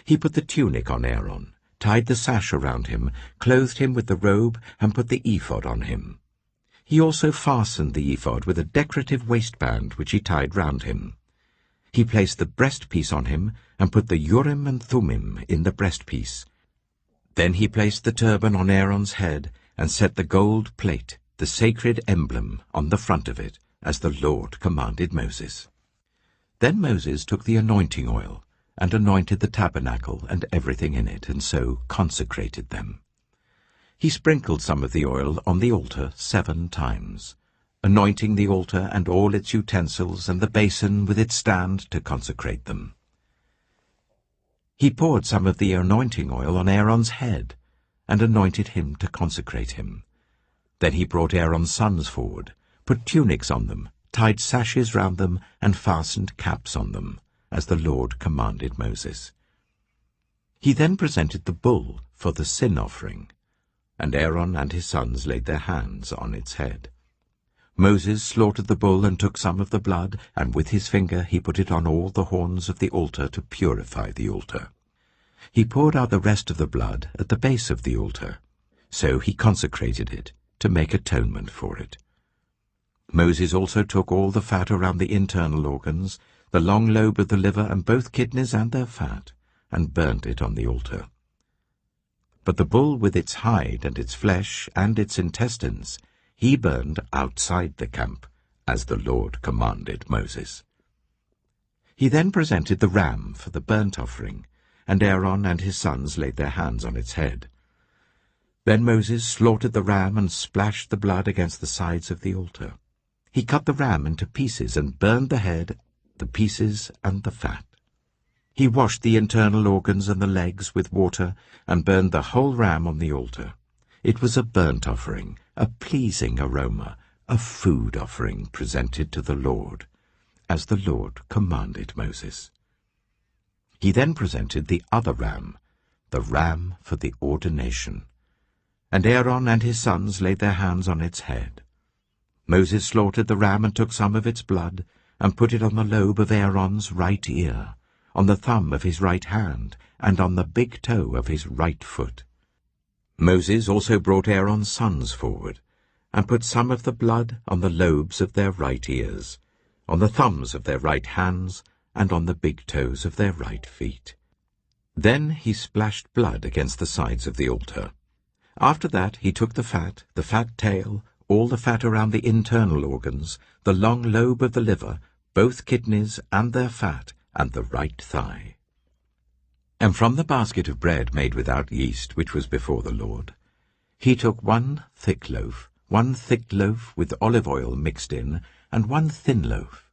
He put the tunic on Aaron, tied the sash around him, clothed him with the robe, and put the ephod on him. He also fastened the ephod with a decorative waistband which he tied round him. He placed the breastpiece on him, and put the Urim and Thummim in the breastpiece. Then he placed the turban on Aaron's head, and set the gold plate, the sacred emblem, on the front of it, as the Lord commanded Moses. Then Moses took the anointing oil, and anointed the tabernacle and everything in it, and so consecrated them. He sprinkled some of the oil on the altar 7 times, anointing the altar and all its utensils and the basin with its stand to consecrate them. He poured some of the anointing oil on Aaron's head, and anointed him to consecrate him. Then he brought Aaron's sons forward, put tunics on them, tied sashes round them, and fastened caps on them, as the Lord commanded Moses. He then presented the bull for the sin offering, and Aaron and his sons laid their hands on its head. Moses slaughtered the bull and took some of the blood, and with his finger he put it on all the horns of the altar to purify the altar. He poured out the rest of the blood at the base of the altar. So he consecrated it, to make atonement for it. Moses also took all the fat around the internal organs, the long lobe of the liver and both kidneys and their fat, and burnt it on the altar. But the bull with its hide and its flesh and its intestines he burned outside the camp, as the Lord commanded Moses. He then presented the ram for the burnt offering, and Aaron and his sons laid their hands on its head. Then Moses slaughtered the ram and splashed the blood against the sides of the altar. He cut the ram into pieces and burned the head, the pieces, and the fat. He washed the internal organs and the legs with water, and burned the whole ram on the altar. It was a burnt offering, a pleasing aroma, a food offering presented to the Lord, as the Lord commanded Moses. He then presented the other ram, the ram for the ordination. And Aaron and his sons laid their hands on its head. Moses slaughtered the ram and took some of its blood, and put it on the lobe of Aaron's right ear, on the thumb of his right hand, and on the big toe of his right foot. Moses also brought Aaron's sons forward, and put some of the blood on the lobes of their right ears, on the thumbs of their right hands, and on the big toes of their right feet. Then he splashed blood against the sides of the altar. After that he took the fat tail, all the fat around the internal organs, the long lobe of the liver, both kidneys and their fat, and the right thigh. And from the basket of bread made without yeast, which was before the Lord, he took one thick loaf with olive oil mixed in, and one thin loaf,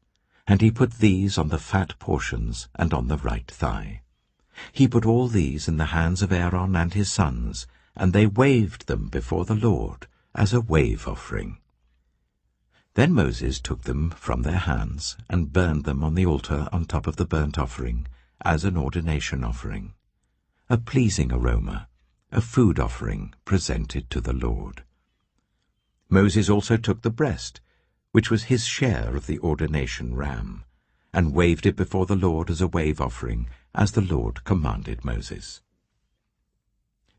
and he put these on the fat portions and on the right thigh. He put all these in the hands of Aaron and his sons, and they waved them before the Lord as a wave offering. Then Moses took them from their hands and burned them on the altar on top of the burnt offering as an ordination offering, a pleasing aroma, a food offering presented to the Lord. Moses also took the breast, which was his share of the ordination ram, and waved it before the Lord as a wave offering, as the Lord commanded Moses.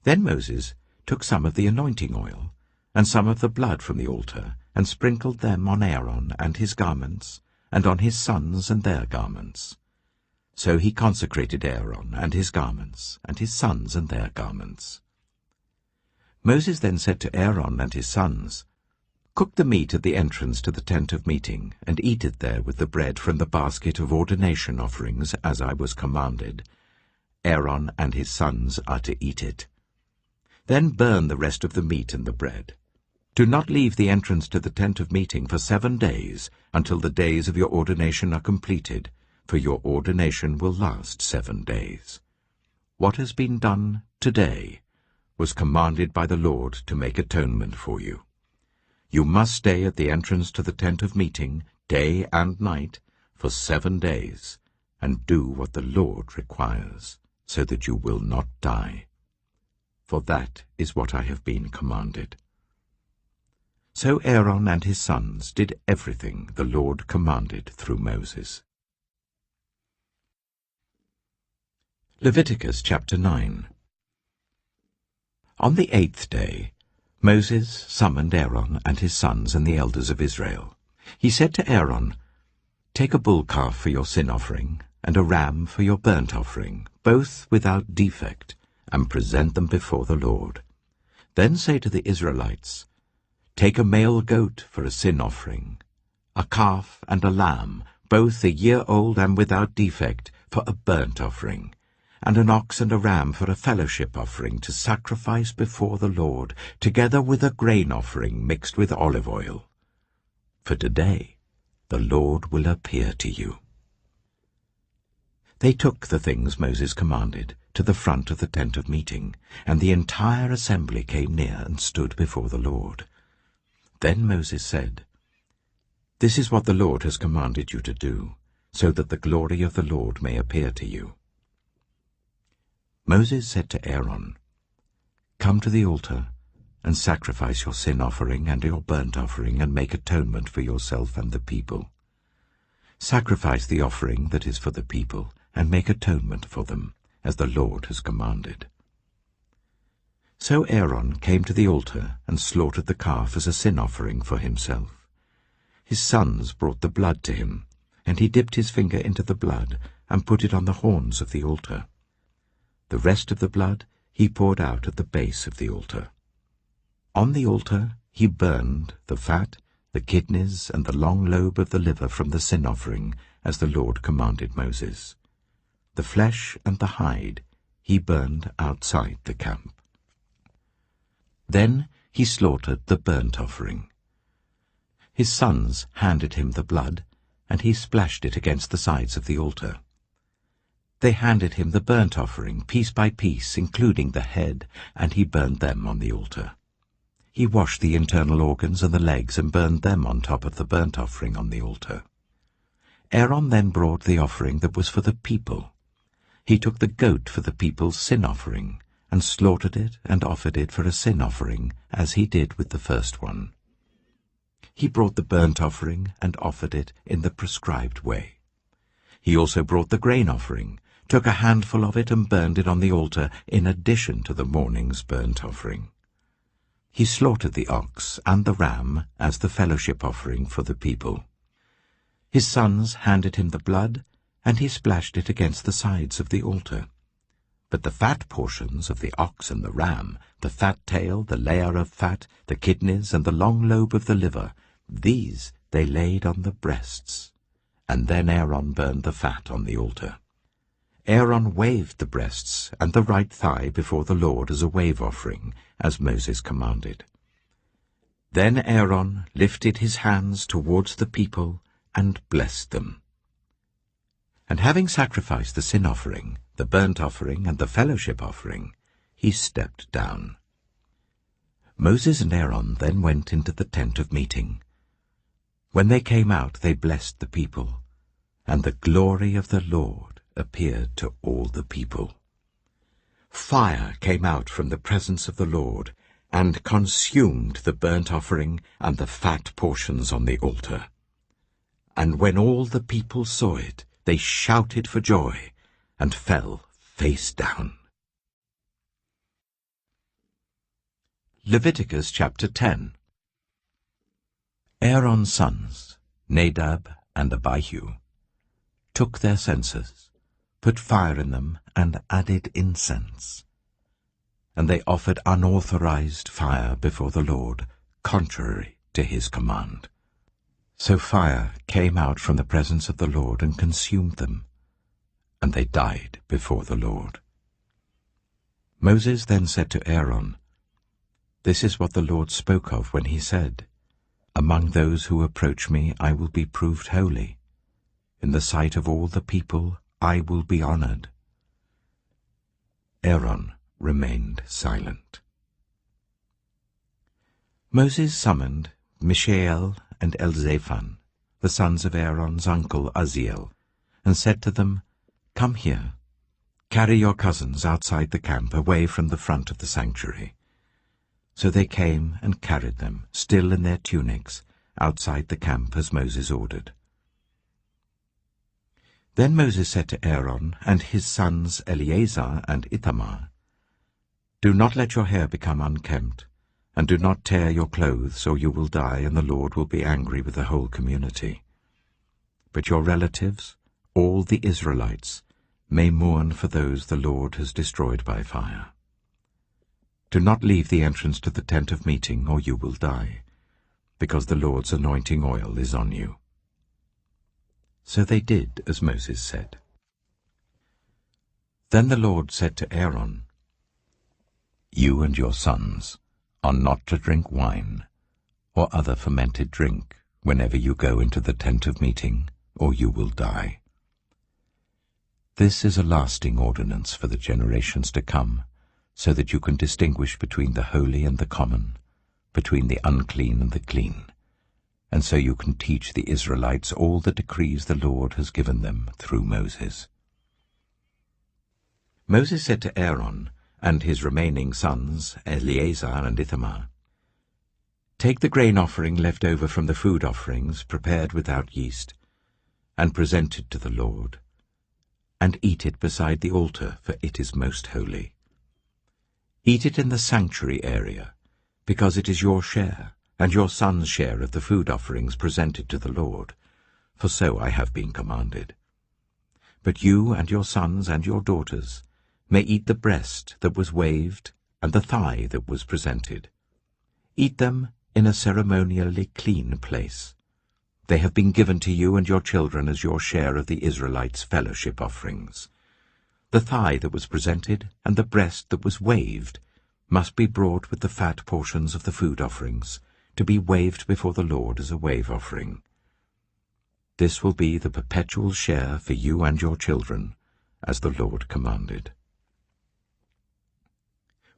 Then Moses took some of the anointing oil, and some of the blood from the altar, and sprinkled them on Aaron and his garments, and on his sons and their garments. So he consecrated Aaron and his garments, and his sons and their garments. Moses then said to Aaron and his sons, "Cook the meat at the entrance to the tent of meeting, and eat it there with the bread from the basket of ordination offerings, as I was commanded. Aaron and his sons are to eat it. Then burn the rest of the meat and the bread. Do not leave the entrance to the tent of meeting for 7 days, until the days of your ordination are completed, for your ordination will last 7 days. What has been done today was commanded by the Lord to make atonement for you. You must stay at the entrance to the tent of meeting, day and night, for 7 days, and do what the Lord requires, so that you will not die. For that is what I have been commanded." So Aaron and his sons did everything the Lord commanded through Moses. Leviticus chapter 9. On the 8th day, Moses summoned Aaron and his sons and the elders of Israel. He said to Aaron, "Take a bull calf for your sin offering, and a ram for your burnt offering, both without defect, and present them before the Lord. Then say to the Israelites, Take a male goat for a sin offering, a calf and a lamb, both a year old and without defect, for a burnt offering, and an ox and a ram for a fellowship offering to sacrifice before the Lord, together with a grain offering mixed with olive oil. For today the Lord will appear to you." They took the things Moses commanded to the front of the tent of meeting, and the entire assembly came near and stood before the Lord. Then Moses said, "This is what the Lord has commanded you to do, so that the glory of the Lord may appear to you." Moses said to Aaron, "Come to the altar, and sacrifice your sin offering and your burnt offering, and make atonement for yourself and the people. Sacrifice the offering that is for the people, and make atonement for them, as the Lord has commanded." So Aaron came to the altar and slaughtered the calf as a sin offering for himself. His sons brought the blood to him, and he dipped his finger into the blood and put it on the horns of the altar. The rest of the blood he poured out at the base of the altar. On the altar he burned the fat, the kidneys, and the long lobe of the liver from the sin offering, as the Lord commanded Moses. The flesh and the hide he burned outside the camp. Then he slaughtered the burnt offering. His sons handed him the blood, and he splashed it against the sides of the altar. They handed him the burnt offering, piece by piece, including the head, and he burned them on the altar. He washed the internal organs and the legs and burned them on top of the burnt offering on the altar. Aaron then brought the offering that was for the people. He took the goat for the people's sin offering, and slaughtered it and offered it for a sin offering, as he did with the first one. He brought the burnt offering and offered it in the prescribed way. He also brought the grain offering, took a handful of it and burned it on the altar in addition to the morning's burnt offering. He slaughtered the ox and the ram as the fellowship offering for the people. His sons handed him the blood, and he splashed it against the sides of the altar. But the fat portions of the ox and the ram, the fat tail, the layer of fat, the kidneys, and the long lobe of the liver, these they laid on the breasts. And then Aaron burned the fat on the altar. Aaron waved the breasts and the right thigh before the Lord as a wave offering, as Moses commanded. Then Aaron lifted his hands towards the people and blessed them. And having sacrificed the sin offering, the burnt offering, and the fellowship offering, he stepped down. Moses and Aaron then went into the tent of meeting. When they came out, they blessed the people, and the glory of the Lord appeared to all the people. Fire came out from the presence of the Lord, and consumed the burnt offering and the fat portions on the altar. And when all the people saw it, they shouted for joy, and fell face down. Leviticus chapter 10. Aaron's sons, Nadab and Abihu, took their censers, put fire in them, and added incense. And they offered unauthorized fire before the Lord, contrary to his command. So fire came out from the presence of the Lord and consumed them, and they died before the Lord. Moses then said to Aaron, "This is what the Lord spoke of when he said, 'Among those who approach me I will be proved holy. In the sight of all the people I will be honored.'" Aaron remained silent. Moses summoned Mishael and Elzaphan, the sons of Aaron's uncle Uzziel, and said to them, "Come here, carry your cousins outside the camp, away from the front of the sanctuary." So they came and carried them, still in their tunics, outside the camp as Moses ordered. Then Moses said to Aaron and his sons Eleazar and Ithamar, "Do not let your hair become unkempt, and do not tear your clothes, or you will die, and the Lord will be angry with the whole community. But your relatives, all the Israelites, may mourn for those the Lord has destroyed by fire. Do not leave the entrance to the tent of meeting, or you will die, because the Lord's anointing oil is on you." So they did as Moses said. Then the Lord said to Aaron, "You and your sons are not to drink wine or other fermented drink whenever you go into the tent of meeting, or you will die. This is a lasting ordinance for the generations to come, so that you can distinguish between the holy and the common, between the unclean and the clean, and so you can teach the Israelites all the decrees the Lord has given them through Moses." Moses said to Aaron and his remaining sons, Eleazar and Ithamar, "Take the grain offering left over from the food offerings prepared without yeast, and present it to the Lord, and eat it beside the altar, for it is most holy. Eat it in the sanctuary area, because it is your share, and your son's share of the food offerings presented to the Lord, for so I have been commanded. But you and your sons and your daughters may eat the breast that was waved and the thigh that was presented. Eat them in a ceremonially clean place. They have been given to you and your children as your share of the Israelites' fellowship offerings. The thigh that was presented and the breast that was waved must be brought with the fat portions of the food offerings, to be waved before the Lord as a wave offering. This will be the perpetual share for you and your children, as the Lord commanded."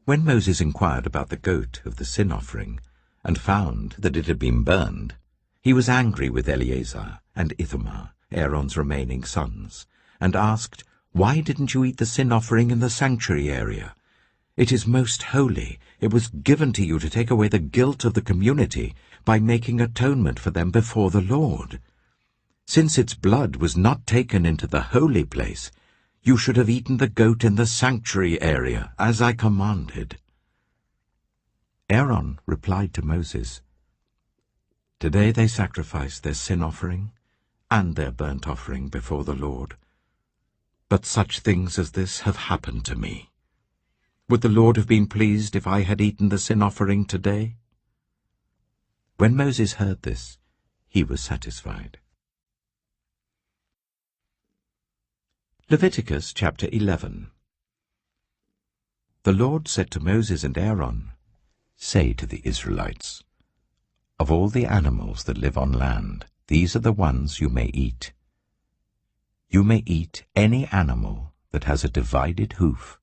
When Moses inquired about the goat of the sin offering, and found that it had been burned, he was angry with Eleazar and Ithamar, Aaron's remaining sons, and asked, "Why didn't you eat the sin offering in the sanctuary area? It is most holy. It was given to you to take away the guilt of the community by making atonement for them before the Lord. Since its blood was not taken into the holy place, you should have eaten the goat in the sanctuary area, as I commanded." Aaron replied to Moses, "Today they sacrificed their sin offering and their burnt offering before the Lord, But such things as this have happened to me. Would the Lord have been pleased if I had eaten the sin offering today?" When Moses heard this, he was satisfied. Leviticus chapter 11. The Lord said to Moses and Aaron, "Say to the Israelites, of all the animals that live on land, these are the ones you may eat. You may eat any animal that has a divided hoof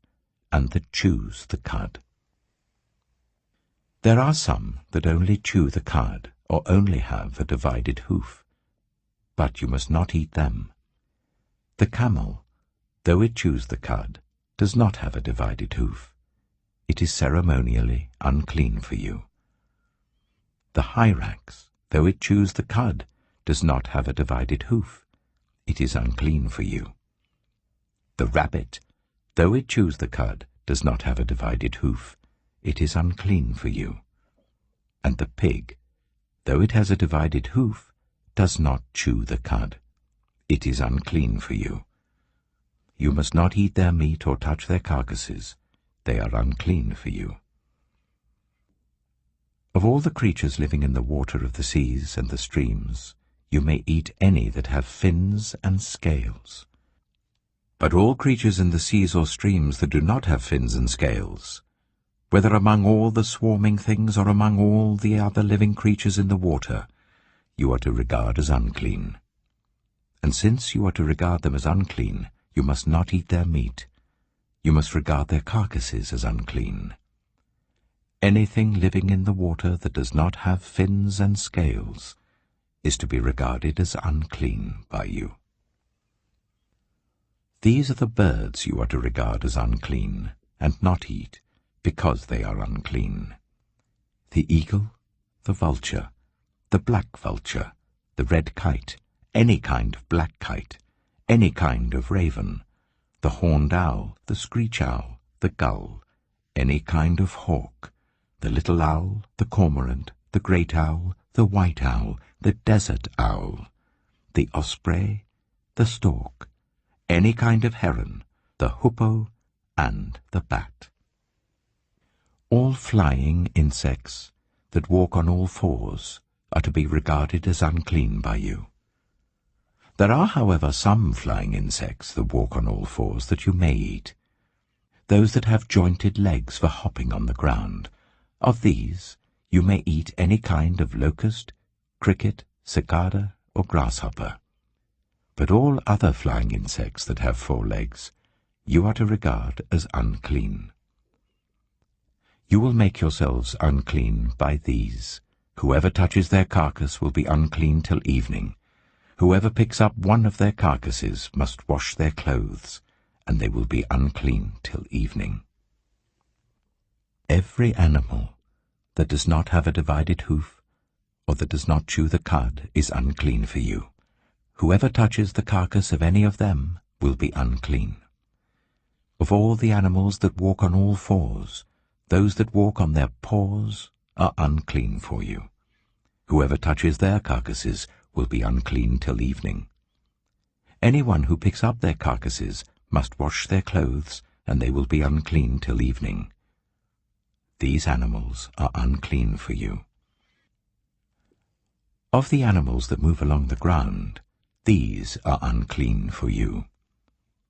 and that chews the cud. There are some that only chew the cud or only have a divided hoof, but you must not eat them. The camel, though it chews the cud, does not have a divided hoof. It is ceremonially unclean for you. The hyrax, though it chews the cud, does not have a divided hoof. It is unclean for you. The rabbit, though it chews the cud, does not have a divided hoof. It is unclean for you. And the pig, though it has a divided hoof, does not chew the cud. It is unclean for you. You must not eat their meat or touch their carcasses. They are unclean for you. Of all the creatures living in the water of the seas and the streams, you may eat any that have fins and scales. But all creatures in the seas or streams that do not have fins and scales, whether among all the swarming things or among all the other living creatures in the water, you are to regard as unclean. And since you are to regard them as unclean, you must not eat their meat. You must regard their carcasses as unclean. Anything living in the water that does not have fins and scales is to be regarded as unclean by you. These are the birds you are to regard as unclean, and not eat, because they are unclean: the eagle, the vulture, the black vulture, the red kite, any kind of black kite, any kind of raven, the horned owl, the screech owl, the gull, any kind of hawk, the little owl, the cormorant, the great owl, the white owl, the desert owl, the osprey, the stork, any kind of heron, the hoopoe, and the bat. All flying insects that walk on all fours are to be regarded as unclean by you. There are, however, some flying insects that walk on all fours that you may eat, those that have jointed legs for hopping on the ground. Of these you may eat any kind of locust, cricket, cicada, or grasshopper. But all other flying insects that have 4 legs you are to regard as unclean. You will make yourselves unclean by these. Whoever touches their carcass will be unclean till evening. Whoever picks up one of their carcasses must wash their clothes, and they will be unclean till evening. Every animal that does not have a divided hoof, or that does not chew the cud, is unclean for you. Whoever touches the carcass of any of them will be unclean. Of all the animals that walk on all fours, those that walk on their paws are unclean for you. Whoever touches their carcasses will be unclean till evening. Anyone who picks up their carcasses must wash their clothes, and they will be unclean till evening. These animals are unclean for you. Of the animals that move along the ground, these are unclean for you: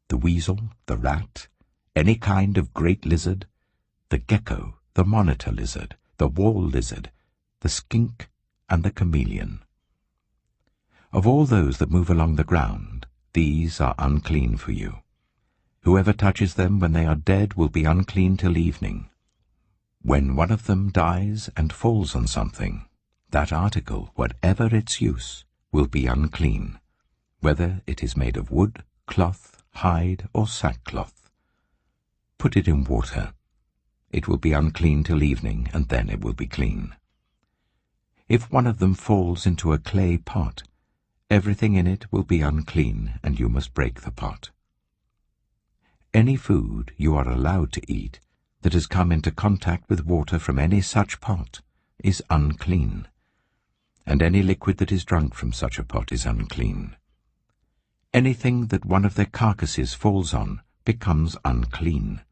the weasel, the rat, any kind of great lizard, the gecko, the monitor lizard, the wall lizard, the skink, and the chameleon. Of all those that move along the ground, these are unclean for you. Whoever touches them when they are dead will be unclean till evening. When one of them dies and falls on something, that article, whatever its use, will be unclean, whether it is made of wood, cloth, hide, or sackcloth. Put it in water. It will be unclean till evening, and then it will be clean. If one of them falls into a clay pot, everything in it will be unclean, and you must break the pot. Any food you are allowed to eat that has come into contact with water from any such pot is unclean, and any liquid that is drunk from such a pot is unclean. Anything that one of their carcasses falls on becomes unclean.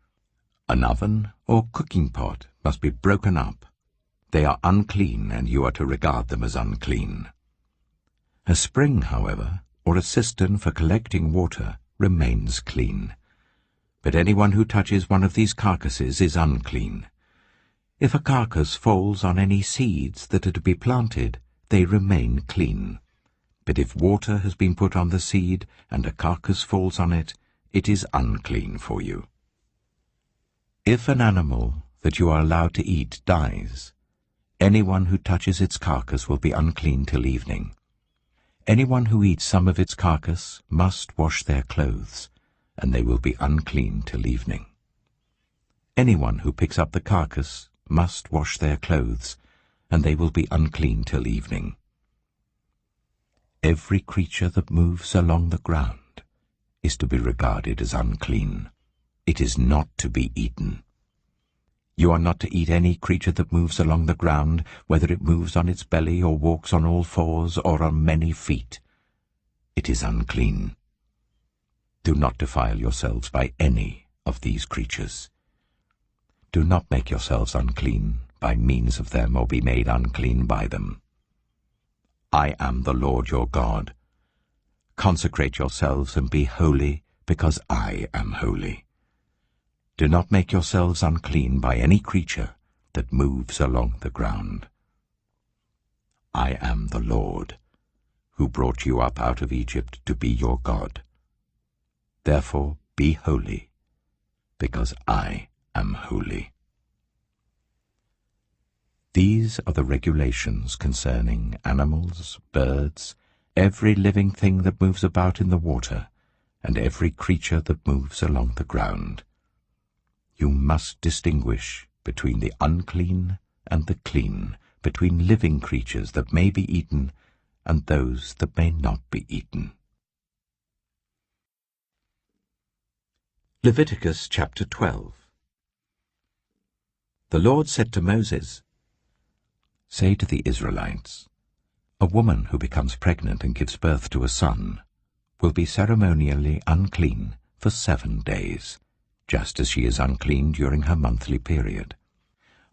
An oven or cooking pot must be broken up. They are unclean, and you are to regard them as unclean. A spring, however, or a cistern for collecting water remains clean. But anyone who touches one of these carcasses is unclean. If a carcass falls on any seeds that are to be planted, they remain clean. But if water has been put on the seed and a carcass falls on it, it is unclean for you. If an animal that you are allowed to eat dies, anyone who touches its carcass will be unclean till evening. Anyone who eats some of its carcass must wash their clothes, and they will be unclean till evening. Anyone who picks up the carcass must wash their clothes, and they will be unclean till evening. Every creature that moves along the ground is to be regarded as unclean. It is not to be eaten. You are not to eat any creature that moves along the ground, whether it moves on its belly or walks on all fours or on many feet. It is unclean. Do not defile yourselves by any of these creatures. Do not make yourselves unclean by means of them, or be made unclean by them. I am the Lord your God. Consecrate yourselves and be holy, because I am holy. Do not make yourselves unclean by any creature that moves along the ground. I am the Lord, who brought you up out of Egypt to be your God. Therefore be holy, because I am holy. These are the regulations concerning animals, birds, every living thing that moves about in the water, and every creature that moves along the ground. You must distinguish between the unclean and the clean, between living creatures that may be eaten and those that may not be eaten. Leviticus chapter 12. The Lord said to Moses, "Say to the Israelites, a woman who becomes pregnant and gives birth to a son will be ceremonially unclean for 7 days, just as she is unclean during her monthly period.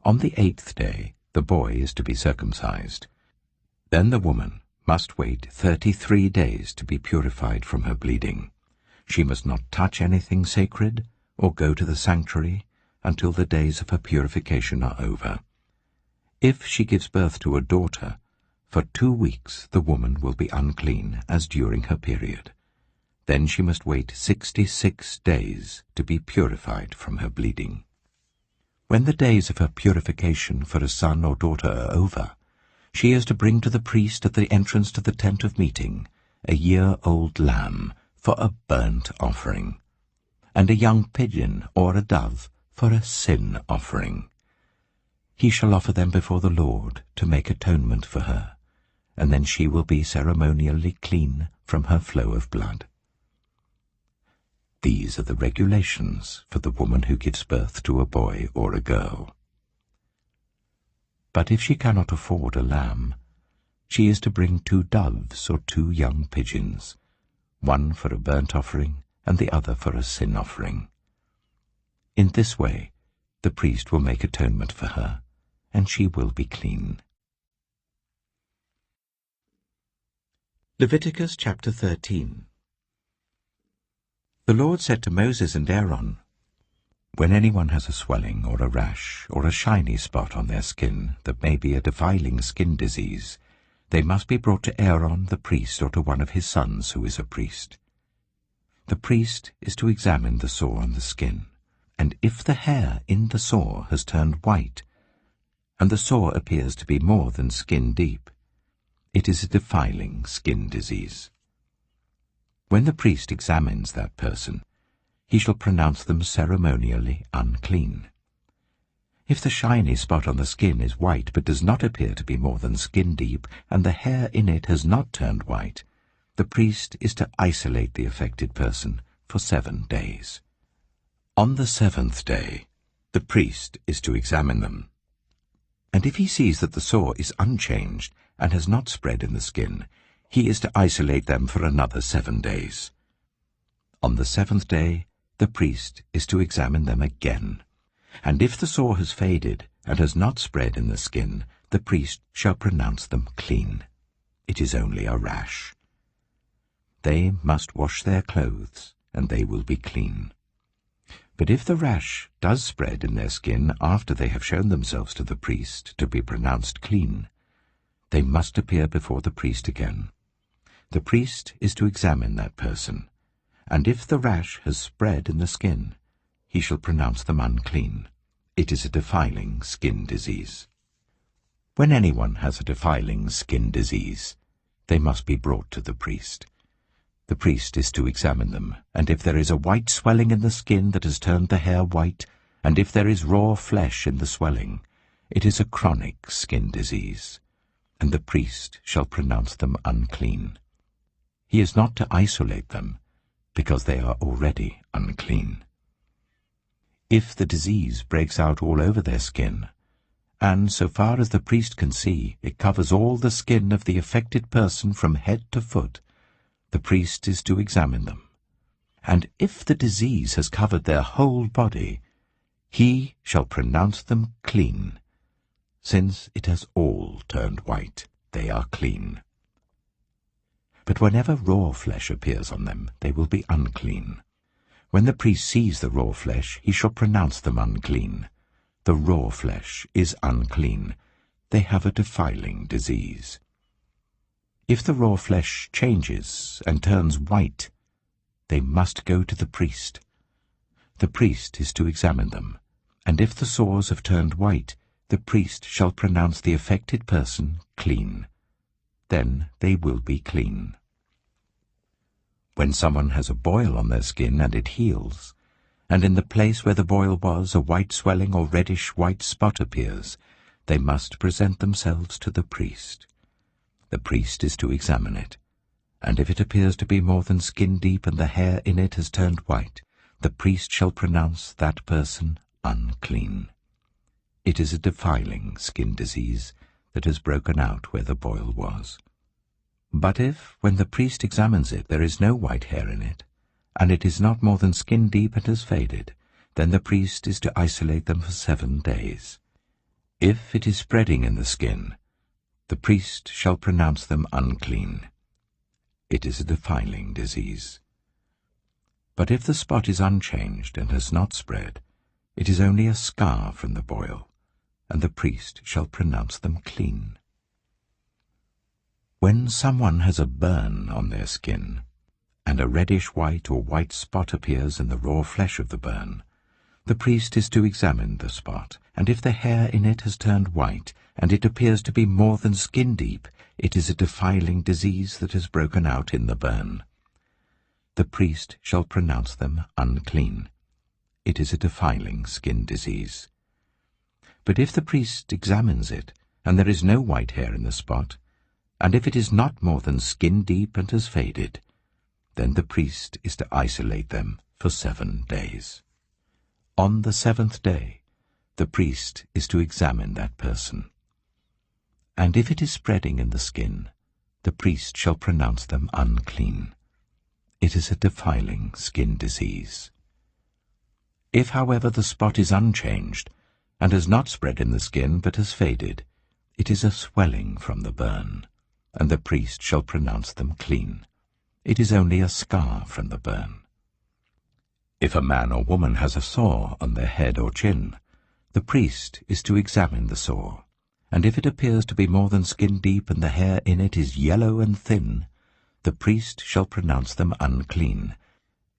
On the 8th day the boy is to be circumcised. Then the woman must wait 33 days to be purified from her bleeding. She must not touch anything sacred or go to the sanctuary until the days of her purification are over. If she gives birth to a daughter, for 2 weeks the woman will be unclean as during her period. Then she must wait 66 days to be purified from her bleeding. When the days of her purification for a son or daughter are over, she is to bring to the priest at the entrance to the tent of meeting a year-old lamb for a burnt offering, and a young pigeon or a dove for a sin offering. He shall offer them before the Lord to make atonement for her, and then she will be ceremonially clean from her flow of blood. These are the regulations for the woman who gives birth to a boy or a girl. But if she cannot afford a lamb, she is to bring 2 doves or 2 young pigeons, one for a burnt offering and the other for a sin offering. In this way the priest will make atonement for her, and she will be clean. Leviticus chapter 13. The Lord said to Moses and Aaron, "When anyone has a swelling or a rash or a shiny spot on their skin that may be a defiling skin disease, they must be brought to Aaron the priest or to one of his sons who is a priest. The priest is to examine the sore on the skin, and if the hair in the sore has turned white, and the sore appears to be more than skin deep, it is a defiling skin disease. When the priest examines that person, he shall pronounce them ceremonially unclean. If the shiny spot on the skin is white but does not appear to be more than skin deep, and the hair in it has not turned white, the priest is to isolate the affected person for 7 days. On the 7th day, the priest is to examine them. And if he sees that the sore is unchanged and has not spread in the skin, he is to isolate them for another 7 days. On the seventh day, the priest is to examine them again. And if the sore has faded and has not spread in the skin, the priest shall pronounce them clean. It is only a rash. They must wash their clothes, and they will be clean. But if the rash does spread in their skin after they have shown themselves to the priest to be pronounced clean, they must appear before the priest again. The priest is to examine that person, and if the rash has spread in the skin, he shall pronounce them unclean. It is a defiling skin disease. When anyone has a defiling skin disease, they must be brought to the priest. The priest is to examine them, and if there is a white swelling in the skin that has turned the hair white, and if there is raw flesh in the swelling, it is a chronic skin disease, and the priest shall pronounce them unclean. He is not to isolate them, because they are already unclean. If the disease breaks out all over their skin, and so far as the priest can see, it covers all the skin of the affected person from head to foot, the priest is to examine them. And if the disease has covered their whole body, he shall pronounce them clean. Since it has all turned white, they are clean. But whenever raw flesh appears on them, they will be unclean. When the priest sees the raw flesh, he shall pronounce them unclean. The raw flesh is unclean. They have a defiling disease. If the raw flesh changes and turns white, they must go to the priest. The priest is to examine them, and if the sores have turned white, the priest shall pronounce the affected person clean. Then they will be clean. When someone has a boil on their skin and it heals, and in the place where the boil was a white swelling or reddish white spot appears, they must present themselves to the priest. The priest is to examine it, and if it appears to be more than skin deep and the hair in it has turned white, the priest shall pronounce that person unclean. It is a defiling skin disease that has broken out where the boil was. But if, when the priest examines it, there is no white hair in it, and it is not more than skin deep and has faded, then the priest is to isolate them for 7 days. If it is spreading in the skin, the priest shall pronounce them unclean. It is a defiling disease. But if the spot is unchanged and has not spread, it is only a scar from the boil, and the priest shall pronounce them clean. When someone has a burn on their skin, and a reddish white or white spot appears in the raw flesh of the burn, the priest is to examine the spot, and if the hair in it has turned white, and it appears to be more than skin deep, it is a defiling disease that has broken out in the burn. The priest shall pronounce them unclean. It is a defiling skin disease. But if the priest examines it, and there is no white hair in the spot, and if it is not more than skin deep and has faded, then the priest is to isolate them for 7 days. On the 7th day, the priest is to examine that person. And if it is spreading in the skin, the priest shall pronounce them unclean. It is a defiling skin disease. If, however, the spot is unchanged, and has not spread in the skin but has faded, it is a swelling from the burn, and the priest shall pronounce them clean. It is only a scar from the burn. If a man or woman has a sore on their head or chin, the priest is to examine the sore, and if it appears to be more than skin deep and the hair in it is yellow and thin, the priest shall pronounce them unclean.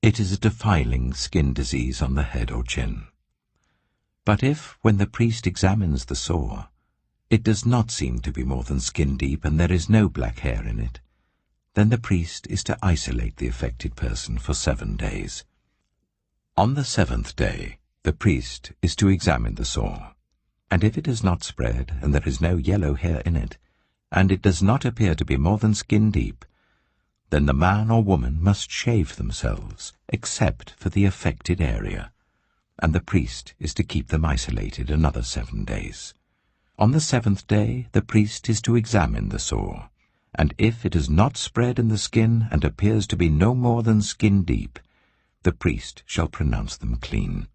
It is a defiling skin disease on the head or chin. But if, when the priest examines the sore, it does not seem to be more than skin deep and there is no black hair in it, then the priest is to isolate the affected person for 7 days. On the 7th day, the priest is to examine the sore, and if it has not spread and there is no yellow hair in it, and it does not appear to be more than skin deep, then the man or woman must shave themselves, except for the affected area, and the priest is to keep them isolated another 7 days. On the 7th day, the priest is to examine the sore, and if it has not spread in the skin and appears to be no more than skin deep, the priest shall pronounce them clean.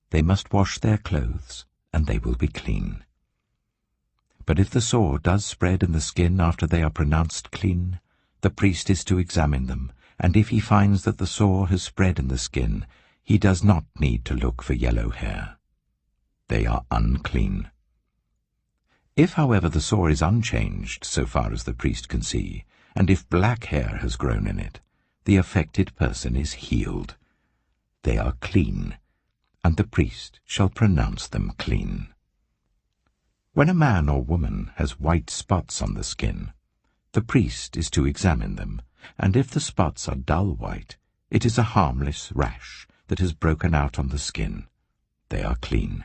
They must wash their clothes, and they will be clean. But if the sore does spread in the skin after they are pronounced clean, the priest is to examine them, and if he finds that the sore has spread in the skin, he does not need to look for yellow hair. They are unclean. If, however, the sore is unchanged so far as the priest can see, and if black hair has grown in it, the affected person is healed. They are clean, and the priest shall pronounce them clean. When a man or woman has white spots on the skin, the priest is to examine them, and if the spots are dull white, it is a harmless rash that has broken out on the skin. They are clean.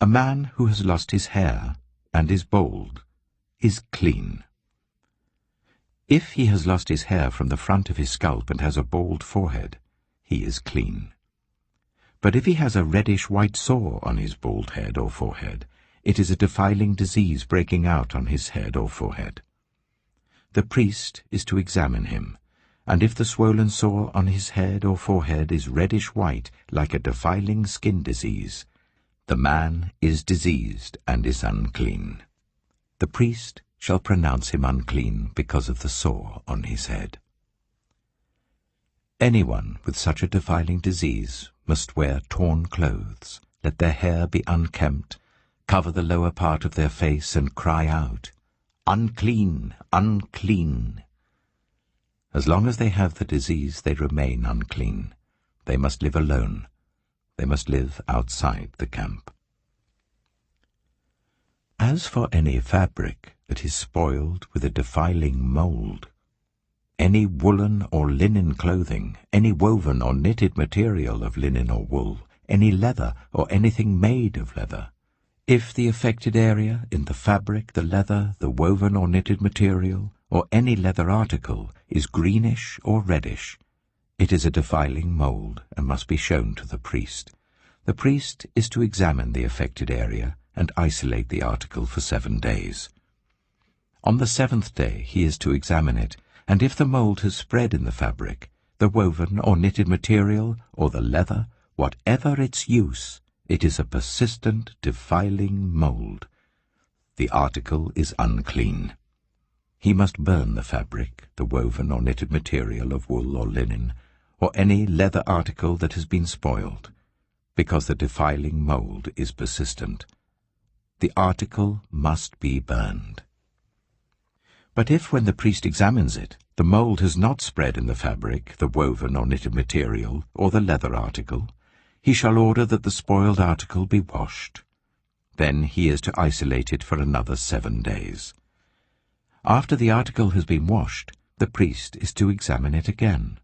A man who has lost his hair and is bald is clean. If he has lost his hair from the front of his scalp and has a bald forehead, he is clean. But if he has a reddish-white sore on his bald head or forehead, it is a defiling disease breaking out on his head or forehead. The priest is to examine him, and if the swollen sore on his head or forehead is reddish-white like a defiling skin disease, the man is diseased and is unclean. The priest shall pronounce him unclean because of the sore on his head. Anyone with such a defiling disease must wear torn clothes, let their hair be unkempt, cover the lower part of their face, and cry out, "Unclean, unclean!" As long as they have the disease, they remain unclean. They must live alone. They must live outside the camp. As for any fabric that is spoiled with a defiling mold, any woolen or linen clothing, any woven or knitted material of linen or wool, any leather or anything made of leather, if the affected area in the fabric, the leather, the woven or knitted material, or any leather article is greenish or reddish, it is a defiling mold and must be shown to the priest. The priest is to examine the affected area and isolate the article for 7 days. On the 7th day he is to examine it, and if the mold has spread in the fabric, the woven or knitted material, or the leather, whatever its use, it is a persistent, defiling mold. The article is unclean. He must burn the fabric, the woven or knitted material of wool or linen, or any leather article that has been spoiled, because the defiling mold is persistent. The article must be burned. But if, when the priest examines it, the mold has not spread in the fabric, the woven or knitted material, or the leather article, he shall order that the spoiled article be washed. Then he is to isolate it for another 7 days. After the article has been washed, the priest is to examine it again,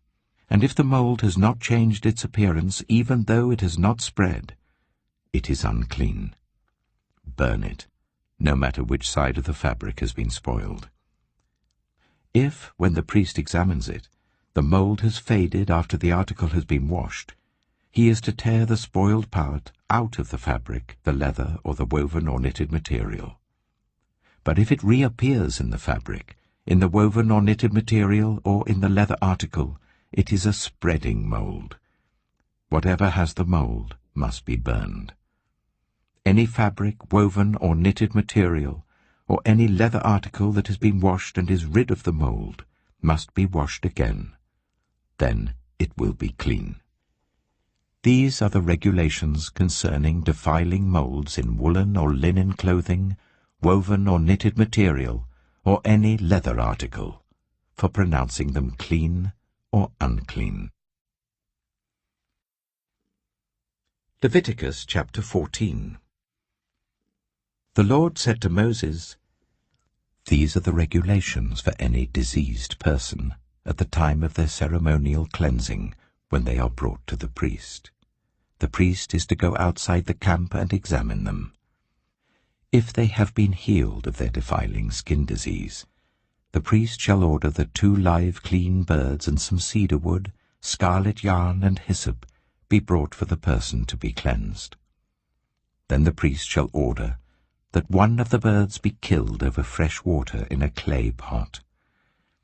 and if the mold has not changed its appearance, even though it has not spread, it is unclean. Burn it, no matter which side of the fabric has been spoiled. If, when the priest examines it, the mold has faded after the article has been washed, he is to tear the spoiled part out of the fabric, the leather, or the woven or knitted material. But if it reappears in the fabric, in the woven or knitted material, or in the leather article, it is a spreading mold. Whatever has the mold must be burned. Any fabric, woven or knitted material, or any leather article that has been washed and is rid of the mold, must be washed again. Then it will be clean. These are the regulations concerning defiling molds in woolen or linen clothing, woven or knitted material, or any leather article, for pronouncing them clean or unclean. Leviticus chapter 14. The Lord said to Moses, "These are the regulations for any diseased person at the time of their ceremonial cleansing when they are brought to the priest. The priest is to go outside the camp and examine them. If they have been healed of their defiling skin disease, the priest shall order that 2 live clean birds and some cedar wood, scarlet yarn and hyssop be brought for the person to be cleansed. Then the priest shall order that 1 of the birds be killed over fresh water in a clay pot.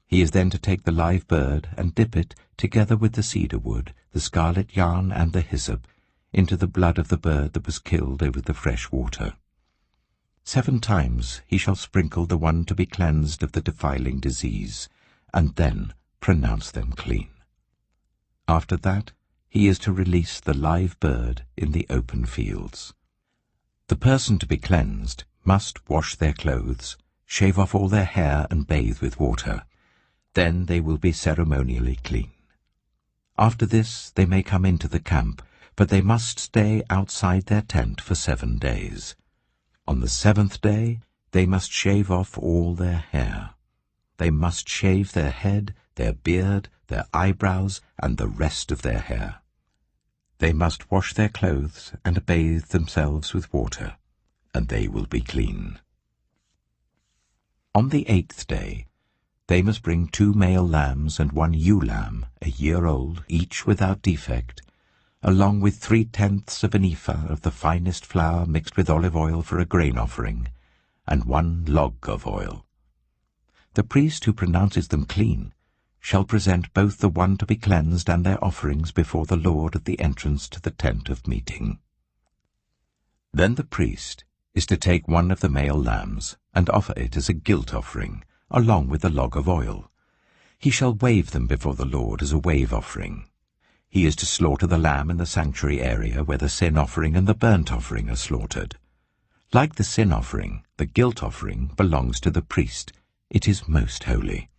He is then to take the live bird and dip it, together with the cedar wood, the scarlet yarn, and the hyssop, into the blood of the bird that was killed over the fresh water. 7 times he shall sprinkle the one to be cleansed of the defiling disease, and then pronounce them clean. After that, he is to release the live bird in the open fields. The person to be cleansed must wash their clothes, shave off all their hair, and bathe with water. Then they will be ceremonially clean. After this they may come into the camp, but they must stay outside their tent for 7 days. On the 7th day they must shave off all their hair. They must shave their head, their beard, their eyebrows, and the rest of their hair. They must wash their clothes and bathe themselves with water, and they will be clean. On the 8th day they must bring 2 male lambs and 1 ewe lamb, a year old, each without defect, along with 3/10 of an ephah of the finest flour mixed with olive oil for a grain offering, and 1 log of oil. The priest who pronounces them clean shall present both the one to be cleansed and their offerings before the Lord at the entrance to the tent of meeting. Then the priest is to take 1 of the male lambs and offer it as a guilt offering, along with the log of oil. He shall wave them before the Lord as a wave offering. He is to slaughter the lamb in the sanctuary area where the sin offering and the burnt offering are slaughtered. Like the sin offering, the guilt offering belongs to the priest. It is most holy.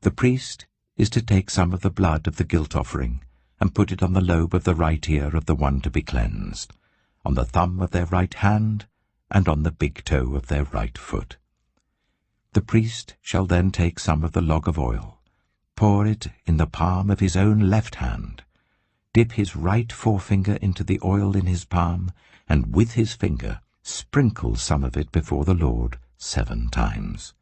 The priest is to take some of the blood of the guilt offering and put it on the lobe of the right ear of the one to be cleansed, on the thumb of their right hand, and on the big toe of their right foot. The priest shall then take some of the log of oil, pour it in the palm of his own left hand, dip his right forefinger into the oil in his palm, and with his finger sprinkle some of it before the Lord 7 times.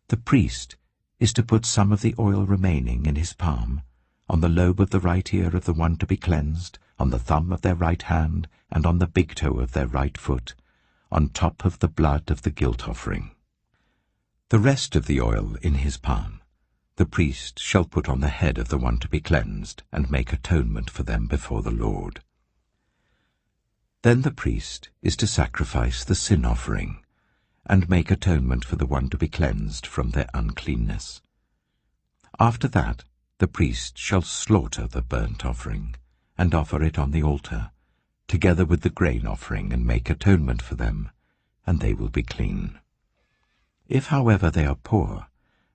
The priest is to put some of the oil remaining in his palm, on the lobe of the right ear of the one to be cleansed, on the thumb of their right hand, and on the big toe of their right foot, on top of the blood of the guilt offering. The rest of the oil in his palm the priest shall put on the head of the one to be cleansed, and make atonement for them before the Lord. Then the priest is to sacrifice the sin offering, and make atonement for the one to be cleansed from their uncleanness. After that the priest shall slaughter the burnt offering, and offer it on the altar, together with the grain offering, and make atonement for them, and they will be clean. If, however, they are poor,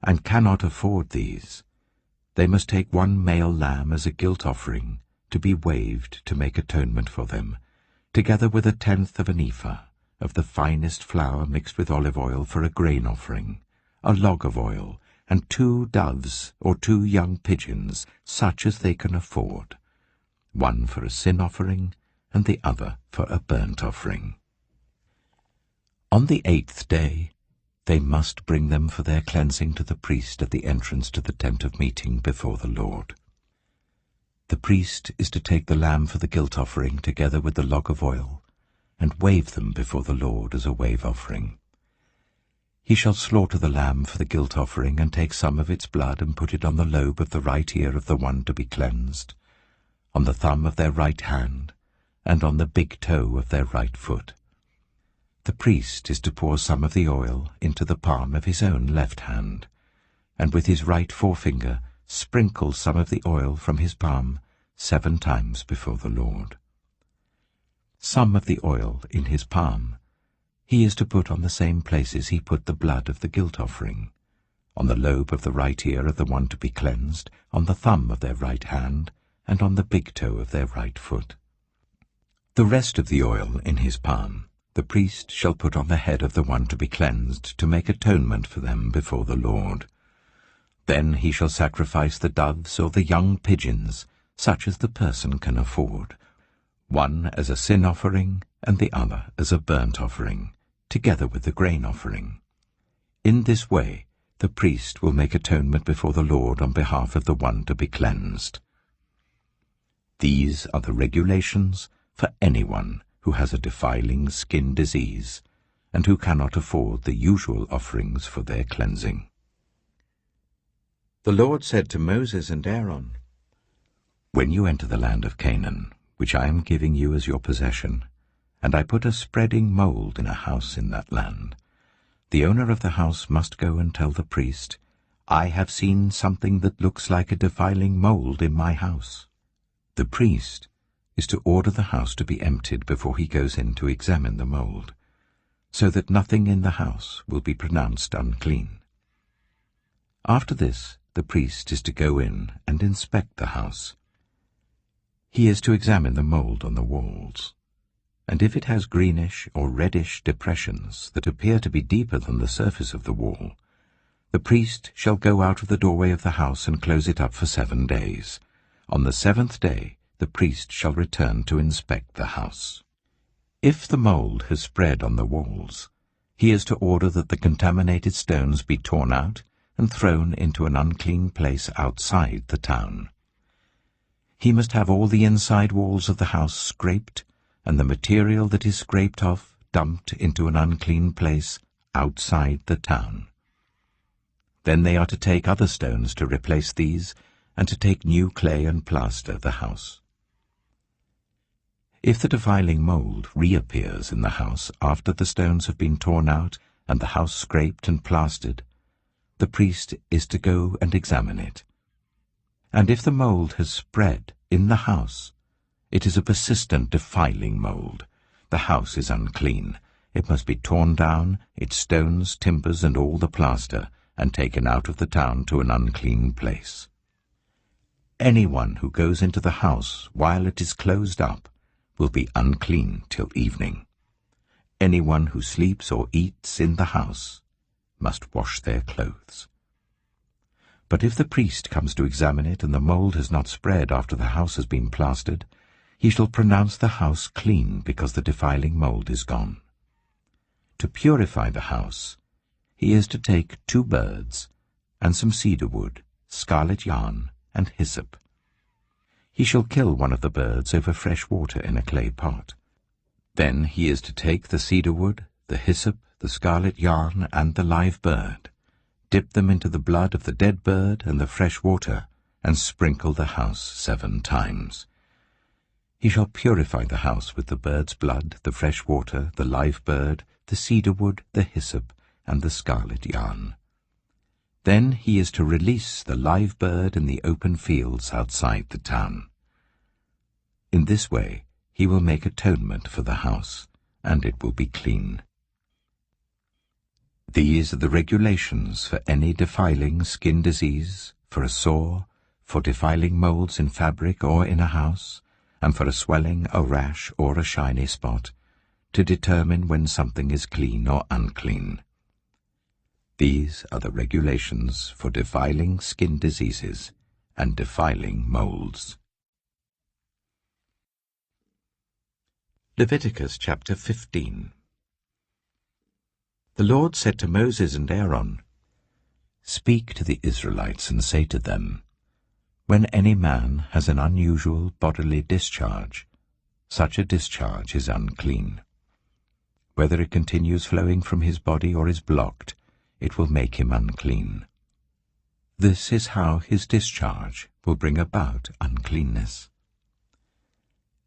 and cannot afford these, they must take 1 male lamb as a guilt offering, to be waved to make atonement for them, together with 1/10 of an ephah of the finest flour mixed with olive oil for a grain offering, a log of oil, and 2 doves or 2 young pigeons, such as they can afford, 1 for a sin offering and the other for a burnt offering. On the 8th day they must bring them for their cleansing to the priest at the entrance to the tent of meeting before the Lord. The priest is to take the lamb for the guilt offering together with the log of oil, and wave them before the Lord as a wave offering. He shall slaughter the lamb for the guilt offering, and take some of its blood and put it on the lobe of the right ear of the one to be cleansed, on the thumb of their right hand, and on the big toe of their right foot. The priest is to pour some of the oil into the palm of his own left hand, and with his right forefinger sprinkle some of the oil from his palm 7 times before the Lord. Some of the oil in his palm he is to put on the same places he put the blood of the guilt offering, on the lobe of the right ear of the one to be cleansed, on the thumb of their right hand, and on the big toe of their right foot. The rest of the oil in his palm the priest shall put on the head of the one to be cleansed, to make atonement for them before the Lord. Then he shall sacrifice the doves or the young pigeons, such as the person can afford, 1 as a sin offering and the other as a burnt offering, together with the grain offering. In this way the priest will make atonement before the Lord on behalf of the one to be cleansed. These are the regulations for anyone who has a defiling skin disease, and who cannot afford the usual offerings for their cleansing. The Lord said to Moses and Aaron, When you enter the land of Canaan, which I am giving you as your possession, and I put a spreading mold in a house in that land, the owner of the house must go and tell the priest, I have seen something that looks like a defiling mold in my house. The priest is to order the house to be emptied before he goes in to examine the mold, so that nothing in the house will be pronounced unclean. After this, the priest is to go in and inspect the house. He is to examine the mold on the walls, and if it has greenish or reddish depressions that appear to be deeper than the surface of the wall, the priest shall go out of the doorway of the house and close it up for 7 days. On the 7th day the priest shall return to inspect the house. If the mold has spread on the walls, he is to order that the contaminated stones be torn out and thrown into an unclean place outside the town. He must have all the inside walls of the house scraped, and the material that is scraped off dumped into an unclean place outside the town. Then they are to take other stones to replace these, and to take new clay and plaster the house. If the defiling mold reappears in the house after the stones have been torn out and the house scraped and plastered, the priest is to go and examine it. And if the mold has spread in the house, it is a persistent defiling mold. The house is unclean. It must be torn down, its stones, timbers, and all the plaster, and taken out of the town to an unclean place. Anyone who goes into the house while it is closed up will be unclean till evening. Anyone who sleeps or eats in the house must wash their clothes. But if the priest comes to examine it and the mold has not spread after the house has been plastered, he shall pronounce the house clean because the defiling mold is gone. To purify the house, he is to take 2 birds and some cedar wood, scarlet yarn, and hyssop. He shall kill one of the birds over fresh water in a clay pot. Then he is to take the cedar wood, the hyssop, the scarlet yarn, and the live bird, dip them into the blood of the dead bird and the fresh water, and sprinkle the house 7 times. He shall purify the house with the bird's blood, the fresh water, the live bird, the cedar wood, the hyssop, and the scarlet yarn. Then he is to release the live bird in the open fields outside the town. In this way he will make atonement for the house, and it will be clean. These are the regulations for any defiling skin disease, for a sore, for defiling molds in fabric or in a house, and for a swelling, a rash, or a shiny spot, to determine when something is clean or unclean. These are the regulations for defiling skin diseases and defiling molds. Leviticus chapter 15. The Lord said to Moses and Aaron, Speak to the Israelites and say to them, When any man has an unusual bodily discharge, such a discharge is unclean. Whether it continues flowing from his body or is blocked, it will make him unclean. This is how his discharge will bring about uncleanness.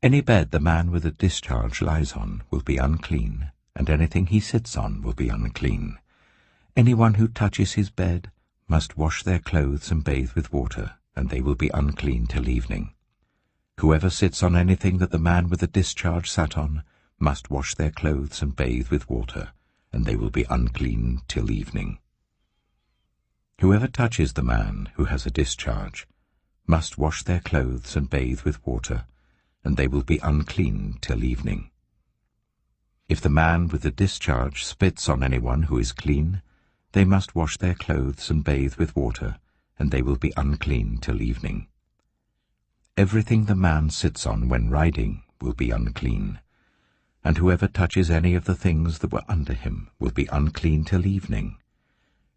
Any bed the man with a discharge lies on will be unclean, and anything he sits on will be unclean. Anyone who touches his bed must wash their clothes and bathe with water, and they will be unclean till evening. Whoever sits on anything that the man with the discharge sat on must wash their clothes and bathe with water, and they will be unclean till evening. Whoever touches the man who has a discharge must wash their clothes and bathe with water, and they will be unclean till evening. If the man with the discharge spits on anyone who is clean, they must wash their clothes and bathe with water, and they will be unclean till evening. Everything the man sits on when riding will be unclean, and whoever touches any of the things that were under him will be unclean till evening.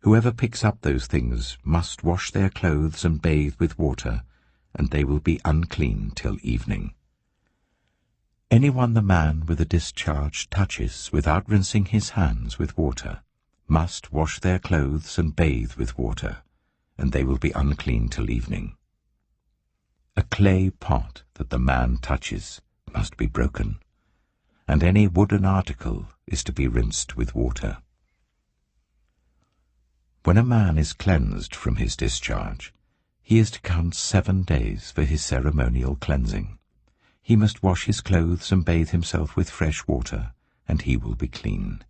Whoever picks up those things must wash their clothes and bathe with water, and they will be unclean till evening. Anyone the man with a discharge touches without rinsing his hands with water must wash their clothes and bathe with water, and they will be unclean till evening. A clay pot that the man touches must be broken, and any wooden article is to be rinsed with water. When a man is cleansed from his discharge, he is to count 7 days for his ceremonial cleansing. He must wash his clothes and bathe himself with fresh water, and he will be clean.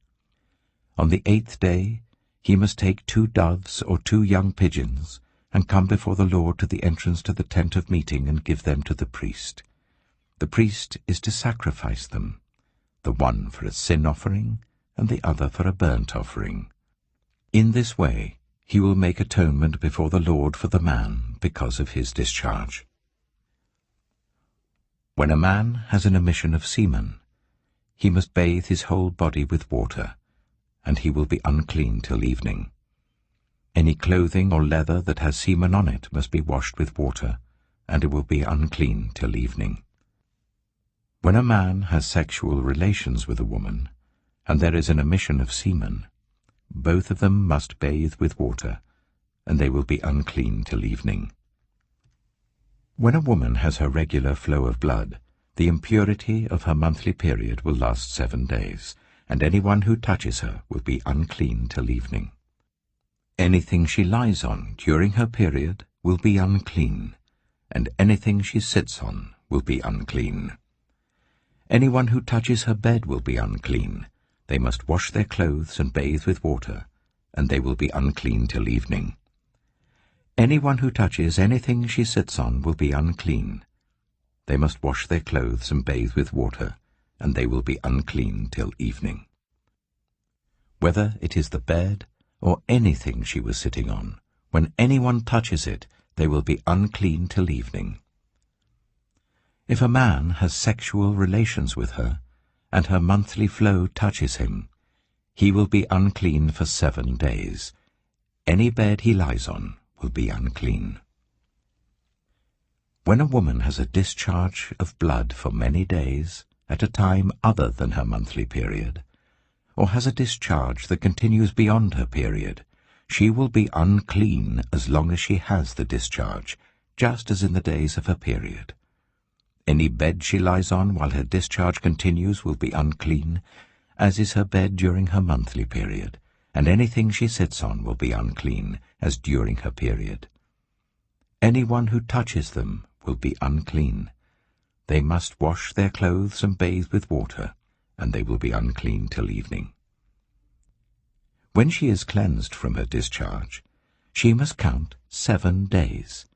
On the 8th day he must take 2 doves or 2 young pigeons, and come before the Lord to the entrance to the tent of meeting and give them to the priest. The priest is to sacrifice them, the one for a sin offering and the other for a burnt offering. In this way he will make atonement before the Lord for the man because of his discharge. When a man has an emission of semen, he must bathe his whole body with water, and he will be unclean till evening. Any clothing or leather that has semen on it must be washed with water, and it will be unclean till evening. When a man has sexual relations with a woman, and there is an emission of semen, both of them must bathe with water, and they will be unclean till evening. When a woman has her regular flow of blood, the impurity of her monthly period will last 7 days, and anyone who touches her will be unclean till evening. Anything she lies on during her period will be unclean, and anything she sits on will be unclean. Anyone who touches her bed will be unclean. They must wash their clothes and bathe with water, and they will be unclean till evening. Anyone who touches anything she sits on will be unclean. They must wash their clothes and bathe with water, and they will be unclean till evening. Whether it is the bed or anything she was sitting on, when anyone touches it, they will be unclean till evening. If a man has sexual relations with her, and her monthly flow touches him, he will be unclean for 7 days. Any bed he lies on will be unclean. When a woman has a discharge of blood for many days, at a time other than her monthly period, or has a discharge that continues beyond her period, she will be unclean as long as she has the discharge, just as in the days of her period. Any bed she lies on while her discharge continues will be unclean, as is her bed during her monthly period, and anything she sits on will be unclean, as during her period. Anyone who touches them will be unclean. They must wash their clothes and bathe with water, and they will be unclean till evening. When she is cleansed from her discharge, she must count 7 days,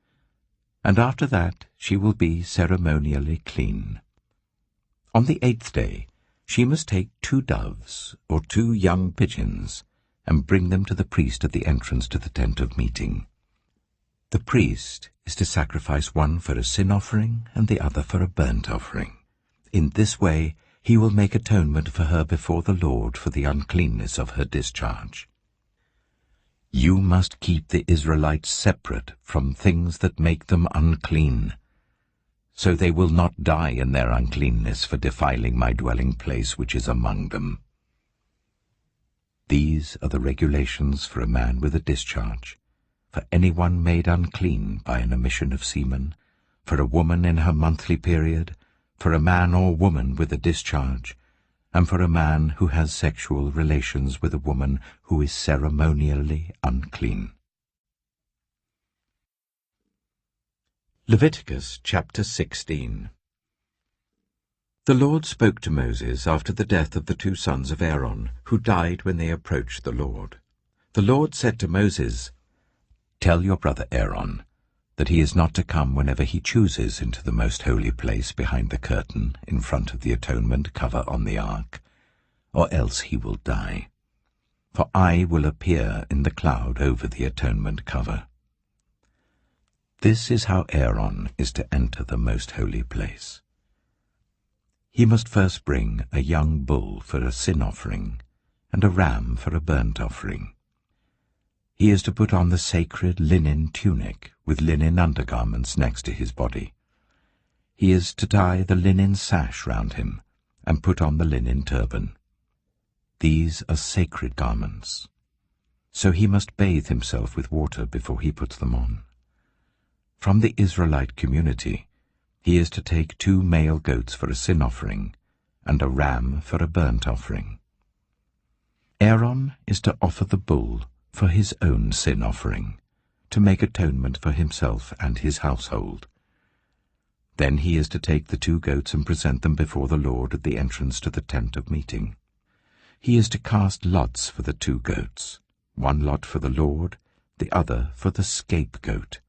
and after that she will be ceremonially clean. On the 8th day she must take 2 doves or 2 young pigeons, and bring them to the priest at the entrance to the tent of meeting. The priest is to sacrifice one for a sin offering and the other for a burnt offering. In this way he will make atonement for her before the Lord for the uncleanness of her discharge. You must keep the Israelites separate from things that make them unclean, so they will not die in their uncleanness for defiling my dwelling place which is among them. These are the regulations for a man with a discharge, for anyone made unclean by an emission of semen, for a woman in her monthly period, for a man or woman with a discharge, and for a man who has sexual relations with a woman who is ceremonially unclean. Leviticus chapter 16. The Lord spoke to Moses after the death of the 2 sons of Aaron, who died when they approached the Lord. The Lord said to Moses, "Tell your brother Aaron that he is not to come whenever he chooses into the most holy place behind the curtain in front of the atonement cover on the ark, or else he will die. For I will appear in the cloud over the atonement cover." This is how Aaron is to enter the most holy place. He must first bring a young bull for a sin offering and a ram for a burnt offering. He is to put on the sacred linen tunic with linen undergarments next to his body. He is to tie the linen sash round him and put on the linen turban. These are sacred garments. so he must bathe himself with water before he puts them on. From the Israelite community, he is to take 2 male goats for a sin offering, and a ram for a burnt offering. Aaron is to offer the bull for his own sin offering, to make atonement for himself and his household. Then he is to take the 2 goats and present them before the Lord at the entrance to the tent of meeting. He is to cast lots for the 2 goats, 1 lot for the Lord, the other for the scapegoat.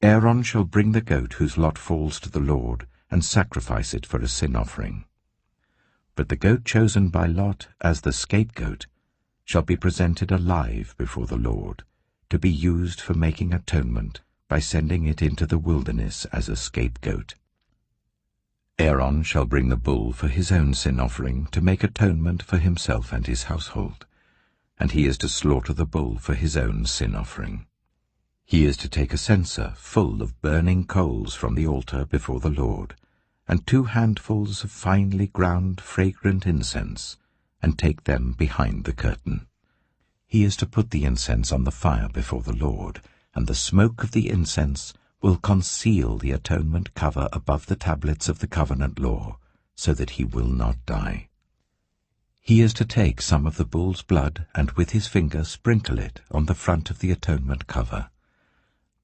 Aaron shall bring the goat whose lot falls to the Lord and sacrifice it for a sin offering. But the goat chosen by lot as the scapegoat shall be presented alive before the Lord, to be used for making atonement by sending it into the wilderness as a scapegoat. Aaron shall bring the bull for his own sin offering to make atonement for himself and his household, and he is to slaughter the bull for his own sin offering. He is to take a censer full of burning coals from the altar before the Lord, and 2 handfuls of finely ground fragrant incense, and take them behind the curtain. He is to put the incense on the fire before the Lord, and the smoke of the incense will conceal the atonement cover above the tablets of the covenant law, so that he will not die. He is to take some of the bull's blood and with his finger sprinkle it on the front of the atonement cover.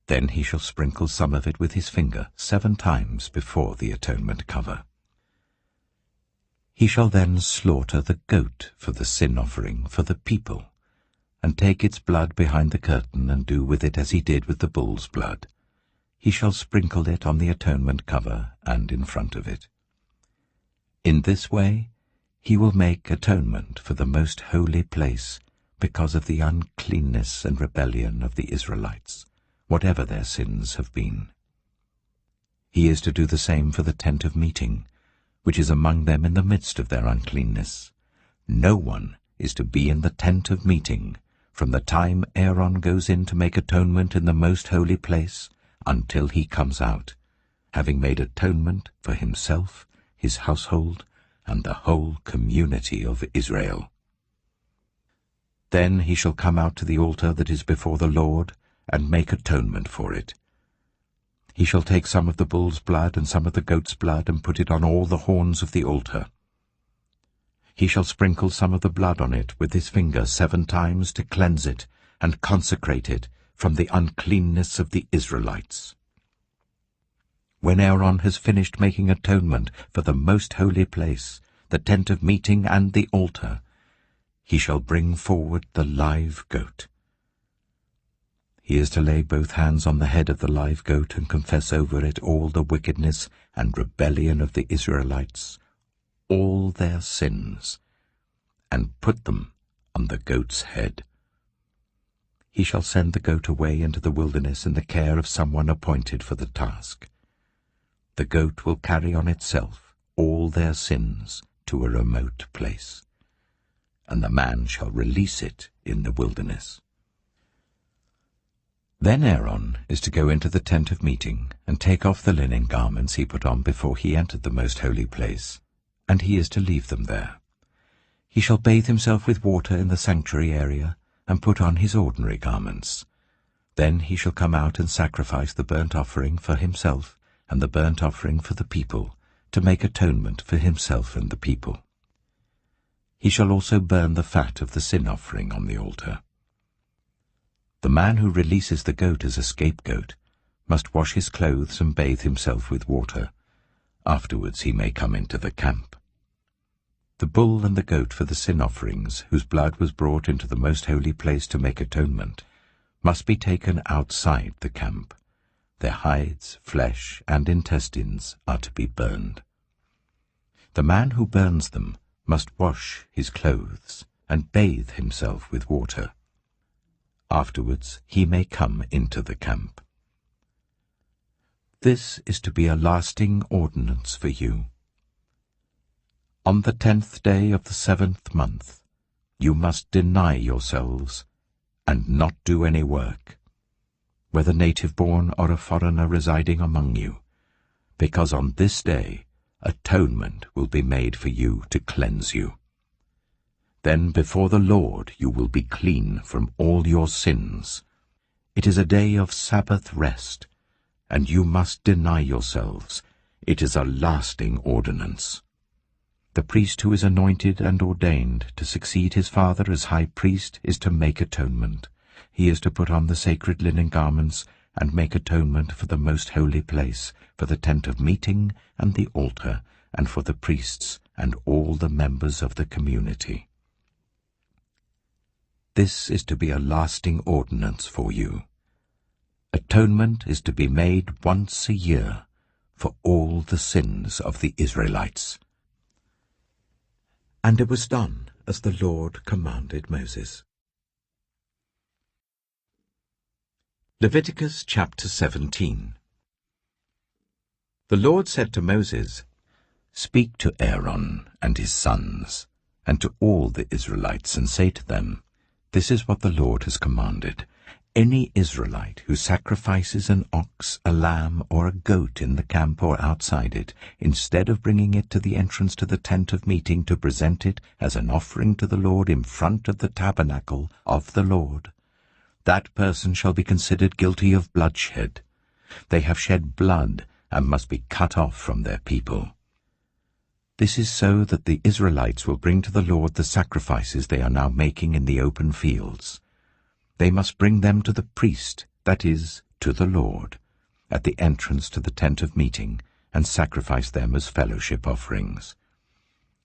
Then he shall sprinkle some of it with his finger 7 times before the atonement cover. He shall then slaughter the goat for the sin offering for the people, and take its blood behind the curtain and do with it as he did with the bull's blood. He shall sprinkle it on the atonement cover and in front of it. In this way he will make atonement for the most holy place because of the uncleanness and rebellion of the Israelites, whatever their sins have been. He is to do the same for the tent of meeting, which is among them in the midst of their uncleanness. No one is to be in the tent of meeting from the time Aaron goes in to make atonement in the most holy place until he comes out, having made atonement for himself, his household, and the whole community of Israel. Then he shall come out to the altar that is before the Lord, and make atonement for it. He shall take some of the bull's blood and some of the goat's blood, and put it on all the horns of the altar. He shall sprinkle some of the blood on it with his finger 7 times to cleanse it and consecrate it from the uncleanness of the Israelites. When Aaron has finished making atonement for the most holy place, the tent of meeting and the altar, he shall bring forward the live goat. He is to lay both hands on the head of the live goat and confess over it all the wickedness and rebellion of the Israelites, all their sins, and put them on the goat's head. He shall send the goat away into the wilderness in the care of someone appointed for the task. The goat will carry on itself all their sins to a remote place, and the man shall release it in the wilderness. Then Aaron is to go into the tent of meeting and take off the linen garments he put on before he entered the most holy place, and he is to leave them there. He shall bathe himself with water in the sanctuary area and put on his ordinary garments. Then he shall come out and sacrifice the burnt offering for himself and the burnt offering for the people, to make atonement for himself and the people. He shall also burn the fat of the sin offering on the altar. The man who releases the goat as a scapegoat must wash his clothes and bathe himself with water. Afterwards he may come into the camp. The bull and the goat for the sin offerings, whose blood was brought into the most holy place to make atonement, must be taken outside the camp. Their hides, flesh, and intestines are to be burned. The man who burns them must wash his clothes and bathe himself with water. Afterwards he may come into the camp. This is to be a lasting ordinance for you. On the 10th day of the 7th month you must deny yourselves and not do any work, whether native-born or a foreigner residing among you, because on this day atonement will be made for you to cleanse you. Then before the Lord you will be clean from all your sins. It is a day of Sabbath rest, and you must deny yourselves. It is a lasting ordinance. The priest who is anointed and ordained to succeed his father as high priest is to make atonement. He is to put on the sacred linen garments and make atonement for the most holy place, for the tent of meeting and the altar, and for the priests and all the members of the community. This is to be a lasting ordinance for you. Atonement is to be made once a year for all the sins of the Israelites. And it was done as the Lord commanded Moses. Leviticus chapter 17. The Lord said to Moses, Speak to Aaron and his sons, and to all the Israelites, and say to them, This is what the Lord has commanded. Any Israelite who sacrifices an ox, a lamb, or a goat in the camp or outside it, instead of bringing it to the entrance to the tent of meeting to present it as an offering to the Lord in front of the tabernacle of the Lord, that person shall be considered guilty of bloodshed. They have shed blood and must be cut off from their people. This is so that the Israelites will bring to the Lord the sacrifices they are now making in the open fields. They must bring them to the priest, that is, to the Lord, at the entrance to the tent of meeting, and sacrifice them as fellowship offerings.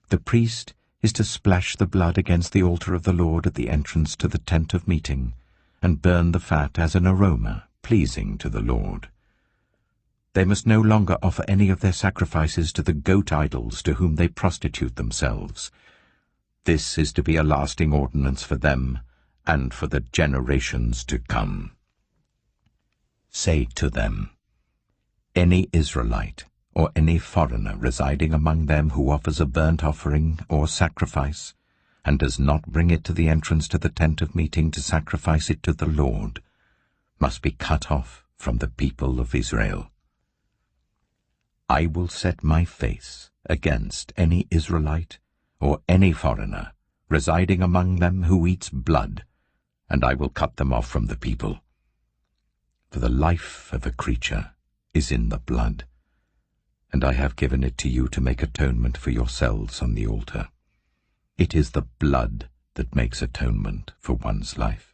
The priest is to splash the blood against the altar of the Lord at the entrance to the tent of meeting, and burn the fat as an aroma, pleasing to the Lord. They must no longer offer any of their sacrifices to the goat idols to whom they prostitute themselves. This is to be a lasting ordinance for them and for the generations to come. Say to them, Any Israelite or any foreigner residing among them who offers a burnt offering or sacrifice, and does not bring it to the entrance to the tent of meeting to sacrifice it to the Lord, must be cut off from the people of Israel. I will set my face against any Israelite or any foreigner residing among them who eats blood, and I will cut them off from the people. For the life of a creature is in the blood, and I have given it to you to make atonement for yourselves on the altar. It is the blood that makes atonement for one's life.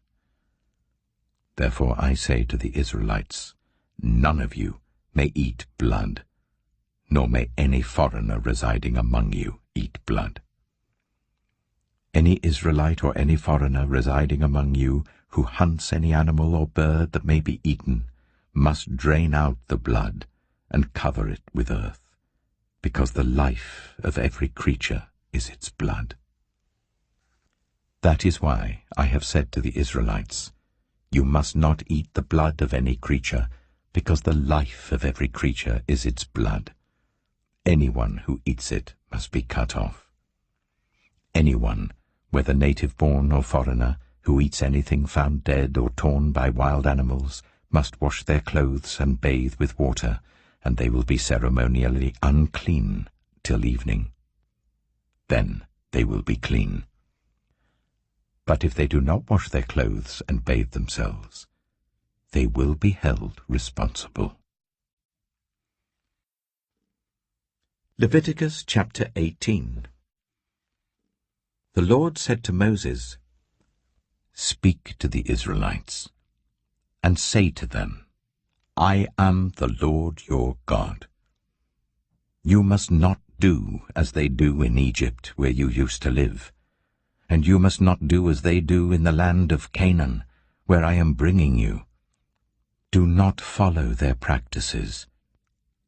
Therefore I say to the Israelites, None of you may eat blood, nor may any foreigner residing among you eat blood. Any Israelite or any foreigner residing among you who hunts any animal or bird that may be eaten must drain out the blood and cover it with earth, because the life of every creature is its blood. That is why I have said to the Israelites, You must not eat the blood of any creature, because the life of every creature is its blood. Anyone who eats it must be cut off. Anyone, whether native-born or foreigner, who eats anything found dead or torn by wild animals, must wash their clothes and bathe with water, and they will be ceremonially unclean till evening. Then they will be clean. But if they do not wash their clothes and bathe themselves, they will be held responsible. Leviticus chapter 18. The Lord said to Moses, Speak to the Israelites, and say to them, I am the Lord your God. You must not do as they do in Egypt, where you used to live, and you must not do as they do in the land of Canaan, where I am bringing you. Do not follow their practices.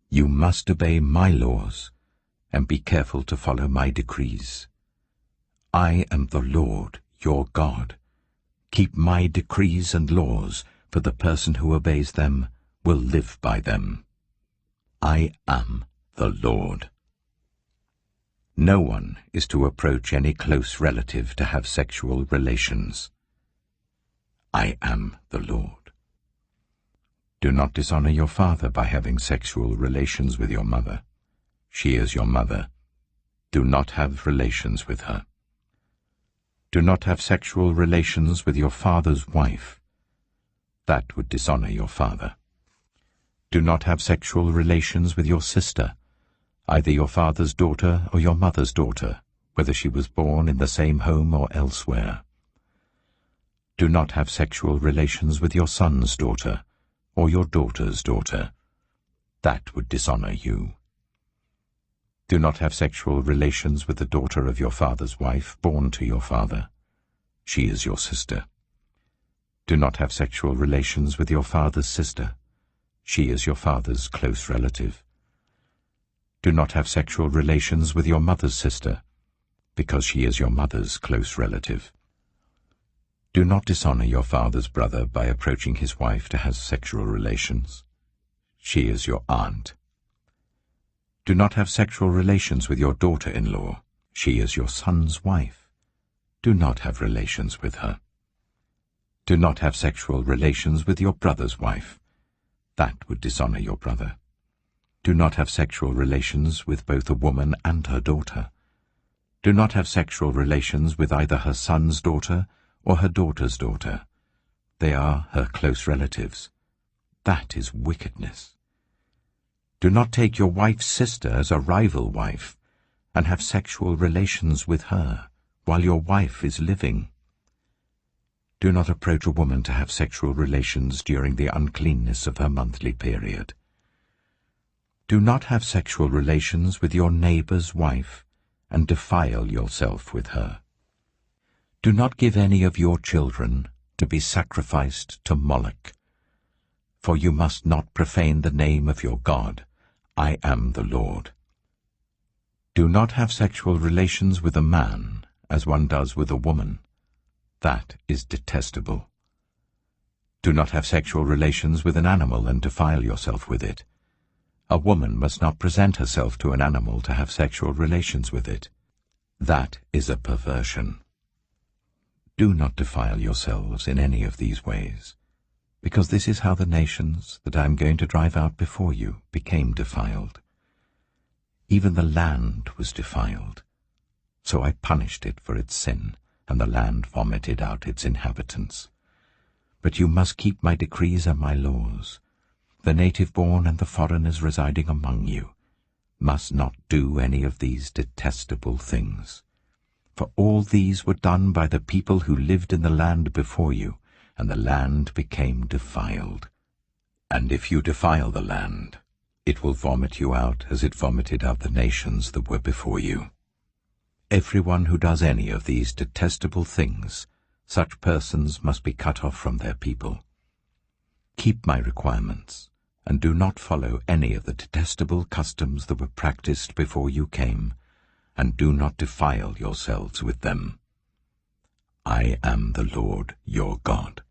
You must obey my laws, and be careful to follow my decrees. I am the Lord your God. Keep my decrees and laws, for the person who obeys them will live by them. I am the Lord. No one is to approach any close relative to have sexual relations. I am the Lord. Do not dishonor your father by having sexual relations with your mother. She is your mother. Do not have relations with her. Do not have sexual relations with your father's wife. That would dishonor your father. Do not have sexual relations with your sister, either your father's daughter or your mother's daughter, whether she was born in the same home or elsewhere. Do not have sexual relations with your son's daughter or your daughter's daughter. That would dishonor you. Do not have sexual relations with the daughter of your father's wife born to your father. She is your sister. Do not have sexual relations with your father's sister. She is your father's close relative. Do not have sexual relations with your mother's sister, because she is your mother's close relative. Do not dishonor your father's brother by approaching his wife to have sexual relations. She is your aunt. Do not have sexual relations with your daughter-in-law. She is your son's wife. Do not have relations with her. Do not have sexual relations with your brother's wife. That would dishonor your brother. Do not have sexual relations with both a woman and her daughter. Do not have sexual relations with either her son's daughter or her daughter's daughter. They are her close relatives. That is wickedness. Do not take your wife's sister as a rival wife and have sexual relations with her while your wife is living. Do not approach a woman to have sexual relations during the uncleanness of her monthly period. Do not have sexual relations with your neighbor's wife and defile yourself with her. Do not give any of your children to be sacrificed to Moloch, for you must not profane the name of your God. I am the Lord. Do not have sexual relations with a man as one does with a woman. That is detestable. Do not have sexual relations with an animal and defile yourself with it. A woman must not present herself to an animal to have sexual relations with it. That is a perversion. Do not defile yourselves in any of these ways, because this is how the nations that I am going to drive out before you became defiled. Even the land was defiled. So I punished it for its sin, and the land vomited out its inhabitants. But you must keep my decrees and my laws. The native-born and the foreigners residing among you must not do any of these detestable things. For all these were done by the people who lived in the land before you, and the land became defiled. And if you defile the land, it will vomit you out as it vomited out the nations that were before you. Everyone who does any of these detestable things, such persons must be cut off from their people. Keep my requirements, and do not follow any of the detestable customs that were practiced before you came, and do not defile yourselves with them. I am the Lord your God.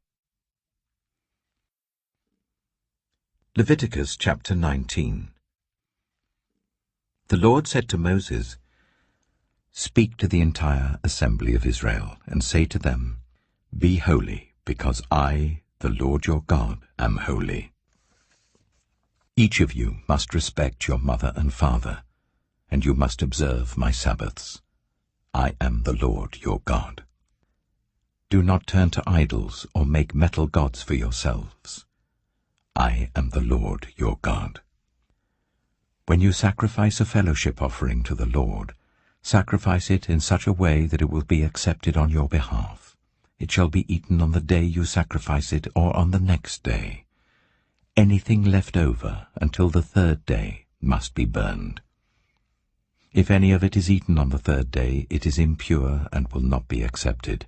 Leviticus chapter 19. The Lord said to Moses, "Speak to the entire assembly of Israel, and say to them, Be holy, because I, the Lord your God, am holy. Each of you must respect your mother and father, and you must observe my Sabbaths. I am the Lord your God. Do not turn to idols or make metal gods for yourselves. I am the Lord your God. When you sacrifice a fellowship offering to the Lord, sacrifice it in such a way that it will be accepted on your behalf. It shall be eaten on the day you sacrifice it or on the next day. Anything left over until the third day must be burned. If any of it is eaten on the third day, it is impure and will not be accepted.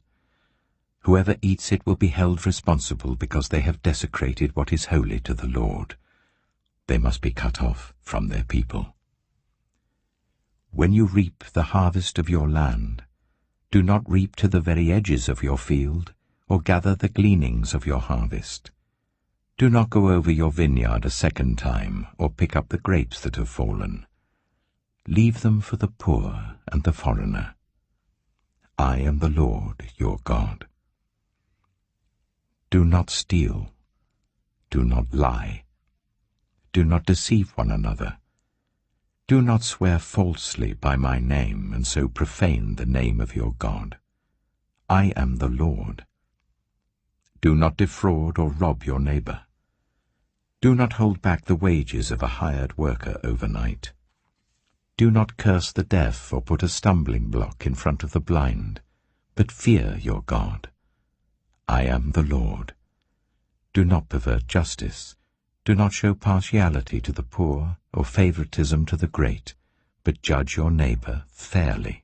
Whoever eats it will be held responsible because they have desecrated what is holy to the Lord. They must be cut off from their people. When you reap the harvest of your land, do not reap to the very edges of your field, or gather the gleanings of your harvest. Do not go over your vineyard a second time, or pick up the grapes that have fallen. Leave them for the poor and the foreigner. I am the Lord your God. Do not steal. Do not lie. Do not deceive one another. Do not swear falsely by my name, and so profane the name of your God. I am the Lord. Do not defraud or rob your neighbor. Do not hold back the wages of a hired worker overnight. Do not curse the deaf or put a stumbling block in front of the blind, but fear your God. I am the Lord. Do not pervert justice. Do not show partiality to the poor or favoritism to the great, but judge your neighbor fairly.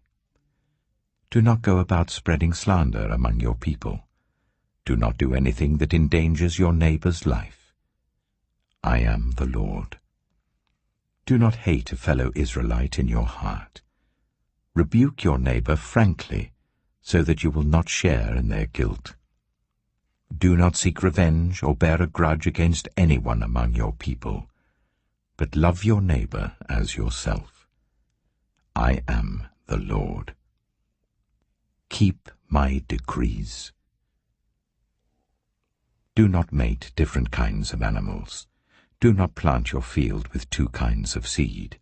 Do not go about spreading slander among your people. Do not do anything that endangers your neighbor's life. I am the Lord. Do not hate a fellow Israelite in your heart. Rebuke your neighbor frankly, so that you will not share in their guilt. Do not seek revenge or bear a grudge against anyone among your people, but love your neighbor as yourself. I am the Lord. Keep my decrees. Do not mate different kinds of animals. Do not plant your field with two kinds of seed.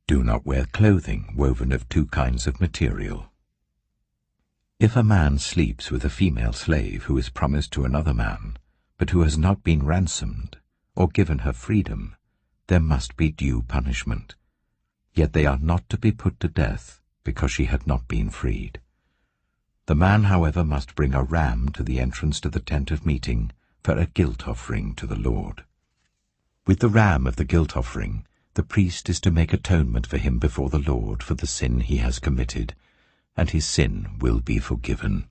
Do not wear clothing woven of two kinds of material. If a man sleeps with a female slave who is promised to another man, but who has not been ransomed or given her freedom, there must be due punishment. Yet they are not to be put to death, because she had not been freed. The man, however, must bring a ram to the entrance to the tent of meeting for a guilt offering to the Lord. With the ram of the guilt offering, the priest is to make atonement for him before the Lord for the sin he has committed, and his sin will be forgiven.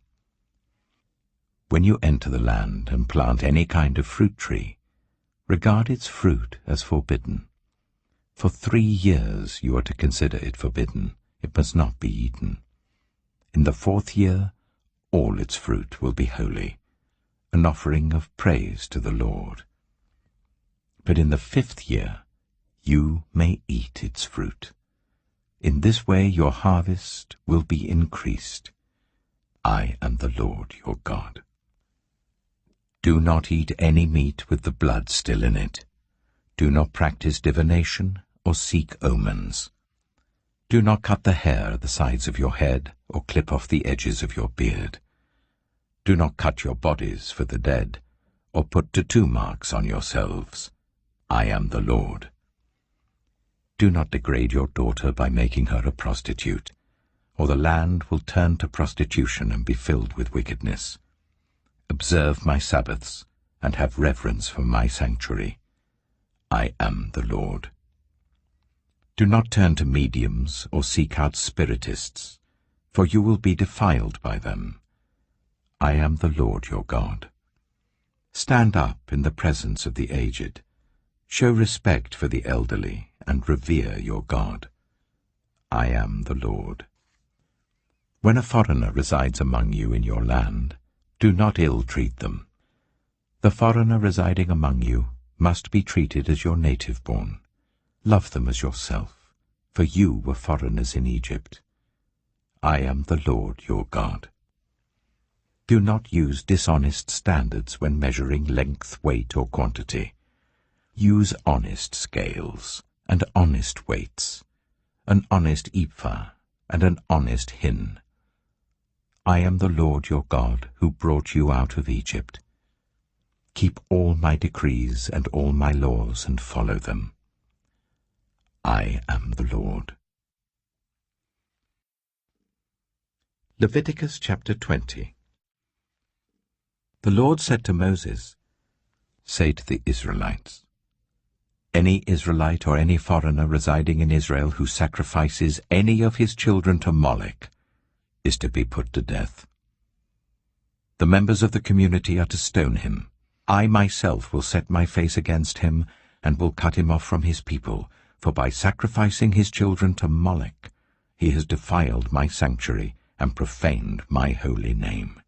When you enter the land and plant any kind of fruit tree, regard its fruit as forbidden. For 3 years you are to consider it forbidden. It must not be eaten. In the 4th year, all its fruit will be holy, an offering of praise to the Lord. But in the 5th year, you may eat its fruit. In this way your harvest will be increased. I am the Lord your God. Do not eat any meat with the blood still in it. Do not practice divination or seek omens. Do not cut the hair at the sides of your head or clip off the edges of your beard. Do not cut your bodies for the dead or put tattoo marks on yourselves. I am the Lord. Do not degrade your daughter by making her a prostitute, or the land will turn to prostitution and be filled with wickedness. Observe my Sabbaths, and have reverence for my sanctuary. I am the Lord. Do not turn to mediums or seek out spiritists, for you will be defiled by them. I am the Lord your God. Stand up in the presence of the aged. Show respect for the elderly, and revere your God. I am the Lord. When a foreigner resides among you in your land, do not ill-treat them. The foreigner residing among you must be treated as your native-born. Love them as yourself, for you were foreigners in Egypt. I am the Lord your God. Do not use dishonest standards when measuring length, weight, or quantity. Use honest scales and honest weights, an honest ephah and an honest hin. I am the Lord your God who brought you out of Egypt. Keep all my decrees and all my laws and follow them. I am the Lord. Leviticus chapter 20. The Lord said to Moses, "Say to the Israelites, any Israelite or any foreigner residing in Israel who sacrifices any of his children to Molech is to be put to death. The members of the community are to stone him. I myself will set my face against him and will cut him off from his people, for by sacrificing his children to Molech he has defiled my sanctuary and profaned my holy name.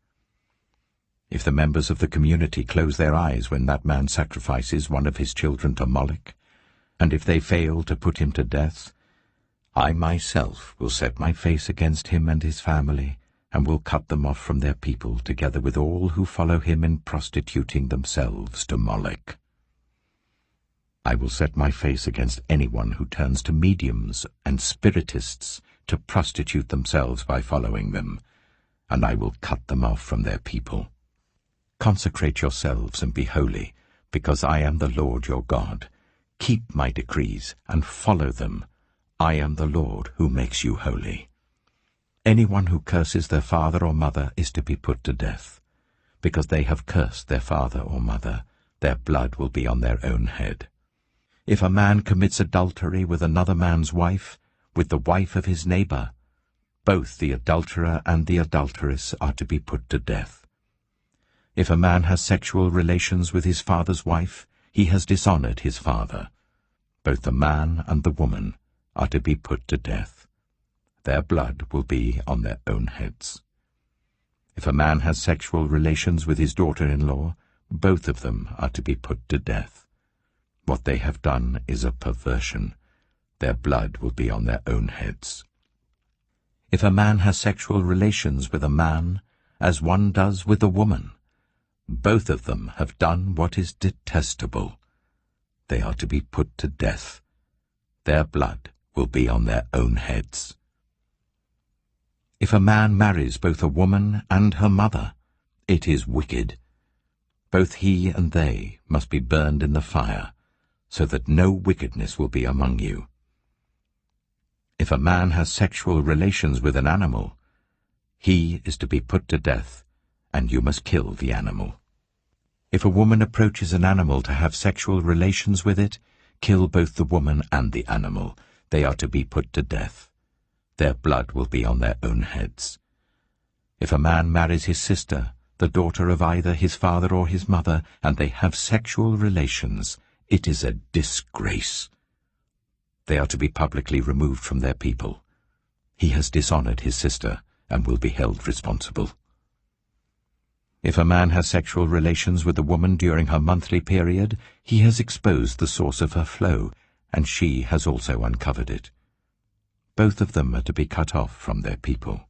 If the members of the community close their eyes when that man sacrifices one of his children to Molech, and if they fail to put him to death, I myself will set my face against him and his family, and will cut them off from their people, together with all who follow him in prostituting themselves to Molech. I will set my face against anyone who turns to mediums and spiritists to prostitute themselves by following them, and I will cut them off from their people. Consecrate yourselves and be holy, because I am the Lord your God. Keep my decrees and follow them. I am the Lord who makes you holy. Anyone who curses their father or mother is to be put to death. Because they have cursed their father or mother, their blood will be on their own head. If a man commits adultery with another man's wife, with the wife of his neighbor, both the adulterer and the adulteress are to be put to death. If a man has sexual relations with his father's wife, he has dishonored his father. Both the man and the woman are to be put to death. Their blood will be on their own heads. If a man has sexual relations with his daughter-in-law, both of them are to be put to death. What they have done is a perversion. Their blood will be on their own heads. If a man has sexual relations with a man, as one does with a woman, both of them have done what is detestable. They are to be put to death. Their blood will be on their own heads. If a man marries both a woman and her mother, it is wicked. Both he and they must be burned in the fire, so that no wickedness will be among you. If a man has sexual relations with an animal, he is to be put to death, and you must kill the animal. If a woman approaches an animal to have sexual relations with it, kill both the woman and the animal. They are to be put to death. Their blood will be on their own heads. If a man marries his sister, the daughter of either his father or his mother, and they have sexual relations, it is a disgrace. They are to be publicly removed from their people. He has dishonored his sister and will be held responsible. If a man has sexual relations with a woman during her monthly period, he has exposed the source of her flow, and she has also uncovered it. Both of them are to be cut off from their people.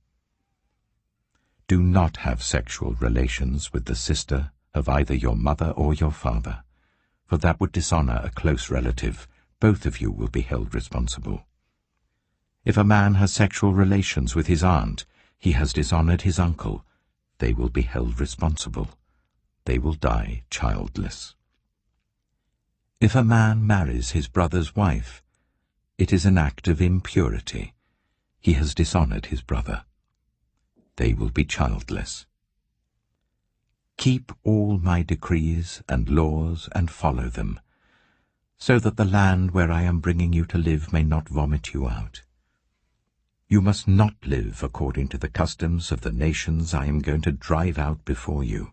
Do not have sexual relations with the sister of either your mother or your father, for that would dishonor a close relative. Both of you will be held responsible. If a man has sexual relations with his aunt, he has dishonored his uncle. They will be held responsible. They will die childless. If a man marries his brother's wife, it is an act of impurity. He has dishonored his brother. They will be childless. Keep all my decrees and laws and follow them, so that the land where I am bringing you to live may not vomit you out. You must not live according to the customs of the nations I am going to drive out before you.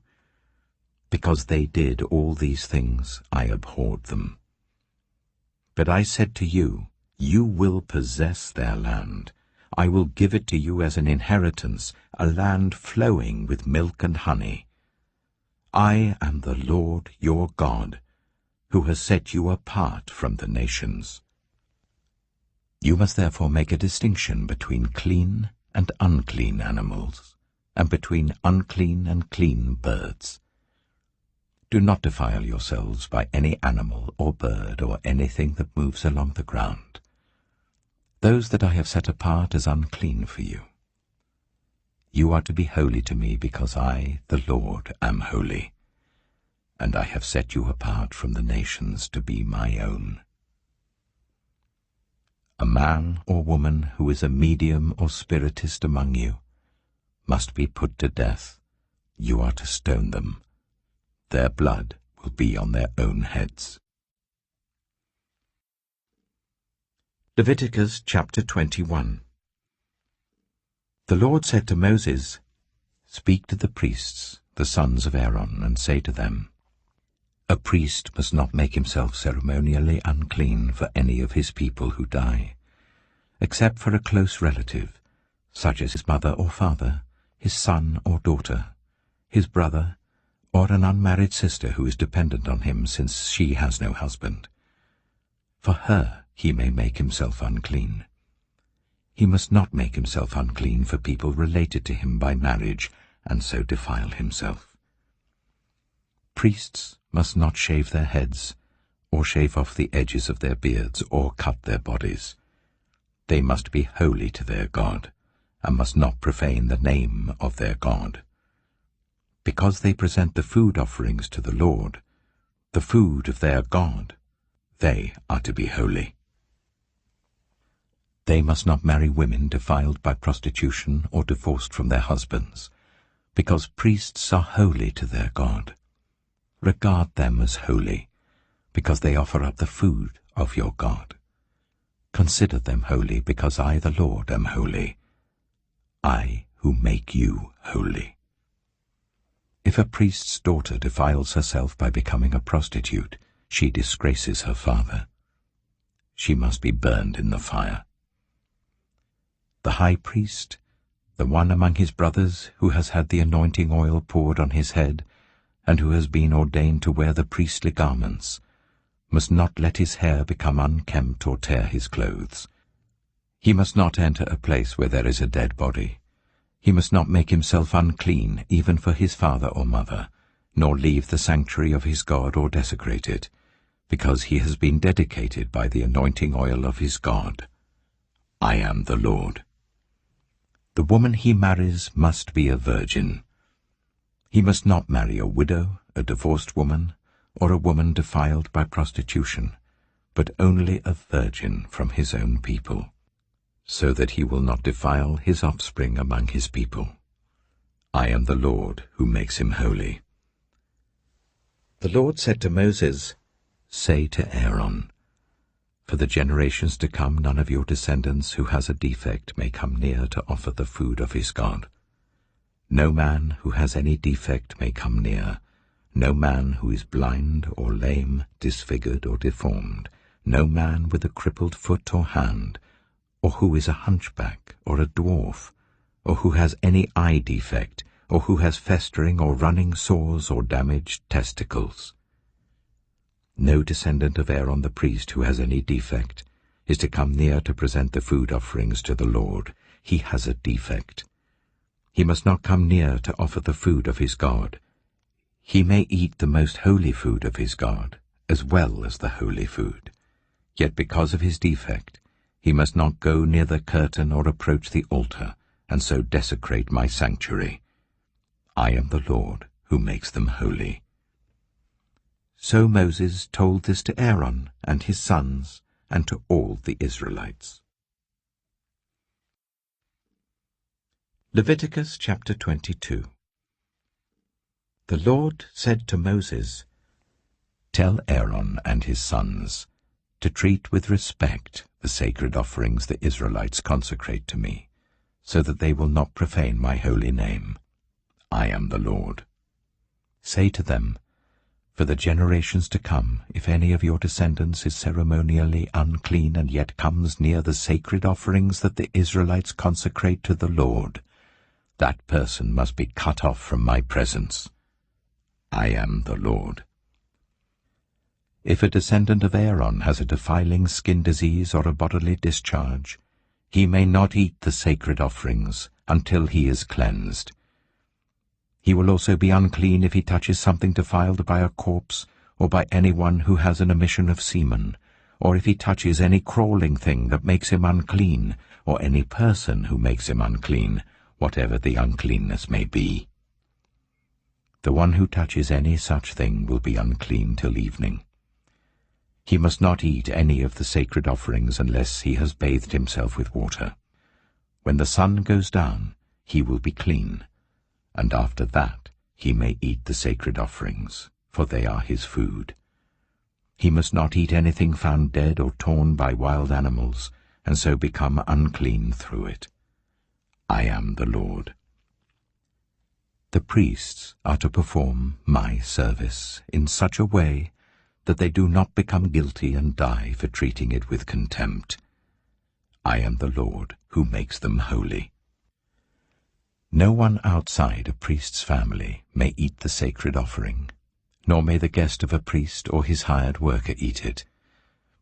Because they did all these things, I abhorred them. But I said to you, you will possess their land. I will give it to you as an inheritance, a land flowing with milk and honey. I am the Lord your God, who has set you apart from the nations. You must therefore make a distinction between clean and unclean animals, and between unclean and clean birds. Do not defile yourselves by any animal or bird or anything that moves along the ground. Those that I have set apart as unclean for you. You are to be holy to me, because I, the Lord, am holy, and I have set you apart from the nations to be my own. A man or woman who is a medium or spiritist among you must be put to death. You are to stone them. Their blood will be on their own heads. Leviticus chapter 21. The Lord said to Moses, Speak to the priests, the sons of Aaron, and say to them, A priest must not make himself ceremonially unclean for any of his people who die, except for a close relative, such as his mother or father, his son or daughter, his brother, or an unmarried sister who is dependent on him since she has no husband. For her he may make himself unclean. He must not make himself unclean for people related to him by marriage, and so defile himself. Priests must not shave their heads, or shave off the edges of their beards, or cut their bodies. They must be holy to their God, and must not profane the name of their God. Because they present the food offerings to the Lord, the food of their God, they are to be holy. They must not marry women defiled by prostitution or divorced from their husbands, because priests are holy to their God. Regard them as holy, because they offer up the food of your God. Consider them holy, because I, the Lord, am holy, I who make you holy. If a priest's daughter defiles herself by becoming a prostitute, she disgraces her father. She must be burned in the fire. The high priest, the one among his brothers who has had the anointing oil poured on his head, and who has been ordained to wear the priestly garments, must not let his hair become unkempt or tear his clothes. He must not enter a place where there is a dead body. He must not make himself unclean even for his father or mother, nor leave the sanctuary of his God or desecrate it, because he has been dedicated by the anointing oil of his God. I am the Lord. The woman he marries must be a virgin. He must not marry a widow, a divorced woman, or a woman defiled by prostitution, but only a virgin from his own people, so that he will not defile his offspring among his people. I am the Lord who makes him holy. The Lord said to Moses, Say to Aaron, For the generations to come none of your descendants who has a defect may come near to offer the food of his God. No man who has any defect may come near, no man who is blind or lame, disfigured or deformed, no man with a crippled foot or hand, or who is a hunchback or a dwarf, or who has any eye defect, or who has festering or running sores or damaged testicles. No descendant of Aaron the priest who has any defect is to come near to present the food offerings to the Lord. He has a defect. He must not come near to offer the food of his God. He may eat the most holy food of his God, as well as the holy food. Yet because of his defect, he must not go near the curtain or approach the altar, and so desecrate my sanctuary. I am the Lord who makes them holy. So Moses told this to Aaron and his sons and to all the Israelites. Leviticus chapter 22. The Lord said to Moses, Tell Aaron and his sons to treat with respect the sacred offerings the Israelites consecrate to me, so that they will not profane my holy name. I am the Lord. Say to them, For the generations to come, if any of your descendants is ceremonially unclean and yet comes near the sacred offerings that the Israelites consecrate to the Lord, that person must be cut off from my presence. I am the Lord. If a descendant of Aaron has a defiling skin disease or a bodily discharge, he may not eat the sacred offerings until he is cleansed. He will also be unclean if he touches something defiled by a corpse or by anyone who has an emission of semen, or if he touches any crawling thing that makes him unclean, or any person who makes him unclean, whatever the uncleanness may be. The one who touches any such thing will be unclean till evening. He must not eat any of the sacred offerings unless he has bathed himself with water. When the sun goes down, he will be clean, and after that he may eat the sacred offerings, for they are his food. He must not eat anything found dead or torn by wild animals, and so become unclean through it. I am the Lord. The priests are to perform my service in such a way that they do not become guilty and die for treating it with contempt. I am the Lord who makes them holy. No one outside a priest's family may eat the sacred offering, nor may the guest of a priest or his hired worker eat it.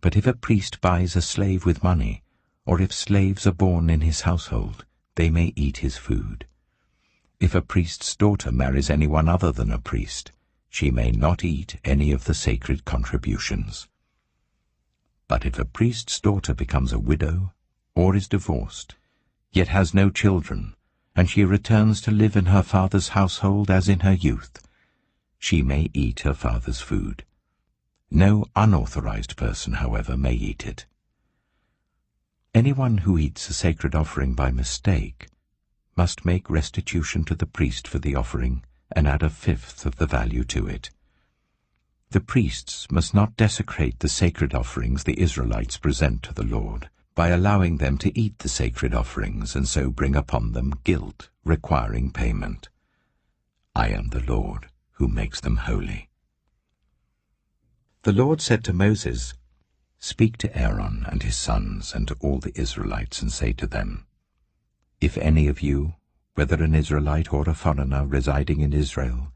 But if a priest buys a slave with money, or if slaves are born in his household, they may eat his food. If a priest's daughter marries anyone other than a priest, she may not eat any of the sacred contributions. But if a priest's daughter becomes a widow or is divorced, yet has no children, and she returns to live in her father's household as in her youth, she may eat her father's food. No unauthorized person, however, may eat it. Anyone who eats a sacred offering by mistake must make restitution to the priest for the offering and add 1/5 of the value to it. The priests must not desecrate the sacred offerings the Israelites present to the Lord by allowing them to eat the sacred offerings and so bring upon them guilt requiring payment. I am the Lord who makes them holy. The Lord said to Moses, "Speak to Aaron and his sons and to all the Israelites and say to them, if any of you, whether an Israelite or a foreigner residing in Israel,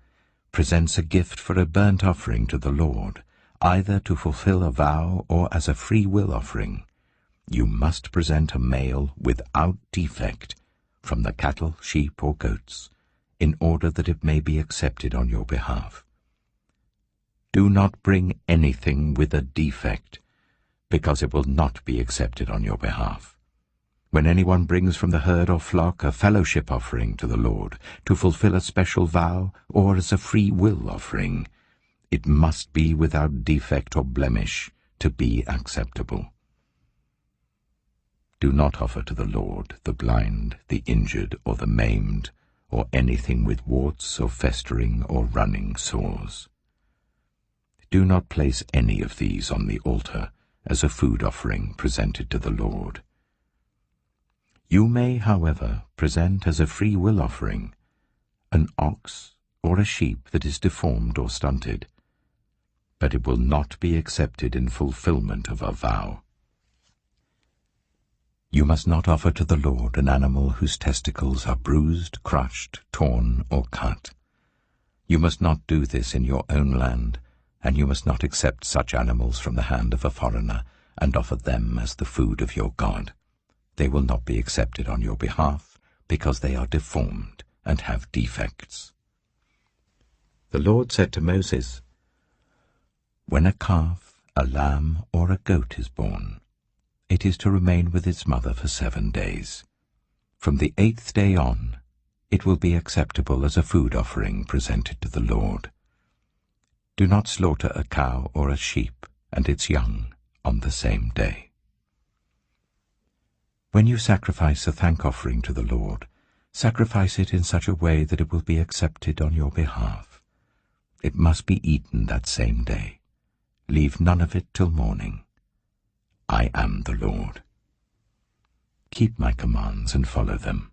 presents a gift for a burnt offering to the Lord, either to fulfill a vow or as a free will offering, you must present a male without defect from the cattle, sheep, or goats, in order that it may be accepted on your behalf. Do not bring anything with a defect, because it will not be accepted on your behalf. When anyone brings from the herd or flock a fellowship offering to the Lord, to fulfill a special vow or as a free will offering, it must be without defect or blemish to be acceptable. Do not offer to the Lord the blind, the injured, or the maimed, or anything with warts or festering or running sores. Do not place any of these on the altar as a food offering presented to the Lord. You may, however, present as a free will offering an ox or a sheep that is deformed or stunted, but it will not be accepted in fulfillment of a vow. You must not offer to the Lord an animal whose testicles are bruised, crushed, torn, or cut. You must not do this in your own land, and you must not accept such animals from the hand of a foreigner and offer them as the food of your God. They will not be accepted on your behalf, because they are deformed and have defects. The Lord said to Moses, when a calf, a lamb, or a goat is born, it is to remain with its mother for 7 days. From the 8th day on, it will be acceptable as a food offering presented to the Lord. Do not slaughter a cow or a sheep and its young on the same day. When you sacrifice a thank offering to the Lord, sacrifice it in such a way that it will be accepted on your behalf. It must be eaten that same day. Leave none of it till morning. I am the Lord. Keep my commands and follow them.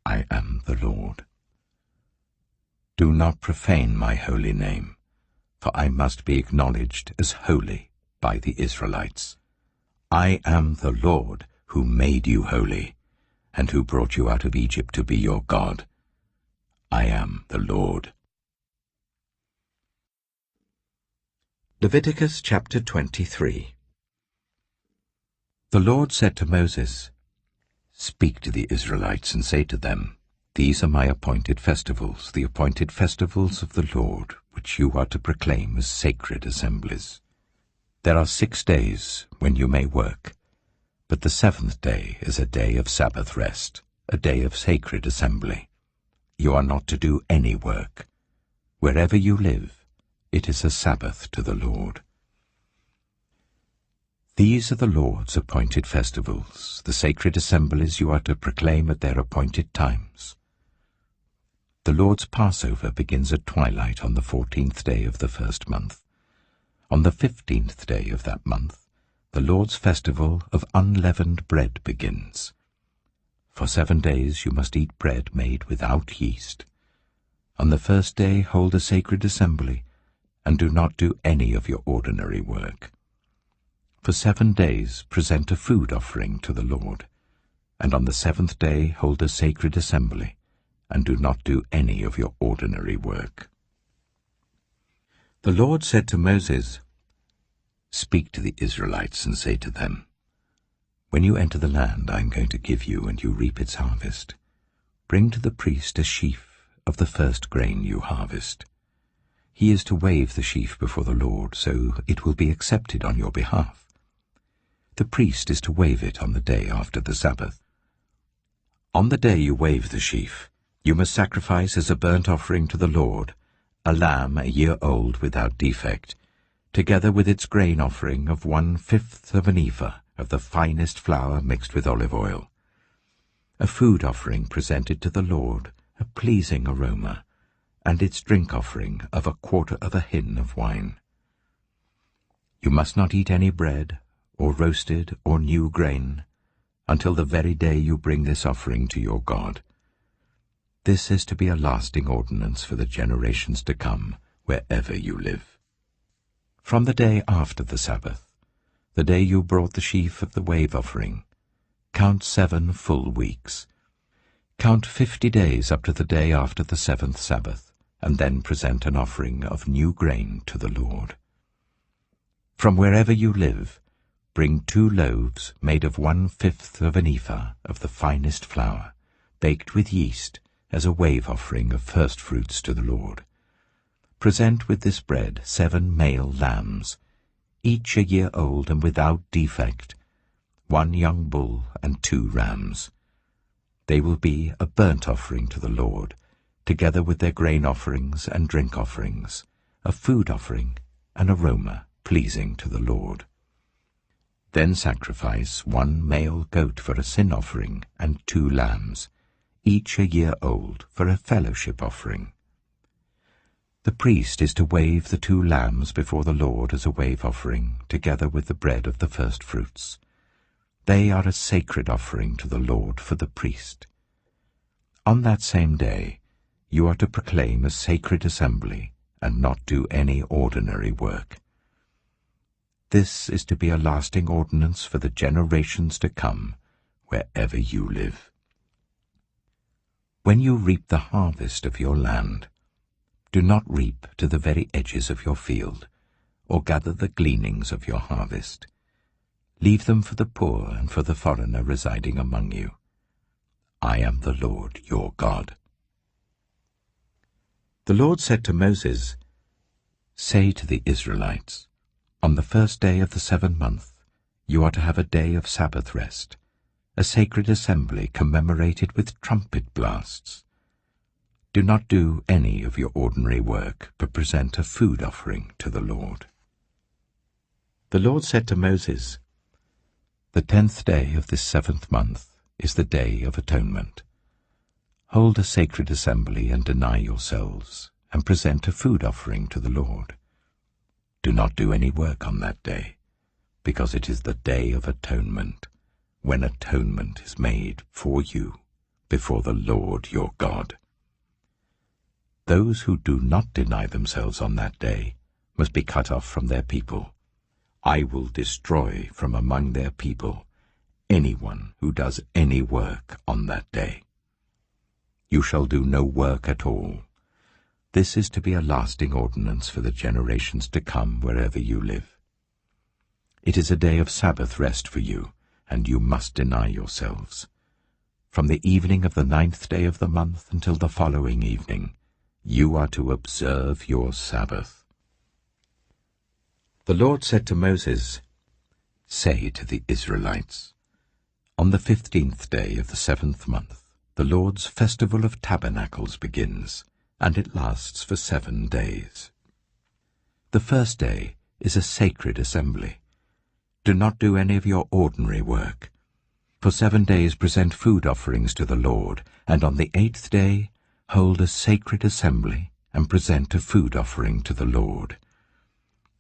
I am the Lord. Do not profane my holy name, for I must be acknowledged as holy by the Israelites. I am the Lord who made you holy, and who brought you out of Egypt to be your God. I am the Lord. Leviticus chapter 23. The Lord said to Moses, "Speak to the Israelites and say to them, these are my appointed festivals, the appointed festivals of the Lord, which you are to proclaim as sacred assemblies. There are 6 days when you may work, but the 7th day is a day of Sabbath rest, a day of sacred assembly. You are not to do any work. Wherever you live, it is a Sabbath to the Lord. These are the Lord's appointed festivals, the sacred assemblies you are to proclaim at their appointed times. The Lord's Passover begins at twilight on the 14th day of the 1st month. On the 15th day of that month, the Lord's festival of unleavened bread begins. For 7 days you must eat bread made without yeast. On the 1st day hold a sacred assembly, and do not do any of your ordinary work. For 7 days present a food offering to the Lord, and on the 7th day hold a sacred assembly, and do not do any of your ordinary work. The Lord said to Moses, "Speak to the Israelites and say to them, when you enter the land I am going to give you and you reap its harvest, bring to the priest a sheaf of the first grain you harvest. He is to wave the sheaf before the Lord, so it will be accepted on your behalf. The priest is to wave it on the day after the Sabbath. On the day you wave the sheaf, you must sacrifice as a burnt offering to the Lord a lamb a year old without defect, together with its grain offering of 1/5 of an ephah of the finest flour mixed with olive oil. A food offering presented to the Lord, a pleasing aroma, and its drink offering of 1/4 of a hin of wine. You must not eat any bread, or roasted or new grain, until the very day you bring this offering to your God. This is to be a lasting ordinance for the generations to come, wherever you live. From the day after the Sabbath, the day you brought the sheaf of the wave offering, count 7 full weeks. Count 50 days up to the day after the 7th Sabbath, and then present an offering of new grain to the Lord. From wherever you live, bring 2 loaves made of 1/5 of an ephah of the finest flour, baked with yeast, as a wave offering of first fruits to the Lord. Present with this bread 7 male lambs, each a year old and without defect, 1 young bull and 2 rams. They will be a burnt offering to the Lord, together with their grain offerings and drink offerings, a food offering, an aroma pleasing to the Lord. Then sacrifice 1 male goat for a sin offering and 2 lambs, each a year old, for a fellowship offering. The priest is to wave the 2 lambs before the Lord as a wave offering, together with the bread of the first fruits. They are a sacred offering to the Lord for the priest. On that same day, you are to proclaim a sacred assembly and not do any ordinary work. This is to be a lasting ordinance for the generations to come, wherever you live. When you reap the harvest of your land, do not reap to the very edges of your field, or gather the gleanings of your harvest. Leave them for the poor and for the foreigner residing among you. I am the Lord your God. The Lord said to Moses, "Say to the Israelites, on the first day of the 7th month, you are to have a day of Sabbath rest, a sacred assembly commemorated with trumpet blasts. Do not do any of your ordinary work, but present a food offering to the Lord." The Lord said to Moses, "The 10th day of this 7th month is the Day of Atonement. Hold a sacred assembly and deny yourselves, and present a food offering to the Lord. Do not do any work on that day, because it is the Day of Atonement, when atonement is made for you before the Lord your God. Those who do not deny themselves on that day must be cut off from their people. I will destroy from among their people anyone who does any work on that day. You shall do no work at all. This is to be a lasting ordinance for the generations to come wherever you live. It is a day of Sabbath rest for you, and you must deny yourselves. From the evening of the 9th day of the month until the following evening, you are to observe your Sabbath." The Lord said to Moses, "Say to the Israelites, on the 15th day of the 7th month, the Lord's festival of tabernacles begins, and it lasts for 7 days. The first day is a sacred assembly. Do not do any of your ordinary work. For 7 days present food offerings to the Lord, and on the 8th day hold a sacred assembly and present a food offering to the Lord.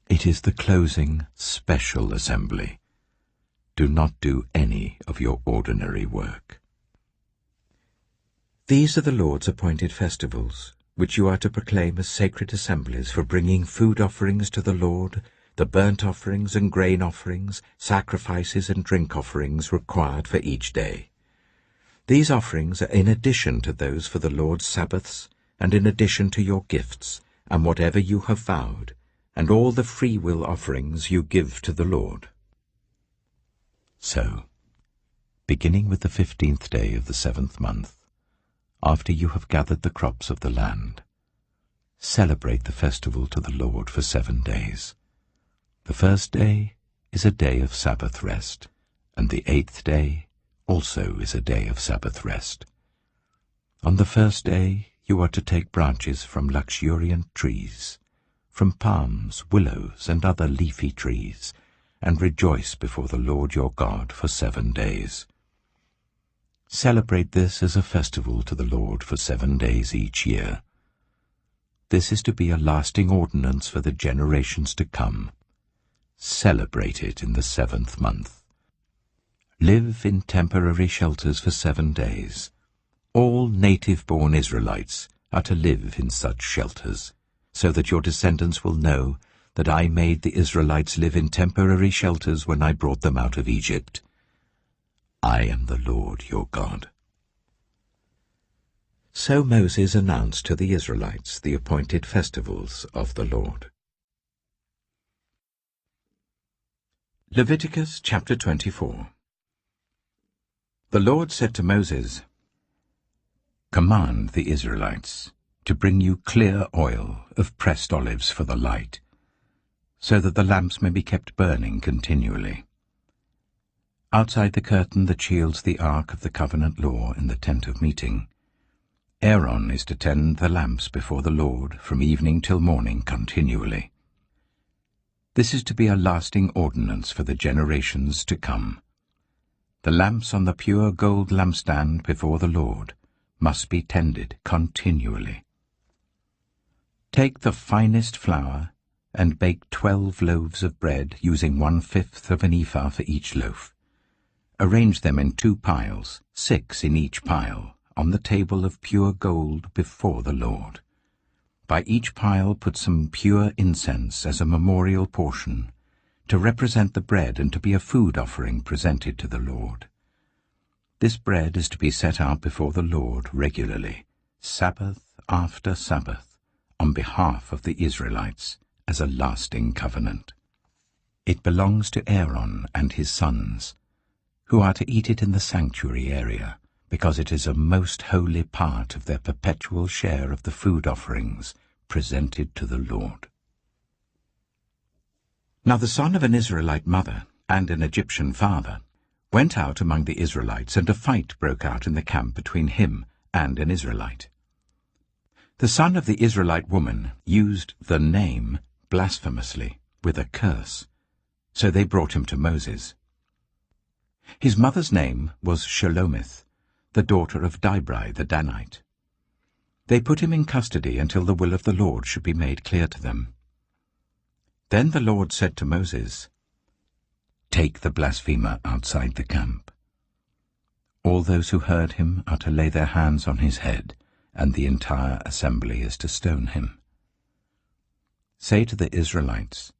It is the closing special assembly. Do not do any of your ordinary work." These are the Lord's appointed festivals, which you are to proclaim as sacred assemblies for bringing food offerings to the Lord, the burnt offerings and grain offerings, sacrifices and drink offerings required for each day. These offerings are in addition to those for the Lord's Sabbaths, and in addition to your gifts, and whatever you have vowed, and all the freewill offerings you give to the Lord. So, beginning with the 15th day of the 7th month, after you have gathered the crops of the land, celebrate the festival to the Lord for 7 days. The first day is a day of Sabbath rest, and the 8th day also is a day of Sabbath rest. On the first day you are to take branches from luxuriant trees, from palms, willows, and other leafy trees, and rejoice before the Lord your God for 7 days. Celebrate this as a festival to the Lord for 7 days each year. This is to be a lasting ordinance for the generations to come. Celebrate it in the 7th month. Live in temporary shelters for 7 days. All native-born Israelites are to live in such shelters, so that your descendants will know that I made the Israelites live in temporary shelters when I brought them out of Egypt. I am the Lord your God. So Moses announced to the Israelites the appointed festivals of the Lord. Leviticus chapter 24. The Lord said to Moses, Command the Israelites to bring you clear oil of pressed olives for the light, so that the lamps may be kept burning continually. Outside the curtain that shields the ark of the covenant law in the tent of meeting, Aaron is to tend the lamps before the Lord from evening till morning continually. This is to be a lasting ordinance for the generations to come. The lamps on the pure gold lampstand before the Lord must be tended continually. Take the finest flour and bake 12 loaves of bread, using 1/5 of an ephah for each loaf. Arrange them in 2 piles, 6 in each pile, on the table of pure gold before the Lord. By each pile put some pure incense as a memorial portion, to represent the bread and to be a food offering presented to the Lord. This bread is to be set out before the Lord regularly, Sabbath after Sabbath, on behalf of the Israelites, as a lasting covenant. It belongs to Aaron and his sons, who are to eat it in the sanctuary area, because it is a most holy part of their perpetual share of the food offerings presented to the Lord. Now the son of an Israelite mother and an Egyptian father went out among the Israelites, and a fight broke out in the camp between him and an Israelite. The son of the Israelite woman used the name blasphemously with a curse, so they brought him to Moses. His mother's name was Shelomith, the daughter of Dibri the Danite. They put him in custody until the will of the Lord should be made clear to them. Then the Lord said to Moses, Take the blasphemer outside the camp. All those who heard him are to lay their hands on his head, and the entire assembly is to stone him. Say to the Israelites,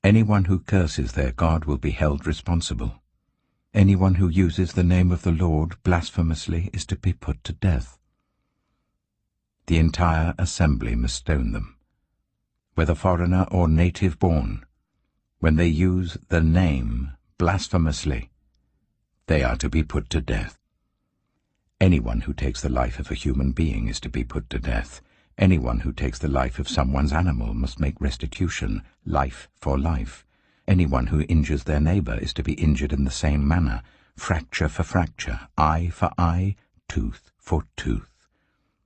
Anyone who curses their God will be held responsible. Anyone who uses the name of the Lord blasphemously is to be put to death. The entire assembly must stone them, whether foreigner or native born. When they use the name blasphemously, they are to be put to death. Anyone who takes the life of a human being is to be put to death. Anyone who takes the life of someone's animal must make restitution, life for life. Anyone who injures their neighbor is to be injured in the same manner, fracture for fracture, eye for eye, tooth for tooth.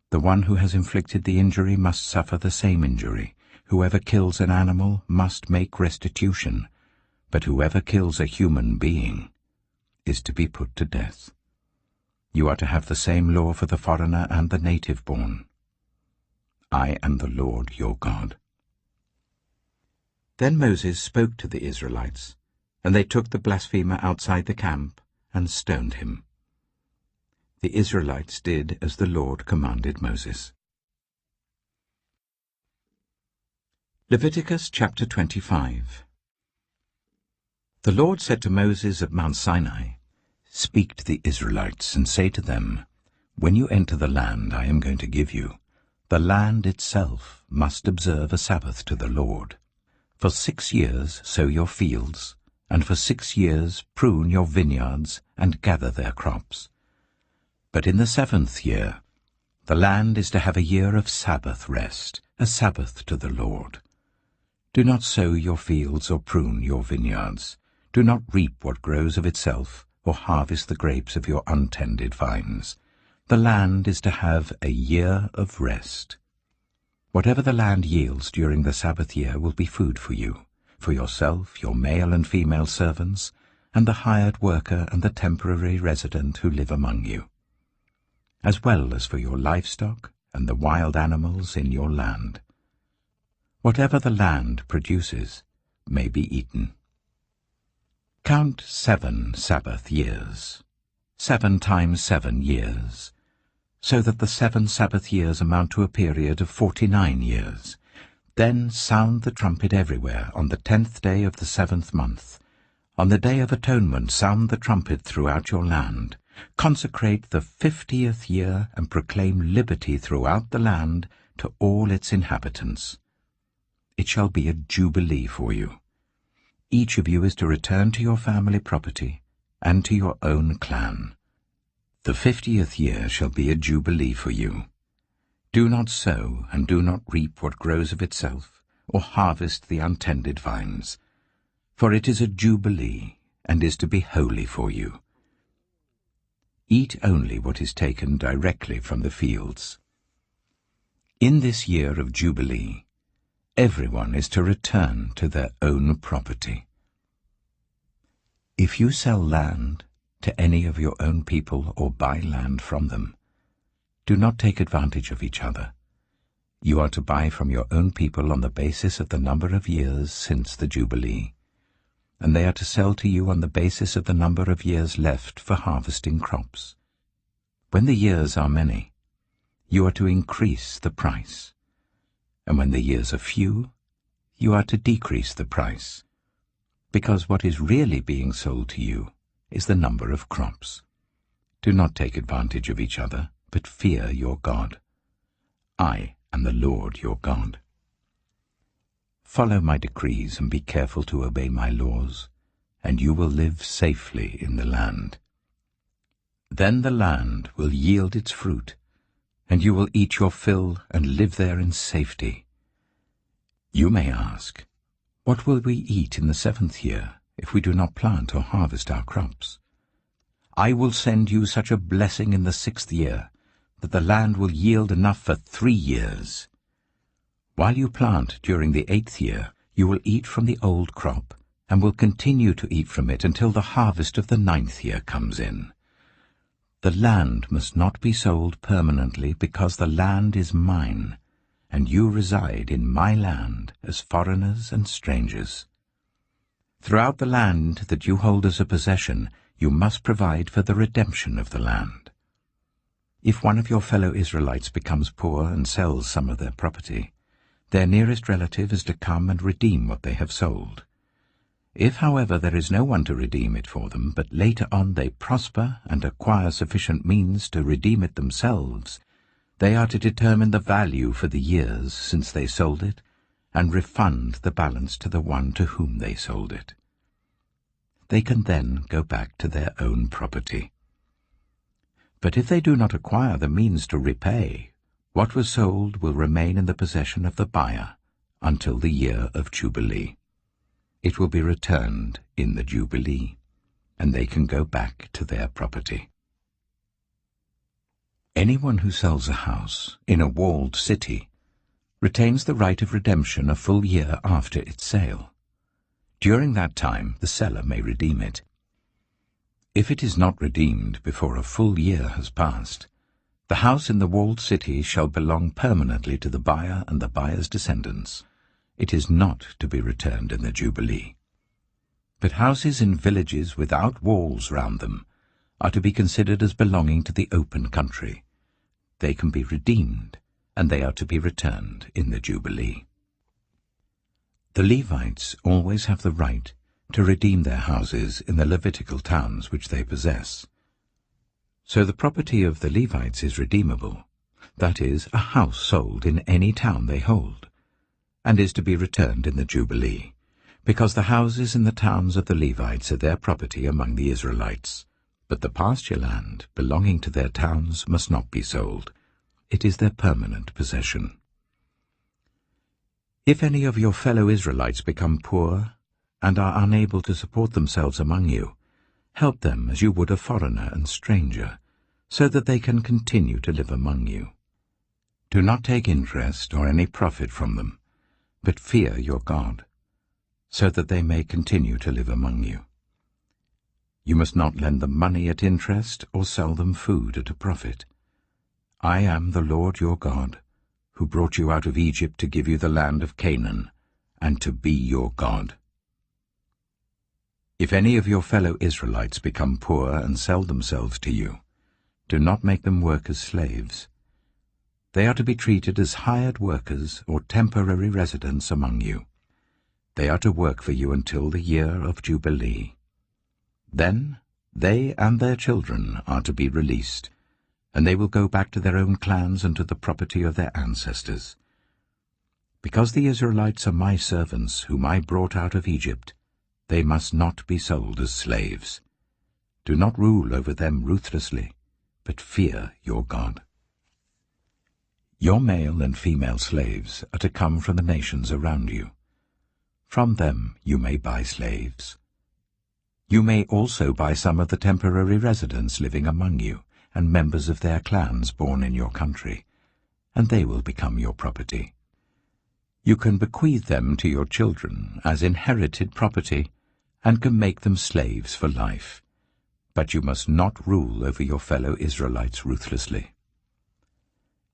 The one who has inflicted the injury must suffer the same injury. Whoever kills an animal must make restitution, but whoever kills a human being is to be put to death. You are to have the same law for the foreigner and the native born. I am the Lord your God. Then Moses spoke to the Israelites, and they took the blasphemer outside the camp and stoned him. The Israelites did as the Lord commanded Moses. Leviticus chapter 25. The Lord said to Moses at Mount Sinai, Speak to the Israelites and say to them, When you enter the land I am going to give you, the land itself must observe a Sabbath to the Lord. For 6 years sow your fields, and for 6 years prune your vineyards and gather their crops. But in the 7th year the land is to have a year of Sabbath rest, a Sabbath to the Lord. Do not sow your fields or prune your vineyards. Do not reap what grows of itself, or harvest the grapes of your untended vines. The land is to have a year of rest. Whatever the land yields during the Sabbath year will be food for you, for yourself, your male and female servants, and the hired worker and the temporary resident who live among you, as well as for your livestock and the wild animals in your land. Whatever the land produces may be eaten. Count 7 Sabbath years, 7 times 7 years, so that the 7 Sabbath years amount to a period of 49 years. Then sound the trumpet everywhere on the 10th day of the 7th month. On the Day of Atonement sound the trumpet throughout your land. Consecrate the 50th year and proclaim liberty throughout the land to all its inhabitants. It shall be a jubilee for you. Each of you is to return to your family property and to your own clan. The 50th year shall be a jubilee for you. Do not sow and do not reap what grows of itself, or harvest the untended vines, for it is a jubilee and is to be holy for you. Eat only what is taken directly from the fields. In this year of jubilee, everyone is to return to their own property. If you sell land to any of your own people or buy land from them, do not take advantage of each other. You are to buy from your own people on the basis of the number of years since the Jubilee, and they are to sell to you on the basis of the number of years left for harvesting crops. When the years are many, you are to increase the price, and when the years are few, you are to decrease the price, because what is really being sold to you is the number of crops. Do not take advantage of each other, but fear your God. I am the Lord your God. Follow my decrees and be careful to obey my laws, and you will live safely in the land. Then the land will yield its fruit, and you will eat your fill and live there in safety. You may ask, what will we eat in the 7th year if we do not plant or harvest our crops? I will send you such a blessing in the 6th year that the land will yield enough for 3 years. While you plant during the 8th year, you will eat from the old crop and will continue to eat from it until the harvest of the 9th year comes in. The land must not be sold permanently because the land is mine, and you reside in my land as foreigners and strangers. Throughout the land that you hold as a possession, you must provide for the redemption of the land. If one of your fellow Israelites becomes poor and sells some of their property, their nearest relative is to come and redeem what they have sold. If, however, there is no one to redeem it for them, but later on they prosper and acquire sufficient means to redeem it themselves, they are to determine the value for the years since they sold it and refund the balance to the one to whom they sold it. They can then go back to their own property. But if they do not acquire the means to repay, what was sold will remain in the possession of the buyer until the year of Jubilee. It will be returned in the Jubilee, and they can go back to their property. Anyone who sells a house in a walled city retains the right of redemption a full year after its sale. During that time, the seller may redeem it. If it is not redeemed before a full year has passed, the house in the walled city shall belong permanently to the buyer and the buyer's descendants. It is not to be returned in the Jubilee. But houses in villages without walls round them are to be considered as belonging to the open country. They can be redeemed, and they are to be returned in the Jubilee. The Levites always have the right to redeem their houses in the Levitical towns which they possess. So the property of the Levites is redeemable, that is, a house sold in any town they hold, and is to be returned in the Jubilee, because the houses in the towns of the Levites are their property among the Israelites. But the pasture land belonging to their towns must not be sold. It is their permanent possession. If any of your fellow Israelites become poor and are unable to support themselves among you, Help them as you would a foreigner and stranger, so that they can continue to live among you. Do not take interest or any profit from them, but fear your God, so that they may continue to live among you. You must not lend them money at interest or sell them food at a profit. I am the Lord your God, who brought you out of Egypt to give you the land of Canaan, and to be your God. If any of your fellow Israelites become poor and sell themselves to you, do not make them work as slaves. They are to be treated as hired workers or temporary residents among you. They are to work for you until the year of Jubilee. Then they and their children are to be released, and they will go back to their own clans and to the property of their ancestors. Because the Israelites are my servants, whom I brought out of Egypt, they must not be sold as slaves. Do not rule over them ruthlessly, but fear your God. Your male and female slaves are to come from the nations around you. From them you may buy slaves. You may also buy some of the temporary residents living among you, and members of their clans born in your country, and they will become your property. You can bequeath them to your children as inherited property, and can make them slaves for life, but you must not rule over your fellow Israelites ruthlessly.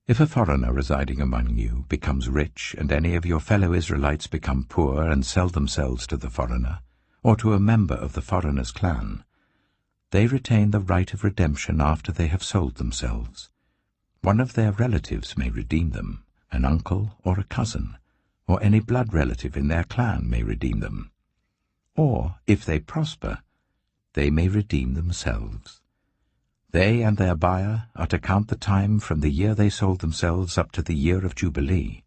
If a foreigner residing among you becomes rich, and any of your fellow Israelites become poor and sell themselves to the foreigner, or to a member of the foreigner's clan, they retain the right of redemption after they have sold themselves. One of their relatives may redeem them, an uncle or a cousin, or any blood relative in their clan may redeem them. Or, if they prosper, they may redeem themselves. They and their buyer are to count the time from the year they sold themselves up to the year of Jubilee.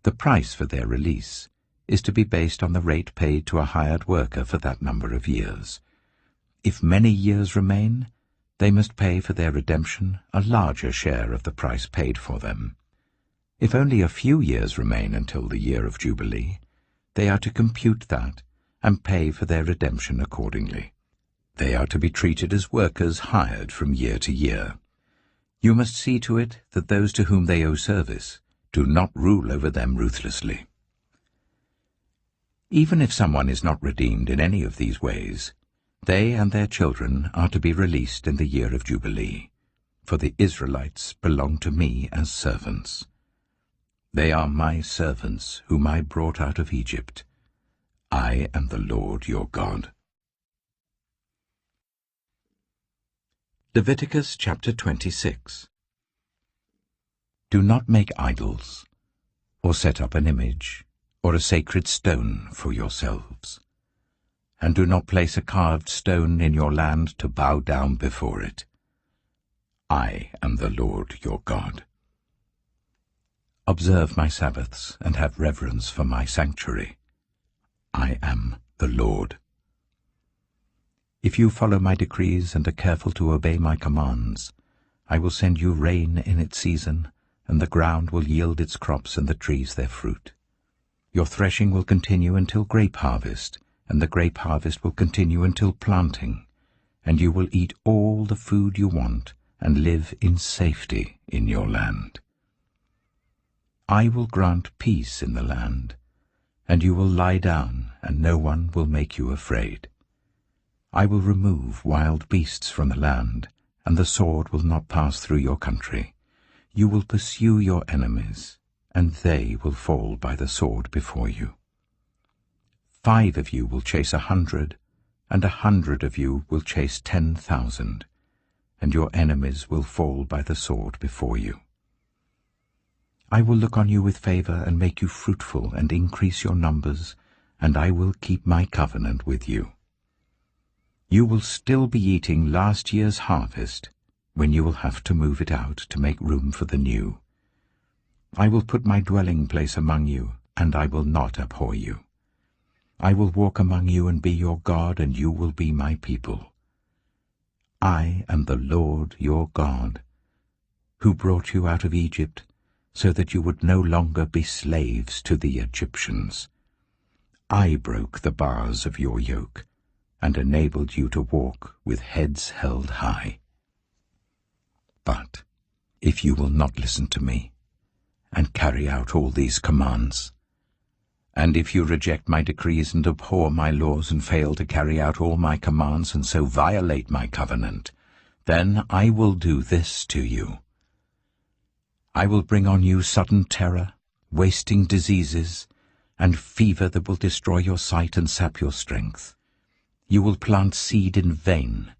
The price for their release is to be based on the rate paid to a hired worker for that number of years. If many years remain, they must pay for their redemption a larger share of the price paid for them. If only a few years remain until the year of Jubilee, they are to compute that and pay for their redemption accordingly. They are to be treated as workers hired from year to year. You must see to it that those to whom they owe service do not rule over them ruthlessly. Even if someone is not redeemed in any of these ways, they and their children are to be released in the year of Jubilee, for the Israelites belong to me as servants. They are my servants whom I brought out of Egypt. I am the Lord your God. Leviticus chapter 26. Do not make idols, or set up an image, or a sacred stone for yourselves. And do not place a carved stone in your land to bow down before it. I am the Lord your God. Observe my Sabbaths and have reverence for my sanctuary. I am the Lord. If you follow my decrees and are careful to obey my commands, I will send you rain in its season, and the ground will yield its crops and the trees their fruit. Your threshing will continue until grape harvest, and the grape harvest will continue until planting, and you will eat all the food you want and live in safety in your land. I will grant peace in the land, and you will lie down, and no one will make you afraid. I will remove wild beasts from the land, and the sword will not pass through your country. You will pursue your enemies, and they will fall by the sword before you. 5 of you will chase 100, and 100 of you will chase 10,000, and your enemies will fall by the sword before you. I will look on you with favor and make you fruitful and increase your numbers, and I will keep my covenant with you. You will still be eating last year's harvest, when you will have to move it out to make room for the new. I will put my dwelling place among you, and I will not abhor you. I will walk among you and be your God, and you will be my people. I am the Lord your God, who brought you out of Egypt, so that you would no longer be slaves to the Egyptians. I broke the bars of your yoke, and enabled you to walk with heads held high. But if you will not listen to me and carry out all these commands, and if you reject my decrees and abhor my laws and fail to carry out all my commands and so violate my covenant, then I will do this to you. I will bring on you sudden terror, wasting diseases, and fever that will destroy your sight and sap your strength. You will plant seed in vain,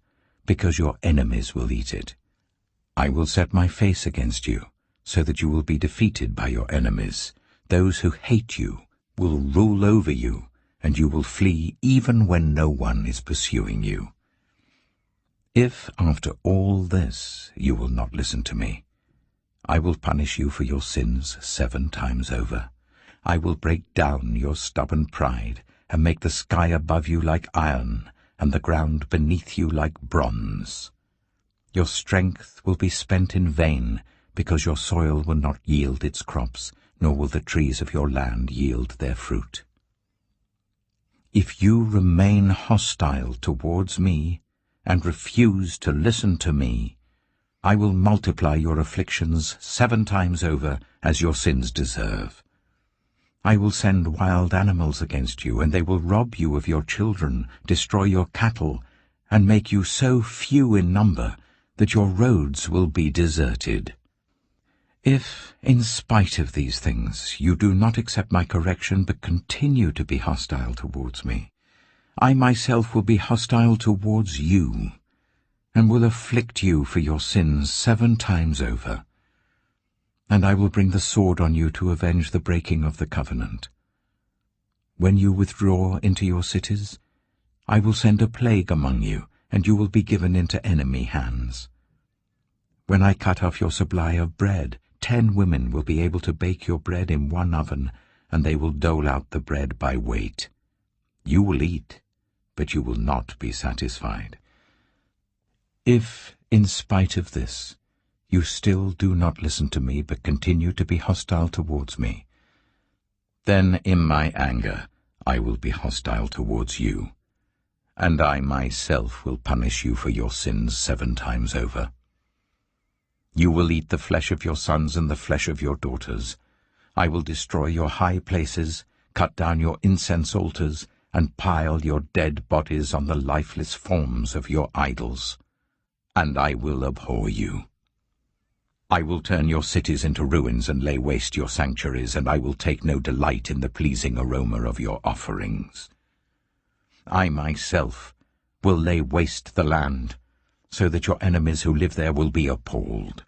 because your enemies will eat it. I will set my face against you, so that you will be defeated by your enemies. Those who hate you will rule over you, and you will flee even when no one is pursuing you. If, after all this, you will not listen to me, I will punish you for your sins 7 times over. I will break down your stubborn pride, and make the sky above you like iron, and the ground beneath you like bronze. Your strength will be spent in vain, because your soil will not yield its crops, nor will the trees of your land yield their fruit. If you remain hostile towards me, and refuse to listen to me, I will multiply your afflictions 7 times over, as your sins deserve. I will send wild animals against you, and they will rob you of your children, destroy your cattle, and make you so few in number that your roads will be deserted. If, in spite of these things, you do not accept my correction but continue to be hostile towards me, I myself will be hostile towards you, and will afflict you for your sins 7 times over. And I will bring the sword on you to avenge the breaking of the covenant. When you withdraw into your cities, I will send a plague among you, and you will be given into enemy hands. When I cut off your supply of bread, 10 women will be able to bake your bread in 1 oven, and they will dole out the bread by weight. You will eat, but you will not be satisfied. If, in spite of this, you still do not listen to me but continue to be hostile towards me, then in my anger I will be hostile towards you, and I myself will punish you for your sins 7 times over. You will eat the flesh of your sons and the flesh of your daughters. I will destroy your high places, cut down your incense altars, and pile your dead bodies on the lifeless forms of your idols. And I will abhor you. I will turn your cities into ruins and lay waste your sanctuaries, and I will take no delight in the pleasing aroma of your offerings. I myself will lay waste the land, so that your enemies who live there will be appalled.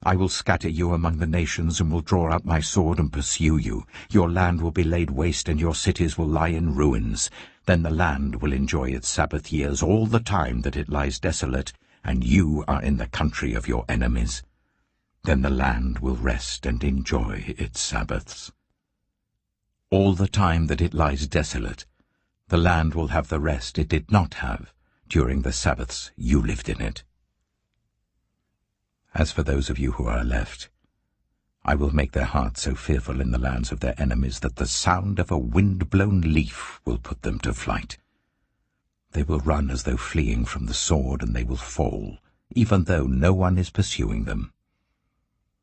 I will scatter you among the nations and will draw out my sword and pursue you. Your land will be laid waste and your cities will lie in ruins. Then the land will enjoy its Sabbath years all the time that it lies desolate, and you are in the country of your enemies. Then the land will rest and enjoy its Sabbaths. All the time that it lies desolate, the land will have the rest it did not have during the Sabbaths you lived in it. As for those of you who are left, I will make their hearts so fearful in the lands of their enemies that the sound of a wind-blown leaf will put them to flight. They will run as though fleeing from the sword, and they will fall, even though no one is pursuing them.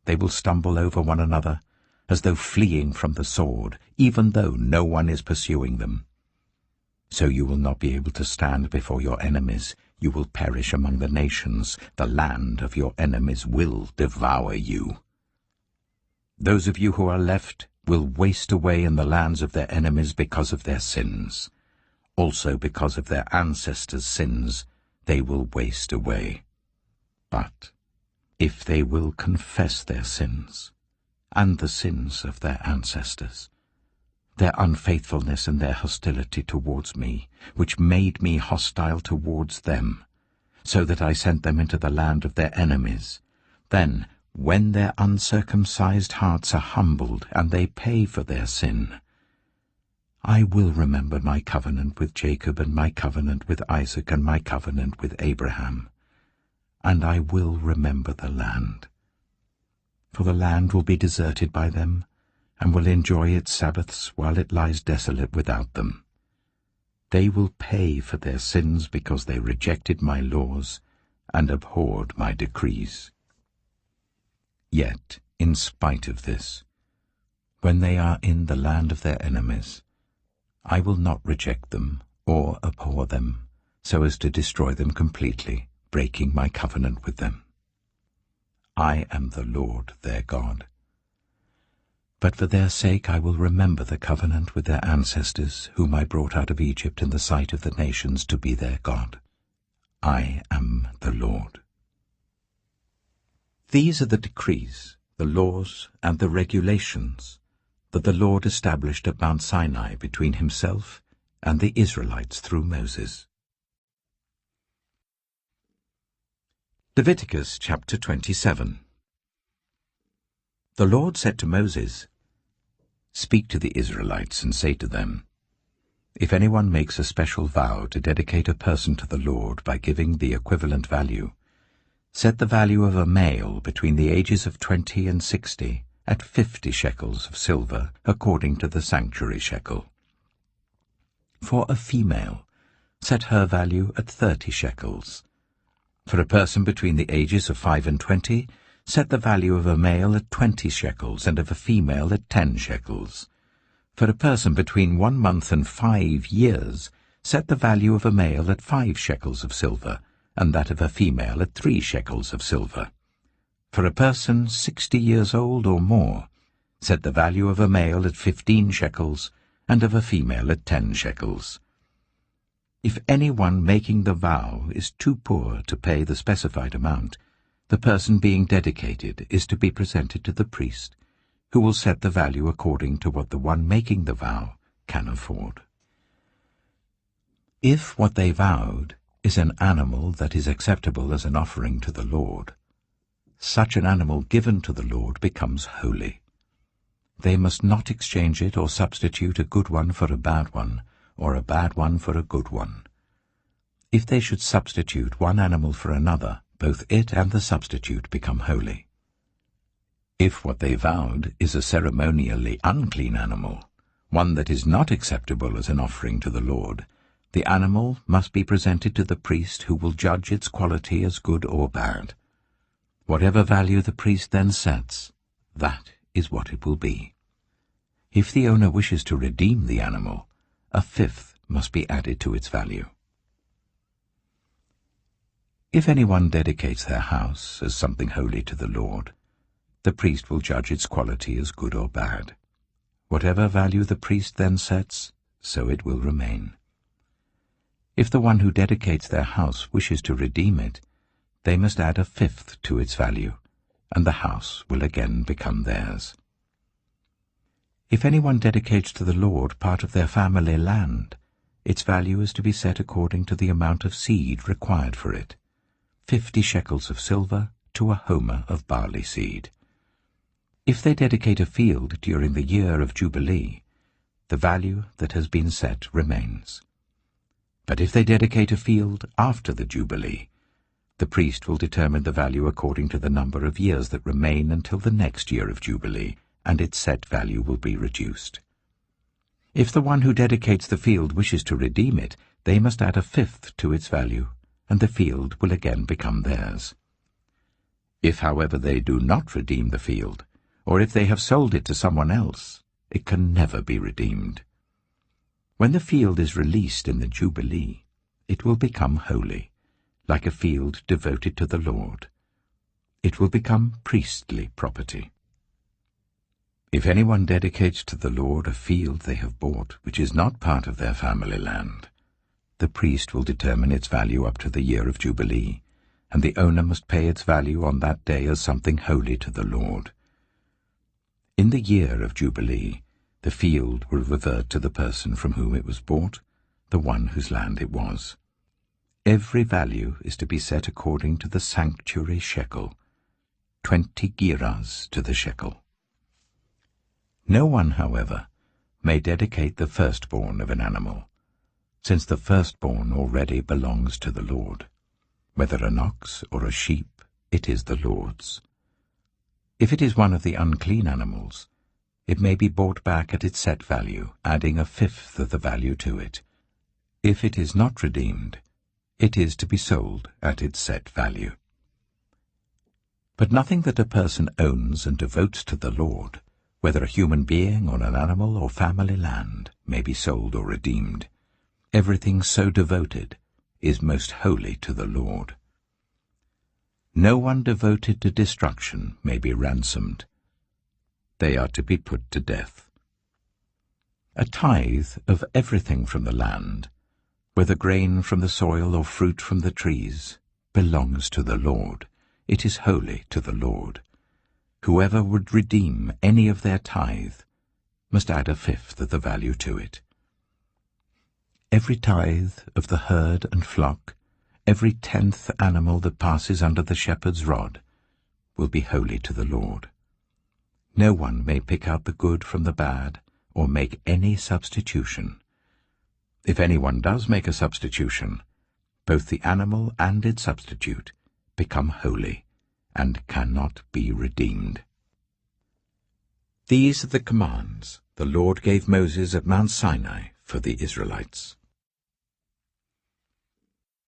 They will stumble over one another, as though fleeing from the sword, even though no one is pursuing them. So you will not be able to stand before your enemies. You will perish among the nations. The land of your enemies will devour you. Those of you who are left will waste away in the lands of their enemies because of their sins. Also because of their ancestors' sins, they will waste away. But if they will confess their sins, and the sins of their ancestors, their unfaithfulness and their hostility towards me, which made me hostile towards them, so that I sent them into the land of their enemies, then, when their uncircumcised hearts are humbled and they pay for their sin, I will remember my covenant with Jacob and my covenant with Isaac and my covenant with Abraham, and I will remember the land. For the land will be deserted by them, and will enjoy its Sabbaths while it lies desolate without them. They will pay for their sins because they rejected my laws and abhorred my decrees. Yet, in spite of this, when they are in the land of their enemies, I will not reject them or abhor them, so as to destroy them completely, breaking my covenant with them. I am the Lord their God. But for their sake I will remember the covenant with their ancestors, whom I brought out of Egypt in the sight of the nations to be their God. I am the Lord. These are the decrees, the laws, and the regulations that the Lord established at Mount Sinai between himself and the Israelites through Moses. Leviticus chapter 27. The Lord said to Moses, "Speak to the Israelites and say to them, if anyone makes a special vow to dedicate a person to the Lord by giving the equivalent value, set the value of a male between the ages of 20 and 60 at 50 shekels of silver according to the sanctuary shekel. For a female, set her value at 30 shekels. For a person between the ages of 5 and 20, set the value of a male at 20 shekels and of a female at 10 shekels. For a person between 1 month and 5 years, set the value of a male at 5 shekels of silver, and that of a female at 3 shekels of silver. For a person 60 years old or more, set the value of a male at 15 shekels, and of a female at 10 shekels. If anyone making the vow is too poor to pay the specified amount, the person being dedicated is to be presented to the priest, who will set the value according to what the one making the vow can afford. If what they vowed is an animal that is acceptable as an offering to the Lord, such an animal given to the Lord becomes holy. They must not exchange it or substitute a good one for a bad one, or a bad one for a good one. If they should substitute one animal for another, both it and the substitute become holy. If what they vowed is a ceremonially unclean animal, one that is not acceptable as an offering to the Lord, the animal must be presented to the priest, who will judge its quality as good or bad. Whatever value the priest then sets, that is what it will be. If the owner wishes to redeem the animal, a fifth must be added to its value. If anyone dedicates their house as something holy to the Lord, the priest will judge its quality as good or bad. Whatever value the priest then sets, so it will remain. If the one who dedicates their house wishes to redeem it, they must add a fifth to its value, and the house will again become theirs. If anyone dedicates to the Lord part of their family land, its value is to be set according to the amount of seed required for it, 50 shekels of silver to a homer of barley seed. If they dedicate a field during the year of Jubilee, the value that has been set remains. But if they dedicate a field after the Jubilee, the priest will determine the value according to the number of years that remain until the next year of Jubilee, and its set value will be reduced. If the one who dedicates the field wishes to redeem it, they must add a fifth to its value, and the field will again become theirs. If, however, they do not redeem the field, or if they have sold it to someone else, it can never be redeemed. When the field is released in the Jubilee, it will become holy, like a field devoted to the Lord. It will become priestly property. If anyone dedicates to the Lord a field they have bought, which is not part of their family land, the priest will determine its value up to the year of Jubilee, and the owner must pay its value on that day as something holy to the Lord. In the year of Jubilee, the field will revert to the person from whom it was bought, the one whose land it was. Every value is to be set according to the sanctuary shekel, 20 gerahs to the shekel. No one, however, may dedicate the firstborn of an animal, since the firstborn already belongs to the Lord. Whether an ox or a sheep, it is the Lord's. If it is one of the unclean animals, it may be bought back at its set value, adding a fifth of the value to it. If it is not redeemed, it is to be sold at its set value. But nothing that a person owns and devotes to the Lord, whether a human being or an animal or family land, may be sold or redeemed. Everything so devoted is most holy to the Lord. No one devoted to destruction may be ransomed. They are to be put to death. A tithe of everything from the land, whether grain from the soil or fruit from the trees, belongs to the Lord. It is holy to the Lord. Whoever would redeem any of their tithe must add a fifth of the value to it. Every tithe of the herd and flock, every 10th animal that passes under the shepherd's rod, will be holy to the Lord. No one may pick out the good from the bad, or make any substitution. If anyone does make a substitution, both the animal and its substitute become holy, and cannot be redeemed. These are the commands the Lord gave Moses at Mount Sinai for the Israelites.